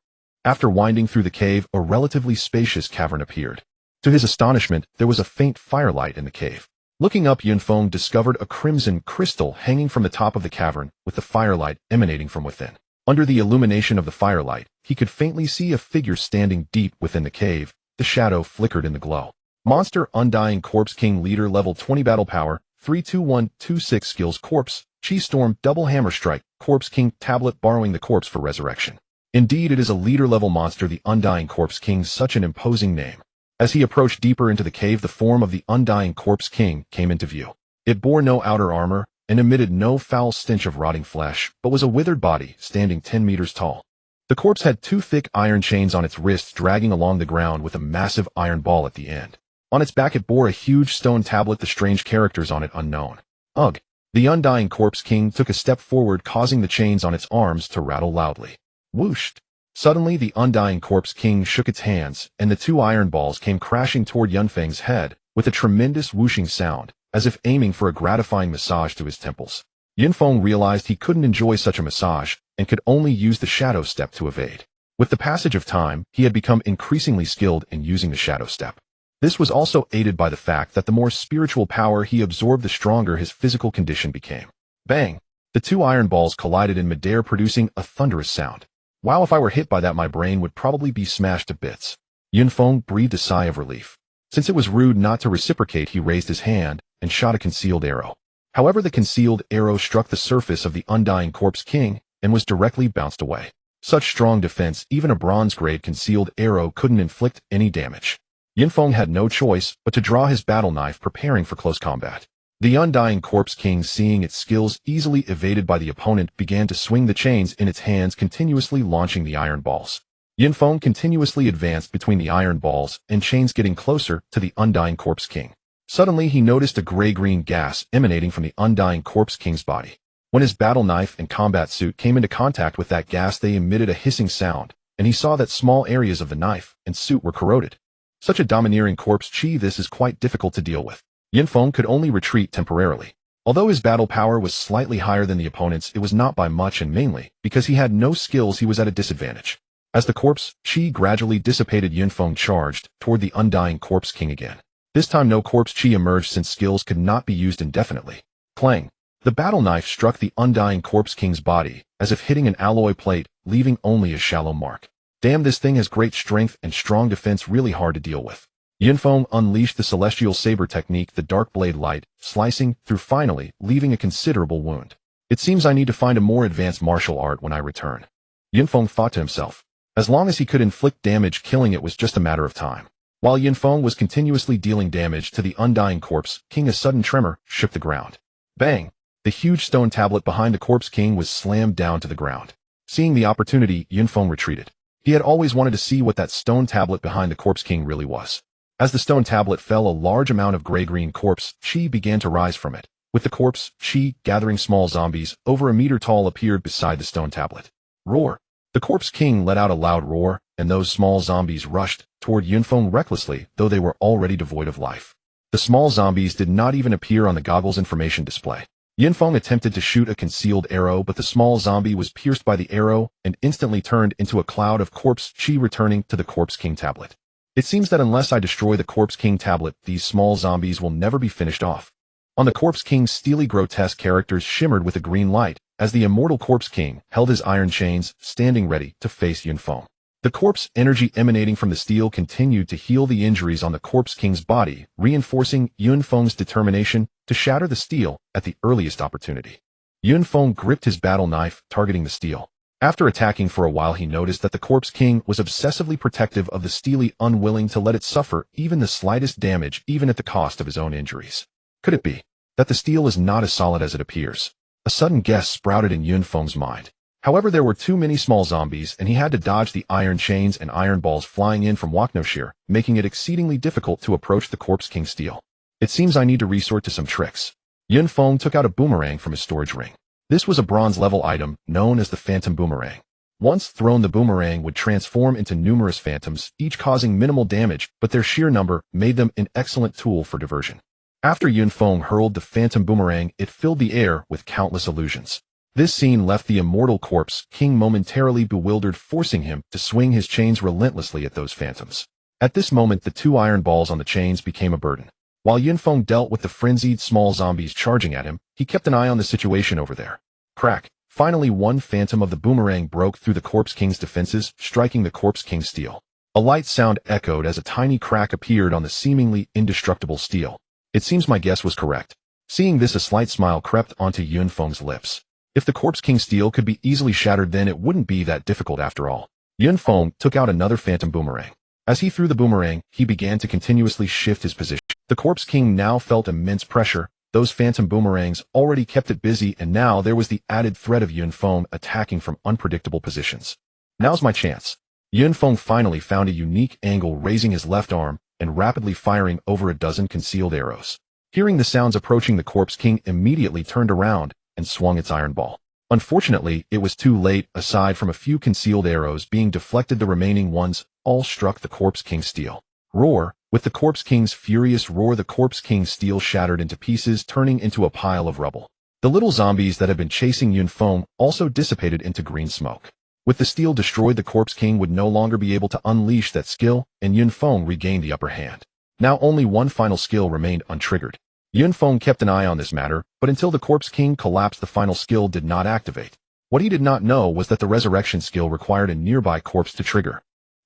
After winding through the cave, a relatively spacious cavern appeared. To his astonishment, there was a faint firelight in the cave. Looking up, Yun Feng discovered a crimson crystal hanging from the top of the cavern, with the firelight emanating from within. Under the illumination of the firelight, he could faintly see a figure standing deep within the cave. The shadow flickered in the glow. Monster Undying Corpse King Leader Level 20 Battle Power 32126 Skills Corpse Chi Storm Double Hammer Strike Corpse King Tablet Borrowing the corpse for resurrection. Indeed, it is a leader level monster, the Undying Corpse King, such an imposing name. As he approached deeper into the cave, the form of the Undying Corpse King came into view. It bore no outer armor and emitted no foul stench of rotting flesh, but was a withered body standing 10 meters tall. The corpse had 2 thick iron chains on its wrists dragging along the ground, with a massive iron ball at the end. On its back it bore a huge stone tablet, the strange characters on it unknown. Ugh! The Undying Corpse King took a step forward, causing the chains on its arms to rattle loudly. Whoosh! Suddenly the Undying Corpse King shook its hands, and the 2 iron balls came crashing toward Yun Feng's head, with a tremendous whooshing sound, as if aiming for a gratifying massage to his temples. Yun Feng realized he couldn't enjoy such a massage, and could only use the shadow step to evade. With the passage of time, he had become increasingly skilled in using the shadow step. This was also aided by the fact that the more spiritual power he absorbed, the stronger his physical condition became. Bang! The 2 iron balls collided in midair, producing a thunderous sound. Wow, if I were hit by that, my brain would probably be smashed to bits. Yun Feng breathed a sigh of relief. Since it was rude not to reciprocate, he raised his hand and shot a concealed arrow. However, the concealed arrow struck the surface of the Undying Corpse King and was directly bounced away. Such strong defense, even a bronze-grade concealed arrow couldn't inflict any damage. Yun Feng had no choice but to draw his battle knife, preparing for close combat. The Undying Corpse King, seeing its skills easily evaded by the opponent, began to swing the chains in its hands, continuously launching the iron balls. Yun Feng continuously advanced between the iron balls and chains, getting closer to the Undying Corpse King. Suddenly, he noticed a gray-green gas emanating from the undying Corpse King's body. When his battle knife and combat suit came into contact with that gas, they emitted a hissing sound, and he saw that small areas of the knife and suit were corroded. Such a domineering corpse chi, this is quite difficult to deal with. Yunfeng could only retreat temporarily. Although his battle power was slightly higher than the opponent's, it was not by much, and mainly because he had no skills, he was at a disadvantage. As the corpse chi gradually dissipated, Yunfeng charged toward the undying Corpse King again. This time no corpse chi emerged since skills could not be used indefinitely. Clang! The battle knife struck the undying Corpse King's body, as if hitting an alloy plate, leaving only a shallow mark. Damn, this thing has great strength and strong defense, really hard to deal with. Yunfeng unleashed the celestial saber technique, the dark blade light, slicing through finally, leaving a considerable wound. It seems I need to find a more advanced martial art when I return. Yunfeng thought to himself. As long as he could inflict damage, killing it was just a matter of time. While Yunfeng was continuously dealing damage to the undying Corpse King, a sudden tremor shook the ground. Bang! The huge stone tablet behind the Corpse King was slammed down to the ground. Seeing the opportunity, Yunfeng retreated. He had always wanted to see what that stone tablet behind the Corpse King really was. As the stone tablet fell, a large amount of gray-green corpse chi began to rise from it. With the corpse chi gathering, small zombies over a meter tall appeared beside the stone tablet. Roar! The Corpse King let out a loud roar, and those small zombies rushed toward Yunfeng recklessly, though they were already devoid of life. The small zombies did not even appear on the goggle's information display. Yunfeng attempted to shoot a concealed arrow, but the small zombie was pierced by the arrow and instantly turned into a cloud of corpse chi, returning to the Corpse King tablet. It seems that unless I destroy the Corpse King tablet, these small zombies will never be finished off. On the Corpse King's steely, grotesque characters shimmered with a green light, as the immortal Corpse King held his iron chains, standing ready to face Yunfeng. The corpse energy emanating from the steel continued to heal the injuries on the Corpse King's body, reinforcing Yunfeng's determination to shatter the steel at the earliest opportunity. Yunfeng gripped his battle knife, targeting the steel. After attacking for a while, he noticed that the Corpse King was obsessively protective of the steel, unwilling to let it suffer even the slightest damage, even at the cost of his own injuries. Could it be that the steel is not as solid as it appears? A sudden guess sprouted in Yunfeng's mind. However, there were too many small zombies, and he had to dodge the iron chains and iron balls flying in from Waknoshir, making it exceedingly difficult to approach the Corpse King's steel. It seems I need to resort to some tricks. Yunfeng took out a boomerang from his storage ring. This was a bronze-level item, known as the Phantom Boomerang. Once thrown, the boomerang would transform into numerous phantoms, each causing minimal damage, but their sheer number made them an excellent tool for diversion. After Yunfeng hurled the Phantom Boomerang, it filled the air with countless illusions. This scene left the immortal Corpse King momentarily bewildered, forcing him to swing his chains relentlessly at those phantoms. At this moment, the two iron balls on the chains became a burden. While Yunfeng dealt with the frenzied small zombies charging at him, he kept an eye on the situation over there. Crack! Finally, one phantom of the boomerang broke through the Corpse King's defenses, striking the Corpse King's steel. A light sound echoed as a tiny crack appeared on the seemingly indestructible steel. It seems my guess was correct. Seeing this, a slight smile crept onto Yunfeng's lips. If the Corpse King's steel could be easily shattered, then it wouldn't be that difficult after all. Yunfeng took out another Phantom Boomerang. As he threw the boomerang, he began to continuously shift his position. The Corpse King now felt immense pressure. Those Phantom Boomerangs already kept it busy, and now there was the added threat of Yunfeng attacking from unpredictable positions. Now's my chance. Yunfeng finally found a unique angle, raising his left arm and rapidly firing over a dozen concealed arrows. Hearing the sounds approaching, the Corpse King immediately turned around and swung its iron ball. Unfortunately, it was too late. Aside from a few concealed arrows being deflected, the remaining ones all struck the Corpse King's steel. Roar! With the Corpse King's furious roar, the Corpse King's steel shattered into pieces, turning into a pile of rubble. The little zombies that had been chasing Yunfeng also dissipated into green smoke. With the steel destroyed, the Corpse King would no longer be able to unleash that skill, and Yunfeng regained the upper hand. Now only one final skill remained untriggered. Yunfeng kept an eye on this matter, but until the Corpse King collapsed, the final skill did not activate. What he did not know was that the resurrection skill required a nearby corpse to trigger.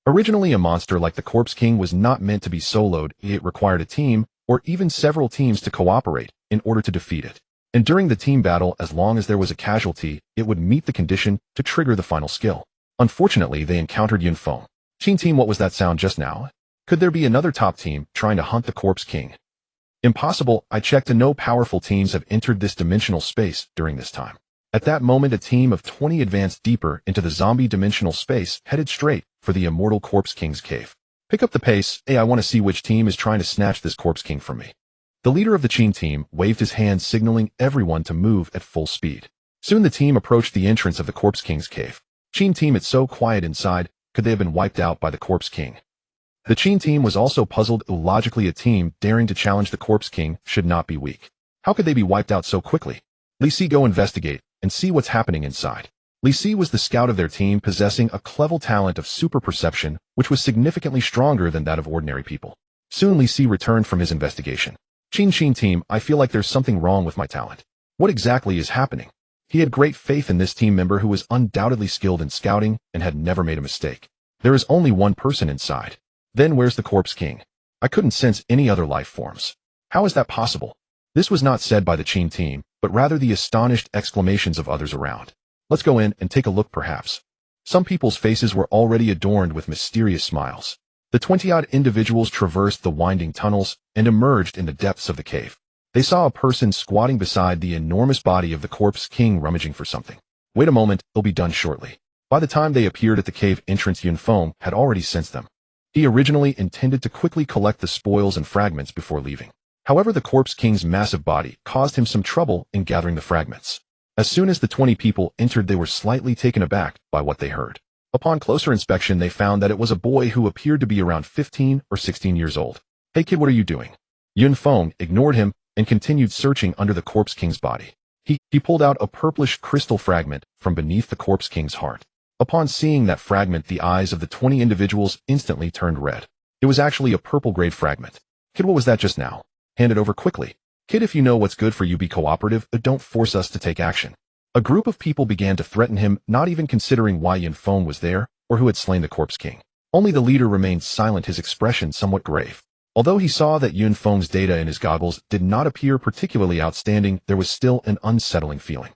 Originally, a monster like the Corpse King was not meant to be soloed. It required a team, or even several teams, to cooperate in order to defeat it. And during the team battle, as long as there was a casualty, it would meet the condition to trigger the final skill. Unfortunately, they encountered Yunfeng. Team, what was that sound just now? Could there be another top team trying to hunt the Corpse King? Impossible. I checked, and no powerful teams have entered this dimensional space during this time. At that moment, a team of 20 advanced deeper into the zombie dimensional space, headed straight for the immortal Corpse King's cave. Pick up the pace. Hey, I want to see which team is trying to snatch this Corpse King from me. The leader of the Qin team waved his hand signaling everyone to move at full speed. Soon the team approached the entrance of the Corpse King's cave. Qin team, it's so quiet inside, could they have been wiped out by the Corpse King? The Qin team was also puzzled. Illogically, a team daring to challenge the Corpse King should not be weak. How could they be wiped out so quickly? Li Si, go investigate and see what's happening inside. Li Si was the scout of their team, possessing a clever talent of super perception, which was significantly stronger than that of ordinary people. Soon Li Si returned from his investigation. Qin team, I feel like there's something wrong with my talent. What exactly is happening? He had great faith in this team member who was undoubtedly skilled in scouting and had never made a mistake. There is only one person inside. Then where's the Corpse King? I couldn't sense any other life forms. How is that possible? This was not said by the Qin team, but rather the astonished exclamations of others around. Let's go in and take a look perhaps. Some people's faces were already adorned with mysterious smiles. The 20-odd individuals traversed the winding tunnels and emerged in the depths of the cave. They saw a person squatting beside the enormous body of the Corpse King, rummaging for something. Wait a moment, it'll be done shortly. By the time they appeared at the cave entrance, Yun Feng had already sensed them. He originally intended to quickly collect the spoils and fragments before leaving. However, the Corpse King's massive body caused him some trouble in gathering the fragments. As soon as the 20 people entered, they were slightly taken aback by what they heard. Upon closer inspection, they found that it was a boy who appeared to be around 15 or 16 years old. Hey kid, what are you doing? Yun Feng ignored him and continued searching under the Corpse King's body. He pulled out a purplish crystal fragment from beneath the Corpse King's heart. Upon seeing that fragment, the eyes of the 20 individuals instantly turned red. It was actually a purple-grade fragment. Kid, what was that just now? Hand it over quickly. Kid, if you know what's good for you, be cooperative, but don't force us to take action. A group of people began to threaten him, not even considering why Yun Feng was there or who had slain the Corpse King. Only the leader remained silent, his expression somewhat grave. Although he saw that Yun Feng's data in his goggles did not appear particularly outstanding, there was still an unsettling feeling.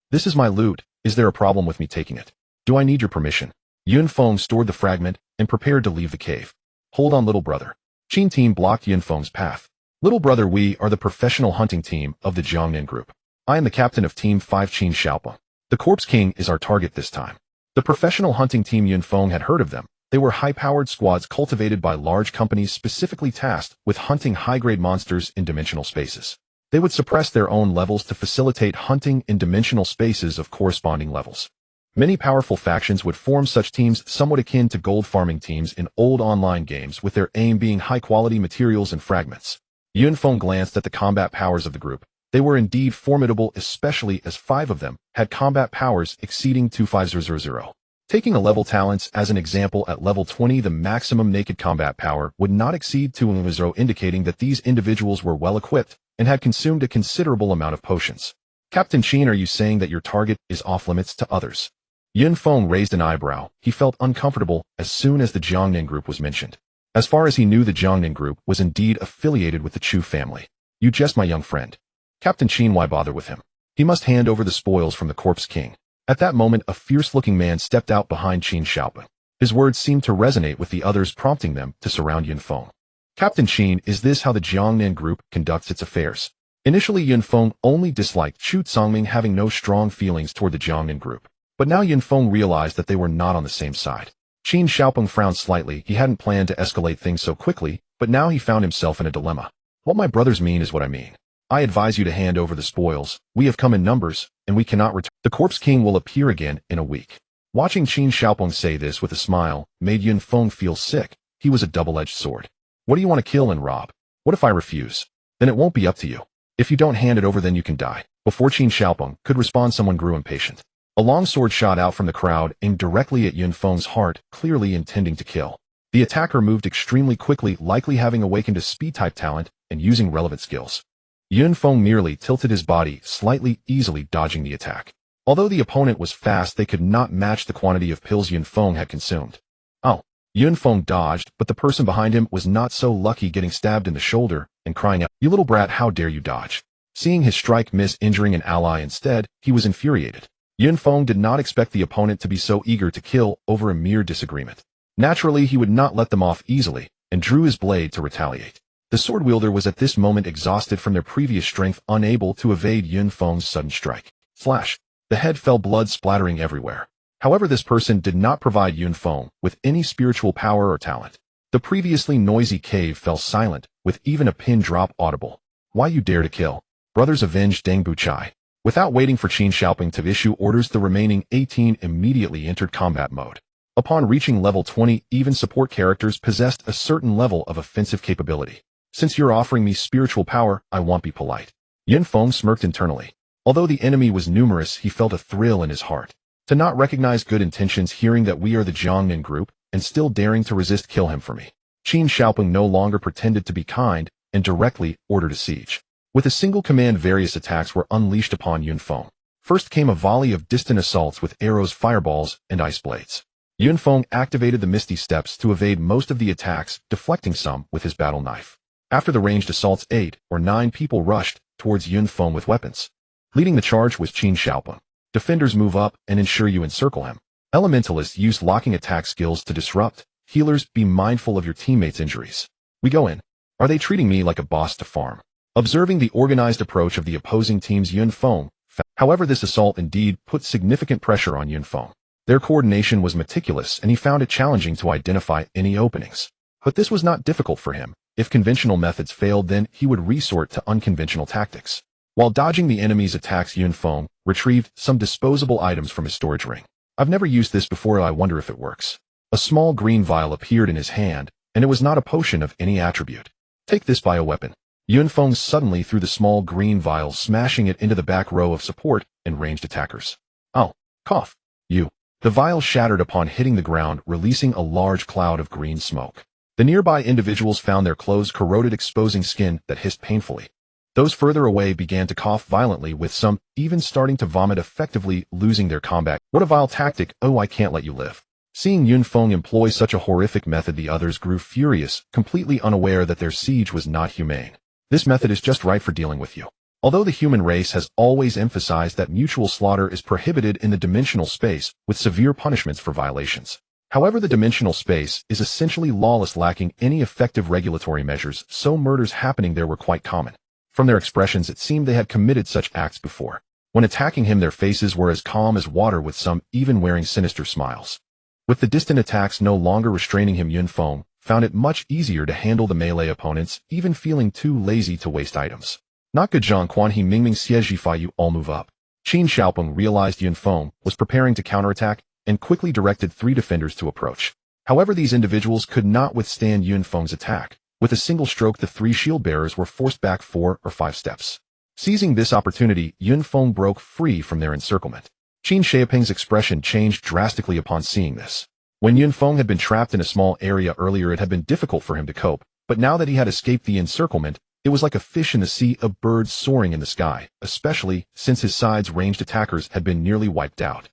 This is my loot. Is there a problem with me taking it? Do I need your permission? Yun Feng stored the fragment and prepared to leave the cave. Hold on, little brother. Qin team blocked Yun Feng's path. Little brother, we are the professional hunting team of the Jiangnan group. I am the captain of Team 5 Qin Xiaopeng. The Corpse King is our target this time. The professional hunting team, Yun Feng had heard of them. They were high-powered squads cultivated by large companies specifically tasked with hunting high-grade monsters in dimensional spaces. They would suppress their own levels to facilitate hunting in dimensional spaces of corresponding levels. Many powerful factions would form such teams, somewhat akin to gold farming teams in old online games, with their aim being high-quality materials and fragments. Yun Feng glanced at the combat powers of the group. They were indeed formidable, especially as 5 of them had combat powers exceeding 25000. Taking a level talents as an example, at level 20 the maximum naked combat power would not exceed 200, indicating that these individuals were well equipped and had consumed a considerable amount of potions. Captain Qin, are you saying that your target is off limits to others? Yun Feng raised an eyebrow. He felt uncomfortable as soon as the Jiangnan group was mentioned. As far as he knew, the Jiangnan group was indeed affiliated with the Chu family. You jest, my young friend. Captain Qin, why bother with him? He must hand over the spoils from the Corpse King. At that moment, a fierce-looking man stepped out behind Qin Xiaopeng. His words seemed to resonate with the others, prompting them to surround Yun Feng. Captain Qin, is this how the Jiangnan group conducts its affairs? Initially, Yun Feng only disliked Chu Tsangming, having no strong feelings toward the Jiangnan group. But now Yun Feng realized that they were not on the same side. Qin Xiaopeng frowned slightly. He hadn't planned to escalate things so quickly, but now he found himself in a dilemma. What my brothers mean is what I mean. I advise you to hand over the spoils. We have come in numbers, and we cannot return. The Corpse King will appear again in a week. Watching Qin Xiaopeng say this with a smile made Yun Feng feel sick. He was a double-edged sword. What do you want to kill and rob? What if I refuse? Then it won't be up to you. If you don't hand it over, then you can die. Before Qin Xiaopeng could respond, someone grew impatient. A long sword shot out from the crowd, aimed directly at Yun Feng's heart, clearly intending to kill. The attacker moved extremely quickly, likely having awakened a speed-type talent and using relevant skills. Yun Feng merely tilted his body slightly, easily dodging the attack. Although the opponent was fast, they could not match the quantity of pills Yun Feng had consumed. Oh! Yun Feng dodged, but the person behind him was not so lucky, getting stabbed in the shoulder and crying out, "You little brat, how dare you dodge!" Seeing his strike miss, injuring an ally instead, he was infuriated. Yun Feng did not expect the opponent to be so eager to kill over a mere disagreement. Naturally, he would not let them off easily, and drew his blade to retaliate. The sword wielder was at this moment exhausted from their previous strength, unable to evade Yun Feng's sudden strike. Flash! The head fell, blood splattering everywhere. However, this person did not provide Yun Feng with any spiritual power or talent. The previously noisy cave fell silent, with even a pin drop audible. Why you dare to kill? Brothers avenged Deng Buchai. Without waiting for Qin Xiaoping to issue orders, the remaining 18 immediately entered combat mode. Upon reaching level 20, even support characters possessed a certain level of offensive capability. Since you're offering me spiritual power, I won't be polite. Yun Feng smirked internally. Although the enemy was numerous, he felt a thrill in his heart. To not recognize good intentions, hearing that we are the Jiangnan group, and still daring to resist, kill him for me. Qin Xiaoping no longer pretended to be kind, and directly ordered a siege. With a single command, various attacks were unleashed upon Yun Feng. First came a volley of distant assaults with arrows, fireballs, and ice blades. Yun Feng activated the Misty Steps to evade most of the attacks, deflecting some with his battle knife. After the ranged assaults, 8 or 9 people rushed towards Yun Feng with weapons. Leading the charge was Qin Xiaoping. Defenders move up and ensure you encircle him. Elementalists use locking attack skills to disrupt. Healers, be mindful of your teammates' injuries. We go in. Are they treating me like a boss to farm? Observing the organized approach of the opposing teams, Yun Feng. However, this assault indeed put significant pressure on Yun Feng. Their coordination was meticulous, and he found it challenging to identify any openings. But this was not difficult for him. If conventional methods failed, then he would resort to unconventional tactics. While dodging the enemy's attacks, Yun Feng retrieved some disposable items from his storage ring. I've never used this before, I wonder if it works. A small green vial appeared in his hand, and it was not a potion of any attribute. Take this bioweapon. Yun Feng suddenly threw the small green vial, smashing it into the back row of support and ranged attackers. Oh, cough. You. The vial shattered upon hitting the ground, releasing a large cloud of green smoke. The nearby individuals found their clothes corroded, exposing skin that hissed painfully. Those further away began to cough violently, with some even starting to vomit, effectively losing their combat. What a vile tactic! Oh, I can't let you live. Seeing Yun Feng employ such a horrific method, the others grew furious, completely unaware that their siege was not humane. This method is just right for dealing with you. Although the human race has always emphasized that mutual slaughter is prohibited in the dimensional space, with severe punishments for violations. However, the dimensional space is essentially lawless, lacking any effective regulatory measures, so murders happening there were quite common. From their expressions, it seemed they had committed such acts before. When attacking him, their faces were as calm as water, with some even wearing sinister smiles. With the distant attacks no longer restraining him, Yun Feng found it much easier to handle the melee opponents, even feeling too lazy to waste items. Not good, Zhang Quan He Mingming Xie you all move up. Qin Xiaoping realized Yun Feng was preparing to counterattack and quickly directed 3 defenders to approach. However, these individuals could not withstand Yun Feng's attack. With a single stroke, the 3 shield bearers were forced back 4 or 5 steps. Seizing this opportunity, Yun Feng broke free from their encirclement. Qin Xiaoping's expression changed drastically upon seeing this. When Yun Feng had been trapped in a small area earlier, it had been difficult for him to cope, but now that he had escaped the encirclement, it was like a fish in the sea, a bird soaring in the sky, especially since his side's ranged attackers had been nearly wiped out.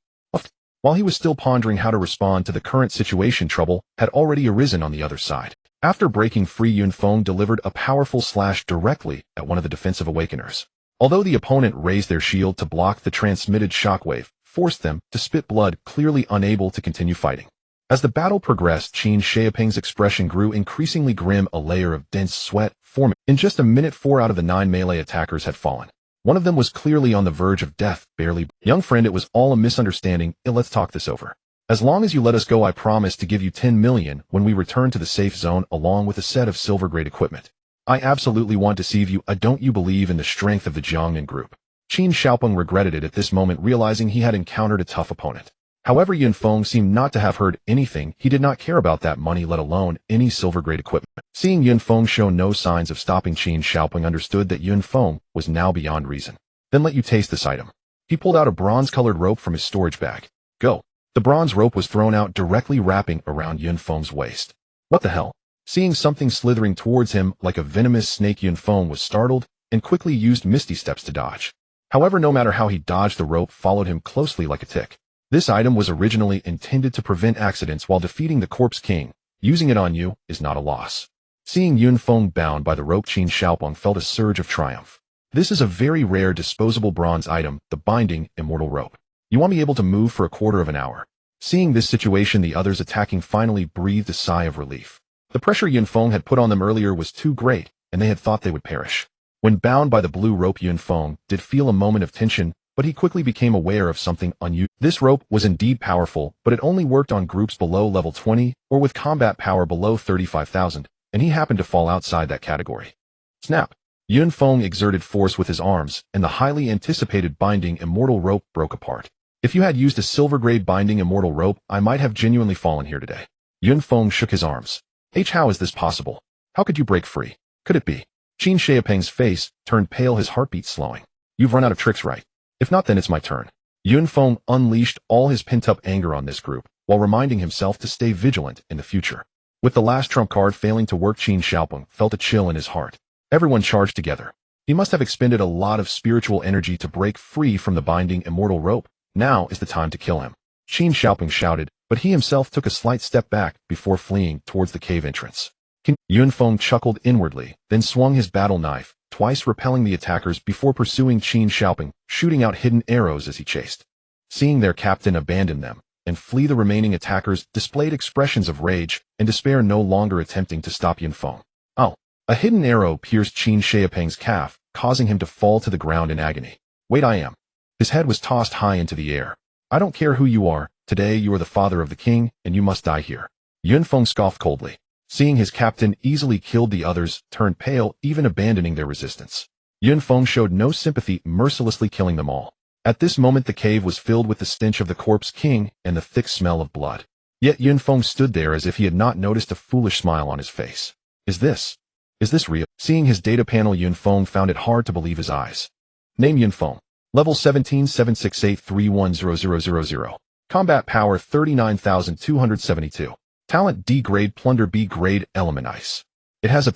While he was still pondering how to respond to the current situation, trouble had already arisen on the other side. After breaking free, Yun Feng delivered a powerful slash directly at one of the defensive awakeners. Although the opponent raised their shield to block the transmitted shockwave, forced them to spit blood, clearly unable to continue fighting. As the battle progressed, Qin Xiaoping's expression grew increasingly grim, a layer of dense sweat forming. In just a minute, 4 out of the 9 melee attackers had fallen. One of them was clearly on the verge of death, barely. Young friend, it was all a misunderstanding. Let's talk this over. As long as you let us go, I promise to give you 10 million when we return to the safe zone, along with a set of silver-grade equipment. I absolutely want to see you. Don't you believe in the strength of the Jiangnan group? Qin Xiaoping regretted it at this moment, realizing he had encountered a tough opponent. However, Yun Feng seemed not to have heard anything. He did not care about that money, let alone any silver-grade equipment. Seeing Yun Feng show no signs of stopping, Qin Xiaoping understood that Yun Feng was now beyond reason. Then let you taste this item. He pulled out a bronze-colored rope from his storage bag. Go. The bronze rope was thrown out, directly wrapping around Yun Feng's waist. What the hell? Seeing something slithering towards him like a venomous snake, Yun Feng was startled and quickly used Misty Steps to dodge. However, no matter how he dodged, the rope followed him closely like a tick. This item was originally intended to prevent accidents while defeating the Corpse King. Using it on you is not a loss. Seeing Yun Feng bound by the rope, Qin Xiaoping felt a surge of triumph. This is a very rare disposable bronze item, the binding immortal rope. You want me able to move for a quarter of an hour. Seeing this situation, the others attacking finally breathed a sigh of relief. The pressure Yun Feng had put on them earlier was too great, and they had thought they would perish. When bound by the blue rope, Yun Feng did feel a moment of tension, but he quickly became aware of something unusual. This rope was indeed powerful, but it only worked on groups below level 20 or with combat power below 35,000, and he happened to fall outside that category. Snap! Yun Feng exerted force with his arms, and the highly anticipated binding immortal rope broke apart. If you had used a silver-grade binding immortal rope, I might have genuinely fallen here today. Yun Feng shook his arms. How is this possible? How could you break free? Could it be? Qin Xiaopeng's face turned pale, his heartbeat slowing. You've run out of tricks, right? If not, then it's my turn. Yun Feng unleashed all his pent-up anger on this group, while reminding himself to stay vigilant in the future. With the last trump card failing to work, Qin Xiaopeng felt a chill in his heart. Everyone charged together. He must have expended a lot of spiritual energy to break free from the binding immortal rope. Now is the time to kill him. Qin Xiaopeng shouted, but he himself took a slight step back before fleeing towards the cave entrance. Yun Feng chuckled inwardly, then swung his battle knife, twice repelling the attackers before pursuing Qin Xiaopeng, shooting out hidden arrows as he chased. Seeing their captain abandon them and flee, the remaining attackers displayed expressions of rage and despair, no longer attempting to stop Yun Feng. Oh! A hidden arrow pierced Qin Xiaopeng's calf, causing him to fall to the ground in agony. Wait, I am. His head was tossed high into the air. I don't care who you are, today you are the father of the king, and you must die here. Yun Feng scoffed coldly. Seeing his captain easily killed, the others turned pale, even abandoning their resistance. Yun Feng showed no sympathy, mercilessly killing them all. At this moment the cave was filled with the stench of the corpse king and the thick smell of blood. Yet Yun Feng stood there as if he had not noticed, a foolish smile on his face. Is this real? Seeing his data panel, Yun Feng found it hard to believe his eyes. Name: Yun Feng. Level 1776831000. Combat power 39,272. Talent D grade, plunder B grade, element ice. It has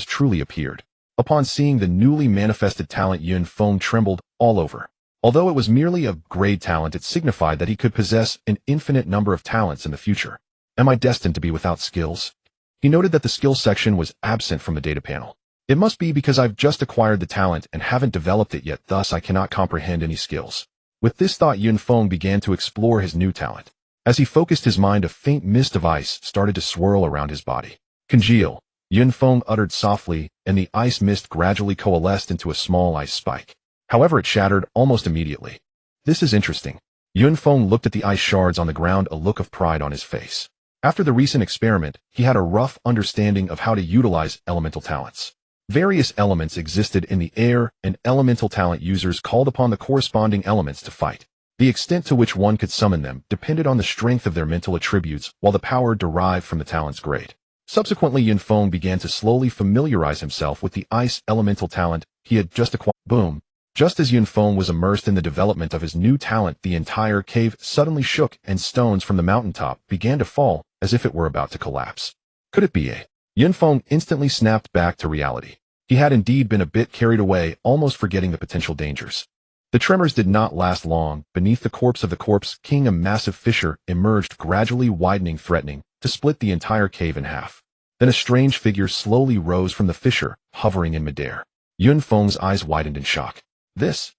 truly appeared. Upon seeing the newly manifested talent, Yun Feng trembled all over. Although it was merely a grade talent, it signified that he could possess an infinite number of talents in the future. Am I destined to be without skills? He noted that the skill section was absent from the data panel. It must be because I've just acquired the talent and haven't developed it yet, thus I cannot comprehend any skills. With this thought, Yun Feng began to explore his new talent. As he focused his mind, a faint mist of ice started to swirl around his body. Congeal, Yun Feng uttered softly, and the ice mist gradually coalesced into a small ice spike. However, it shattered almost immediately. This is interesting. Yun Feng looked at the ice shards on the ground, a look of pride on his face. After the recent experiment, he had a rough understanding of how to utilize elemental talents. Various elements existed in the air, and elemental talent users called upon the corresponding elements to fight. The extent to which one could summon them depended on the strength of their mental attributes, while the power derived from the talent's grade. Subsequently, Yun Feng began to slowly familiarize himself with the ice elemental talent he had just acquired. Boom! Just as Yun Feng was immersed in the development of his new talent, the entire cave suddenly shook, and stones from the mountaintop began to fall, as if it were about to collapse. Could it be? Yun Feng instantly snapped back to reality. He had indeed been a bit carried away, almost forgetting the potential dangers. The tremors did not last long. Beneath the corpse of the corpse king, a massive fissure emerged, gradually widening, threatening to split the entire cave in half. Then a strange figure slowly rose from the fissure, hovering in midair. Yun Feng's eyes widened in shock. This?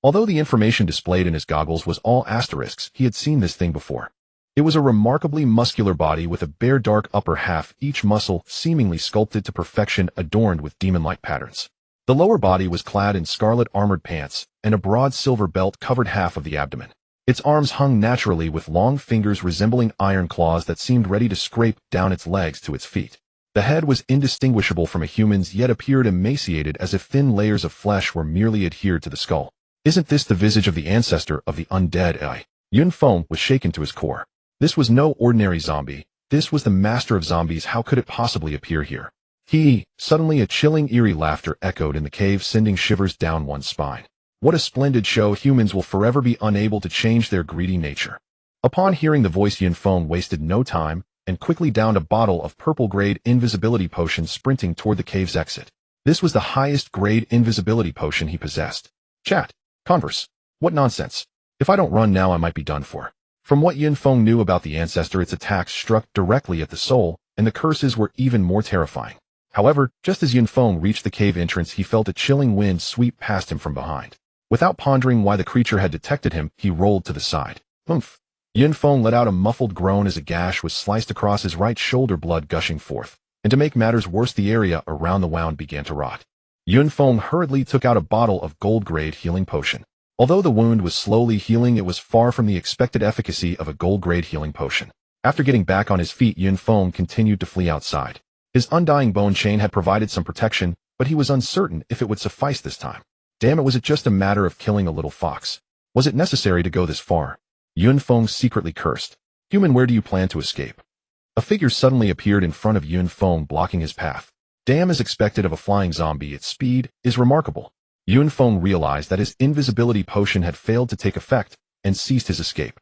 Although the information displayed in his goggles was all asterisks, he had seen this thing before. It was a remarkably muscular body with a bare dark upper half, each muscle seemingly sculpted to perfection, adorned with demon-like patterns. The lower body was clad in scarlet armored pants, and a broad silver belt covered half of the abdomen. Its arms hung naturally, with long fingers resembling iron claws that seemed ready to scrape down its legs to its feet. The head was indistinguishable from a human's, yet appeared emaciated, as if thin layers of flesh were merely adhered to the skull. Isn't this the visage of the ancestor of the undead? Yun Feng was shaken to his core. This was no ordinary zombie. This was the master of zombies. How could it possibly appear here? Suddenly a chilling, eerie laughter echoed in the cave, sending shivers down one's spine. What a splendid show! Humans will forever be unable to change their greedy nature. Upon hearing the voice, Yun Feng wasted no time and quickly downed a bottle of purple-grade invisibility potion, sprinting toward the cave's exit. This was the highest grade invisibility potion he possessed. Chat. Converse. What nonsense. If I don't run now, I might be done for. From what Yun Feng knew about the ancestor, its attacks struck directly at the soul, and the curses were even more terrifying. However, just as Yun Feng reached the cave entrance, he felt a chilling wind sweep past him from behind. Without pondering why the creature had detected him, he rolled to the side. Oomph! Yun Feng let out a muffled groan as a gash was sliced across his right shoulder, blood gushing forth. And to make matters worse, the area around the wound began to rot. Yun Feng hurriedly took out a bottle of gold-grade healing potion. Although the wound was slowly healing, it was far from the expected efficacy of a gold-grade healing potion. After getting back on his feet, Yun Feng continued to flee outside. His undying bone chain had provided some protection, but he was uncertain if it would suffice this time. Damn it, was it just a matter of killing a little fox? Was it necessary to go this far? Yun Feng secretly cursed. Human, where do you plan to escape? A figure suddenly appeared in front of Yun Feng, blocking his path. Damn, as expected of a flying zombie, its speed is remarkable. Yun Feng realized that his invisibility potion had failed to take effect and ceased his escape.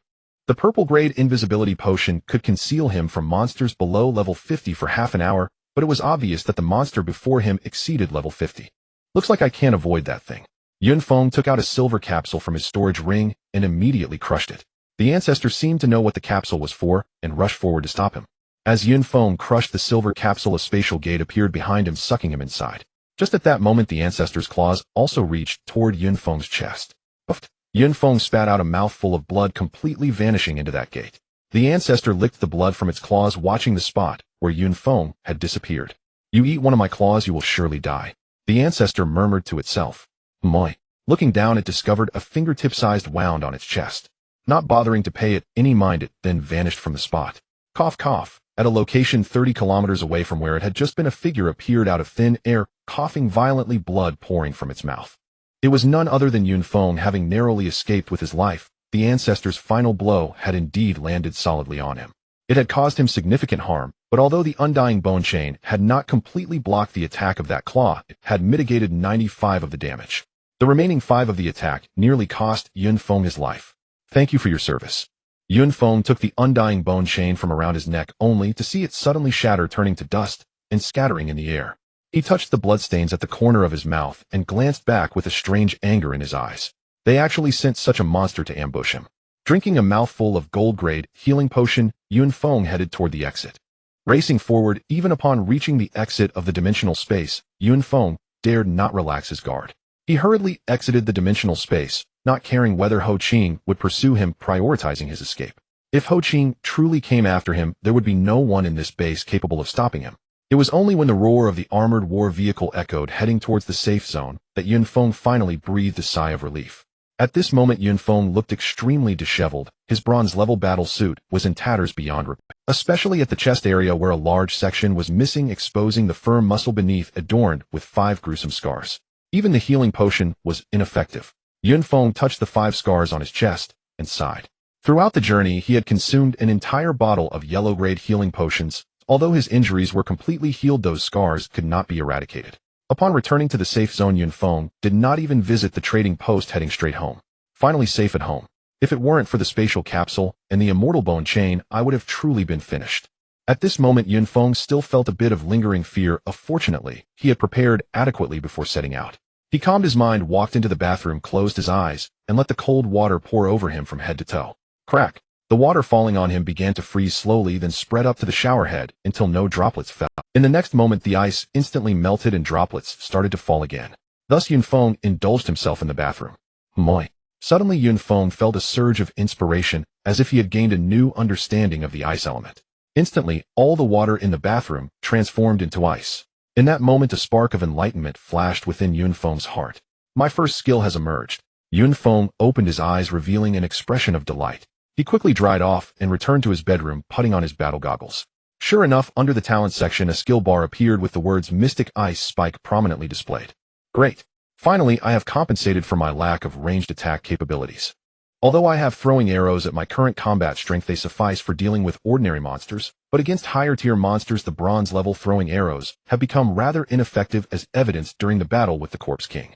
The purple-grade invisibility potion could conceal him from monsters below level 50 for half an hour, but it was obvious that the monster before him exceeded level 50. Looks like I can't avoid that thing. Yun Feng took out a silver capsule from his storage ring and immediately crushed it. The ancestor seemed to know what the capsule was for and rushed forward to stop him. As Yun Feng crushed the silver capsule, a spatial gate appeared behind him, sucking him inside. Just at that moment, the ancestor's claws also reached toward Yun Feng's chest. Puffed. Yun Feng spat out a mouthful of blood, completely vanishing into that gate. The ancestor licked the blood from its claws, watching the spot where Yun Feng had disappeared. You eat one of my claws, you will surely die, the ancestor murmured to itself. Moi. Looking down, it discovered a fingertip-sized wound on its chest. Not bothering to pay it any mind, it then vanished from the spot. Cough, cough. At a location 30 kilometers away from where it had just been, a figure appeared out of thin air, coughing violently, blood pouring from its mouth. It was none other than Yun Feng, having narrowly escaped with his life. The ancestor's final blow had indeed landed solidly on him. It had caused him significant harm, but although the undying bone chain had not completely blocked the attack of that claw, it had mitigated 95 of the damage. The remaining 5 of the attack nearly cost Yun Feng his life. Thank you for your service. Yun Feng took the undying bone chain from around his neck, only to see it suddenly shatter, turning to dust and scattering in the air. He touched the bloodstains at the corner of his mouth and glanced back with a strange anger in his eyes. They actually sent such a monster to ambush him. Drinking a mouthful of gold-grade healing potion, Yun Feng headed toward the exit. Racing forward, even upon reaching the exit of the dimensional space, Yun Feng dared not relax his guard. He hurriedly exited the dimensional space, not caring whether Ho Qing would pursue him, prioritizing his escape. If Ho Qing truly came after him, there would be no one in this base capable of stopping him. It was only when the roar of the armored war vehicle echoed, heading towards the safe zone, that Yun Feng finally breathed a sigh of relief. At this moment, Yun Feng looked extremely disheveled. His bronze-level battle suit was in tatters beyond repair, especially at the chest area where a large section was missing, exposing the firm muscle beneath, adorned with 5 gruesome scars. Even the healing potion was ineffective. Yun Feng touched the 5 scars on his chest and sighed. Throughout the journey, he had consumed an entire bottle of yellow-grade healing potions. Although his injuries were completely healed, those scars could not be eradicated. Upon returning to the safe zone, Yun Feng did not even visit the trading post, heading straight home. Finally safe at home. If it weren't for the spatial capsule and the immortal bone chain, I would have truly been finished. At this moment, Yun Feng still felt a bit of lingering fear. Fortunately, he had prepared adequately before setting out. He calmed his mind, walked into the bathroom, closed his eyes, and let the cold water pour over him from head to toe. Crack. The water falling on him began to freeze slowly, then spread up to the shower head until no droplets fell. In the next moment, the ice instantly melted and droplets started to fall again. Thus Yun Feng indulged himself in the bathroom. Moi. Suddenly Yun Feng felt a surge of inspiration, as if he had gained a new understanding of the ice element. Instantly, all the water in the bathroom transformed into ice. In that moment, a spark of enlightenment flashed within Yun Feng's heart. My first skill has emerged. Yun Feng opened his eyes, revealing an expression of delight. He quickly dried off and returned to his bedroom, putting on his battle goggles. Sure enough, under the talent section, a skill bar appeared with the words Mystic Ice Spike prominently displayed. Great. Finally, I have compensated for my lack of ranged attack capabilities. Although I have throwing arrows at my current combat strength, they suffice for dealing with ordinary monsters, but against higher-tier monsters, the bronze-level throwing arrows have become rather ineffective, as evidenced during the battle with the Corpse King.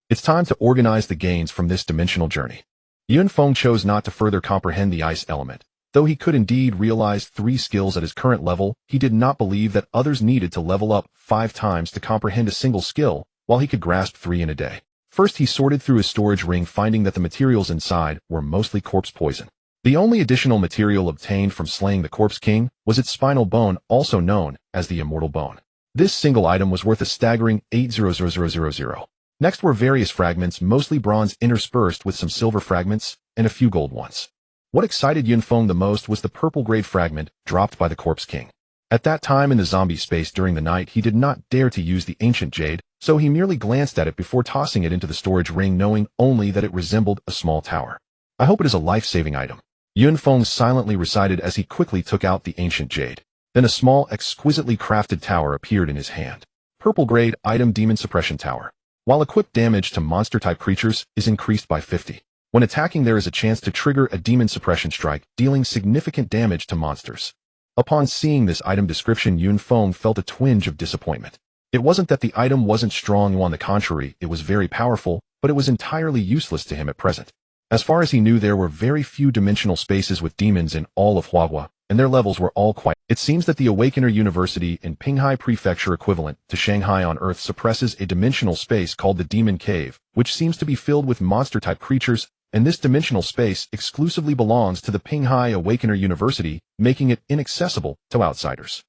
It's time to organize the gains from this dimensional journey. Yun Feng chose not to further comprehend the ice element. Though he could indeed realize 3 skills at his current level, he did not believe that others needed to level up 5 times to comprehend a single skill, while he could grasp 3 in a day. First, he sorted through his storage ring, finding that the materials inside were mostly corpse poison. The only additional material obtained from slaying the Corpse King was its spinal bone, also known as the immortal bone. This single item was worth a staggering 8,000,000. Next were various fragments, mostly bronze interspersed with some silver fragments and a few gold ones. What excited Yun Feng the most was the purple-grade fragment dropped by the Corpse King. At that time in the zombie space during the night, he did not dare to use the ancient jade, so he merely glanced at it before tossing it into the storage ring, knowing only that it resembled a small tower. I hope it is a life-saving item. Yun Feng silently recited as he quickly took out the ancient jade. Then a small, exquisitely crafted tower appeared in his hand. Purple grade item Demon Suppression Tower. While equipped, damage to monster-type creatures is increased by 50. When attacking, there is a chance to trigger a demon suppression strike, dealing significant damage to monsters. Upon seeing this item description, Yun Feng felt a twinge of disappointment. It wasn't that the item wasn't strong, on the contrary, it was very powerful, but it was entirely useless to him at present. As far as he knew, there were very few dimensional spaces with demons in all of Huahua, and their levels were all quite. It seems that the Awakener University in Pinghai Prefecture, equivalent to Shanghai on Earth, suppresses a dimensional space called the Demon Cave, which seems to be filled with monster-type creatures, and this dimensional space exclusively belongs to the Pinghai Awakener University, making it inaccessible to outsiders.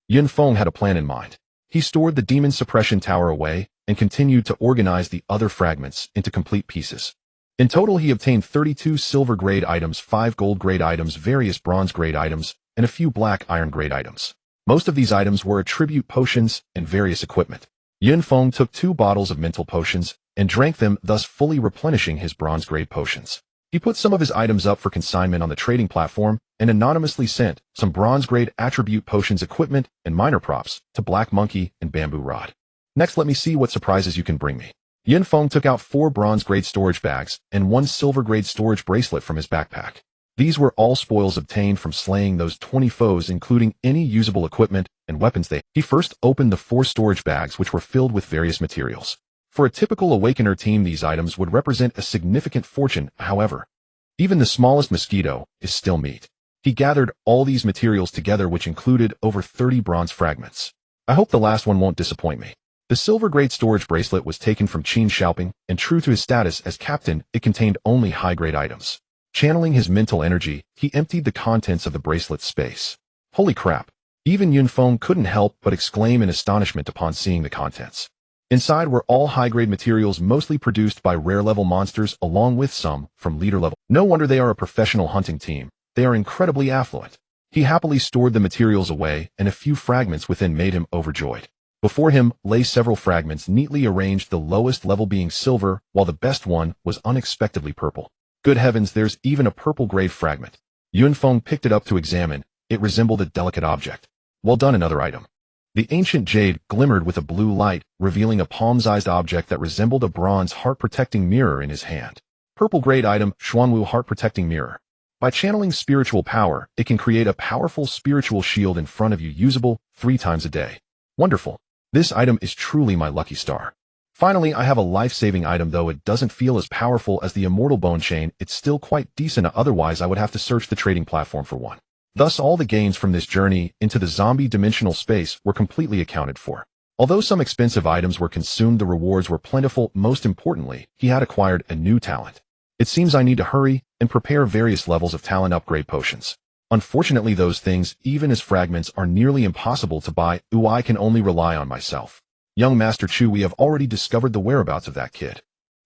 Yun Feng had a plan in mind. He stored the Demon Suppression Tower away and continued to organize the other fragments into complete pieces. In total, he obtained 32 silver grade items, 5 gold grade items, various bronze grade items, and a few black iron grade items. Most of these items were attribute potions and various equipment. Yun Feng took 2 bottles of mental potions and drank them, thus fully replenishing his bronze grade potions. He put some of his items up for consignment on the trading platform and anonymously sent some bronze grade attribute potions, equipment, and minor props to Black Monkey and Bamboo Rod. Next, let me see what surprises you can bring me. Yun Feng took out 4 bronze grade storage bags and 1 silver grade storage bracelet from his backpack. These were all spoils obtained from slaying those 20 foes, including any usable equipment and weapons. He first opened the 4 storage bags, which were filled with various materials. For a typical Awakener team, these items would represent a significant fortune. However, even the smallest mosquito is still meat. He gathered all these materials together, which included over 30 bronze fragments. I hope the last one won't disappoint me. The silver grade storage bracelet was taken from Qin Xiaoping, and true to his status as captain, it contained only high-grade items. Channeling his mental energy, he emptied the contents of the bracelet's space. Holy crap! Even Yun Feng couldn't help but exclaim in astonishment upon seeing the contents. Inside were all high-grade materials, mostly produced by rare-level monsters, along with some from leader level. No wonder they are a professional hunting team. They are incredibly affluent. He happily stored the materials away, and a few fragments within made him overjoyed. Before him lay several fragments neatly arranged, the lowest level being silver, while the best one was unexpectedly purple. Good heavens, there's even a purple grade fragment. Yun Feng picked it up to examine. It resembled a delicate object. Well done, another item. The ancient jade glimmered with a blue light, revealing a palm-sized object that resembled a bronze heart-protecting mirror in his hand. Purple grade item, Xuanwu heart-protecting mirror. By channeling spiritual power, it can create a powerful spiritual shield in front of you, usable 3 times a day. Wonderful. This item is truly my lucky star. Finally, I have a life-saving item, though it doesn't feel as powerful as the immortal bone chain. It's still quite decent, otherwise I would have to search the trading platform for one. Thus, all the gains from this journey into the zombie dimensional space were completely accounted for. Although some expensive items were consumed, the rewards were plentiful. Most importantly, he had acquired a new talent. It seems I need to hurry and prepare various levels of talent upgrade potions. Unfortunately, those things, even as fragments, are nearly impossible to buy. I can only rely on myself. Young Master Chu, we have already discovered the whereabouts of that kid.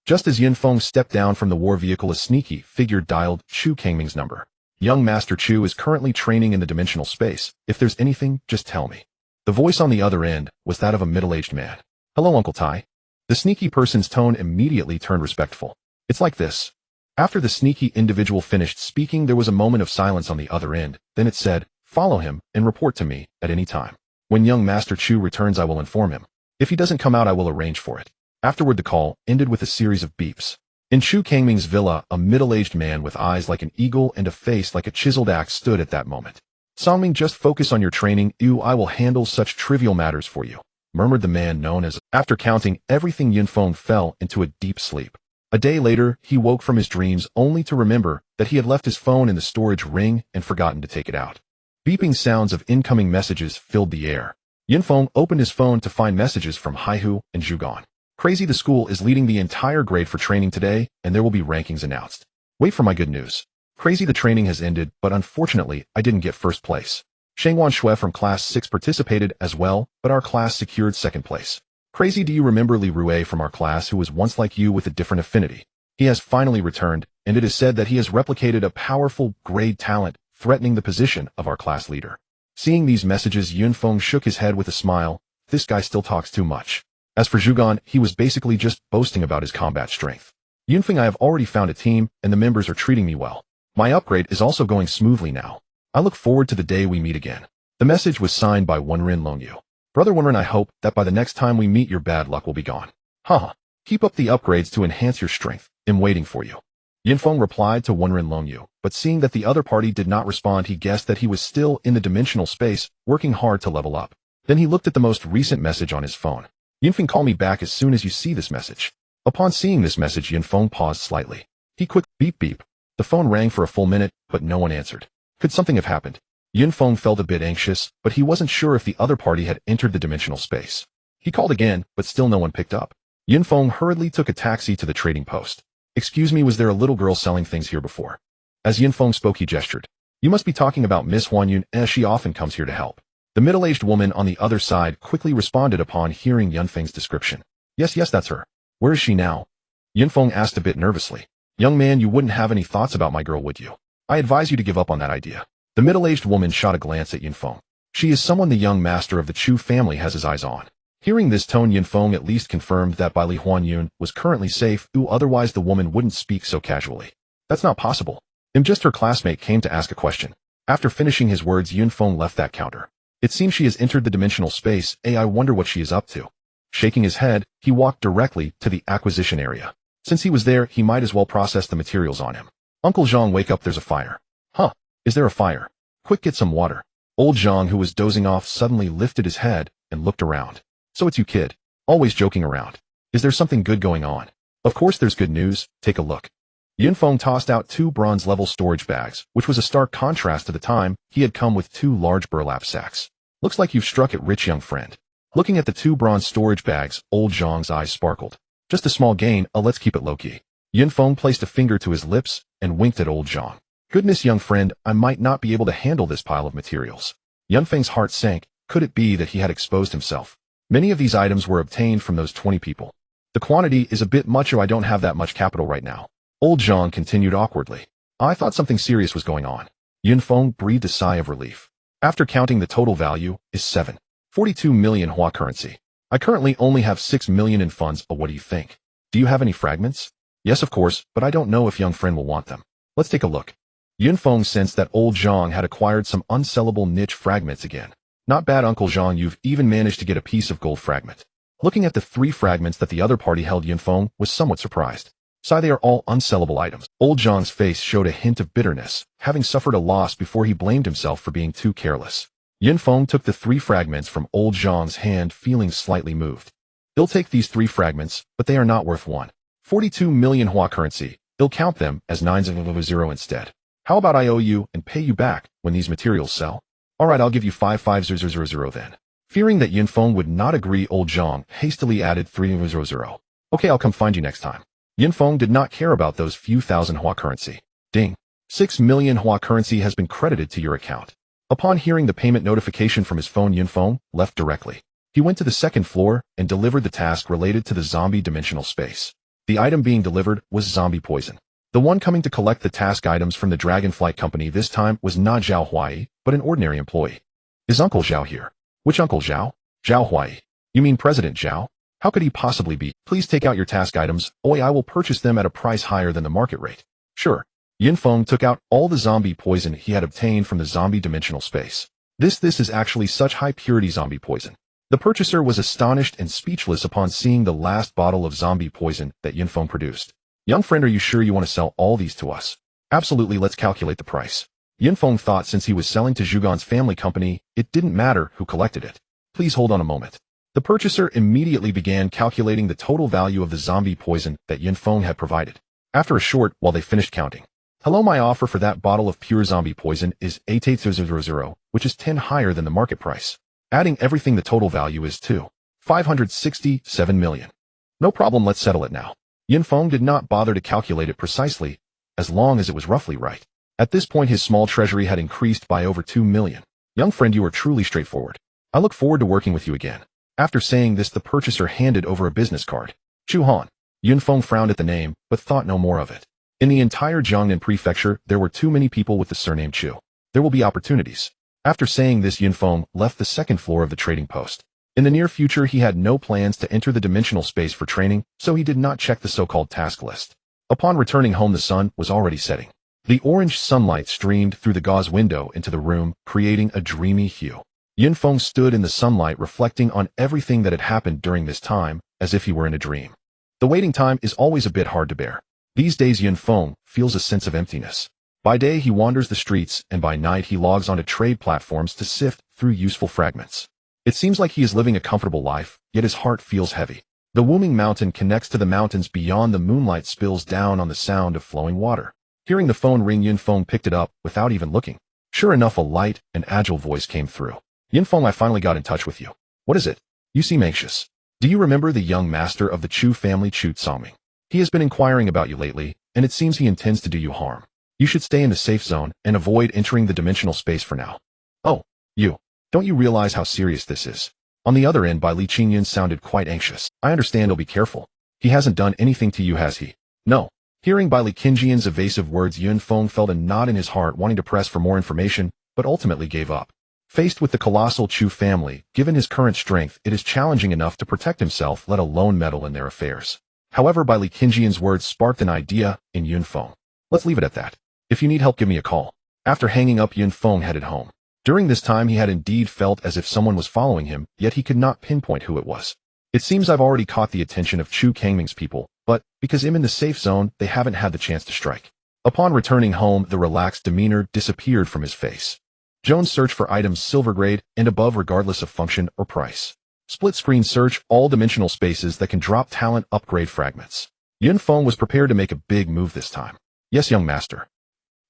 Just as Yun Feng stepped down from the war vehicle, a sneaky figure dialed Chu Kangming's number. Young Master Chu is currently training in the dimensional space. If there's anything, just tell me. The voice on the other end was that of a middle-aged man. Hello, Uncle Tai. The sneaky person's tone immediately turned respectful. It's like this. After the sneaky individual finished speaking, there was a moment of silence on the other end. Then it said, follow him and report to me at any time. When young Master Chu returns, I will inform him. If he doesn't come out, I will arrange for it. Afterward, the call ended with a series of beeps. In Chu Kangming's villa, a middle-aged man with eyes like an eagle and a face like a chiseled axe stood at that moment. Songming, just focus on your training. I will handle such trivial matters for you, murmured the man known as. After counting everything, Yun Feng fell into a deep sleep. A day later, he woke from his dreams only to remember that he had left his phone in the storage ring and forgotten to take it out. Beeping sounds of incoming messages filled the air. Yun Feng opened his phone to find messages from Haihu and Zhugan. Crazy, the school is leading the entire grade for training today, and there will be rankings announced. Wait for my good news. Crazy, the training has ended, but unfortunately, I didn't get first place. Shengwan Shui from class 6 participated as well, but our class secured second place. Crazy, do you remember Li Rue from our class, who was once like you with a different affinity? He has finally returned, and it is said that he has replicated a powerful grade talent, threatening the position of our class leader. Seeing these messages, Yun Feng shook his head with a smile. This guy still talks too much. As for Zhugan, he was basically just boasting about his combat strength. Yun Feng, I have already found a team, and the members are treating me well. My upgrade is also going smoothly now. I look forward to the day we meet again. The message was signed by Wenren Longyu. Brother Wunren, I hope that by the next time we meet your bad luck will be gone. Haha. Keep up the upgrades to enhance your strength. I'm waiting for you. Yinfeng replied to Wunren Longyu, but seeing that the other party did not respond, he guessed that he was still in the dimensional space, working hard to level up. Then he looked at the most recent message on his phone. Yinfeng, call me back as soon as you see this message. Upon seeing this message, Yinfeng paused slightly. He quick beep beep. The phone rang for a full minute, but no one answered. Could something have happened? Yinfeng felt a bit anxious, but he wasn't sure if the other party had entered the dimensional space. He called again, but still no one picked up. Yinfeng hurriedly took a taxi to the trading post. Excuse me, was there a little girl selling things here before? As Yinfeng spoke, he gestured. You must be talking about Miss Feng Yun, as she often comes here to help. The middle-aged woman on the other side quickly responded upon hearing Yunfeng's description. Yes, that's her. Where is she now? Yinfeng asked a bit nervously. Young man, you wouldn't have any thoughts about my girl, would you? I advise you to give up on that idea. The middle-aged woman shot a glance at Yinfeng. She is someone the young master of the Chu family has his eyes on. Hearing this tone, Yinfeng at least confirmed that Bai Li Feng Yun was currently safe, otherwise the woman wouldn't speak so casually. That's not possible. I'm just her classmate, came to ask a question. After finishing his words, Yinfeng left that counter. It seems she has entered the dimensional space. I wonder what she is up to. Shaking his head, he walked directly to the acquisition area. Since he was there, he might as well process the materials on him. Uncle Zhang, wake up, there's a fire. Huh, is there a fire? Quick, get some water. Old Zhang, who was dozing off, suddenly lifted his head and looked around. So it's you, kid. Always joking around. Is there something good going on? Of course there's good news, take a look. Yinfeng tossed out 2 bronze-level storage bags, which was a stark contrast to the time he had come with 2 large burlap sacks. Looks like you've struck it rich, young friend. Looking at the 2 bronze storage bags, old Zhang's eyes sparkled. Just a small gain, let's keep it low-key. Yinfeng placed a finger to his lips and winked at old Zhang. Goodness, young friend, I might not be able to handle this pile of materials. Yunfeng's heart sank. Could it be that he had exposed himself? Many of these items were obtained from those 20 people. The quantity is a bit much, I don't have that much capital right now. Old Zhang continued awkwardly. I thought something serious was going on. Yinfeng breathed a sigh of relief. After counting, the total value is 742 million Hua currency. I currently only have 6 million in funds, but what do you think? Do you have any fragments? Yes, of course, but I don't know if young friend will want them. Let's take a look. Yinfeng sensed that old Zhang had acquired some unsellable niche fragments again. Not bad, Uncle Zhang, you've even managed to get a piece of gold fragment. Looking at the 3 fragments that the other party held, Yinfeng was somewhat surprised. Sai, they are all unsellable items. Old Zhang's face showed a hint of bitterness, having suffered a loss before he blamed himself for being too careless. Yinfeng took the 3 fragments from old Zhang's hand, feeling slightly moved. He'll take these 3 fragments, but they are not worth 142 million Hua currency. He'll count them as 900 instead. How about I owe you and pay you back when these materials sell? Alright, I'll give you 55000 then. Fearing that Yinfeng would not agree, old Zhang hastily added 300. Okay, I'll come find you next time. Yinfeng did not care about those few thousand Hua currency. Ding. 6 million Hua currency has been credited to your account. Upon hearing the payment notification from his phone, Yinfeng left directly. He went to the 2nd floor and delivered the task related to the zombie dimensional space. The item being delivered was zombie poison. The one coming to collect the task items from the Dragonflight Company this time was not Zhao Huai, but an ordinary employee. Is Uncle Zhao here? Which Uncle Zhao? Zhao Huai. You mean President Zhao? How could he possibly be? Please take out your task items. I will purchase them at a price higher than the market rate. Sure. Yinfeng took out all the zombie poison he had obtained from the zombie dimensional space. This is actually such high purity zombie poison. The purchaser was astonished and speechless upon seeing the last bottle of zombie poison that Yinfeng produced. Young friend, are you sure you want to sell all these to us? Absolutely, let's calculate the price. Yinfeng thought since he was selling to Zhugan's family company, it didn't matter who collected it. Please hold on a moment. The purchaser immediately began calculating the total value of the zombie poison that Yinfeng had provided. After a short while they finished counting. Hello, my offer for that bottle of pure zombie poison is 88000, which is 10 higher than the market price. Adding everything, the total value is 567 million. No problem, let's settle it now. Yinfeng did not bother to calculate it precisely, as long as it was roughly right. At this point his small treasury had increased by over 2 million. Young friend, you are truly straightforward. I look forward to working with you again. After saying this, the purchaser handed over a business card. Chu Han. Yinfeng frowned at the name, but thought no more of it. In the entire Jiangnan prefecture, there were too many people with the surname Chu. There will be opportunities. After saying this, Yinfeng left the 2nd floor of the trading post. In the near future, he had no plans to enter the dimensional space for training, so he did not check the so-called task list. Upon returning home, the sun was already setting. The orange sunlight streamed through the gauze window into the room, creating a dreamy hue. Yun Feng stood in the sunlight reflecting on everything that had happened during this time, as if he were in a dream. The waiting time is always a bit hard to bear. These days Yun Feng feels a sense of emptiness. By day he wanders the streets, and by night he logs onto trade platforms to sift through useful fragments. It seems like he is living a comfortable life, yet his heart feels heavy. The Wuming Mountain connects to the mountains beyond. The moonlight spills down on the sound of flowing water. Hearing the phone ring, Yun Feng picked it up without even looking. Sure enough, a light and agile voice came through. Yun Feng, I finally got in touch with you. What is it? You seem anxious. Do you remember the young master of the Chu family, Chu Songming? He has been inquiring about you lately, and it seems he intends to do you harm. You should stay in the safe zone and avoid entering the dimensional space for now. Oh, you. Don't you realize how serious this is? On the other end, Bai Li Qingyun sounded quite anxious. I understand, he'll be careful. He hasn't done anything to you, has he? No. Hearing Bai Li Qingyun's evasive words, Yun Feng felt a knot in his heart, wanting to press for more information, but ultimately gave up. Faced with the colossal Chu family, given his current strength, it is challenging enough to protect himself, let alone meddle in their affairs. However, Bai Li Qingyun's words sparked an idea in Yun Feng. Let's leave it at that. If you need help, give me a call. After hanging up, Yun Feng headed home. During this time he had indeed felt as if someone was following him, yet he could not pinpoint who it was. It seems I've already caught the attention of Chu Kangming's people, but because I'm in the safe zone, they haven't had the chance to strike. Upon returning home, the relaxed demeanor disappeared from his face. Jones search for items silver grade and above regardless of function or price. Split screen search all dimensional spaces that can drop talent upgrade fragments. Yun Feng was prepared to make a big move this time. Yes, young master.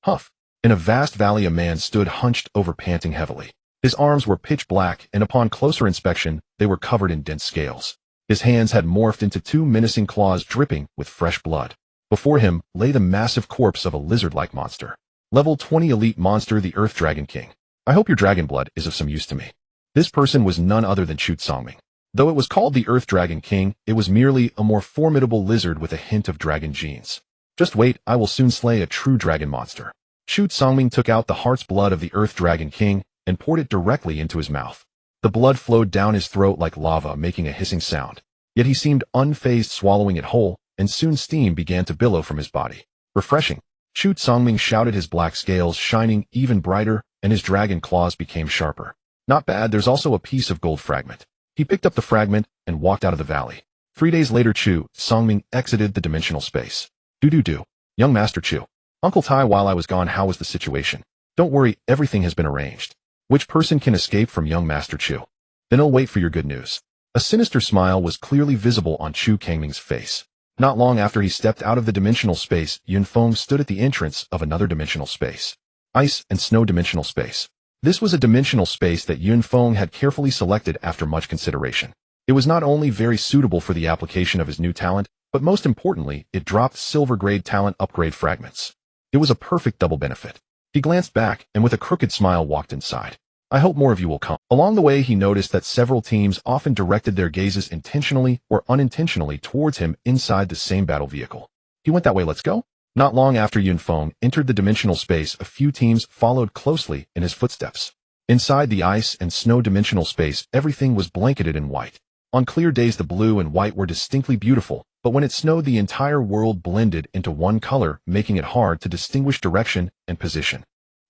Huff. In a vast valley a man stood hunched over, panting heavily. His arms were pitch black, and upon closer inspection, they were covered in dense scales. His hands had morphed into two menacing claws dripping with fresh blood. Before him lay the massive corpse of a lizard-like monster. Level 20 elite monster, the Earth Dragon King. I hope your dragon blood is of some use to me. This person was none other than Chu Songming. Though it was called the Earth Dragon King, it was merely a more formidable lizard with a hint of dragon genes. Just wait, I will soon slay a true dragon monster. Chu Songming took out the heart's blood of the Earth Dragon King and poured it directly into his mouth. The blood flowed down his throat like lava, making a hissing sound. Yet he seemed unfazed, swallowing it whole, and soon steam began to billow from his body. Refreshing. Chu Songming shouted, his black scales shining even brighter, and his dragon claws became sharper. Not bad, there's also a piece of gold fragment. He picked up the fragment and walked out of the valley. 3 days later, Chu Songming exited the dimensional space. Do. Young Master Chu. Uncle Tai, while I was gone, how was the situation? Don't worry, everything has been arranged. Which person can escape from young Master Chu? Then I'll wait for your good news. A sinister smile was clearly visible on Chu Kangming's face. Not long after he stepped out of the dimensional space, Yun Feng stood at the entrance of another dimensional space. Ice and snow dimensional space. This was a dimensional space that Yun Feng had carefully selected after much consideration. It was not only very suitable for the application of his new talent, but most importantly, it dropped silver-grade talent upgrade fragments. It was a perfect double benefit. He glanced back and with a crooked smile walked inside. I hope more of you will come. Along the way he noticed that several teams often directed their gazes intentionally or unintentionally towards him inside the same battle vehicle. He went that way, let's go. Not long after Yun Feng entered the dimensional space, a few teams followed closely in his footsteps. Inside the ice and snow dimensional space, everything was blanketed in white. On clear days the blue and white were distinctly beautiful, but when it snowed the entire world blended into one color, making it hard to distinguish direction and position.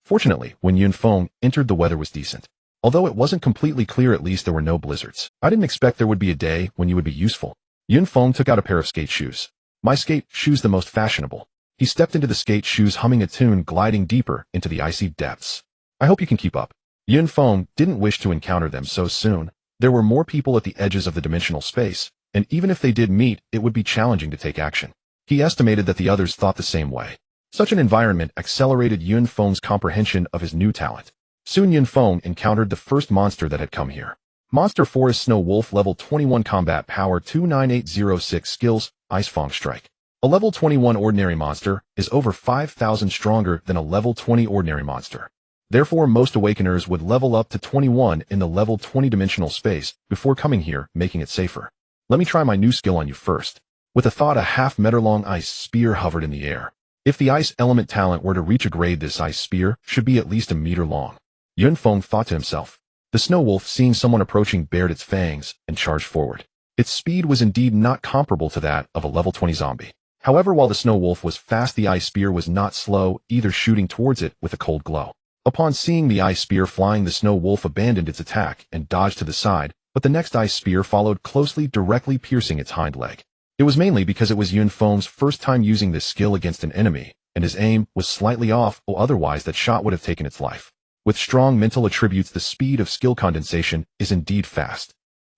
Fortunately, when Yun Feng entered, the weather was decent. Although it wasn't completely clear, at least there were no blizzards. I didn't expect there would be a day when you would be useful. Yun Feng took out a pair of skate shoes. My skate shoes, the most fashionable. He stepped into the skate shoes, humming a tune, gliding deeper into the icy depths. I hope you can keep up. Yun Feng didn't wish to encounter them so soon. There were more people at the edges of the dimensional space, and even if they did meet, it would be challenging to take action. He estimated that the others thought the same way. Such an environment accelerated Yun Feng's comprehension of his new talent. Soon Yun Feng encountered the first monster that had come here. Monster Forest Snow Wolf, level 21, combat power 29806, skills, Ice Fang Strike. A level 21 ordinary monster is over 5,000 stronger than a level 20 ordinary monster. Therefore, most awakeners would level up to 21 in the level 20 dimensional space before coming here, making it safer. Let me try my new skill on you first. With a thought, a half-meter-long ice spear hovered in the air. If the ice element talent were to reach a grade, this ice spear should be at least a meter long. Yun Feng thought to himself. The snow wolf, seeing someone approaching, bared its fangs and charged forward. Its speed was indeed not comparable to that of a level 20 zombie. However, while the snow wolf was fast, the ice spear was not slow either, shooting towards it with a cold glow. Upon seeing the ice spear flying, the snow wolf abandoned its attack and dodged to the side, but the next ice spear followed closely, directly piercing its hind leg. It was mainly because it was Yun Feng's first time using this skill against an enemy, and his aim was slightly off, or otherwise that shot would have taken its life. With strong mental attributes, the speed of skill condensation is indeed fast.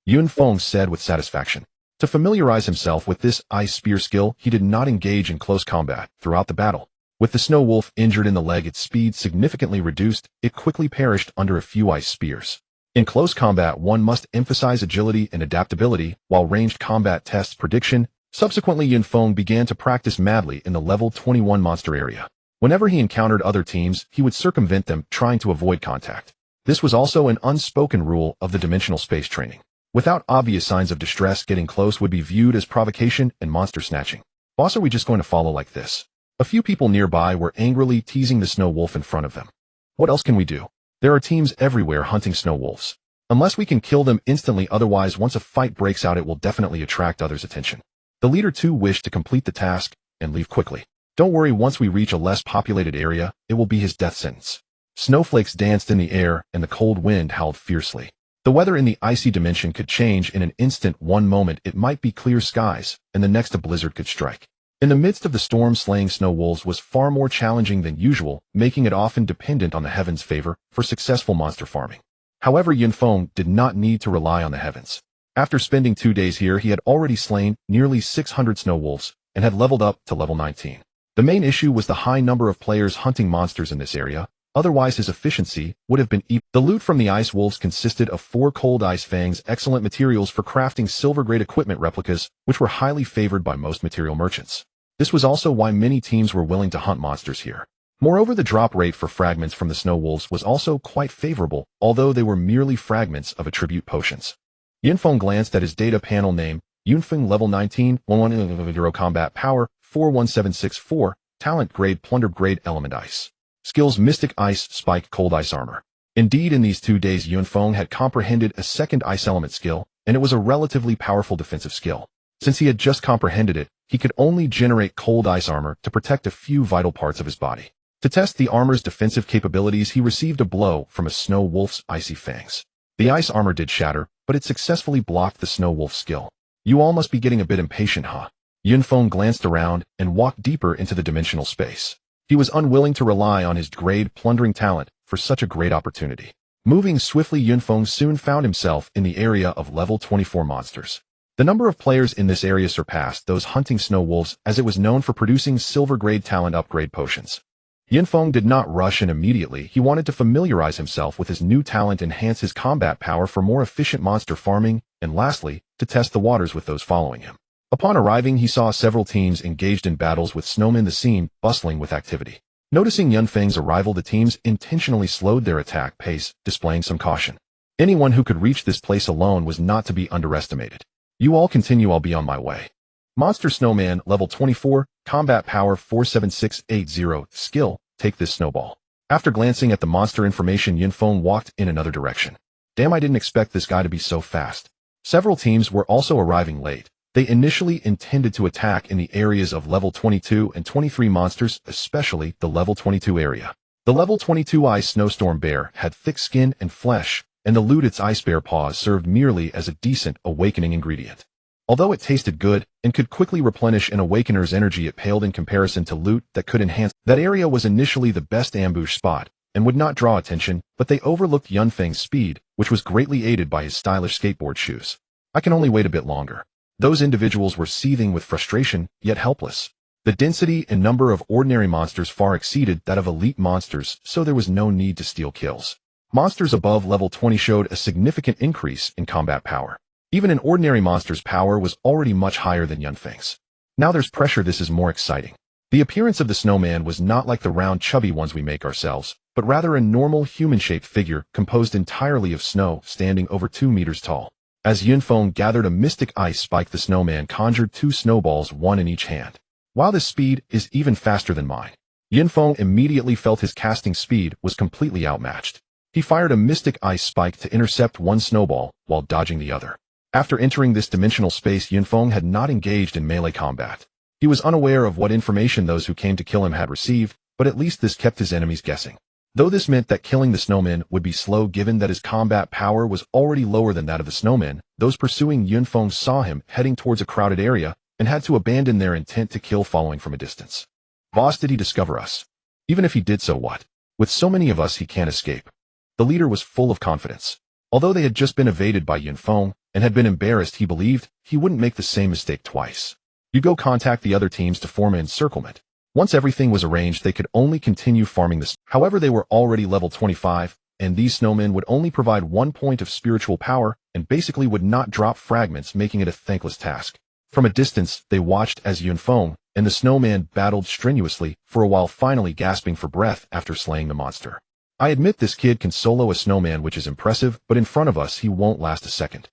Yun Feng said with satisfaction. To familiarize himself with this ice spear skill, he did not engage in close combat throughout the battle. With the snow wolf injured in the leg, its speed significantly reduced, it quickly perished under a few ice spears. In close combat, one must emphasize agility and adaptability, while ranged combat tests prediction. Subsequently, Yun Feng began to practice madly in the level 21 monster area. Whenever he encountered other teams, he would circumvent them, trying to avoid contact. This was also an unspoken rule of the dimensional space training. Without obvious signs of distress, getting close would be viewed as provocation and monster snatching. Boss, are we just going to follow like this? A few people nearby were angrily teasing the snow wolf in front of them. What else can we do? There are teams everywhere hunting snow wolves. Unless we can kill them instantly, otherwise once a fight breaks out it will definitely attract others' attention. The leader too wished to complete the task and leave quickly. Don't worry, once we reach a less populated area, it will be his death sentence. Snowflakes danced in the air and the cold wind howled fiercely. The weather in the icy dimension could change in an instant. One moment it might be clear skies, and the next a blizzard could strike. In the midst of the storm, slaying snow wolves was far more challenging than usual, making it often dependent on the heavens' favor for successful monster farming. However, Yun Feng did not need to rely on the heavens. After spending 2 days here, he had already slain nearly 600 snow wolves and had leveled up to level 19. The main issue was the high number of players hunting monsters in this area, otherwise his efficiency would have been equal. The loot from the ice wolves consisted of 4 cold ice fangs, excellent materials for crafting silver-grade equipment replicas, which were highly favored by most material merchants. This was also why many teams were willing to hunt monsters here. Moreover, the drop rate for fragments from the snow wolves was also quite favorable, although they were merely fragments of attribute potions. Yun Feng glanced at his data panel name, Yun Feng level 19, 11 combat power, 41764, talent grade plunder grade element ice. Skills mystic ice spike cold ice armor. Indeed, in these 2 days Yun Feng had comprehended a second ice element skill, and it was a relatively powerful defensive skill. Since he had just comprehended it, he could only generate cold ice armor to protect a few vital parts of his body. To test the armor's defensive capabilities, he received a blow from a snow wolf's icy fangs. The ice armor did shatter, but it successfully blocked the snow wolf's skill. You all must be getting a bit impatient, huh? Yun Feng glanced around and walked deeper into the dimensional space. He was unwilling to rely on his grade plundering talent for such a great opportunity. Moving swiftly, Yun Feng soon found himself in the area of level 24 monsters. The number of players in this area surpassed those hunting snow wolves, as it was known for producing silver-grade talent upgrade potions. Yun Feng did not rush in immediately. He wanted to familiarize himself with his new talent, enhance his combat power for more efficient monster farming, and lastly, to test the waters with those following him. Upon arriving, he saw several teams engaged in battles with snowmen, the scene bustling with activity. Noticing Yun Feng's arrival, the teams intentionally slowed their attack pace, displaying some caution. Anyone who could reach this place alone was not to be underestimated. You all continue, I'll be on my way. Monster Snowman, level 24, combat power 47680, skill, take this snowball. After glancing at the monster information, Yun Feng walked in another direction. Damn, I didn't expect this guy to be so fast. Several teams were also arriving late. They initially intended to attack in the areas of level 22 and 23 monsters, especially the level 22 area. The level 22 ice snowstorm bear had thick skin and flesh, and the loot its ice bear paws served merely as a decent awakening ingredient. Although it tasted good and could quickly replenish an awakener's energy, it paled in comparison to loot that could enhance. That area was initially the best ambush spot and would not draw attention, but they overlooked Yun Feng's speed, which was greatly aided by his stylish skateboard shoes. I can only wait a bit longer. Those individuals were seething with frustration, yet helpless. The density and number of ordinary monsters far exceeded that of elite monsters, so there was no need to steal kills. Monsters above level 20 showed a significant increase in combat power. Even an ordinary monster's power was already much higher than Yun Feng's. Now there's pressure. This is more exciting. The appearance of the snowman was not like the round chubby ones we make ourselves, but rather a normal human-shaped figure composed entirely of snow, standing over 2 meters tall. As Yun Feng gathered a mystic ice spike, the snowman conjured 2 snowballs, one in each hand. While this speed is even faster than mine, Yun Feng immediately felt his casting speed was completely outmatched. He fired a mystic ice spike to intercept one snowball while dodging the other. After entering this dimensional space, Yun Feng had not engaged in melee combat. He was unaware of what information those who came to kill him had received, but at least this kept his enemies guessing. Though this meant that killing the snowman would be slow given that his combat power was already lower than that of the snowman, those pursuing Yunfeng saw him heading towards a crowded area and had to abandon their intent to kill following from a distance. Boss, did he discover us? Even if he did, so what? With so many of us, he can't escape. The leader was full of confidence. Although they had just been evaded by Yunfeng and had been embarrassed, he believed he wouldn't make the same mistake twice. You go contact the other teams to form an encirclement. Once everything was arranged, they could only continue farming this. However, they were already level 25, and these snowmen would only provide 1 point of spiritual power and basically would not drop fragments, making it a thankless task. From a distance, they watched as Yunfeng and the snowman battled strenuously for a while, finally gasping for breath after slaying the monster. I admit this kid can solo a snowman, which is impressive, but in front of us he won't last a second.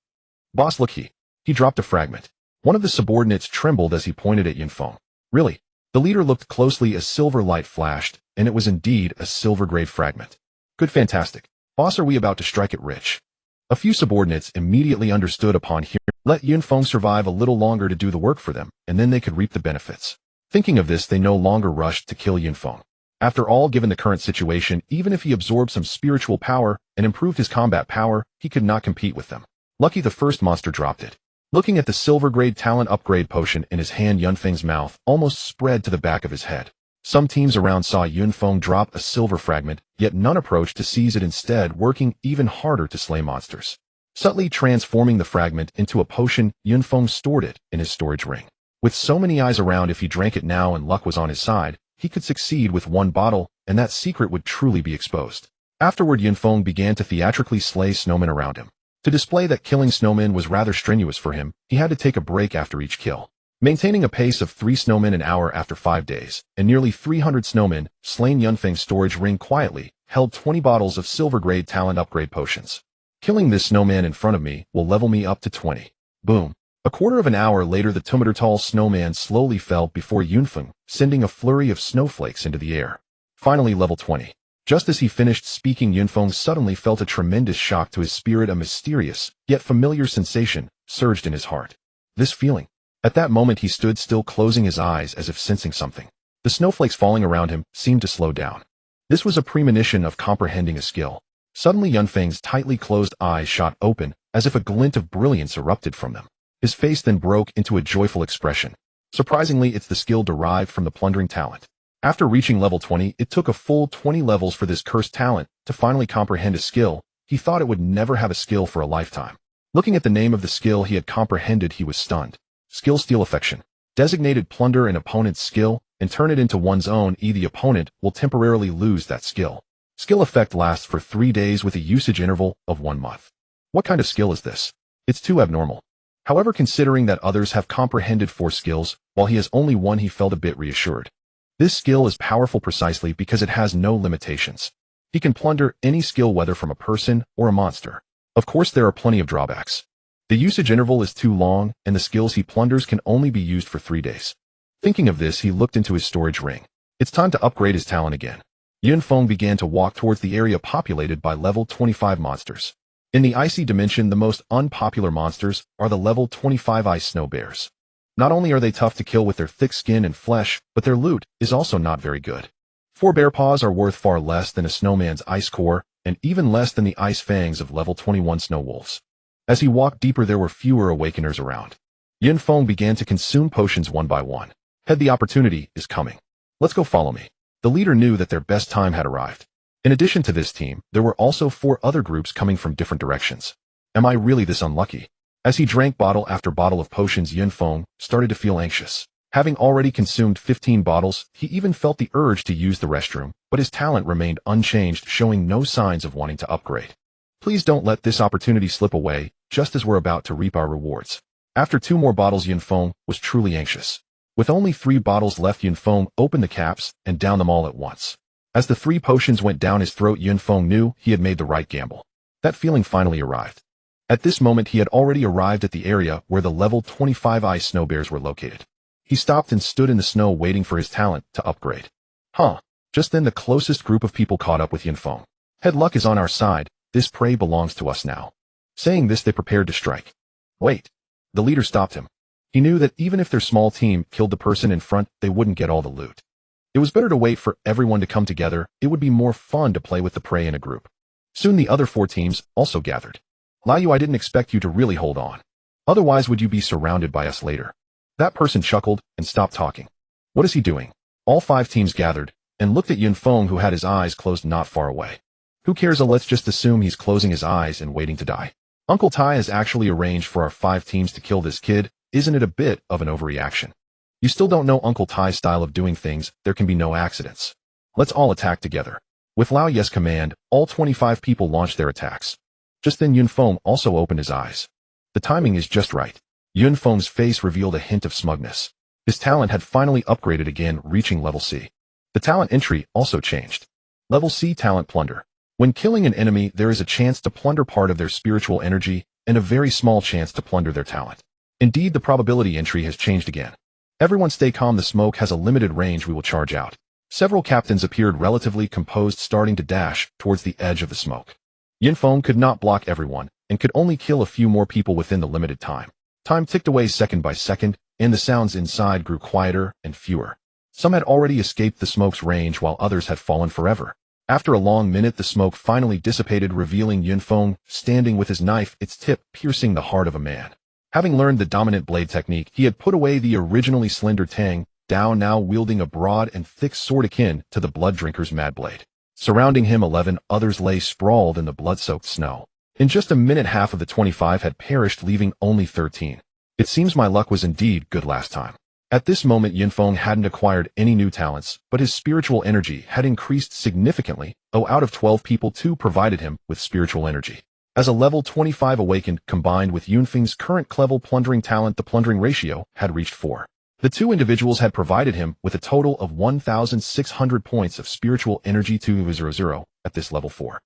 Boss, look, he dropped a fragment. One of the subordinates trembled as he pointed at Yunfeng. Really? The leader looked closely as silver light flashed, and it was indeed a silver-grade fragment. Good, fantastic. Boss, are we about to strike it rich? A few subordinates immediately understood upon hearing. Let Yunfeng survive a little longer to do the work for them, and then they could reap the benefits. Thinking of this, they no longer rushed to kill Yunfeng. After all, given the current situation, even if he absorbed some spiritual power and improved his combat power, he could not compete with them. Lucky the first monster dropped it. Looking at the silver-grade talent upgrade potion in his hand, Yunfeng's mouth almost spread to the back of his head. Some teams around saw Yunfeng drop a silver fragment, yet none approached to seize it, instead working even harder to slay monsters. Subtly transforming the fragment into a potion, Yunfeng stored it in his storage ring. With so many eyes around, if he drank it now and luck was on his side, he could succeed with one bottle, and that secret would truly be exposed. Afterward, Yunfeng began to theatrically slay snowmen around him. To display that killing snowmen was rather strenuous for him, he had to take a break after each kill. Maintaining a pace of 3 snowmen an hour after 5 days, and nearly 300 snowmen slain, Yunfeng's storage ring quietly held 20 bottles of silver-grade talent upgrade potions. Killing this snowman in front of me will level me up to 20. Boom. A quarter of an hour later, the 2-meter-tall snowman slowly fell before Yunfeng, sending a flurry of snowflakes into the air. Finally, level 20. Just as he finished speaking, Yunfeng suddenly felt a tremendous shock to his spirit. A mysterious, yet familiar sensation surged in his heart. This feeling. At that moment, he stood still, closing his eyes as if sensing something. The snowflakes falling around him seemed to slow down. This was a premonition of comprehending a skill. Suddenly, Yunfeng's tightly closed eyes shot open, as if a glint of brilliance erupted from them. His face then broke into a joyful expression. Surprisingly, it's the skill derived from the plundering talent. After reaching level 20, it took a full 20 levels for this cursed talent to finally comprehend a skill. He thought it would never have a skill for a lifetime. Looking at the name of the skill he had comprehended, he was stunned. Skill Steal Affection. Designated plunder an opponent's skill and turn it into one's own. The opponent will temporarily lose that skill. Skill effect lasts for 3 days with a usage interval of 1 month. What kind of skill is this? It's too abnormal. However, considering that others have comprehended 4 skills, while he has only 1, he felt a bit reassured. This skill is powerful precisely because it has no limitations. He can plunder any skill, whether from a person or a monster. Of course, there are plenty of drawbacks. The usage interval is too long, and the skills he plunders can only be used for 3 days. Thinking of this, he looked into his storage ring. It's time to upgrade his talent again. Yunfeng began to walk towards the area populated by level 25 monsters. In the icy dimension, the most unpopular monsters are the level 25 ice snow bears. Not only are they tough to kill with their thick skin and flesh, but their loot is also not very good. 4 bear paws are worth far less than a snowman's ice core, and even less than the ice fangs of level 21 snow wolves. As he walked deeper, there were fewer awakeners around. Yunfeng began to consume potions one by one. The opportunity is coming. Let's go, follow me. The leader knew that their best time had arrived. In addition to this team, there were also 4 other groups coming from different directions. Am I really this unlucky? As he drank bottle after bottle of potions, Yunfeng started to feel anxious. Having already consumed 15 bottles, he even felt the urge to use the restroom, but his talent remained unchanged, showing no signs of wanting to upgrade. Please don't let this opportunity slip away, just as we're about to reap our rewards. After 2 more bottles, Yunfeng was truly anxious. With only 3 bottles left, Yunfeng opened the caps and downed them all at once. As the 3 potions went down his throat, Yunfeng knew he had made the right gamble. That feeling finally arrived. At this moment, he had already arrived at the area where the level 25 ice snow bears were located. He stopped and stood in the snow waiting for his talent to upgrade. Just then the closest group of people caught up with Yunfeng. Luck is on our side. This prey belongs to us now. Saying this, they prepared to strike. Wait. The leader stopped him. He knew that even if their small team killed the person in front, they wouldn't get all the loot. It was better to wait for everyone to come together. It would be more fun to play with the prey in a group. Soon the other 4 teams also gathered. Liu, I didn't expect you to really hold on. Otherwise would you be surrounded by us later? That person chuckled and stopped talking. What is he doing? All 5 teams gathered and looked at Yunfeng, who had his eyes closed not far away. Who cares? Let's just assume he's closing his eyes and waiting to die. Uncle Tai has actually arranged for our 5 teams to kill this kid. Isn't it a bit of an overreaction? You still don't know Uncle Tai's style of doing things. There can be no accidents. Let's all attack together. With Lao Ye's command, all 25 people launched their attacks. Just then Yunfeng also opened his eyes. The timing is just right. Yunfeng's face revealed a hint of smugness. His talent had finally upgraded again, reaching level C. The talent entry also changed. Level C talent plunder. When killing an enemy, there is a chance to plunder part of their spiritual energy and a very small chance to plunder their talent. Indeed, the probability entry has changed again. Everyone stay calm. The smoke has a limited range. We will charge out. Several captains appeared relatively composed, starting to dash towards the edge of the smoke. Yunfeng could not block everyone and could only kill a few more people within the limited time. Time ticked away second by second, and the sounds inside grew quieter and fewer. Some had already escaped the smoke's range while others had fallen forever. After a long minute, the smoke finally dissipated, revealing Yunfeng standing with his knife, its tip piercing the heart of a man. Having learned the dominant blade technique, he had put away the originally slender Tang, Dao now wielding a broad and thick sword akin to the blood drinker's mad blade. Surrounding him, 11 others lay sprawled in the blood-soaked snow. In just a minute, half of the 25 had perished, leaving only 13. It seems my luck was indeed good last time. At this moment, Yunfeng hadn't acquired any new talents, but his spiritual energy had increased significantly. Out of 12 people, 2 provided him with spiritual energy. As a level 25 awakened, combined with Yunfeng's current level plundering talent, the plundering ratio had reached 4. The 2 individuals had provided him with a total of 1,600 points of spiritual energy to 00 at this level 4.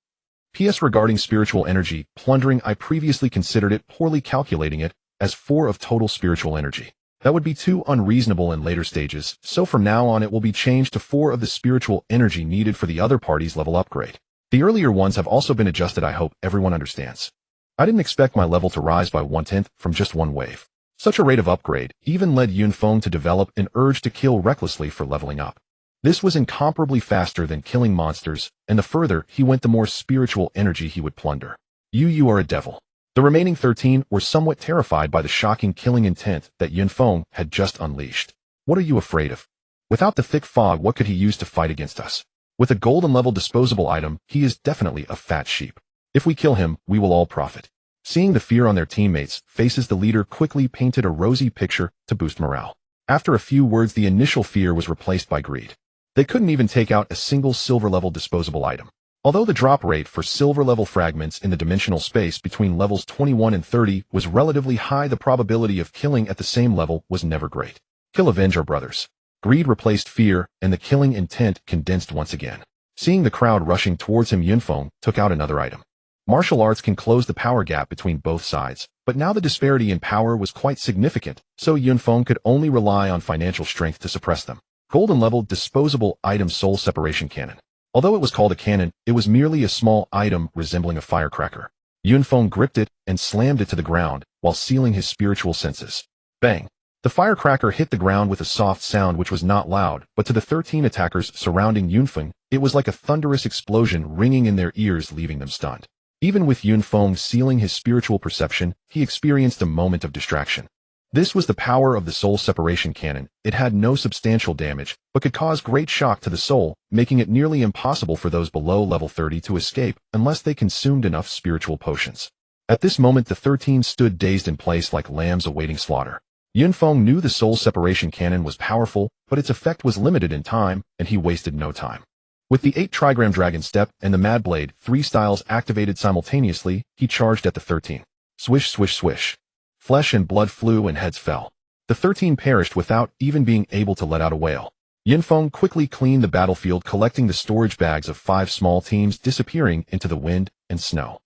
P.S. Regarding spiritual energy plundering, I previously considered it poorly, calculating it as 4 of total spiritual energy. That would be too unreasonable in later stages, so from now on it will be changed to 4 of the spiritual energy needed for the other party's level upgrade. The earlier ones have also been adjusted. I hope everyone understands. I didn't expect my level to rise by 1/10 from just one wave. Such a rate of upgrade even led Yunfeng to develop an urge to kill recklessly for leveling up. This was incomparably faster than killing monsters, and the further he went, the more spiritual energy he would plunder. You are a devil. The remaining 13 were somewhat terrified by the shocking killing intent that Yunfeng had just unleashed. What are you afraid of? Without the thick fog, what could he use to fight against us? With a golden level disposable item, he is definitely a fat sheep. If we kill him, we will all profit. Seeing the fear on their teammates' faces, the leader quickly painted a rosy picture to boost morale. After a few words, the initial fear was replaced by greed. They couldn't even take out a single silver-level disposable item. Although the drop rate for silver-level fragments in the dimensional space between levels 21 and 30 was relatively high, the probability of killing at the same level was never great. Kill, avenge our brothers. Greed replaced fear, and the killing intent condensed once again. Seeing the crowd rushing towards him, Yunfeng took out another item. Martial arts can close the power gap between both sides, but now the disparity in power was quite significant, so Yunfeng could only rely on financial strength to suppress them. Golden level disposable item, soul separation cannon. Although it was called a cannon, it was merely a small item resembling a firecracker. Yunfeng gripped it and slammed it to the ground while sealing his spiritual senses. Bang! The firecracker hit the ground with a soft sound which was not loud, but to the 13 attackers surrounding Yunfeng, it was like a thunderous explosion ringing in their ears, leaving them stunned. Even with Yunfeng sealing his spiritual perception, he experienced a moment of distraction. This was the power of the soul separation cannon. It had no substantial damage, but could cause great shock to the soul, making it nearly impossible for those below level 30 to escape unless they consumed enough spiritual potions. At this moment, the 13 stood dazed in place like lambs awaiting slaughter. Yunfeng knew the soul separation cannon was powerful, but its effect was limited in time, and he wasted no time. With the 8 trigram dragon step and the mad blade, 3 styles activated simultaneously, he charged at the 13. Swish, swish, swish. Flesh and blood flew and heads fell. The 13 perished without even being able to let out a wail. Yunfeng quickly cleaned the battlefield, collecting the storage bags of 5 small teams, disappearing into the wind and snow.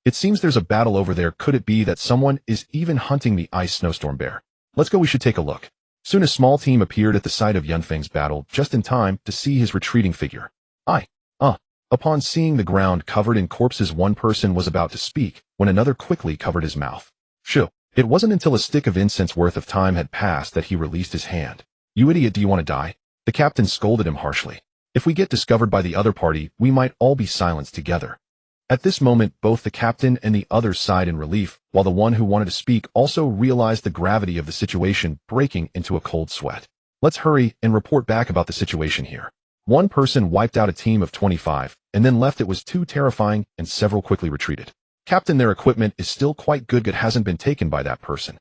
It seems there's a battle over there. Could it be that someone is even hunting the ice snowstorm bear? Let's go, we should take a look. Soon a small team appeared at the site of Yunfeng's battle, just in time to see his retreating figure. Upon seeing the ground covered in corpses, one person was about to speak, when another quickly covered his mouth. Shoo! It wasn't until a stick of incense worth of time had passed that he released his hand. You idiot, do you want to die? The captain scolded him harshly. If we get discovered by the other party, we might all be silenced together. At this moment, both the captain and the others sighed in relief, while the one who wanted to speak also realized the gravity of the situation, breaking into a cold sweat. Let's hurry and report back about the situation here. One person wiped out a team of 25, and then left. It was too terrifying, and several quickly retreated. Captain, their equipment is still quite good. It hasn't been taken by that person.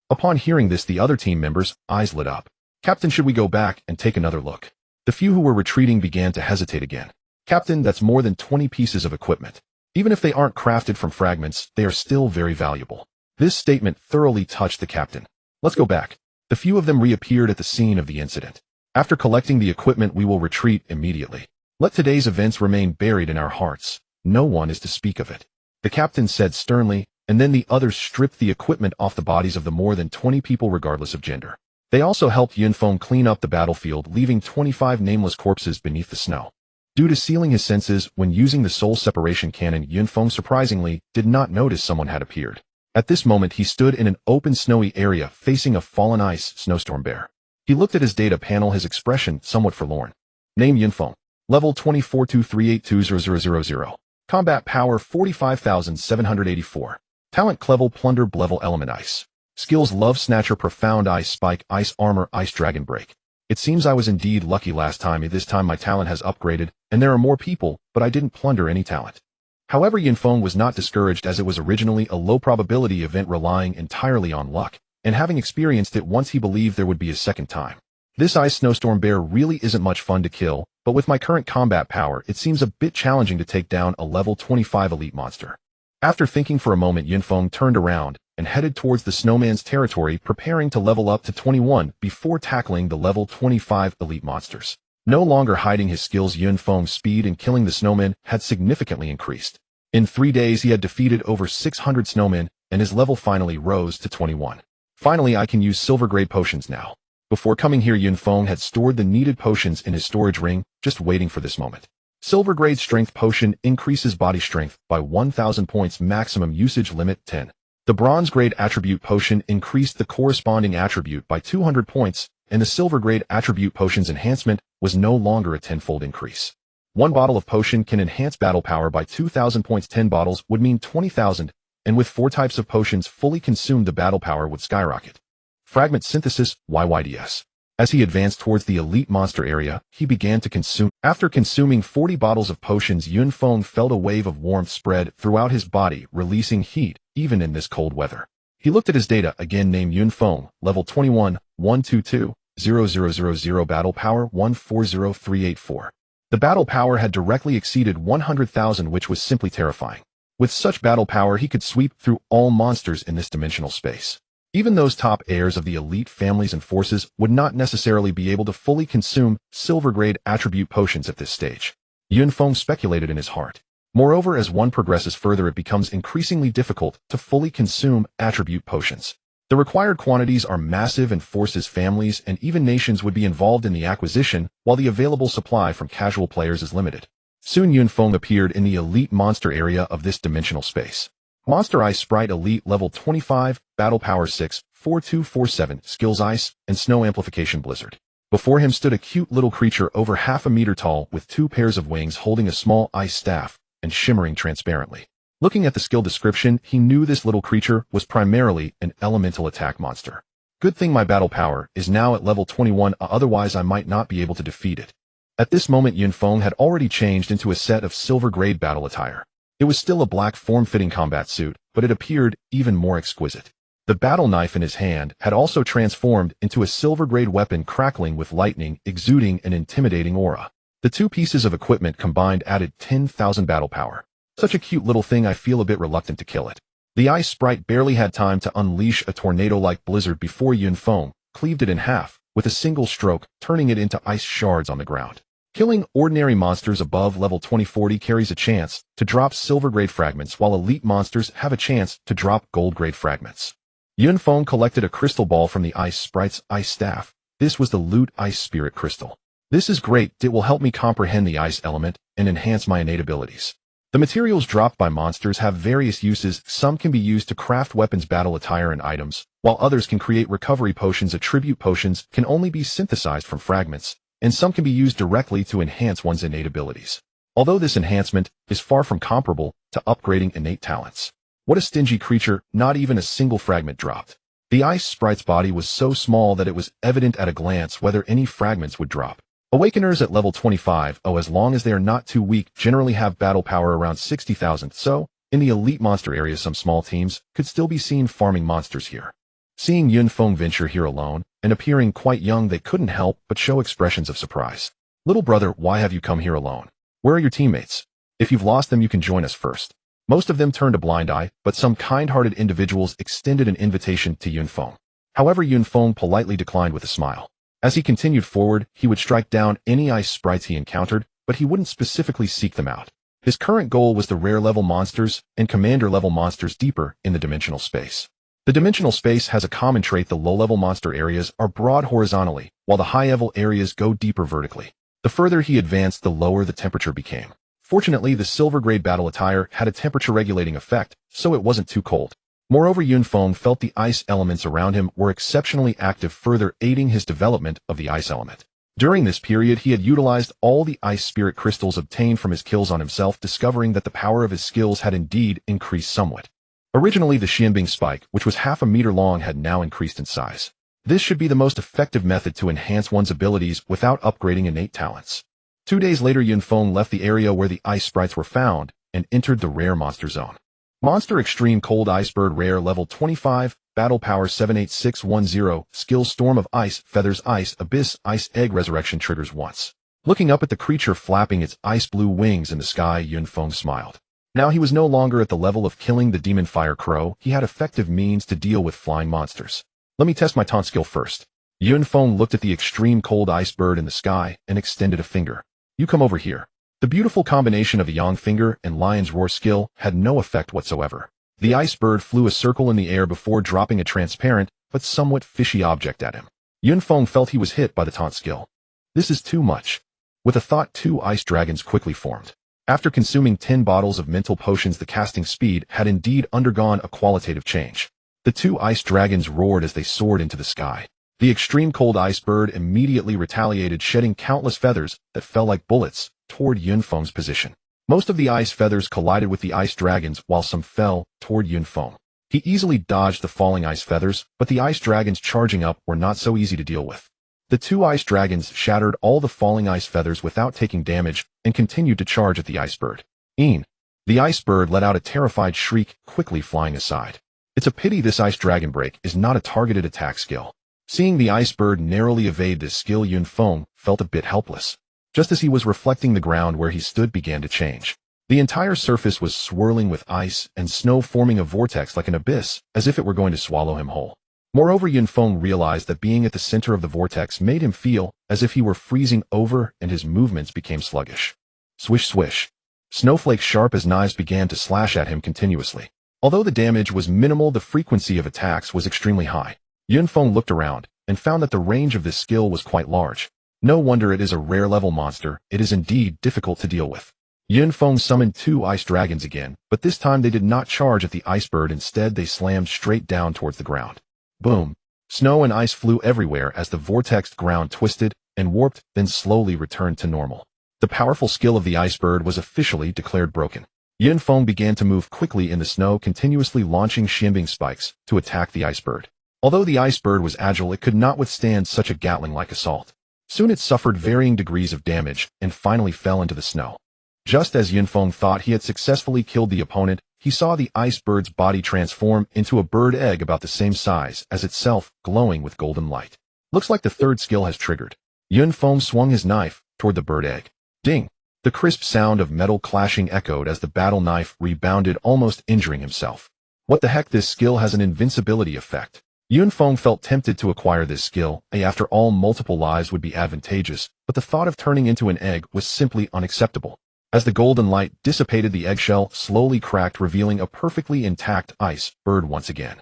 Upon hearing this, the other team members' eyes lit up. Captain, should we go back and take another look? The few who were retreating began to hesitate again. Captain, that's more than 20 pieces of equipment. Even if they aren't crafted from fragments, they are still very valuable. This statement thoroughly touched the captain. Let's go back. The few of them reappeared at the scene of the incident. After collecting the equipment, we will retreat immediately. Let today's events remain buried in our hearts. No one is to speak of it. The captain said sternly, and then the others stripped the equipment off the bodies of the more than 20 people regardless of gender. They also helped Yun Feng clean up the battlefield, leaving 25 nameless corpses beneath the snow. Due to sealing his senses when using the soul separation cannon, Yun Feng surprisingly did not notice someone had appeared. At this moment, he stood in an open snowy area facing a fallen ice snowstorm bear. He looked at his data panel, his expression somewhat forlorn. Name Yun Feng. Level 2423820000. Combat power 45,784. Talent Clevel Plunder Level Element Ice. Skills Love Snatcher Profound Ice Spike Ice Armor Ice Dragon Break. It seems I was indeed lucky last time. This time my talent has upgraded, and there are more people, but I didn't plunder any talent. However, Yun Feng was not discouraged, as it was originally a low-probability event relying entirely on luck, and having experienced it once, he believed there would be a second time. This ice snowstorm bear really isn't much fun to kill, but with my current combat power, it seems a bit challenging to take down a level 25 elite monster. After thinking for a moment, Yun Feng turned around and headed towards the snowman's territory, preparing to level up to 21 before tackling the level 25 elite monsters. No longer hiding his skills, Yun Feng's speed in killing the snowmen had significantly increased. In 3 days, he had defeated over 600 snowmen, and his level finally rose to 21. Finally, I can use silver grade potions now. Before coming here, Yun Feng had stored the needed potions in his storage ring, just waiting for this moment. Silver grade strength potion increases body strength by 1,000 points, maximum usage limit 10. The bronze grade attribute potion increased the corresponding attribute by 200 points, and the silver grade attribute potion's enhancement was no longer a 10-fold increase. One bottle of potion can enhance battle power by 2,000 points. 10 bottles would mean 20,000, and with 4 types of potions fully consumed, the battle power would skyrocket. Fragment Synthesis, YYDS. As he advanced towards the elite monster area, he began to consume. After consuming 40 bottles of potions, Yun Feng felt a wave of warmth spread throughout his body, releasing heat, even in this cold weather. He looked at his data again. Name Yun Feng, level 21, 122-0000, battle power 140384. The battle power had directly exceeded 100,000, which was simply terrifying. With such battle power, he could sweep through all monsters in this dimensional space. Even those top heirs of the elite families and forces would not necessarily be able to fully consume silver-grade attribute potions at this stage. Yun Feng speculated in his heart. Moreover, as one progresses further, it becomes increasingly difficult to fully consume attribute potions. The required quantities are massive, and forces, families, and even nations would be involved in the acquisition, while the available supply from casual players is limited. Soon Yun Feng appeared in the elite monster area of this dimensional space. Monster Ice Sprite Elite level 25, battle power 6, 4247, skills Ice, and Snow Amplification Blizzard. Before him stood a cute little creature over half a meter tall with 2 pairs of wings, holding a small ice staff and shimmering transparently. Looking at the skill description, he knew this little creature was primarily an elemental attack monster. Good thing my battle power is now at level 21, otherwise I might not be able to defeat it. At this moment, Yun Feng had already changed into a set of silver-grade battle attire. It was still a black form-fitting combat suit, but it appeared even more exquisite. The battle knife in his hand had also transformed into a silver-grade weapon, crackling with lightning, exuding an intimidating aura. The 2 pieces of equipment combined added 10,000 battle power. Such a cute little thing, I feel a bit reluctant to kill it. The ice sprite barely had time to unleash a tornado-like blizzard before Yun Feng cleaved it in half with a single stroke, turning it into ice shards on the ground. Killing ordinary monsters above level 2040 carries a chance to drop silver-grade fragments, while elite monsters have a chance to drop gold-grade fragments. Yun Feng collected a crystal ball from the ice sprite's ice staff. This was the Loot Ice Spirit Crystal. This is great, it will help me comprehend the ice element and enhance my innate abilities. The materials dropped by monsters have various uses. Some can be used to craft weapons, battle attire, and items, while others can create recovery potions. Attribute potions can only be synthesized from fragments, and some can be used directly to enhance one's innate abilities. Although this enhancement is far from comparable to upgrading innate talents. What a stingy creature, not even a single fragment dropped. The ice sprite's body was so small that it was evident at a glance whether any fragments would drop. Awakeners at level 25, as long as they are not too weak, generally have battle power around 60,000, so, in the elite monster area some small teams could still be seen farming monsters here. Seeing Yun Feng venture here alone, and appearing quite young, they couldn't help but show expressions of surprise. Little brother, why have you come here alone? Where are your teammates? If you've lost them, you can join us first. Most of them turned a blind eye, but some kind-hearted individuals extended an invitation to Yun Feng. However, Yun Feng politely declined with a smile. As he continued forward, he would strike down any ice sprites he encountered, but he wouldn't specifically seek them out. His current goal was the rare-level monsters and commander-level monsters deeper in the dimensional space. The dimensional space has a common trait: the low-level monster areas are broad horizontally, while the high-level areas go deeper vertically. The further he advanced, the lower the temperature became. Fortunately, the silver-grade battle attire had a temperature-regulating effect, so it wasn't too cold. Moreover, Yun Feng felt the ice elements around him were exceptionally active, further aiding his development of the ice element. During this period, he had utilized all the ice spirit crystals obtained from his kills on himself, discovering that the power of his skills had indeed increased somewhat. Originally, the Xianbing spike, which was half a meter long, had now increased in size. This should be the most effective method to enhance one's abilities without upgrading innate talents. 2 days later, Yun Feng left the area where the ice sprites were found and entered the rare monster zone. Monster Extreme Cold Ice Bird Rare Level 25, Battle Power 78610, Skill Storm of Ice, Feathers Ice, Abyss, Ice Egg Resurrection triggers once. Looking up at the creature flapping its ice blue wings in the sky, Yun Feng smiled. Now he was no longer at the level of killing the demon fire crow, he had effective means to deal with flying monsters. Let me test my taunt skill first. Yun Feng looked at the extreme cold ice bird in the sky and extended a finger. You come over here. The beautiful combination of the yang finger and lion's roar skill had no effect whatsoever. The ice bird flew a circle in the air before dropping a transparent but somewhat fishy object at him. Yun Feng felt he was hit by the taunt skill. This is too much. With a thought, 2 ice dragons quickly formed. After consuming 10 bottles of mental potions, the casting speed had indeed undergone a qualitative change. The 2 ice dragons roared as they soared into the sky. The extreme cold ice bird immediately retaliated, shedding countless feathers that fell like bullets toward Yun Feng's position. Most of the ice feathers collided with the ice dragons, while some fell toward Yun Feng. He easily dodged the falling ice feathers, but the ice dragons charging up were not so easy to deal with. The 2 ice dragons shattered all the falling ice feathers without taking damage and continued to charge at the ice bird. The ice bird let out a terrified shriek, quickly flying aside. It's a pity this ice dragon break is not a targeted attack skill. Seeing the ice bird narrowly evade this skill, Yun Feng felt a bit helpless. Just as he was reflecting, the ground where he stood began to change. The entire surface was swirling with ice and snow, forming a vortex like an abyss, as if it were going to swallow him whole. Moreover, Yun Feng realized that being at the center of the vortex made him feel as if he were freezing over, and his movements became sluggish. Swish swish. Snowflakes sharp as knives began to slash at him continuously. Although the damage was minimal, the frequency of attacks was extremely high. Yun Feng looked around and found that the range of this skill was quite large. No wonder it is a rare level monster, it is indeed difficult to deal with. Yun Feng summoned 2 ice dragons again, but this time they did not charge at the ice bird. Instead, they slammed straight down towards the ground. Boom! Snow and ice flew everywhere as the vortexed ground twisted and warped, then slowly returned to normal. The powerful skill of the ice bird was officially declared broken. Yun Feng began to move quickly in the snow, continuously launching Xianbing spikes to attack the ice bird. Although the ice bird was agile, it could not withstand such a Gatling-like assault. Soon it suffered varying degrees of damage and finally fell into the snow. Just as Yun Feng thought he had successfully killed the opponent, he saw the ice bird's body transform into a bird egg about the same size as itself, glowing with golden light. Looks like the 3rd skill has triggered. Yun Feng swung his knife toward the bird egg. Ding! The crisp sound of metal clashing echoed as the battle knife rebounded, almost injuring himself. What the heck, this skill has an invincibility effect. Yun Feng felt tempted to acquire this skill, after all, multiple lives would be advantageous, but the thought of turning into an egg was simply unacceptable. As the golden light dissipated, the eggshell slowly cracked, revealing a perfectly intact ice bird once again.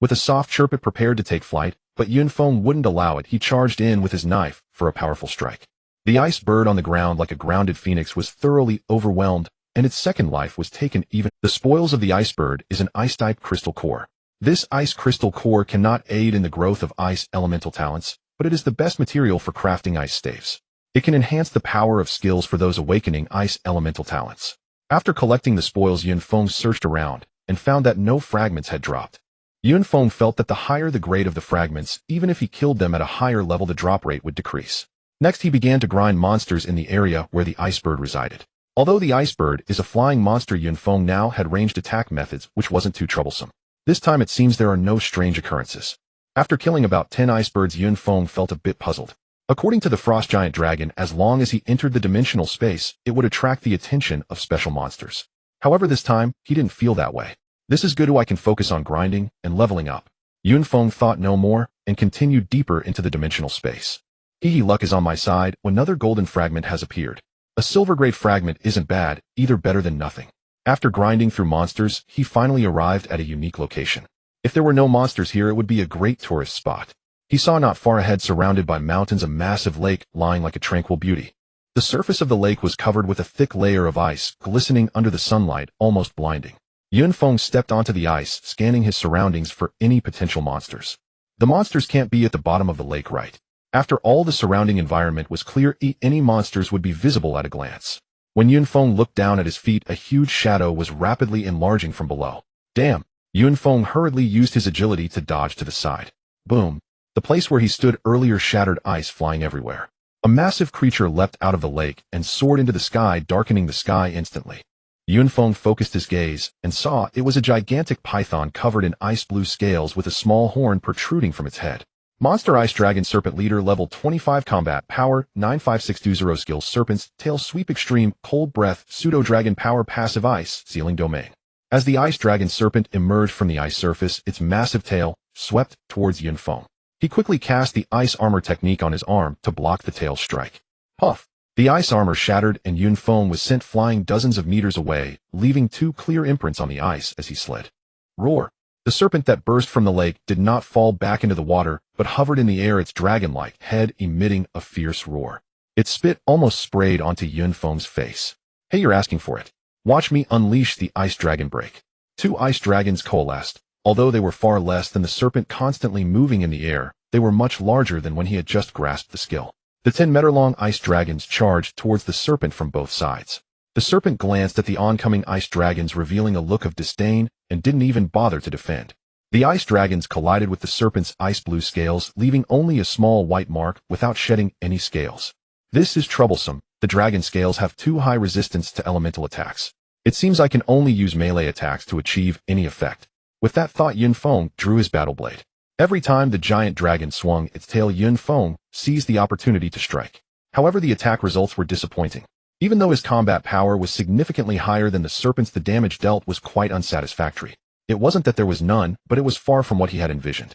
With a soft chirp, it prepared to take flight, but Yun Feng wouldn't allow it. He charged in with his knife for a powerful strike. The ice bird on the ground, like a grounded phoenix, was thoroughly overwhelmed, and its second life was taken. Even the spoils of the ice bird is an ice-type crystal core. This ice crystal core cannot aid in the growth of ice elemental talents, but it is the best material for crafting ice staves. It can enhance the power of skills for those awakening ice elemental talents. After collecting the spoils, Yun Feng searched around and found that no fragments had dropped. Yun Feng felt that the higher the grade of the fragments, even if he killed them at a higher level, the drop rate would decrease. Next, he began to grind monsters in the area where the ice bird resided. Although the ice bird is a flying monster, Yun Feng now had ranged attack methods which wasn't too troublesome. This time it seems there are no strange occurrences. After killing about 10 ice birds, Yun Feng felt a bit puzzled. According to the frost giant dragon, as long as he entered the dimensional space, it would attract the attention of special monsters. However, this time, he didn't feel that way. This is good, I can focus on grinding and leveling up. Yun Feng thought no more and continued deeper into the dimensional space. Luck is on my side. Another golden fragment has appeared. A silver grade fragment isn't bad, either better than nothing. After grinding through monsters, he finally arrived at a unique location. If there were no monsters here, it would be a great tourist spot. He saw not far ahead, surrounded by mountains, a massive lake lying like a tranquil beauty. The surface of the lake was covered with a thick layer of ice, glistening under the sunlight, almost blinding. Yun Feng stepped onto the ice, scanning his surroundings for any potential monsters. The monsters can't be at the bottom of the lake, right? After all, the surrounding environment was clear, any monsters would be visible at a glance. When Yun Feng looked down at his feet, a huge shadow was rapidly enlarging from below. Damn! Yun Feng hurriedly used his agility to dodge to the side. Boom! The place where he stood earlier shattered, ice flying everywhere. A massive creature leapt out of the lake and soared into the sky, darkening the sky instantly. Yun Feng focused his gaze and saw it was a gigantic python covered in ice-blue scales with a small horn protruding from its head. Monster Ice Dragon Serpent Leader, level 25, combat power 95620, skills Serpent's Tail, Sweep Extreme, Cold Breath, Pseudo Dragon Power, passive Ice Sealing Domain. As the Ice Dragon Serpent emerged from the ice surface, its massive tail swept towards Yun Feng. He quickly cast the Ice Armor technique on his arm to block the tail's strike. Puff! The ice armor shattered and Yun Feng was sent flying dozens of meters away, leaving 2 clear imprints on the ice as he slid. Roar! The serpent that burst from the lake did not fall back into the water, but hovered in the air, its dragon-like head emitting a fierce roar. Its spit almost sprayed onto Yun Feng's face. Hey, you're asking for it. Watch me unleash the ice dragon break. 2 ice dragons coalesced. Although they were far less than the serpent constantly moving in the air, they were much larger than when he had just grasped the skill. The 10-meter-long ice dragons charged towards the serpent from both sides. The serpent glanced at the oncoming ice dragons, revealing a look of disdain, and didn't even bother to defend. The ice dragons collided with the serpent's ice-blue scales, leaving only a small white mark without shedding any scales. This is troublesome. The dragon scales have too high resistance to elemental attacks. It seems I can only use melee attacks to achieve any effect. With that thought, Yun Feng drew his battle blade. Every time the giant dragon swung its tail, Yun Feng seized the opportunity to strike. However, the attack results were disappointing. Even though his combat power was significantly higher than the serpent's, the damage dealt was quite unsatisfactory. It wasn't that there was none, but it was far from what he had envisioned.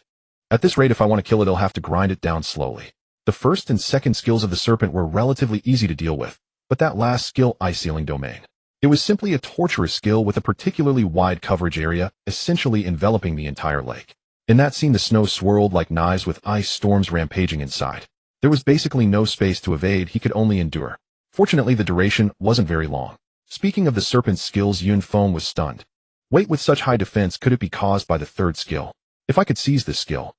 At this rate, if I want to kill it, I'll have to grind it down slowly. The first and second skills of the serpent were relatively easy to deal with, but that last skill, Ice Sealing Domain. It was simply a torturous skill with a particularly wide coverage area, essentially enveloping the entire lake. In that scene, the snow swirled like knives with ice storms rampaging inside. There was basically no space to evade, he could only endure. Fortunately, the duration wasn't very long. Speaking of the serpent's skills, Yun Feng was stunned. Wait, with such high defense, could it be caused by the third skill? If I could seize this skill.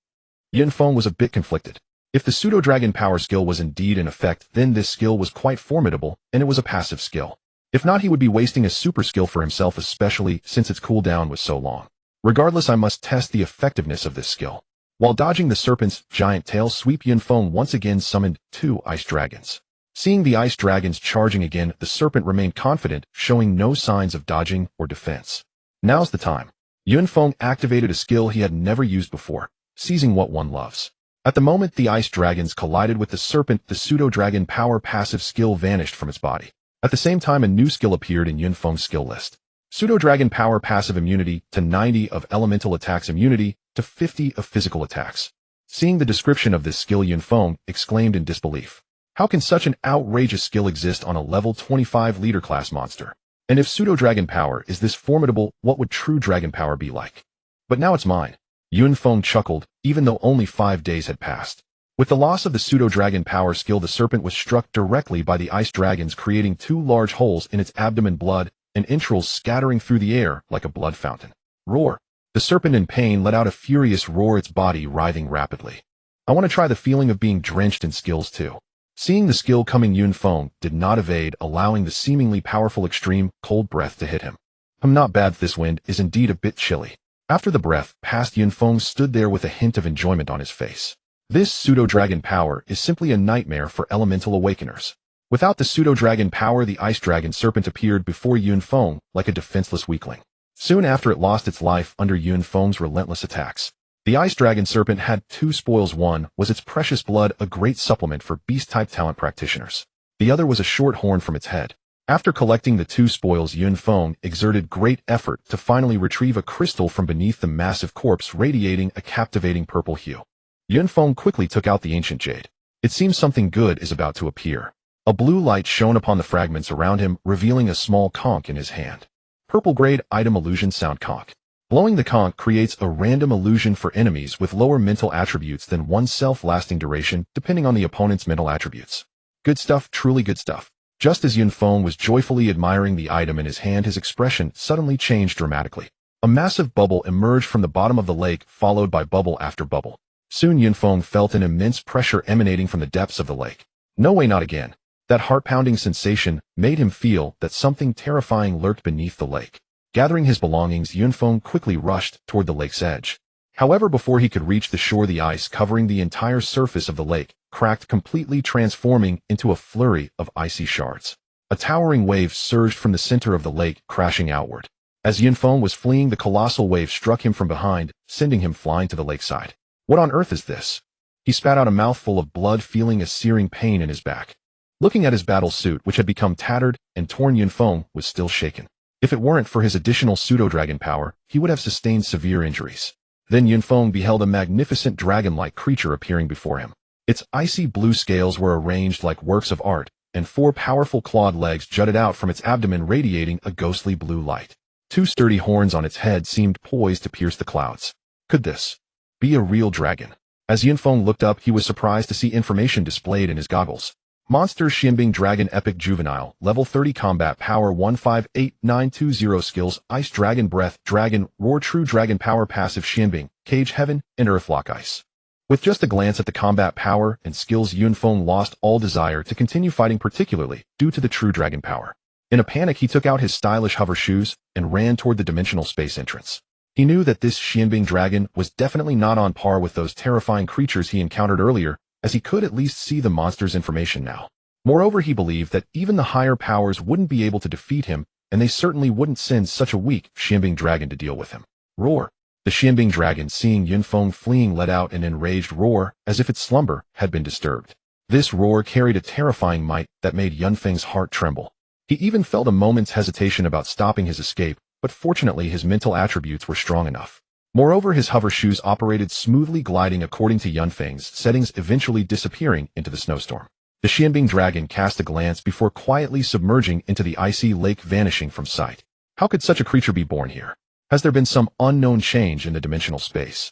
Yun Feng was a bit conflicted. If the pseudo-dragon power skill was indeed in effect, then this skill was quite formidable, and it was a passive skill. If not, he would be wasting a super skill for himself, especially since its cooldown was so long. Regardless, I must test the effectiveness of this skill. While dodging the serpent's giant tail sweep, Yun Feng once again summoned 2 ice dragons. Seeing the ice dragons charging again, the serpent remained confident, showing no signs of dodging or defense. Now's the time. Yun Feng activated a skill he had never used before, seizing what one loves. At the moment the ice dragons collided with the serpent, the pseudo-dragon power passive skill vanished from its body. At the same time, a new skill appeared in Yun Feng's skill list. Pseudo-Dragon Power passive immunity to 90 of elemental attacks, immunity to 50 of physical attacks. Seeing the description of this skill, Yun Feng exclaimed in disbelief. How can such an outrageous skill exist on a level 25 leader class monster? And if Pseudo-Dragon Power is this formidable, what would true Dragon Power be like? But now it's mine. Yun Feng chuckled, even though only 5 days had passed. With the loss of the Pseudo-Dragon Power skill, the serpent was struck directly by the ice dragons, creating 2 large holes in its abdomen, blood and entrails scattering through the air like a blood fountain. Roar! The serpent in pain let out a furious roar, its body writhing rapidly. I want to try the feeling of being drenched in skills too. Seeing the skill coming, Yun Feng did not evade, allowing the seemingly powerful extreme cold breath to hit him. Not bad. This wind is indeed a bit chilly. After the breath passed, Yun Feng stood there with a hint of enjoyment on his face. This pseudo-dragon power is simply a nightmare for elemental awakeners. Without the pseudo-dragon power, the ice dragon serpent appeared before Yun Feng like a defenseless weakling. Soon after, it lost its life under Yun Feng's relentless attacks. The ice dragon serpent had two spoils. One was its precious blood, a great supplement for beast-type talent practitioners. The other was a short horn from its head. After collecting the two spoils, Yun Feng exerted great effort to finally retrieve a crystal from beneath the massive corpse, radiating a captivating purple hue. Yun Feng quickly took out the ancient jade. It seems something good is about to appear. A blue light shone upon the fragments around him, revealing a small conch in his hand. Purple grade item illusion sound conch. Blowing the conch creates a random illusion for enemies with lower mental attributes than oneself, lasting duration depending on the opponent's mental attributes. Good stuff, truly good stuff. Just as Yun Feng was joyfully admiring the item in his hand, his expression suddenly changed dramatically. A massive bubble emerged from the bottom of the lake, followed by bubble after bubble. Soon Yun Feng felt an immense pressure emanating from the depths of the lake. No way, not again. That heart-pounding sensation made him feel that something terrifying lurked beneath the lake. Gathering his belongings, Yun Feng quickly rushed toward the lake's edge. However, before he could reach the shore, the ice covering the entire surface of the lake cracked completely, transforming into a flurry of icy shards. A towering wave surged from the center of the lake, crashing outward. As Yun Feng was fleeing, the colossal wave struck him from behind, sending him flying to the lakeside. What on earth is this? He spat out a mouthful of blood, feeling a searing pain in his back. Looking at his battle suit, which had become tattered and torn, Yun Feng was still shaken. If it weren't for his additional pseudo-dragon power, he would have sustained severe injuries. Then Yun Feng beheld a magnificent dragon-like creature appearing before him. Its icy blue scales were arranged like works of art, and four powerful clawed legs jutted out from its abdomen, radiating a ghostly blue light. Two sturdy horns on its head seemed poised to pierce the clouds. Could this be a real dragon? As Yun Feng looked up, he was surprised to see information displayed in his goggles. Monster Xianbing Dragon Epic Juvenile, Level 30 Combat Power 158920 Skills Ice Dragon Breath Dragon Roar True Dragon Power Passive Xianbing, Cage Heaven, and Earthlock Ice. With just a glance at the combat power and skills, Yun Feng lost all desire to continue fighting, particularly due to the true dragon power. In a panic, he took out his stylish hover shoes and ran toward the dimensional space entrance. He knew that this Xianbing dragon was definitely not on par with those terrifying creatures he encountered earlier, as he could at least see the monster's information now. Moreover, he believed that even the higher powers wouldn't be able to defeat him, and they certainly wouldn't send such a weak Xianbing dragon to deal with him. Roar! The Xianbing dragon, seeing Yun Feng fleeing, let out an enraged roar as if its slumber had been disturbed. This roar carried a terrifying might that made Yun Feng's heart tremble. He even felt a moment's hesitation about stopping his escape, but fortunately his mental attributes were strong enough. Moreover, his hover shoes operated smoothly, gliding according to Yun Feng's settings, eventually disappearing into the snowstorm. The Xianbing dragon cast a glance before quietly submerging into the icy lake, vanishing from sight. How could such a creature be born here? Has there been some unknown change in the dimensional space?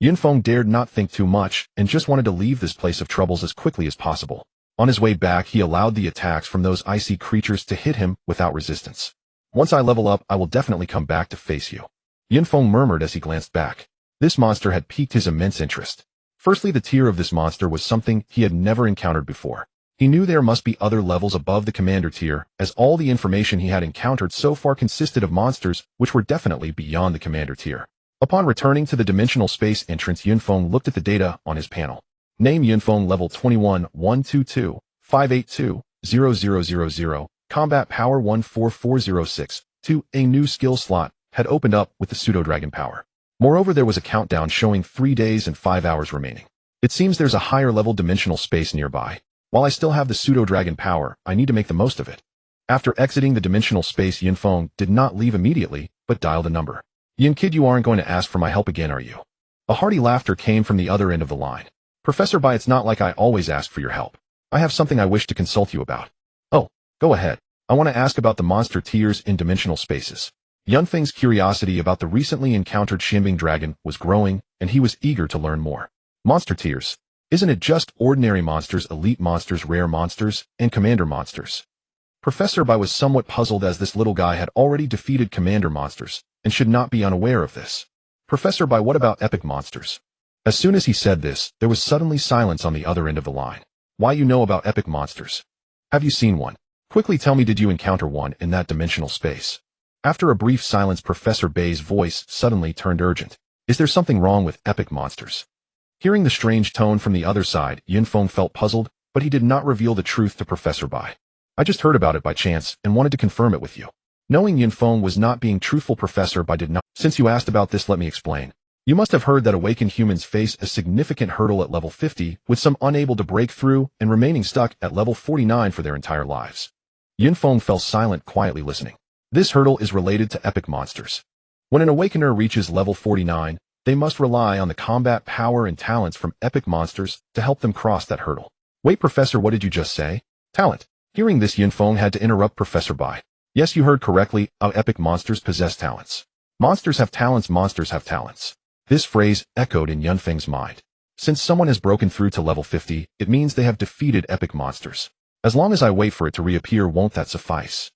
Yun Feng dared not think too much and just wanted to leave this place of troubles as quickly as possible. On his way back, he allowed the attacks from those icy creatures to hit him without resistance. Once I level up, I will definitely come back to face you, Yun Feng murmured as he glanced back. This monster had piqued his immense interest. Firstly, the tier of this monster was something he had never encountered before. He knew there must be other levels above the commander tier, as all the information he had encountered so far consisted of monsters which were definitely beyond the commander tier. Upon returning to the dimensional space entrance, Yun Feng looked at the data on his panel. Name: Yun Feng, level 21, 122, 582, 0000, combat power 14406, 2. A new skill slot had opened up with the pseudo-dragon power. Moreover, there was a countdown showing 3 days and 5 hours remaining. It seems there's a higher level dimensional space nearby. While I still have the pseudo-dragon power, I need to make the most of it. After exiting the dimensional space, Yun Feng did not leave immediately, but dialed a number. Yin kid, you aren't going to ask for my help again, are you? A hearty laughter came from the other end of the line. Professor Bai, it's not like I always ask for your help. I have something I wish to consult you about. Oh, go ahead. I want to ask about the monster tiers in dimensional spaces. Yun Feng's curiosity about the recently encountered Xianbing dragon was growing, and he was eager to learn more. Monster tiers. Isn't it just ordinary monsters, elite monsters, rare monsters, and commander monsters? Professor Bai was somewhat puzzled, as this little guy had already defeated commander monsters, and should not be unaware of this. Professor Bai, what about epic monsters? As soon as he said this, there was suddenly silence on the other end of the line. Why you know about epic monsters? Have you seen one? Quickly tell me, did you encounter one in that dimensional space? After a brief silence, Professor Bay's voice suddenly turned urgent. Is there something wrong with epic monsters? Hearing the strange tone from the other side, Yunfeng felt puzzled, but he did not reveal the truth to Professor Bai. I just heard about it by chance and wanted to confirm it with you. Knowing Yunfeng was not being truthful, Professor Bai did not. Since you asked about this, let me explain. You must have heard that awakened humans face a significant hurdle at level 50, with some unable to break through and remaining stuck at level 49 for their entire lives. Yunfeng fell silent, quietly listening. This hurdle is related to epic monsters. When an awakener reaches level 49, they must rely on the combat power and talents from epic monsters to help them cross that hurdle. Wait, Professor, what did you just say? Talent. Hearing this, Yunfeng had to interrupt Professor Bai. Yes, you heard correctly, our epic monsters possess talents. Monsters have talents, monsters have talents. This phrase echoed in Yunfeng's mind. Since someone has broken through to level 50, it means they have defeated epic monsters. As long as I wait for it to reappear, won't that suffice?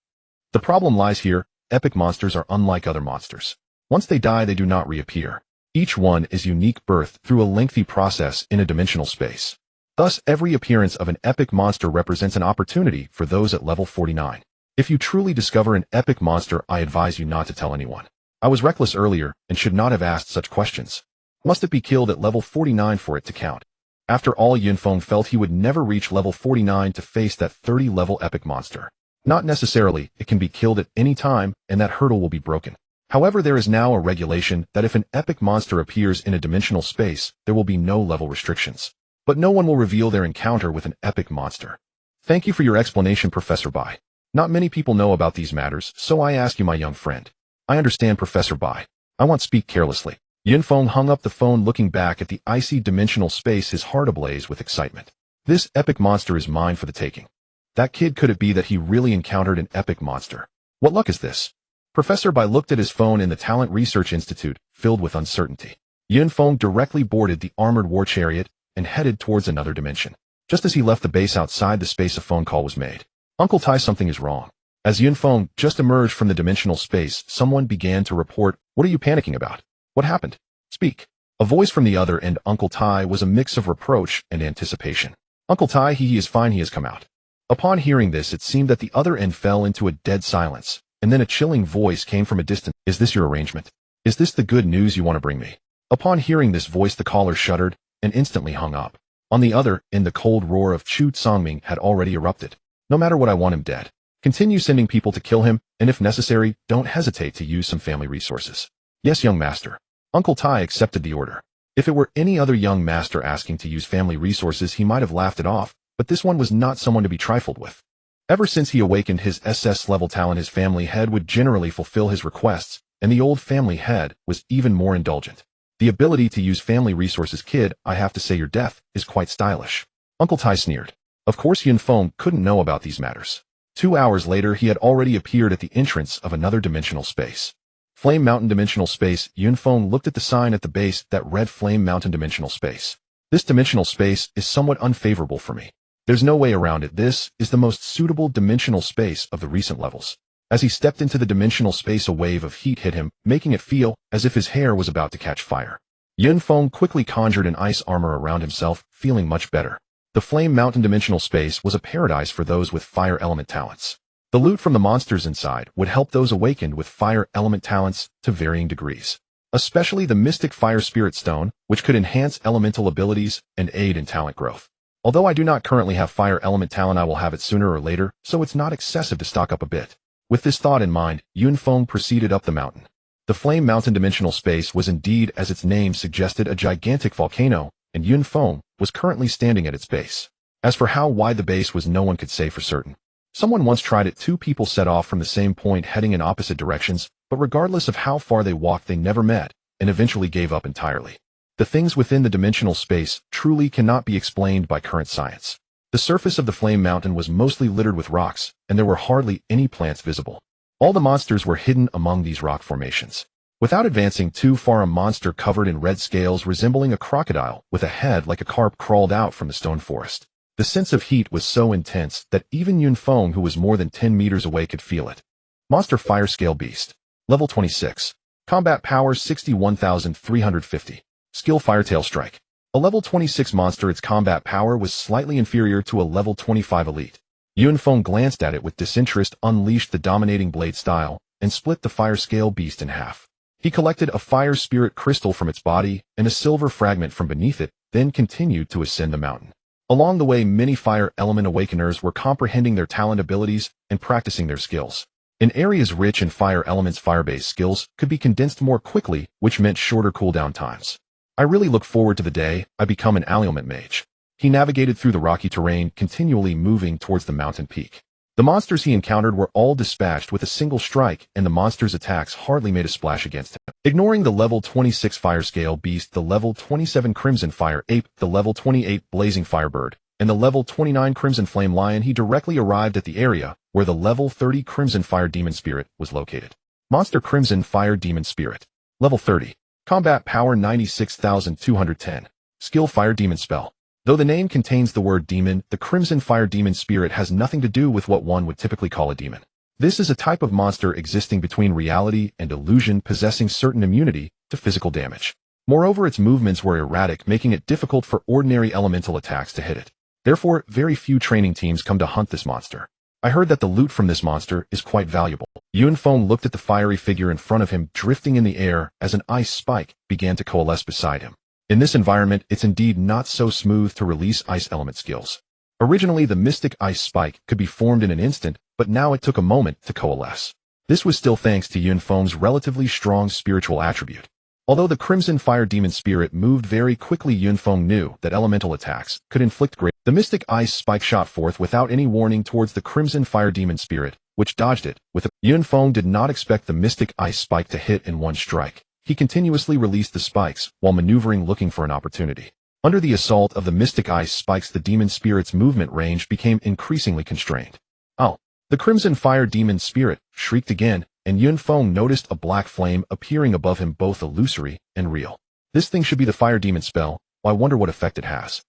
The problem lies here. Epic monsters are unlike other monsters. Once they die, they do not reappear. Each one is unique birth through a lengthy process in a dimensional space. Thus, every appearance of an epic monster represents an opportunity for those at level 49. If you truly discover an epic monster, I advise you not to tell anyone. I was reckless earlier and should not have asked such questions. Must it be killed at level 49 for it to count? After all, Yunfeng felt he would never reach level 49 to face that 30-level epic monster. Not necessarily, it can be killed at any time, and that hurdle will be broken. However, there is now a regulation that if an epic monster appears in a dimensional space, there will be no level restrictions. But no one will reveal their encounter with an epic monster. Thank you for your explanation, Professor Bai. Not many people know about these matters, so I ask you, my young friend. I understand, Professor Bai. I won't speak carelessly. Yunfeng hung up the phone, looking back at the icy dimensional space, his heart ablaze with excitement. This epic monster is mine for the taking. That kid, could it be that he really encountered an epic monster? What luck is this? Professor Bai looked at his phone in the Talent Research Institute, filled with uncertainty. Yunfeng directly boarded the armored war chariot and headed towards another dimension. Just as he left the base outside the space, a phone call was made. Uncle Tai, something is wrong. As Yunfeng just emerged from the dimensional space, someone began to report. What are you panicking about? What happened? Speak. A voice from the other end, Uncle Tai, was a mix of reproach and anticipation. Uncle Tai, he is fine, he has come out. Upon hearing this, it seemed that the other end fell into a dead silence, and then a chilling voice came from a distance. Is this your arrangement? Is this the good news you want to bring me? Upon hearing this voice, the caller shuddered and instantly hung up. On the other end, the cold roar of Chu Songming had already erupted. No matter what, I want him dead. Continue sending people to kill him, and if necessary, don't hesitate to use some family resources. Yes, young master. Uncle Tai accepted the order. If it were any other young master asking to use family resources, he might have laughed it off, but this one was not someone to be trifled with. Ever since he awakened his SS-level talent, his family head would generally fulfill his requests, and the old family head was even more indulgent. The ability to use family resources, kid, I have to say your death is quite stylish. Uncle Tai sneered. Of course, Yunfeng couldn't know about these matters. 2 hours later, he had already appeared at the entrance of another dimensional space. Flame Mountain Dimensional Space. Yunfeng looked at the sign at the base that read Flame Mountain Dimensional Space. This dimensional space is somewhat unfavorable for me. There's no way around it. This is the most suitable dimensional space of the recent levels. As he stepped into the dimensional space, a wave of heat hit him, making it feel as if his hair was about to catch fire. Yunfeng quickly conjured an ice armor around himself, feeling much better. The Flame Mountain Dimensional Space was a paradise for those with fire element talents. The loot from the monsters inside would help those awakened with fire element talents to varying degrees. Especially the Mystic Fire Spirit Stone, which could enhance elemental abilities and aid in talent growth. Although I do not currently have fire element talent, I will have it sooner or later, so it's not excessive to stock up a bit. With this thought in mind, Yunfeng proceeded up the mountain. The Flame Mountain Dimensional Space was indeed, as its name suggested, a gigantic volcano, and Yunfeng was currently standing at its base. As for how wide the base was, no one could say for certain. Someone once tried it. 2 people set off from the same point heading in opposite directions, but regardless of how far they walked, they never met, and eventually gave up entirely. The things within the dimensional space truly cannot be explained by current science. The surface of the Flame Mountain was mostly littered with rocks, and there were hardly any plants visible. All the monsters were hidden among these rock formations. Without advancing too far, a monster covered in red scales resembling a crocodile with a head like a carp crawled out from the stone forest. The sense of heat was so intense that even Yunfeng, who was more than 10 meters away, could feel it. Monster Fire Scale Beast. Level 26. Combat Power 61,350. Skill Firetail Strike. A level 26 monster, its combat power was slightly inferior to a level 25 elite. Yun Feng glanced at it with disinterest, unleashed the dominating blade style, and split the fire scale beast in half. He collected a fire spirit crystal from its body and a silver fragment from beneath it, then continued to ascend the mountain. Along the way, many fire element awakeners were comprehending their talent abilities and practicing their skills. In areas rich in fire elements, fire-based skills could be condensed more quickly, which meant shorter cooldown times. I really look forward to the day I become an element mage. He navigated through the rocky terrain, continually moving towards the mountain peak. The monsters he encountered were all dispatched with a single strike, and the monsters' attacks hardly made a splash against him. Ignoring the level 26 fire scale beast, the level 27 crimson fire ape, the level 28 blazing firebird, and the level 29 crimson flame lion, he directly arrived at the area where the level 30 crimson fire demon spirit was located. Monster Crimson Fire Demon Spirit. Level 30. Combat power 96,210. Skill Fire Demon Spell. Though the name contains the word demon, the Crimson Fire Demon Spirit has nothing to do with what one would typically call a demon. This is a type of monster existing between reality and illusion, possessing certain immunity to physical damage. Moreover, its movements were erratic, making it difficult for ordinary elemental attacks to hit it. Therefore, very few training teams come to hunt this monster. I heard that the loot from this monster is quite valuable. Yun Feng looked at the fiery figure in front of him, drifting in the air as an ice spike began to coalesce beside him. In this environment, it's indeed not so smooth to release ice element skills. Originally, the mystic ice spike could be formed in an instant, but now it took a moment to coalesce. This was still thanks to Yun Feng's relatively strong spiritual attribute. Although the Crimson Fire Demon Spirit moved very quickly, Yun Feng knew that elemental attacks could inflict great. The mystic ice spike shot forth without any warning towards the Crimson Fire Demon Spirit, which dodged it. Yun Feng did not expect the mystic ice spike to hit in one strike. He continuously released the spikes while maneuvering, looking for an opportunity. Under the assault of the mystic ice spikes, the demon spirit's movement range became increasingly constrained. Oh! The Crimson Fire Demon Spirit shrieked again, and Yun Feng noticed a black flame appearing above him, both illusory and real. This thing should be the Fire Demon spell. I wonder what effect it has.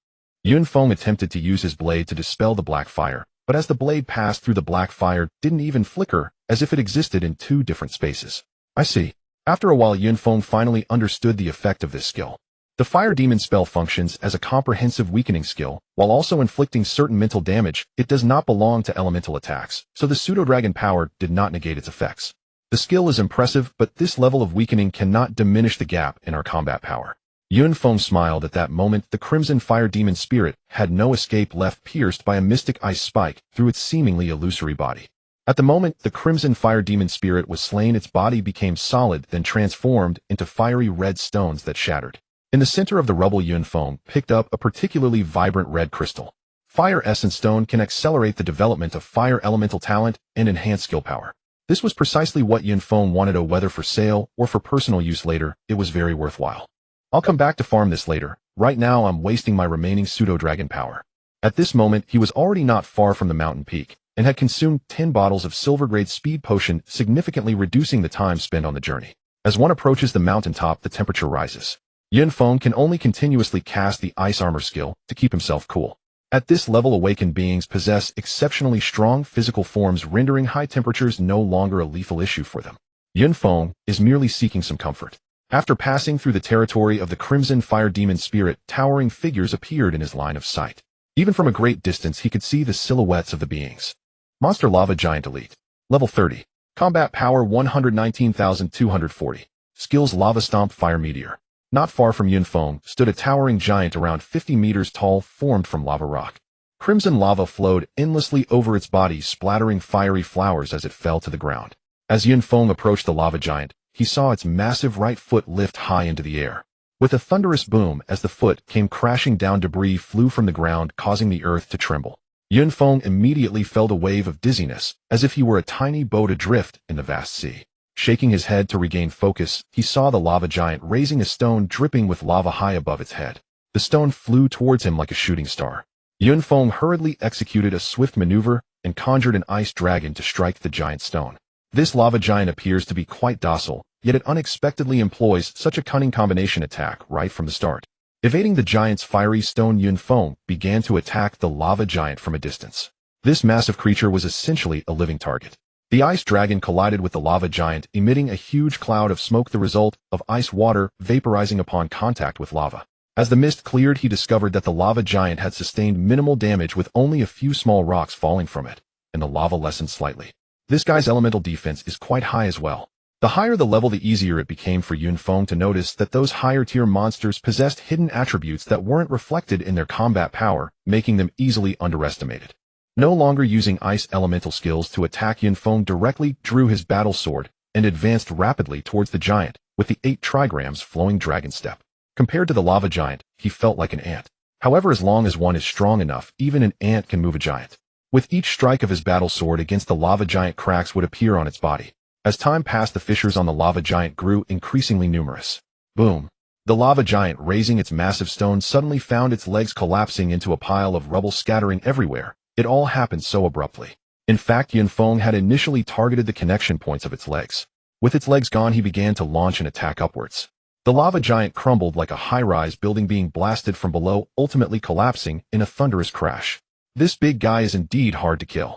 Yun Feng attempted to use his blade to dispel the black fire, but as the blade passed through the black fire, didn't even flicker, as if it existed in two different spaces. I see. After a while, Yun Feng finally understood the effect of this skill. The Fire Demon spell functions as a comprehensive weakening skill, while also inflicting certain mental damage. It does not belong to elemental attacks, so the pseudo-dragon power did not negate its effects. The skill is impressive, but this level of weakening cannot diminish the gap in our combat power. Yun Feng smiled at that moment. The Crimson Fire Demon Spirit had no escape left, pierced by a mystic ice spike through its seemingly illusory body. At the moment the Crimson Fire Demon Spirit was slain, its body became solid, then transformed into fiery red stones that shattered. In the center of the rubble, Yun Feng picked up a particularly vibrant red crystal. Fire Essence Stone can accelerate the development of fire elemental talent and enhance skill power. This was precisely what Yun Feng wanted, whether for sale or for personal use later, it was very worthwhile. I'll come back to farm this later. Right now I'm wasting my remaining pseudo-dragon power. At this moment, he was already not far from the mountain peak, and had consumed 10 bottles of silver-grade speed potion, significantly reducing the time spent on the journey. As one approaches the mountaintop, the temperature rises. Yun Feng can only continuously cast the ice armor skill to keep himself cool. At this level, awakened beings possess exceptionally strong physical forms, rendering high temperatures no longer a lethal issue for them. Yun Feng is merely seeking some comfort. After passing through the territory of the Crimson Fire Demon Spirit, towering figures appeared in his line of sight. Even from a great distance, he could see the silhouettes of the beings. Monster Lava Giant Elite. Level 30. Combat power 119,240. Skills Lava Stomp Fire Meteor. Not far from Yun Feng stood a towering giant around 50 meters tall, formed from lava rock. Crimson lava flowed endlessly over its body, splattering fiery flowers as it fell to the ground. As Yun Feng approached the lava giant, he saw its massive right foot lift high into the air. With a thunderous boom, as the foot came crashing down, debris flew from the ground, causing the earth to tremble. Yun Feng immediately felt a wave of dizziness, as if he were a tiny boat adrift in the vast sea. Shaking his head to regain focus, he saw the lava giant raising a stone dripping with lava high above its head. The stone flew towards him like a shooting star. Yun Feng hurriedly executed a swift maneuver and conjured an ice dragon to strike the giant stone. This lava giant appears to be quite docile, yet it unexpectedly employs such a cunning combination attack right from the start. Evading the giant's fiery stone, Yun Feng began to attack the lava giant from a distance. This massive creature was essentially a living target. The ice dragon collided with the lava giant, emitting a huge cloud of smoke, the result of ice water vaporizing upon contact with lava. As the mist cleared, he discovered that the lava giant had sustained minimal damage with only a few small rocks falling from it, and the lava lessened slightly. This guy's elemental defense is quite high as well. The higher the level, the easier it became for Yun Feng to notice that those higher-tier monsters possessed hidden attributes that weren't reflected in their combat power, making them easily underestimated. No longer using ice elemental skills to attack, Yun Feng directly drew his battle sword and advanced rapidly towards the giant with the 8 trigrams flowing dragon step. Compared to the lava giant, he felt like an ant. However, as long as one is strong enough, even an ant can move a giant. With each strike of his battle sword against the lava giant, cracks would appear on its body. As time passed, the fissures on the lava giant grew increasingly numerous. Boom! The lava giant, raising its massive stone, suddenly found its legs collapsing into a pile of rubble scattering everywhere. It all happened so abruptly. In fact, Yun Feng had initially targeted the connection points of its legs. With its legs gone, he began to launch an attack upwards. The lava giant crumbled like a high-rise building being blasted from below, ultimately collapsing in a thunderous crash. This big guy is indeed hard to kill.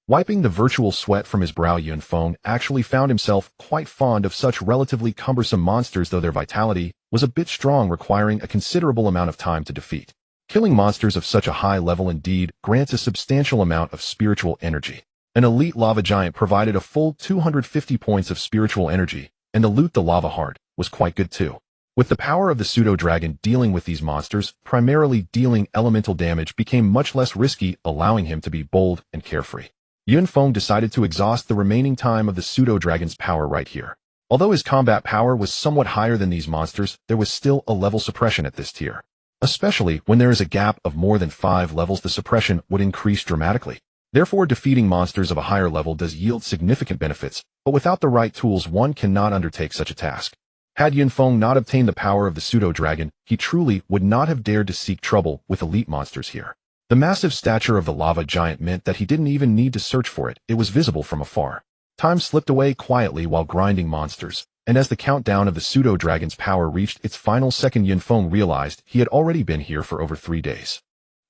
Wiping the virtual sweat from his brow, Yun Feng actually found himself quite fond of such relatively cumbersome monsters, though their vitality was a bit strong, requiring a considerable amount of time to defeat. Killing monsters of such a high level indeed grants a substantial amount of spiritual energy. An elite lava giant provided a full 250 points of spiritual energy, and the loot, the lava heart, was quite good too. With the power of the pseudo-dragon, dealing with these monsters, primarily dealing elemental damage, became much less risky, allowing him to be bold and carefree. Yun Feng decided to exhaust the remaining time of the pseudo-dragon's power right here. Although his combat power was somewhat higher than these monsters, there was still a level suppression at this tier. Especially when there is a gap of more than 5 levels, the suppression would increase dramatically. Therefore, defeating monsters of a higher level does yield significant benefits, but without the right tools, one cannot undertake such a task. Had Yun Feng not obtained the power of the pseudo-dragon, he truly would not have dared to seek trouble with elite monsters here. The massive stature of the lava giant meant that he didn't even need to search for it, it was visible from afar. Time slipped away quietly while grinding monsters, and as the countdown of the pseudo-dragon's power reached its final second, Yun Feng realized he had already been here for over 3 days.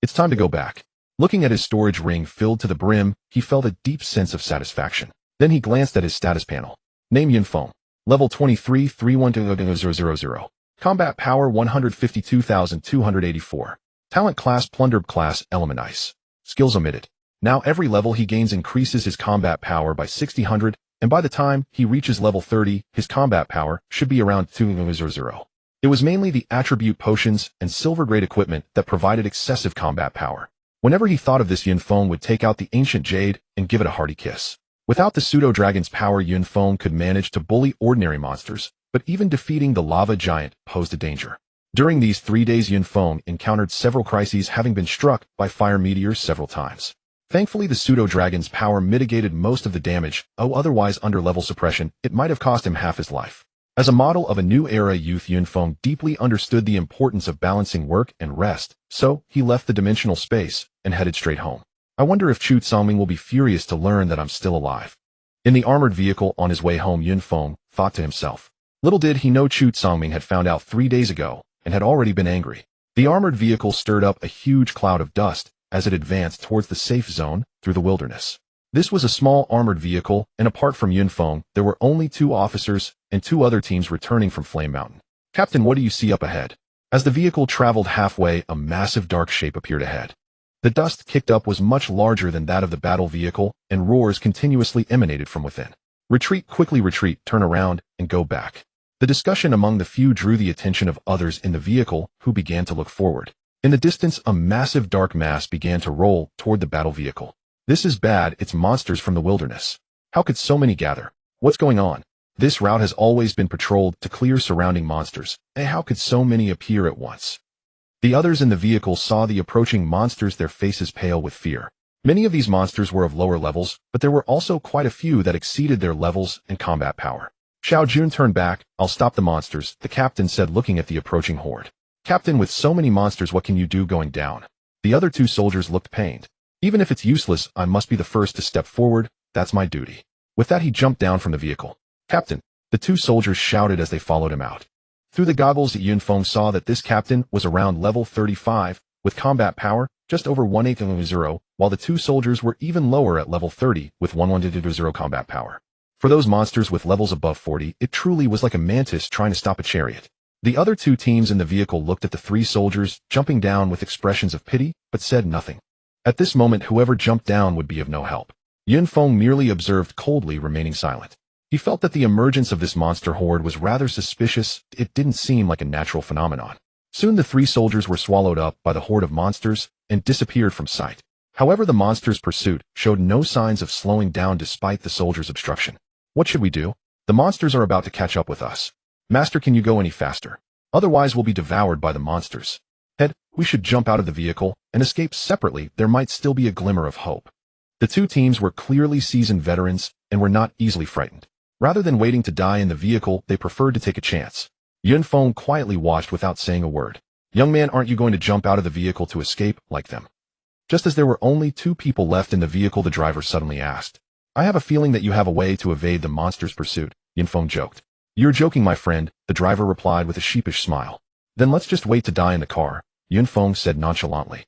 It's time to go back. Looking at his storage ring filled to the brim, he felt a deep sense of satisfaction. Then he glanced at his status panel. Name: Yun Feng. Level 23, 3120000. Combat power 152,284. Talent class Plundered class Element Ice. Skills omitted. Now every level he gains increases his combat power by 600, and by the time he reaches level 30, his combat power should be around 200. It was mainly the attribute potions and silver-grade equipment that provided excessive combat power. Whenever he thought of this, Yun Feng would take out the ancient jade and give it a hearty kiss. Without the pseudo-dragon's power, Yun Feng could manage to bully ordinary monsters, but even defeating the lava giant posed a danger. During these 3 days, Yun Feng encountered several crises, having been struck by fire meteors several times. Thankfully, the pseudo-dragon's power mitigated most of the damage, otherwise under level suppression, it might have cost him half his life. As a model of a new era youth, Yun Feng deeply understood the importance of balancing work and rest, so he left the dimensional space and headed straight home. I wonder if Chu Songming will be furious to learn that I'm still alive. In the armored vehicle on his way home, Yun Feng thought to himself. Little did he know Chu Songming had found out 3 days ago and had already been angry. The armored vehicle stirred up a huge cloud of dust as it advanced towards the safe zone through the wilderness. This was a small armored vehicle, and apart from Yun Feng, there were only 2 officers and 2 other teams returning from Flame Mountain. Captain, what do you see up ahead? As the vehicle traveled halfway, a massive dark shape appeared ahead. The dust kicked up was much larger than that of the battle vehicle, and roars continuously emanated from within. Retreat, quickly retreat, turn around, and go back. The discussion among the few drew the attention of others in the vehicle, who began to look forward. In the distance, a massive dark mass began to roll toward the battle vehicle. This is bad, it's monsters from the wilderness. How could so many gather? What's going on? This route has always been patrolled to clear surrounding monsters, and how could so many appear at once? The others in the vehicle saw the approaching monsters, their faces pale with fear. Many of these monsters were of lower levels, but there were also quite a few that exceeded their levels and combat power. Xiao Jun turned back. I'll stop the monsters, the captain said, looking at the approaching horde. Captain, with so many monsters, what can you do going down? The other 2 soldiers looked pained. Even if it's useless, I must be the first to step forward. That's my duty. With that, he jumped down from the vehicle. Captain, the 2 soldiers shouted as they followed him out. Through the goggles, Yun Feng saw that this captain was around level 35, with combat power just over 180, while the two soldiers were even lower at level 30 with 110 combat power. For those monsters with levels above 40, it truly was like a mantis trying to stop a chariot. The other two teams in the vehicle looked at the three soldiers, jumping down with expressions of pity, but said nothing. At this moment, whoever jumped down would be of no help. Yunfeng merely observed coldly, remaining silent. He felt that the emergence of this monster horde was rather suspicious. It didn't seem like a natural phenomenon. Soon the three soldiers were swallowed up by the horde of monsters and disappeared from sight. However, the monsters' pursuit showed no signs of slowing down despite the soldiers' obstruction. What should we do? The monsters are about to catch up with us. Master, can you go any faster? Otherwise we'll be devoured by the monsters. Head, we should jump out of the vehicle and escape separately. There might still be a glimmer of hope. The two teams were clearly seasoned veterans and were not easily frightened. Rather than waiting to die in the vehicle, they preferred to take a chance. Yunfeng quietly watched without saying a word. Young man, aren't you going to jump out of the vehicle to escape like them? Just as there were only two people left in the vehicle, the driver suddenly asked. I have a feeling that you have a way to evade the monster's pursuit, Yunfeng joked. You're joking, my friend, the driver replied with a sheepish smile. Then let's just wait to die in the car, Yunfeng said nonchalantly.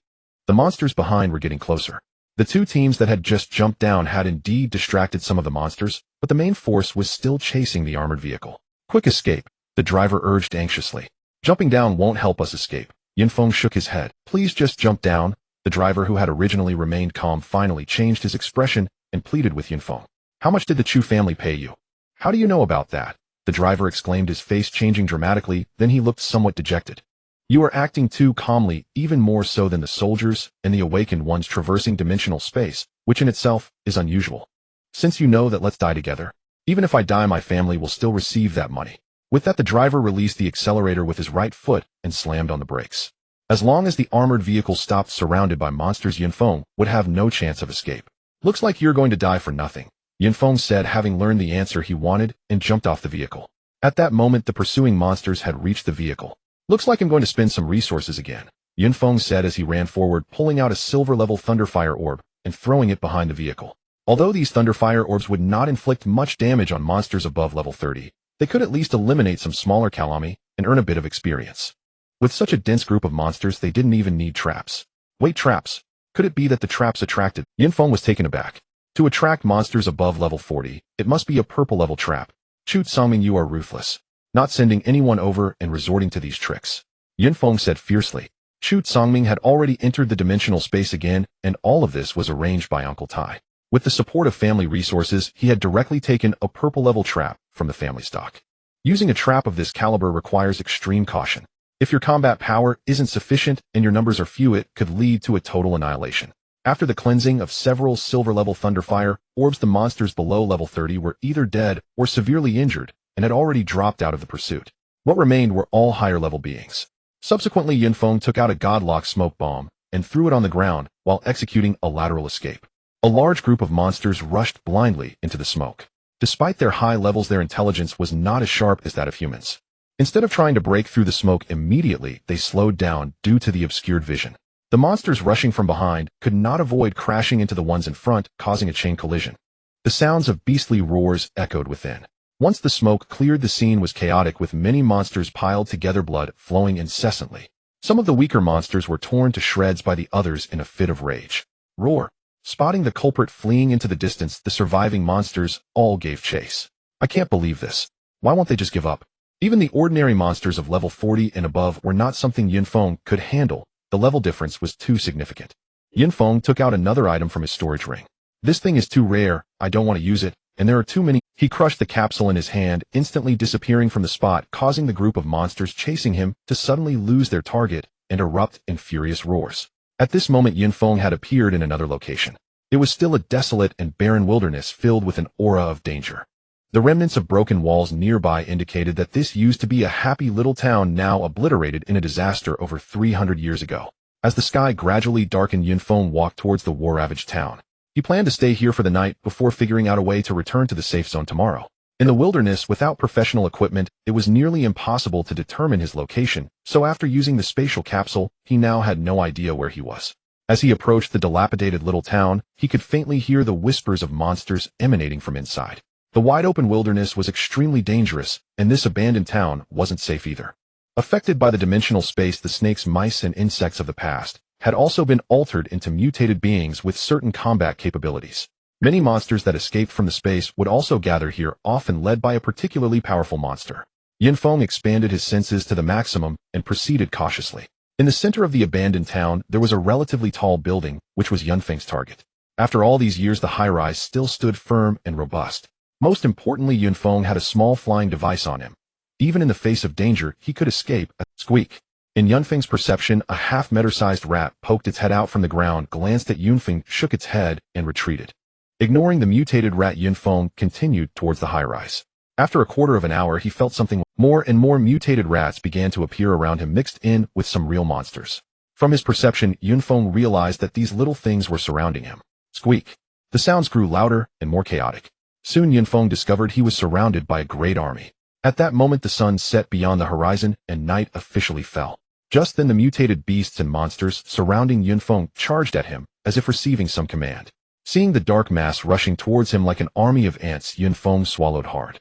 The monsters behind were getting closer. The two teams that had just jumped down had indeed distracted some of the monsters, but the main force was still chasing the armored vehicle. Quick escape, the driver urged anxiously. Jumping down won't help us escape. Yunfeng shook his head. Please just jump down. The driver, who had originally remained calm, finally changed his expression and pleaded with Yunfeng. How much did the Chu family pay you? How do you know about that? The driver exclaimed, his face changing dramatically. Then he looked somewhat dejected. You are acting too calmly, even more so than the soldiers and the awakened ones traversing dimensional space, which in itself is unusual. Since you know that, let's die together. Even if I die, my family will still receive that money. With that, the driver released the accelerator with his right foot and slammed on the brakes. As long as the armored vehicle stopped surrounded by monsters, Yunfeng would have no chance of escape. Looks like you're going to die for nothing, Yunfeng said, having learned the answer he wanted, and jumped off the vehicle. At that moment, the pursuing monsters had reached the vehicle. Looks like I'm going to spend some resources again, Yunfeng said as he ran forward, pulling out a silver-level Thunderfire orb and throwing it behind the vehicle. Although these Thunderfire orbs would not inflict much damage on monsters above level 30, they could at least eliminate some smaller Kalami and earn a bit of experience. With such a dense group of monsters, they didn't even need traps. Wait, traps? Could it be that the traps attracted? Yunfeng was taken aback. To attract monsters above level 40, it must be a purple-level trap. Chu Songming, you are ruthless. Not sending anyone over and resorting to these tricks, Yunfeng said fiercely. Chu Songming had already entered the dimensional space again, and all of this was arranged by Uncle Tai. With the support of family resources, he had directly taken a purple-level trap from the family stock. Using a trap of this caliber requires extreme caution. If your combat power isn't sufficient and your numbers are few, it could lead to a total annihilation. After the cleansing of several silver-level Thunderfire orbs, the monsters below level 30 were either dead or severely injured and had already dropped out of the pursuit. What remained were all higher-level beings. Subsequently, Yunfeng took out a godlock smoke bomb and threw it on the ground while executing a lateral escape. A large group of monsters rushed blindly into the smoke. Despite their high levels, their intelligence was not as sharp as that of humans. Instead of trying to break through the smoke immediately, they slowed down due to the obscured vision. The monsters rushing from behind could not avoid crashing into the ones in front, causing a chain collision. The sounds of beastly roars echoed within. Once the smoke cleared, the scene was chaotic, with many monsters piled together, blood flowing incessantly. Some of the weaker monsters were torn to shreds by the others in a fit of rage. Roar! Spotting the culprit fleeing into the distance, the surviving monsters all gave chase. I can't believe this. Why won't they just give up? Even the ordinary monsters of level 40 and above were not something Yunfeng could handle. The level difference was too significant. Yunfeng took out another item from his storage ring. This thing is too rare, I don't want to use it, and there are too many. He crushed the capsule in his hand, instantly disappearing from the spot, causing the group of monsters chasing him to suddenly lose their target and erupt in furious roars. At this moment, Yunfeng had appeared in another location. It was still a desolate and barren wilderness filled with an aura of danger. The remnants of broken walls nearby indicated that this used to be a happy little town, now obliterated in a disaster over 300 years ago. As the sky gradually darkened, Yunfeng walked towards the war-ravaged town. He planned to stay here for the night before figuring out a way to return to the safe zone tomorrow. In the wilderness, without professional equipment, it was nearly impossible to determine his location, so after using the spatial capsule, he now had no idea where he was. As he approached the dilapidated little town, he could faintly hear the whispers of monsters emanating from inside. The wide-open wilderness was extremely dangerous, and this abandoned town wasn't safe either. Affected by the dimensional space, the snakes, mice, and insects of the past had also been altered into mutated beings with certain combat capabilities. Many monsters that escaped from the space would also gather here, often led by a particularly powerful monster. Yunfeng expanded his senses to the maximum and proceeded cautiously. In the center of the abandoned town, there was a relatively tall building, which was Yunfeng's target. After all these years, the high-rise still stood firm and robust. Most importantly, Yunfeng had a small flying device on him. Even in the face of danger, he could escape. A squeak. In Yunfeng's perception, a half-meter-sized rat poked its head out from the ground, glanced at Yunfeng, shook its head, and retreated. Ignoring the mutated rat, Yunfeng continued towards the high-rise. After a quarter of an hour, he felt something. More and more mutated rats began to appear around him, mixed in with some real monsters. From his perception, Yunfeng realized that these little things were surrounding him. Squeak. The sounds grew louder and more chaotic. Soon Yunfeng discovered he was surrounded by a great army. At that moment, the sun set beyond the horizon and night officially fell. Just then, the mutated beasts and monsters surrounding Yunfeng charged at him, as if receiving some command. Seeing the dark mass rushing towards him like an army of ants, Yunfeng swallowed hard.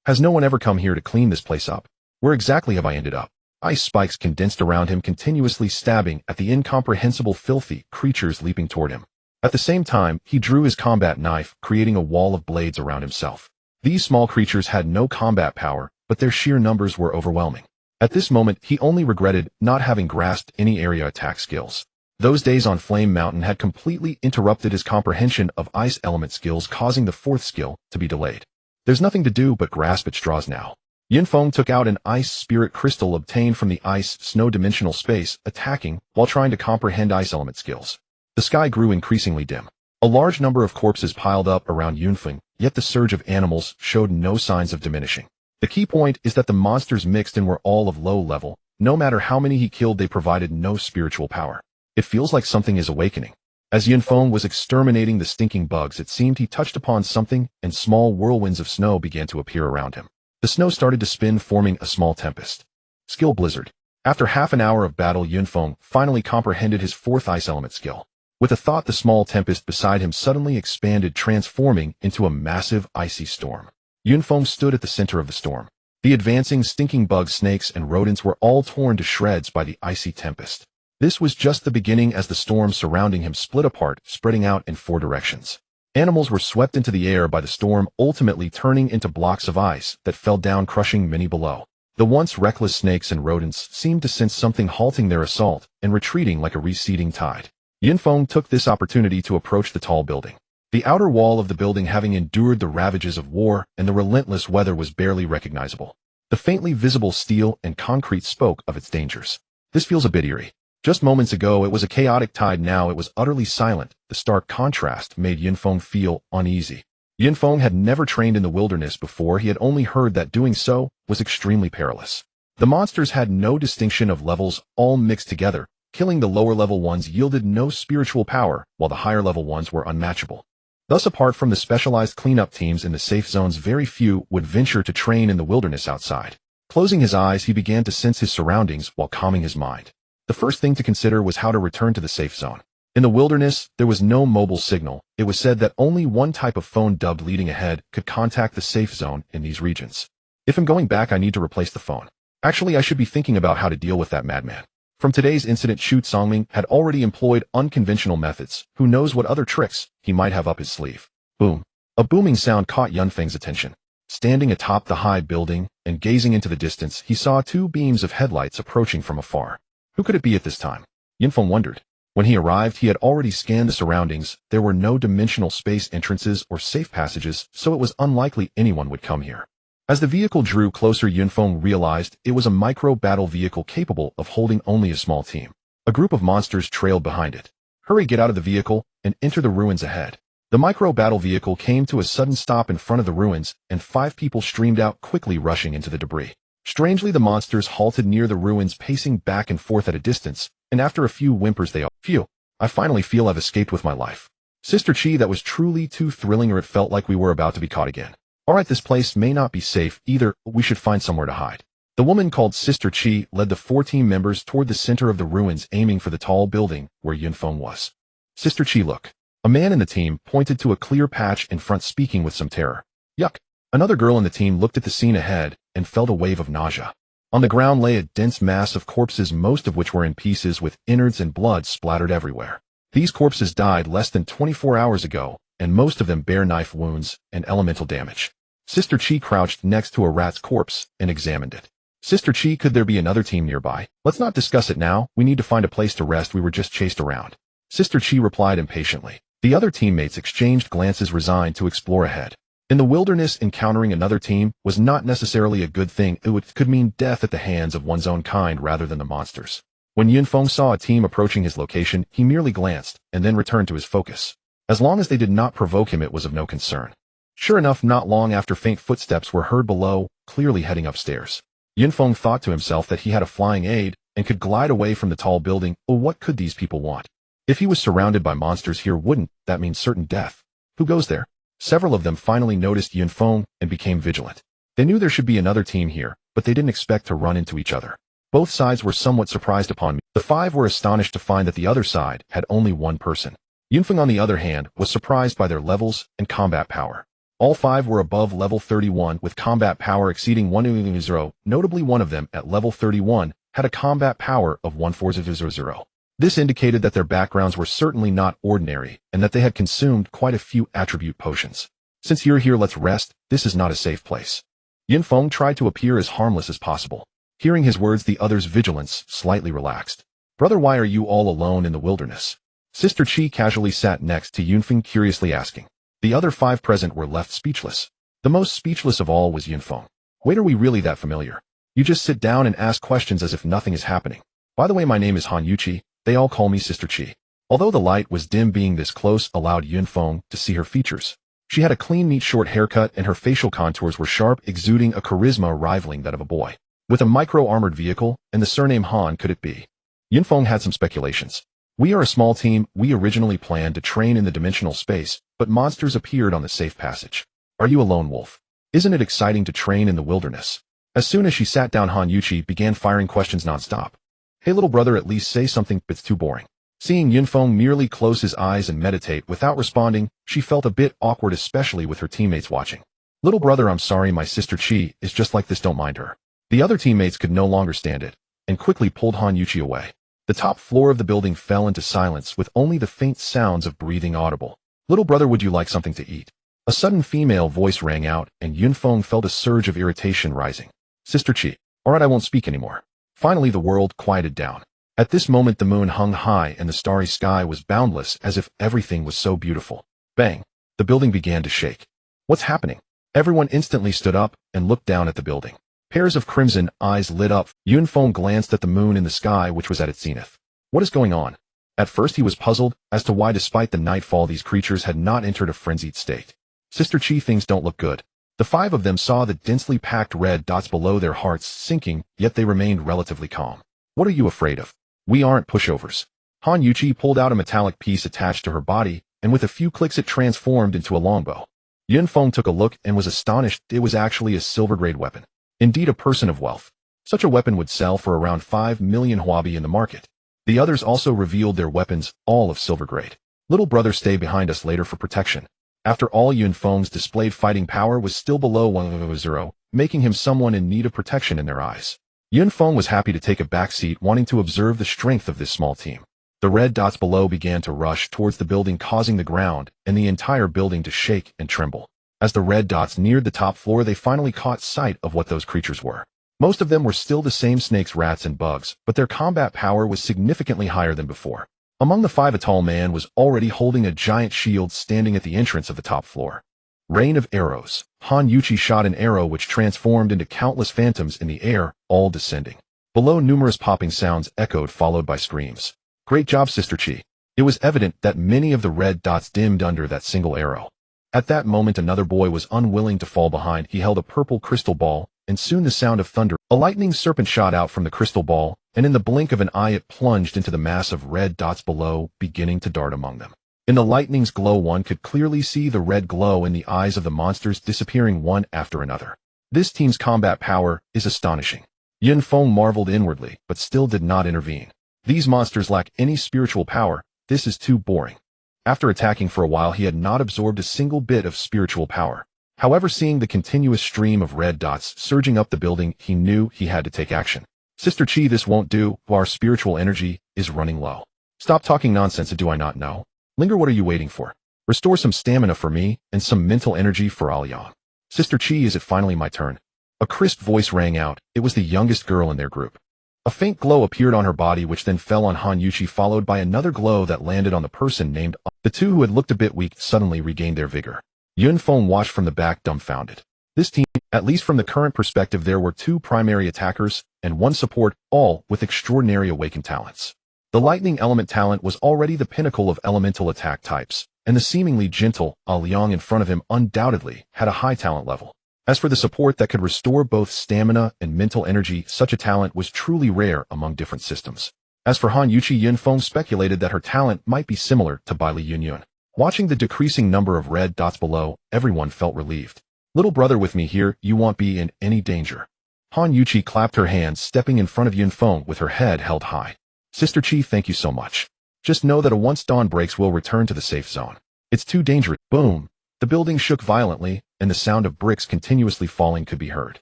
Has no one ever come here to clean this place up? Where exactly have I ended up? Ice spikes condensed around him, continuously stabbing at the incomprehensible filthy creatures leaping toward him. At the same time, he drew his combat knife, creating a wall of blades around himself. These small creatures had no combat power, but their sheer numbers were overwhelming. At this moment, he only regretted not having grasped any area attack skills. Those days on Flame Mountain had completely interrupted his comprehension of ice element skills, causing the fourth skill to be delayed. There's nothing to do but grasp at straws now. Yunfeng took out an ice spirit crystal obtained from the ice snow dimensional space, attacking while trying to comprehend ice element skills. The sky grew increasingly dim. A large number of corpses piled up around Yunfeng, yet the surge of animals showed no signs of diminishing. The key point is that the monsters mixed in were all of low level. No matter how many he killed, they provided no spiritual power. It feels like something is awakening. As Yunfeng was exterminating the stinking bugs, it seemed he touched upon something, and small whirlwinds of snow began to appear around him. The snow started to spin, forming a small tempest. Skill Blizzard. After half an hour of battle, Yunfeng finally comprehended his fourth ice element skill. With a thought, the small tempest beside him suddenly expanded, transforming into a massive icy storm. Yunfeng stood at the center of the storm. The advancing stinking bugs, snakes, and rodents were all torn to shreds by the icy tempest. This was just the beginning, as the storm surrounding him split apart, spreading out in 4 directions. Animals were swept into the air by the storm, ultimately turning into blocks of ice that fell down, crushing many below. The once reckless snakes and rodents seemed to sense something halting their assault and retreating like a receding tide. Yunfeng took this opportunity to approach the tall building. The outer wall of the building, having endured the ravages of war and the relentless weather, was barely recognizable. The faintly visible steel and concrete spoke of its dangers. This feels a bit eerie. Just moments ago, it was a chaotic tide. Now it was utterly silent. The stark contrast made Yunfeng feel uneasy. Yunfeng had never trained in the wilderness before. He had only heard that doing so was extremely perilous. The monsters had no distinction of levels, all mixed together. Killing the lower-level ones yielded no spiritual power, while the higher-level ones were unmatchable. Thus, apart from the specialized cleanup teams in the safe zones, very few would venture to train in the wilderness outside. Closing his eyes, he began to sense his surroundings while calming his mind. The first thing to consider was how to return to the safe zone. In the wilderness, there was no mobile signal. It was said that only one type of phone, dubbed leading ahead, could contact the safe zone in these regions. If I'm going back, I need to replace the phone. Actually, I should be thinking about how to deal with that madman. From today's incident, Shu Songming had already employed unconventional methods. Who knows what other tricks he might have up his sleeve. Boom. A booming sound caught Yunfeng's attention. Standing atop the high building and gazing into the distance, he saw 2 beams of headlights approaching from afar. Who could it be at this time? Yunfeng wondered. When he arrived, he had already scanned the surroundings. There were no dimensional space entrances or safe passages, so it was unlikely anyone would come here. As the vehicle drew closer, Yunfeng realized it was a micro-battle vehicle capable of holding only a small team. A group of monsters trailed behind it. Hurry, get out of the vehicle and enter the ruins ahead. The micro-battle vehicle came to a sudden stop in front of the ruins, and 5 people streamed out, quickly rushing into the debris. Strangely, the monsters halted near the ruins, pacing back and forth at a distance, and after a few whimpers they all, "Phew, I finally feel I've escaped with my life. Sister Chi, that was truly too thrilling, or it felt like we were about to be caught again. Alright, this place may not be safe either, we should find somewhere to hide." The woman called Sister Chi led the 4 team members toward the center of the ruins, aiming for the tall building where Yunfeng was. "Sister Chi, look." A man in the team pointed to a clear patch in front, speaking with some terror. "Yuck." Another girl in the team looked at the scene ahead and felt a wave of nausea. On the ground lay a dense mass of corpses, most of which were in pieces with innards and blood splattered everywhere. These corpses died less than 24 hours ago, and most of them bear knife wounds and elemental damage. Sister Chi crouched next to a rat's corpse and examined it. Sister Chi, could there be another team nearby? Let's not discuss it now. We need to find a place to rest. We were just chased around. Sister Chi replied impatiently. The other teammates exchanged glances, resigned to explore ahead. In the wilderness, encountering another team was not necessarily a good thing. It could mean death at the hands of one's own kind rather than the monsters. When Yunfeng saw a team approaching his location, he merely glanced and then returned to his focus. As long as they did not provoke him, it was of no concern. Sure enough, not long after, faint footsteps were heard below, clearly heading upstairs. Yunfeng thought to himself that he had a flying aid and could glide away from the tall building. Oh, what could these people want? If he was surrounded by monsters here, wouldn't that mean certain death? Who goes there? Several of them finally noticed Yunfeng and became vigilant. They knew there should be another team here, but they didn't expect to run into each other. Both sides were somewhat surprised upon me. The five were astonished to find that the other side had only one person. Yunfeng, on the other hand, was surprised by their levels and combat power. All five were above level 31, with combat power exceeding 100. Notably, one of them, at level 31, had a combat power of 1400. This indicated that their backgrounds were certainly not ordinary, and that they had consumed quite a few attribute potions. Since you're here, let's rest. This is not a safe place. Yunfeng tried to appear as harmless as possible. Hearing his words, the other's vigilance slightly relaxed. Brother, why are you all alone in the wilderness? Sister Chi casually sat next to Yunfeng, curiously asking. The other five present were left speechless. The most speechless of all was Yunfeng. Wait, are we really that familiar? You just sit down and ask questions as if nothing is happening. By the way, my name is Han Yuchi. They all call me Sister Chi. Although the light was dim, being this close allowed Yunfeng to see her features. She had a clean, neat short haircut, and her facial contours were sharp, exuding a charisma rivaling that of a boy. With a micro-armored vehicle and the surname Han, could it be? Yunfeng had some speculations. We are a small team. We originally planned to train in the dimensional space, but monsters appeared on the safe passage. Are you a lone wolf? Isn't it exciting to train in the wilderness? As soon as she sat down, Han Yuchi began firing questions nonstop. Hey little brother, at least say something. It's too boring. Seeing Yunfeng merely close his eyes and meditate without responding, she felt a bit awkward, especially with her teammates watching. Little brother, I'm sorry, my sister Chi is just like this, don't mind her. The other teammates could no longer stand it, and quickly pulled Han Yuchi away. The top floor of the building fell into silence, with only the faint sounds of breathing audible. Little brother, would you like something to eat? A sudden female voice rang out, and Yunfeng felt a surge of irritation rising. Sister Chi. Alright, I won't speak anymore. Finally, the world quieted down. At this moment, the moon hung high and the starry sky was boundless, as if everything was so beautiful. Bang! The building began to shake. What's happening? Everyone instantly stood up and looked down at the building. Pairs of crimson eyes lit up. Yunfeng glanced at the moon in the sky, which was at its zenith. What is going on? At first he was puzzled as to why, despite the nightfall, these creatures had not entered a frenzied state. Sister Chi, things don't look good. The five of them saw the densely packed red dots below, their hearts sinking, yet they remained relatively calm. What are you afraid of? We aren't pushovers. Han Yuchi pulled out a metallic piece attached to her body, and with a few clicks it transformed into a longbow. Yunfeng took a look and was astonished. It was actually a silver-grade weapon. Indeed, a person of wealth. Such a weapon would sell for around 5 million huabi in the market. The others also revealed their weapons, all of silver-grade. Little brother, stay behind us later for protection. After all, Yunfeng's displayed fighting power was still below 100, making him someone in need of protection in their eyes. Yunfeng was happy to take a back seat, wanting to observe the strength of this small team. The red dots below began to rush towards the building, causing the ground and the entire building to shake and tremble. As the red dots neared the top floor, they finally caught sight of what those creatures were. Most of them were still the same snakes, rats, and bugs, but their combat power was significantly higher than before. Among the five, a tall man was already holding a giant shield, standing at the entrance of the top floor. Rain of arrows. Han Yuchi shot an arrow which transformed into countless phantoms in the air, all descending. Below, numerous popping sounds echoed, followed by screams. Great job, Sister Chi. It was evident that many of the red dots dimmed under that single arrow. At that moment, another boy was unwilling to fall behind. He held a purple crystal ball, and soon the sound of thunder. A lightning serpent shot out from the crystal ball, and in the blink of an eye it plunged into the mass of red dots below, beginning to dart among them. In the lightning's glow, one could clearly see the red glow in the eyes of the monsters, disappearing one after another. This team's combat power is astonishing. Yunfeng marveled inwardly, but still did not intervene. These monsters lack any spiritual power. This is too boring. After attacking for a while, he had not absorbed a single bit of spiritual power. However, seeing the continuous stream of red dots surging up the building, he knew he had to take action. Sister Chi, this won't do. Our spiritual energy is running low. Stop talking nonsense, do I not know? Linger, what are you waiting for? Restore some stamina for me, and some mental energy for Aoyang. Sister Chi, is it finally my turn? A crisp voice rang out. It was the youngest girl in their group. A faint glow appeared on her body, which then fell on Han Yuqi, followed by another glow that landed on the person named. The two who had looked a bit weak suddenly regained their vigor. Yun Feng watched from the back, dumbfounded. This team, at least from the current perspective, there were two primary attackers and one support, all with extraordinary awakened talents. The lightning element talent was already the pinnacle of elemental attack types, and the seemingly gentle Aoyang in front of him undoubtedly had a high talent level. As for the support that could restore both stamina and mental energy, such a talent was truly rare among different systems. As for Han Yuqi, Yun Feng speculated that her talent might be similar to Bai Li Yunyun. Watching the decreasing number of red dots below, everyone felt relieved. Little brother, with me here, you won't be in any danger. Han Yuqi clapped her hands, stepping in front of Yun Feng with her head held high. Sister Chi, thank you so much. Just know that once dawn breaks, we'll return to the safe zone. It's too dangerous. Boom! The building shook violently, and the sound of bricks continuously falling could be heard.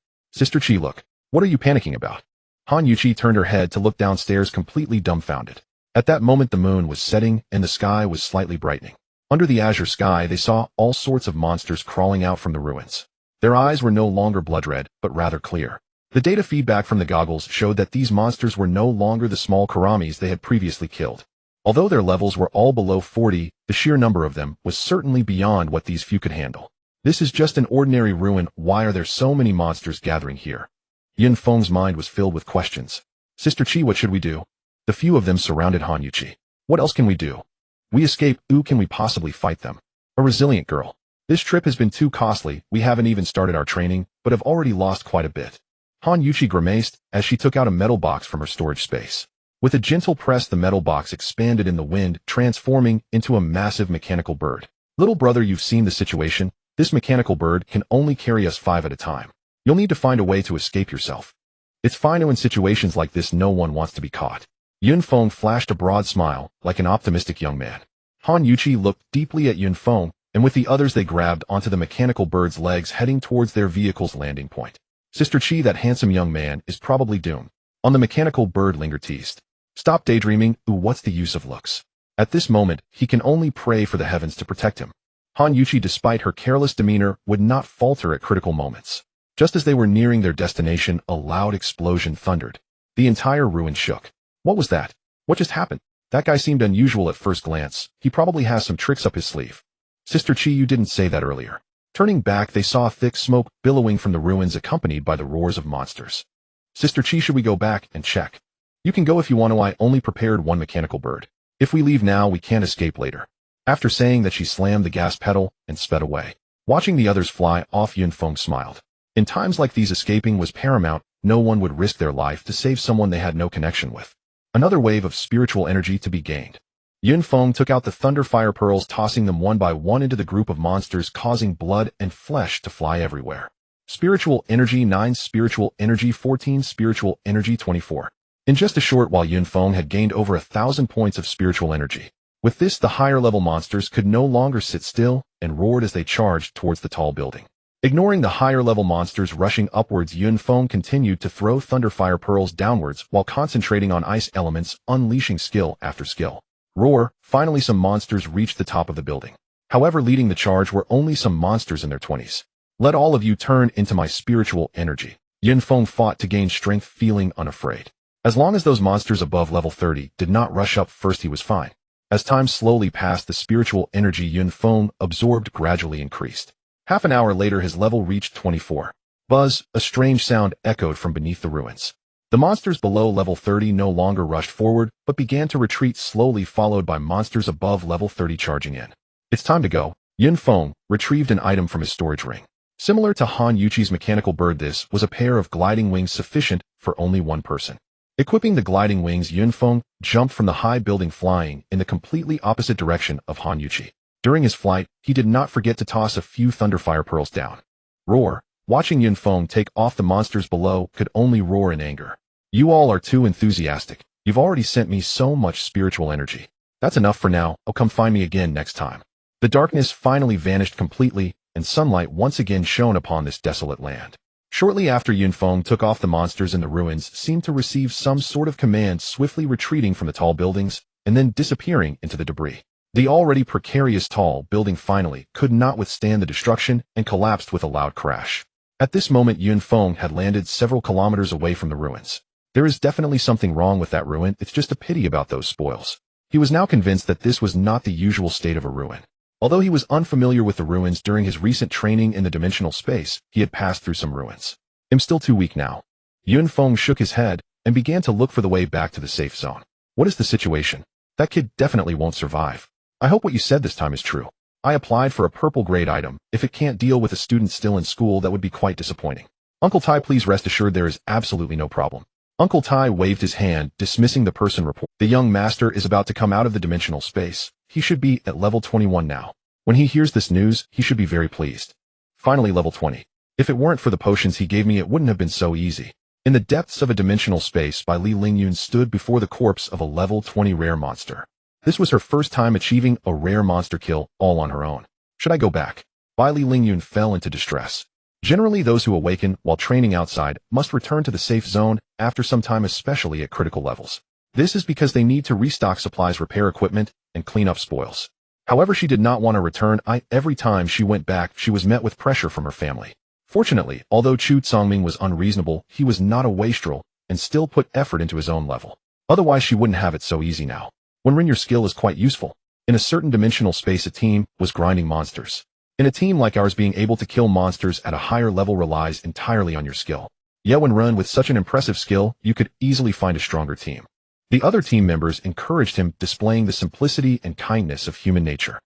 Sister Chi, look. What are you panicking about? Han Yuqi turned her head to look downstairs, completely dumbfounded. At that moment, the moon was setting, and the sky was slightly brightening. Under the azure sky, they saw all sorts of monsters crawling out from the ruins. Their eyes were no longer blood red, but rather clear. The data feedback from the goggles showed that these monsters were no longer the small karamis they had previously killed. Although their levels were all below 40, the sheer number of them was certainly beyond what these few could handle. This is just an ordinary ruin. Why are there so many monsters gathering here? Yun Feng's mind was filled with questions. Sister Chi, what should we do? The few of them surrounded Han Yuqi. What else can we do? We escape. Ooh, can we possibly fight them? A resilient girl. This trip has been too costly. We haven't even started our training, but have already lost quite a bit. Han Yuqi grimaced as she took out a metal box from her storage space. With a gentle press, the metal box expanded in the wind, transforming into a massive mechanical bird. Little brother, you've seen the situation. This mechanical bird can only carry us 5 at a time. You'll need to find a way to escape yourself. It's fine. In situations like this, no one wants to be caught. Yun Feng flashed a broad smile, like an optimistic young man. Han Yuqi looked deeply at Yun Feng, and with the others they grabbed onto the mechanical bird's legs, heading towards their vehicle's landing point. Sister Chi, that handsome young man is probably doomed. On the mechanical bird Linger teased. Stop daydreaming. Ooh, what's the use of looks? At this moment, he can only pray for the heavens to protect him. Han Yuqi, despite her careless demeanor, would not falter at critical moments. Just as they were nearing their destination, a loud explosion thundered. The entire ruin shook. What was that? What just happened? That guy seemed unusual at first glance. He probably has some tricks up his sleeve. Sister Chi, you didn't say that earlier. Turning back, they saw thick smoke billowing from the ruins, accompanied by the roars of monsters. Sister Chi, should we go back and check? You can go if you want to. I only prepared one mechanical bird. If we leave now, we can't escape later. After saying that, she slammed the gas pedal and sped away. Watching the others fly off, Yun Feng smiled. In times like these, escaping was paramount. No one would risk their life to save someone they had no connection with. Another wave of spiritual energy to be gained. Yun Feng took out the thunder fire pearls, tossing them one by one into the group of monsters, causing blood and flesh to fly everywhere. Spiritual energy 9, spiritual energy 14, spiritual energy 24. In just a short while, Yun Feng had gained over 1,000 points of spiritual energy. With this, the higher-level monsters could no longer sit still and roared as they charged towards the tall building. Ignoring the higher-level monsters rushing upwards, Yun Feng continued to throw thunder fire pearls downwards while concentrating on ice elements, unleashing skill after skill. Roar! Finally, some monsters reached the top of the building. However, leading the charge were only some monsters in their 20s. Let all of you turn into my spiritual energy. Yun Feng fought to gain strength, feeling unafraid. As long as those monsters above level 30 did not rush up first, he was fine. As time slowly passed, the spiritual energy Yun Feng absorbed gradually increased. Half an hour later, his level reached 24. Buzz! A strange sound echoed from beneath the ruins. The monsters below level 30 no longer rushed forward, but began to retreat slowly, followed by monsters above level 30 charging in. It's time to go. Yun Feng retrieved an item from his storage ring. Similar to Han Yuqi's mechanical bird, this was a pair of gliding wings sufficient for only one person. Equipping the gliding wings, Yun Feng jumped from the high building, flying in the completely opposite direction of Han Yuqi. During his flight, he did not forget to toss a few thunderfire pearls down. Roar! Watching Yun Feng take off, the monsters below could only roar in anger. You all are too enthusiastic. You've already sent me so much spiritual energy. That's enough for now. I'll come find me again next time. The darkness finally vanished completely, and sunlight once again shone upon this desolate land. Shortly after, Yunfeng took off. The monsters in the ruins seemed to receive some sort of command, swiftly retreating from the tall buildings and then disappearing into the debris. The already precarious tall building finally could not withstand the destruction and collapsed with a loud crash. At this moment, Yunfeng had landed several kilometers away from the ruins. There is definitely something wrong with that ruin. It's just a pity about those spoils. He was now convinced that this was not the usual state of a ruin. Although he was unfamiliar with the ruins during his recent training in the dimensional space, he had passed through some ruins. I'm still too weak now. Yunfeng shook his head and began to look for the way back to the safe zone. What is the situation? That kid definitely won't survive. I hope what you said this time is true. I applied for a purple grade item. If it can't deal with a student still in school, that would be quite disappointing. Uncle Tai, please rest assured there is absolutely no problem. Uncle Tai waved his hand, dismissing the person report. The young master is about to come out of the dimensional space. He should be at level 21 now. When he hears this news, he should be very pleased. Finally, level 20. If it weren't for the potions he gave me, it wouldn't have been so easy. In the depths of a dimensional space, Feng Yun stood before the corpse of a level 20 rare monster. This was her first time achieving a rare monster kill all on her own. Should I go back? Feng Yun fell into distress. Generally, those who awaken while training outside must return to the safe zone after some time, especially at critical levels. This is because they need to restock supplies, repair equipment, and clean up spoils. However, she did not want to return. Every time she went back, she was met with pressure from her family. Fortunately, although Chu Tsongming was unreasonable, he was not a wastrel and still put effort into his own level. Otherwise, she wouldn't have it so easy now. When your skill is quite useful. In a certain dimensional space, a team was grinding monsters. In a team like ours, being able to kill monsters at a higher level relies entirely on your skill. Yet when run with such an impressive skill, you could easily find a stronger team. The other team members encouraged him, displaying the simplicity and kindness of human nature.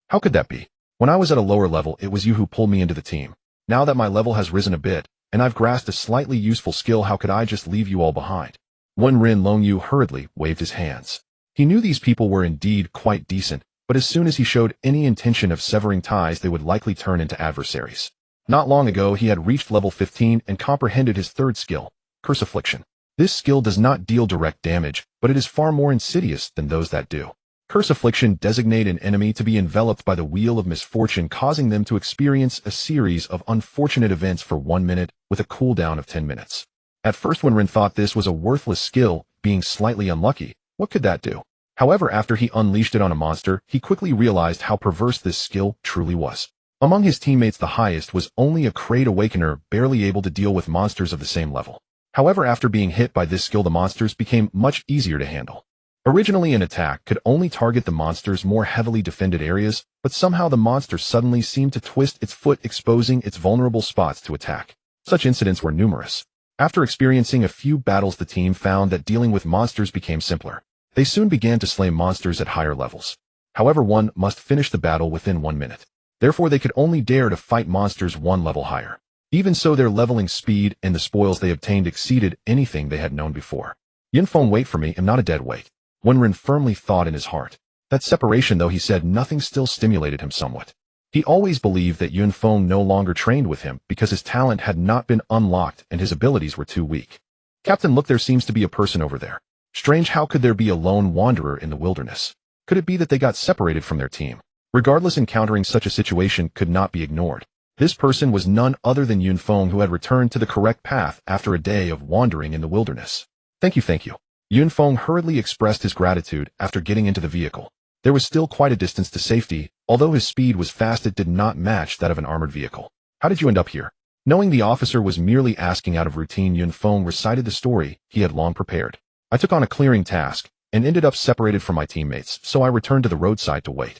How could that be? When I was at a lower level, it was you who pulled me into the team. Now that my level has risen a bit, and I've grasped a slightly useful skill, how could I just leave you all behind? Long Yu hurriedly waved his hands. He knew these people were indeed quite decent, but as soon as he showed any intention of severing ties, they would likely turn into adversaries. Not long ago, he had reached level 15 and comprehended his third skill, Curse Affliction. This skill does not deal direct damage, but it is far more insidious than those that do. Curse Affliction designate an enemy to be enveloped by the wheel of misfortune, causing them to experience a series of unfortunate events for 1 minute with a cooldown of 10 minutes. At first, when Ren thought this was a worthless skill, being slightly unlucky, what could that do? However, after he unleashed it on a monster, he quickly realized how perverse this skill truly was. Among his teammates, the highest was only a Great Awakener, barely able to deal with monsters of the same level. However, after being hit by this skill, the monsters became much easier to handle. Originally, an attack could only target the monster's more heavily defended areas, but somehow the monster suddenly seemed to twist its foot, exposing its vulnerable spots to attack. Such incidents were numerous. After experiencing a few battles, the team found that dealing with monsters became simpler. They soon began to slay monsters at higher levels. However, one must finish the battle within 1 minute. Therefore, they could only dare to fight monsters 1 level higher. Even so, their leveling speed and the spoils they obtained exceeded anything they had known before. Yunfeng, wait for me, I'm not a dead weight. Wenren firmly thought in his heart. That separation, though he said nothing, still stimulated him somewhat. He always believed that Yunfeng no longer trained with him because his talent had not been unlocked and his abilities were too weak. Captain, look, there seems to be a person over there. Strange, how could there be a lone wanderer in the wilderness? Could it be that they got separated from their team? Regardless, encountering such a situation could not be ignored. This person was none other than Yunfeng, who had returned to the correct path after a day of wandering in the wilderness. Thank you. Yunfeng hurriedly expressed his gratitude after getting into the vehicle. There was still quite a distance to safety. Although his speed was fast, it did not match that of an armored vehicle. How did you end up here? Knowing the officer was merely asking out of routine, Yunfeng recited the story he had long prepared. I took on a clearing task and ended up separated from my teammates, so I returned to the roadside to wait.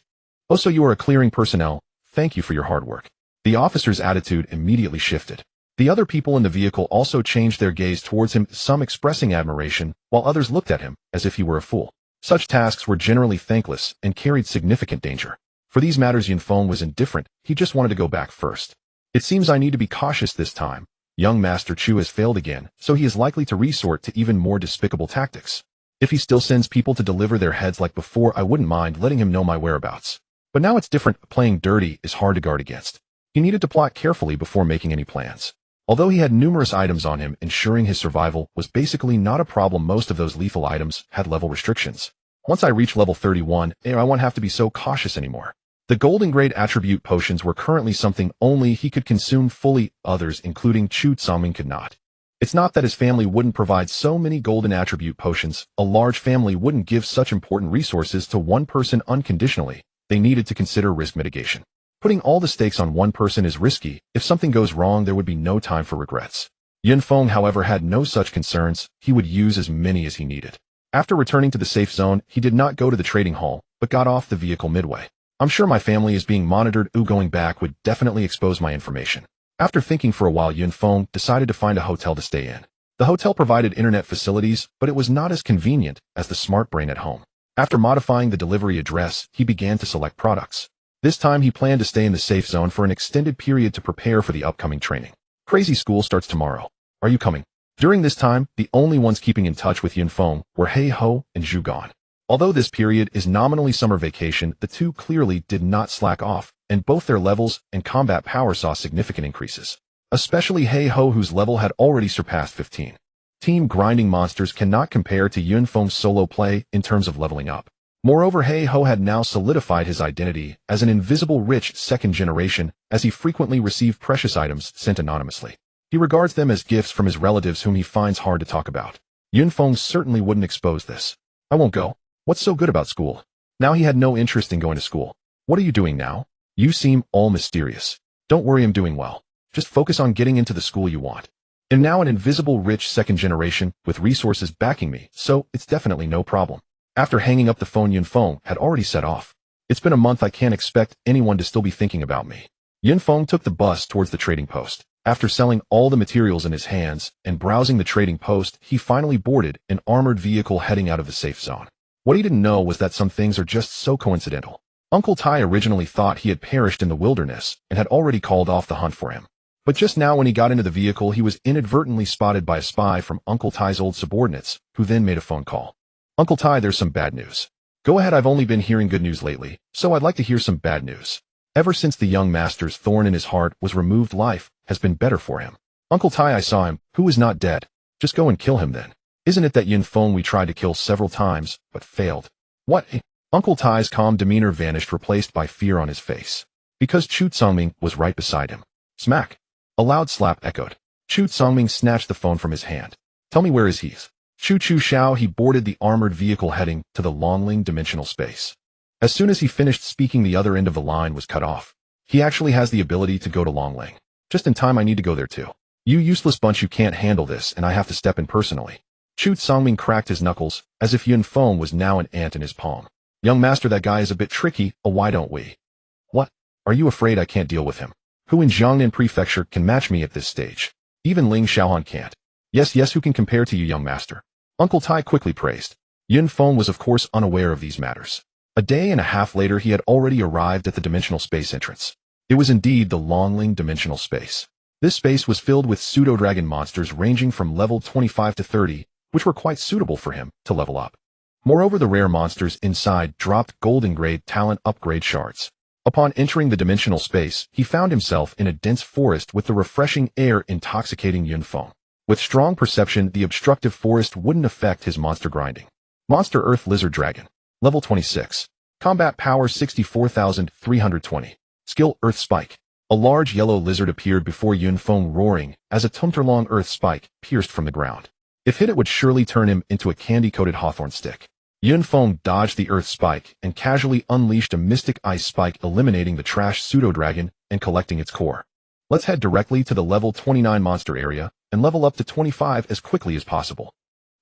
Oh, so you are a clearing personnel. Thank you for your hard work. The officer's attitude immediately shifted. The other people in the vehicle also changed their gaze towards him, some expressing admiration, while others looked at him as if he were a fool. Such tasks were generally thankless and carried significant danger. For these matters, Yunfeng was indifferent. He just wanted to go back first. It seems I need to be cautious this time. Young Master Chu has failed again, so he is likely to resort to even more despicable tactics. If he still sends people to deliver their heads like before, I wouldn't mind letting him know my whereabouts. But now it's different. Playing dirty is hard to guard against. He needed to plot carefully before making any plans. Although he had numerous items on him, ensuring his survival was basically not a problem. Most of those lethal items had level restrictions. Once I reach level 31, I won't have to be so cautious anymore. The golden grade attribute potions were currently something only he could consume fully, others including Chu Tsangming could not. It's not that his family wouldn't provide so many golden attribute potions, a large family wouldn't give such important resources to one person unconditionally, they needed to consider risk mitigation. Putting all the stakes on one person is risky, if something goes wrong there would be no time for regrets. Yunfeng however had no such concerns, he would use as many as he needed. After returning to the safe zone, he did not go to the trading hall, but got off the vehicle midway. I'm sure my family is being monitored, going back would definitely expose my information. After thinking for a while, Yunfeng decided to find a hotel to stay in. The hotel provided internet facilities, but it was not as convenient as the smart brain at home. After modifying the delivery address, he began to select products. This time he planned to stay in the safe zone for an extended period to prepare for the upcoming training. Crazy school starts tomorrow. Are you coming? During this time, the only ones keeping in touch with Yunfeng were He Ho and Zhu Gan. Although this period is nominally summer vacation, the two clearly did not slack off, and both their levels and combat power saw significant increases. Especially He Ho, whose level had already surpassed 15. Team grinding monsters cannot compare to Yunfeng's solo play in terms of leveling up. Moreover, He Ho had now solidified his identity as an invisible rich second generation, as he frequently received precious items sent anonymously. He regards them as gifts from his relatives whom he finds hard to talk about. Yunfeng certainly wouldn't expose this. I won't go. What's so good about school? Now he had no interest in going to school. What are you doing now? You seem all mysterious. Don't worry, I'm doing well. Just focus on getting into the school you want. I'm now an invisible rich second generation with resources backing me, so it's definitely no problem. After hanging up the phone, Yunfeng had already set off. It's been a month, I can't expect anyone to still be thinking about me. Yunfeng took the bus towards the trading post. After selling all the materials in his hands and browsing the trading post, he finally boarded an armored vehicle heading out of the safe zone. What he didn't know was that some things are just so coincidental. Uncle Tai originally thought he had perished in the wilderness and had already called off the hunt for him. But just now when he got into the vehicle, he was inadvertently spotted by a spy from Uncle Tai's old subordinates, who then made a phone call. Uncle Tai, there's some bad news. Go ahead, I've only been hearing good news lately, so I'd like to hear some bad news. Ever since the young master's thorn in his heart was removed, life has been better for him. Uncle Tai, I saw him. Who is not dead? Just go and kill him then. Isn't it that Yunfeng we tried to kill several times, but failed? What? Uncle Tai's calm demeanor vanished, replaced by fear on his face. Because Chu Tsangming was right beside him. Smack. A loud slap echoed. Chu Tsangming snatched the phone from his hand. Tell me, where is he? Chu Shao. He boarded the armored vehicle heading to the Longling dimensional space. As soon as he finished speaking, the other end of the line was cut off. He actually has the ability to go to Longling. Just in time, I need to go there too. You useless bunch, you can't handle this, and I have to step in personally. Chu Tsangming cracked his knuckles, as if Yunfeng was now an ant in his palm. Young master, that guy is a bit tricky, why don't we? What? Are you afraid I can't deal with him? Who in Jiangnan Prefecture can match me at this stage? Even Ling Xiaohan can't. Yes, who can compare to you, young master? Uncle Tai quickly praised. Yunfeng was of course unaware of these matters. A day and a half later, he had already arrived at the dimensional space entrance. It was indeed the Longling dimensional space. This space was filled with pseudo-dragon monsters ranging from level 25 to 30, which were quite suitable for him to level up. Moreover, the rare monsters inside dropped golden grade talent upgrade shards. Upon entering the dimensional space, he found himself in a dense forest with the refreshing air intoxicating Yunfeng. With strong perception, the obstructive forest wouldn't affect his monster grinding. Monster Earth Lizard Dragon. Level 26. Combat Power 64,320. Skill Earth Spike. A large yellow lizard appeared before Yunfeng, roaring as a Tumterlong Earth Spike pierced from the ground. If hit, it would surely turn him into a candy-coated hawthorn stick. Yunfeng dodged the Earth Spike and casually unleashed a Mystic Ice Spike, eliminating the trash pseudo-dragon and collecting its core. Let's head directly to the level 29 monster area and level up to 25 as quickly as possible.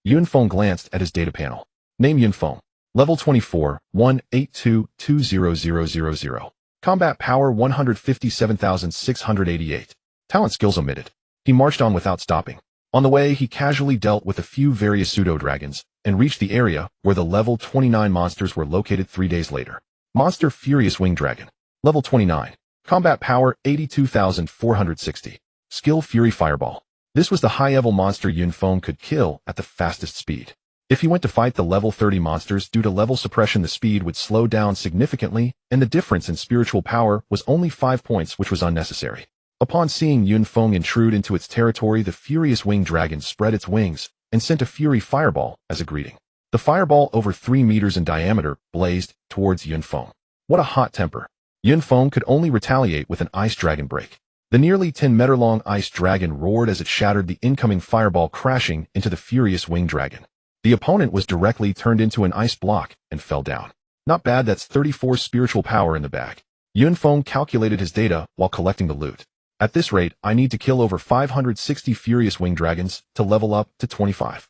Yunfeng glanced at his data panel. Name Yunfeng. Level 24, 182-20000. Combat Power 157,688. Talent Skills omitted. He marched on without stopping. On the way, he casually dealt with a few various pseudo-dragons and reached the area where the level 29 monsters were located 3 days later. Monster Furious Winged Dragon. Level 29. Combat Power 82,460. Skill Fury Fireball. This was the high-level monster Yunfeng could kill at the fastest speed. If he went to fight the level 30 monsters, due to level suppression, the speed would slow down significantly, and the difference in spiritual power was only 5 points, which was unnecessary. Upon seeing Yunfeng intrude into its territory, the furious winged dragon spread its wings and sent a fury fireball as a greeting. The fireball, over 3 meters in diameter, blazed towards Yunfeng. What a hot temper! Yun Feng could only retaliate with an ice dragon break. The nearly 10-meter-long ice dragon roared as it shattered the incoming fireball, crashing into the furious winged dragon. The opponent was directly turned into an ice block and fell down. Not bad, that's 34 spiritual power in the bag. Yun Feng calculated his data while collecting the loot. At this rate, I need to kill over 560 furious winged dragons to level up to 25.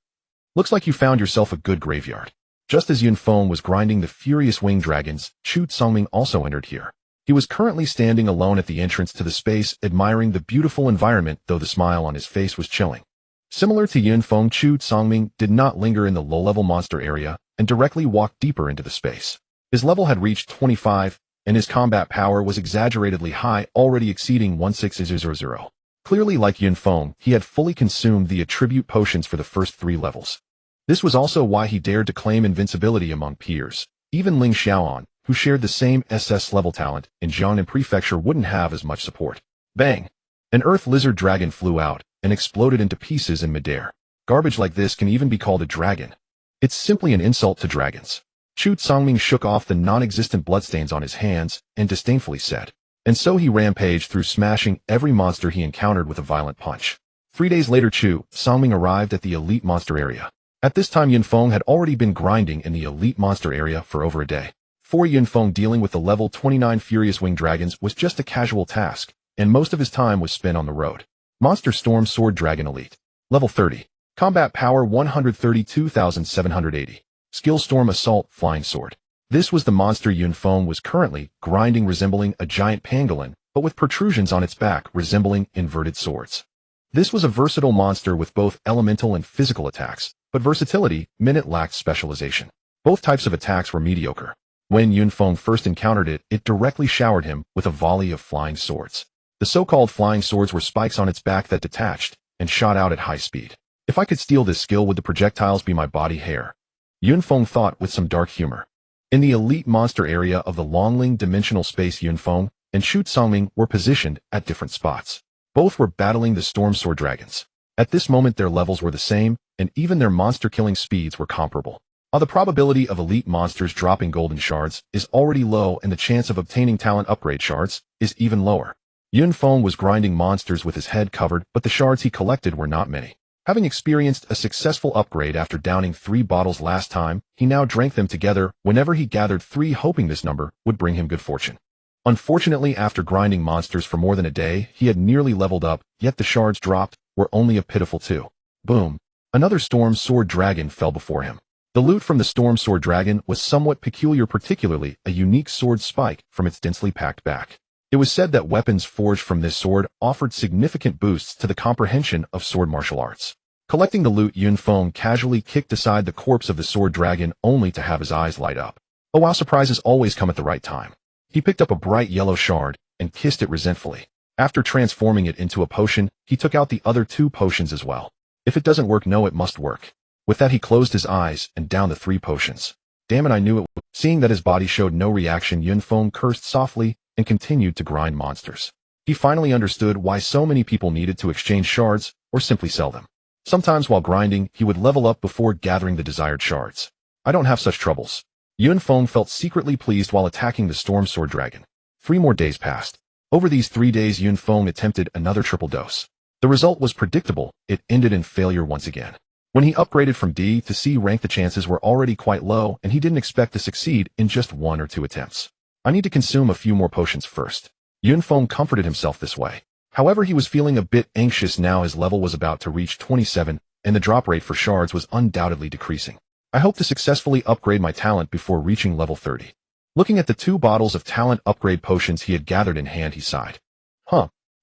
Looks like you found yourself a good graveyard. Just as Yun Feng was grinding the furious winged dragons, Chu Songming also entered here. He was currently standing alone at the entrance to the space, admiring the beautiful environment, though the smile on his face was chilling. Similar to Yun Feng, Chu Songming did not linger in the low-level monster area and directly walked deeper into the space. His level had reached 25, and his combat power was exaggeratedly high, already exceeding 16000. Clearly, like Yun Feng, he had fully consumed the attribute potions for the first 3 levels. This was also why he dared to claim invincibility among peers. Even Ling Xiaoan, who shared the same SS level talent in Jiangnan Prefecture, wouldn't have as much support. Bang! An earth lizard dragon flew out and exploded into pieces in midair. Garbage like this can even be called a dragon. It's simply an insult to dragons. Chu Songming shook off the non-existent bloodstains on his hands and disdainfully said. And so he rampaged through, smashing every monster he encountered with a violent punch. 3 days later, Chu Songming arrived at the elite monster area. At this time, Yun Feng had already been grinding in the elite monster area for over a day. For Yun Feng, dealing with the level 29 furious winged dragons was just a casual task, and most of his time was spent on the road. Monster Storm Sword Dragon Elite. Level 30. Combat Power 132,780. Skill Storm Assault Flying Sword. This was the monster Yun Feng was currently grinding, resembling a giant pangolin, but with protrusions on its back resembling inverted swords. This was a versatile monster with both elemental and physical attacks, but versatility meant it lacked specialization. Both types of attacks were mediocre. When Yun Feng first encountered it, it directly showered him with a volley of flying swords. The so-called flying swords were spikes on its back that detached and shot out at high speed. If I could steal this skill, would the projectiles be my body hair? Yun Feng thought with some dark humor. In the elite monster area of the Longling dimensional space, Yun Feng and Chu Songming were positioned at different spots. Both were battling the Storm Sword Dragons. At this moment, their levels were the same, and even their monster-killing speeds were comparable. While the probability of elite monsters dropping golden shards is already low, and the chance of obtaining talent upgrade shards is even lower. Yun Feng was grinding monsters with his head covered, but the shards he collected were not many. Having experienced a successful upgrade after downing 3 bottles last time, he now drank them together whenever he gathered 3, hoping this number would bring him good fortune. Unfortunately, after grinding monsters for more than a day, he had nearly leveled up, yet the shards dropped were only a pitiful 2. Boom. Another Storm Sword Dragon fell before him. The loot from the Storm Sword Dragon was somewhat peculiar, particularly a unique sword spike from its densely packed back. It was said that weapons forged from this sword offered significant boosts to the comprehension of sword martial arts. Collecting the loot, Yun Feng casually kicked aside the corpse of the sword dragon, only to have his eyes light up. Oh wow, surprises always come at the right time. He picked up a bright yellow shard and kissed it resentfully. After transforming it into a potion, he took out the other 2 potions as well. If it doesn't work, no, it must work. With that, he closed his eyes and downed the 3 potions. Damn it, I knew it would. Seeing that his body showed no reaction, Yun Feng cursed softly and continued to grind monsters. He finally understood why so many people needed to exchange shards or simply sell them. Sometimes while grinding, he would level up before gathering the desired shards. I don't have such troubles. Yun Feng felt secretly pleased while attacking the Storm Sword Dragon. 3 more days passed. Over these 3 days, Yun Feng attempted another triple dose. The result was predictable. It ended in failure once again. When he upgraded from D to C rank, the chances were already quite low, and he didn't expect to succeed in just 1 or 2 attempts. I need to consume a few more potions first. Yun Feng comforted himself this way. However, he was feeling a bit anxious now. His level was about to reach 27, and the drop rate for shards was undoubtedly decreasing. I hope to successfully upgrade my talent before reaching level 30. Looking at the 2 bottles of talent upgrade potions he had gathered in hand, he sighed.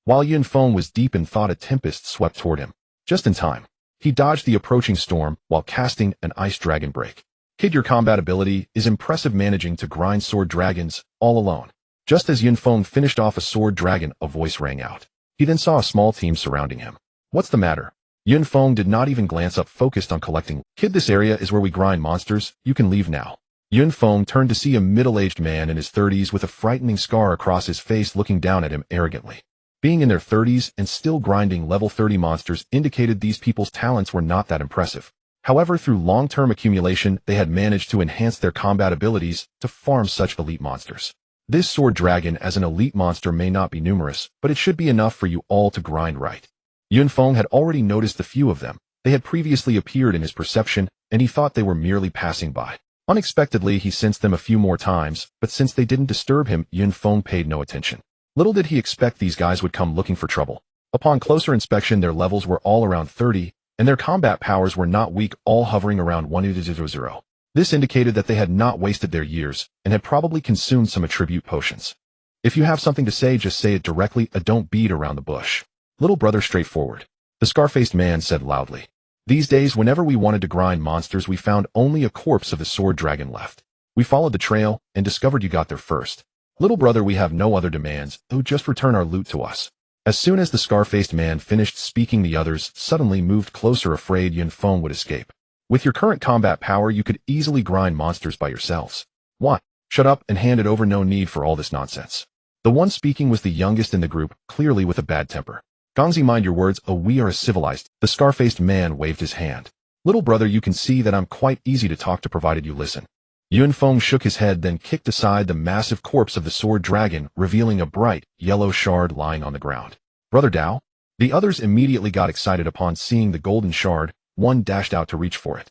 While Yun Feng was deep in thought, a tempest swept toward him. Just in time. He dodged the approaching storm while casting an ice dragon break. Kid, your combat ability is impressive, managing to grind sword dragons all alone. Just as Yun Feng finished off a sword dragon, a voice rang out. He then saw a small team surrounding him. What's the matter? Yun Feng did not even glance up, focused on collecting. Kid, this area is where we grind monsters. You can leave now. Yun Feng turned to see a middle-aged man in his 30s with a frightening scar across his face looking down at him arrogantly. Being in their 30s and still grinding level 30 monsters indicated these people's talents were not that impressive. However, through long-term accumulation, they had managed to enhance their combat abilities to farm such elite monsters. This sword dragon as an elite monster may not be numerous, but it should be enough for you all to grind right. Yun Feng had already noticed the few of them. They had previously appeared in his perception, and he thought they were merely passing by. Unexpectedly, he sensed them a few more times, but since they didn't disturb him, Yun Feng paid no attention. Little did he expect these guys would come looking for trouble. Upon closer inspection, their levels were all around 30, and their combat powers were not weak, all hovering around 100. This indicated that they had not wasted their years, and had probably consumed some attribute potions. If you have something to say, just say it directly, don't beat around the bush. Little brother, straightforward. The scar-faced man said loudly. These days, whenever we wanted to grind monsters, we found only a corpse of the sword dragon left. We followed the trail, and discovered you got there first. Little brother, we have no other demands, just return our loot to us. As soon as the scar-faced man finished speaking, the others suddenly moved closer, afraid Yun Feng would escape. With your current combat power, you could easily grind monsters by yourselves. What? Shut up and hand it over, no need for all this nonsense. The one speaking was the youngest in the group, clearly with a bad temper. Gongzi, mind your words, we are a civilized. The scar-faced man waved his hand. Little brother, you can see that I'm quite easy to talk to provided you listen. Yun Feng shook his head, then kicked aside the massive corpse of the sword dragon, revealing a bright, yellow shard lying on the ground. Brother Dao? The others immediately got excited upon seeing the golden shard. One dashed out to reach for it.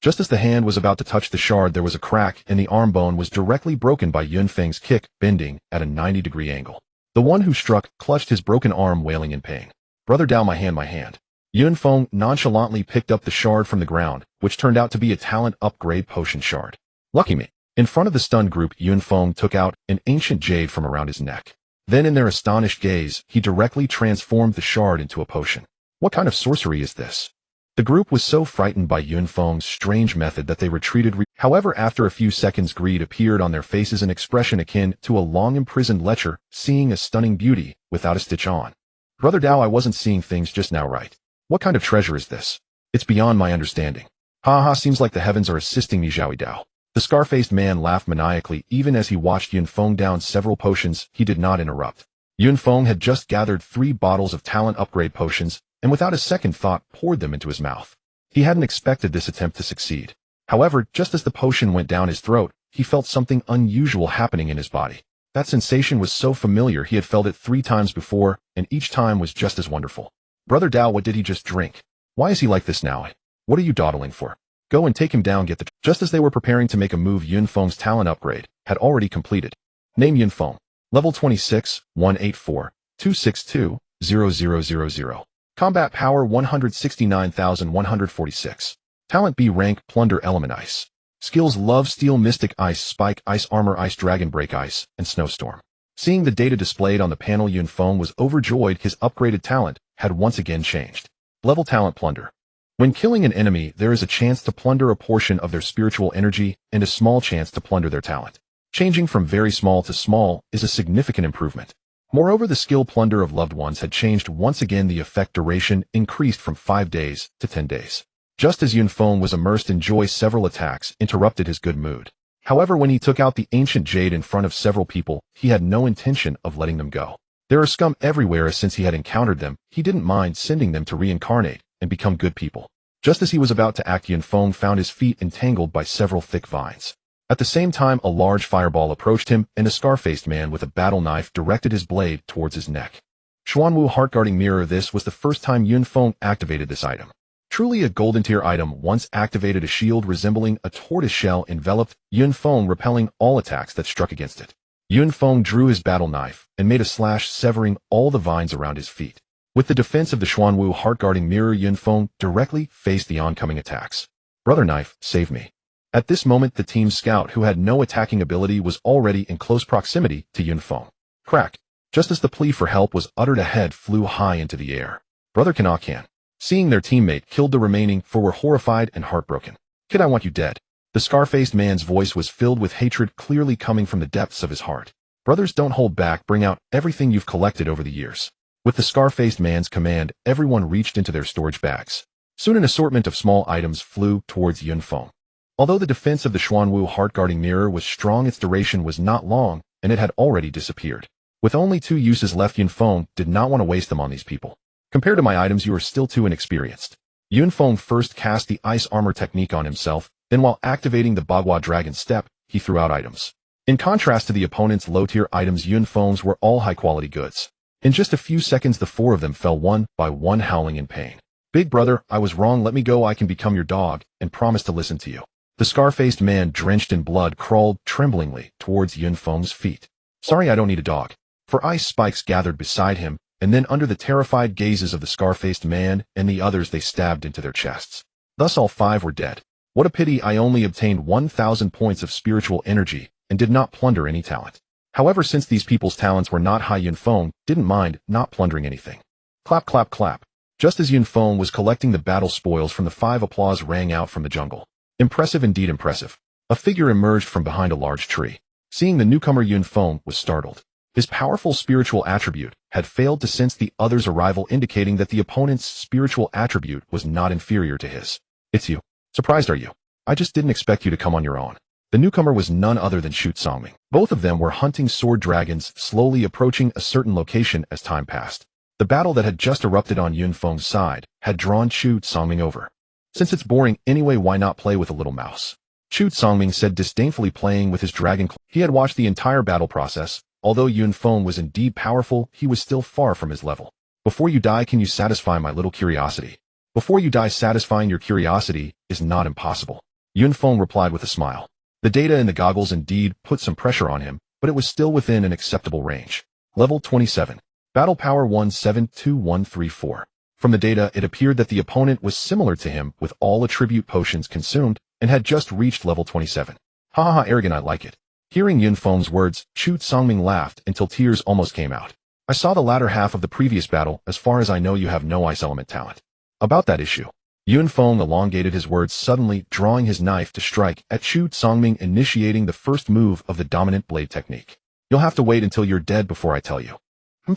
Just as the hand was about to touch the shard, there was a crack, and the arm bone was directly broken by Yun Feng's kick, bending at a 90-degree angle. The one who struck clutched his broken arm, wailing in pain. Brother Dao, my hand, my hand. Yun Feng nonchalantly picked up the shard from the ground, which turned out to be a talent upgrade potion shard. Lucky me. In front of the stunned group, Yun Feng took out an ancient jade from around his neck. Then in their astonished gaze, he directly transformed the shard into a potion. What kind of sorcery is this? The group was so frightened by Yun Feng's strange method that they retreated. However, after a few seconds, greed appeared on their faces, an expression akin to a long-imprisoned lecher, seeing a stunning beauty without a stitch on. Brother Dao, I wasn't seeing things just now right. What kind of treasure is this? It's beyond my understanding. Ha, seems like the heavens are assisting me, Zhaoyi Dao. The scar-faced man laughed maniacally. Even as he watched Yun Feng down several potions, he did not interrupt. Yun Feng had just gathered 3 bottles of talent upgrade potions, and without a second thought poured them into his mouth. He hadn't expected this attempt to succeed. However, just as the potion went down his throat, he felt something unusual happening in his body. That sensation was so familiar, he had felt it 3 times before, and each time was just as wonderful. Brother Dao, what did he just drink? Why is he like this now? What are you dawdling for? Go and take him down, get the... Just as they were preparing to make a move, Yun Feng's talent upgrade had already completed. Name Yun Feng. Level 26, 184, 262, 0000. Combat power 169,146. Talent B rank, Plunder Element Ice. Skills Love, Steel, Mystic, Ice, Spike, Ice Armor, Ice Dragon, Break Ice, and Snowstorm. Seeing the data displayed on the panel, Yun Feng was overjoyed. His upgraded talent had once again changed. Level Talent Plunder. When killing an enemy, there is a chance to plunder a portion of their spiritual energy and a small chance to plunder their talent. Changing from very small to small is a significant improvement. Moreover, the skill Plunder of Loved Ones had changed once again. The effect duration increased from 5 days to 10 days. Just as Yun Feng was immersed in joy, several attacks interrupted his good mood. However, when he took out the ancient jade in front of several people, he had no intention of letting them go. There are scum everywhere. Since he had encountered them, he didn't mind sending them to reincarnate and become good people. Just as he was about to act, Yun Feng found his feet entangled by several thick vines. At the same time, a large fireball approached him, and a scar-faced man with a battle knife directed his blade towards his neck. Xuanwu Heart-Guarding Mirror. This was the first time Yun Feng activated this item. Truly a golden tier item. Once activated, a shield resembling a tortoise shell enveloped Yun Feng, repelling all attacks that struck against it. Yun Feng drew his battle knife and made a slash, severing all the vines around his feet. With the defense of the Xuanwu Heart-Guarding Mirror, Yun Feng directly faced the oncoming attacks. Brother Knife, save me. At this moment, the team scout, who had no attacking ability, was already in close proximity to Yun Feng. Crack! Just as the plea for help was uttered, a head flew high into the air. Brother Kanakan, seeing their teammate killed the remaining 4, were horrified and heartbroken. Kid, I want you dead. The scar-faced man's voice was filled with hatred, clearly coming from the depths of his heart. Brothers, don't hold back. Bring out everything you've collected over the years. With the scar-faced man's command, everyone reached into their storage bags. Soon an assortment of small items flew towards Yun Feng. Although the defense of the Xuanwu Heart-Guarding Mirror was strong, its duration was not long, and it had already disappeared. With only 2 uses left, Yun Feng did not want to waste them on these people. Compared to my items, you are still too inexperienced. Yun Feng first cast the Ice Armor technique on himself, then while activating the Bagua Dragon Step, he threw out items. In contrast to the opponent's low-tier items, Yun Feng's were all high-quality goods. In just a few seconds, the four of them fell one by one, howling in pain. Big brother, I was wrong. Let me go. I can become your dog and promise to listen to you. The scar-faced man, drenched in blood, crawled tremblingly towards Yun Feng's feet. Sorry, I don't need a dog. For ice spikes gathered beside him, and then under the terrified gazes of the scar-faced man and the others, they stabbed into their chests. Thus all five were dead. What a pity I only obtained 1,000 points of spiritual energy and did not plunder any talent. However, since these people's talents were not high, Yun Feng didn't mind not plundering anything. Clap, clap, clap. Just as Yun Feng was collecting the battle spoils from the five, applause rang out from the jungle. Impressive, indeed impressive. A figure emerged from behind a large tree. Seeing the newcomer, Yun Feng was startled. His powerful spiritual attribute had failed to sense the other's arrival, indicating that the opponent's spiritual attribute was not inferior to his. It's you. Surprised, are you? I just didn't expect you to come on your own. The newcomer was none other than Chu Songming. Both of them were hunting sword dragons, slowly approaching a certain location as time passed. The battle that had just erupted on Yun Feng's side had drawn Chu Songming over. Since it's boring anyway, why not play with a little mouse? Chu Songming said disdainfully, playing with his dragon claw. He had watched the entire battle process. Although Yun Feng was indeed powerful, he was still far from his level. Before you die, can you satisfy my little curiosity? Before you die, satisfying your curiosity is not impossible. Yun Feng replied with a smile. The data in the goggles indeed put some pressure on him, but it was still within an acceptable range. Level 27. Battle Power 172134. From the data, it appeared that the opponent was similar to him, with all attribute potions consumed, and had just reached level 27. Ha ha ha, arrogant, I like it. Hearing Yun Feng's words, Chu Songming laughed until tears almost came out. I saw the latter half of the previous battle. As far as I know, you have no ice element talent. About that issue. Yun Feng elongated his words, suddenly drawing his knife to strike at Chu Songming, initiating the first move of the dominant blade technique. You'll have to wait until you're dead before I tell you.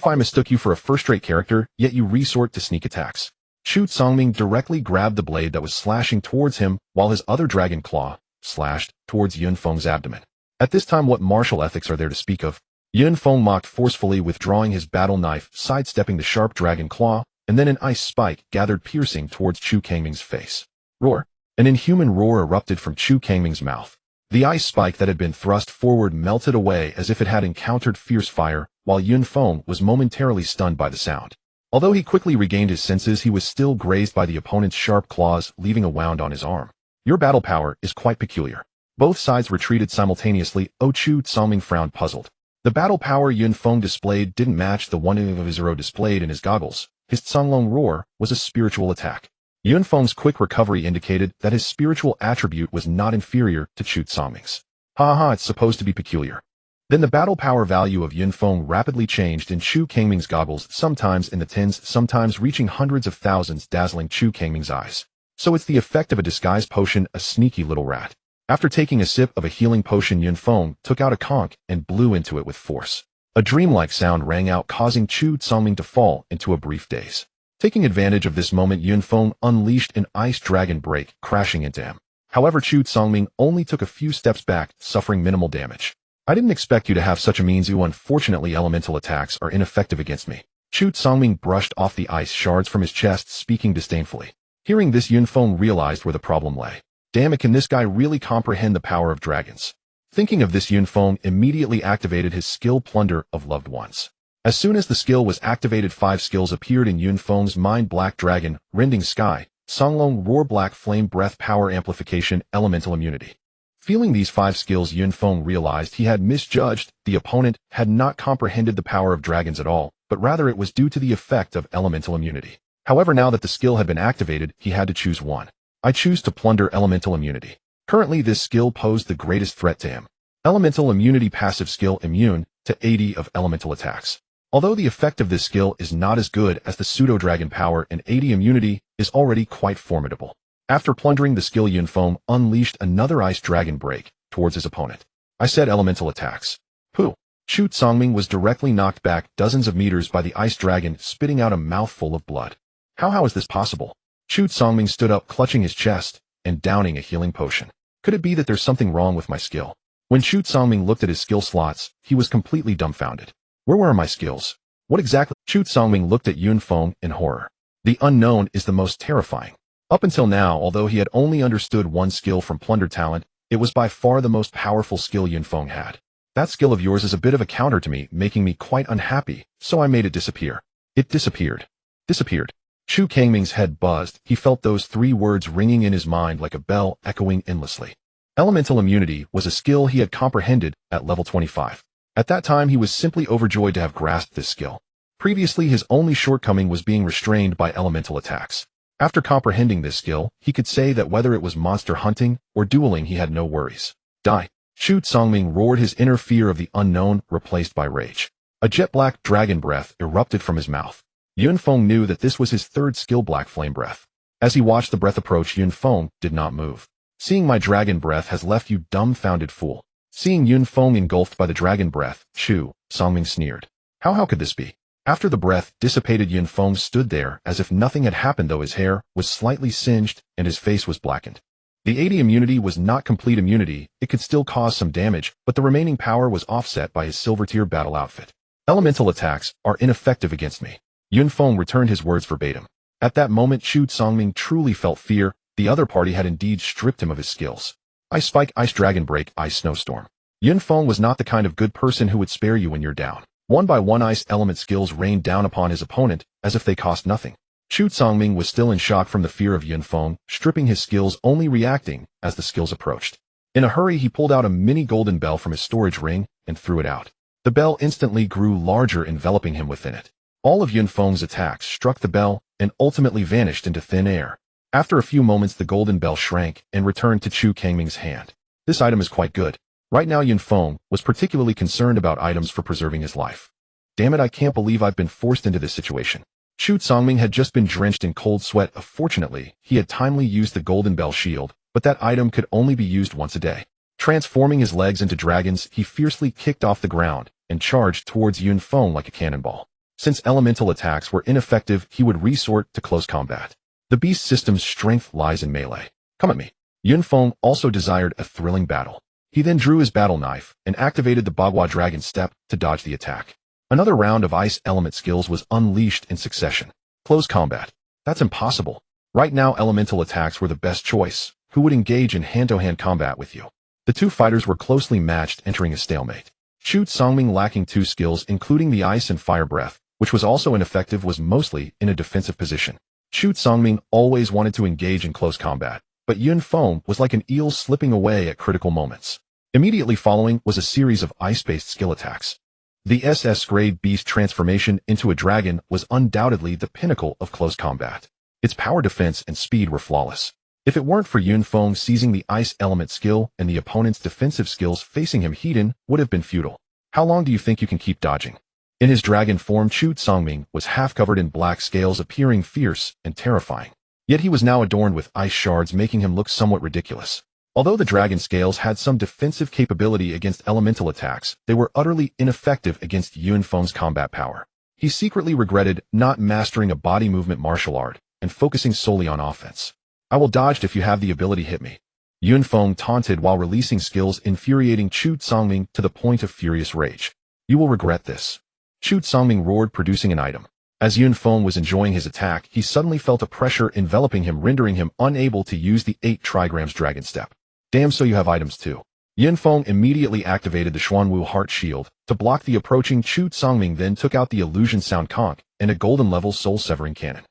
I mistook you for a first-rate character, yet you resort to sneak attacks. Chu Songming directly grabbed the blade that was slashing towards him, while his other dragon claw slashed towards Yun Feng's abdomen. At this time, what martial ethics are there to speak of? Yun Feng mocked forcefully, withdrawing his battle knife, sidestepping the sharp dragon claw, and then an ice spike gathered, piercing towards Chu Kangming's face. Roar! An inhuman roar erupted from Chu Kangming's mouth. The ice spike that had been thrust forward melted away as if it had encountered fierce fire, while Yun Feng was momentarily stunned by the sound. Although he quickly regained his senses, he was still grazed by the opponent's sharp claws, leaving a wound on his arm. Your battle power is quite peculiar. Both sides retreated simultaneously. Chu Songming frowned, puzzled. The battle power Yun Feng displayed didn't match the one of his hero displayed in his goggles. His Tsunglong roar was a spiritual attack. Yun Feng's quick recovery indicated that his spiritual attribute was not inferior to Chu Songming's. Ha ha, it's supposed to be peculiar. Then the battle power value of Yun Feng rapidly changed in Chu Kangming's goggles, sometimes in the tens, sometimes reaching hundreds of thousands, dazzling Chu Kangming's eyes. So it's the effect of a disguised potion, a sneaky little rat. After taking a sip of a healing potion, Yun Feng took out a conch and blew into it with force. A dreamlike sound rang out, causing Chu Songming to fall into a brief daze. Taking advantage of this moment, Yun Feng unleashed an ice dragon break, crashing into him. However, Chu Songming only took a few steps back, suffering minimal damage. I didn't expect you to have such a means. Unfortunately, elemental attacks are ineffective against me. Chu Songming brushed off the ice shards from his chest, speaking disdainfully. Hearing this, Yun Feng realized where the problem lay. Damn it, can this guy really comprehend the power of dragons? Thinking of this, Yun Feng immediately activated his skill, Plunder of Loved Ones. As soon as the skill was activated, 5 skills appeared in Yun Feng's mind: Black Dragon, Rending Sky, Songlong Roar, Black Flame, Breath, Power Amplification, Elemental Immunity. Feeling these 5 skills, Yun Feng realized he had misjudged. The opponent had not comprehended the power of dragons at all, but rather it was due to the effect of elemental immunity. However, now that the skill had been activated, he had to choose one. I choose to plunder elemental immunity. Currently, this skill posed the greatest threat to him. Elemental immunity passive skill, immune to 80 of elemental attacks. Although the effect of this skill is not as good as the pseudo-dragon power, and 80 immunity is already quite formidable. After plundering the skill, Yun Feng unleashed another ice dragon break towards his opponent. I said elemental attacks. Pooh! Chu Songming was directly knocked back dozens of meters by the ice dragon, spitting out a mouthful of blood. How is this possible? Chu Songming stood up, clutching his chest and downing a healing potion. Could it be that there's something wrong with my skill? When Chu Songming looked at his skill slots, he was completely dumbfounded. Where were my skills? What exactly? Chu Songming looked at Yun Feng in horror. The unknown is the most terrifying. Up until now, although he had only understood one skill from plunder talent, it was by far the most powerful skill Yun Feng had. That skill of yours is a bit of a counter to me, making me quite unhappy, so I made it disappear. It disappeared. Disappeared. Chu Kangming's head buzzed. He felt those 3 words ringing in his mind like a bell echoing endlessly. Elemental immunity was a skill he had comprehended at level 25. At that time, he was simply overjoyed to have grasped this skill. Previously, his only shortcoming was being restrained by elemental attacks. After comprehending this skill, he could say that whether it was monster hunting or dueling, he had no worries. Die! Chu Songming roared, his inner fear of the unknown replaced by rage. A jet-black dragon breath erupted from his mouth. Yun Feng knew that this was his 3rd skill, Black Flame Breath. As he watched the breath approach, Yun Feng did not move. Seeing my dragon breath has left you dumbfounded, fool. Seeing Yun Feng engulfed by the dragon breath, Chu Songming sneered. How could this be? After the breath dissipated, Yun Feng stood there as if nothing had happened, though his hair was slightly singed and his face was blackened. The 80 immunity was not complete immunity. It could still cause some damage, but the remaining power was offset by his silver tier battle outfit. Elemental attacks are ineffective against me. Yun Feng returned his words verbatim. At that moment, Chu Songming truly felt fear. The other party had indeed stripped him of his skills. Ice Spike, Ice Dragon Break, Ice Snowstorm. Yun Feng was not the kind of good person who would spare you when you're down. One by one, ice element skills rained down upon his opponent as if they cost nothing. Chu Songming was still in shock from the fear of Yun Feng, stripping his skills, only reacting as the skills approached. In a hurry, he pulled out a mini golden bell from his storage ring and threw it out. The bell instantly grew larger, enveloping him within it. All of Yun Feng's attacks struck the bell and ultimately vanished into thin air. After a few moments, the golden bell shrank and returned to Chu Kangming's hand. This item is quite good. Right now, Yun Feng was particularly concerned about items for preserving his life. Damn it, I can't believe I've been forced into this situation. Chu Songming had just been drenched in cold sweat. Fortunately, he had timely used the golden bell shield, but that item could only be used once a day. Transforming his legs into dragons, he fiercely kicked off the ground and charged towards Yun Feng like a cannonball. Since elemental attacks were ineffective, he would resort to close combat. The beast system's strength lies in melee. Come at me. Yun Feng also desired a thrilling battle. He then drew his battle knife and activated the Bagua Dragon Step to dodge the attack. Another round of ice element skills was unleashed in succession. Close combat. That's impossible. Right now, elemental attacks were the best choice. Who would engage in hand-to-hand combat with you? The 2 fighters were closely matched, entering a stalemate. Chu Songming, lacking 2 skills, including the ice and fire breath, which was also ineffective, was mostly in a defensive position. Chu Songming always wanted to engage in close combat, but Yun Feng was like an eel slipping away at critical moments. Immediately following was a series of ice-based skill attacks. The SS-grade beast transformation into a dragon was undoubtedly the pinnacle of close combat. Its power, defense, and speed were flawless. If it weren't for Yun Feng seizing the ice element skill and the opponent's defensive skills facing him, Heaton would have been futile. How long do you think you can keep dodging? In his dragon form, Chu Songming was half covered in black scales, appearing fierce and terrifying. Yet he was now adorned with ice shards, making him look somewhat ridiculous. Although the dragon scales had some defensive capability against elemental attacks, they were utterly ineffective against Yun Feng's combat power. He secretly regretted not mastering a body movement martial art and focusing solely on offense. I will dodge if you have the ability, hit me. Yun Feng taunted while releasing skills, infuriating Chu Songming to the point of furious rage. You will regret this. Chu Songming roared, producing an item. As Yun Feng was enjoying his attack, he suddenly felt a pressure enveloping him, rendering him unable to use the 8 trigrams dragon step. Damn, so you have items too. Yun Feng immediately activated the Xuanwu Heart Shield to block the approaching Chu Songming, then took out the illusion sound conch and a golden level soul severing cannon.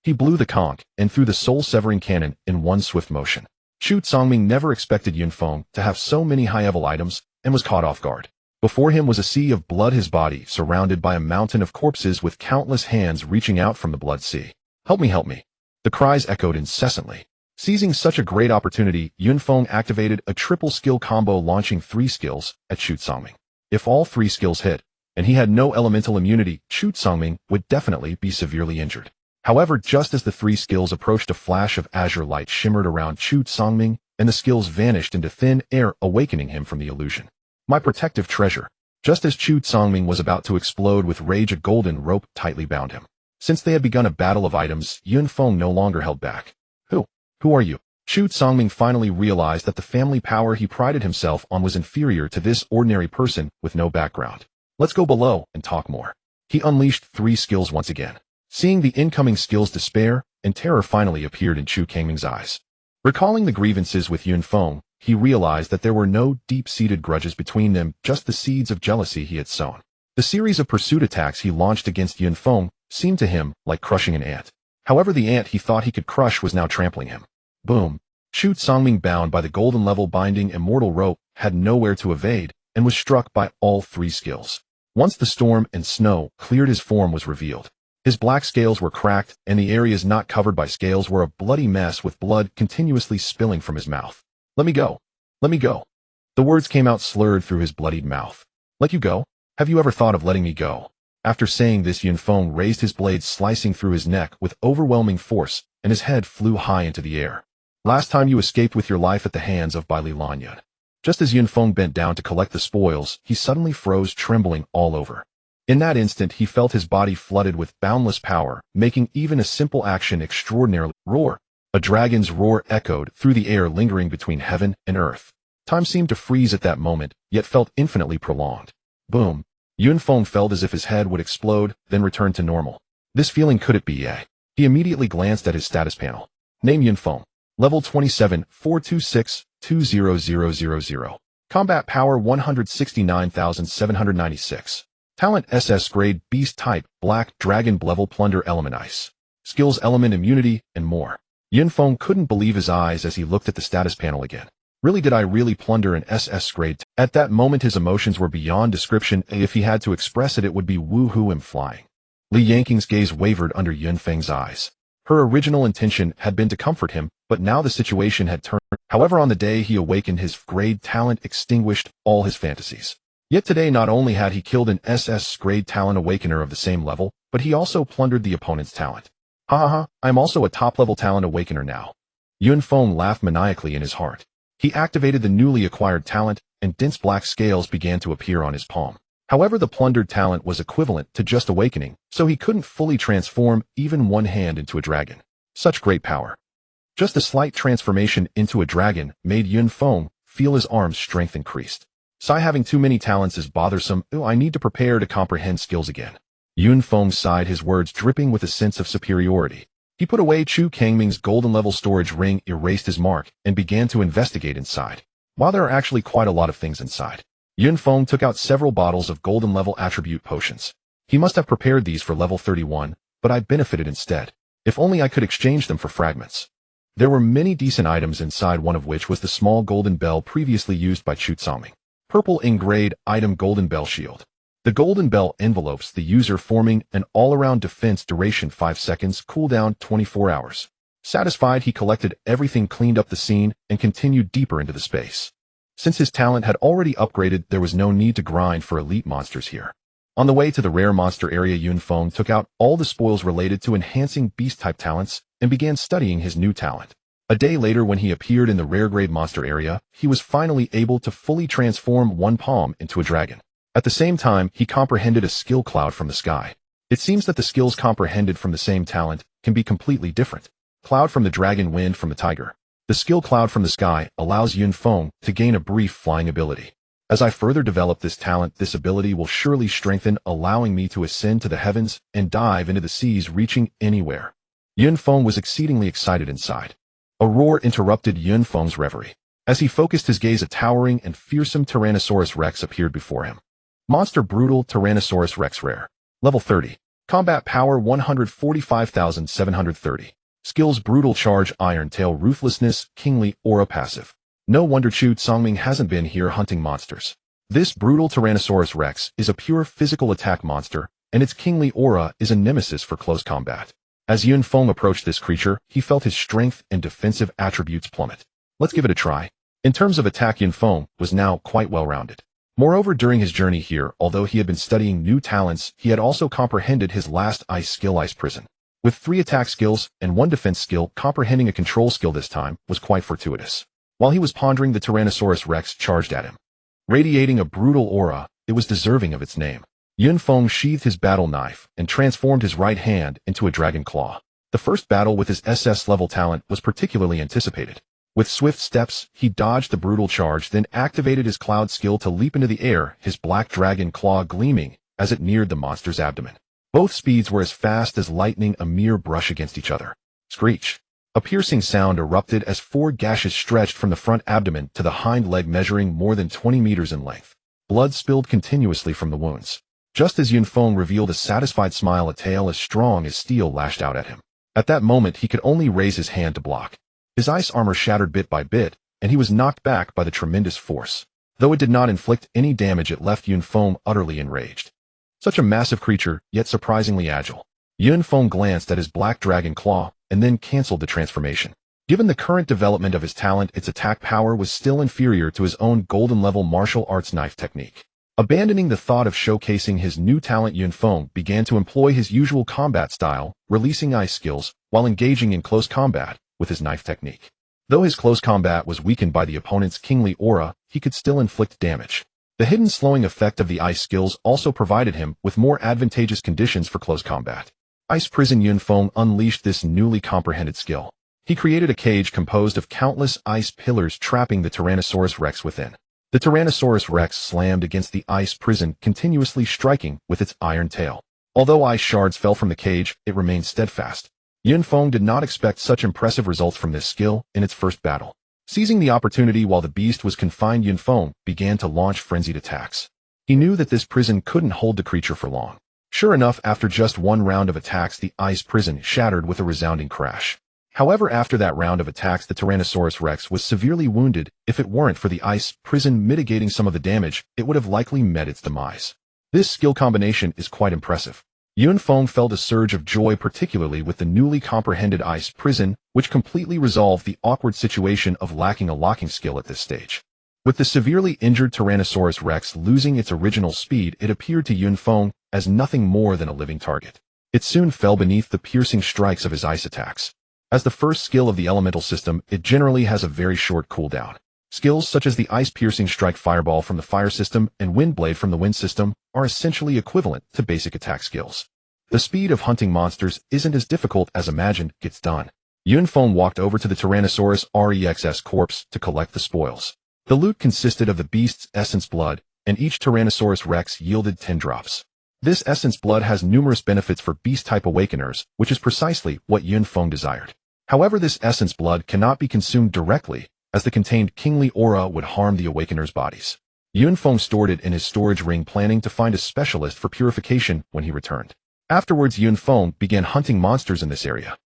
He blew the conch and threw the soul severing cannon in one swift motion. Chu Songming never expected Yun Feng to have so many high-level items and was caught off guard. Before him was a sea of blood, his body surrounded by a mountain of corpses with countless hands reaching out from the blood sea. Help me, help me. The cries echoed incessantly. Seizing such a great opportunity, Yun Feng activated a triple skill combo, launching 3 skills at Chu Songming. If all 3 skills hit, and he had no elemental immunity, Chu Songming would definitely be severely injured. However, just as the 3 skills approached, a flash of azure light shimmered around Chu Songming, and the skills vanished into thin air, awakening him from the illusion. My protective treasure. Just as Chu Songming was about to explode with rage, a golden rope tightly bound him. Since they had begun a battle of items, Yun Feng no longer held back. Who are you? Chu Songming finally realized that the family power he prided himself on was inferior to this ordinary person with no background. Let's go below and talk more. He unleashed 3 skills once again. Seeing the incoming skills, despair and terror finally appeared in Chu Kangming's eyes. Recalling the grievances with Yun Feng, he realized that there were no deep-seated grudges between them, just the seeds of jealousy he had sown. The series of pursuit attacks he launched against Yun Feng seemed to him like crushing an ant. However, the ant he thought he could crush was now trampling him. Boom! Chu Songming, bound by the golden level binding immortal rope, had nowhere to evade and was struck by all three skills. Once the storm and snow cleared, his form was revealed. His black scales were cracked, and the areas not covered by scales were a bloody mess with blood continuously spilling from his mouth. "Let me go. Let me go." The words came out slurred through his bloodied mouth. "Let you go? Have you ever thought of letting me go?" After saying this, Yun Feng raised his blade, slicing through his neck with overwhelming force, and his head flew high into the air. "Last time you escaped with your life at the hands of Bai Li Lanyun." Just as Yun Feng bent down to collect the spoils, he suddenly froze, trembling all over. In that instant, he felt his body flooded with boundless power, making even a simple action extraordinarily. Roar! A dragon's roar echoed through the air, lingering between heaven and earth. Time seemed to freeze at that moment, yet felt infinitely prolonged. Boom! Yun Feng felt as if his head would explode, then return to normal. This feeling, could it be A? He immediately glanced at his status panel. Name: Yun Feng. Level 27, 426, 20000. Combat power 169,796. Talent: SS grade, beast type, black, dragon, level, plunder, element, ice. Skills: element, immunity, and more. Yun Feng couldn't believe his eyes as he looked at the status panel again. Really, did I really plunder an SS grade? At that moment, his emotions were beyond description. If he had to express it, it would be woohoo and flying. Li Yanqing's gaze wavered under Yun Feng's eyes. Her original intention had been to comfort him, but now the situation had turned. However, on the day he awakened, his grade talent extinguished all his fantasies. Yet today, not only had he killed an SS grade talent awakener of the same level, but he also plundered the opponent's talent. Ha ha ha, I'm also a top-level talent awakener now. Yun Feng laughed maniacally in his heart. He activated the newly acquired talent, and dense black scales began to appear on his palm. However, the plundered talent was equivalent to just awakening, so he couldn't fully transform even one hand into a dragon. Such great power. Just a slight transformation into a dragon made Yun Feng feel his arm's strength increased. Sigh, having too many talents is bothersome. I need to prepare to comprehend skills again. Yun Feng sighed, his words dripping with a sense of superiority. He put away Chu Kangming's golden level storage ring, erased his mark, and began to investigate inside. While there are actually quite a lot of things inside, Yun Feng took out several bottles of golden level attribute potions. He must have prepared these for level 31, but I benefited instead. If only I could exchange them for fragments. There were many decent items inside, one of which was the small golden bell previously used by Chu Songming. Purple engraved item, golden bell shield. The golden bell envelopes the user, forming an all-around defense, duration 5 seconds, cooldown 24 hours. Satisfied, he collected everything, cleaned up the scene, and continued deeper into the space. Since his talent had already upgraded, there was no need to grind for elite monsters here. On the way to the rare monster area, Yun Feng took out all the spoils related to enhancing beast-type talents and began studying his new talent. A day later, when he appeared in the rare grade monster area, he was finally able to fully transform one palm into a dragon. At the same time, he comprehended a skill cloud from the sky. It seems that the skills comprehended from the same talent can be completely different. Cloud from the dragon, wind from the tiger. The skill cloud from the sky allows Yun Feng to gain a brief flying ability. As I further develop this talent, this ability will surely strengthen, allowing me to ascend to the heavens and dive into the seas, reaching anywhere. Yun Feng was exceedingly excited inside. A roar interrupted Yun Feng's reverie. As he focused his gaze, a towering and fearsome Tyrannosaurus Rex appeared before him. Monster: brutal Tyrannosaurus Rex, rare. Level 30. Combat power 145,730. Skills: brutal charge, iron tail, ruthlessness, kingly aura, passive. No wonder Chu Songming hasn't been here hunting monsters. This brutal Tyrannosaurus Rex is a pure physical attack monster, and its kingly aura is a nemesis for close combat. As Yun Feng approached this creature, he felt his strength and defensive attributes plummet. Let's give it a try. In terms of attack, Yun Feng was now quite well-rounded. Moreover, during his journey here, although he had been studying new talents, he had also comprehended his last ice skill, Ice Prison. With 3 attack skills and 1 defense skill, comprehending a control skill this time was quite fortuitous. While he was pondering, the Tyrannosaurus Rex charged at him. Radiating a brutal aura, it was deserving of its name. Yun Feng sheathed his battle knife and transformed his right hand into a dragon claw. The first battle with his SS level talent was particularly anticipated. With swift steps, he dodged the brutal charge, then activated his cloud skill to leap into the air, his black dragon claw gleaming as it neared the monster's abdomen. Both speeds were as fast as lightning, a mere brush against each other. Screech! A piercing sound erupted as 4 gashes stretched from the front abdomen to the hind leg measuring more than 20 meters in length. Blood spilled continuously from the wounds. Just as Yun Feng revealed a satisfied smile, a tail as strong as steel lashed out at him. At that moment he could only raise his hand to block. His ice armor shattered bit by bit, and he was knocked back by the tremendous force. Though it did not inflict any damage, it left Yun Feng utterly enraged. Such a massive creature, yet surprisingly agile. Yun Feng glanced at his black dragon claw, and then cancelled the transformation. Given the current development of his talent, its attack power was still inferior to his own golden-level martial arts knife technique. Abandoning the thought of showcasing his new talent, Yun Feng began to employ his usual combat style, releasing ice skills, while engaging in close combat with his knife technique. Though his close combat was weakened by the opponent's kingly aura, he could still inflict damage. The hidden slowing effect of the ice skills also provided him with more advantageous conditions for close combat. Ice Prison. Yun Feng unleashed this newly comprehended skill. He created a cage composed of countless ice pillars trapping the Tyrannosaurus Rex within. The Tyrannosaurus Rex slammed against the ice prison, continuously striking with its iron tail. Although ice shards fell from the cage, it remained steadfast. Yun Feng did not expect such impressive results from this skill in its first battle. Seizing the opportunity while the beast was confined, Yun Feng began to launch frenzied attacks. He knew that this prison couldn't hold the creature for long. Sure enough, after just one round of attacks, the ice prison shattered with a resounding crash. However, after that round of attacks, the Tyrannosaurus Rex was severely wounded. If it weren't for the ice prison mitigating some of the damage, it would have likely met its demise. This skill combination is quite impressive. Yun Feng felt a surge of joy, particularly with the newly comprehended ice prison, which completely resolved the awkward situation of lacking a locking skill at this stage. With the severely injured Tyrannosaurus Rex losing its original speed, it appeared to Yun Feng as nothing more than a living target. It soon fell beneath the piercing strikes of his ice attacks. As the first skill of the elemental system, it generally has a very short cooldown. Skills such as the ice-piercing strike fireball from the fire system and wind blade from the wind system are essentially equivalent to basic attack skills. The speed of hunting monsters isn't as difficult as imagined. Gets done. Yun Feng walked over to the Tyrannosaurus Rex's corpse to collect the spoils. The loot consisted of the beast's essence blood, and each Tyrannosaurus Rex yielded 10 drops. This essence blood has numerous benefits for beast-type awakeners, which is precisely what Yun Feng desired. However, this essence blood cannot be consumed directly, as the contained kingly aura would harm the awakeners' bodies. Yun Feng stored it in his storage ring, planning to find a specialist for purification when he returned. Afterwards, Yun Feng began hunting monsters in this area.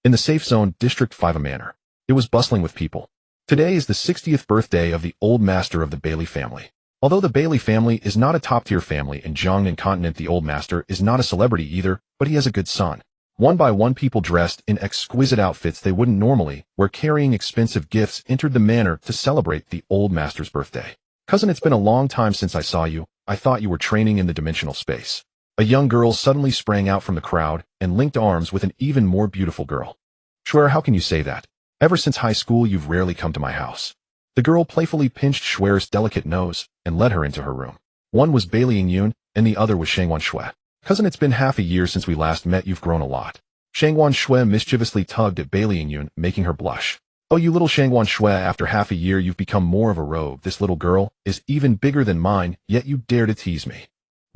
In the safe zone, District 5, a manor. It was bustling with people. Today is the 60th birthday of the old master of the Bailey family. Although the Bailey family is not a top-tier family in Jiangnan continent, the old master is not a celebrity either, but he has a good son. One by one, people dressed in exquisite outfits they wouldn't normally wear, carrying expensive gifts, entered the manor to celebrate the old master's birthday. Cousin, it's been a long time since I saw you. I thought you were training in the dimensional space. A young girl suddenly sprang out from the crowd and linked arms with an even more beautiful girl. Schwer, how can you say that? Ever since high school, you've rarely come to my house. The girl playfully pinched Schwer's delicate nose and led her into her room. One was Feng Yun, and the other was Shangwan Shui. Cousin, it's been half a year since we last met. You've grown a lot. Shangwan Shui mischievously tugged at Feng Yun, making her blush. Oh, you little Shangwan Shui, after half a year you've become more of a rogue. This little girl is even bigger than mine, yet you dare to tease me.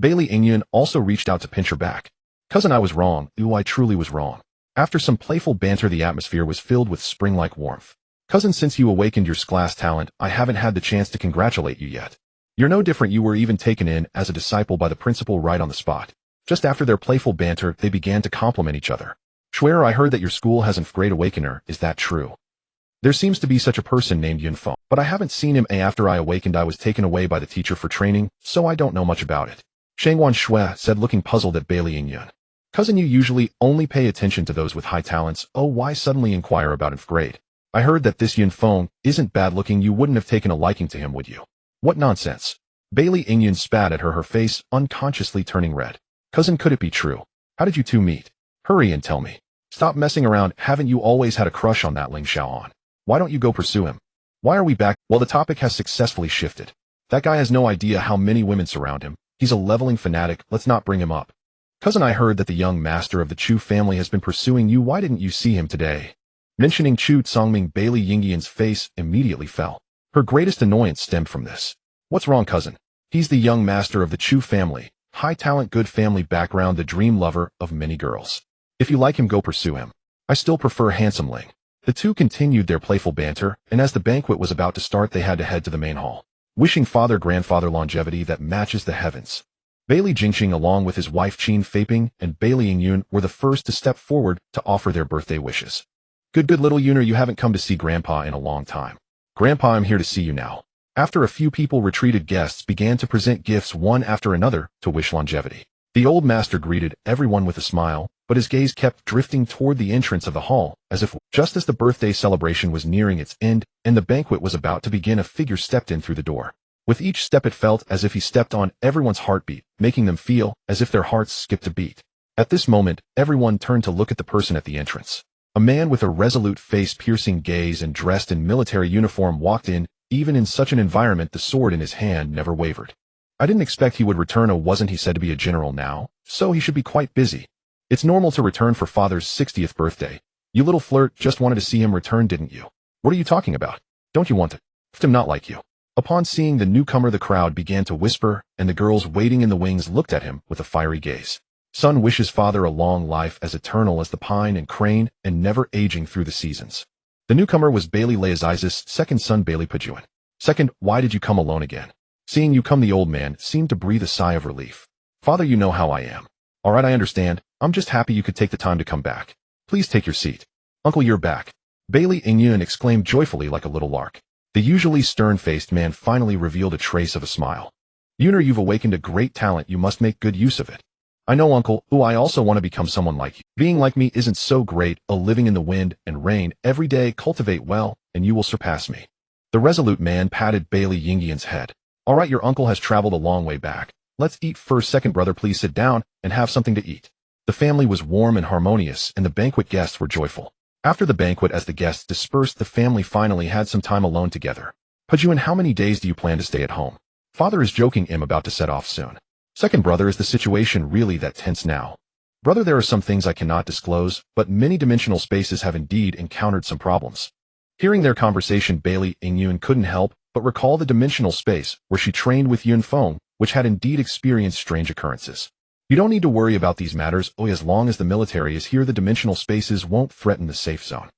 Feng Yun also reached out to pinch her back. Cousin, I was wrong. Ooh, I truly was wrong. After some playful banter, the atmosphere was filled with spring-like warmth. Cousin, since you awakened your class talent, I haven't had the chance to congratulate you yet. You're no different. You were even taken in as a disciple by the principal right on the spot. Just after their playful banter, they began to compliment each other. Schwer, I heard that your school has a great awakener. Is that true? There seems to be such a person named Yun Feng, but I haven't seen him. After I awakened, I was taken away by the teacher for training, so I don't know much about it. Shangwan Shui said, looking puzzled at Feng Yun. Cousin, you usually only pay attention to those with high talents. Oh, why suddenly inquire about 9th grade? I heard that this Yun Feng isn't bad looking. You wouldn't have taken a liking to him, would you? What nonsense. Feng Yun spat at her face unconsciously turning red. Cousin, could it be true? How did you two meet? Hurry and tell me. Stop messing around. Haven't you always had a crush on that Ling Xiaoan? Why don't you go pursue him? Why are we back? Well, the topic has successfully shifted. That guy has no idea how many women surround him. He's a leveling fanatic. Let's not bring him up. Cousin, I heard that the young master of the Chu family has been pursuing you. Why didn't you see him today? Mentioning Chu Tsongming, Bailey Yingyan's face immediately fell. Her greatest annoyance stemmed from this. What's wrong, cousin? He's the young master of the Chu family. High talent, good family background, the dream lover of many girls. If you like him, go pursue him. I still prefer handsome Ling. The two continued their playful banter, and as the banquet was about to start they had to head to the main hall. Wishing father-grandfather longevity that matches the heavens. Bailey Jingxing along with his wife Qin Feiping and Bailey Feng Yun were the first to step forward to offer their birthday wishes. Good little Yuner, you haven't come to see Grandpa in a long time. Grandpa, I'm here to see you now. After a few people retreated, guests began to present gifts one after another to wish longevity. The old master greeted everyone with a smile, but his gaze kept drifting toward the entrance of the hall, as if just as the birthday celebration was nearing its end and the banquet was about to begin, a figure stepped in through the door. With each step it felt as if he stepped on everyone's heartbeat, making them feel as if their hearts skipped a beat. At this moment, everyone turned to look at the person at the entrance. A man with a resolute face, piercing gaze, and dressed in military uniform walked in. Even in such an environment, the sword in his hand never wavered. I didn't expect he would return. Wasn't he said to be a general now? So he should be quite busy. It's normal to return for father's 60th birthday. You little flirt, just wanted to see him return, didn't you? What are you talking about? Don't you want to? Him not like you. Upon seeing the newcomer, the crowd began to whisper, and the girls waiting in the wings looked at him with a fiery gaze. Son wishes father a long life as eternal as the pine and crane and never aging through the seasons. The newcomer was Bailey Leaziz's second son, Bailey Pajuan. Second, why did you come alone again? Seeing you come, the old man seemed to breathe a sigh of relief. Father, you know how I am. All right, I understand. I'm just happy you could take the time to come back. Please take your seat. Uncle, you're back. Bailey Feng Yun exclaimed joyfully like a little lark. The usually stern-faced man finally revealed a trace of a smile. Yuner, you've awakened a great talent. You must make good use of it. I know, Uncle. Ooh, I also want to become someone like you. Being like me isn't so great. Living in the wind and rain every day. Cultivate well, and you will surpass me. The resolute man patted Bailey Yingyun's head. All right, your uncle has traveled a long way back. Let's eat first. Second brother, please sit down and have something to eat. The family was warm and harmonious, and the banquet guests were joyful. After the banquet, as the guests dispersed, the family finally had some time alone together. Pajuan, how many days do you plan to stay at home? Father is joking. I'm about to set off soon. Second brother, is the situation really that tense now? Brother, there are some things I cannot disclose, but many-dimensional spaces have indeed encountered some problems. Hearing their conversation, Bailey Feng Yun couldn't help but recall the dimensional space where she trained with Yun Feng, which had indeed experienced strange occurrences. You don't need to worry about these matters. As long as the military is here, the dimensional spaces won't threaten the safe zone.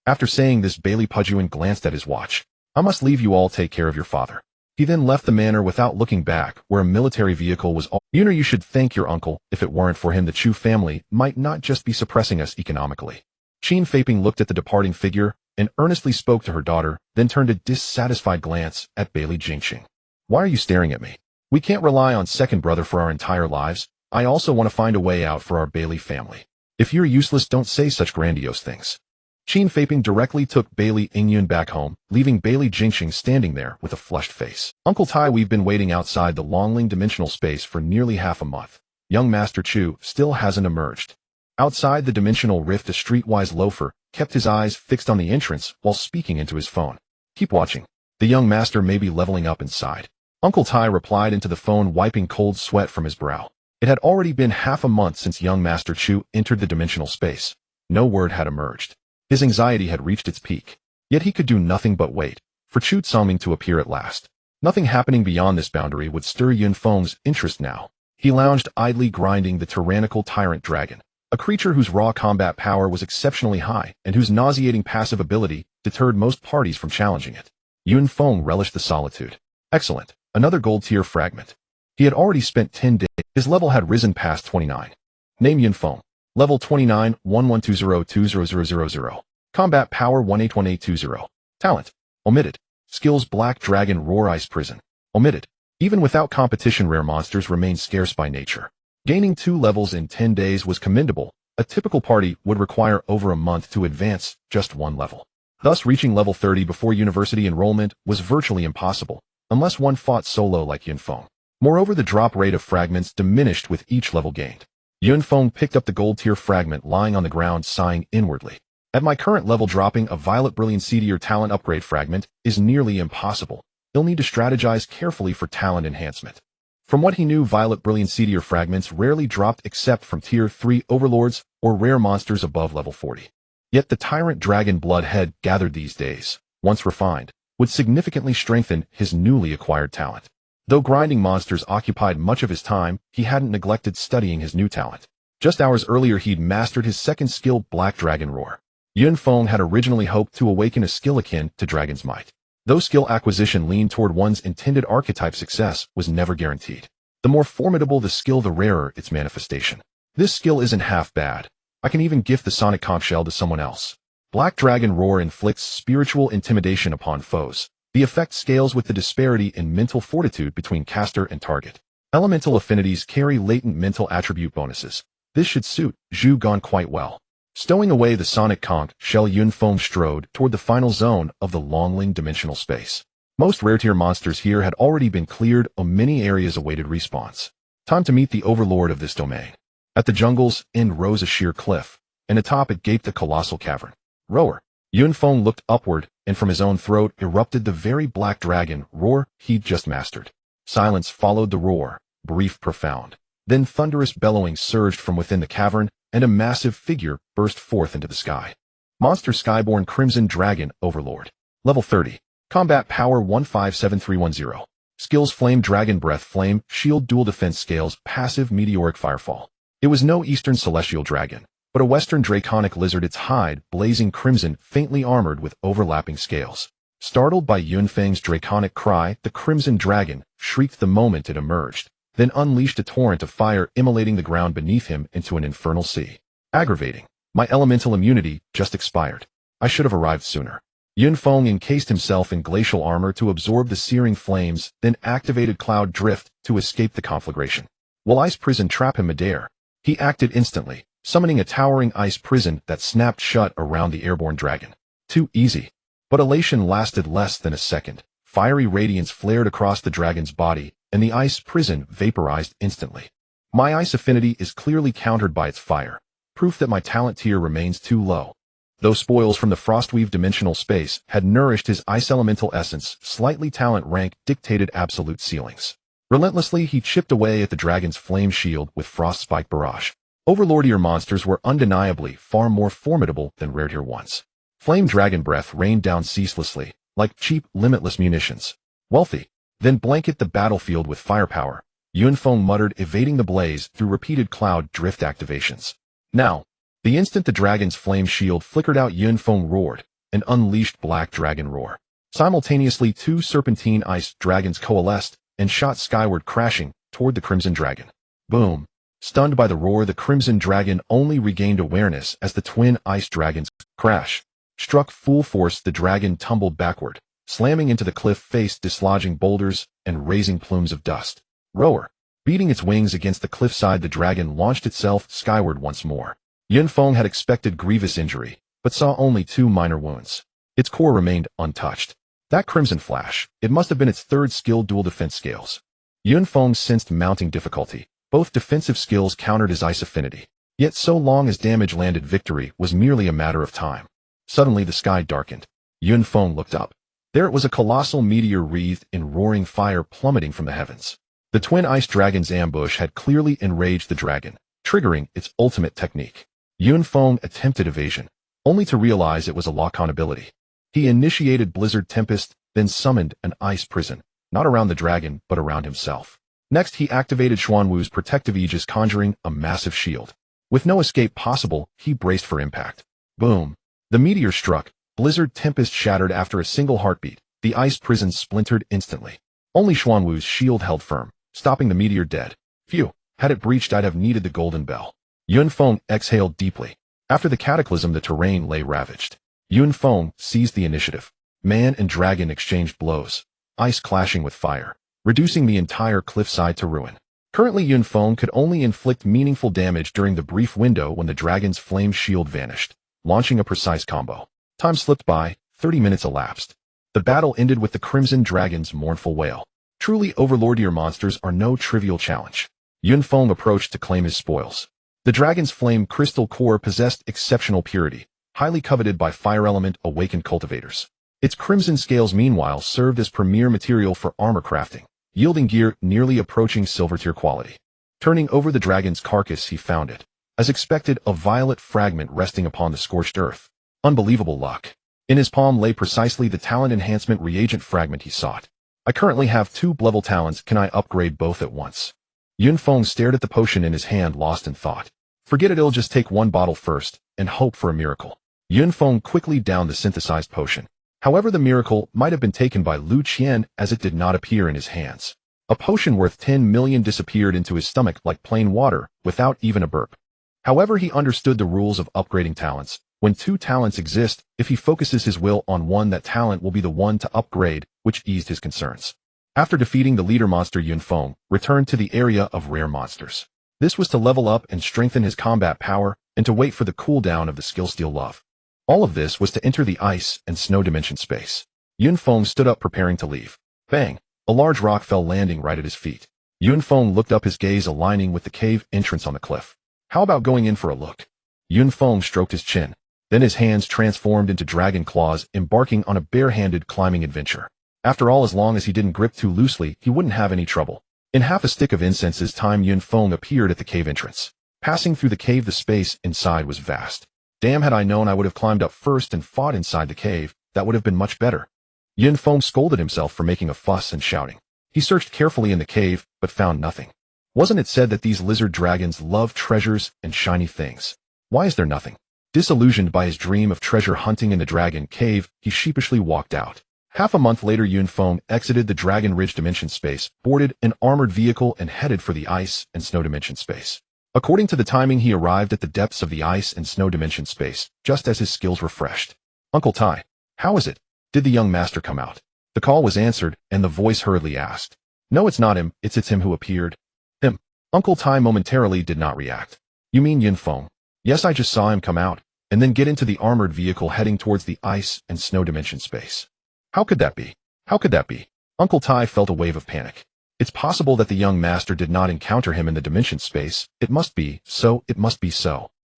After saying this, Bailey Pajuan glanced at his watch. I must leave you all. Take care of your father. He then left the manor without looking back, where a military vehicle was all. Yuner, you should thank your uncle. If it weren't for him, the Chu family might not just be suppressing us economically. Qin Feiping looked at the departing figure and earnestly spoke to her daughter, then turned a dissatisfied glance at Bailey Jingxing. Why are you staring at me? We can't rely on second brother for our entire lives. I also want to find a way out for our Bailey family. If you're useless, don't say such grandiose things. Qin Feiping directly took Bailey Feng Yun back home, leaving Bailey Jingxing standing there with a flushed face. Uncle Tai, we've been waiting outside the Longling dimensional space for nearly half a month. Young Master Chu still hasn't emerged. Outside the dimensional rift, a streetwise loafer kept his eyes fixed on the entrance while speaking into his phone. Keep watching. The young master may be leveling up inside. Uncle Tai replied into the phone, wiping cold sweat from his brow. It had already been half a month since young Master Chu entered the dimensional space. No word had emerged. His anxiety had reached its peak. Yet he could do nothing but wait for Chu Tsangming to appear at last. Nothing happening beyond this boundary would stir Yun Feng's interest now. He lounged idly, grinding the tyrannical tyrant dragon, a creature whose raw combat power was exceptionally high and whose nauseating passive ability deterred most parties from challenging it. Yun Feng relished the solitude. Excellent. Another gold tier fragment. He had already spent 10 days. His level had risen past 29. Name Yun Feng. Level 29, 11202000. Combat power 181820. Talent. Omitted. Skills Black Dragon Roar Ice Prison. Omitted. Even without competition, rare monsters remain scarce by nature. Gaining 2 levels in 10 days was commendable. A typical party would require over a month to advance just 1 level. Thus, reaching level 30 before university enrollment was virtually impossible, unless one fought solo like Yun Feng. Moreover, the drop rate of fragments diminished with each level gained. Yun Feng picked up the gold tier fragment lying on the ground, sighing inwardly. At my current level, dropping a Violet Brilliancy tier talent upgrade fragment is nearly impossible. He'll need to strategize carefully for talent enhancement. From what he knew, Violet Brilliancy tier fragments rarely dropped except from tier 3 overlords or rare monsters above level 40. Yet the tyrant dragon blood head gathered these days, once refined, would significantly strengthen his newly acquired talent. Though grinding monsters occupied much of his time, he hadn't neglected studying his new talent. Just hours earlier, he'd mastered his second skill, Black Dragon Roar. Yun Feng had originally hoped to awaken a skill akin to Dragon's Might. Though skill acquisition leaned toward one's intended archetype, success was never guaranteed. The more formidable the skill, the rarer its manifestation. This skill isn't half bad. I can even gift the sonic conch shell to someone else. Black Dragon Roar inflicts spiritual intimidation upon foes. The effect scales with the disparity in mental fortitude between caster and target. Elemental affinities carry latent mental attribute bonuses. This should suit Zhu Gan quite well. Stowing away the sonic conch shell, Yun Feng strode toward the final zone of the Longling dimensional space. Most rare-tier monsters here had already been cleared, or many areas awaited respawns. Time to meet the overlord of this domain. At the jungle's end rose a sheer cliff, and atop it gaped a colossal cavern. Roar! Yun Feng looked upward, and from his own throat erupted the very Black Dragon roar he'd just mastered. Silence followed the roar, brief, profound. Then thunderous bellowing surged from within the cavern, and a massive figure burst forth into the sky. Monster Skyborn Crimson Dragon Overlord. Level 30. Combat Power 157310. Skills: Flame Dragon Breath Flame Shield Dual Defense Scales Passive Meteoric Firefall. It was no Eastern Celestial Dragon, but a Western Draconic Lizard, its hide blazing crimson, faintly armored with overlapping scales. Startled by Yun Feng's draconic cry, the Crimson Dragon shrieked the moment it emerged, then unleashed a torrent of fire, immolating the ground beneath him into an infernal sea. Aggravating. My elemental immunity just expired. I should have arrived sooner. Yun Feng encased himself in glacial armor to absorb the searing flames, then activated Cloud Drift to escape the conflagration. Will Ice Prison trap him midair? He acted instantly, summoning a towering ice prison that snapped shut around the airborne dragon. Too easy. But elation lasted less than a second. Fiery radiance flared across the dragon's body, and the ice prison vaporized instantly. My ice affinity is clearly countered by its fire, proof that my talent tier remains too low. Though spoils from the Frostweave dimensional space had nourished his ice elemental essence, slightly talent rank dictated absolute ceilings. Relentlessly, he chipped away at the dragon's flame shield with Frostspike Barrage. Overlordier monsters were undeniably far more formidable than rare-tier ones. Flame Dragon Breath rained down ceaselessly, like cheap, limitless munitions. Wealthy. Then blanket the battlefield with firepower. Yun Feng muttered, evading the blaze through repeated Cloud Drift activations. Now, the instant the dragon's flame shield flickered out, Yun Feng roared and unleashed Black Dragon Roar. Simultaneously, two serpentine ice dragons coalesced and shot skyward, crashing toward the Crimson Dragon. Boom! Stunned by the roar, the Crimson Dragon only regained awareness as the twin ice dragons crash struck full force. The dragon tumbled backward, slamming into the cliff face, dislodging boulders and raising plumes of dust. Roar! Beating its wings against the cliffside, the dragon launched itself skyward once more. Yun Feng had expected grievous injury, but saw only 2 minor wounds. Its core remained untouched. That Crimson Flash, it must have been its third skill, Dual Defense Scales. Yun Feng sensed mounting difficulty. Both defensive skills countered his ice affinity. Yet so long as damage landed, victory was merely a matter of time. Suddenly the sky darkened. Yun Feng looked up. There it was, a colossal meteor wreathed in roaring fire plummeting from the heavens. The twin ice dragon's ambush had clearly enraged the dragon, triggering its ultimate technique. Yun Feng attempted evasion, only to realize it was a lock-on ability. He initiated Blizzard Tempest, then summoned an ice prison, not around the dragon, but around himself. Next, he activated Xuanwu's protective aegis, conjuring a massive shield. With no escape possible, he braced for impact. Boom! The meteor struck. Blizzard Tempest shattered after a single heartbeat. The ice prison splintered instantly. Only Xuanwu's shield held firm, stopping the meteor dead. Phew! Had it breached, I'd have needed the golden bell. Yun Feng exhaled deeply. After the cataclysm, the terrain lay ravaged. Yun Feng seized the initiative. Man and dragon exchanged blows, ice clashing with fire, reducing the entire cliffside to ruin. Currently, Yun Feng could only inflict meaningful damage during the brief window when the dragon's flame shield vanished, launching a precise combo. Time slipped by, 30 minutes elapsed. The battle ended with the Crimson Dragon's mournful wail. Truly overlordier monsters are no trivial challenge. Yun Feng approached to claim his spoils. The dragon's flame crystal core possessed exceptional purity, highly coveted by fire element awakened cultivators. Its crimson scales, meanwhile, served as premier material for armor crafting, yielding gear nearly approaching silver tier quality. Turning over the dragon's carcass, he found it, as expected, a violet fragment resting upon the scorched earth. Unbelievable luck. In his palm lay precisely the talent enhancement reagent fragment he sought. I currently have 2 level talents. Can I upgrade both at once? Yun Feng stared at the potion in his hand, lost in thought. Forget it, it'll just take 1 bottle first, and hope for a miracle. Yun Feng quickly downed the synthesized potion. However, the miracle might have been taken by Lu Qian as it did not appear in his hands. A potion worth 10 million disappeared into his stomach like plain water, without even a burp. However, he understood the rules of upgrading talents. When two talents exist, if he focuses his will on one, that talent will be the one to upgrade, which eased his concerns. After defeating the leader monster, Yun Feng returned to the area of rare monsters. This was to level up and strengthen his combat power, and to wait for the cooldown of the skill Steel Love. All of this was to enter the ice and snow dimension space. Yun Feng stood up preparing to leave. Bang! A large rock fell, landing right at his feet. Yun Feng looked up, his gaze aligning with the cave entrance on the cliff. How about going in for a look? Yun Feng stroked his chin. Then his hands transformed into dragon claws, embarking on a bare-handed climbing adventure. After all, as long as he didn't grip too loosely, he wouldn't have any trouble. In half a stick of incense's time, Yun Feng appeared at the cave entrance. Passing through the cave, the space inside was vast. Damn, had I known I would have climbed up first and fought inside the cave, that would have been much better. Yun Feng scolded himself for making a fuss and shouting. He searched carefully in the cave, but found nothing. Wasn't it said that these lizard dragons love treasures and shiny things? Why is there nothing? Disillusioned by his dream of treasure hunting in the dragon cave, he sheepishly walked out. Half a month later, Yun Feng exited the Dragon Ridge dimension space, boarded an armored vehicle, and headed for the ice and snow dimension space. According to the timing, he arrived at the depths of the ice and snow dimension space, just as his skills refreshed. Uncle Tai, how is it? Did the young master come out? The call was answered, and the voice hurriedly asked. No, it's not him, it's him who appeared. Him. Uncle Tai momentarily did not react. You mean Yun Feng? Yes, I just saw him come out, and then get into the armored vehicle heading towards the ice and snow dimension space. How could that be? How could that be? Uncle Tai felt a wave of panic. It's possible that the young master did not encounter him in the dimension space. It must be so.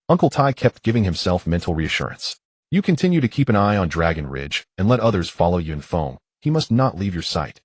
Uncle Tai kept giving himself mental reassurance. You continue to keep an eye on Dragon Ridge, and let others follow Yun Feng. He must not leave your sight.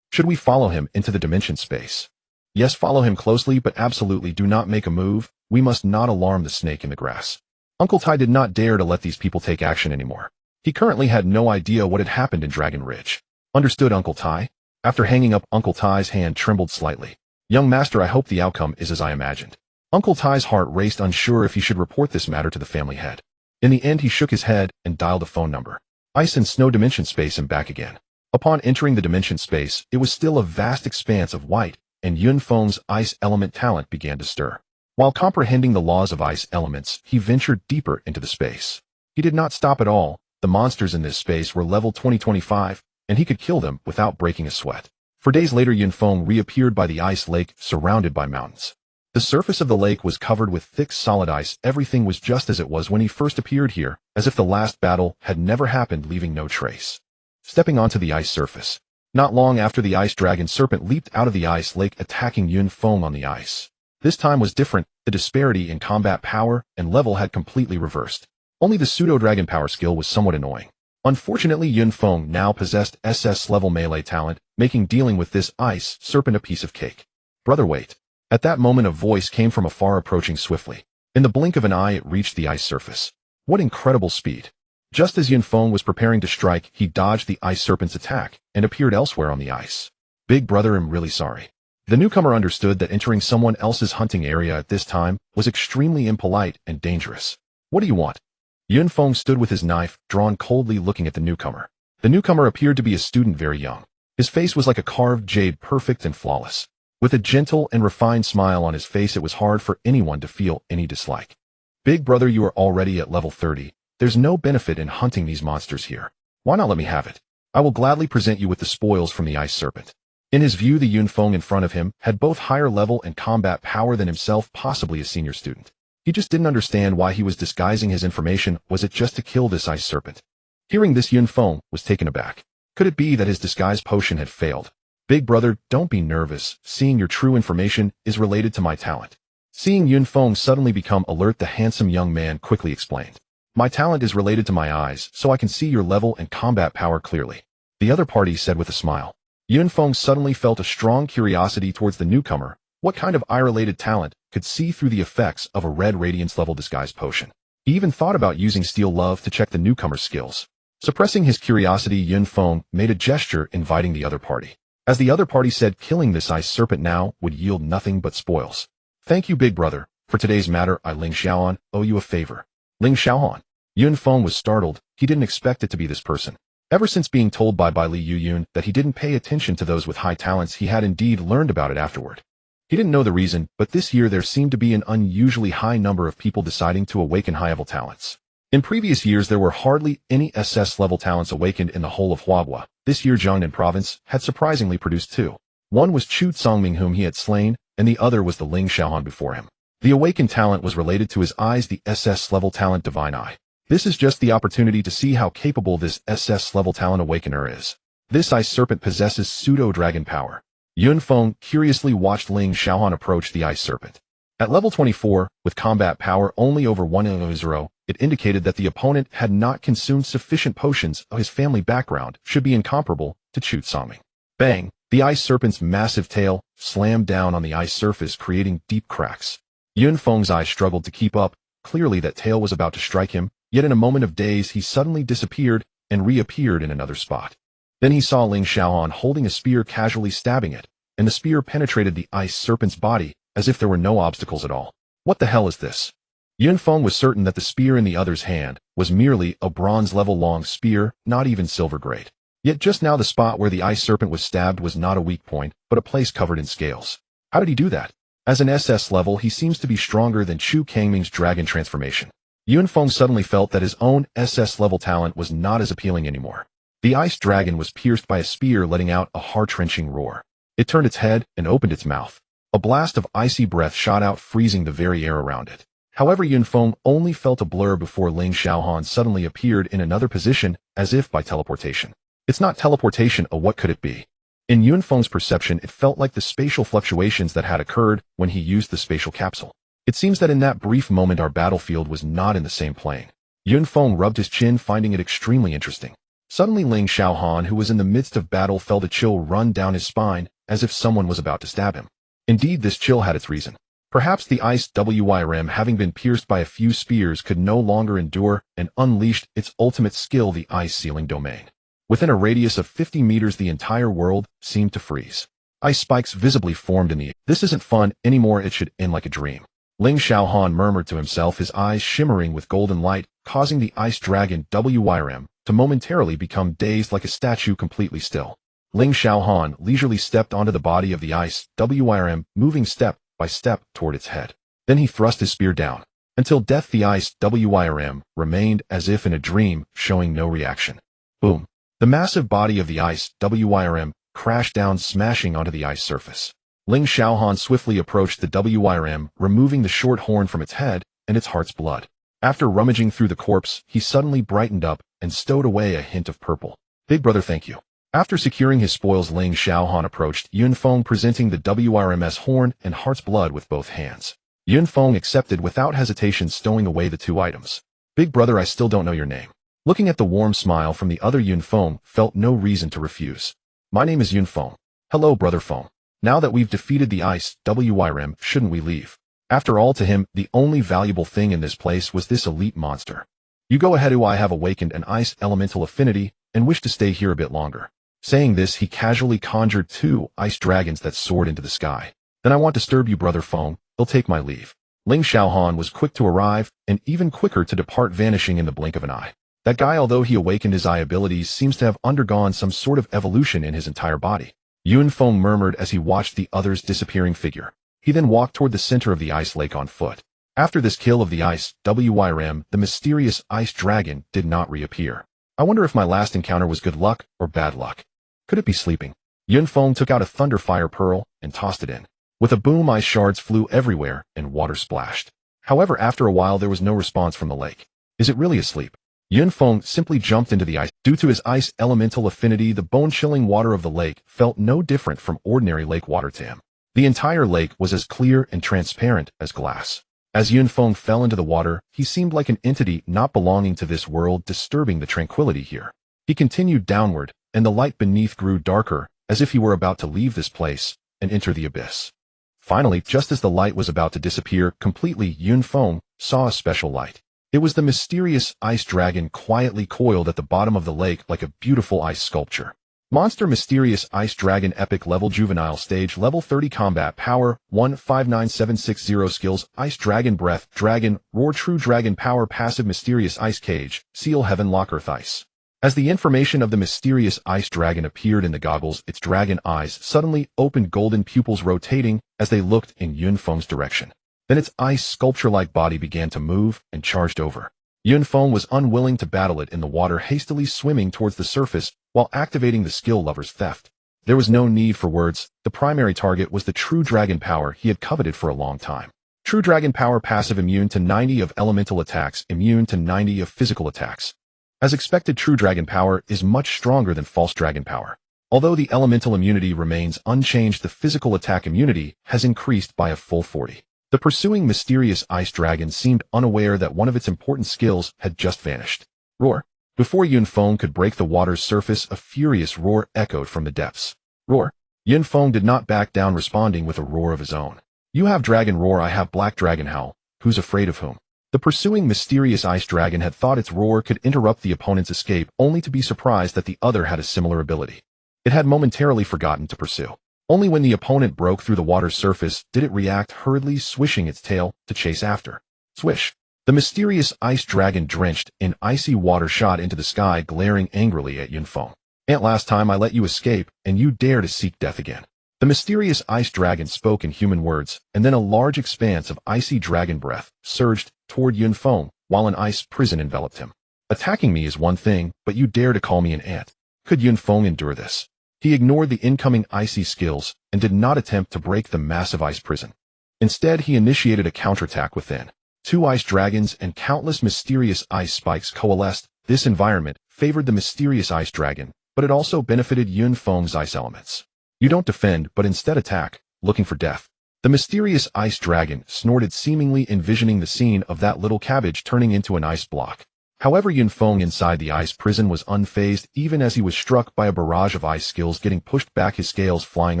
Should we follow him into the dimension space? Yes, follow him closely, but absolutely do not make a move. We must not alarm the snake in the grass. Uncle Tai did not dare to let these people take action anymore. He currently had no idea what had happened in Dragon Ridge. Understood, Uncle Tai? After hanging up, Uncle Tai's hand trembled slightly. Young master, I hope the outcome is as I imagined. Uncle Tai's heart raced, unsure if he should report this matter to the family head. In the end, he shook his head and dialed a phone number. Ice and snow dimension space and back again. Upon entering the dimension space, it was still a vast expanse of white, and Yun Feng's ice element talent began to stir. While comprehending the laws of ice elements, he ventured deeper into the space. He did not stop at all. The monsters in this space were level 2025, and he could kill them without breaking a sweat. For days later, Yun Feng reappeared by the ice lake, surrounded by mountains. The surface of the lake was covered with thick solid ice. Everything was just as it was when he first appeared here, as if the last battle had never happened, leaving no trace. Stepping onto the ice surface. Not long after, the ice dragon serpent leaped out of the ice lake, attacking Yun Feng on the ice. This time was different. The disparity in combat power and level had completely reversed. Only the pseudo-dragon power skill was somewhat annoying. Unfortunately, Yun Feng now possessed SS-level melee talent, making dealing with this ice serpent a piece of cake. Brother, wait. At that moment, a voice came from afar, approaching swiftly. In the blink of an eye, it reached the ice surface. What incredible speed! Just as Yun Feng was preparing to strike, he dodged the ice serpent's attack and appeared elsewhere on the ice. Big brother, I'm really sorry. The newcomer understood that entering someone else's hunting area at this time was extremely impolite and dangerous. What do you want? Yun Feng stood with his knife drawn, coldly looking at the newcomer. The newcomer appeared to be a student, very young. His face was like a carved jade, perfect and flawless. With a gentle and refined smile on his face, it was hard for anyone to feel any dislike. Big brother, you are already at level 30. There's no benefit in hunting these monsters here. Why not let me have it? I will gladly present you with the spoils from the ice serpent. In his view, the Yun Feng in front of him had both higher level and combat power than himself, possibly a senior student. He just didn't understand why he was disguising his information. Was it just to kill this ice serpent? Hearing this, Yun Feng was taken aback. Could it be that his disguise potion had failed? Big brother, don't be nervous. Seeing your true information is related to my talent. Seeing Yun Feng suddenly become alert, the handsome young man quickly explained. My talent is related to my eyes, so I can see your level and combat power clearly. The other party said with a smile. Yun Feng suddenly felt a strong curiosity towards the newcomer. What kind of eye-related talent could see through the effects of a red radiance-level disguise potion? He even thought about using Steel Love to check the newcomer's skills. Suppressing his curiosity, Yun Feng made a gesture inviting the other party. As the other party said, killing this ice serpent now would yield nothing but spoils. Thank you, big brother. For today's matter, I, Ling Xiaoan, owe you a favor. Ling Xiaoan. Yun Feng was startled. He didn't expect it to be this person. Ever since being told by Li Yuyun that he didn't pay attention to those with high talents, he had indeed learned about it afterward. He didn't know the reason, but this year there seemed to be an unusually high number of people deciding to awaken high-level talents. In previous years there were hardly any SS-level talents awakened in the whole of Huaghua. This year Jiangnan province had surprisingly produced two. One was Chu Tsongming, whom he had slain, and the other was the Ling Xiaohan before him. The awakened talent was related to his eyes, the SS-level talent Divine Eye. This is just the opportunity to see how capable this SS-level talent awakener is. This ice serpent possesses pseudo-dragon power. Yun Feng curiously watched Ling Xiaohan approach the ice serpent. At level 24, with combat power only over 100, it indicated that the opponent had not consumed sufficient potions. His family background should be incomparable to Chu Tsongming. Bang! The ice serpent's massive tail slammed down on the ice surface, creating deep cracks. Yun Feng's eyes struggled to keep up. Clearly that tail was about to strike him, yet in a moment of daze he suddenly disappeared and reappeared in another spot. Then he saw Ling Xiaohan holding a spear, casually stabbing it, and the spear penetrated the ice serpent's body as if there were no obstacles at all. What the hell is this? Yun Feng was certain that the spear in the other's hand was merely a bronze-level long spear, not even silver grade. Yet just now the spot where the ice serpent was stabbed was not a weak point, but a place covered in scales. How did he do that? As an SS level, he seems to be stronger than Chu Kangming's dragon transformation. Yun Feng suddenly felt that his own SS level talent was not as appealing anymore. The ice dragon was pierced by a spear, letting out a heart-wrenching roar. It turned its head and opened its mouth. A blast of icy breath shot out, freezing the very air around it. However, Yun Feng only felt a blur before Ling Xiaohan suddenly appeared in another position, as if by teleportation. It's not teleportation, what could it be? In Yun Feng's perception, it felt like the spatial fluctuations that had occurred when he used the spatial capsule. It seems that in that brief moment our battlefield was not in the same plane. Yun Feng rubbed his chin, finding it extremely interesting. Suddenly Ling Xiaohan, who was in the midst of battle, felt a chill run down his spine, as if someone was about to stab him. Indeed, this chill had its reason. Perhaps the ice WYRM, having been pierced by a few spears, could no longer endure and unleashed its ultimate skill, the ice sealing domain. Within a radius of 50 meters, the entire world seemed to freeze. Ice spikes visibly formed in the air. This isn't fun anymore, it should end like a dream. Ling Xiaohan murmured to himself, his eyes shimmering with golden light, causing the ice dragon WYRM to momentarily become dazed like a statue, completely still. Ling Xiaohan leisurely stepped onto the body of the ice WYRM, moving step by step toward its head. Then he thrust his spear down. Until death, the ice WYRM remained as if in a dream, showing no reaction. Boom. The massive body of the ice WYRM crashed down, smashing onto the ice surface. Ling Xiaohan swiftly approached the WYRM, removing the short horn from its head and its heart's blood. After rummaging through the corpse, he suddenly brightened up and stowed away a hint of purple. Big brother, thank you. After securing his spoils, Ling Xiaohan approached Yun Feng, presenting the WRM's horn and heart's blood with both hands. Yun Feng accepted without hesitation, stowing away the two items. Big brother, I still don't know your name. Looking at the warm smile from the other, Yun Feng felt no reason to refuse. My name is Yun Feng. Hello, brother Feng. Now that we've defeated the ice WYRM, shouldn't we leave? After all, to him, the only valuable thing in this place was this elite monster. You go ahead, I have awakened an ice elemental affinity and wish to stay here a bit longer. Saying this, he casually conjured two ice dragons that soared into the sky. Then I won't disturb you, brother Feng. I'll take my leave. Ling Xiaohan was quick to arrive and even quicker to depart, vanishing in the blink of an eye. That guy, although he awakened his eye abilities, seems to have undergone some sort of evolution in his entire body. Yun Feng murmured as he watched the other's disappearing figure. He then walked toward the center of the ice lake on foot. After this kill of the ice WYRM, the mysterious ice dragon did not reappear. I wonder if my last encounter was good luck or bad luck. Could it be sleeping? Yun Feng took out a thunderfire pearl and tossed it in. With a boom, ice shards flew everywhere and water splashed. However, after a while there was no response from the lake. Is it really asleep? Yun Feng simply jumped into the ice. Due to his ice elemental affinity, the bone-chilling water of the lake felt no different from ordinary lake water to him. The entire lake was as clear and transparent as glass. As Yun Feng fell into the water, he seemed like an entity not belonging to this world, disturbing the tranquility here. He continued downward, and the light beneath grew darker, as if he were about to leave this place and enter the abyss. Finally, just as the light was about to disappear completely, Yun Feng saw a special light. It was the mysterious ice dragon quietly coiled at the bottom of the lake like a beautiful ice sculpture. Monster Mysterious Ice Dragon Epic Level Juvenile Stage Level 30 Combat Power 159760 Skills Ice Dragon Breath Dragon Roar True Dragon Power Passive Mysterious Ice Cage Seal Heaven Lock Earth Ice. As the information of the mysterious ice dragon appeared in the goggles, its dragon eyes suddenly opened, golden pupils rotating as they looked in Yun Feng's direction. Then its ice sculpture-like body began to move and charged over. Yun Feng was unwilling to battle it in the water, hastily swimming towards the surface while activating the skill lover's theft. There was no need for words. The primary target was the true dragon power he had coveted for a long time. True dragon power passive, immune to 90 of elemental attacks, immune to 90 of physical attacks. As expected, true dragon power is much stronger than false dragon power. Although the elemental immunity remains unchanged, the physical attack immunity has increased by a full 40. The pursuing mysterious ice dragon seemed unaware that one of its important skills had just vanished. Roar. Before Yun Feng could break the water's surface, a furious roar echoed from the depths. Roar. Yun Feng did not back down, responding with a roar of his own. You have dragon roar, I have black dragon howl. Who's afraid of whom? The pursuing mysterious ice dragon had thought its roar could interrupt the opponent's escape, only to be surprised that the other had a similar ability. It had momentarily forgotten to pursue. Only when the opponent broke through the water's surface did it react, hurriedly swishing its tail to chase after. Swish. The mysterious ice dragon, drenched in icy water, shot into the sky, glaring angrily at Yun Feng. "Aunt, last time I let you escape, and you dare to seek death again." The mysterious ice dragon spoke in human words, and then a large expanse of icy dragon breath surged toward Yun Feng, while an ice prison enveloped him. "Attacking me is one thing, but you dare to call me an ant." Could Yun Feng endure this? He ignored the incoming icy skills and did not attempt to break the massive ice prison. Instead, he initiated a counterattack within. 2 ice dragons and countless mysterious ice spikes coalesced. This environment favored the mysterious ice dragon, but it also benefited Yun Feng's ice elements. You don't defend, but instead attack, looking for death. The mysterious ice dragon snorted, seemingly envisioning the scene of that little cabbage turning into an ice block. However, Yun Feng inside the ice prison was unfazed, even as he was struck by a barrage of ice skills, getting pushed back, his scales flying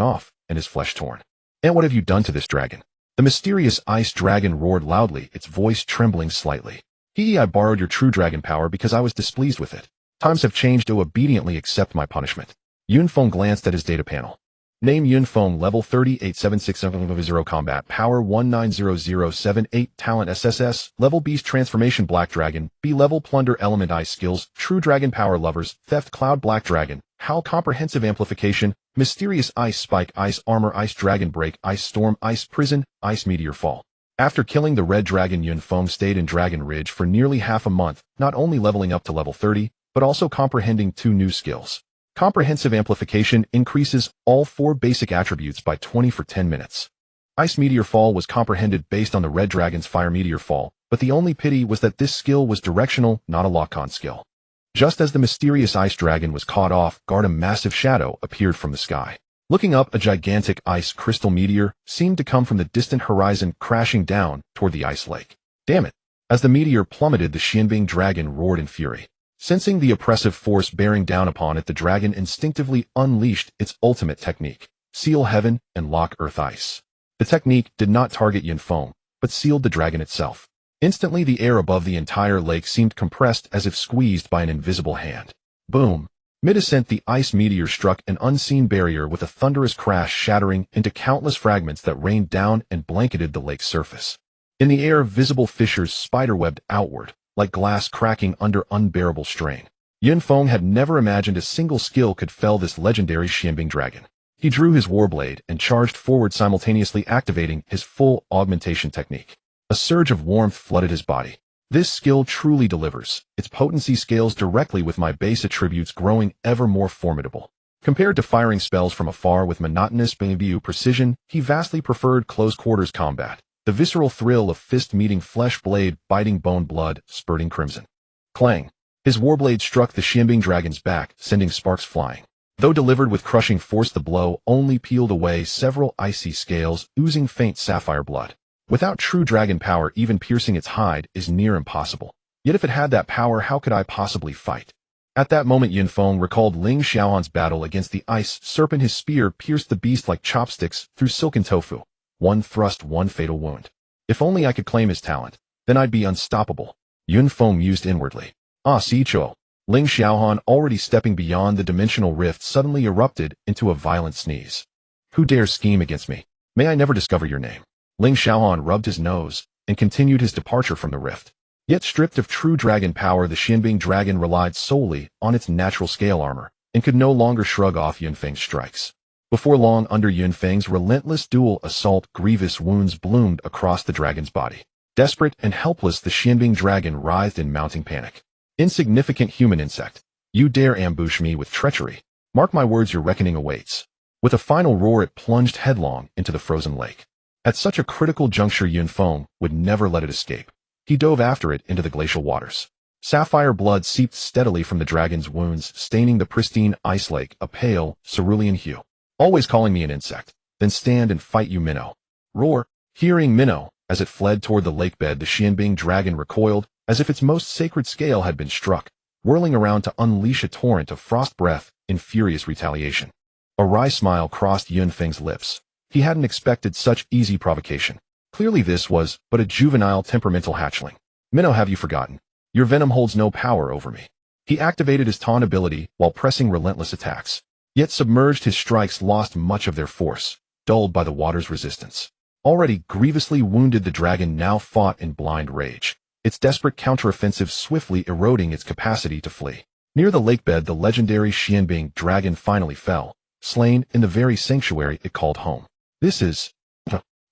off, and his flesh torn. "And what have you done to this dragon?" The mysterious ice dragon roared loudly, its voice trembling slightly. "I borrowed your true dragon power because I was displeased with it. Times have changed, to obediently accept my punishment." Yun Feng glanced at his data panel. Name: Yun Feng, level 38760, combat power 190078, talent SSS, level beast transformation black dragon, B level plunder element ice skills, true dragon power lovers, theft cloud black dragon, howl comprehensive amplification, mysterious ice spike, ice armor, ice dragon break, ice storm, ice prison, ice meteor fall. After killing the red dragon, Yun Feng stayed in Dragon Ridge for nearly half a month, not only leveling up to level 30, but also comprehending 2 new skills. Comprehensive amplification increases all 4 basic attributes by 20 for 10 minutes. Ice meteor fall was comprehended based on the red dragon's fire meteor fall, but the only pity was that this skill was directional, not a lock-on skill. Just as the mysterious ice dragon was caught off guard, a massive shadow appeared from the sky. Looking up, a gigantic ice crystal meteor seemed to come from the distant horizon, crashing down toward the ice lake. "Damn it!" As the meteor plummeted, the Xianbing dragon roared in fury. Sensing the oppressive force bearing down upon it, the dragon instinctively unleashed its ultimate technique: Seal Heaven and Lock Earth Ice. The technique did not target Yun Feng, but sealed the dragon itself. Instantly, the air above the entire lake seemed compressed as if squeezed by an invisible hand. Boom! Mid-ascent, the ice meteor struck an unseen barrier with a thunderous crash, shattering into countless fragments that rained down and blanketed the lake's surface. In the air, visible fissures spiderwebbed outward, like glass cracking under unbearable strain. Yun Feng had never imagined a single skill could fell this legendary Xianbing dragon. He drew his warblade and charged forward, simultaneously activating his full augmentation technique. A surge of warmth flooded his body. This skill truly delivers. Its potency scales directly with my base attributes, growing ever more formidable. Compared to firing spells from afar with monotonous view precision, he vastly preferred close-quarters combat. The visceral thrill of fist meeting flesh, blade biting bone, blood spurting crimson. Clang! His warblade struck the Xianbing dragon's back, sending sparks flying. Though delivered with crushing force, the blow only peeled away several icy scales, oozing faint sapphire blood. Without true dragon power, even piercing its hide is near impossible. Yet if it had that power, how could I possibly fight? At that moment, Yun Feng recalled Ling Xiaohan's battle against the ice serpent. His spear pierced the beast like chopsticks through silken tofu. One thrust, one fatal wound. If only I could claim his talent, then I'd be unstoppable. Yun Feng mused inwardly. "Ah, Sichuo. Ling Xiaohan, already stepping beyond the dimensional rift, suddenly erupted into a violent sneeze. Who dares scheme against me? May I never discover your name. Ling Xiaohan rubbed his nose and continued his departure from the rift. Yet stripped of true dragon power, the Xianbing dragon relied solely on its natural scale armor and could no longer shrug off Yunfeng's strikes. Before long, under Yunfeng's relentless dual assault, grievous wounds bloomed across the dragon's body. Desperate and helpless, the Xianbing dragon writhed in mounting panic. Insignificant human insect, you dare ambush me with treachery. Mark my words, your reckoning awaits. With a final roar, it plunged headlong into the frozen lake. At such a critical juncture, Yunfeng would never let it escape. He dove after it into the glacial waters. Sapphire blood seeped steadily from the dragon's wounds, staining the pristine ice lake a pale, cerulean hue. Always calling me an insect, then stand and fight, you minnow. Roar. Hearing minnow, as it fled toward the lake bed, the Xianbing dragon recoiled, as if its most sacred scale had been struck, whirling around to unleash a torrent of frost breath in furious retaliation. A wry smile crossed Yunfeng's lips. He hadn't expected such easy provocation. Clearly this was but a juvenile temperamental hatchling. Minnow, have you forgotten? Your venom holds no power over me. He activated his taunt ability while pressing relentless attacks. Yet submerged, his strikes lost much of their force, dulled by the water's resistance. Already grievously wounded, the dragon now fought in blind rage, its desperate counteroffensive swiftly eroding its capacity to flee. Near the lakebed, the legendary Xianbing dragon finally fell, slain in the very sanctuary it called home. This is...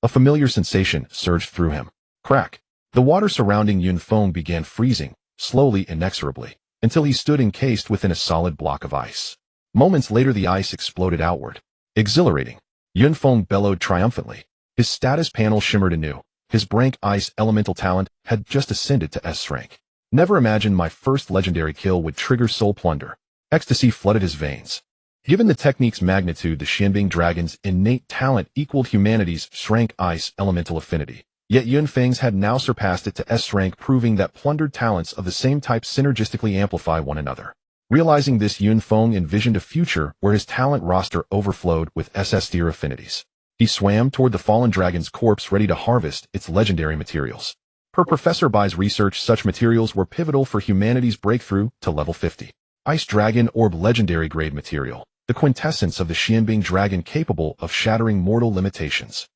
A familiar sensation surged through him. Crack. The water surrounding Yunfeng began freezing, slowly, inexorably, until he stood encased within a solid block of ice. Moments later, the ice exploded outward. Exhilarating. Yunfeng bellowed triumphantly. His status panel shimmered anew. His Brank Ice elemental talent had just ascended to S rank. Never imagined my first legendary kill would trigger soul plunder. Ecstasy flooded his veins. Given the technique's magnitude, the Xianbing dragon's innate talent equaled humanity's Shrank Ice elemental affinity. Yet Yunfeng's had now surpassed it to S rank, proving that plundered talents of the same type synergistically amplify one another. Realizing this, Yunfeng envisioned a future where his talent roster overflowed with SS tier affinities. He swam toward the fallen dragon's corpse, ready to harvest its legendary materials. Per Professor Bai's research, such materials were pivotal for humanity's breakthrough to level 50. Ice Dragon Orb, legendary grade material, the quintessence of the Xianbing dragon, capable of shattering mortal limitations.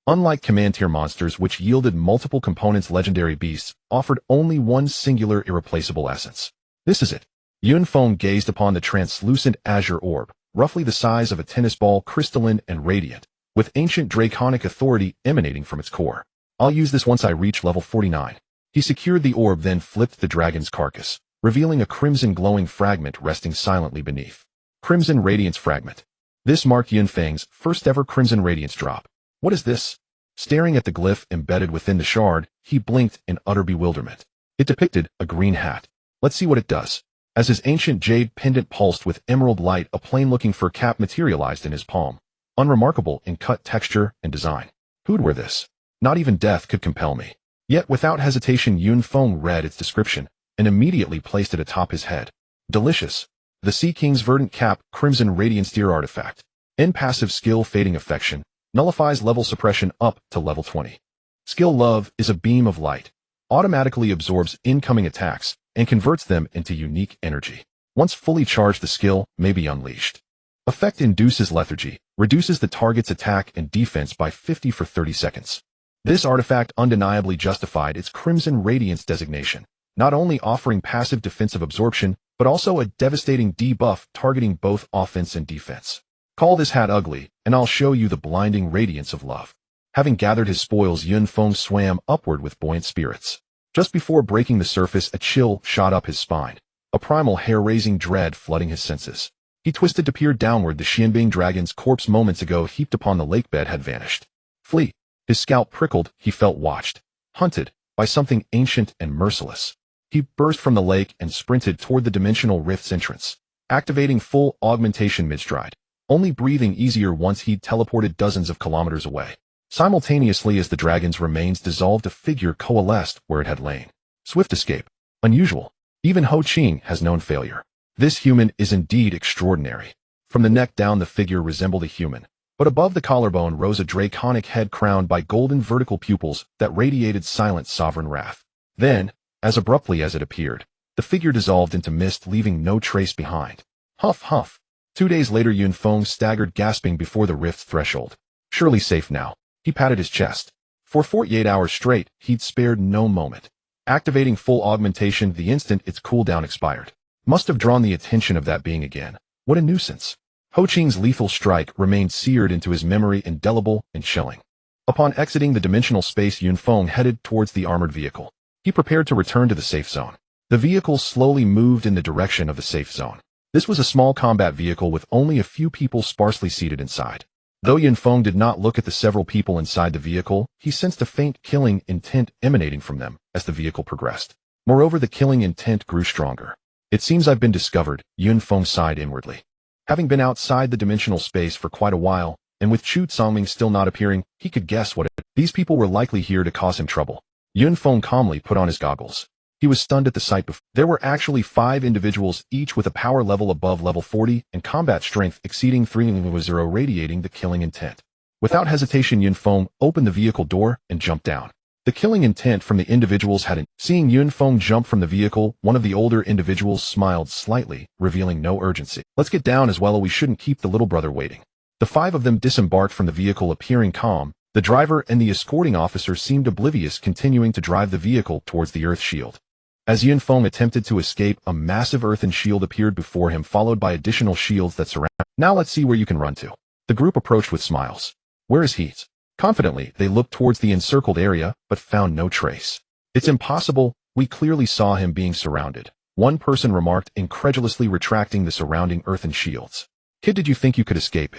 Unlike command tier monsters, which yielded multiple components, legendary beasts offered only one singular irreplaceable essence. This is it. Yunfeng gazed upon the translucent azure orb, roughly the size of a tennis ball, crystalline and radiant, with ancient draconic authority emanating from its core. I'll use this once I reach level 49. He secured the orb, then flipped the dragon's carcass, revealing a crimson glowing fragment resting silently beneath. Crimson Radiance Fragment. This marked Yunfeng's first ever Crimson Radiance drop. What is this? Staring at the glyph embedded within the shard, he blinked in utter bewilderment. It depicted a green hat. Let's see what it does. As his ancient jade pendant pulsed with emerald light, a plain-looking fur cap materialized in his palm. Unremarkable in cut, texture, and design. Who'd wear this? Not even death could compel me. Yet without hesitation, Yunfeng read its description and immediately placed it atop his head. Delicious. The Sea King's Verdant Cap, Crimson Radiance Tier Artifact. End passive skill Fading Affection. Nullifies level suppression up to level 20. Skill Love is a beam of light. Automatically absorbs incoming attacks and converts them into unique energy. Once fully charged, the skill may be unleashed. Effect induces lethargy, reduces the target's attack and defense by 50 for 30 seconds. This artifact undeniably justified its Crimson Radiance designation, not only offering passive defensive absorption, but also a devastating debuff targeting both offense and defense. Call this hat ugly, and I'll show you the blinding radiance of love. Having gathered his spoils, Yunfeng swam upward with buoyant spirits. Just before breaking the surface, a chill shot up his spine, a primal hair-raising dread flooding his senses. He twisted to peer downward. The Xianbing dragon's corpse moments ago heaped upon the lakebed had vanished. Flee. His scalp prickled. He felt watched, hunted, by something ancient and merciless. He burst from the lake and sprinted toward the dimensional rift's entrance, activating full augmentation mid-stride, only breathing easier once he'd teleported dozens of kilometers away. Simultaneously, as the dragon's remains dissolved, a figure coalesced where it had lain. Swift escape. Unusual. Even Ho Qing has known failure. This human is indeed extraordinary. From the neck down, the figure resembled a human, but above the collarbone rose a draconic head crowned by golden vertical pupils that radiated silent sovereign wrath. Then, as abruptly as it appeared, The figure dissolved into mist, leaving no trace behind. Huff, huff. 2 days later, Yun Feng staggered, gasping before the rift's threshold. Surely safe now. He patted his chest. For 48 hours straight, he'd spared no moment, activating full augmentation the instant its cooldown expired. Must have drawn the attention of that being again. What a nuisance. Ho Qing's lethal strike remained seared into his memory, indelible and chilling. Upon exiting the dimensional space, Yun Feng headed towards the armored vehicle. He prepared to return to the safe zone. The vehicle slowly moved in the direction of the safe zone. This was a small combat vehicle with only a few people sparsely seated inside. Though Yun Feng did not look at the several people inside the vehicle, he sensed a faint killing intent emanating from them as the vehicle progressed. Moreover, the killing intent grew stronger. It seems I've been discovered, Yun Feng sighed inwardly. Having been outside the dimensional space for quite a while, and with Chu Tsangming still not appearing, he could guess what these people were likely here to cause him trouble. Yun Feng calmly put on his goggles. He was stunned at the sight before. There were actually 5 individuals, each with a power level above level 40 and combat strength exceeding 300, radiating the killing intent. Without hesitation, Yun Feng opened the vehicle door and jumped down. The killing intent from the individuals hadn't. Seeing Yun Feng jump from the vehicle, one of the older individuals smiled slightly, revealing no urgency. Let's get down as well, we shouldn't keep the little brother waiting. The 5 of them disembarked from the vehicle, appearing calm. The driver and the escorting officer seemed oblivious, continuing to drive the vehicle towards the earth shield. As Yun Feng attempted to escape, a massive earthen shield appeared before him, followed by additional shields that surround. Now let's see where you can run to. The group approached with smiles. Where is he? Confidently, they looked towards the encircled area, but found no trace. It's impossible, we clearly saw him being surrounded. One person remarked, incredulously retracting the surrounding earthen shields. Kid, did you think you could escape?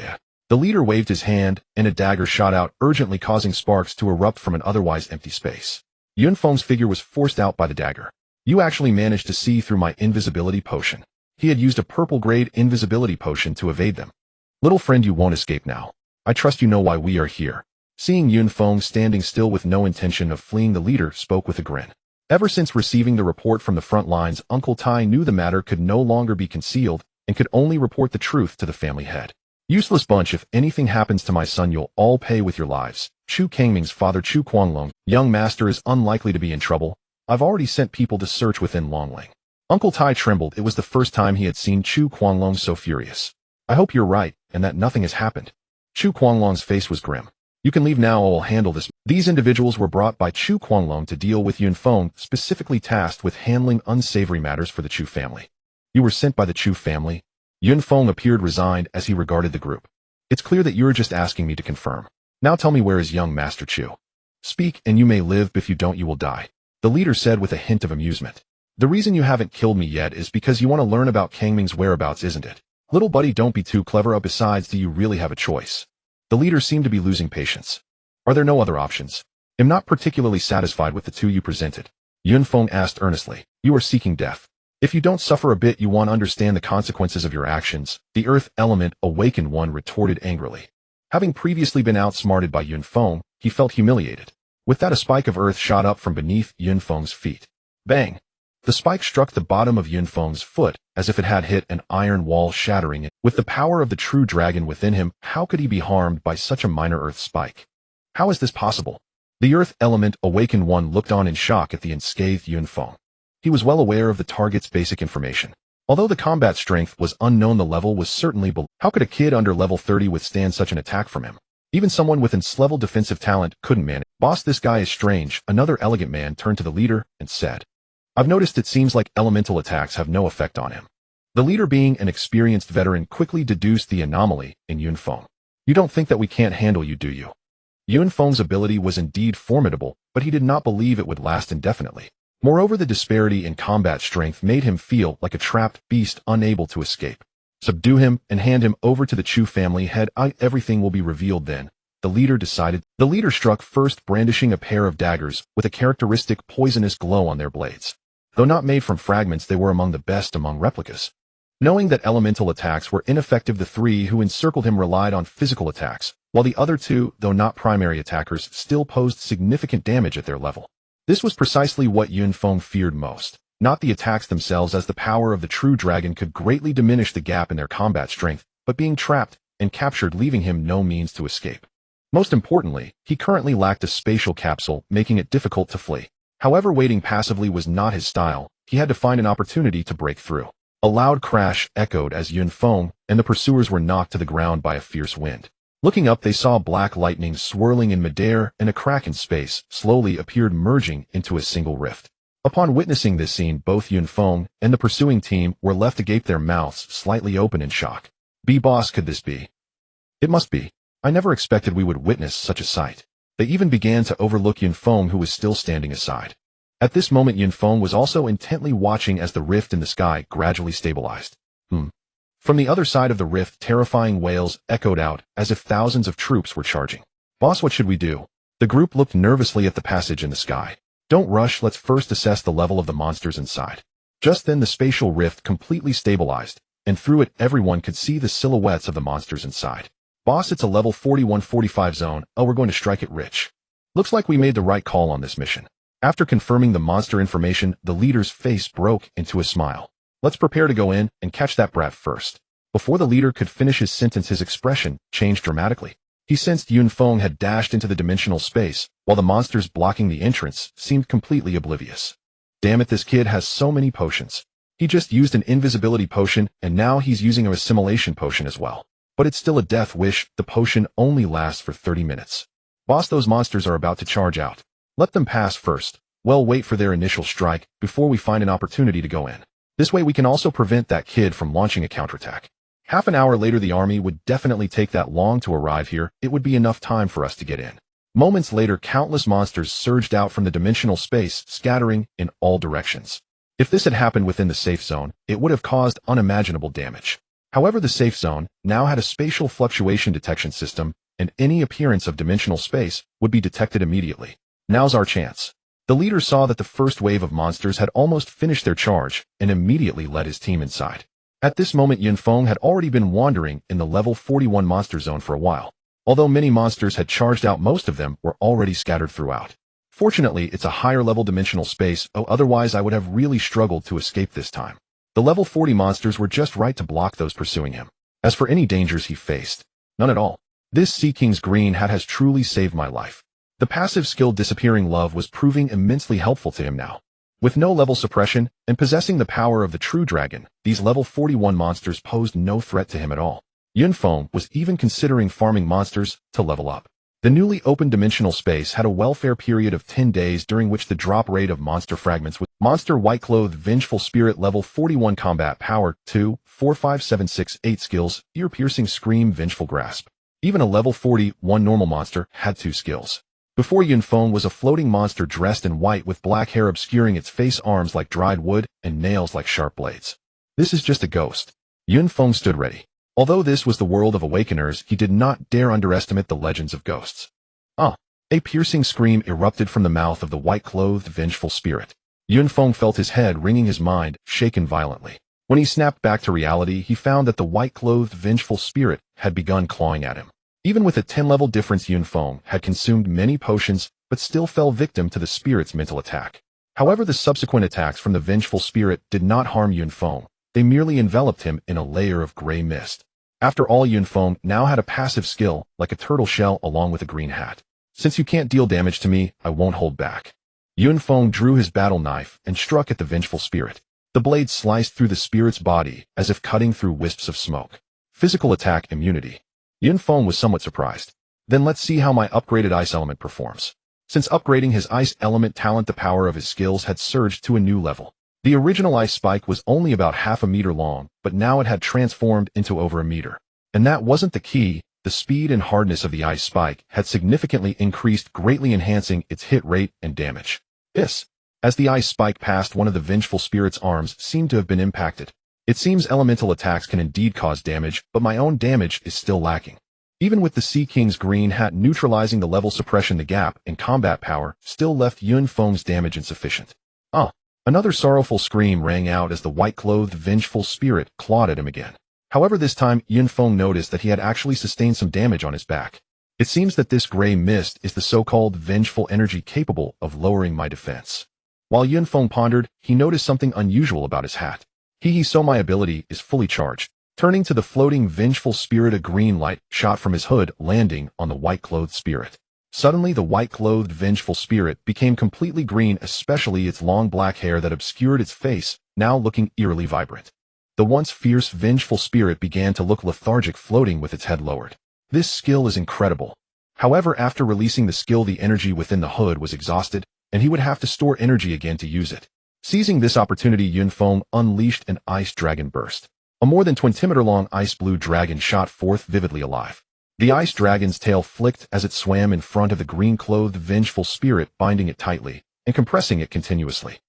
The leader waved his hand, and a dagger shot out, urgently causing sparks to erupt from an otherwise empty space. Yun Feng's figure was forced out by the dagger. You actually managed to see through my invisibility potion. He had used a purple-grade invisibility potion to evade them. Little friend, you won't escape now. I trust you know why we are here. Seeing Yun Feng standing still with no intention of fleeing, the leader spoke with a grin. Ever since receiving the report from the front lines, Uncle Tai knew the matter could no longer be concealed and could only report the truth to the family head. Useless bunch, if anything happens to my son, you'll all pay with your lives. Chu Kangming's father, Chu Guanglong, young master, is unlikely to be in trouble. I've already sent people to search within Longling. Uncle Tai trembled. It was the first time he had seen Chu Guanglong so furious. I hope you're right, and that nothing has happened. Chu Guanglong's face was grim. You can leave now, I'll handle this. These individuals were brought by Chu Guanglong to deal with Yun Feng, specifically tasked with handling unsavory matters for the Chu family. You were sent by the Chu family? Yun Feng appeared resigned as he regarded the group. It's clear that you're just asking me to confirm. Now tell me, where is young Master Chu? Speak, and you may live, but if you don't, you will die. The leader said with a hint of amusement. The reason you haven't killed me yet is because you want to learn about Kangming's whereabouts, isn't it? Little buddy, don't be too clever. Besides, do you really have a choice? The leader seemed to be losing patience. Are there no other options? I'm not particularly satisfied with the 2 you presented. Yun Feng asked earnestly. You are seeking death. If you don't suffer a bit, you won't understand the consequences of your actions. The earth element awakened one retorted angrily. Having previously been outsmarted by Yun Feng, he felt humiliated. With that, a spike of earth shot up from beneath Yun Feng's feet. Bang! The spike struck the bottom of Yun Feng's foot, as if it had hit an iron wall, shattering it. With the power of the true dragon within him, how could he be harmed by such a minor earth spike? How is this possible? The earth element awakened one looked on in shock at the unscathed Yun Feng. He was well aware of the target's basic information. Although the combat strength was unknown, the level was certainly below. How could a kid under level 30 withstand such an attack from him? Even someone with S-level defensive talent couldn't manage. Boss, this guy is strange. Another elegant man turned to the leader and said, I've noticed it seems like elemental attacks have no effect on him. The leader, being an experienced veteran, quickly deduced the anomaly in Yun Feng. You don't think that we can't handle you, do you? Yun Feng's ability was indeed formidable, but he did not believe it would last indefinitely. Moreover, the disparity in combat strength made him feel like a trapped beast unable to escape. Subdue him and hand him over to the Chu family head. Everything will be revealed then, the leader decided. The leader struck first, brandishing a pair of daggers with a characteristic poisonous glow on their blades. Though not made from fragments, they were among the best among replicas. Knowing that elemental attacks were ineffective, the 3 who encircled him relied on physical attacks, while the other 2, though not primary attackers, still posed significant damage at their level. This was precisely what Yun Feng feared most. Not the attacks themselves, as the power of the true dragon could greatly diminish the gap in their combat strength, but being trapped and captured, leaving him no means to escape. Most importantly, he currently lacked a spatial capsule, making it difficult to flee. However, waiting passively was not his style. he had to find an opportunity to break through. A loud crash echoed as Yun Feng and the pursuers were knocked to the ground by a fierce wind. Looking up, they saw black lightning swirling in midair, and a crack in space slowly appeared, merging into a single rift. Upon witnessing this scene, both Yun Feng and the pursuing team were left agape, their mouths slightly open in shock. Boss, could this be? It must be. I never expected we would witness such a sight. They even began to overlook Yun Feng, who was still standing aside. At this moment, Yun Feng was also intently watching as the rift in the sky gradually stabilized. From the other side of the rift, terrifying wails echoed out as if thousands of troops were charging. Boss, what should we do? The group looked nervously at the passage in the sky. Don't rush, let's first assess the level of the monsters inside. Just then the spatial rift completely stabilized, and through it everyone could see the silhouettes of the monsters inside. Boss, it's a level 41-45 zone. Oh, we're going to strike it rich. Looks like we made the right call on this mission. After confirming the monster information, the leader's face broke into a smile. Let's prepare to go in and catch that brat first. Before the leader could finish his sentence, his expression changed dramatically. He sensed Yun Feng had dashed into the dimensional space, while the monsters blocking the entrance seemed completely oblivious. Damn it, this kid has so many potions. He just used an invisibility potion, and now he's using a assimilation potion as well. But it's still a death wish. The potion only lasts for 30 minutes. Boss, those monsters are about to charge out. Let them pass first. Well, wait for their initial strike before we find an opportunity to go in. This way we can also prevent that kid from launching a counterattack. Half an hour later, the army would definitely take that long to arrive here. It would be enough time for us to get in. Moments later, countless monsters surged out from the dimensional space, scattering in all directions. If this had happened within the safe zone, it would have caused unimaginable damage. However, the safe zone now had a spatial fluctuation detection system, and any appearance of dimensional space would be detected immediately. Now's our chance. The leader saw that the first wave of monsters had almost finished their charge and immediately led his team inside. At this moment, Yun Feng had already been wandering in the level 41 monster zone for a while. Although many monsters had charged out, most of them were already scattered throughout. Fortunately, it's a higher level dimensional space, otherwise I would have really struggled to escape this time. The level 40 monsters were just right to block those pursuing him. As for any dangers he faced, none at all. This Sea King's green hat has truly saved my life. The passive skill Disappearing Love was proving immensely helpful to him now. With no level suppression and possessing the power of the true dragon, these level 41 monsters posed no threat to him at all. Yun Feng was even considering farming monsters to level up. The newly opened dimensional space had a welfare period of 10 days during which the drop rate of monster fragments with Monster White-Clothed Vengeful Spirit level 41 combat power 2, 4, 5, 7, 6, 8 skills, ear-piercing scream, Vengeful Grasp. Even a level 41 normal monster had 2 skills. Before Yun Feng was a floating monster dressed in white with black hair obscuring its face, arms like dried wood, and nails like sharp blades. This is just a ghost. Yun Feng stood ready. Although this was the world of awakeners, he did not dare underestimate the legends of ghosts. A piercing scream erupted from the mouth of the white-clothed vengeful spirit. Yun Feng felt his head ringing, his mind shaken violently. When he snapped back to reality, he found that the white-clothed vengeful spirit had begun clawing at him. Even with a 10-level difference, Yun Feng had consumed many potions, but still fell victim to the spirit's mental attack. However, the subsequent attacks from the vengeful spirit did not harm Yun Feng. They merely enveloped him in a layer of gray mist. After all, Yun Feng now had a passive skill, like a turtle shell along with a green hat. Since you can't deal damage to me, I won't hold back. Yun Feng drew his battle knife and struck at the vengeful spirit. The blade sliced through the spirit's body as if cutting through wisps of smoke. Physical attack immunity. Yun Feng was somewhat surprised. Then let's see how my upgraded ice element performs. Since upgrading his ice element talent, the power of his skills had surged to a new level. The original ice spike was only about half a meter long, but now it had transformed into over a meter. And that wasn't the key. The speed and hardness of the ice spike had significantly increased, greatly enhancing its hit rate and damage. As the ice spike passed one of the vengeful spirit's arms, seemed to have been impacted. It seems elemental attacks can indeed cause damage, but my own damage is still lacking. Even with the Sea King's green hat neutralizing the level suppression, the gap in combat power still left Yun Feng's damage insufficient. Another sorrowful scream rang out as the white-clothed vengeful spirit clawed at him again. However, this time Yun Feng noticed that he had actually sustained some damage on his back. It seems that this gray mist is the so-called vengeful energy capable of lowering my defense. While Yun Feng pondered, he noticed something unusual about his hat. So my ability is fully charged. Turning to the floating vengeful spirit, a green light shot from his hood, landing on the white-clothed spirit. Suddenly, the white-clothed vengeful spirit became completely green, especially its long black hair that obscured its face, now looking eerily vibrant. The once fierce, vengeful spirit began to look lethargic, floating with its head lowered. This skill is incredible. However, after releasing the skill, the energy within the hood was exhausted, and he would have to store energy again to use it. Seizing this opportunity, Yun Feng unleashed an ice dragon burst. A more than 20-meter-long ice-blue dragon shot forth, vividly alive. The ice dragon's tail flicked as it swam in front of the green-clothed vengeful spirit, binding it tightly and compressing it continuously.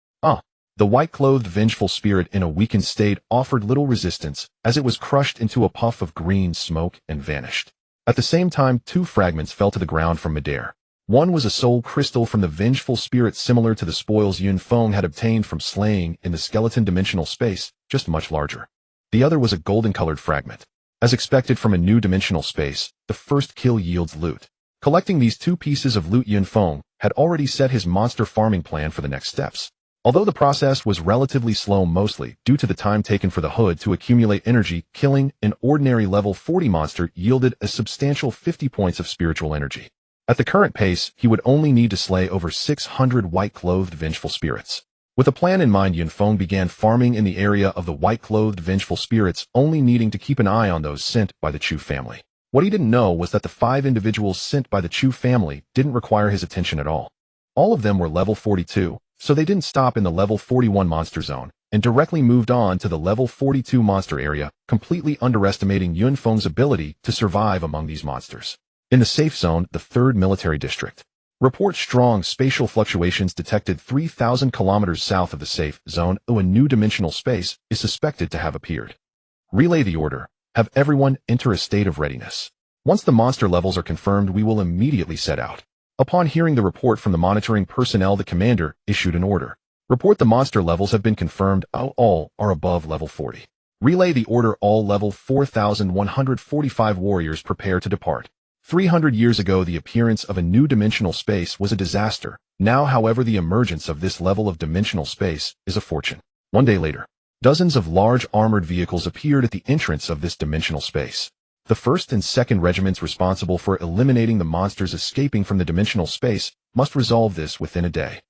The white-clothed vengeful spirit, in a weakened state, offered little resistance as it was crushed into a puff of green smoke and vanished. At the same time, two fragments fell to the ground from midair. One was a soul crystal from the vengeful spirit, similar to the spoils Yun Feng had obtained from slaying in the skeleton dimensional space, just much larger. The other was a golden-colored fragment. As expected from a new dimensional space, the first kill yields loot. Collecting these two pieces of loot, Yun Feng had already set his monster farming plan for the next steps. Although the process was relatively slow, mostly due to the time taken for the hood to accumulate energy, killing an ordinary level 40 monster yielded a substantial 50 points of spiritual energy. At the current pace, he would only need to slay over 600 white-clothed vengeful spirits. With a plan in mind, Yun Feng began farming in the area of the white-clothed vengeful spirits, only needing to keep an eye on those sent by the Chu family. What he didn't know was that the 5 individuals sent by the Chu family didn't require his attention at all. All of them were level 42, so they didn't stop in the level 41 monster zone, and directly moved on to the level 42 monster area, completely underestimating Yun Feng's ability to survive among these monsters. In the safe zone, the 3rd military district. Report strong spatial fluctuations detected 3,000 kilometers south of the safe zone. A new dimensional space is suspected to have appeared. Relay the order. Have everyone enter a state of readiness. Once the monster levels are confirmed, we will immediately set out. Upon hearing the report from the monitoring personnel, the commander issued an order. Report the monster levels have been confirmed. All are above level 40. Relay the order. All level 4,145 warriors prepare to depart. 300 years ago, the appearance of a new dimensional space was a disaster. Now, however, the emergence of this level of dimensional space is a fortune. One day later, dozens of large armored vehicles appeared at the entrance of this dimensional space. The 1st and 2nd regiments responsible for eliminating the monsters escaping from the dimensional space must resolve this within a day.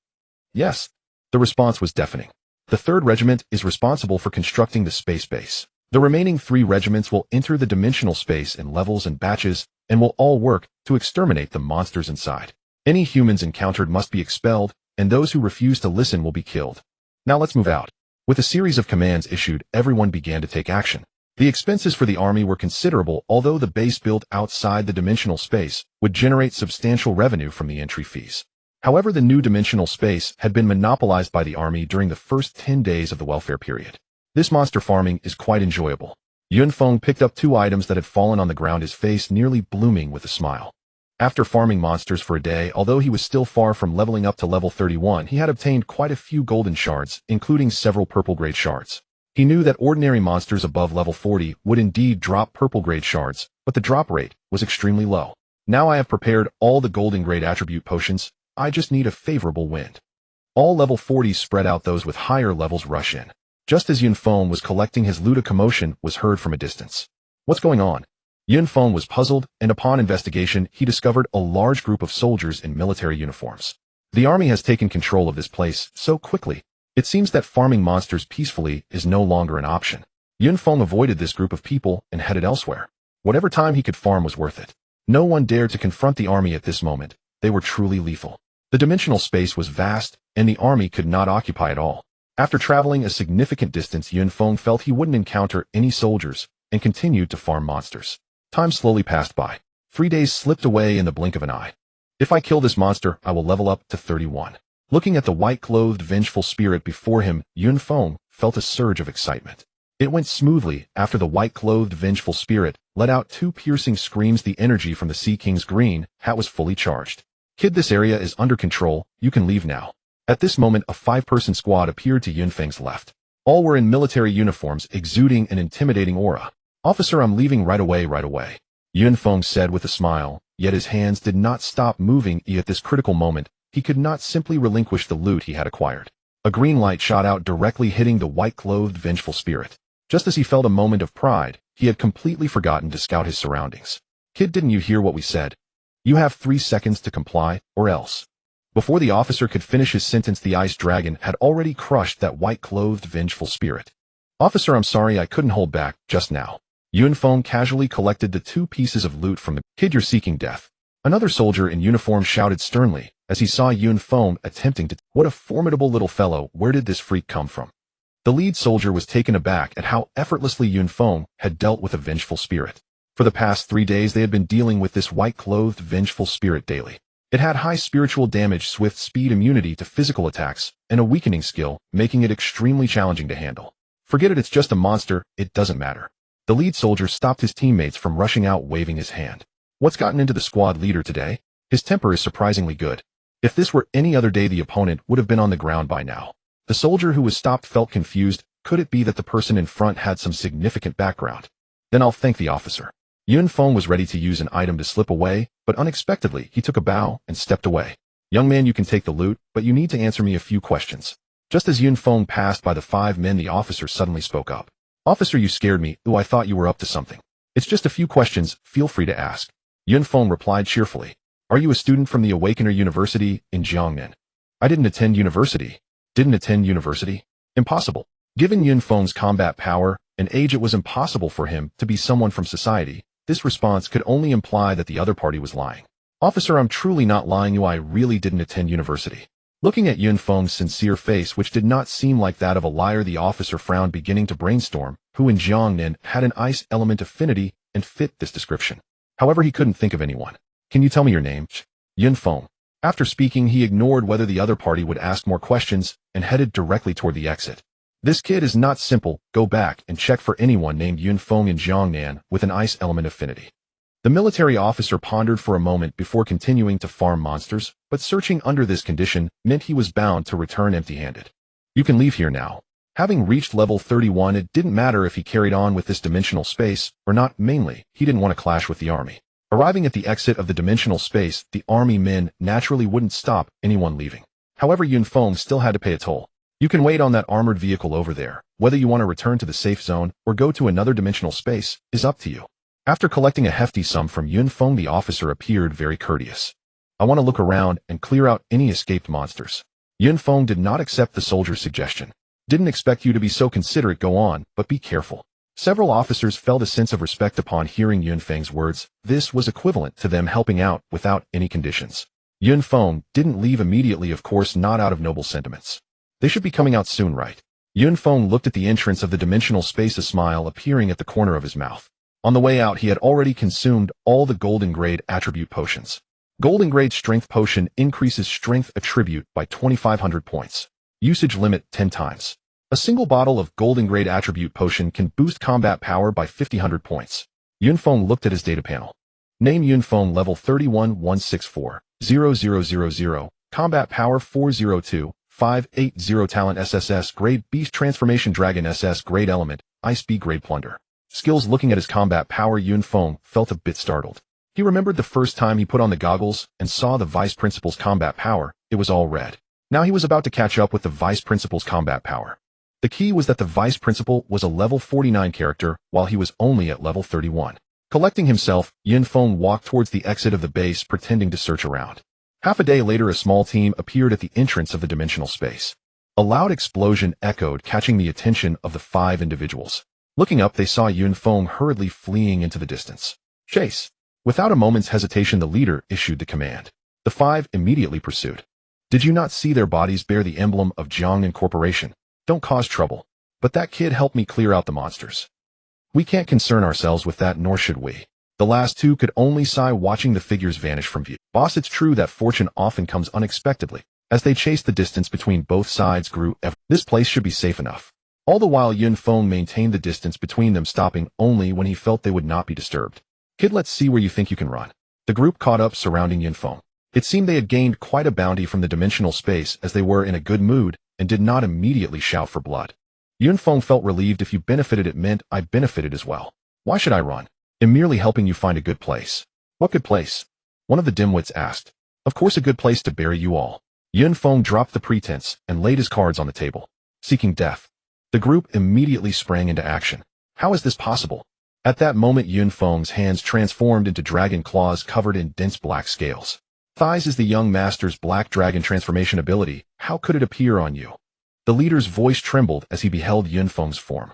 Yes, the response was deafening. The 3rd regiment is responsible for constructing the space base. The remaining 3 regiments will enter the dimensional space in levels and batches and will all work to exterminate the monsters inside. Any humans encountered must be expelled, and those who refuse to listen will be killed. Now let's move out. With a series of commands issued, everyone began to take action. The expenses for the army were considerable, although the base built outside the dimensional space would generate substantial revenue from the entry fees. However, the new dimensional space had been monopolized by the army during the first 10 days of the welfare period. This monster farming is quite enjoyable. Yun Feng picked up 2 items that had fallen on the ground, his face nearly blooming with a smile. After farming monsters for a day, although he was still far from leveling up to level 31, he had obtained quite a few golden shards, including several purple-grade shards. He knew that ordinary monsters above level 40 would indeed drop purple-grade shards, but the drop rate was extremely low. Now I have prepared all the golden-grade attribute potions. I just need a favorable wind. All level 40s spread out, those with higher levels rush in. Just as Yun Feng was collecting his loot, a commotion was heard from a distance. What's going on? Yun Feng was puzzled, and upon investigation, he discovered a large group of soldiers in military uniforms. The army has taken control of this place so quickly. It seems that farming monsters peacefully is no longer an option. Yun Feng avoided this group of people and headed elsewhere. Whatever time he could farm was worth it. No one dared to confront the army at this moment. They were truly lethal. The dimensional space was vast, and the army could not occupy it all. After traveling a significant distance, Yun Feng felt he wouldn't encounter any soldiers and continued to farm monsters. Time slowly passed by. 3 days slipped away in the blink of an eye. If I kill this monster, I will level up to 31. Looking at the white-clothed vengeful spirit before him, Yun Feng felt a surge of excitement. It went smoothly after the white-clothed vengeful spirit let out 2 piercing screams. The energy from the Sea King's green hat was fully charged. Kid, this area is under control. You can leave now. At this moment, a 5-person squad appeared to Yun Feng's left. All were in military uniforms, exuding an intimidating aura. Officer, I'm leaving right away. Yun Feng said with a smile, yet his hands did not stop moving. At this critical moment, he could not simply relinquish the loot he had acquired. A green light shot out, directly hitting the white-clothed vengeful spirit. Just as he felt a moment of pride, he had completely forgotten to scout his surroundings. Kid, didn't you hear what we said? You have 3 seconds to comply, or else. Before the officer could finish his sentence, the ice dragon had already crushed that white-clothed, vengeful spirit. Officer, I'm sorry I couldn't hold back just now. Yun Feng casually collected the 2 pieces of loot from the kid. You're seeking death. Another soldier in uniform shouted sternly as he saw Yun Feng attempting to. What a formidable little fellow, where did this freak come from? The lead soldier was taken aback at how effortlessly Yun Feng had dealt with a vengeful spirit. For the past 3 days they had been dealing with this white-clothed, vengeful spirit daily. It had high spiritual damage, swift speed, immunity to physical attacks, and a weakening skill, making it extremely challenging to handle. Forget it, it's just a monster, it doesn't matter. The lead soldier stopped his teammates from rushing out, waving his hand. What's gotten into the squad leader today? His temper is surprisingly good. If this were any other day, the opponent would have been on the ground by now. The soldier who was stopped felt confused. Could it be that the person in front had some significant background? Then I'll thank the officer. Yun Feng was ready to use an item to slip away, but unexpectedly he took a bow and stepped away. Young man, you can take the loot, but you need to answer me a few questions. Just as Yun Feng passed by the 5 men, the officer suddenly spoke up. Officer, you scared me. Ooh, I thought you were up to something. It's just a few questions, feel free to ask. Yun Feng replied cheerfully. Are you a student from the Awakener University in Jiangnan? I didn't attend university. Didn't attend university? Impossible. Given Yun Feng's combat power and age, it was impossible for him to be someone from society. This response could only imply that the other party was lying. Officer, I'm truly not lying you. I really didn't attend university. Looking at Yun Feng's sincere face, which did not seem like that of a liar, the officer frowned, beginning to brainstorm who in Jiangnan had an ice element affinity and fit this description. However, he couldn't think of anyone. Can you tell me your name? Yun Feng. After speaking, he ignored whether the other party would ask more questions and headed directly toward the exit. This kid is not simple. Go back and check for anyone named Yun Feng in Jiangnan with an ice element affinity. The military officer pondered for a moment before continuing to farm monsters, but searching under this condition meant he was bound to return empty-handed. You can leave here now. Having reached level 31, it didn't matter if he carried on with this dimensional space or not. Mainly, he didn't want to clash with the army. Arriving at the exit of the dimensional space, the army men naturally wouldn't stop anyone leaving. However, Yun Feng still had to pay a toll. You can wait on that armored vehicle over there. Whether you want to return to the safe zone or go to another dimensional space is up to you. After collecting a hefty sum from Yun Feng, the officer appeared very courteous. I want to look around and clear out any escaped monsters. Yun Feng did not accept the soldier's suggestion. Didn't expect you to be so considerate. Go on, but be careful. Several officers felt a sense of respect upon hearing Yun Feng's words. This was equivalent to them helping out without any conditions. Yun Feng didn't leave immediately, of course not out of noble sentiments. They should be coming out soon, right? Yun Feng looked at the entrance of the dimensional space, a smile appearing at the corner of his mouth. On the way out, he had already consumed all the golden grade attribute potions. Golden grade strength potion increases strength attribute by 2,500 points. Usage limit 10 times. A single bottle of golden grade attribute potion can boost combat power by 5,000 points. Yun Feng looked at his data panel. Name Yun Feng, level 31, 164, 0000, combat power 402, 580, talent SSS grade beast, transformation dragon SS grade element, ice B grade plunder. Skills. Looking at his combat power, Yun Feng felt a bit startled. He remembered the first time he put on the goggles and saw the vice principal's combat power. It was all red. Now he was about to catch up with the vice principal's combat power. The key was that the vice principal was a level 49 character, while he was only at level 31. Collecting himself, Yun Feng walked towards the exit of the base, pretending to search around. Half a day later, a small team appeared at the entrance of the dimensional space. A loud explosion echoed, catching the attention of the 5 individuals. Looking up, they saw Yun Feng hurriedly fleeing into the distance. Chase! Without a moment's hesitation, the leader issued the command. The 5 immediately pursued. Did you not see their bodies bear the emblem of Jiangnan Corporation? Don't cause trouble. But that kid helped me clear out the monsters. We can't concern ourselves with that, nor should we. The last 2 could only sigh, watching the figures vanish from view. Boss, it's true that fortune often comes unexpectedly. As they chased, the distance between both sides grew ever. This place should be safe enough. All the while, Yun Feng maintained the distance between them, stopping only when he felt they would not be disturbed. Kid, let's see where you think you can run. The group caught up, surrounding Yun Feng. It seemed they had gained quite a bounty from the dimensional space, as they were in a good mood and did not immediately shout for blood. Yun Feng felt relieved. If you benefited, it meant I benefited as well. Why should I run? I'm merely helping you find a good place. What good place? One of the dimwits asked. Of course, a good place to bury you all. Yun Feng dropped the pretense and laid his cards on the table. Seeking death. The group immediately sprang into action. How is this possible? At that moment, Yun Feng's hands transformed into dragon claws covered in dense black scales. Thighs is the young master's black dragon transformation ability. How could it appear on you? The leader's voice trembled as he beheld Yun Feng's form.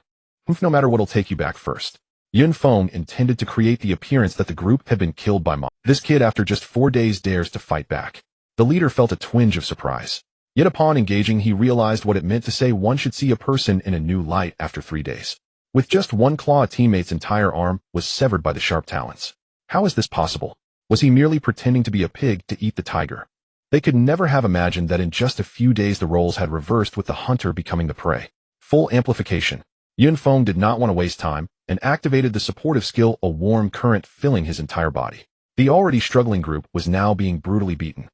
No matter what'll take you back first. Yun Feng intended to create the appearance that the group had been killed by monsters. This kid, after just 4 days, dares to fight back. The leader felt a twinge of surprise. Yet upon engaging, he realized what it meant to say one should see a person in a new light after 3 days. With just one claw, a teammate's entire arm was severed by the sharp talons. How is this possible? Was he merely pretending to be a pig to eat the tiger? They could never have imagined that in just a few days the roles had reversed, with the hunter becoming the prey. Full amplification. Yun Feng did not want to waste time, and activated the supportive skill, a warm current filling his entire body. The already struggling group was now being brutally beaten.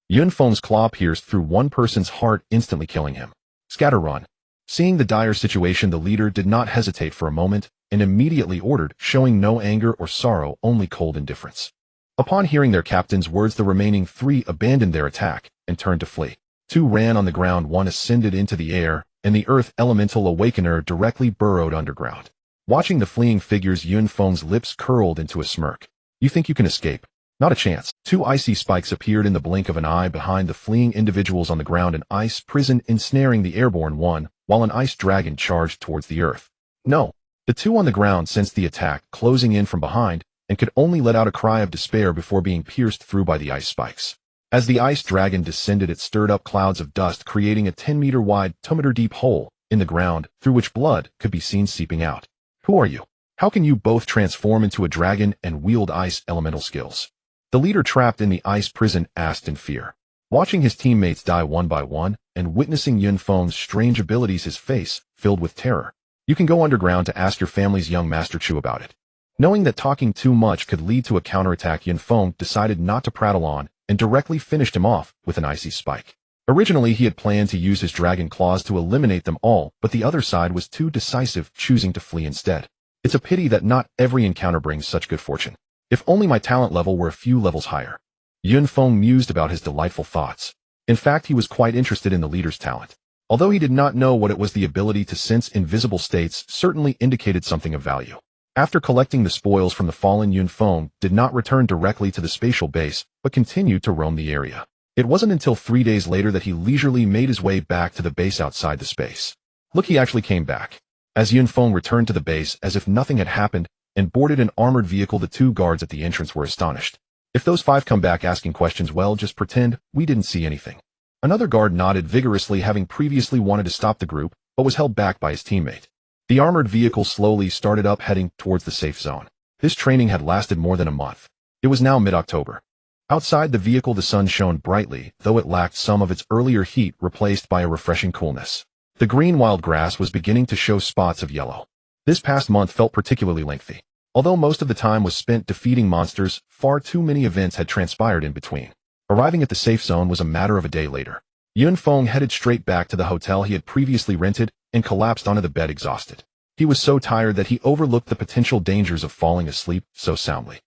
Yun Feng's claw pierced through one person's heart, instantly killing him. Scatter, run. Seeing the dire situation, the leader did not hesitate for a moment, and immediately ordered, showing no anger or sorrow, only cold indifference. Upon hearing their captain's words, the remaining 3 abandoned their attack and turned to flee. 2 ran on the ground, 1 ascended into the air, and the earth elemental awakener directly burrowed underground. Watching the fleeing figures, Yun Feng's lips curled into a smirk. You think you can escape? Not a chance. 2 icy spikes appeared in the blink of an eye behind the fleeing individuals on the ground, an ice prison ensnaring the airborne one, while an ice dragon charged towards the earth. No. The 2 on the ground sensed the attack closing in from behind, and could only let out a cry of despair before being pierced through by the ice spikes. As the ice dragon descended, it stirred up clouds of dust, creating a 10-meter wide, 2-meter deep hole in the ground, through which blood could be seen seeping out. Who are you? How can you both transform into a dragon and wield ice elemental skills? The leader, trapped in the ice prison, asked in fear. Watching his teammates die one by one, and witnessing Yun Feng's strange abilities, his face filled with terror. You can go underground to ask your family's young Master Chu about it. Knowing that talking too much could lead to a counterattack, Yun Feng decided not to prattle on, and directly finished him off with an icy spike. Originally, he had planned to use his dragon claws to eliminate them all, but the other side was too decisive, choosing to flee instead. It's a pity that not every encounter brings such good fortune. If only my talent level were a few levels higher. Yun Feng mused about his delightful thoughts. In fact, he was quite interested in the leader's talent. Although he did not know what it was, the ability to sense invisible states certainly indicated something of value. After collecting the spoils from the fallen, Yun Feng did not return directly to the spatial base, but continued to roam the area. It wasn't until 3 days later that he leisurely made his way back to the base outside the space. Look, he actually came back. As Yun Feng returned to the base as if nothing had happened and boarded an armored vehicle, the 2 guards at the entrance were astonished. If those 5 come back asking questions, well, just pretend we didn't see anything. Another guard nodded vigorously, having previously wanted to stop the group, but was held back by his teammate. The armored vehicle slowly started up, heading towards the safe zone. This training had lasted more than a month. It was now mid-October. Outside the vehicle, the sun shone brightly, though it lacked some of its earlier heat, replaced by a refreshing coolness. The green wild grass was beginning to show spots of yellow. This past month felt particularly lengthy. Although most of the time was spent defeating monsters, far too many events had transpired in between. Arriving at the safe zone was a matter of a day later. Yun Feng headed straight back to the hotel he had previously rented and collapsed onto the bed, exhausted. He was so tired that he overlooked the potential dangers of falling asleep so soundly.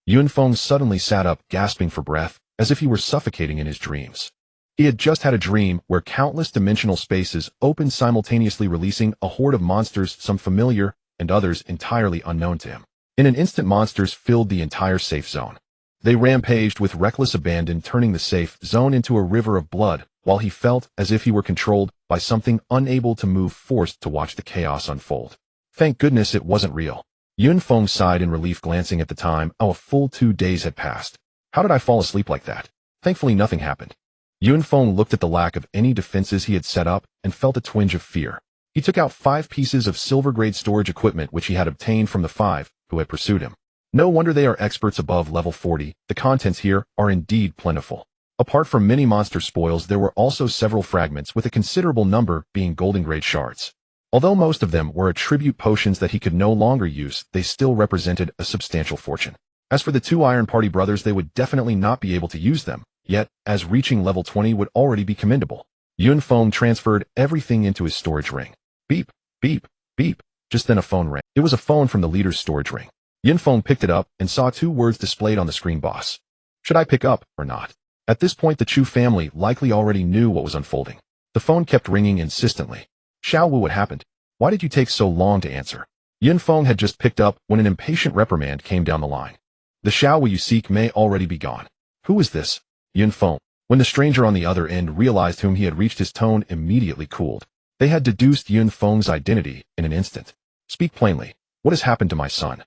Yun Feng suddenly sat up, gasping for breath, as if he were suffocating in his dreams. He had just had a dream where countless dimensional spaces opened simultaneously, releasing a horde of monsters, some familiar and others entirely unknown to him. In an instant, monsters filled the entire safe zone. They rampaged with reckless abandon, turning the safe zone into a river of blood, while he felt as if he were controlled by something, unable to move, forced to watch the chaos unfold. Thank goodness it wasn't real. Yun Feng sighed in relief, glancing at the time. Oh, a full 2 days had passed. How did I fall asleep like that? Thankfully nothing happened. Yun Feng looked at the lack of any defenses he had set up and felt a twinge of fear. He took out 5 pieces of silver-grade storage equipment which he had obtained from the 5 who had pursued him. No wonder they are experts above level 40, the contents here are indeed plentiful. Apart from many monster spoils, there were also several fragments, with a considerable number being golden-grade shards. Although most of them were attribute potions that he could no longer use, they still represented a substantial fortune. As for the 2 Iron Party brothers, they would definitely not be able to use them, yet, as reaching level 20 would already be commendable. Yun Feng transferred everything into his storage ring. Beep, beep, beep. Just then a phone rang. It was a phone from the leader's storage ring. Yun Feng picked it up and saw 2 words displayed on the screen: boss. Should I pick up or not? At this point, the Chu family likely already knew what was unfolding. The phone kept ringing insistently. Xiao Wu, what happened? Why did you take so long to answer? Yin Feng had just picked up when an impatient reprimand came down the line. The Xiao you seek may already be gone. Who is this? Yin Feng. When the stranger on the other end realized whom he had reached, his tone immediately cooled. They had deduced Yin Feng's identity in an instant. Speak plainly. What has happened to my son?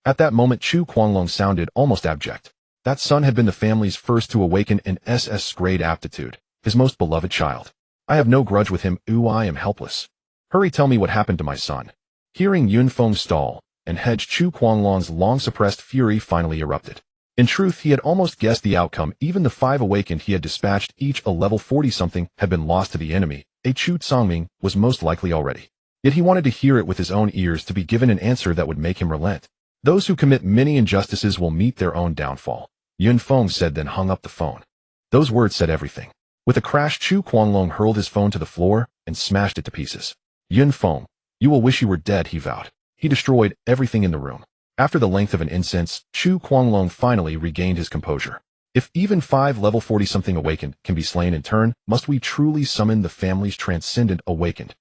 At that moment, Chu Guanglong sounded almost abject. That son had been the family's first to awaken in SS grade aptitude, his most beloved child. I have no grudge with him. I am helpless. Hurry, tell me what happened to my son. Hearing Yun Feng stall and hedge, Chu Guanglong's long-suppressed fury finally erupted. In truth, he had almost guessed the outcome. Even the 5 awakened he had dispatched, each a level 40-something, had been lost to the enemy. A Chu Tsangming was most likely already. Yet he wanted to hear it with his own ears, to be given an answer that would make him relent. Those who commit many injustices will meet their own downfall, Yun Feng said, then hung up the phone. Those words said everything. With a crash, Chu Guanglong hurled his phone to the floor and smashed it to pieces. Yun Feng, you will wish you were dead, he vowed. He destroyed everything in the room. After the length of an incense, Chu Guanglong finally regained his composure. If even 5 level 40-something awakened can be slain in turn, must we truly summon the family's transcendent awakened?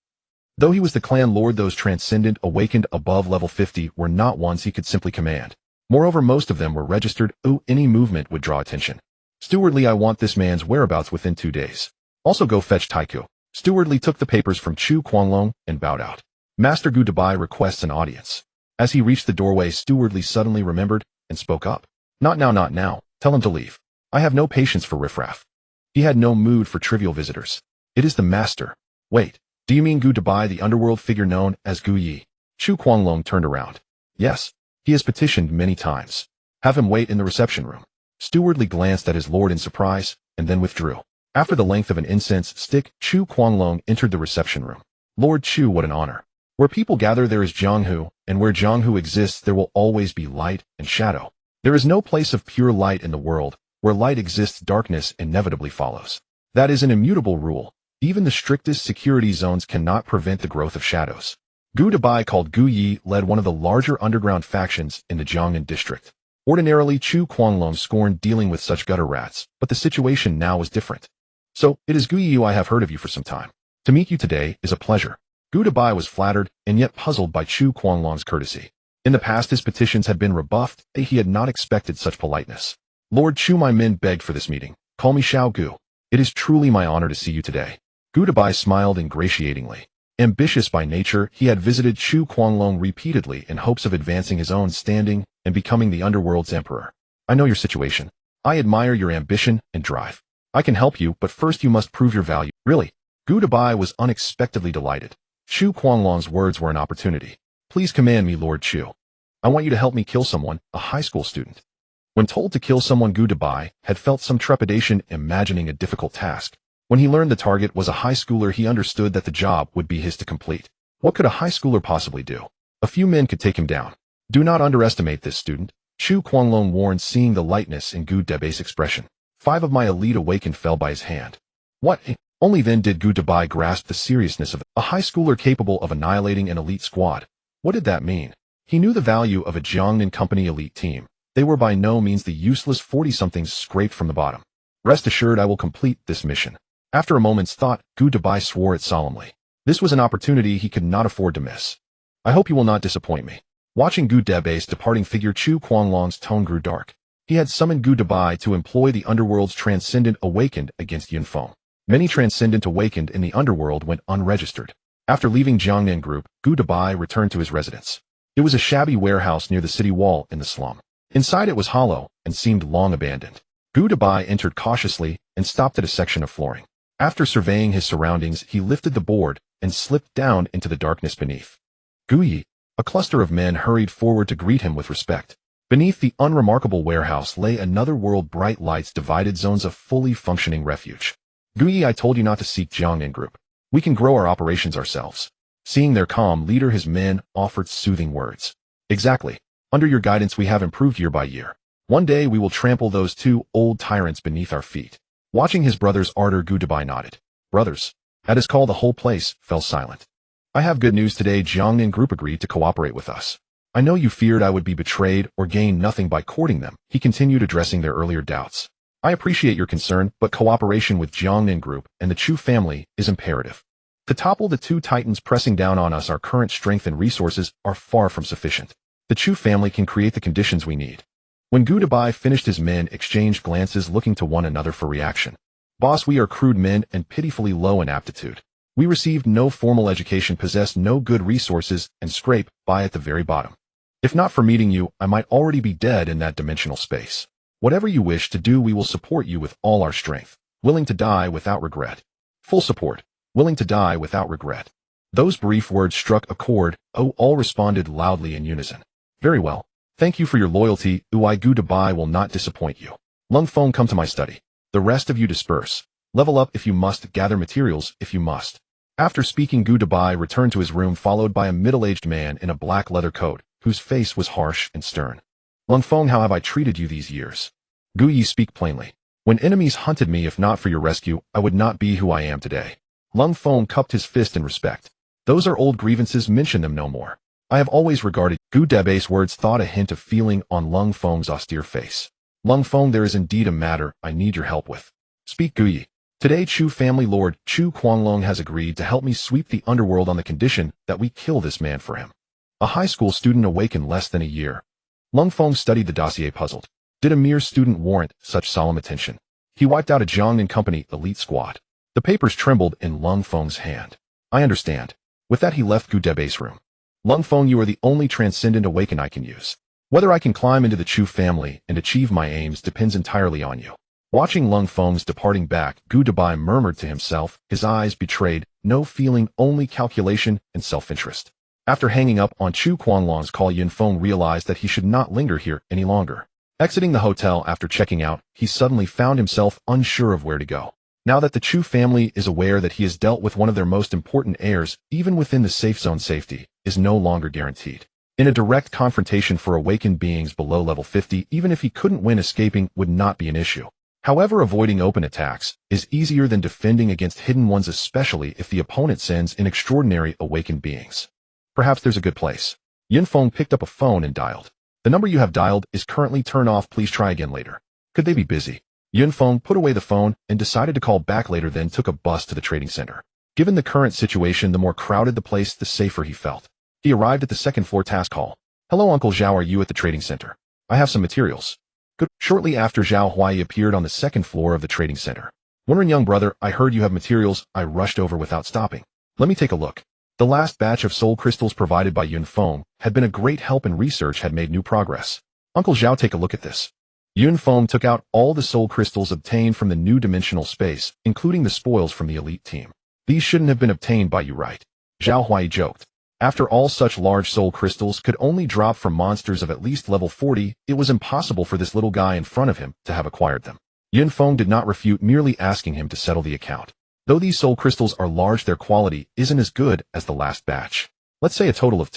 Though he was the clan lord, those transcendent awakened above level 50 were not ones he could simply command. Moreover, most of them were registered. Any movement would draw attention. Stewardly, I want this man's whereabouts within 2 days. Also go fetch Taiku. Stewardly took the papers from Chu Guanglong and bowed out. Master Gu Dabai requests an audience. As he reached the doorway, Stewardly suddenly remembered and spoke up. Not now, not now. Tell him to leave. I have no patience for riffraff. He had no mood for trivial visitors. It is the master. Wait, do you mean Gu Dabai, the underworld figure known as Gu Yi? Chu Guanglong turned around. Yes, he has petitioned many times. Have him wait in the reception room. Stewardly glanced at his lord in surprise and then withdrew. After the length of an incense stick, Chu Guanglong entered the reception room. Lord Chu, what an honor. Where people gather there is Jianghu, and where Jianghu exists there will always be light and shadow. There is no place of pure light in the world. Where light exists, darkness inevitably follows. That is an immutable rule. Even the strictest security zones cannot prevent the growth of shadows. Gu Dabai, called Gu Yi, led one of the larger underground factions in the Jiangnan district. Ordinarily, Chu Guanglong scorned dealing with such gutter rats, but the situation now was different. So, it is Gu Yi. I have heard of you for some time. To meet you today is a pleasure. Gu Dabai was flattered and yet puzzled by Chu Guanglong's courtesy. In the past, his petitions had been rebuffed, and he had not expected such politeness. Lord Chu, my men begged for this meeting. Call me Xiao Gu. It is truly my honor to see you today. Gu Dabai smiled ingratiatingly. Ambitious by nature, he had visited Chu Guanglong repeatedly in hopes of advancing his own standing and becoming the underworld's emperor. I know your situation. I admire your ambition and drive. I can help you, but first you must prove your value. Really? Gu Dabai was unexpectedly delighted. Chu Guanglong's words were an opportunity. Please command me, Lord Chu. I want you to help me kill someone, a high school student. When told to kill someone, Gu Dabai had felt some trepidation, imagining a difficult task. When he learned the target was a high schooler, he understood that the job would be his to complete. What could a high schooler possibly do? A few men could take him down. Do not underestimate this student, Chu Guanglong warned, seeing the lightness in Gu Dabai's expression. 5 of my elite awakened fell by his hand. What? Only then did Gu Dabai grasp the seriousness of it. A high schooler capable of annihilating an elite squad. What did that mean? He knew the value of a Jiangnan company elite team. They were by no means the useless 40-somethings scraped from the bottom. Rest assured, I will complete this mission. After a moment's thought, Gu Dabai swore it solemnly. This was an opportunity he could not afford to miss. I hope you will not disappoint me. Watching Gu Dabai's departing figure, Chu Guanglong's tone grew dark. He had summoned Gu Dabai to employ the underworld's transcendent awakened against Yun Feng. Many transcendent awakened in the underworld went unregistered. After leaving Jiangnan Group, Gu Dabai returned to his residence. It was a shabby warehouse near the city wall in the slum. Inside it was hollow and seemed long abandoned. Gu Dabai entered cautiously and stopped at a section of flooring. After surveying his surroundings, he lifted the board and slipped down into the darkness beneath. Gu Yi, a cluster of men hurried forward to greet him with respect. Beneath the unremarkable warehouse lay another world, bright lights divided zones of fully functioning refuge. Gu Yi, I told you not to seek Jiangnan Group. We can grow our operations ourselves. Seeing their calm leader, his men offered soothing words. Exactly. Under your guidance we have improved year by year. One day we will trample those 2 old tyrants beneath our feet. Watching his brother's ardor, Gu Dabai nodded. Brothers. At his call the whole place fell silent. I have good news today. Jiangnan Group agreed to cooperate with us. I know you feared I would be betrayed or gain nothing by courting them, he continued, addressing their earlier doubts. I appreciate your concern, but cooperation with Jiangnan Group and the Chu family is imperative. To topple the two titans pressing down on us, our current strength and resources are far from sufficient. The Chu family can create the conditions we need. When Gu Dabai finished, his men exchanged glances, looking to one another for reaction. Boss, we are crude men and pitifully low in aptitude. We received no formal education, possess no good resources, and scrape by at the very bottom. If not for meeting you, I might already be dead in that dimensional space. Whatever you wish to do, we will support you with all our strength. Willing to die without regret. Full support. Willing to die without regret. Those brief words struck a chord. All responded loudly in unison. Very well. Thank you for your loyalty. Ui Gu Dabai will not disappoint you. Lung Feng, come to my study. The rest of you disperse. Level up if you must, gather materials if you must. After speaking, Gu Dabai returned to his room, followed by a middle-aged man in a black leather coat, whose face was harsh and stern. Lung Feng, how have I treated you these years? Gu Yi, speak plainly. When enemies hunted me, if not for your rescue, I would not be who I am today. Lung Feng cupped his fist in respect. Those are old grievances, mention them no more. I have always regarded. Gu Dabei's words thawed a hint of feeling on Lung Feng's austere face. Lung Feng, there is indeed a matter I need your help with. Speak, Gu Yi. Today Chu family lord Chu Guanglong has agreed to help me sweep the underworld on the condition that we kill this man for him. A high school student awakened less than a year. Lung Feng studied the dossier, puzzled. Did a mere student warrant such solemn attention? He wiped out a Zhang and Company elite squad. The papers trembled in Lung Feng's hand. I understand. With that he left Gu Dabei's room. Lung Feng, you are the only transcendent awaken I can use. Whether I can climb into the Chu family and achieve my aims depends entirely on you. Watching Lung Feng's departing back, Gu Dabai murmured to himself, his eyes betrayed no feeling, only calculation and self-interest. After hanging up on Chu Guanglong's call, Yun Feng realized that he should not linger here any longer. Exiting the hotel after checking out, he suddenly found himself unsure of where to go. Now that the Chu family is aware that he has dealt with one of their most important heirs, even within the safe zone, safety is no longer guaranteed. In a direct confrontation for awakened beings below level 50, even if he couldn't win, escaping would not be an issue. However, avoiding open attacks is easier than defending against hidden ones, especially if the opponent sends in extraordinary awakened beings. Perhaps there's a good place. Yun Feng picked up a phone and dialed. The number you have dialed is currently turned off. Please try again later. Could they be busy? Yun Feng put away the phone and decided to call back later, then took a bus to the trading center. Given the current situation, the more crowded the place, the safer he felt. He arrived at the second floor task hall. Hello, Uncle Zhao, are you at the trading center? I have some materials. Good. Shortly after, Zhao Huai appeared on the second floor of the trading center. Wondering, young brother, I heard you have materials. I rushed over without stopping. Let me take a look. The last batch of soul crystals provided by Yun Feng had been a great help, and research had made new progress. Uncle Zhao, take a look at this. Yun Feng took out all the soul crystals obtained from the new dimensional space, including the spoils from the elite team. These shouldn't have been obtained by you, right? Zhao Huai joked. After all, such large soul crystals could only drop from monsters of at least level 40, it was impossible for this little guy in front of him to have acquired them. Yun Feng did not refute, merely asking him to settle the account. Though these soul crystals are large, their quality isn't as good as the last batch. Let's say a total of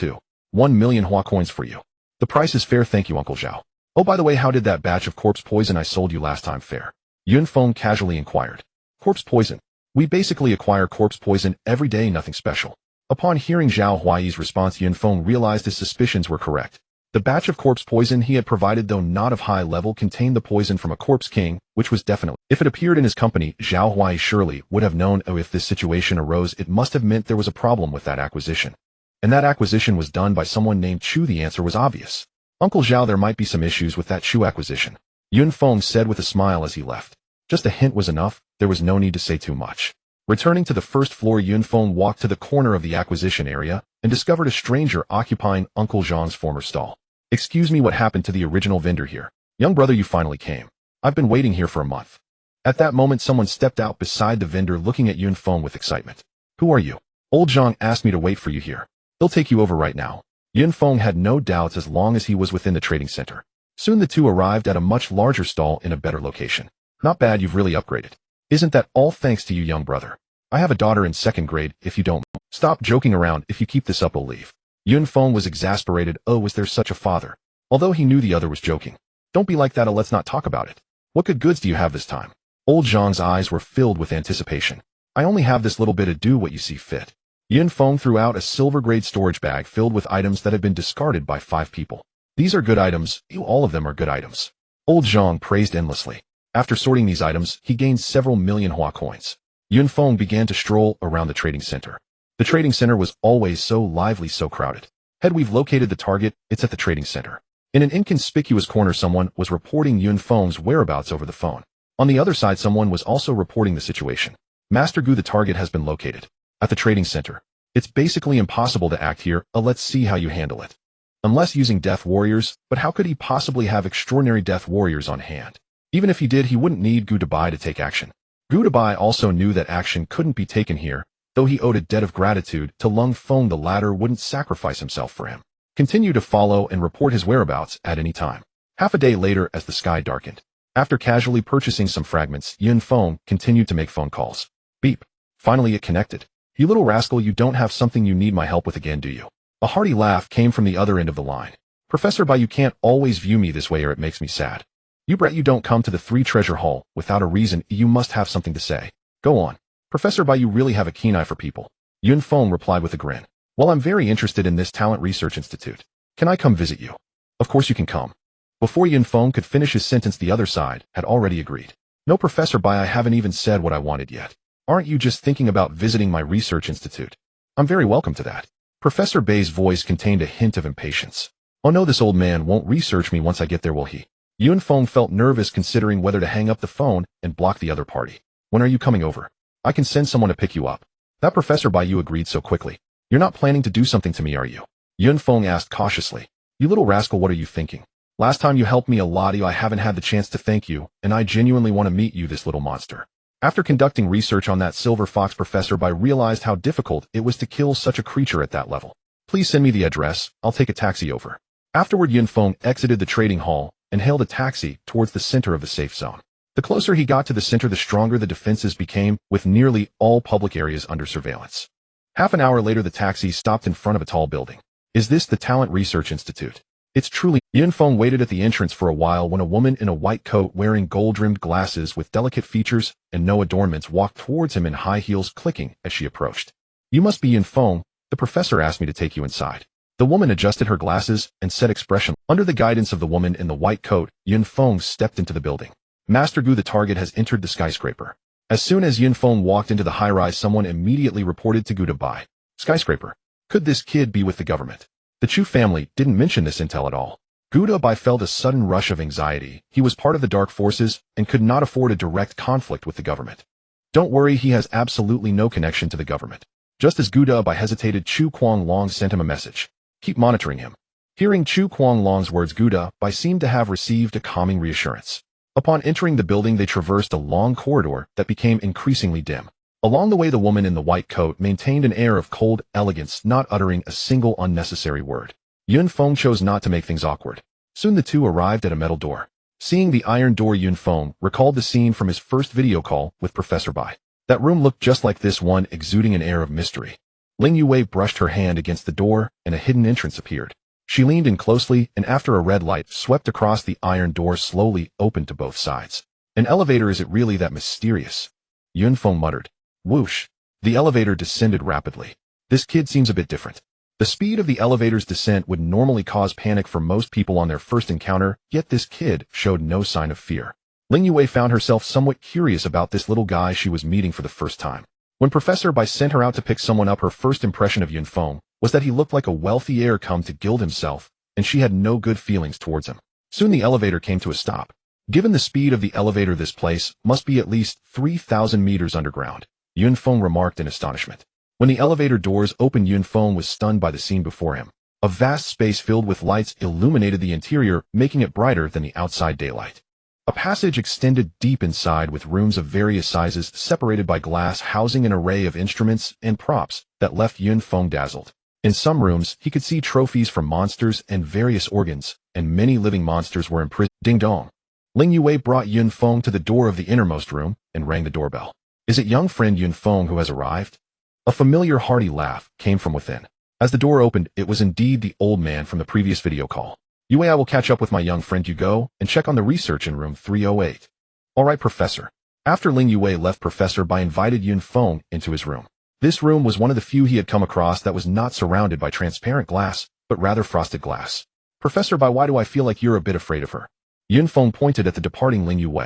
1 million Hua coins for you. The price is fair, thank you, Uncle Zhao. Oh, by the way, how did that batch of corpse poison I sold you last time fare? Yun Feng casually inquired. Corpse poison? We basically acquire corpse poison every day, nothing special. Upon hearing Zhao Huai's response, Yun Feng realized his suspicions were correct. The batch of corpse poison he had provided, though not of high level, contained the poison from a corpse king, which was definitely. If it appeared in his company, Zhao Huai surely would have known. If this situation arose, it must have meant there was a problem with that acquisition. And that acquisition was done by someone named Chu. The answer was obvious. Uncle Zhao, there might be some issues with that Chu acquisition. Yun Feng said with a smile as he left. Just a hint was enough, there was no need to say too much. Returning to the first floor, Yun Feng walked to the corner of the acquisition area and discovered a stranger occupying Uncle Zhang's former stall. Excuse me, what happened to the original vendor here? Young brother, you finally came. I've been waiting here for a month. At that moment, someone stepped out beside the vendor, looking at Yun Feng with excitement. Who are you? Old Zhang asked me to wait for you here. He'll take you over right now. Yun Feng had no doubts as long as he was within the trading center. Soon the two arrived at a much larger stall in a better location. Not bad, you've really upgraded. Isn't that all thanks to you, young brother? I have a daughter in 2nd grade, if you don't. Stop joking around, if you keep this up, I'll leave. Yun Feng was exasperated. Oh, was there such a father? Although he knew the other was joking. Don't be like that, let's not talk about it. What good goods do you have this time? Old Zhang's eyes were filled with anticipation. I only have this little bit to do what you see fit. Yun Feng threw out a silver-grade storage bag filled with items that had been discarded by 5 people. These are good items, all of them are good items. Old Zhang praised endlessly. After sorting these items, he gained several million Hua coins. Yun Feng began to stroll around the trading center. The trading center was always so lively, so crowded. We've located the target, it's at the trading center. In an inconspicuous corner, someone was reporting Yun Feng's whereabouts over the phone. On the other side, someone was also reporting the situation. Master Gu, the target has been located. At the trading center. It's basically impossible to act here, let's see how you handle it. Unless using death warriors, but how could he possibly have extraordinary death warriors on hand? Even if he did, he wouldn't need Gu Dabai to take action. Gu Dabai also knew that action couldn't be taken here, though he owed a debt of gratitude to Lung Feng. The latter wouldn't sacrifice himself for him. Continue to follow and report his whereabouts at any time. Half a day later, as the sky darkened. After casually purchasing some fragments, Yun Feng continued to make phone calls. Beep. Finally it connected. You little rascal, you don't have something you need my help with again, do you? A hearty laugh came from the other end of the line. Professor Bai, you can't always view me this way or it makes me sad. You brat, you don't come to the 3 treasure hall without a reason. You must have something to say. Go on. Professor Bai, you really have a keen eye for people. Yun Feng replied with a grin. Well, I'm very interested in this Talent Research Institute. Can I come visit you? Of course you can come. Before Yun Feng could finish his sentence, the other side had already agreed. No, Professor Bai, I haven't even said what I wanted yet. Aren't you just thinking about visiting my research institute? I'm very welcome to that. Professor Bai's voice contained a hint of impatience. Oh no, this old man won't research me once I get there, will he? Yun Feng felt nervous, considering whether to hang up the phone and block the other party. When are you coming over? I can send someone to pick you up. That Professor Bai, you agreed so quickly. You're not planning to do something to me, are you? Yun Feng asked cautiously. You little rascal, what are you thinking? Last time you helped me a lot, I haven't had the chance to thank you, and I genuinely want to meet you, this little monster. After conducting research on that silver fox, Professor Bai realized how difficult it was to kill such a creature at that level. Please send me the address, I'll take a taxi over. Afterward, Yun Feng exited the trading hall and hailed a taxi towards the center of the safe zone. The closer he got to the center, the stronger the defenses became, with nearly all public areas under surveillance. Half an hour later, the taxi stopped in front of a tall building. Is this the Talent Research Institute? It's truly. Yun Feng waited at the entrance for a while when a woman in a white coat wearing gold-rimmed glasses with delicate features and no adornments walked towards him in high heels, clicking as she approached. You must be Yun Feng. The professor asked me to take you inside. The woman adjusted her glasses and set expression. Under the guidance of the woman in the white coat, Yun Feng stepped into the building. Master Gu, the target, has entered the skyscraper. As soon as Yun Feng walked into the high-rise, someone immediately reported to Gu Dabai. Skyscraper. Could this kid be with the government? The Chu family didn't mention this intel at all. Gu Dabai felt a sudden rush of anxiety. He was part of the dark forces and could not afford a direct conflict with the government. Don't worry, he has absolutely no connection to the government. Just as Gu Dabai hesitated, Chu Kuang-long sent him a message. Keep monitoring him. Hearing Chu Kuang-long's words, Gu Dabai seemed to have received a calming reassurance. Upon entering the building, they traversed a long corridor that became increasingly dim. Along the way, the woman in the white coat maintained an air of cold elegance, not uttering a single unnecessary word. Yun Feng chose not to make things awkward. Soon the two arrived at a metal door. Seeing the iron door, Yun Feng recalled the scene from his first video call with Professor Bai. That room looked just like this one, exuding an air of mystery. Ling Yue brushed her hand against the door, and a hidden entrance appeared. She leaned in closely, and after a red light swept across, the iron door slowly opened to both sides. An elevator? Is it really that mysterious? Yun Feng muttered. Whoosh. The elevator descended rapidly. This kid seems a bit different. The speed of the elevator's descent would normally cause panic for most people on their first encounter, yet this kid showed no sign of fear. Ling Yue found herself somewhat curious about this little guy she was meeting for the first time. When Professor Bai sent her out to pick someone up, her first impression of Yun Feng was that he looked like a wealthy heir come to gild himself, and she had no good feelings towards him. Soon the elevator came to a stop. Given the speed of the elevator, this place must be at least 3,000 meters underground, Yun Feng remarked in astonishment. When the elevator doors opened, Yun Feng was stunned by the scene before him. A vast space filled with lights illuminated the interior, making it brighter than the outside daylight. A passage extended deep inside, with rooms of various sizes separated by glass, housing an array of instruments and props that left Yun Feng dazzled. In some rooms, he could see trophies from monsters and various organs, and many living monsters were imprisoned. Ding dong. Ling Yue brought Yun Feng to the door of the innermost room and rang the doorbell. Is it young friend Yun Feng who has arrived? A familiar hearty laugh came from within. As the door opened, it was indeed the old man from the previous video call. Yue, I will catch up with my young friend. You go and check on the research in room 308. All right, Professor. After Ling Yue left, Professor Bai invited Yun Feng into his room. This room was one of the few he had come across that was not surrounded by transparent glass, but rather frosted glass. Professor Bai, why do I feel like you're a bit afraid of her? Yun Feng pointed at the departing Ling Yue.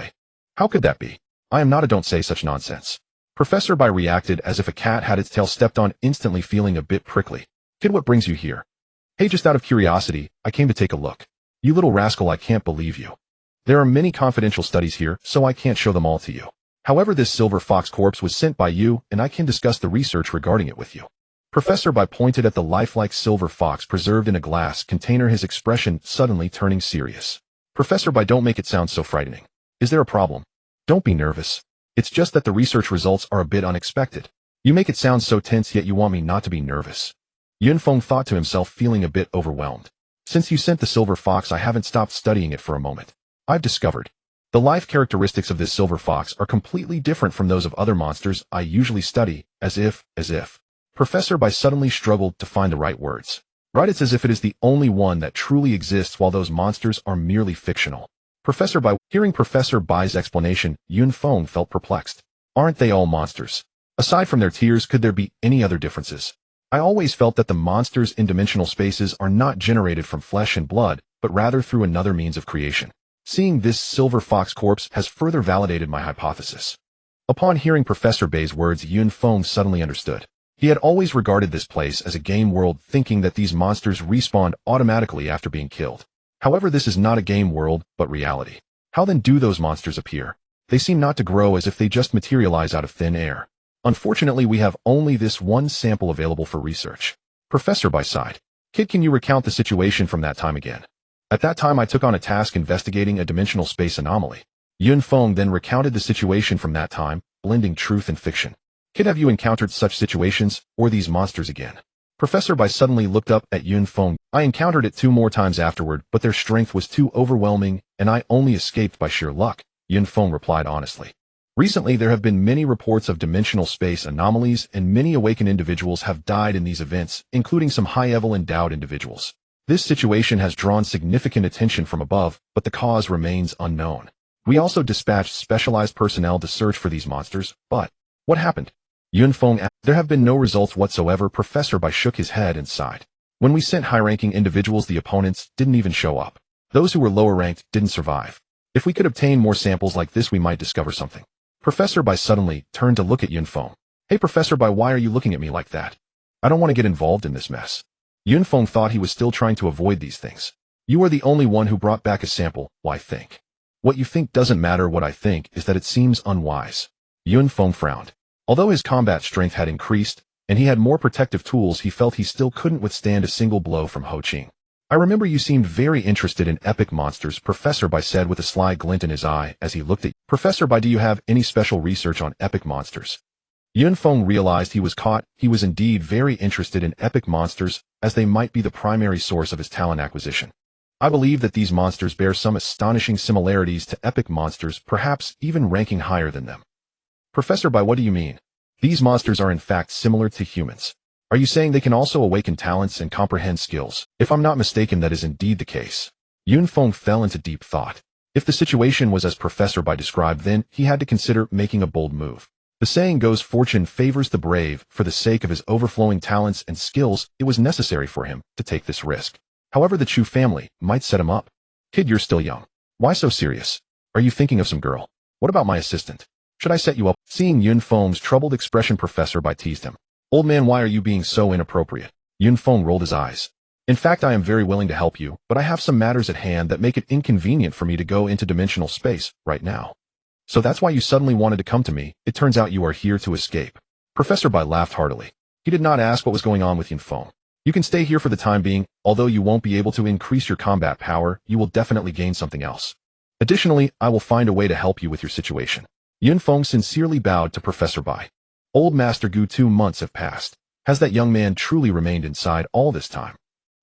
How could that be? I am not a. Don't say such nonsense. Professor Bai reacted as if a cat had its tail stepped on, instantly feeling a bit prickly. Kid, what brings you here? Hey, just out of curiosity, I came to take a look. You little rascal, I can't believe you. There are many confidential studies here, so I can't show them all to you. However, this silver fox corpse was sent by you, and I can discuss the research regarding it with you. Professor Bai pointed at the lifelike silver fox preserved in a glass container, his expression suddenly turning serious. Professor Bai, don't make it sound so frightening. Is there a problem? Don't be nervous. It's just that the research results are a bit unexpected. You make it sound so tense, yet you want me not to be nervous. Yun Feng thought to himself, feeling a bit overwhelmed. Since you sent the silver fox, I haven't stopped studying it for a moment. I've discovered the life characteristics of this silver fox are completely different from those of other monsters I usually study, as if. Professor Bai suddenly struggled to find the right words. Right, it's as if it is the only one that truly exists, while those monsters are merely fictional. Professor Bai, hearing Professor Bai's explanation, Yun Feng felt perplexed. Aren't they all monsters? Aside from their tears, could there be any other differences? I always felt that the monsters in dimensional spaces are not generated from flesh and blood, but rather through another means of creation. Seeing this silver fox corpse has further validated my hypothesis. Upon hearing Professor Bai's words, Yun Feng suddenly understood. He had always regarded this place as a game world, thinking that these monsters respawned automatically after being killed. However, this is not a game world, but reality. How then do those monsters appear? They seem not to grow, as if they just materialize out of thin air. Unfortunately, we have only this one sample available for research. Professor Bai sighed. Kid, can you recount the situation from that time again? At that time, I took on a task investigating a dimensional space anomaly. Yun Feng then recounted the situation from that time, blending truth and fiction. Kid, have you encountered such situations, or these monsters again? Professor Bai suddenly looked up at Yun Feng. I encountered it 2 more times afterward, but their strength was too overwhelming, and I only escaped by sheer luck, Yun Feng replied honestly. Recently, there have been many reports of dimensional space anomalies, and many awakened individuals have died in these events, including some high-level endowed individuals. This situation has drawn significant attention from above, but the cause remains unknown. We also dispatched specialized personnel to search for these monsters, but what happened? Yun Feng asked. There have been no results whatsoever. Professor Bai shook his head and sighed. When we sent high-ranking individuals, the opponents didn't even show up. Those who were lower-ranked didn't survive. If we could obtain more samples like this, we might discover something. Professor Bai suddenly turned to look at Yun Feng. Hey, Professor Bai, why are you looking at me like that? I don't want to get involved in this mess. Yun Feng thought he was still trying to avoid these things. You are the only one who brought back a sample. Why think? What you think doesn't matter. What I think is that it seems unwise. Yun Feng frowned. Although his combat strength had increased, and he had more protective tools, he felt he still couldn't withstand a single blow from Ho Qing. I remember you seemed very interested in epic monsters, Professor Bai said with a sly glint in his eye as he looked at you. Professor Bai, do you have any special research on epic monsters? Yun Feng realized he was caught. He was indeed very interested in epic monsters, as they might be the primary source of his talent acquisition. I believe that these monsters bear some astonishing similarities to epic monsters, perhaps even ranking higher than them. Professor Bai, what do you mean? These monsters are in fact similar to humans. Are you saying they can also awaken talents and comprehend skills? If I'm not mistaken, that is indeed the case. Yun Feng fell into deep thought. If the situation was as Professor Bai described, then he had to consider making a bold move. The saying goes, fortune favors the brave. For the sake of his overflowing talents and skills, it was necessary for him to take this risk. However, the Chu family might set him up. Kid, you're still young. Why so serious? Are you thinking of some girl? What about my assistant? Should I set you up? Seeing Yun Feng's troubled expression, Professor Bai teased him. Old man, why are you being so inappropriate? Yun Feng rolled his eyes. In fact, I am very willing to help you, but I have some matters at hand that make it inconvenient for me to go into dimensional space right now. So that's why you suddenly wanted to come to me. It turns out you are here to escape. Professor Bai laughed heartily. He did not ask what was going on with Yun Feng. You can stay here for the time being. Although you won't be able to increase your combat power, you will definitely gain something else. Additionally, I will find a way to help you with your situation. Yun Feng sincerely bowed to Professor Bai. Old Master Gu, 2 months have passed. Has that young man truly remained inside all this time?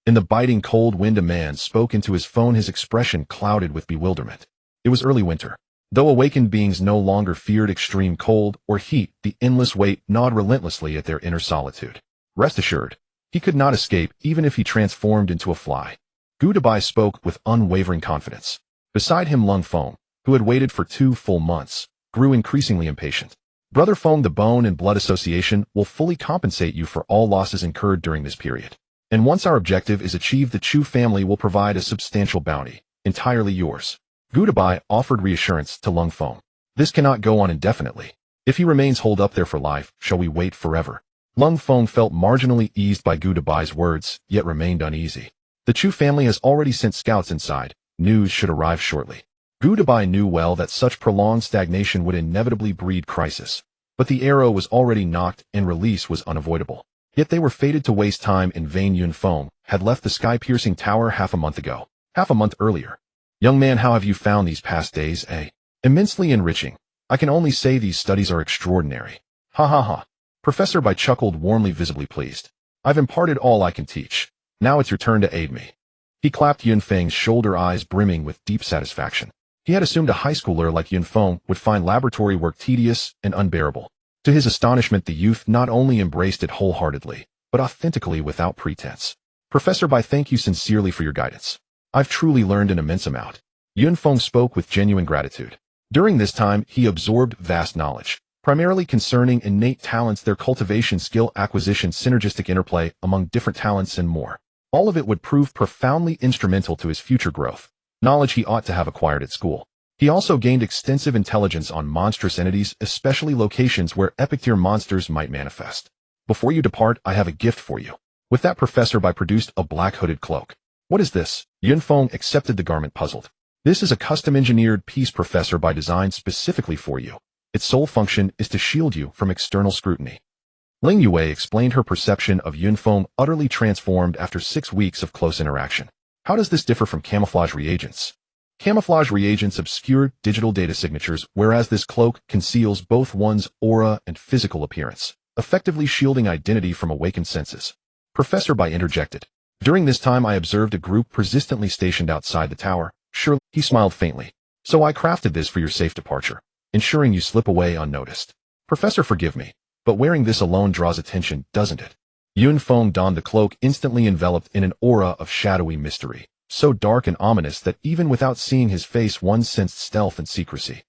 In the biting cold wind, a man spoke into his phone, his expression clouded with bewilderment. It was early winter. Though awakened beings no longer feared extreme cold or heat, the endless weight gnawed relentlessly at their inner solitude. Rest assured, he could not escape even if he transformed into a fly. Gu Dabai spoke with unwavering confidence. Beside him, Lung Feng, who had waited for 2 full months, grew increasingly impatient. Brother Feng, the Bone and Blood Association will fully compensate you for all losses incurred during this period. And once our objective is achieved, the Chu family will provide a substantial bounty, entirely yours. Gu Dabai offered reassurance to Lung Feng. This cannot go on indefinitely. If he remains holed up there for life, shall we wait forever? Lung Feng felt marginally eased by Gu Debai's words, yet remained uneasy. The Chu family has already sent scouts inside. News should arrive shortly. Gu Debai knew well that such prolonged stagnation would inevitably breed crisis. But the arrow was already knocked and release was unavoidable. Yet they were fated to waste time in vain. Yun Feng had left the sky-piercing tower half a month ago. Half a month earlier. Young man, how have you found these past days, eh? Immensely enriching. I can only say these studies are extraordinary. Ha ha ha. Professor Bai chuckled warmly, visibly pleased. I've imparted all I can teach. Now it's your turn to aid me. He clapped Yun Feng's shoulder, eyes brimming with deep satisfaction. He had assumed a high schooler like Yun Feng would find laboratory work tedious and unbearable. To his astonishment, the youth not only embraced it wholeheartedly, but authentically without pretense. Professor Bai, thank you sincerely for your guidance. I've truly learned an immense amount. Yun Feng spoke with genuine gratitude. During this time, he absorbed vast knowledge, primarily concerning innate talents, their cultivation, skill acquisition, synergistic interplay among different talents, and more. All of it would prove profoundly instrumental to his future growth, knowledge he ought to have acquired at school. He also gained extensive intelligence on monstrous entities, especially locations where epic-tier monsters might manifest. Before you depart, I have a gift for you. With that, Professor Bai produced a black hooded cloak. What is this? Yun Feng accepted the garment, puzzled. This is a custom-engineered piece Professor Bai designed specifically for you. Its sole function is to shield you from external scrutiny. Ling Yue explained, her perception of Yun Feng utterly transformed after 6 weeks of close interaction. How does this differ from camouflage reagents? Camouflage reagents obscure digital data signatures, whereas this cloak conceals both one's aura and physical appearance, effectively shielding identity from awakened senses. Professor Bai interjected. During this time, I observed a group persistently stationed outside the tower. Surely, he smiled faintly. So I crafted this for your safe departure, ensuring you slip away unnoticed. Professor, forgive me, but wearing this alone draws attention, doesn't it? Yun Feng donned the cloak, instantly enveloped in an aura of shadowy mystery, so dark and ominous that even without seeing his face one sensed stealth and secrecy.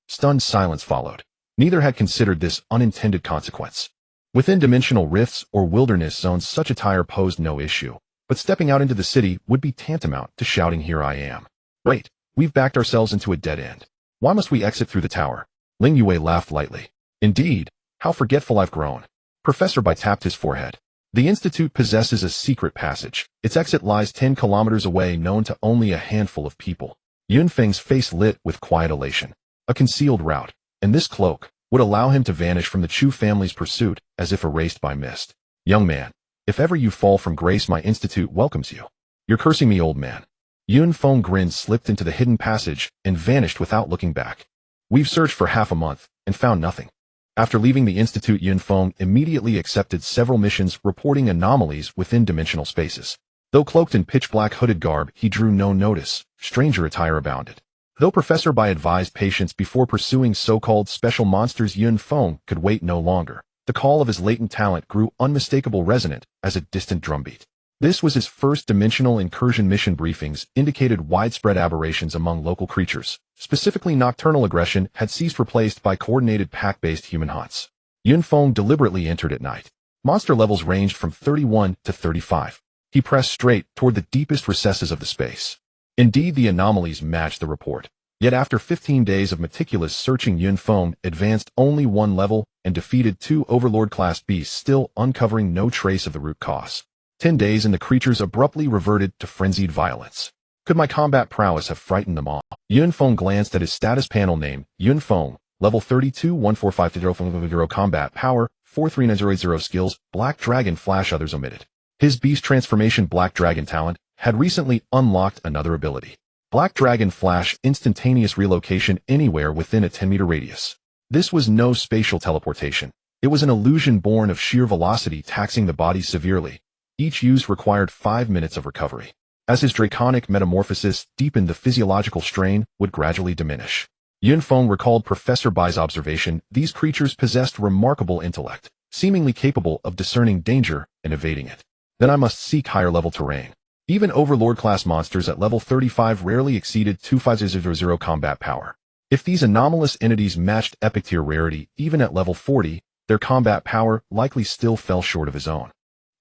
Stunned silence followed. Neither had considered this unintended consequence. Within dimensional rifts or wilderness zones, such attire posed no issue, but stepping out into the city would be tantamount to shouting, "Here I am." Wait, we've backed ourselves into a dead end. Why must we exit through the tower? Ling Yue laughed lightly. Indeed, how forgetful I've grown. Professor Bai tapped his forehead. The Institute possesses a secret passage. Its exit lies 10 kilometers away, known to only a handful of people. Yun Feng's face lit with quiet elation. A concealed route, and this cloak would allow him to vanish from the Chu family's pursuit as if erased by mist. Young man, if ever you fall from grace, my institute welcomes you. You're cursing me, old man. Yun Feng grinned, slipped into the hidden passage, and vanished without looking back. We've searched for half a month, and found nothing. After leaving the institute, Yun Feng immediately accepted several missions reporting anomalies within dimensional spaces. Though cloaked in pitch-black hooded garb, he drew no notice. Stranger attire abounded. Though Professor Bai advised patience before pursuing so-called special monsters, Yun Feng could wait no longer. The call of his latent talent grew unmistakable, resonant as a distant drumbeat. This was his first dimensional incursion. Mission briefings indicated widespread aberrations among local creatures. Specifically, nocturnal aggression had ceased, replaced by coordinated pack-based human hunts. Yun Feng deliberately entered at night. Monster levels ranged from 31 to 35. He pressed straight toward the deepest recesses of the space. Indeed, the anomalies matched the report. Yet after 15 days of meticulous searching, Yun Feng advanced only 1 level and defeated 2 Overlord-class beasts, still uncovering no trace of the root cause. 10 days and the creatures abruptly reverted to frenzied violence. Could my combat prowess have frightened them all? Yun Feng glanced at his status panel. Name, Yun Feng, level 32, 145 combat power, 43980 skills, Black Dragon Flash. Others omitted. His beast transformation Black Dragon talent had recently unlocked another ability. Black Dragon Flash, instantaneous relocation anywhere within a 10-meter radius. This was no spatial teleportation. It was an illusion born of sheer velocity, taxing the body severely. Each use required 5 minutes of recovery. As his draconic metamorphosis deepened, the physiological strain would gradually diminish. Yun Feng recalled Professor Bai's observation. These creatures possessed remarkable intellect, seemingly capable of discerning danger and evading it. Then I must seek higher-level terrain. Even Overlord-class monsters at level 35 rarely exceeded 2500 combat power. If these anomalous entities matched epic-tier rarity, even at level 40, their combat power likely still fell short of his own.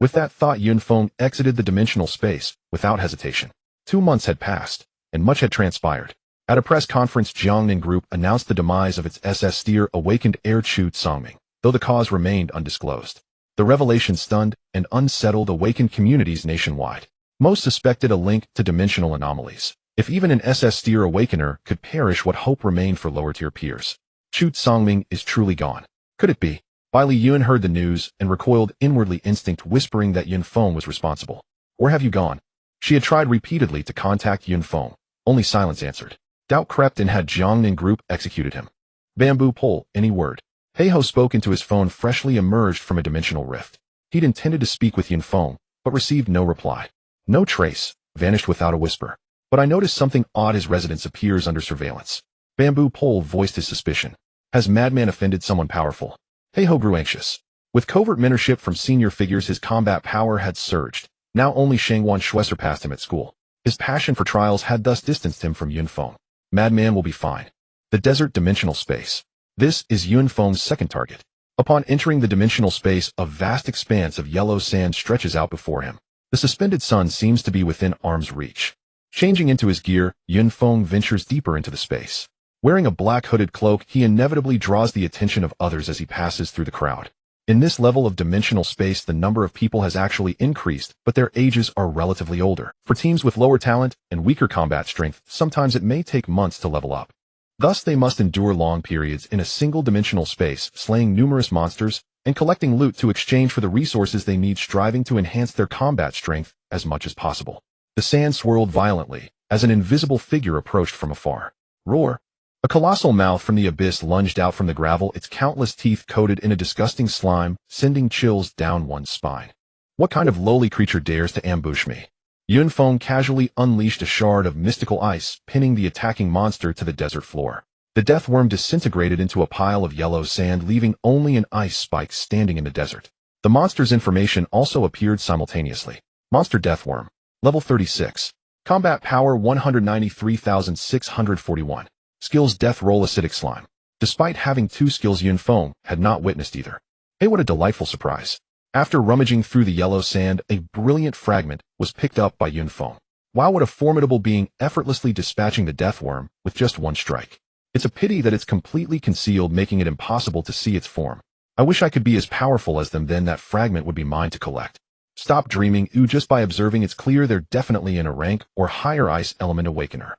With that thought, Yun Feng exited the dimensional space without hesitation. 2 months had passed, and much had transpired. At a press conference, Jiangnan Group announced the demise of its SS steer awakened heir Chu Tsangming, though the cause remained undisclosed. The revelation stunned and unsettled awakened communities nationwide. Most suspected a link to dimensional anomalies. If even an SS steer awakener could perish, what hope remained for lower-tier peers? Chu Tsangming is truly gone. Could it be? Bai Liyun heard the news and recoiled inwardly, instinct whispering that Yun Feng was responsible. Where have you gone? She had tried repeatedly to contact Yun Feng. Only silence answered. Doubt crept in. Had Jiangnan Group executed him? Bamboo pole, any word? Heiho spoke into his phone, freshly emerged from a dimensional rift. He'd intended to speak with Yun Feng, but received no reply. No trace, vanished without a whisper. But I noticed something odd. His residence appears under surveillance. Bamboo pole voiced his suspicion. Has madman offended someone powerful? Heiho grew anxious. With covert mentorship from senior figures, his combat power had surged. Now only Shangwan Shui surpassed him at school. His passion for trials had thus distanced him from Yun Feng. Madman will be fine. The desert dimensional space. This is Yun Feng's second target. Upon entering the dimensional space, a vast expanse of yellow sand stretches out before him. The suspended sun seems to be within arm's reach. Changing into his gear, Yun Feng ventures deeper into the space. Wearing a black hooded cloak, he inevitably draws the attention of others as he passes through the crowd. In this level of dimensional space, the number of people has actually increased, but their ages are relatively older. For teams with lower talent and weaker combat strength, sometimes it may take months to level up. Thus, they must endure long periods in a single dimensional space, slaying numerous monsters and collecting loot to exchange for the resources they need, striving to enhance their combat strength as much as possible. The sand swirled violently as an invisible figure approached from afar. Roar! A colossal mouth from the abyss lunged out from the gravel, its countless teeth coated in a disgusting slime, sending chills down one's spine. What kind of lowly creature dares to ambush me? Yun Feng casually unleashed a shard of mystical ice, pinning the attacking monster to the desert floor. The death worm disintegrated into a pile of yellow sand, leaving only an ice spike standing in the desert. The monster's information also appeared simultaneously. Monster Death Worm. Level 36. Combat Power 193,641. Skills Death Roll Acidic Slime. Despite having two skills, Yun Feng had not witnessed either. Hey, what a delightful surprise. After rummaging through the yellow sand, a brilliant fragment was picked up by Yun Feng. Wow, what a formidable being, effortlessly dispatching the death worm with just one strike. It's a pity that it's completely concealed, making it impossible to see its form. I wish I could be as powerful as them, then that fragment would be mine to collect. Stop dreaming, just by observing it's clear they're definitely in a rank or higher ice element awakener.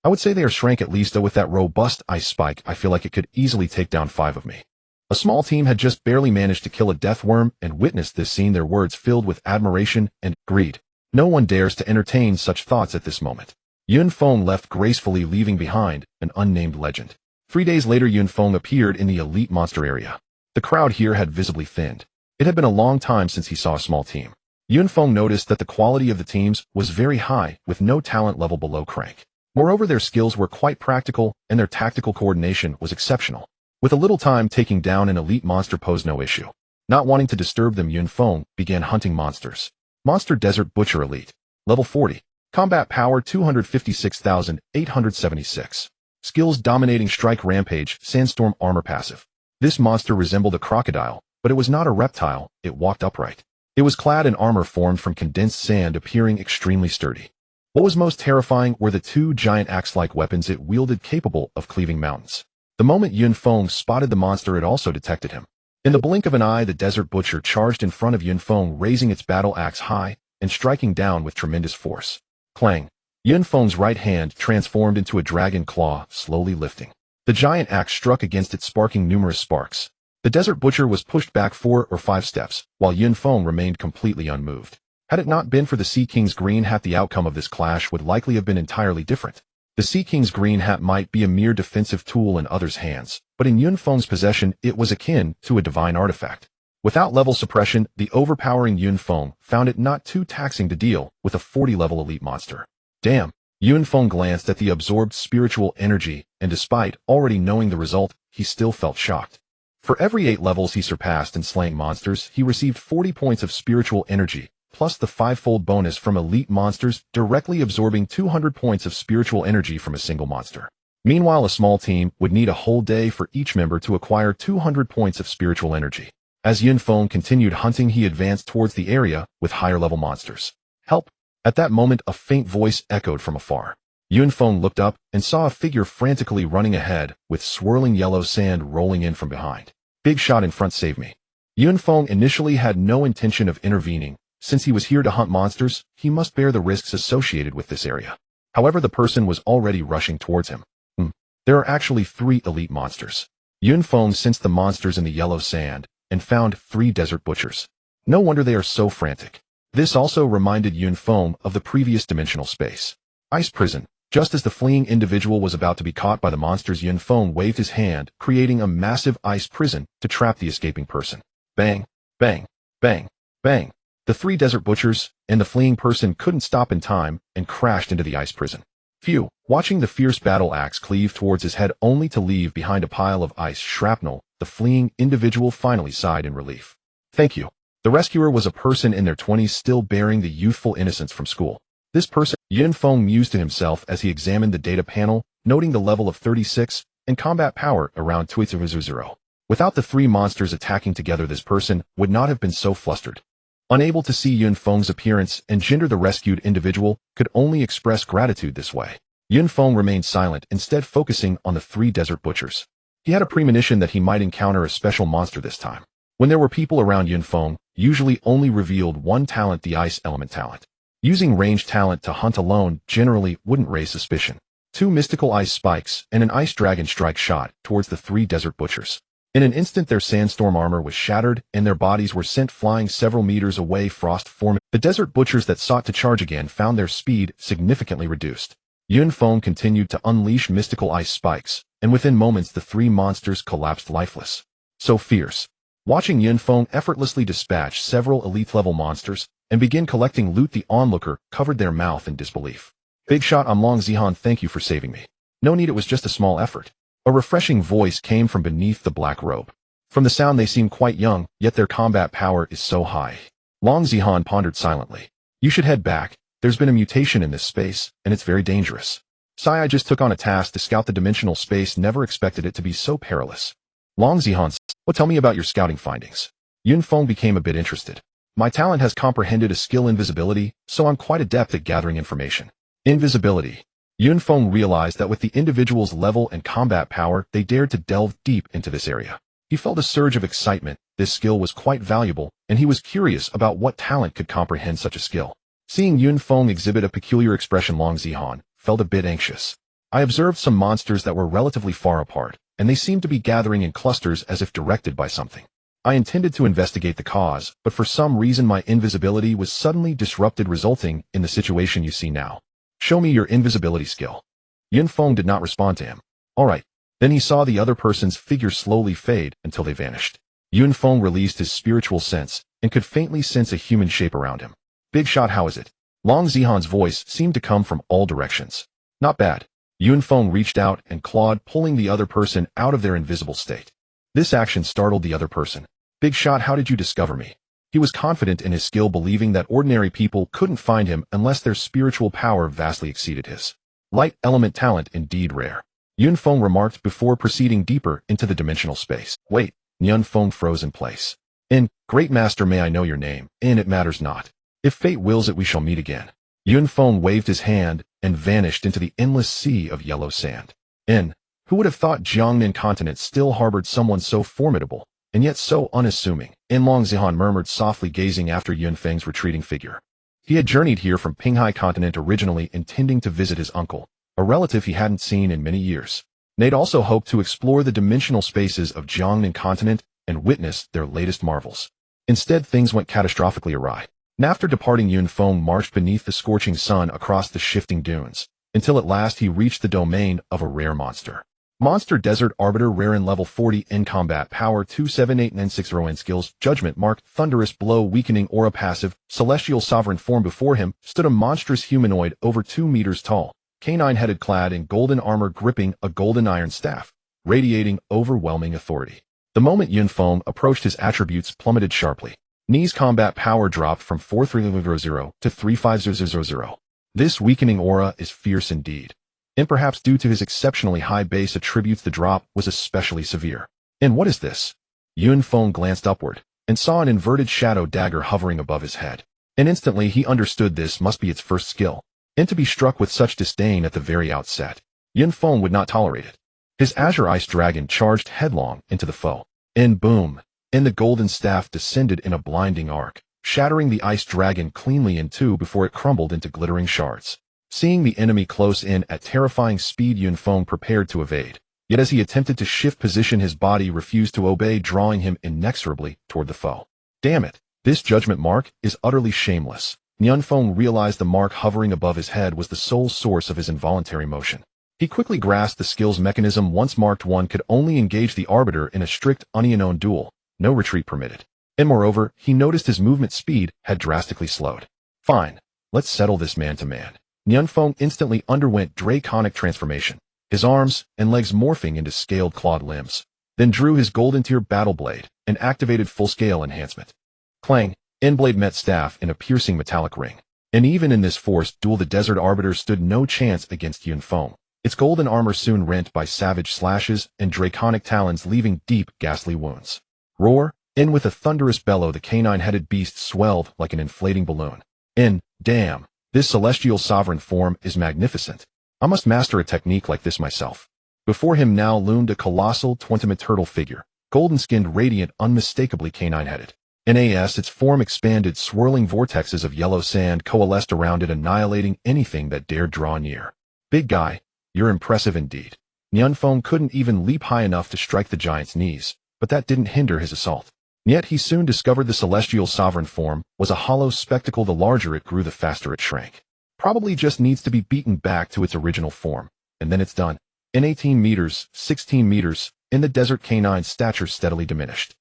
I would say they are shrank at least, though with that robust ice spike, I feel like it could easily take down 5 of me. A small team had just barely managed to kill a death worm and witnessed this scene, their words filled with admiration and greed. No one dares to entertain such thoughts at this moment. Yun Feng left gracefully, leaving behind an unnamed legend. 3 days later, Yun Feng appeared in the elite monster area. The crowd here had visibly thinned. It had been a long time since he saw a small team. Yun Feng noticed that the quality of the teams was very high, with no talent level below crank. Moreover, their skills were quite practical, and their tactical coordination was exceptional. With a little time, taking down an elite monster posed no issue. Not wanting to disturb them, Yun Feng began hunting monsters. Monster Desert Butcher Elite. Level 40. Combat Power 256,876. Skills Dominating Strike Rampage Sandstorm Armor Passive. This monster resembled a crocodile, but it was not a reptile, it walked upright. It was clad in armor formed from condensed sand, appearing extremely sturdy. What was most terrifying were the 2 giant axe-like weapons it wielded, capable of cleaving mountains. The moment Yun Feng spotted the monster, it also detected him. In the blink of an eye, the Desert Butcher charged in front of Yun Feng, raising its battle axe high and striking down with tremendous force. Clang! Yun Feng's right hand transformed into a dragon claw, slowly lifting. The giant axe struck against it, sparking numerous sparks. The Desert Butcher was pushed back 4 or 5 steps, while Yun Feng remained completely unmoved. Had it not been for the Sea King's green hat, the outcome of this clash would likely have been entirely different. The Sea King's green hat might be a mere defensive tool in others' hands, but in Yun Feng's possession, it was akin to a divine artifact. Without level suppression, the overpowering Yun Feng found it not too taxing to deal with a 40-level elite monster. Damn! Yun Feng glanced at the absorbed spiritual energy, and despite already knowing the result, he still felt shocked. For every 8 levels he surpassed in slaying monsters, he received 40 points of spiritual energy, plus the 5-fold bonus from elite monsters, directly absorbing 200 points of spiritual energy from a single monster. Meanwhile, a small team would need a whole day for each member to acquire 200 points of spiritual energy. As Yun Feng continued hunting, he advanced towards the area with higher-level monsters. Help! At that moment, a faint voice echoed from afar. Yun Feng looked up and saw a figure frantically running ahead, with swirling yellow sand rolling in from behind. Big shot in front, save me. Yun Feng initially had no intention of intervening. Since he was here to hunt monsters, he must bear the risks associated with this area. However, the person was already rushing towards him. There are actually 3 elite monsters. Yun Feng sensed the monsters in the yellow sand and found 3 desert butchers. No wonder they are so frantic. This also reminded Yun Feng of the previous dimensional space. Ice prison. Just as the fleeing individual was about to be caught by the monsters, Yun Feng waved his hand, creating a massive ice prison to trap the escaping person. Bang, bang, bang, bang. The 3 desert butchers and the fleeing person couldn't stop in time and crashed into the ice prison. Phew, watching the fierce battle axe cleave towards his head only to leave behind a pile of ice shrapnel, the fleeing individual finally sighed in relief. Thank you. The rescuer was a person in their 20s still bearing the youthful innocence from school. This person, Yun Feng mused to himself as he examined the data panel, noting the level of 36 and combat power around 200. Without the 3 monsters attacking together, this person would not have been so flustered. Unable to see Yun Feng's appearance and gender, the rescued individual could only express gratitude this way. Yun Feng remained silent, instead focusing on the 3 desert butchers. He had a premonition that he might encounter a special monster this time. When there were people around, Yun Feng usually only revealed one talent, the ice element talent. Using ranged talent to hunt alone generally wouldn't raise suspicion. 2 mystical ice spikes and an ice dragon strike shot towards the 3 desert butchers. In an instant, their sandstorm armor was shattered and their bodies were sent flying several meters away, frost forming. The desert butchers that sought to charge again found their speed significantly reduced. Yun Feng continued to unleash mystical ice spikes, and within moments the 3 monsters collapsed lifeless. So fierce. Watching Yun Feng effortlessly dispatch several elite-level monsters and begin collecting loot, the onlooker covered their mouth in disbelief. Big shot, I'm Long Zihan, thank you for saving me. No need, it was just a small effort. A refreshing voice came from beneath the black robe. From the sound, they seem quite young, yet their combat power is so high. Long Zihan pondered silently. You should head back. There's been a mutation in this space, and it's very dangerous. I just took on a task to scout the dimensional space, never expected it to be so perilous. Long Zihan, tell me about your scouting findings. Yun Feng became a bit interested. My talent has comprehended a skill, invisibility, so I'm quite adept at gathering information. Invisibility. Yun Feng realized that with the individual's level and combat power, they dared to delve deep into this area. He felt a surge of excitement. This skill was quite valuable, and he was curious about what talent could comprehend such a skill. Seeing Yun Feng exhibit a peculiar expression, Long Zihan felt a bit anxious. I observed some monsters that were relatively far apart, and they seemed to be gathering in clusters as if directed by something. I intended to investigate the cause, but for some reason my invisibility was suddenly disrupted, resulting in the situation you see now. Show me your invisibility skill. Yun Feng did not respond to him. Alright. Then he saw the other person's figure slowly fade until they vanished. Yun Feng released his spiritual sense and could faintly sense a human shape around him. Big shot, how is it? Long Zihan's voice seemed to come from all directions. Not bad. Yun Feng reached out and clawed, pulling the other person out of their invisible state. This action startled the other person. Big shot, how did you discover me? He was confident in his skill, believing that ordinary people couldn't find him unless their spiritual power vastly exceeded his. Light element talent indeed rare. Yun Feng remarked before proceeding deeper into the dimensional space. Wait, Yun Feng froze in place. Great Master, may I know your name? It matters not. If fate wills it, we shall meet again. Yun Feng waved his hand and vanished into the endless sea of yellow sand. Who would have thought Jiangnan continent still harbored someone so formidable, and yet so unassuming? Long Zihan murmured softly, gazing after Yun Feng's retreating figure. He had journeyed here from Pinghai continent originally intending to visit his uncle, a relative he hadn't seen in many years. They'd also hoped to explore the dimensional spaces of Jiangnan continent and witness their latest marvels. Instead, things went catastrophically awry. After departing, Yun Feng marched beneath the scorching sun across the shifting dunes, until at last he reached the domain of a rare monster. Monster Desert Arbiter, rare in level 40, in combat power 278960, in skills, judgment marked, thunderous blow, weakening aura, passive, celestial sovereign form. Before him stood a monstrous humanoid over 2 meters tall, canine-headed, clad in golden armor, gripping a golden iron staff, radiating overwhelming authority. The moment Yun Feng approached, his attributes plummeted sharply. Knee's combat power dropped from 4300 to 35000. This weakening aura is fierce indeed. And perhaps due to his exceptionally high base attributes, the drop was especially severe. What is this? Yun Feng glanced upward and saw an inverted shadow dagger hovering above his head. Instantly he understood this must be its first skill. And to be struck with such disdain at the very outset, Yun Feng would not tolerate it. His azure ice dragon charged headlong into the foe. And boom! And the golden staff descended in a blinding arc, shattering the ice dragon cleanly in two before it crumbled into glittering shards. Seeing the enemy close in at terrifying speed, Yun Feng prepared to evade. Yet as he attempted to shift position, his body refused to obey, drawing him inexorably toward the foe. Damn it! This judgment mark is utterly shameless. Yun Feng realized the mark hovering above his head was the sole source of his involuntary motion. He quickly grasped the skill's mechanism. Once marked, one could only engage the arbiter in a strict unknown duel, no retreat permitted. And moreover, he noticed his movement speed had drastically slowed. Fine, let's settle this man to man. Yun Feng instantly underwent draconic transformation, his arms and legs morphing into scaled clawed limbs, then drew his golden tier battle blade and activated full-scale enhancement. Clang! Endblade met staff in a piercing metallic ring. And even in this forced duel, the Desert Arbiter stood no chance against Yun Feng. Its golden armor soon rent by savage slashes and draconic talons, leaving deep, ghastly wounds. Roar! And with a thunderous bellow, the canine-headed beast swelled like an inflating balloon. And, damn! This celestial sovereign form is magnificent. I must master a technique like this myself. Before him now loomed a colossal 20-meter turtle figure, golden-skinned, radiant, unmistakably canine-headed. Nas its form expanded, swirling vortexes of yellow sand coalesced around it, annihilating anything that dared draw near. Big guy, you're impressive indeed. Yun Feng couldn't even leap high enough to strike the giant's knees, but that didn't hinder his assault. Yet he soon discovered the celestial sovereign form was a hollow spectacle. The larger it grew, the faster it shrank. Probably just needs to be beaten back to its original form, and then it's done. In 18 meters, 16 meters, in the desert canine's stature steadily diminished.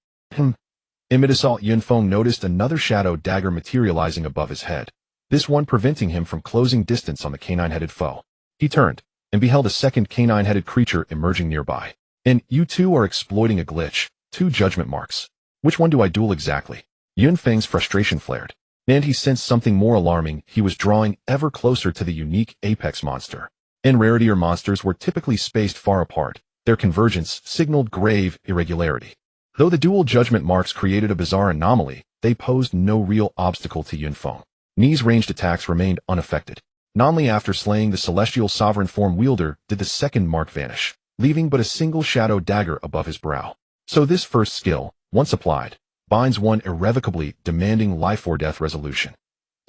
In mid-assault, Yun Feng noticed another shadow dagger materializing above his head, this one preventing him from closing distance on the canine-headed foe. He turned, and beheld a second canine-headed creature emerging nearby. And you two are exploiting a glitch, 2 judgment marks. Which one do I duel exactly? Yun Feng's frustration flared, and he sensed something more alarming. He was drawing ever closer to the unique apex monster. And raritier monsters were typically spaced far apart. Their convergence signaled grave irregularity. Though the dual judgment marks created a bizarre anomaly, they posed no real obstacle to Yun Feng. Ni's ranged attacks remained unaffected. Not only after slaying the celestial sovereign form wielder did the second mark vanish, leaving but a single shadow dagger above his brow. So this first skill, once applied, binds one irrevocably, demanding life or death resolution.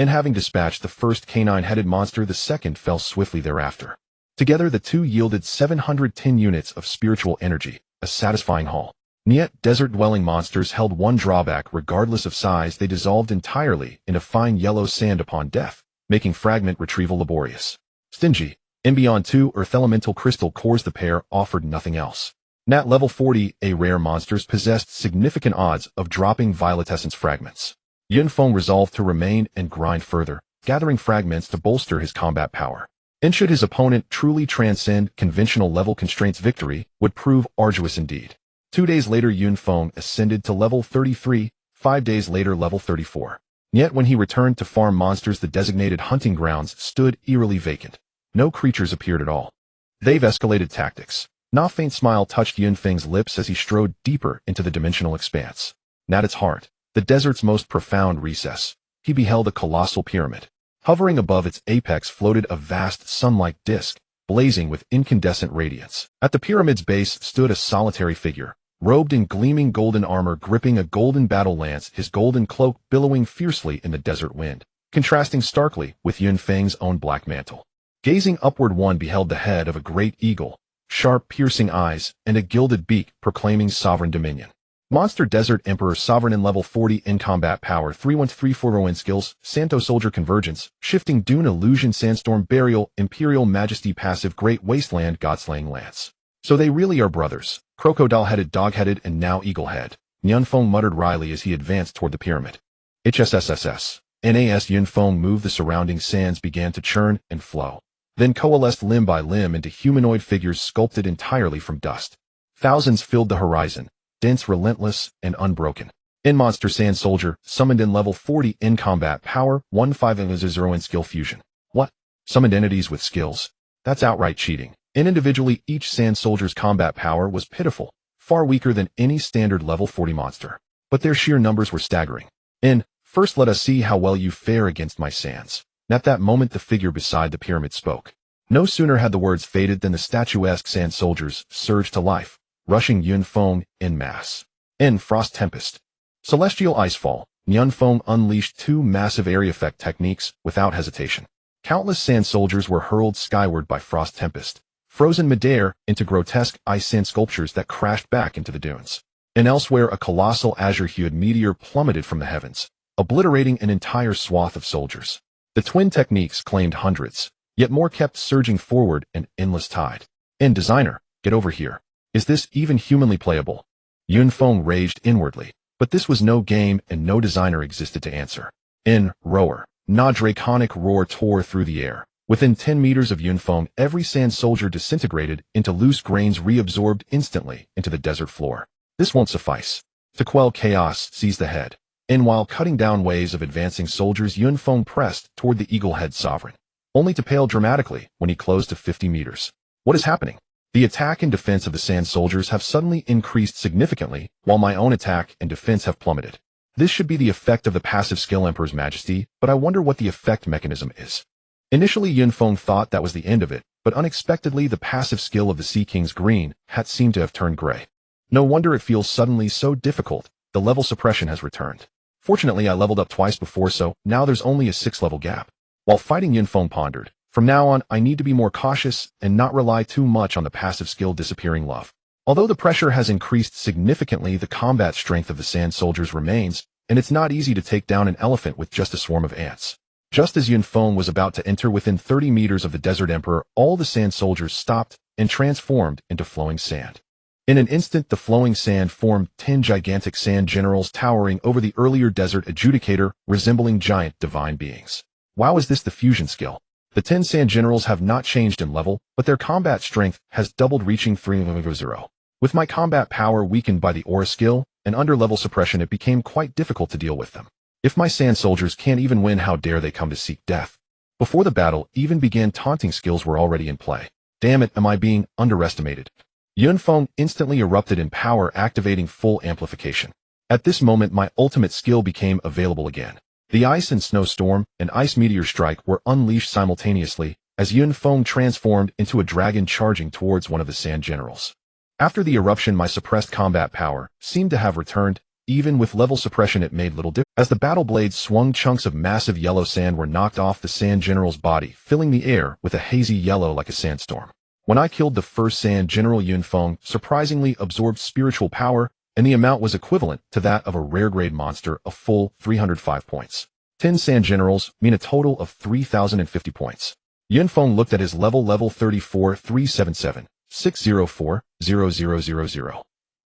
And having dispatched the first canine-headed monster, the second fell swiftly thereafter. Together the two yielded 710 units of spiritual energy, a satisfying haul. Yet desert-dwelling monsters held one drawback: regardless of size, they dissolved entirely into fine yellow sand upon death, making fragment retrieval laborious. Stingy, and beyond 2 earth elemental crystal cores, the pair offered nothing else. At level 40, rare monsters possessed significant odds of dropping violescence fragments. Yun Feng resolved to remain and grind further, gathering fragments to bolster his combat power. And should his opponent truly transcend conventional level constraints, victory would prove arduous indeed. 2 days later, Yun Feng ascended to level 33, 5 days later level 34. Yet when he returned to farm monsters, the designated hunting grounds stood eerily vacant. No creatures appeared at all. They've escalated tactics. A faint smile touched Yun Feng's lips as he strode deeper into the dimensional expanse. At its heart, the desert's most profound recess, he beheld a colossal pyramid. Hovering above its apex floated a vast sun-like disk, blazing with incandescent radiance. At the pyramid's base stood a solitary figure, robed in gleaming golden armor, gripping a golden battle lance, his golden cloak billowing fiercely in the desert wind, contrasting starkly with Yun Feng's own black mantle. Gazing upward, one beheld the head of a great eagle, sharp piercing eyes, and a gilded beak proclaiming sovereign dominion. Monster Desert Emperor, sovereign in level 40 in combat power, 31340 in skills, Santo Soldier Convergence, Shifting Dune Illusion, Sandstorm Burial, Imperial Majesty passive, Great Wasteland, Godslaying Lance. So they really are brothers, crocodile-headed, dog-headed, and now eagle-head, Yun Feng muttered wryly as he advanced toward the pyramid. HSSSS. NAS Yun Feng moved, the surrounding sands began to churn and flow, then coalesced limb by limb into humanoid figures sculpted entirely from dust. Thousands filled the horizon, dense, relentless, and unbroken. In Monster Sand Soldier, summoned in level 40 in combat power, 1500 in skill fusion. What? Summoned entities with skills? That's outright cheating. And individually, each Sand Soldier's combat power was pitiful, far weaker than any standard level 40 monster. But their sheer numbers were staggering. And first let us see how well you fare against my sands. and at that moment the figure beside the pyramid spoke. No sooner had the words faded than the statuesque sand soldiers surged to life, rushing Yun Feng en masse. In Frost Tempest. Celestial Icefall, Yun Feng unleashed two massive area effect techniques without hesitation. Countless sand soldiers were hurled skyward by Frost Tempest, frozen midair into grotesque ice sand sculptures that crashed back into the dunes. And elsewhere a colossal azure-hued meteor plummeted from the heavens, obliterating an entire swath of soldiers. The twin techniques claimed hundreds, yet more kept surging forward an endless tide. And designer, get over here. Is this even humanly playable? Yun Feng raged inwardly, but this was no game and no designer existed to answer. In Roar, a draconic roar tore through the air. Within 10 meters of Yun Feng, every sand soldier disintegrated into loose grains reabsorbed instantly into the desert floor. This won't suffice. To quell chaos, seize the head. And while cutting down waves of advancing soldiers, Yun Feng pressed toward the eagle-head sovereign, only to pale dramatically when he closed to 50 meters. What is happening? The attack and defense of the sand soldiers have suddenly increased significantly, while my own attack and defense have plummeted. This should be the effect of the passive skill, Emperor's Majesty, but I wonder what the effect mechanism is. Initially Yun Feng thought that was the end of it, but unexpectedly the passive skill of the Sea King's green hat seemed to have turned gray. No wonder it feels suddenly so difficult. The level suppression has returned. Fortunately I leveled up twice before, so now there's only a 6-level gap. While fighting, Yun Feng pondered, from now on I need to be more cautious and not rely too much on the passive skill disappearing love. Although the pressure has increased significantly, the combat strength of the sand soldiers remains, and it's not easy to take down an elephant with just a swarm of ants. Just as Yun Feng was about to enter within 30 meters of the Desert Emperor, all the sand soldiers stopped and transformed into flowing sand. In an instant, the flowing sand formed 10 gigantic sand generals towering over the earlier desert adjudicator, resembling giant divine beings. Wow, is this the fusion skill? The 10 sand generals have not changed in level, but their combat strength has doubled, reaching 300. With my combat power weakened by the aura skill and under-level suppression, it became quite difficult to deal with them. If my sand soldiers can't even win, how dare they come to seek death? Before the battle even began, taunting skills were already in play. Damn it, am I being underestimated? Yun Feng instantly erupted in power, activating full amplification. At this moment my ultimate skill became available again. The Ice and Snowstorm and Ice Meteor Strike were unleashed simultaneously as Yun Feng transformed into a dragon charging towards one of the sand generals. After the eruption, my suppressed combat power seemed to have returned. Even with level suppression it made little difference. As the battle blades swung, chunks of massive yellow sand were knocked off the sand general's body, filling the air with a hazy yellow like a sandstorm. When I killed the first sand general, Yun Feng surprisingly absorbed spiritual power, and the amount was equivalent to that of a rare grade monster, a full 305 points. 10 sand generals mean a total of 3,050 points. Yun Feng looked at his level 34, 377, 604, 0000.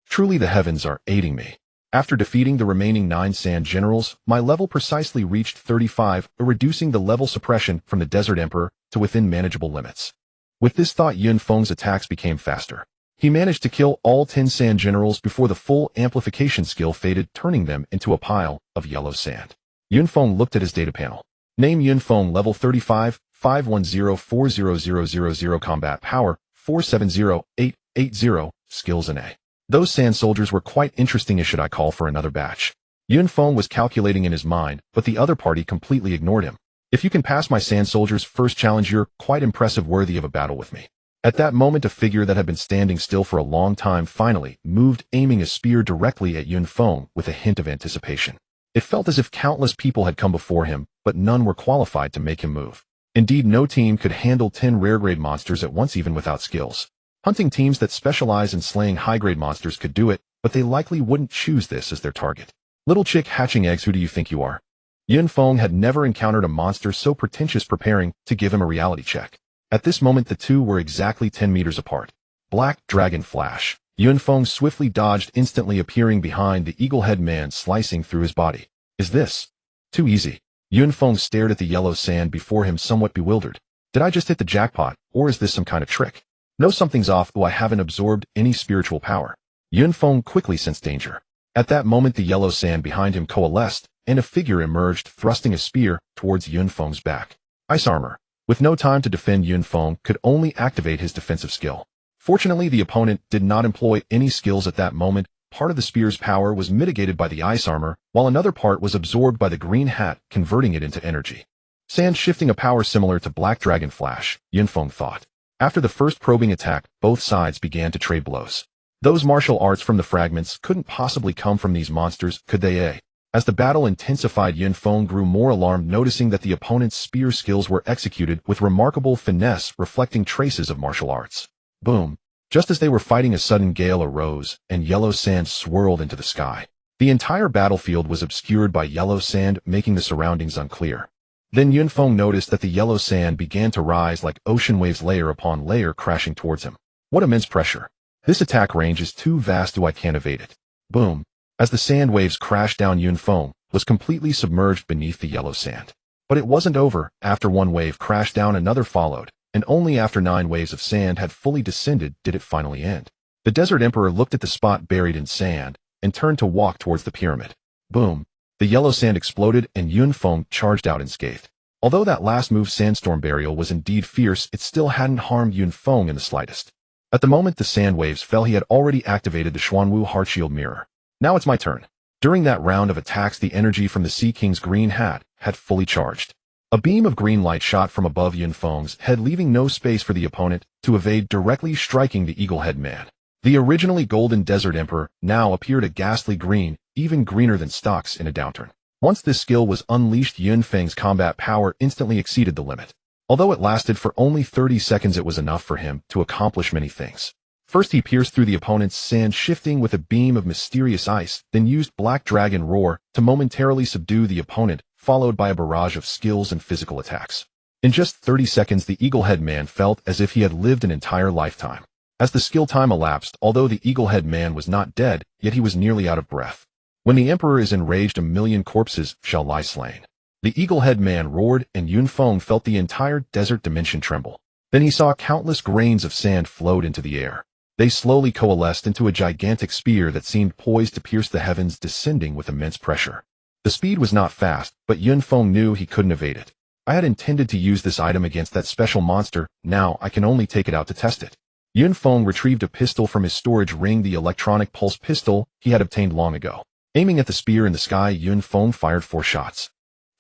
Truly the heavens are aiding me. After defeating the remaining 9 sand generals, my level precisely reached 35, reducing the level suppression from the Desert Emperor to within manageable limits. With this thought, Yun Feng's attacks became faster. He managed to kill all 10 sand generals before the full amplification skill faded, turning them into a pile of yellow sand. Yun Feng looked at his data panel. Name Yun Feng, level 35, 510400000, combat power 470880, skills an A. Those sand soldiers were quite interesting. Should I call for another batch? Yun Feng was calculating in his mind, but the other party completely ignored him. If you can pass my sand soldiers' first challenge, you're quite impressive, worthy of a battle with me. At that moment, a figure that had been standing still for a long time finally moved, aiming a spear directly at Yun Feng with a hint of anticipation. It felt as if countless people had come before him, but none were qualified to make him move. Indeed, no team could handle 10 rare-grade monsters at once, even without skills. Hunting teams that specialize in slaying high-grade monsters could do it, but they likely wouldn't choose this as their target. Little chick hatching eggs, who do you think you are? Yun Feng had never encountered a monster so pretentious, preparing to give him a reality check. At this moment the two were exactly 10 meters apart. Black Dragon Flash. Yun Feng swiftly dodged, instantly appearing behind the eagle-head man, slicing through his body. Is this too easy? Yun Feng stared at the yellow sand before him, somewhat bewildered. Did I just hit the jackpot, or is this some kind of trick? No, something's off. I haven't absorbed any spiritual power. Yun Feng quickly sensed danger. At that moment the yellow sand behind him coalesced, and a figure emerged, thrusting a spear towards Yun Feng's back. Ice armor. With no time to defend, Yun Feng could only activate his defensive skill. Fortunately, the opponent did not employ any skills at that moment. Part of the spear's power was mitigated by the ice armor, while another part was absorbed by the green hat, converting it into energy. Sand shifting a power similar to Black Dragon Flash, Yunfeng thought. After the first probing attack, both sides began to trade blows. Those martial arts from the fragments couldn't possibly come from these monsters, could they? As the battle intensified, Yunfeng grew more alarmed, noticing that the opponent's spear skills were executed with remarkable finesse, reflecting traces of martial arts. Boom. Just as they were fighting, a sudden gale arose, and yellow sand swirled into the sky. The entire battlefield was obscured by yellow sand, making the surroundings unclear. Then Yunfeng noticed that the yellow sand began to rise like ocean waves, layer upon layer, crashing towards him. What immense pressure! This attack range is too vast, I can't evade it. Boom. As the sand waves crashed down, Yunfeng was completely submerged beneath the yellow sand. But it wasn't over. After one wave crashed down, another followed, and only after 9 waves of sand had fully descended did it finally end. The Desert Emperor looked at the spot buried in sand and turned to walk towards the pyramid. Boom. The yellow sand exploded and Yunfeng charged out unscathed. Although that last move, Sandstorm Burial, was indeed fierce, it still hadn't harmed Yunfeng in the slightest. At the moment the sand waves fell, he had already activated the Xuanwu Heart Shield Mirror. Now it's my turn. During that round of attacks, the energy from the Sea King's green hat had fully charged. A beam of green light shot from above Yunfeng's head, leaving no space for the opponent to evade, directly striking the eagle-head man. The originally golden Desert Emperor now appeared a ghastly green, even greener than stocks in a downturn. Once this skill was unleashed, Yunfeng's combat power instantly exceeded the limit. Although it lasted for only 30 seconds, it was enough for him to accomplish many things. First, he pierced through the opponent's sand shifting with a beam of mysterious ice, then used Black Dragon Roar to momentarily subdue the opponent, followed by a barrage of skills and physical attacks. In just 30 seconds, the eagle-head man felt as if he had lived an entire lifetime. As the skill time elapsed, although the eagle-head man was not dead, yet he was nearly out of breath. When the emperor is enraged, 1,000,000 corpses shall lie slain. The eagle-head man roared, and Yunfeng felt the entire desert dimension tremble. Then he saw countless grains of sand float into the air. They slowly coalesced into a gigantic spear that seemed poised to pierce the heavens, descending with immense pressure. The speed was not fast, but Yunfeng knew he couldn't evade it. I had intended to use this item against that special monster, now I can only take it out to test it. Yunfeng retrieved a pistol from his storage ring, the electronic pulse pistol he had obtained long ago. Aiming at the spear in the sky, Yunfeng fired 4 shots.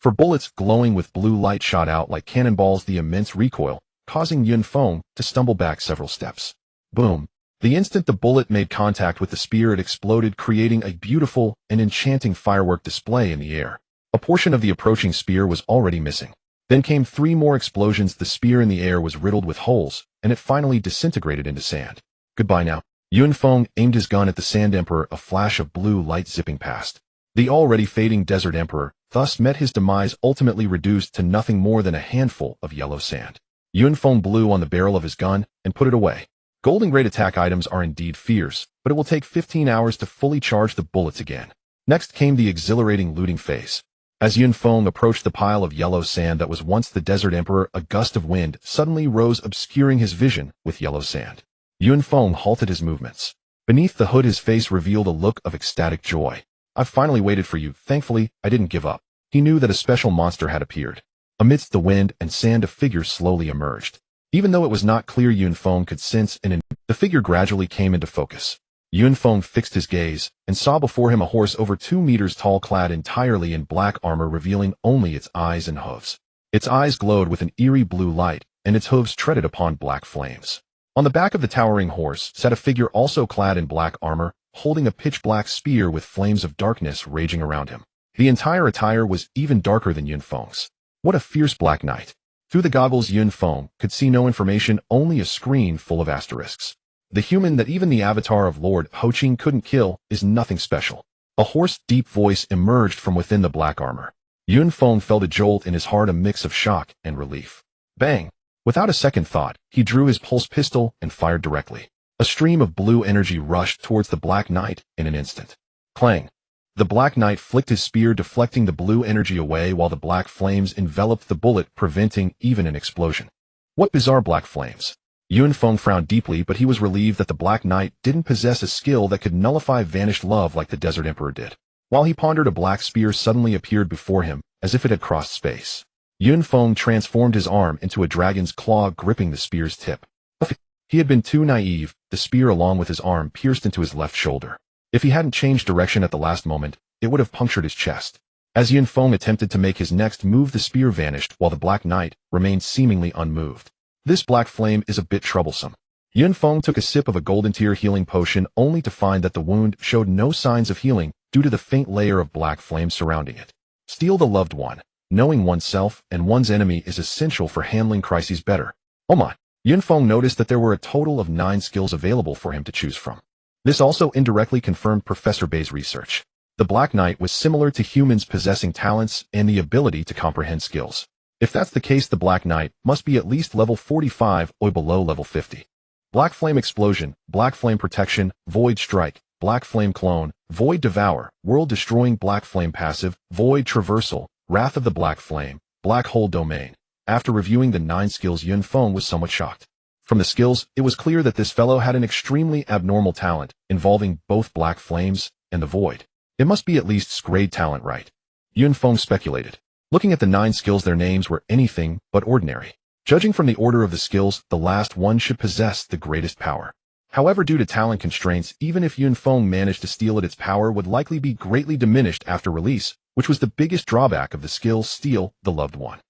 4 bullets glowing with blue light shot out like cannonballs, the immense recoil causing Yunfeng to stumble back several steps. Boom. The instant the bullet made contact with the spear, it exploded, creating a beautiful and enchanting firework display in the air. A portion of the approaching spear was already missing. Then came 3 more explosions. The spear in the air was riddled with holes, and it finally disintegrated into sand. Goodbye now. Yunfeng aimed his gun at the Sand Emperor, a flash of blue light zipping past. The already fading Desert Emperor thus met his demise, ultimately reduced to nothing more than a handful of yellow sand. Yunfeng blew on the barrel of his gun and put it away. Golden Great attack items are indeed fierce, but it will take 15 hours to fully charge the bullets again. Next came the exhilarating looting phase. As Yunfeng approached the pile of yellow sand that was once the Desert Emperor, a gust of wind suddenly rose, obscuring his vision with yellow sand. Yunfeng halted his movements. Beneath the hood, his face revealed a look of ecstatic joy. I've finally waited for you. Thankfully, I didn't give up. He knew that a special monster had appeared. Amidst the wind and sand, a figure slowly emerged. Even though it was not clear, Yunfeng could sense the figure gradually came into focus. Yunfeng fixed his gaze and saw before him a horse over 2 meters tall, clad entirely in black armor, revealing only its eyes and hooves. Its eyes glowed with an eerie blue light, and its hooves treaded upon black flames. On the back of the towering horse sat a figure also clad in black armor, holding a pitch-black spear with flames of darkness raging around him. The entire attire was even darker than Yunfeng's. What a fierce black knight! Through the goggles, Yunfeng could see no information, only a screen full of asterisks. The human that even the avatar of Lord Hoqing couldn't kill is nothing special. A hoarse, deep voice emerged from within the black armor. Yunfeng felt a jolt in his heart, a mix of shock and relief. Bang! Without a second thought, he drew his pulse pistol and fired directly. A stream of blue energy rushed towards the Black Knight in an instant. Clang! The Black Knight flicked his spear, deflecting the blue energy away, while the black flames enveloped the bullet, preventing even an explosion. What bizarre black flames! Yunfeng frowned deeply, but he was relieved that the Black Knight didn't possess a skill that could nullify vanished love like the Desert Emperor did. While he pondered, a black spear suddenly appeared before him, as if it had crossed space. Yunfeng transformed his arm into a dragon's claw, gripping the spear's tip. He had been too naive. The spear, along with his arm, pierced into his left shoulder. If he hadn't changed direction at the last moment, it would have punctured his chest. As Yun Feng attempted to make his next move, the spear vanished while the Black Knight remained seemingly unmoved. This black flame is a bit troublesome. Yun Feng took a sip of a golden tier healing potion only to find that the wound showed no signs of healing due to the faint layer of black flame surrounding it. Steal the loved one. Knowing oneself and one's enemy is essential for handling crises better. Oh my! Yun Feng noticed that there were a total of 9 skills available for him to choose from. This also indirectly confirmed Professor Bei's research. The Black Knight was similar to humans possessing talents and the ability to comprehend skills. If that's the case, the Black Knight must be at least level 45 or below level 50. Black Flame Explosion, Black Flame Protection, Void Strike, Black Flame Clone, Void Devour, World Destroying Black Flame Passive, Void Traversal, Wrath of the Black Flame, Black Hole Domain. After reviewing the 9 skills, Yun Feng was somewhat shocked. From the skills, it was clear that this fellow had an extremely abnormal talent involving both black flames and the void. It must be at least grade talent, right? Yun Feng speculated. Looking at the 9 skills, their names were anything but ordinary. Judging from the order of the skills, the last one should possess the greatest power. However, due to talent constraints, even if Yun Feng managed to steal it, its power would likely be greatly diminished after release, which was the biggest drawback of the skill Steal the Loved One.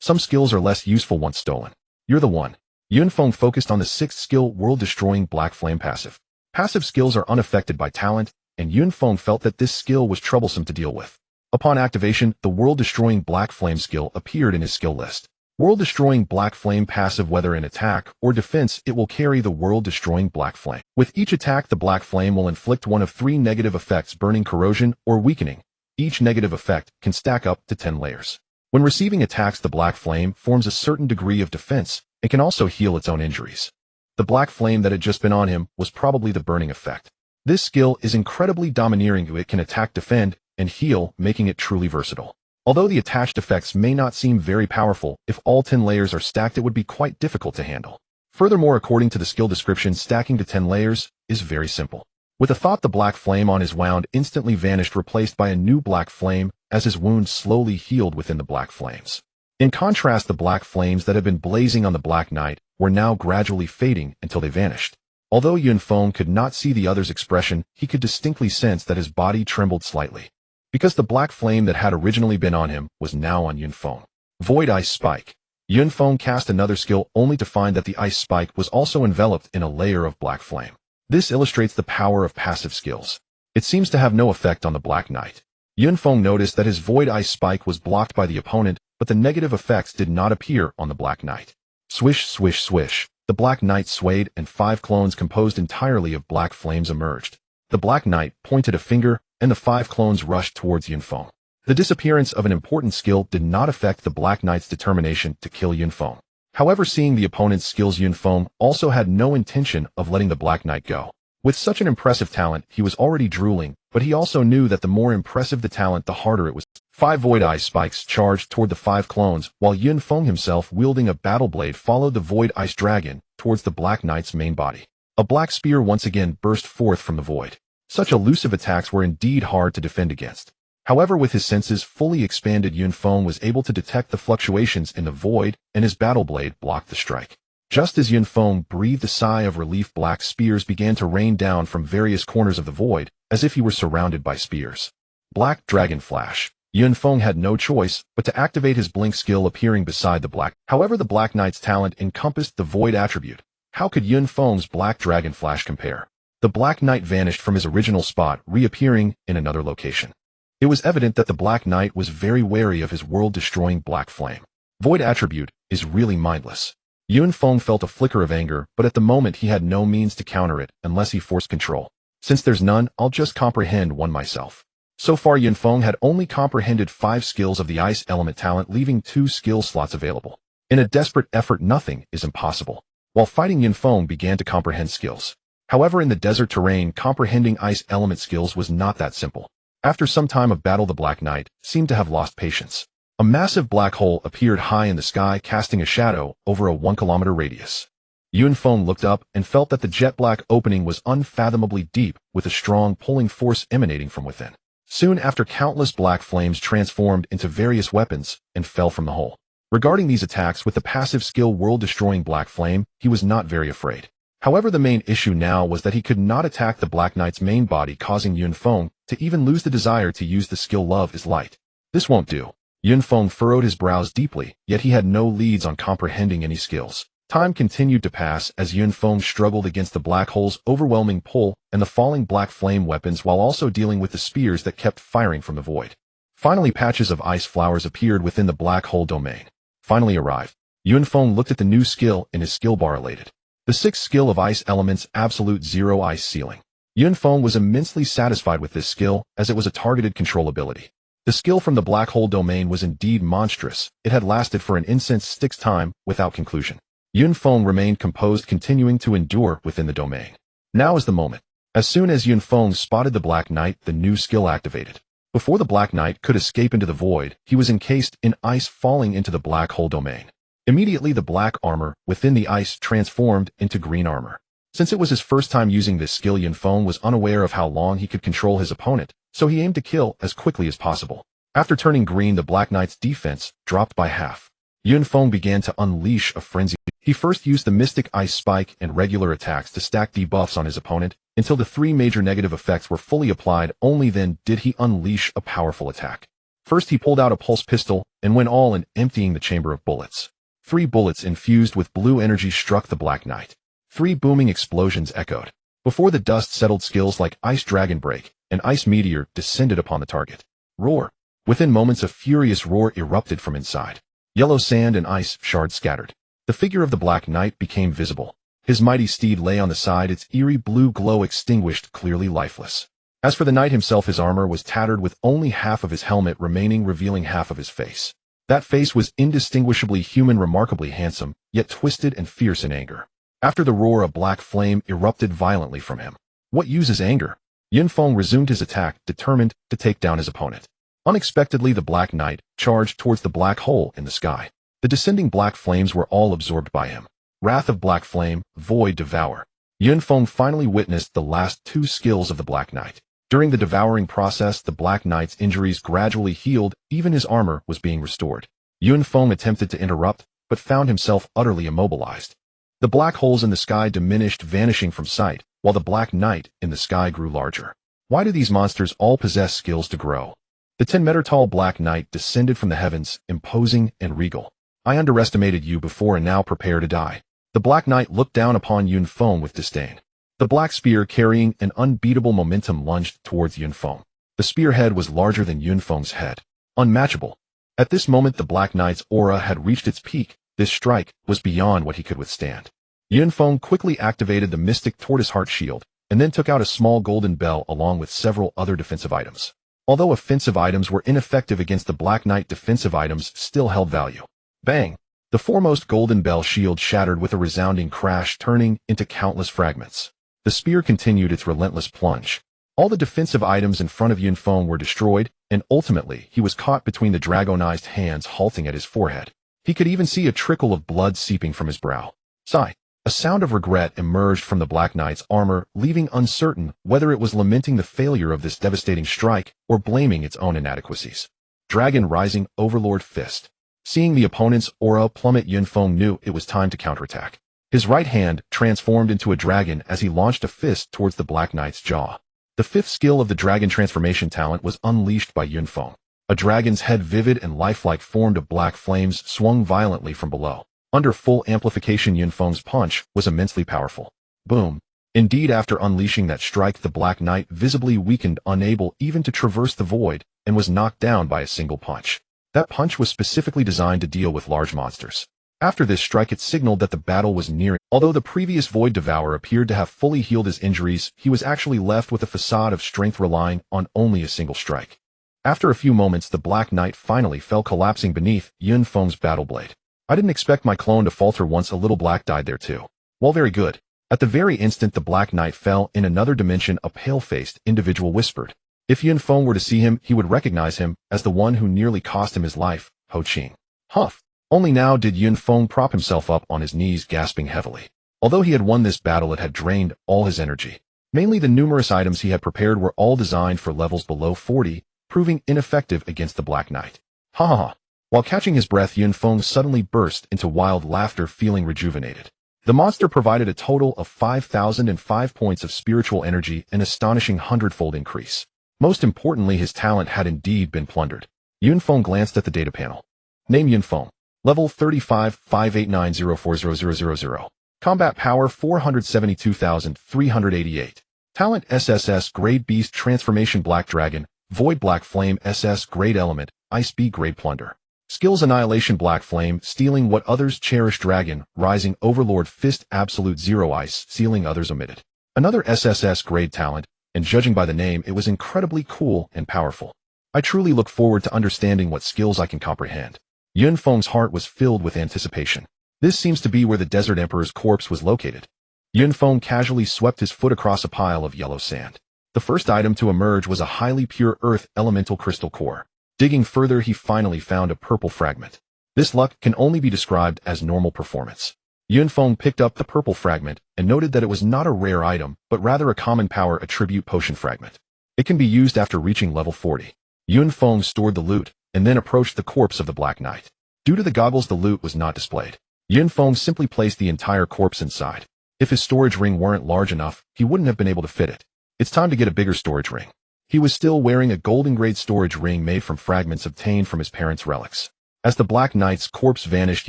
Some skills are less useful once stolen. You're the one. Yun Feng focused on the 6th skill, World Destroying Black Flame Passive. Passive skills are unaffected by talent, and Yun Feng felt that this skill was troublesome to deal with. Upon activation, the World Destroying Black Flame skill appeared in his skill list. World Destroying Black Flame Passive, whether in attack or defense, it will carry the World Destroying Black Flame. With each attack, the Black Flame will inflict one of 3 negative effects: burning, corrosion, or weakening. Each negative effect can stack up to 10 layers. When receiving attacks, the Black Flame forms a certain degree of defense and can also heal its own injuries. The Black Flame that had just been on him was probably the burning effect. This skill is incredibly domineering. It can attack, defend, and heal, making it truly versatile. Although the attached effects may not seem very powerful, if all 10 layers are stacked, it would be quite difficult to handle. Furthermore, according to the skill description, stacking to 10 layers is very simple. With a thought, the Black Flame on his wound instantly vanished, replaced by a new Black Flame as his wound slowly healed within the Black Flames. In contrast, the Black Flames that had been blazing on the Black Knight were now gradually fading until they vanished. Although Yun Feng could not see the other's expression, he could distinctly sense that his body trembled slightly. Because the Black Flame that had originally been on him was now on Yun Feng. Void Ice Spike. Yun Feng cast another skill only to find that the ice spike was also enveloped in a layer of Black Flame. This illustrates the power of passive skills. It seems to have no effect on the Black Knight. Yun Feng noticed that his Void Ice Spike was blocked by the opponent, but the negative effects did not appear on the Black Knight. Swish, swish, swish. The Black Knight swayed and 5 clones composed entirely of black flames emerged. The Black Knight pointed a finger, and the 5 clones rushed towards Yun Feng. The disappearance of an important skill did not affect the Black Knight's determination to kill Yun Feng. However, seeing the opponent's skills, Yun Feng also had no intention of letting the Black Knight go. With such an impressive talent, he was already drooling, but he also knew that the more impressive the talent, the harder it was. 5 Void Ice Spikes charged toward the 5 clones, while Yun Feng himself, wielding a battle blade, followed the Void Ice Dragon towards the Black Knight's main body. A black spear once again burst forth from the void. Such elusive attacks were indeed hard to defend against. However, with his senses fully expanded, Yun Feng was able to detect the fluctuations in the void, and his battle blade blocked the strike. Just as Yun Feng breathed a sigh of relief, black spears began to rain down from various corners of the void, as if he were surrounded by spears. Black Dragon Flash. Yun Feng had no choice but to activate his blink skill, appearing beside the Black. However, the Black Knight's talent encompassed the void attribute. How could Yun Feng's Black Dragon Flash compare? The Black Knight vanished from his original spot, reappearing in another location. It was evident that the Black Knight was very wary of his world-destroying Black Flame. Void attribute is really mindless. Yun Feng felt a flicker of anger, but at the moment he had no means to counter it unless he forced control. Since there's none, I'll just comprehend one myself. So far, Yun Feng had only comprehended 5 skills of the Ice Element talent, leaving 2 skill slots available. In a desperate effort, nothing is impossible. While fighting, Yun Feng began to comprehend skills. However, in the desert terrain, comprehending Ice Element skills was not that simple. After some time of battle, the Black Knight seemed to have lost patience. A massive black hole appeared high in the sky, casting a shadow over a 1-kilometer radius. Yun Feng looked up and felt that the jet black opening was unfathomably deep, with a strong pulling force emanating from within. Soon after, countless black flames transformed into various weapons and fell from the hole. Regarding these attacks with the passive skill World-Destroying Black Flame, he was not very afraid. However, the main issue now was that he could not attack the Black Knight's main body, causing Yun Feng to even lose the desire to use the skill Love is Light. This won't do. Yun Feng furrowed his brows deeply, yet he had no leads on comprehending any skills. Time continued to pass as Yun Feng struggled against the black hole's overwhelming pull and the falling black flame weapons while also dealing with the spears that kept firing from the void. Finally, patches of ice flowers appeared within the black hole domain. Finally arrived. Yun Feng looked at the new skill in his skill bar elated. The sixth skill of Ice Elements, Absolute Zero Ice Ceiling. Yun Feng was immensely satisfied with this skill, as it was a targeted control ability. The skill from the black hole domain was indeed monstrous. It had lasted for an incense stick's time, without conclusion. Yun Feng remained composed, continuing to endure within the domain. Now is the moment. As soon as Yun Feng spotted the Black Knight, the new skill activated. Before the Black Knight could escape into the void, he was encased in ice, falling into the black hole domain. Immediately the black armor within the ice transformed into green armor. Since it was his first time using this skill, Yun Feng was unaware of how long he could control his opponent, so he aimed to kill as quickly as possible. After turning green, the Black Knight's defense dropped by half. Yun Feng began to unleash a frenzy. He first used the Mystic Ice Spike and regular attacks to stack debuffs on his opponent, until the three major negative effects were fully applied. Only then did he unleash a powerful attack. First he pulled out a pulse pistol, and went all in, emptying the chamber of bullets. 3 bullets infused with blue energy struck the Black Knight. 3 booming explosions echoed. Before the dust settled, skills like Ice Dragon Break and Ice Meteor descended upon the target. Roar! Within moments a furious roar erupted from inside. Yellow sand and ice shards scattered. The figure of the Black Knight became visible. His mighty steed lay on the side, its eerie blue glow extinguished, clearly lifeless. As for the knight himself, his armor was tattered with only half of his helmet remaining, revealing half of his face. That face was indistinguishably human, remarkably handsome, yet twisted and fierce in anger. After the roar, a black flame erupted violently from him. What uses anger? Yun Feng resumed his attack, determined to take down his opponent. Unexpectedly, the Black Knight charged towards the black hole in the sky. The descending black flames were all absorbed by him. Wrath of Black Flame, Void Devour. Yun Feng finally witnessed the last 2 skills of the Black Knight. During the devouring process, the Black Knight's injuries gradually healed, even his armor was being restored. Yun Feng attempted to interrupt, but found himself utterly immobilized. The black holes in the sky diminished, vanishing from sight, while the Black Knight in the sky grew larger. Why do these monsters all possess skills to grow? The 10-meter-tall Black Knight descended from the heavens, imposing and regal. I underestimated you before and now prepare to die. The Black Knight looked down upon Yun Feng with disdain. The black spear, carrying an unbeatable momentum, lunged towards Yun Feng. The spearhead was larger than Yun Feng's head. Unmatchable. At this moment the Black Knight's aura had reached its peak. This strike was beyond what he could withstand. Yun Feng quickly activated the Mystic Tortoise Heart Shield, and then took out a small golden bell along with several other defensive items. Although offensive items were ineffective against the Black Knight, defensive items still held value. Bang! The foremost golden bell shield shattered with a resounding crash, turning into countless fragments. The spear continued its relentless plunge. All the defensive items in front of Yun Feng were destroyed, and ultimately he was caught between the dragonized hands, halting at his forehead. He could even see a trickle of blood seeping from his brow. Sigh. A sound of regret emerged from the Black Knight's armor, leaving uncertain whether it was lamenting the failure of this devastating strike or blaming its own inadequacies. Dragon Rising Overlord Fist. Seeing the opponent's aura plummet, Yun Feng knew it was time to counterattack. His right hand transformed into a dragon as he launched a fist towards the Black Knight's jaw. The 5th skill of the Dragon Transformation talent was unleashed by Yun Feng. A dragon's head, vivid and lifelike, formed of black flames, swung violently from below. Under full amplification, Yun Feng's punch was immensely powerful. Boom. Indeed, after unleashing that strike, the Black Knight visibly weakened, unable even to traverse the void, and was knocked down by a single punch. That punch was specifically designed to deal with large monsters. After this strike, it signaled that the battle was nearing. Although the previous Void Devourer appeared to have fully healed his injuries, he was actually left with a facade of strength, relying on only a single strike. After a few moments, the Black Knight finally fell, collapsing beneath Yun Feng's battle blade. I didn't expect my clone to falter once a little black died there too. Well, very good. At the very instant the Black Knight fell in another dimension, a pale-faced individual whispered. If Yun Feng were to see him, he would recognize him as the one who nearly cost him his life, Ho Qing. Humph. Only now did Yun Feng prop himself up on his knees, gasping heavily. Although he had won this battle, it had drained all his energy. Mainly the numerous items he had prepared were all designed for levels below 40, proving ineffective against the Black Knight. Ha ha ha. While catching his breath, Yun Feng suddenly burst into wild laughter, feeling rejuvenated. The monster provided a total of 5,005 points of spiritual energy, an astonishing 100-fold increase. Most importantly, his talent had indeed been plundered. Yun Feng glanced at the data panel. Name Yun Feng. Level 35, 589040000. Combat power 472,388. Talent SSS Grade Beast Transformation Black Dragon, Void Black Flame SS Grade Element, Ice B Grade Plunder. Skills Annihilation Black Flame, Stealing What Others Cherish Dragon, Rising Overlord Fist Absolute Zero Ice, Sealing Others Omitted. Another SSS Grade talent, and judging by the name it was incredibly cool and powerful. I truly look forward to understanding what skills I can comprehend. Yun Feng's heart was filled with anticipation. This seems to be where the Desert Emperor's corpse was located. Yun Feng casually swept his foot across a pile of yellow sand. The first item to emerge was a highly pure earth elemental crystal core. Digging further, he finally found a purple fragment. This luck can only be described as normal performance. Yun Feng picked up the purple fragment and noted that it was not a rare item, but rather a common power attribute potion fragment. It can be used after reaching level 40. Yun Feng stored the loot and then approached the corpse of the Black Knight. Due to the goggles, the loot was not displayed. Yun Feng simply placed the entire corpse inside. If his storage ring weren't large enough, he wouldn't have been able to fit it. It's time to get a bigger storage ring. He was still wearing a golden grade storage ring made from fragments obtained from his parents' relics. As the Black Knight's corpse vanished,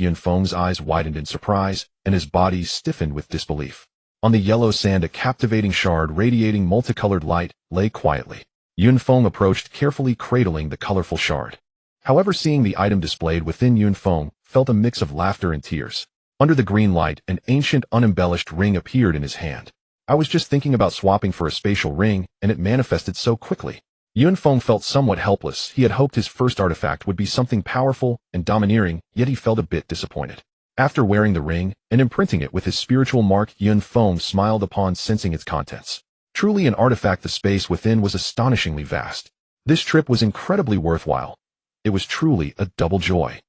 Yun Feng's eyes widened in surprise, and his body stiffened with disbelief. On the yellow sand, a captivating shard radiating multicolored light lay quietly. Yun Feng approached, carefully cradling the colorful shard. However, seeing the item displayed within, Yun Feng felt a mix of laughter and tears. Under the green light, an ancient, unembellished ring appeared in his hand. I was just thinking about swapping for a spatial ring, and it manifested so quickly. Yun Feng felt somewhat helpless. He had hoped his first artifact would be something powerful and domineering, yet he felt a bit disappointed. After wearing the ring and imprinting it with his spiritual mark, Yun Feng smiled upon sensing its contents. Truly an artifact, the space within was astonishingly vast. This trip was incredibly worthwhile. It was truly a double joy.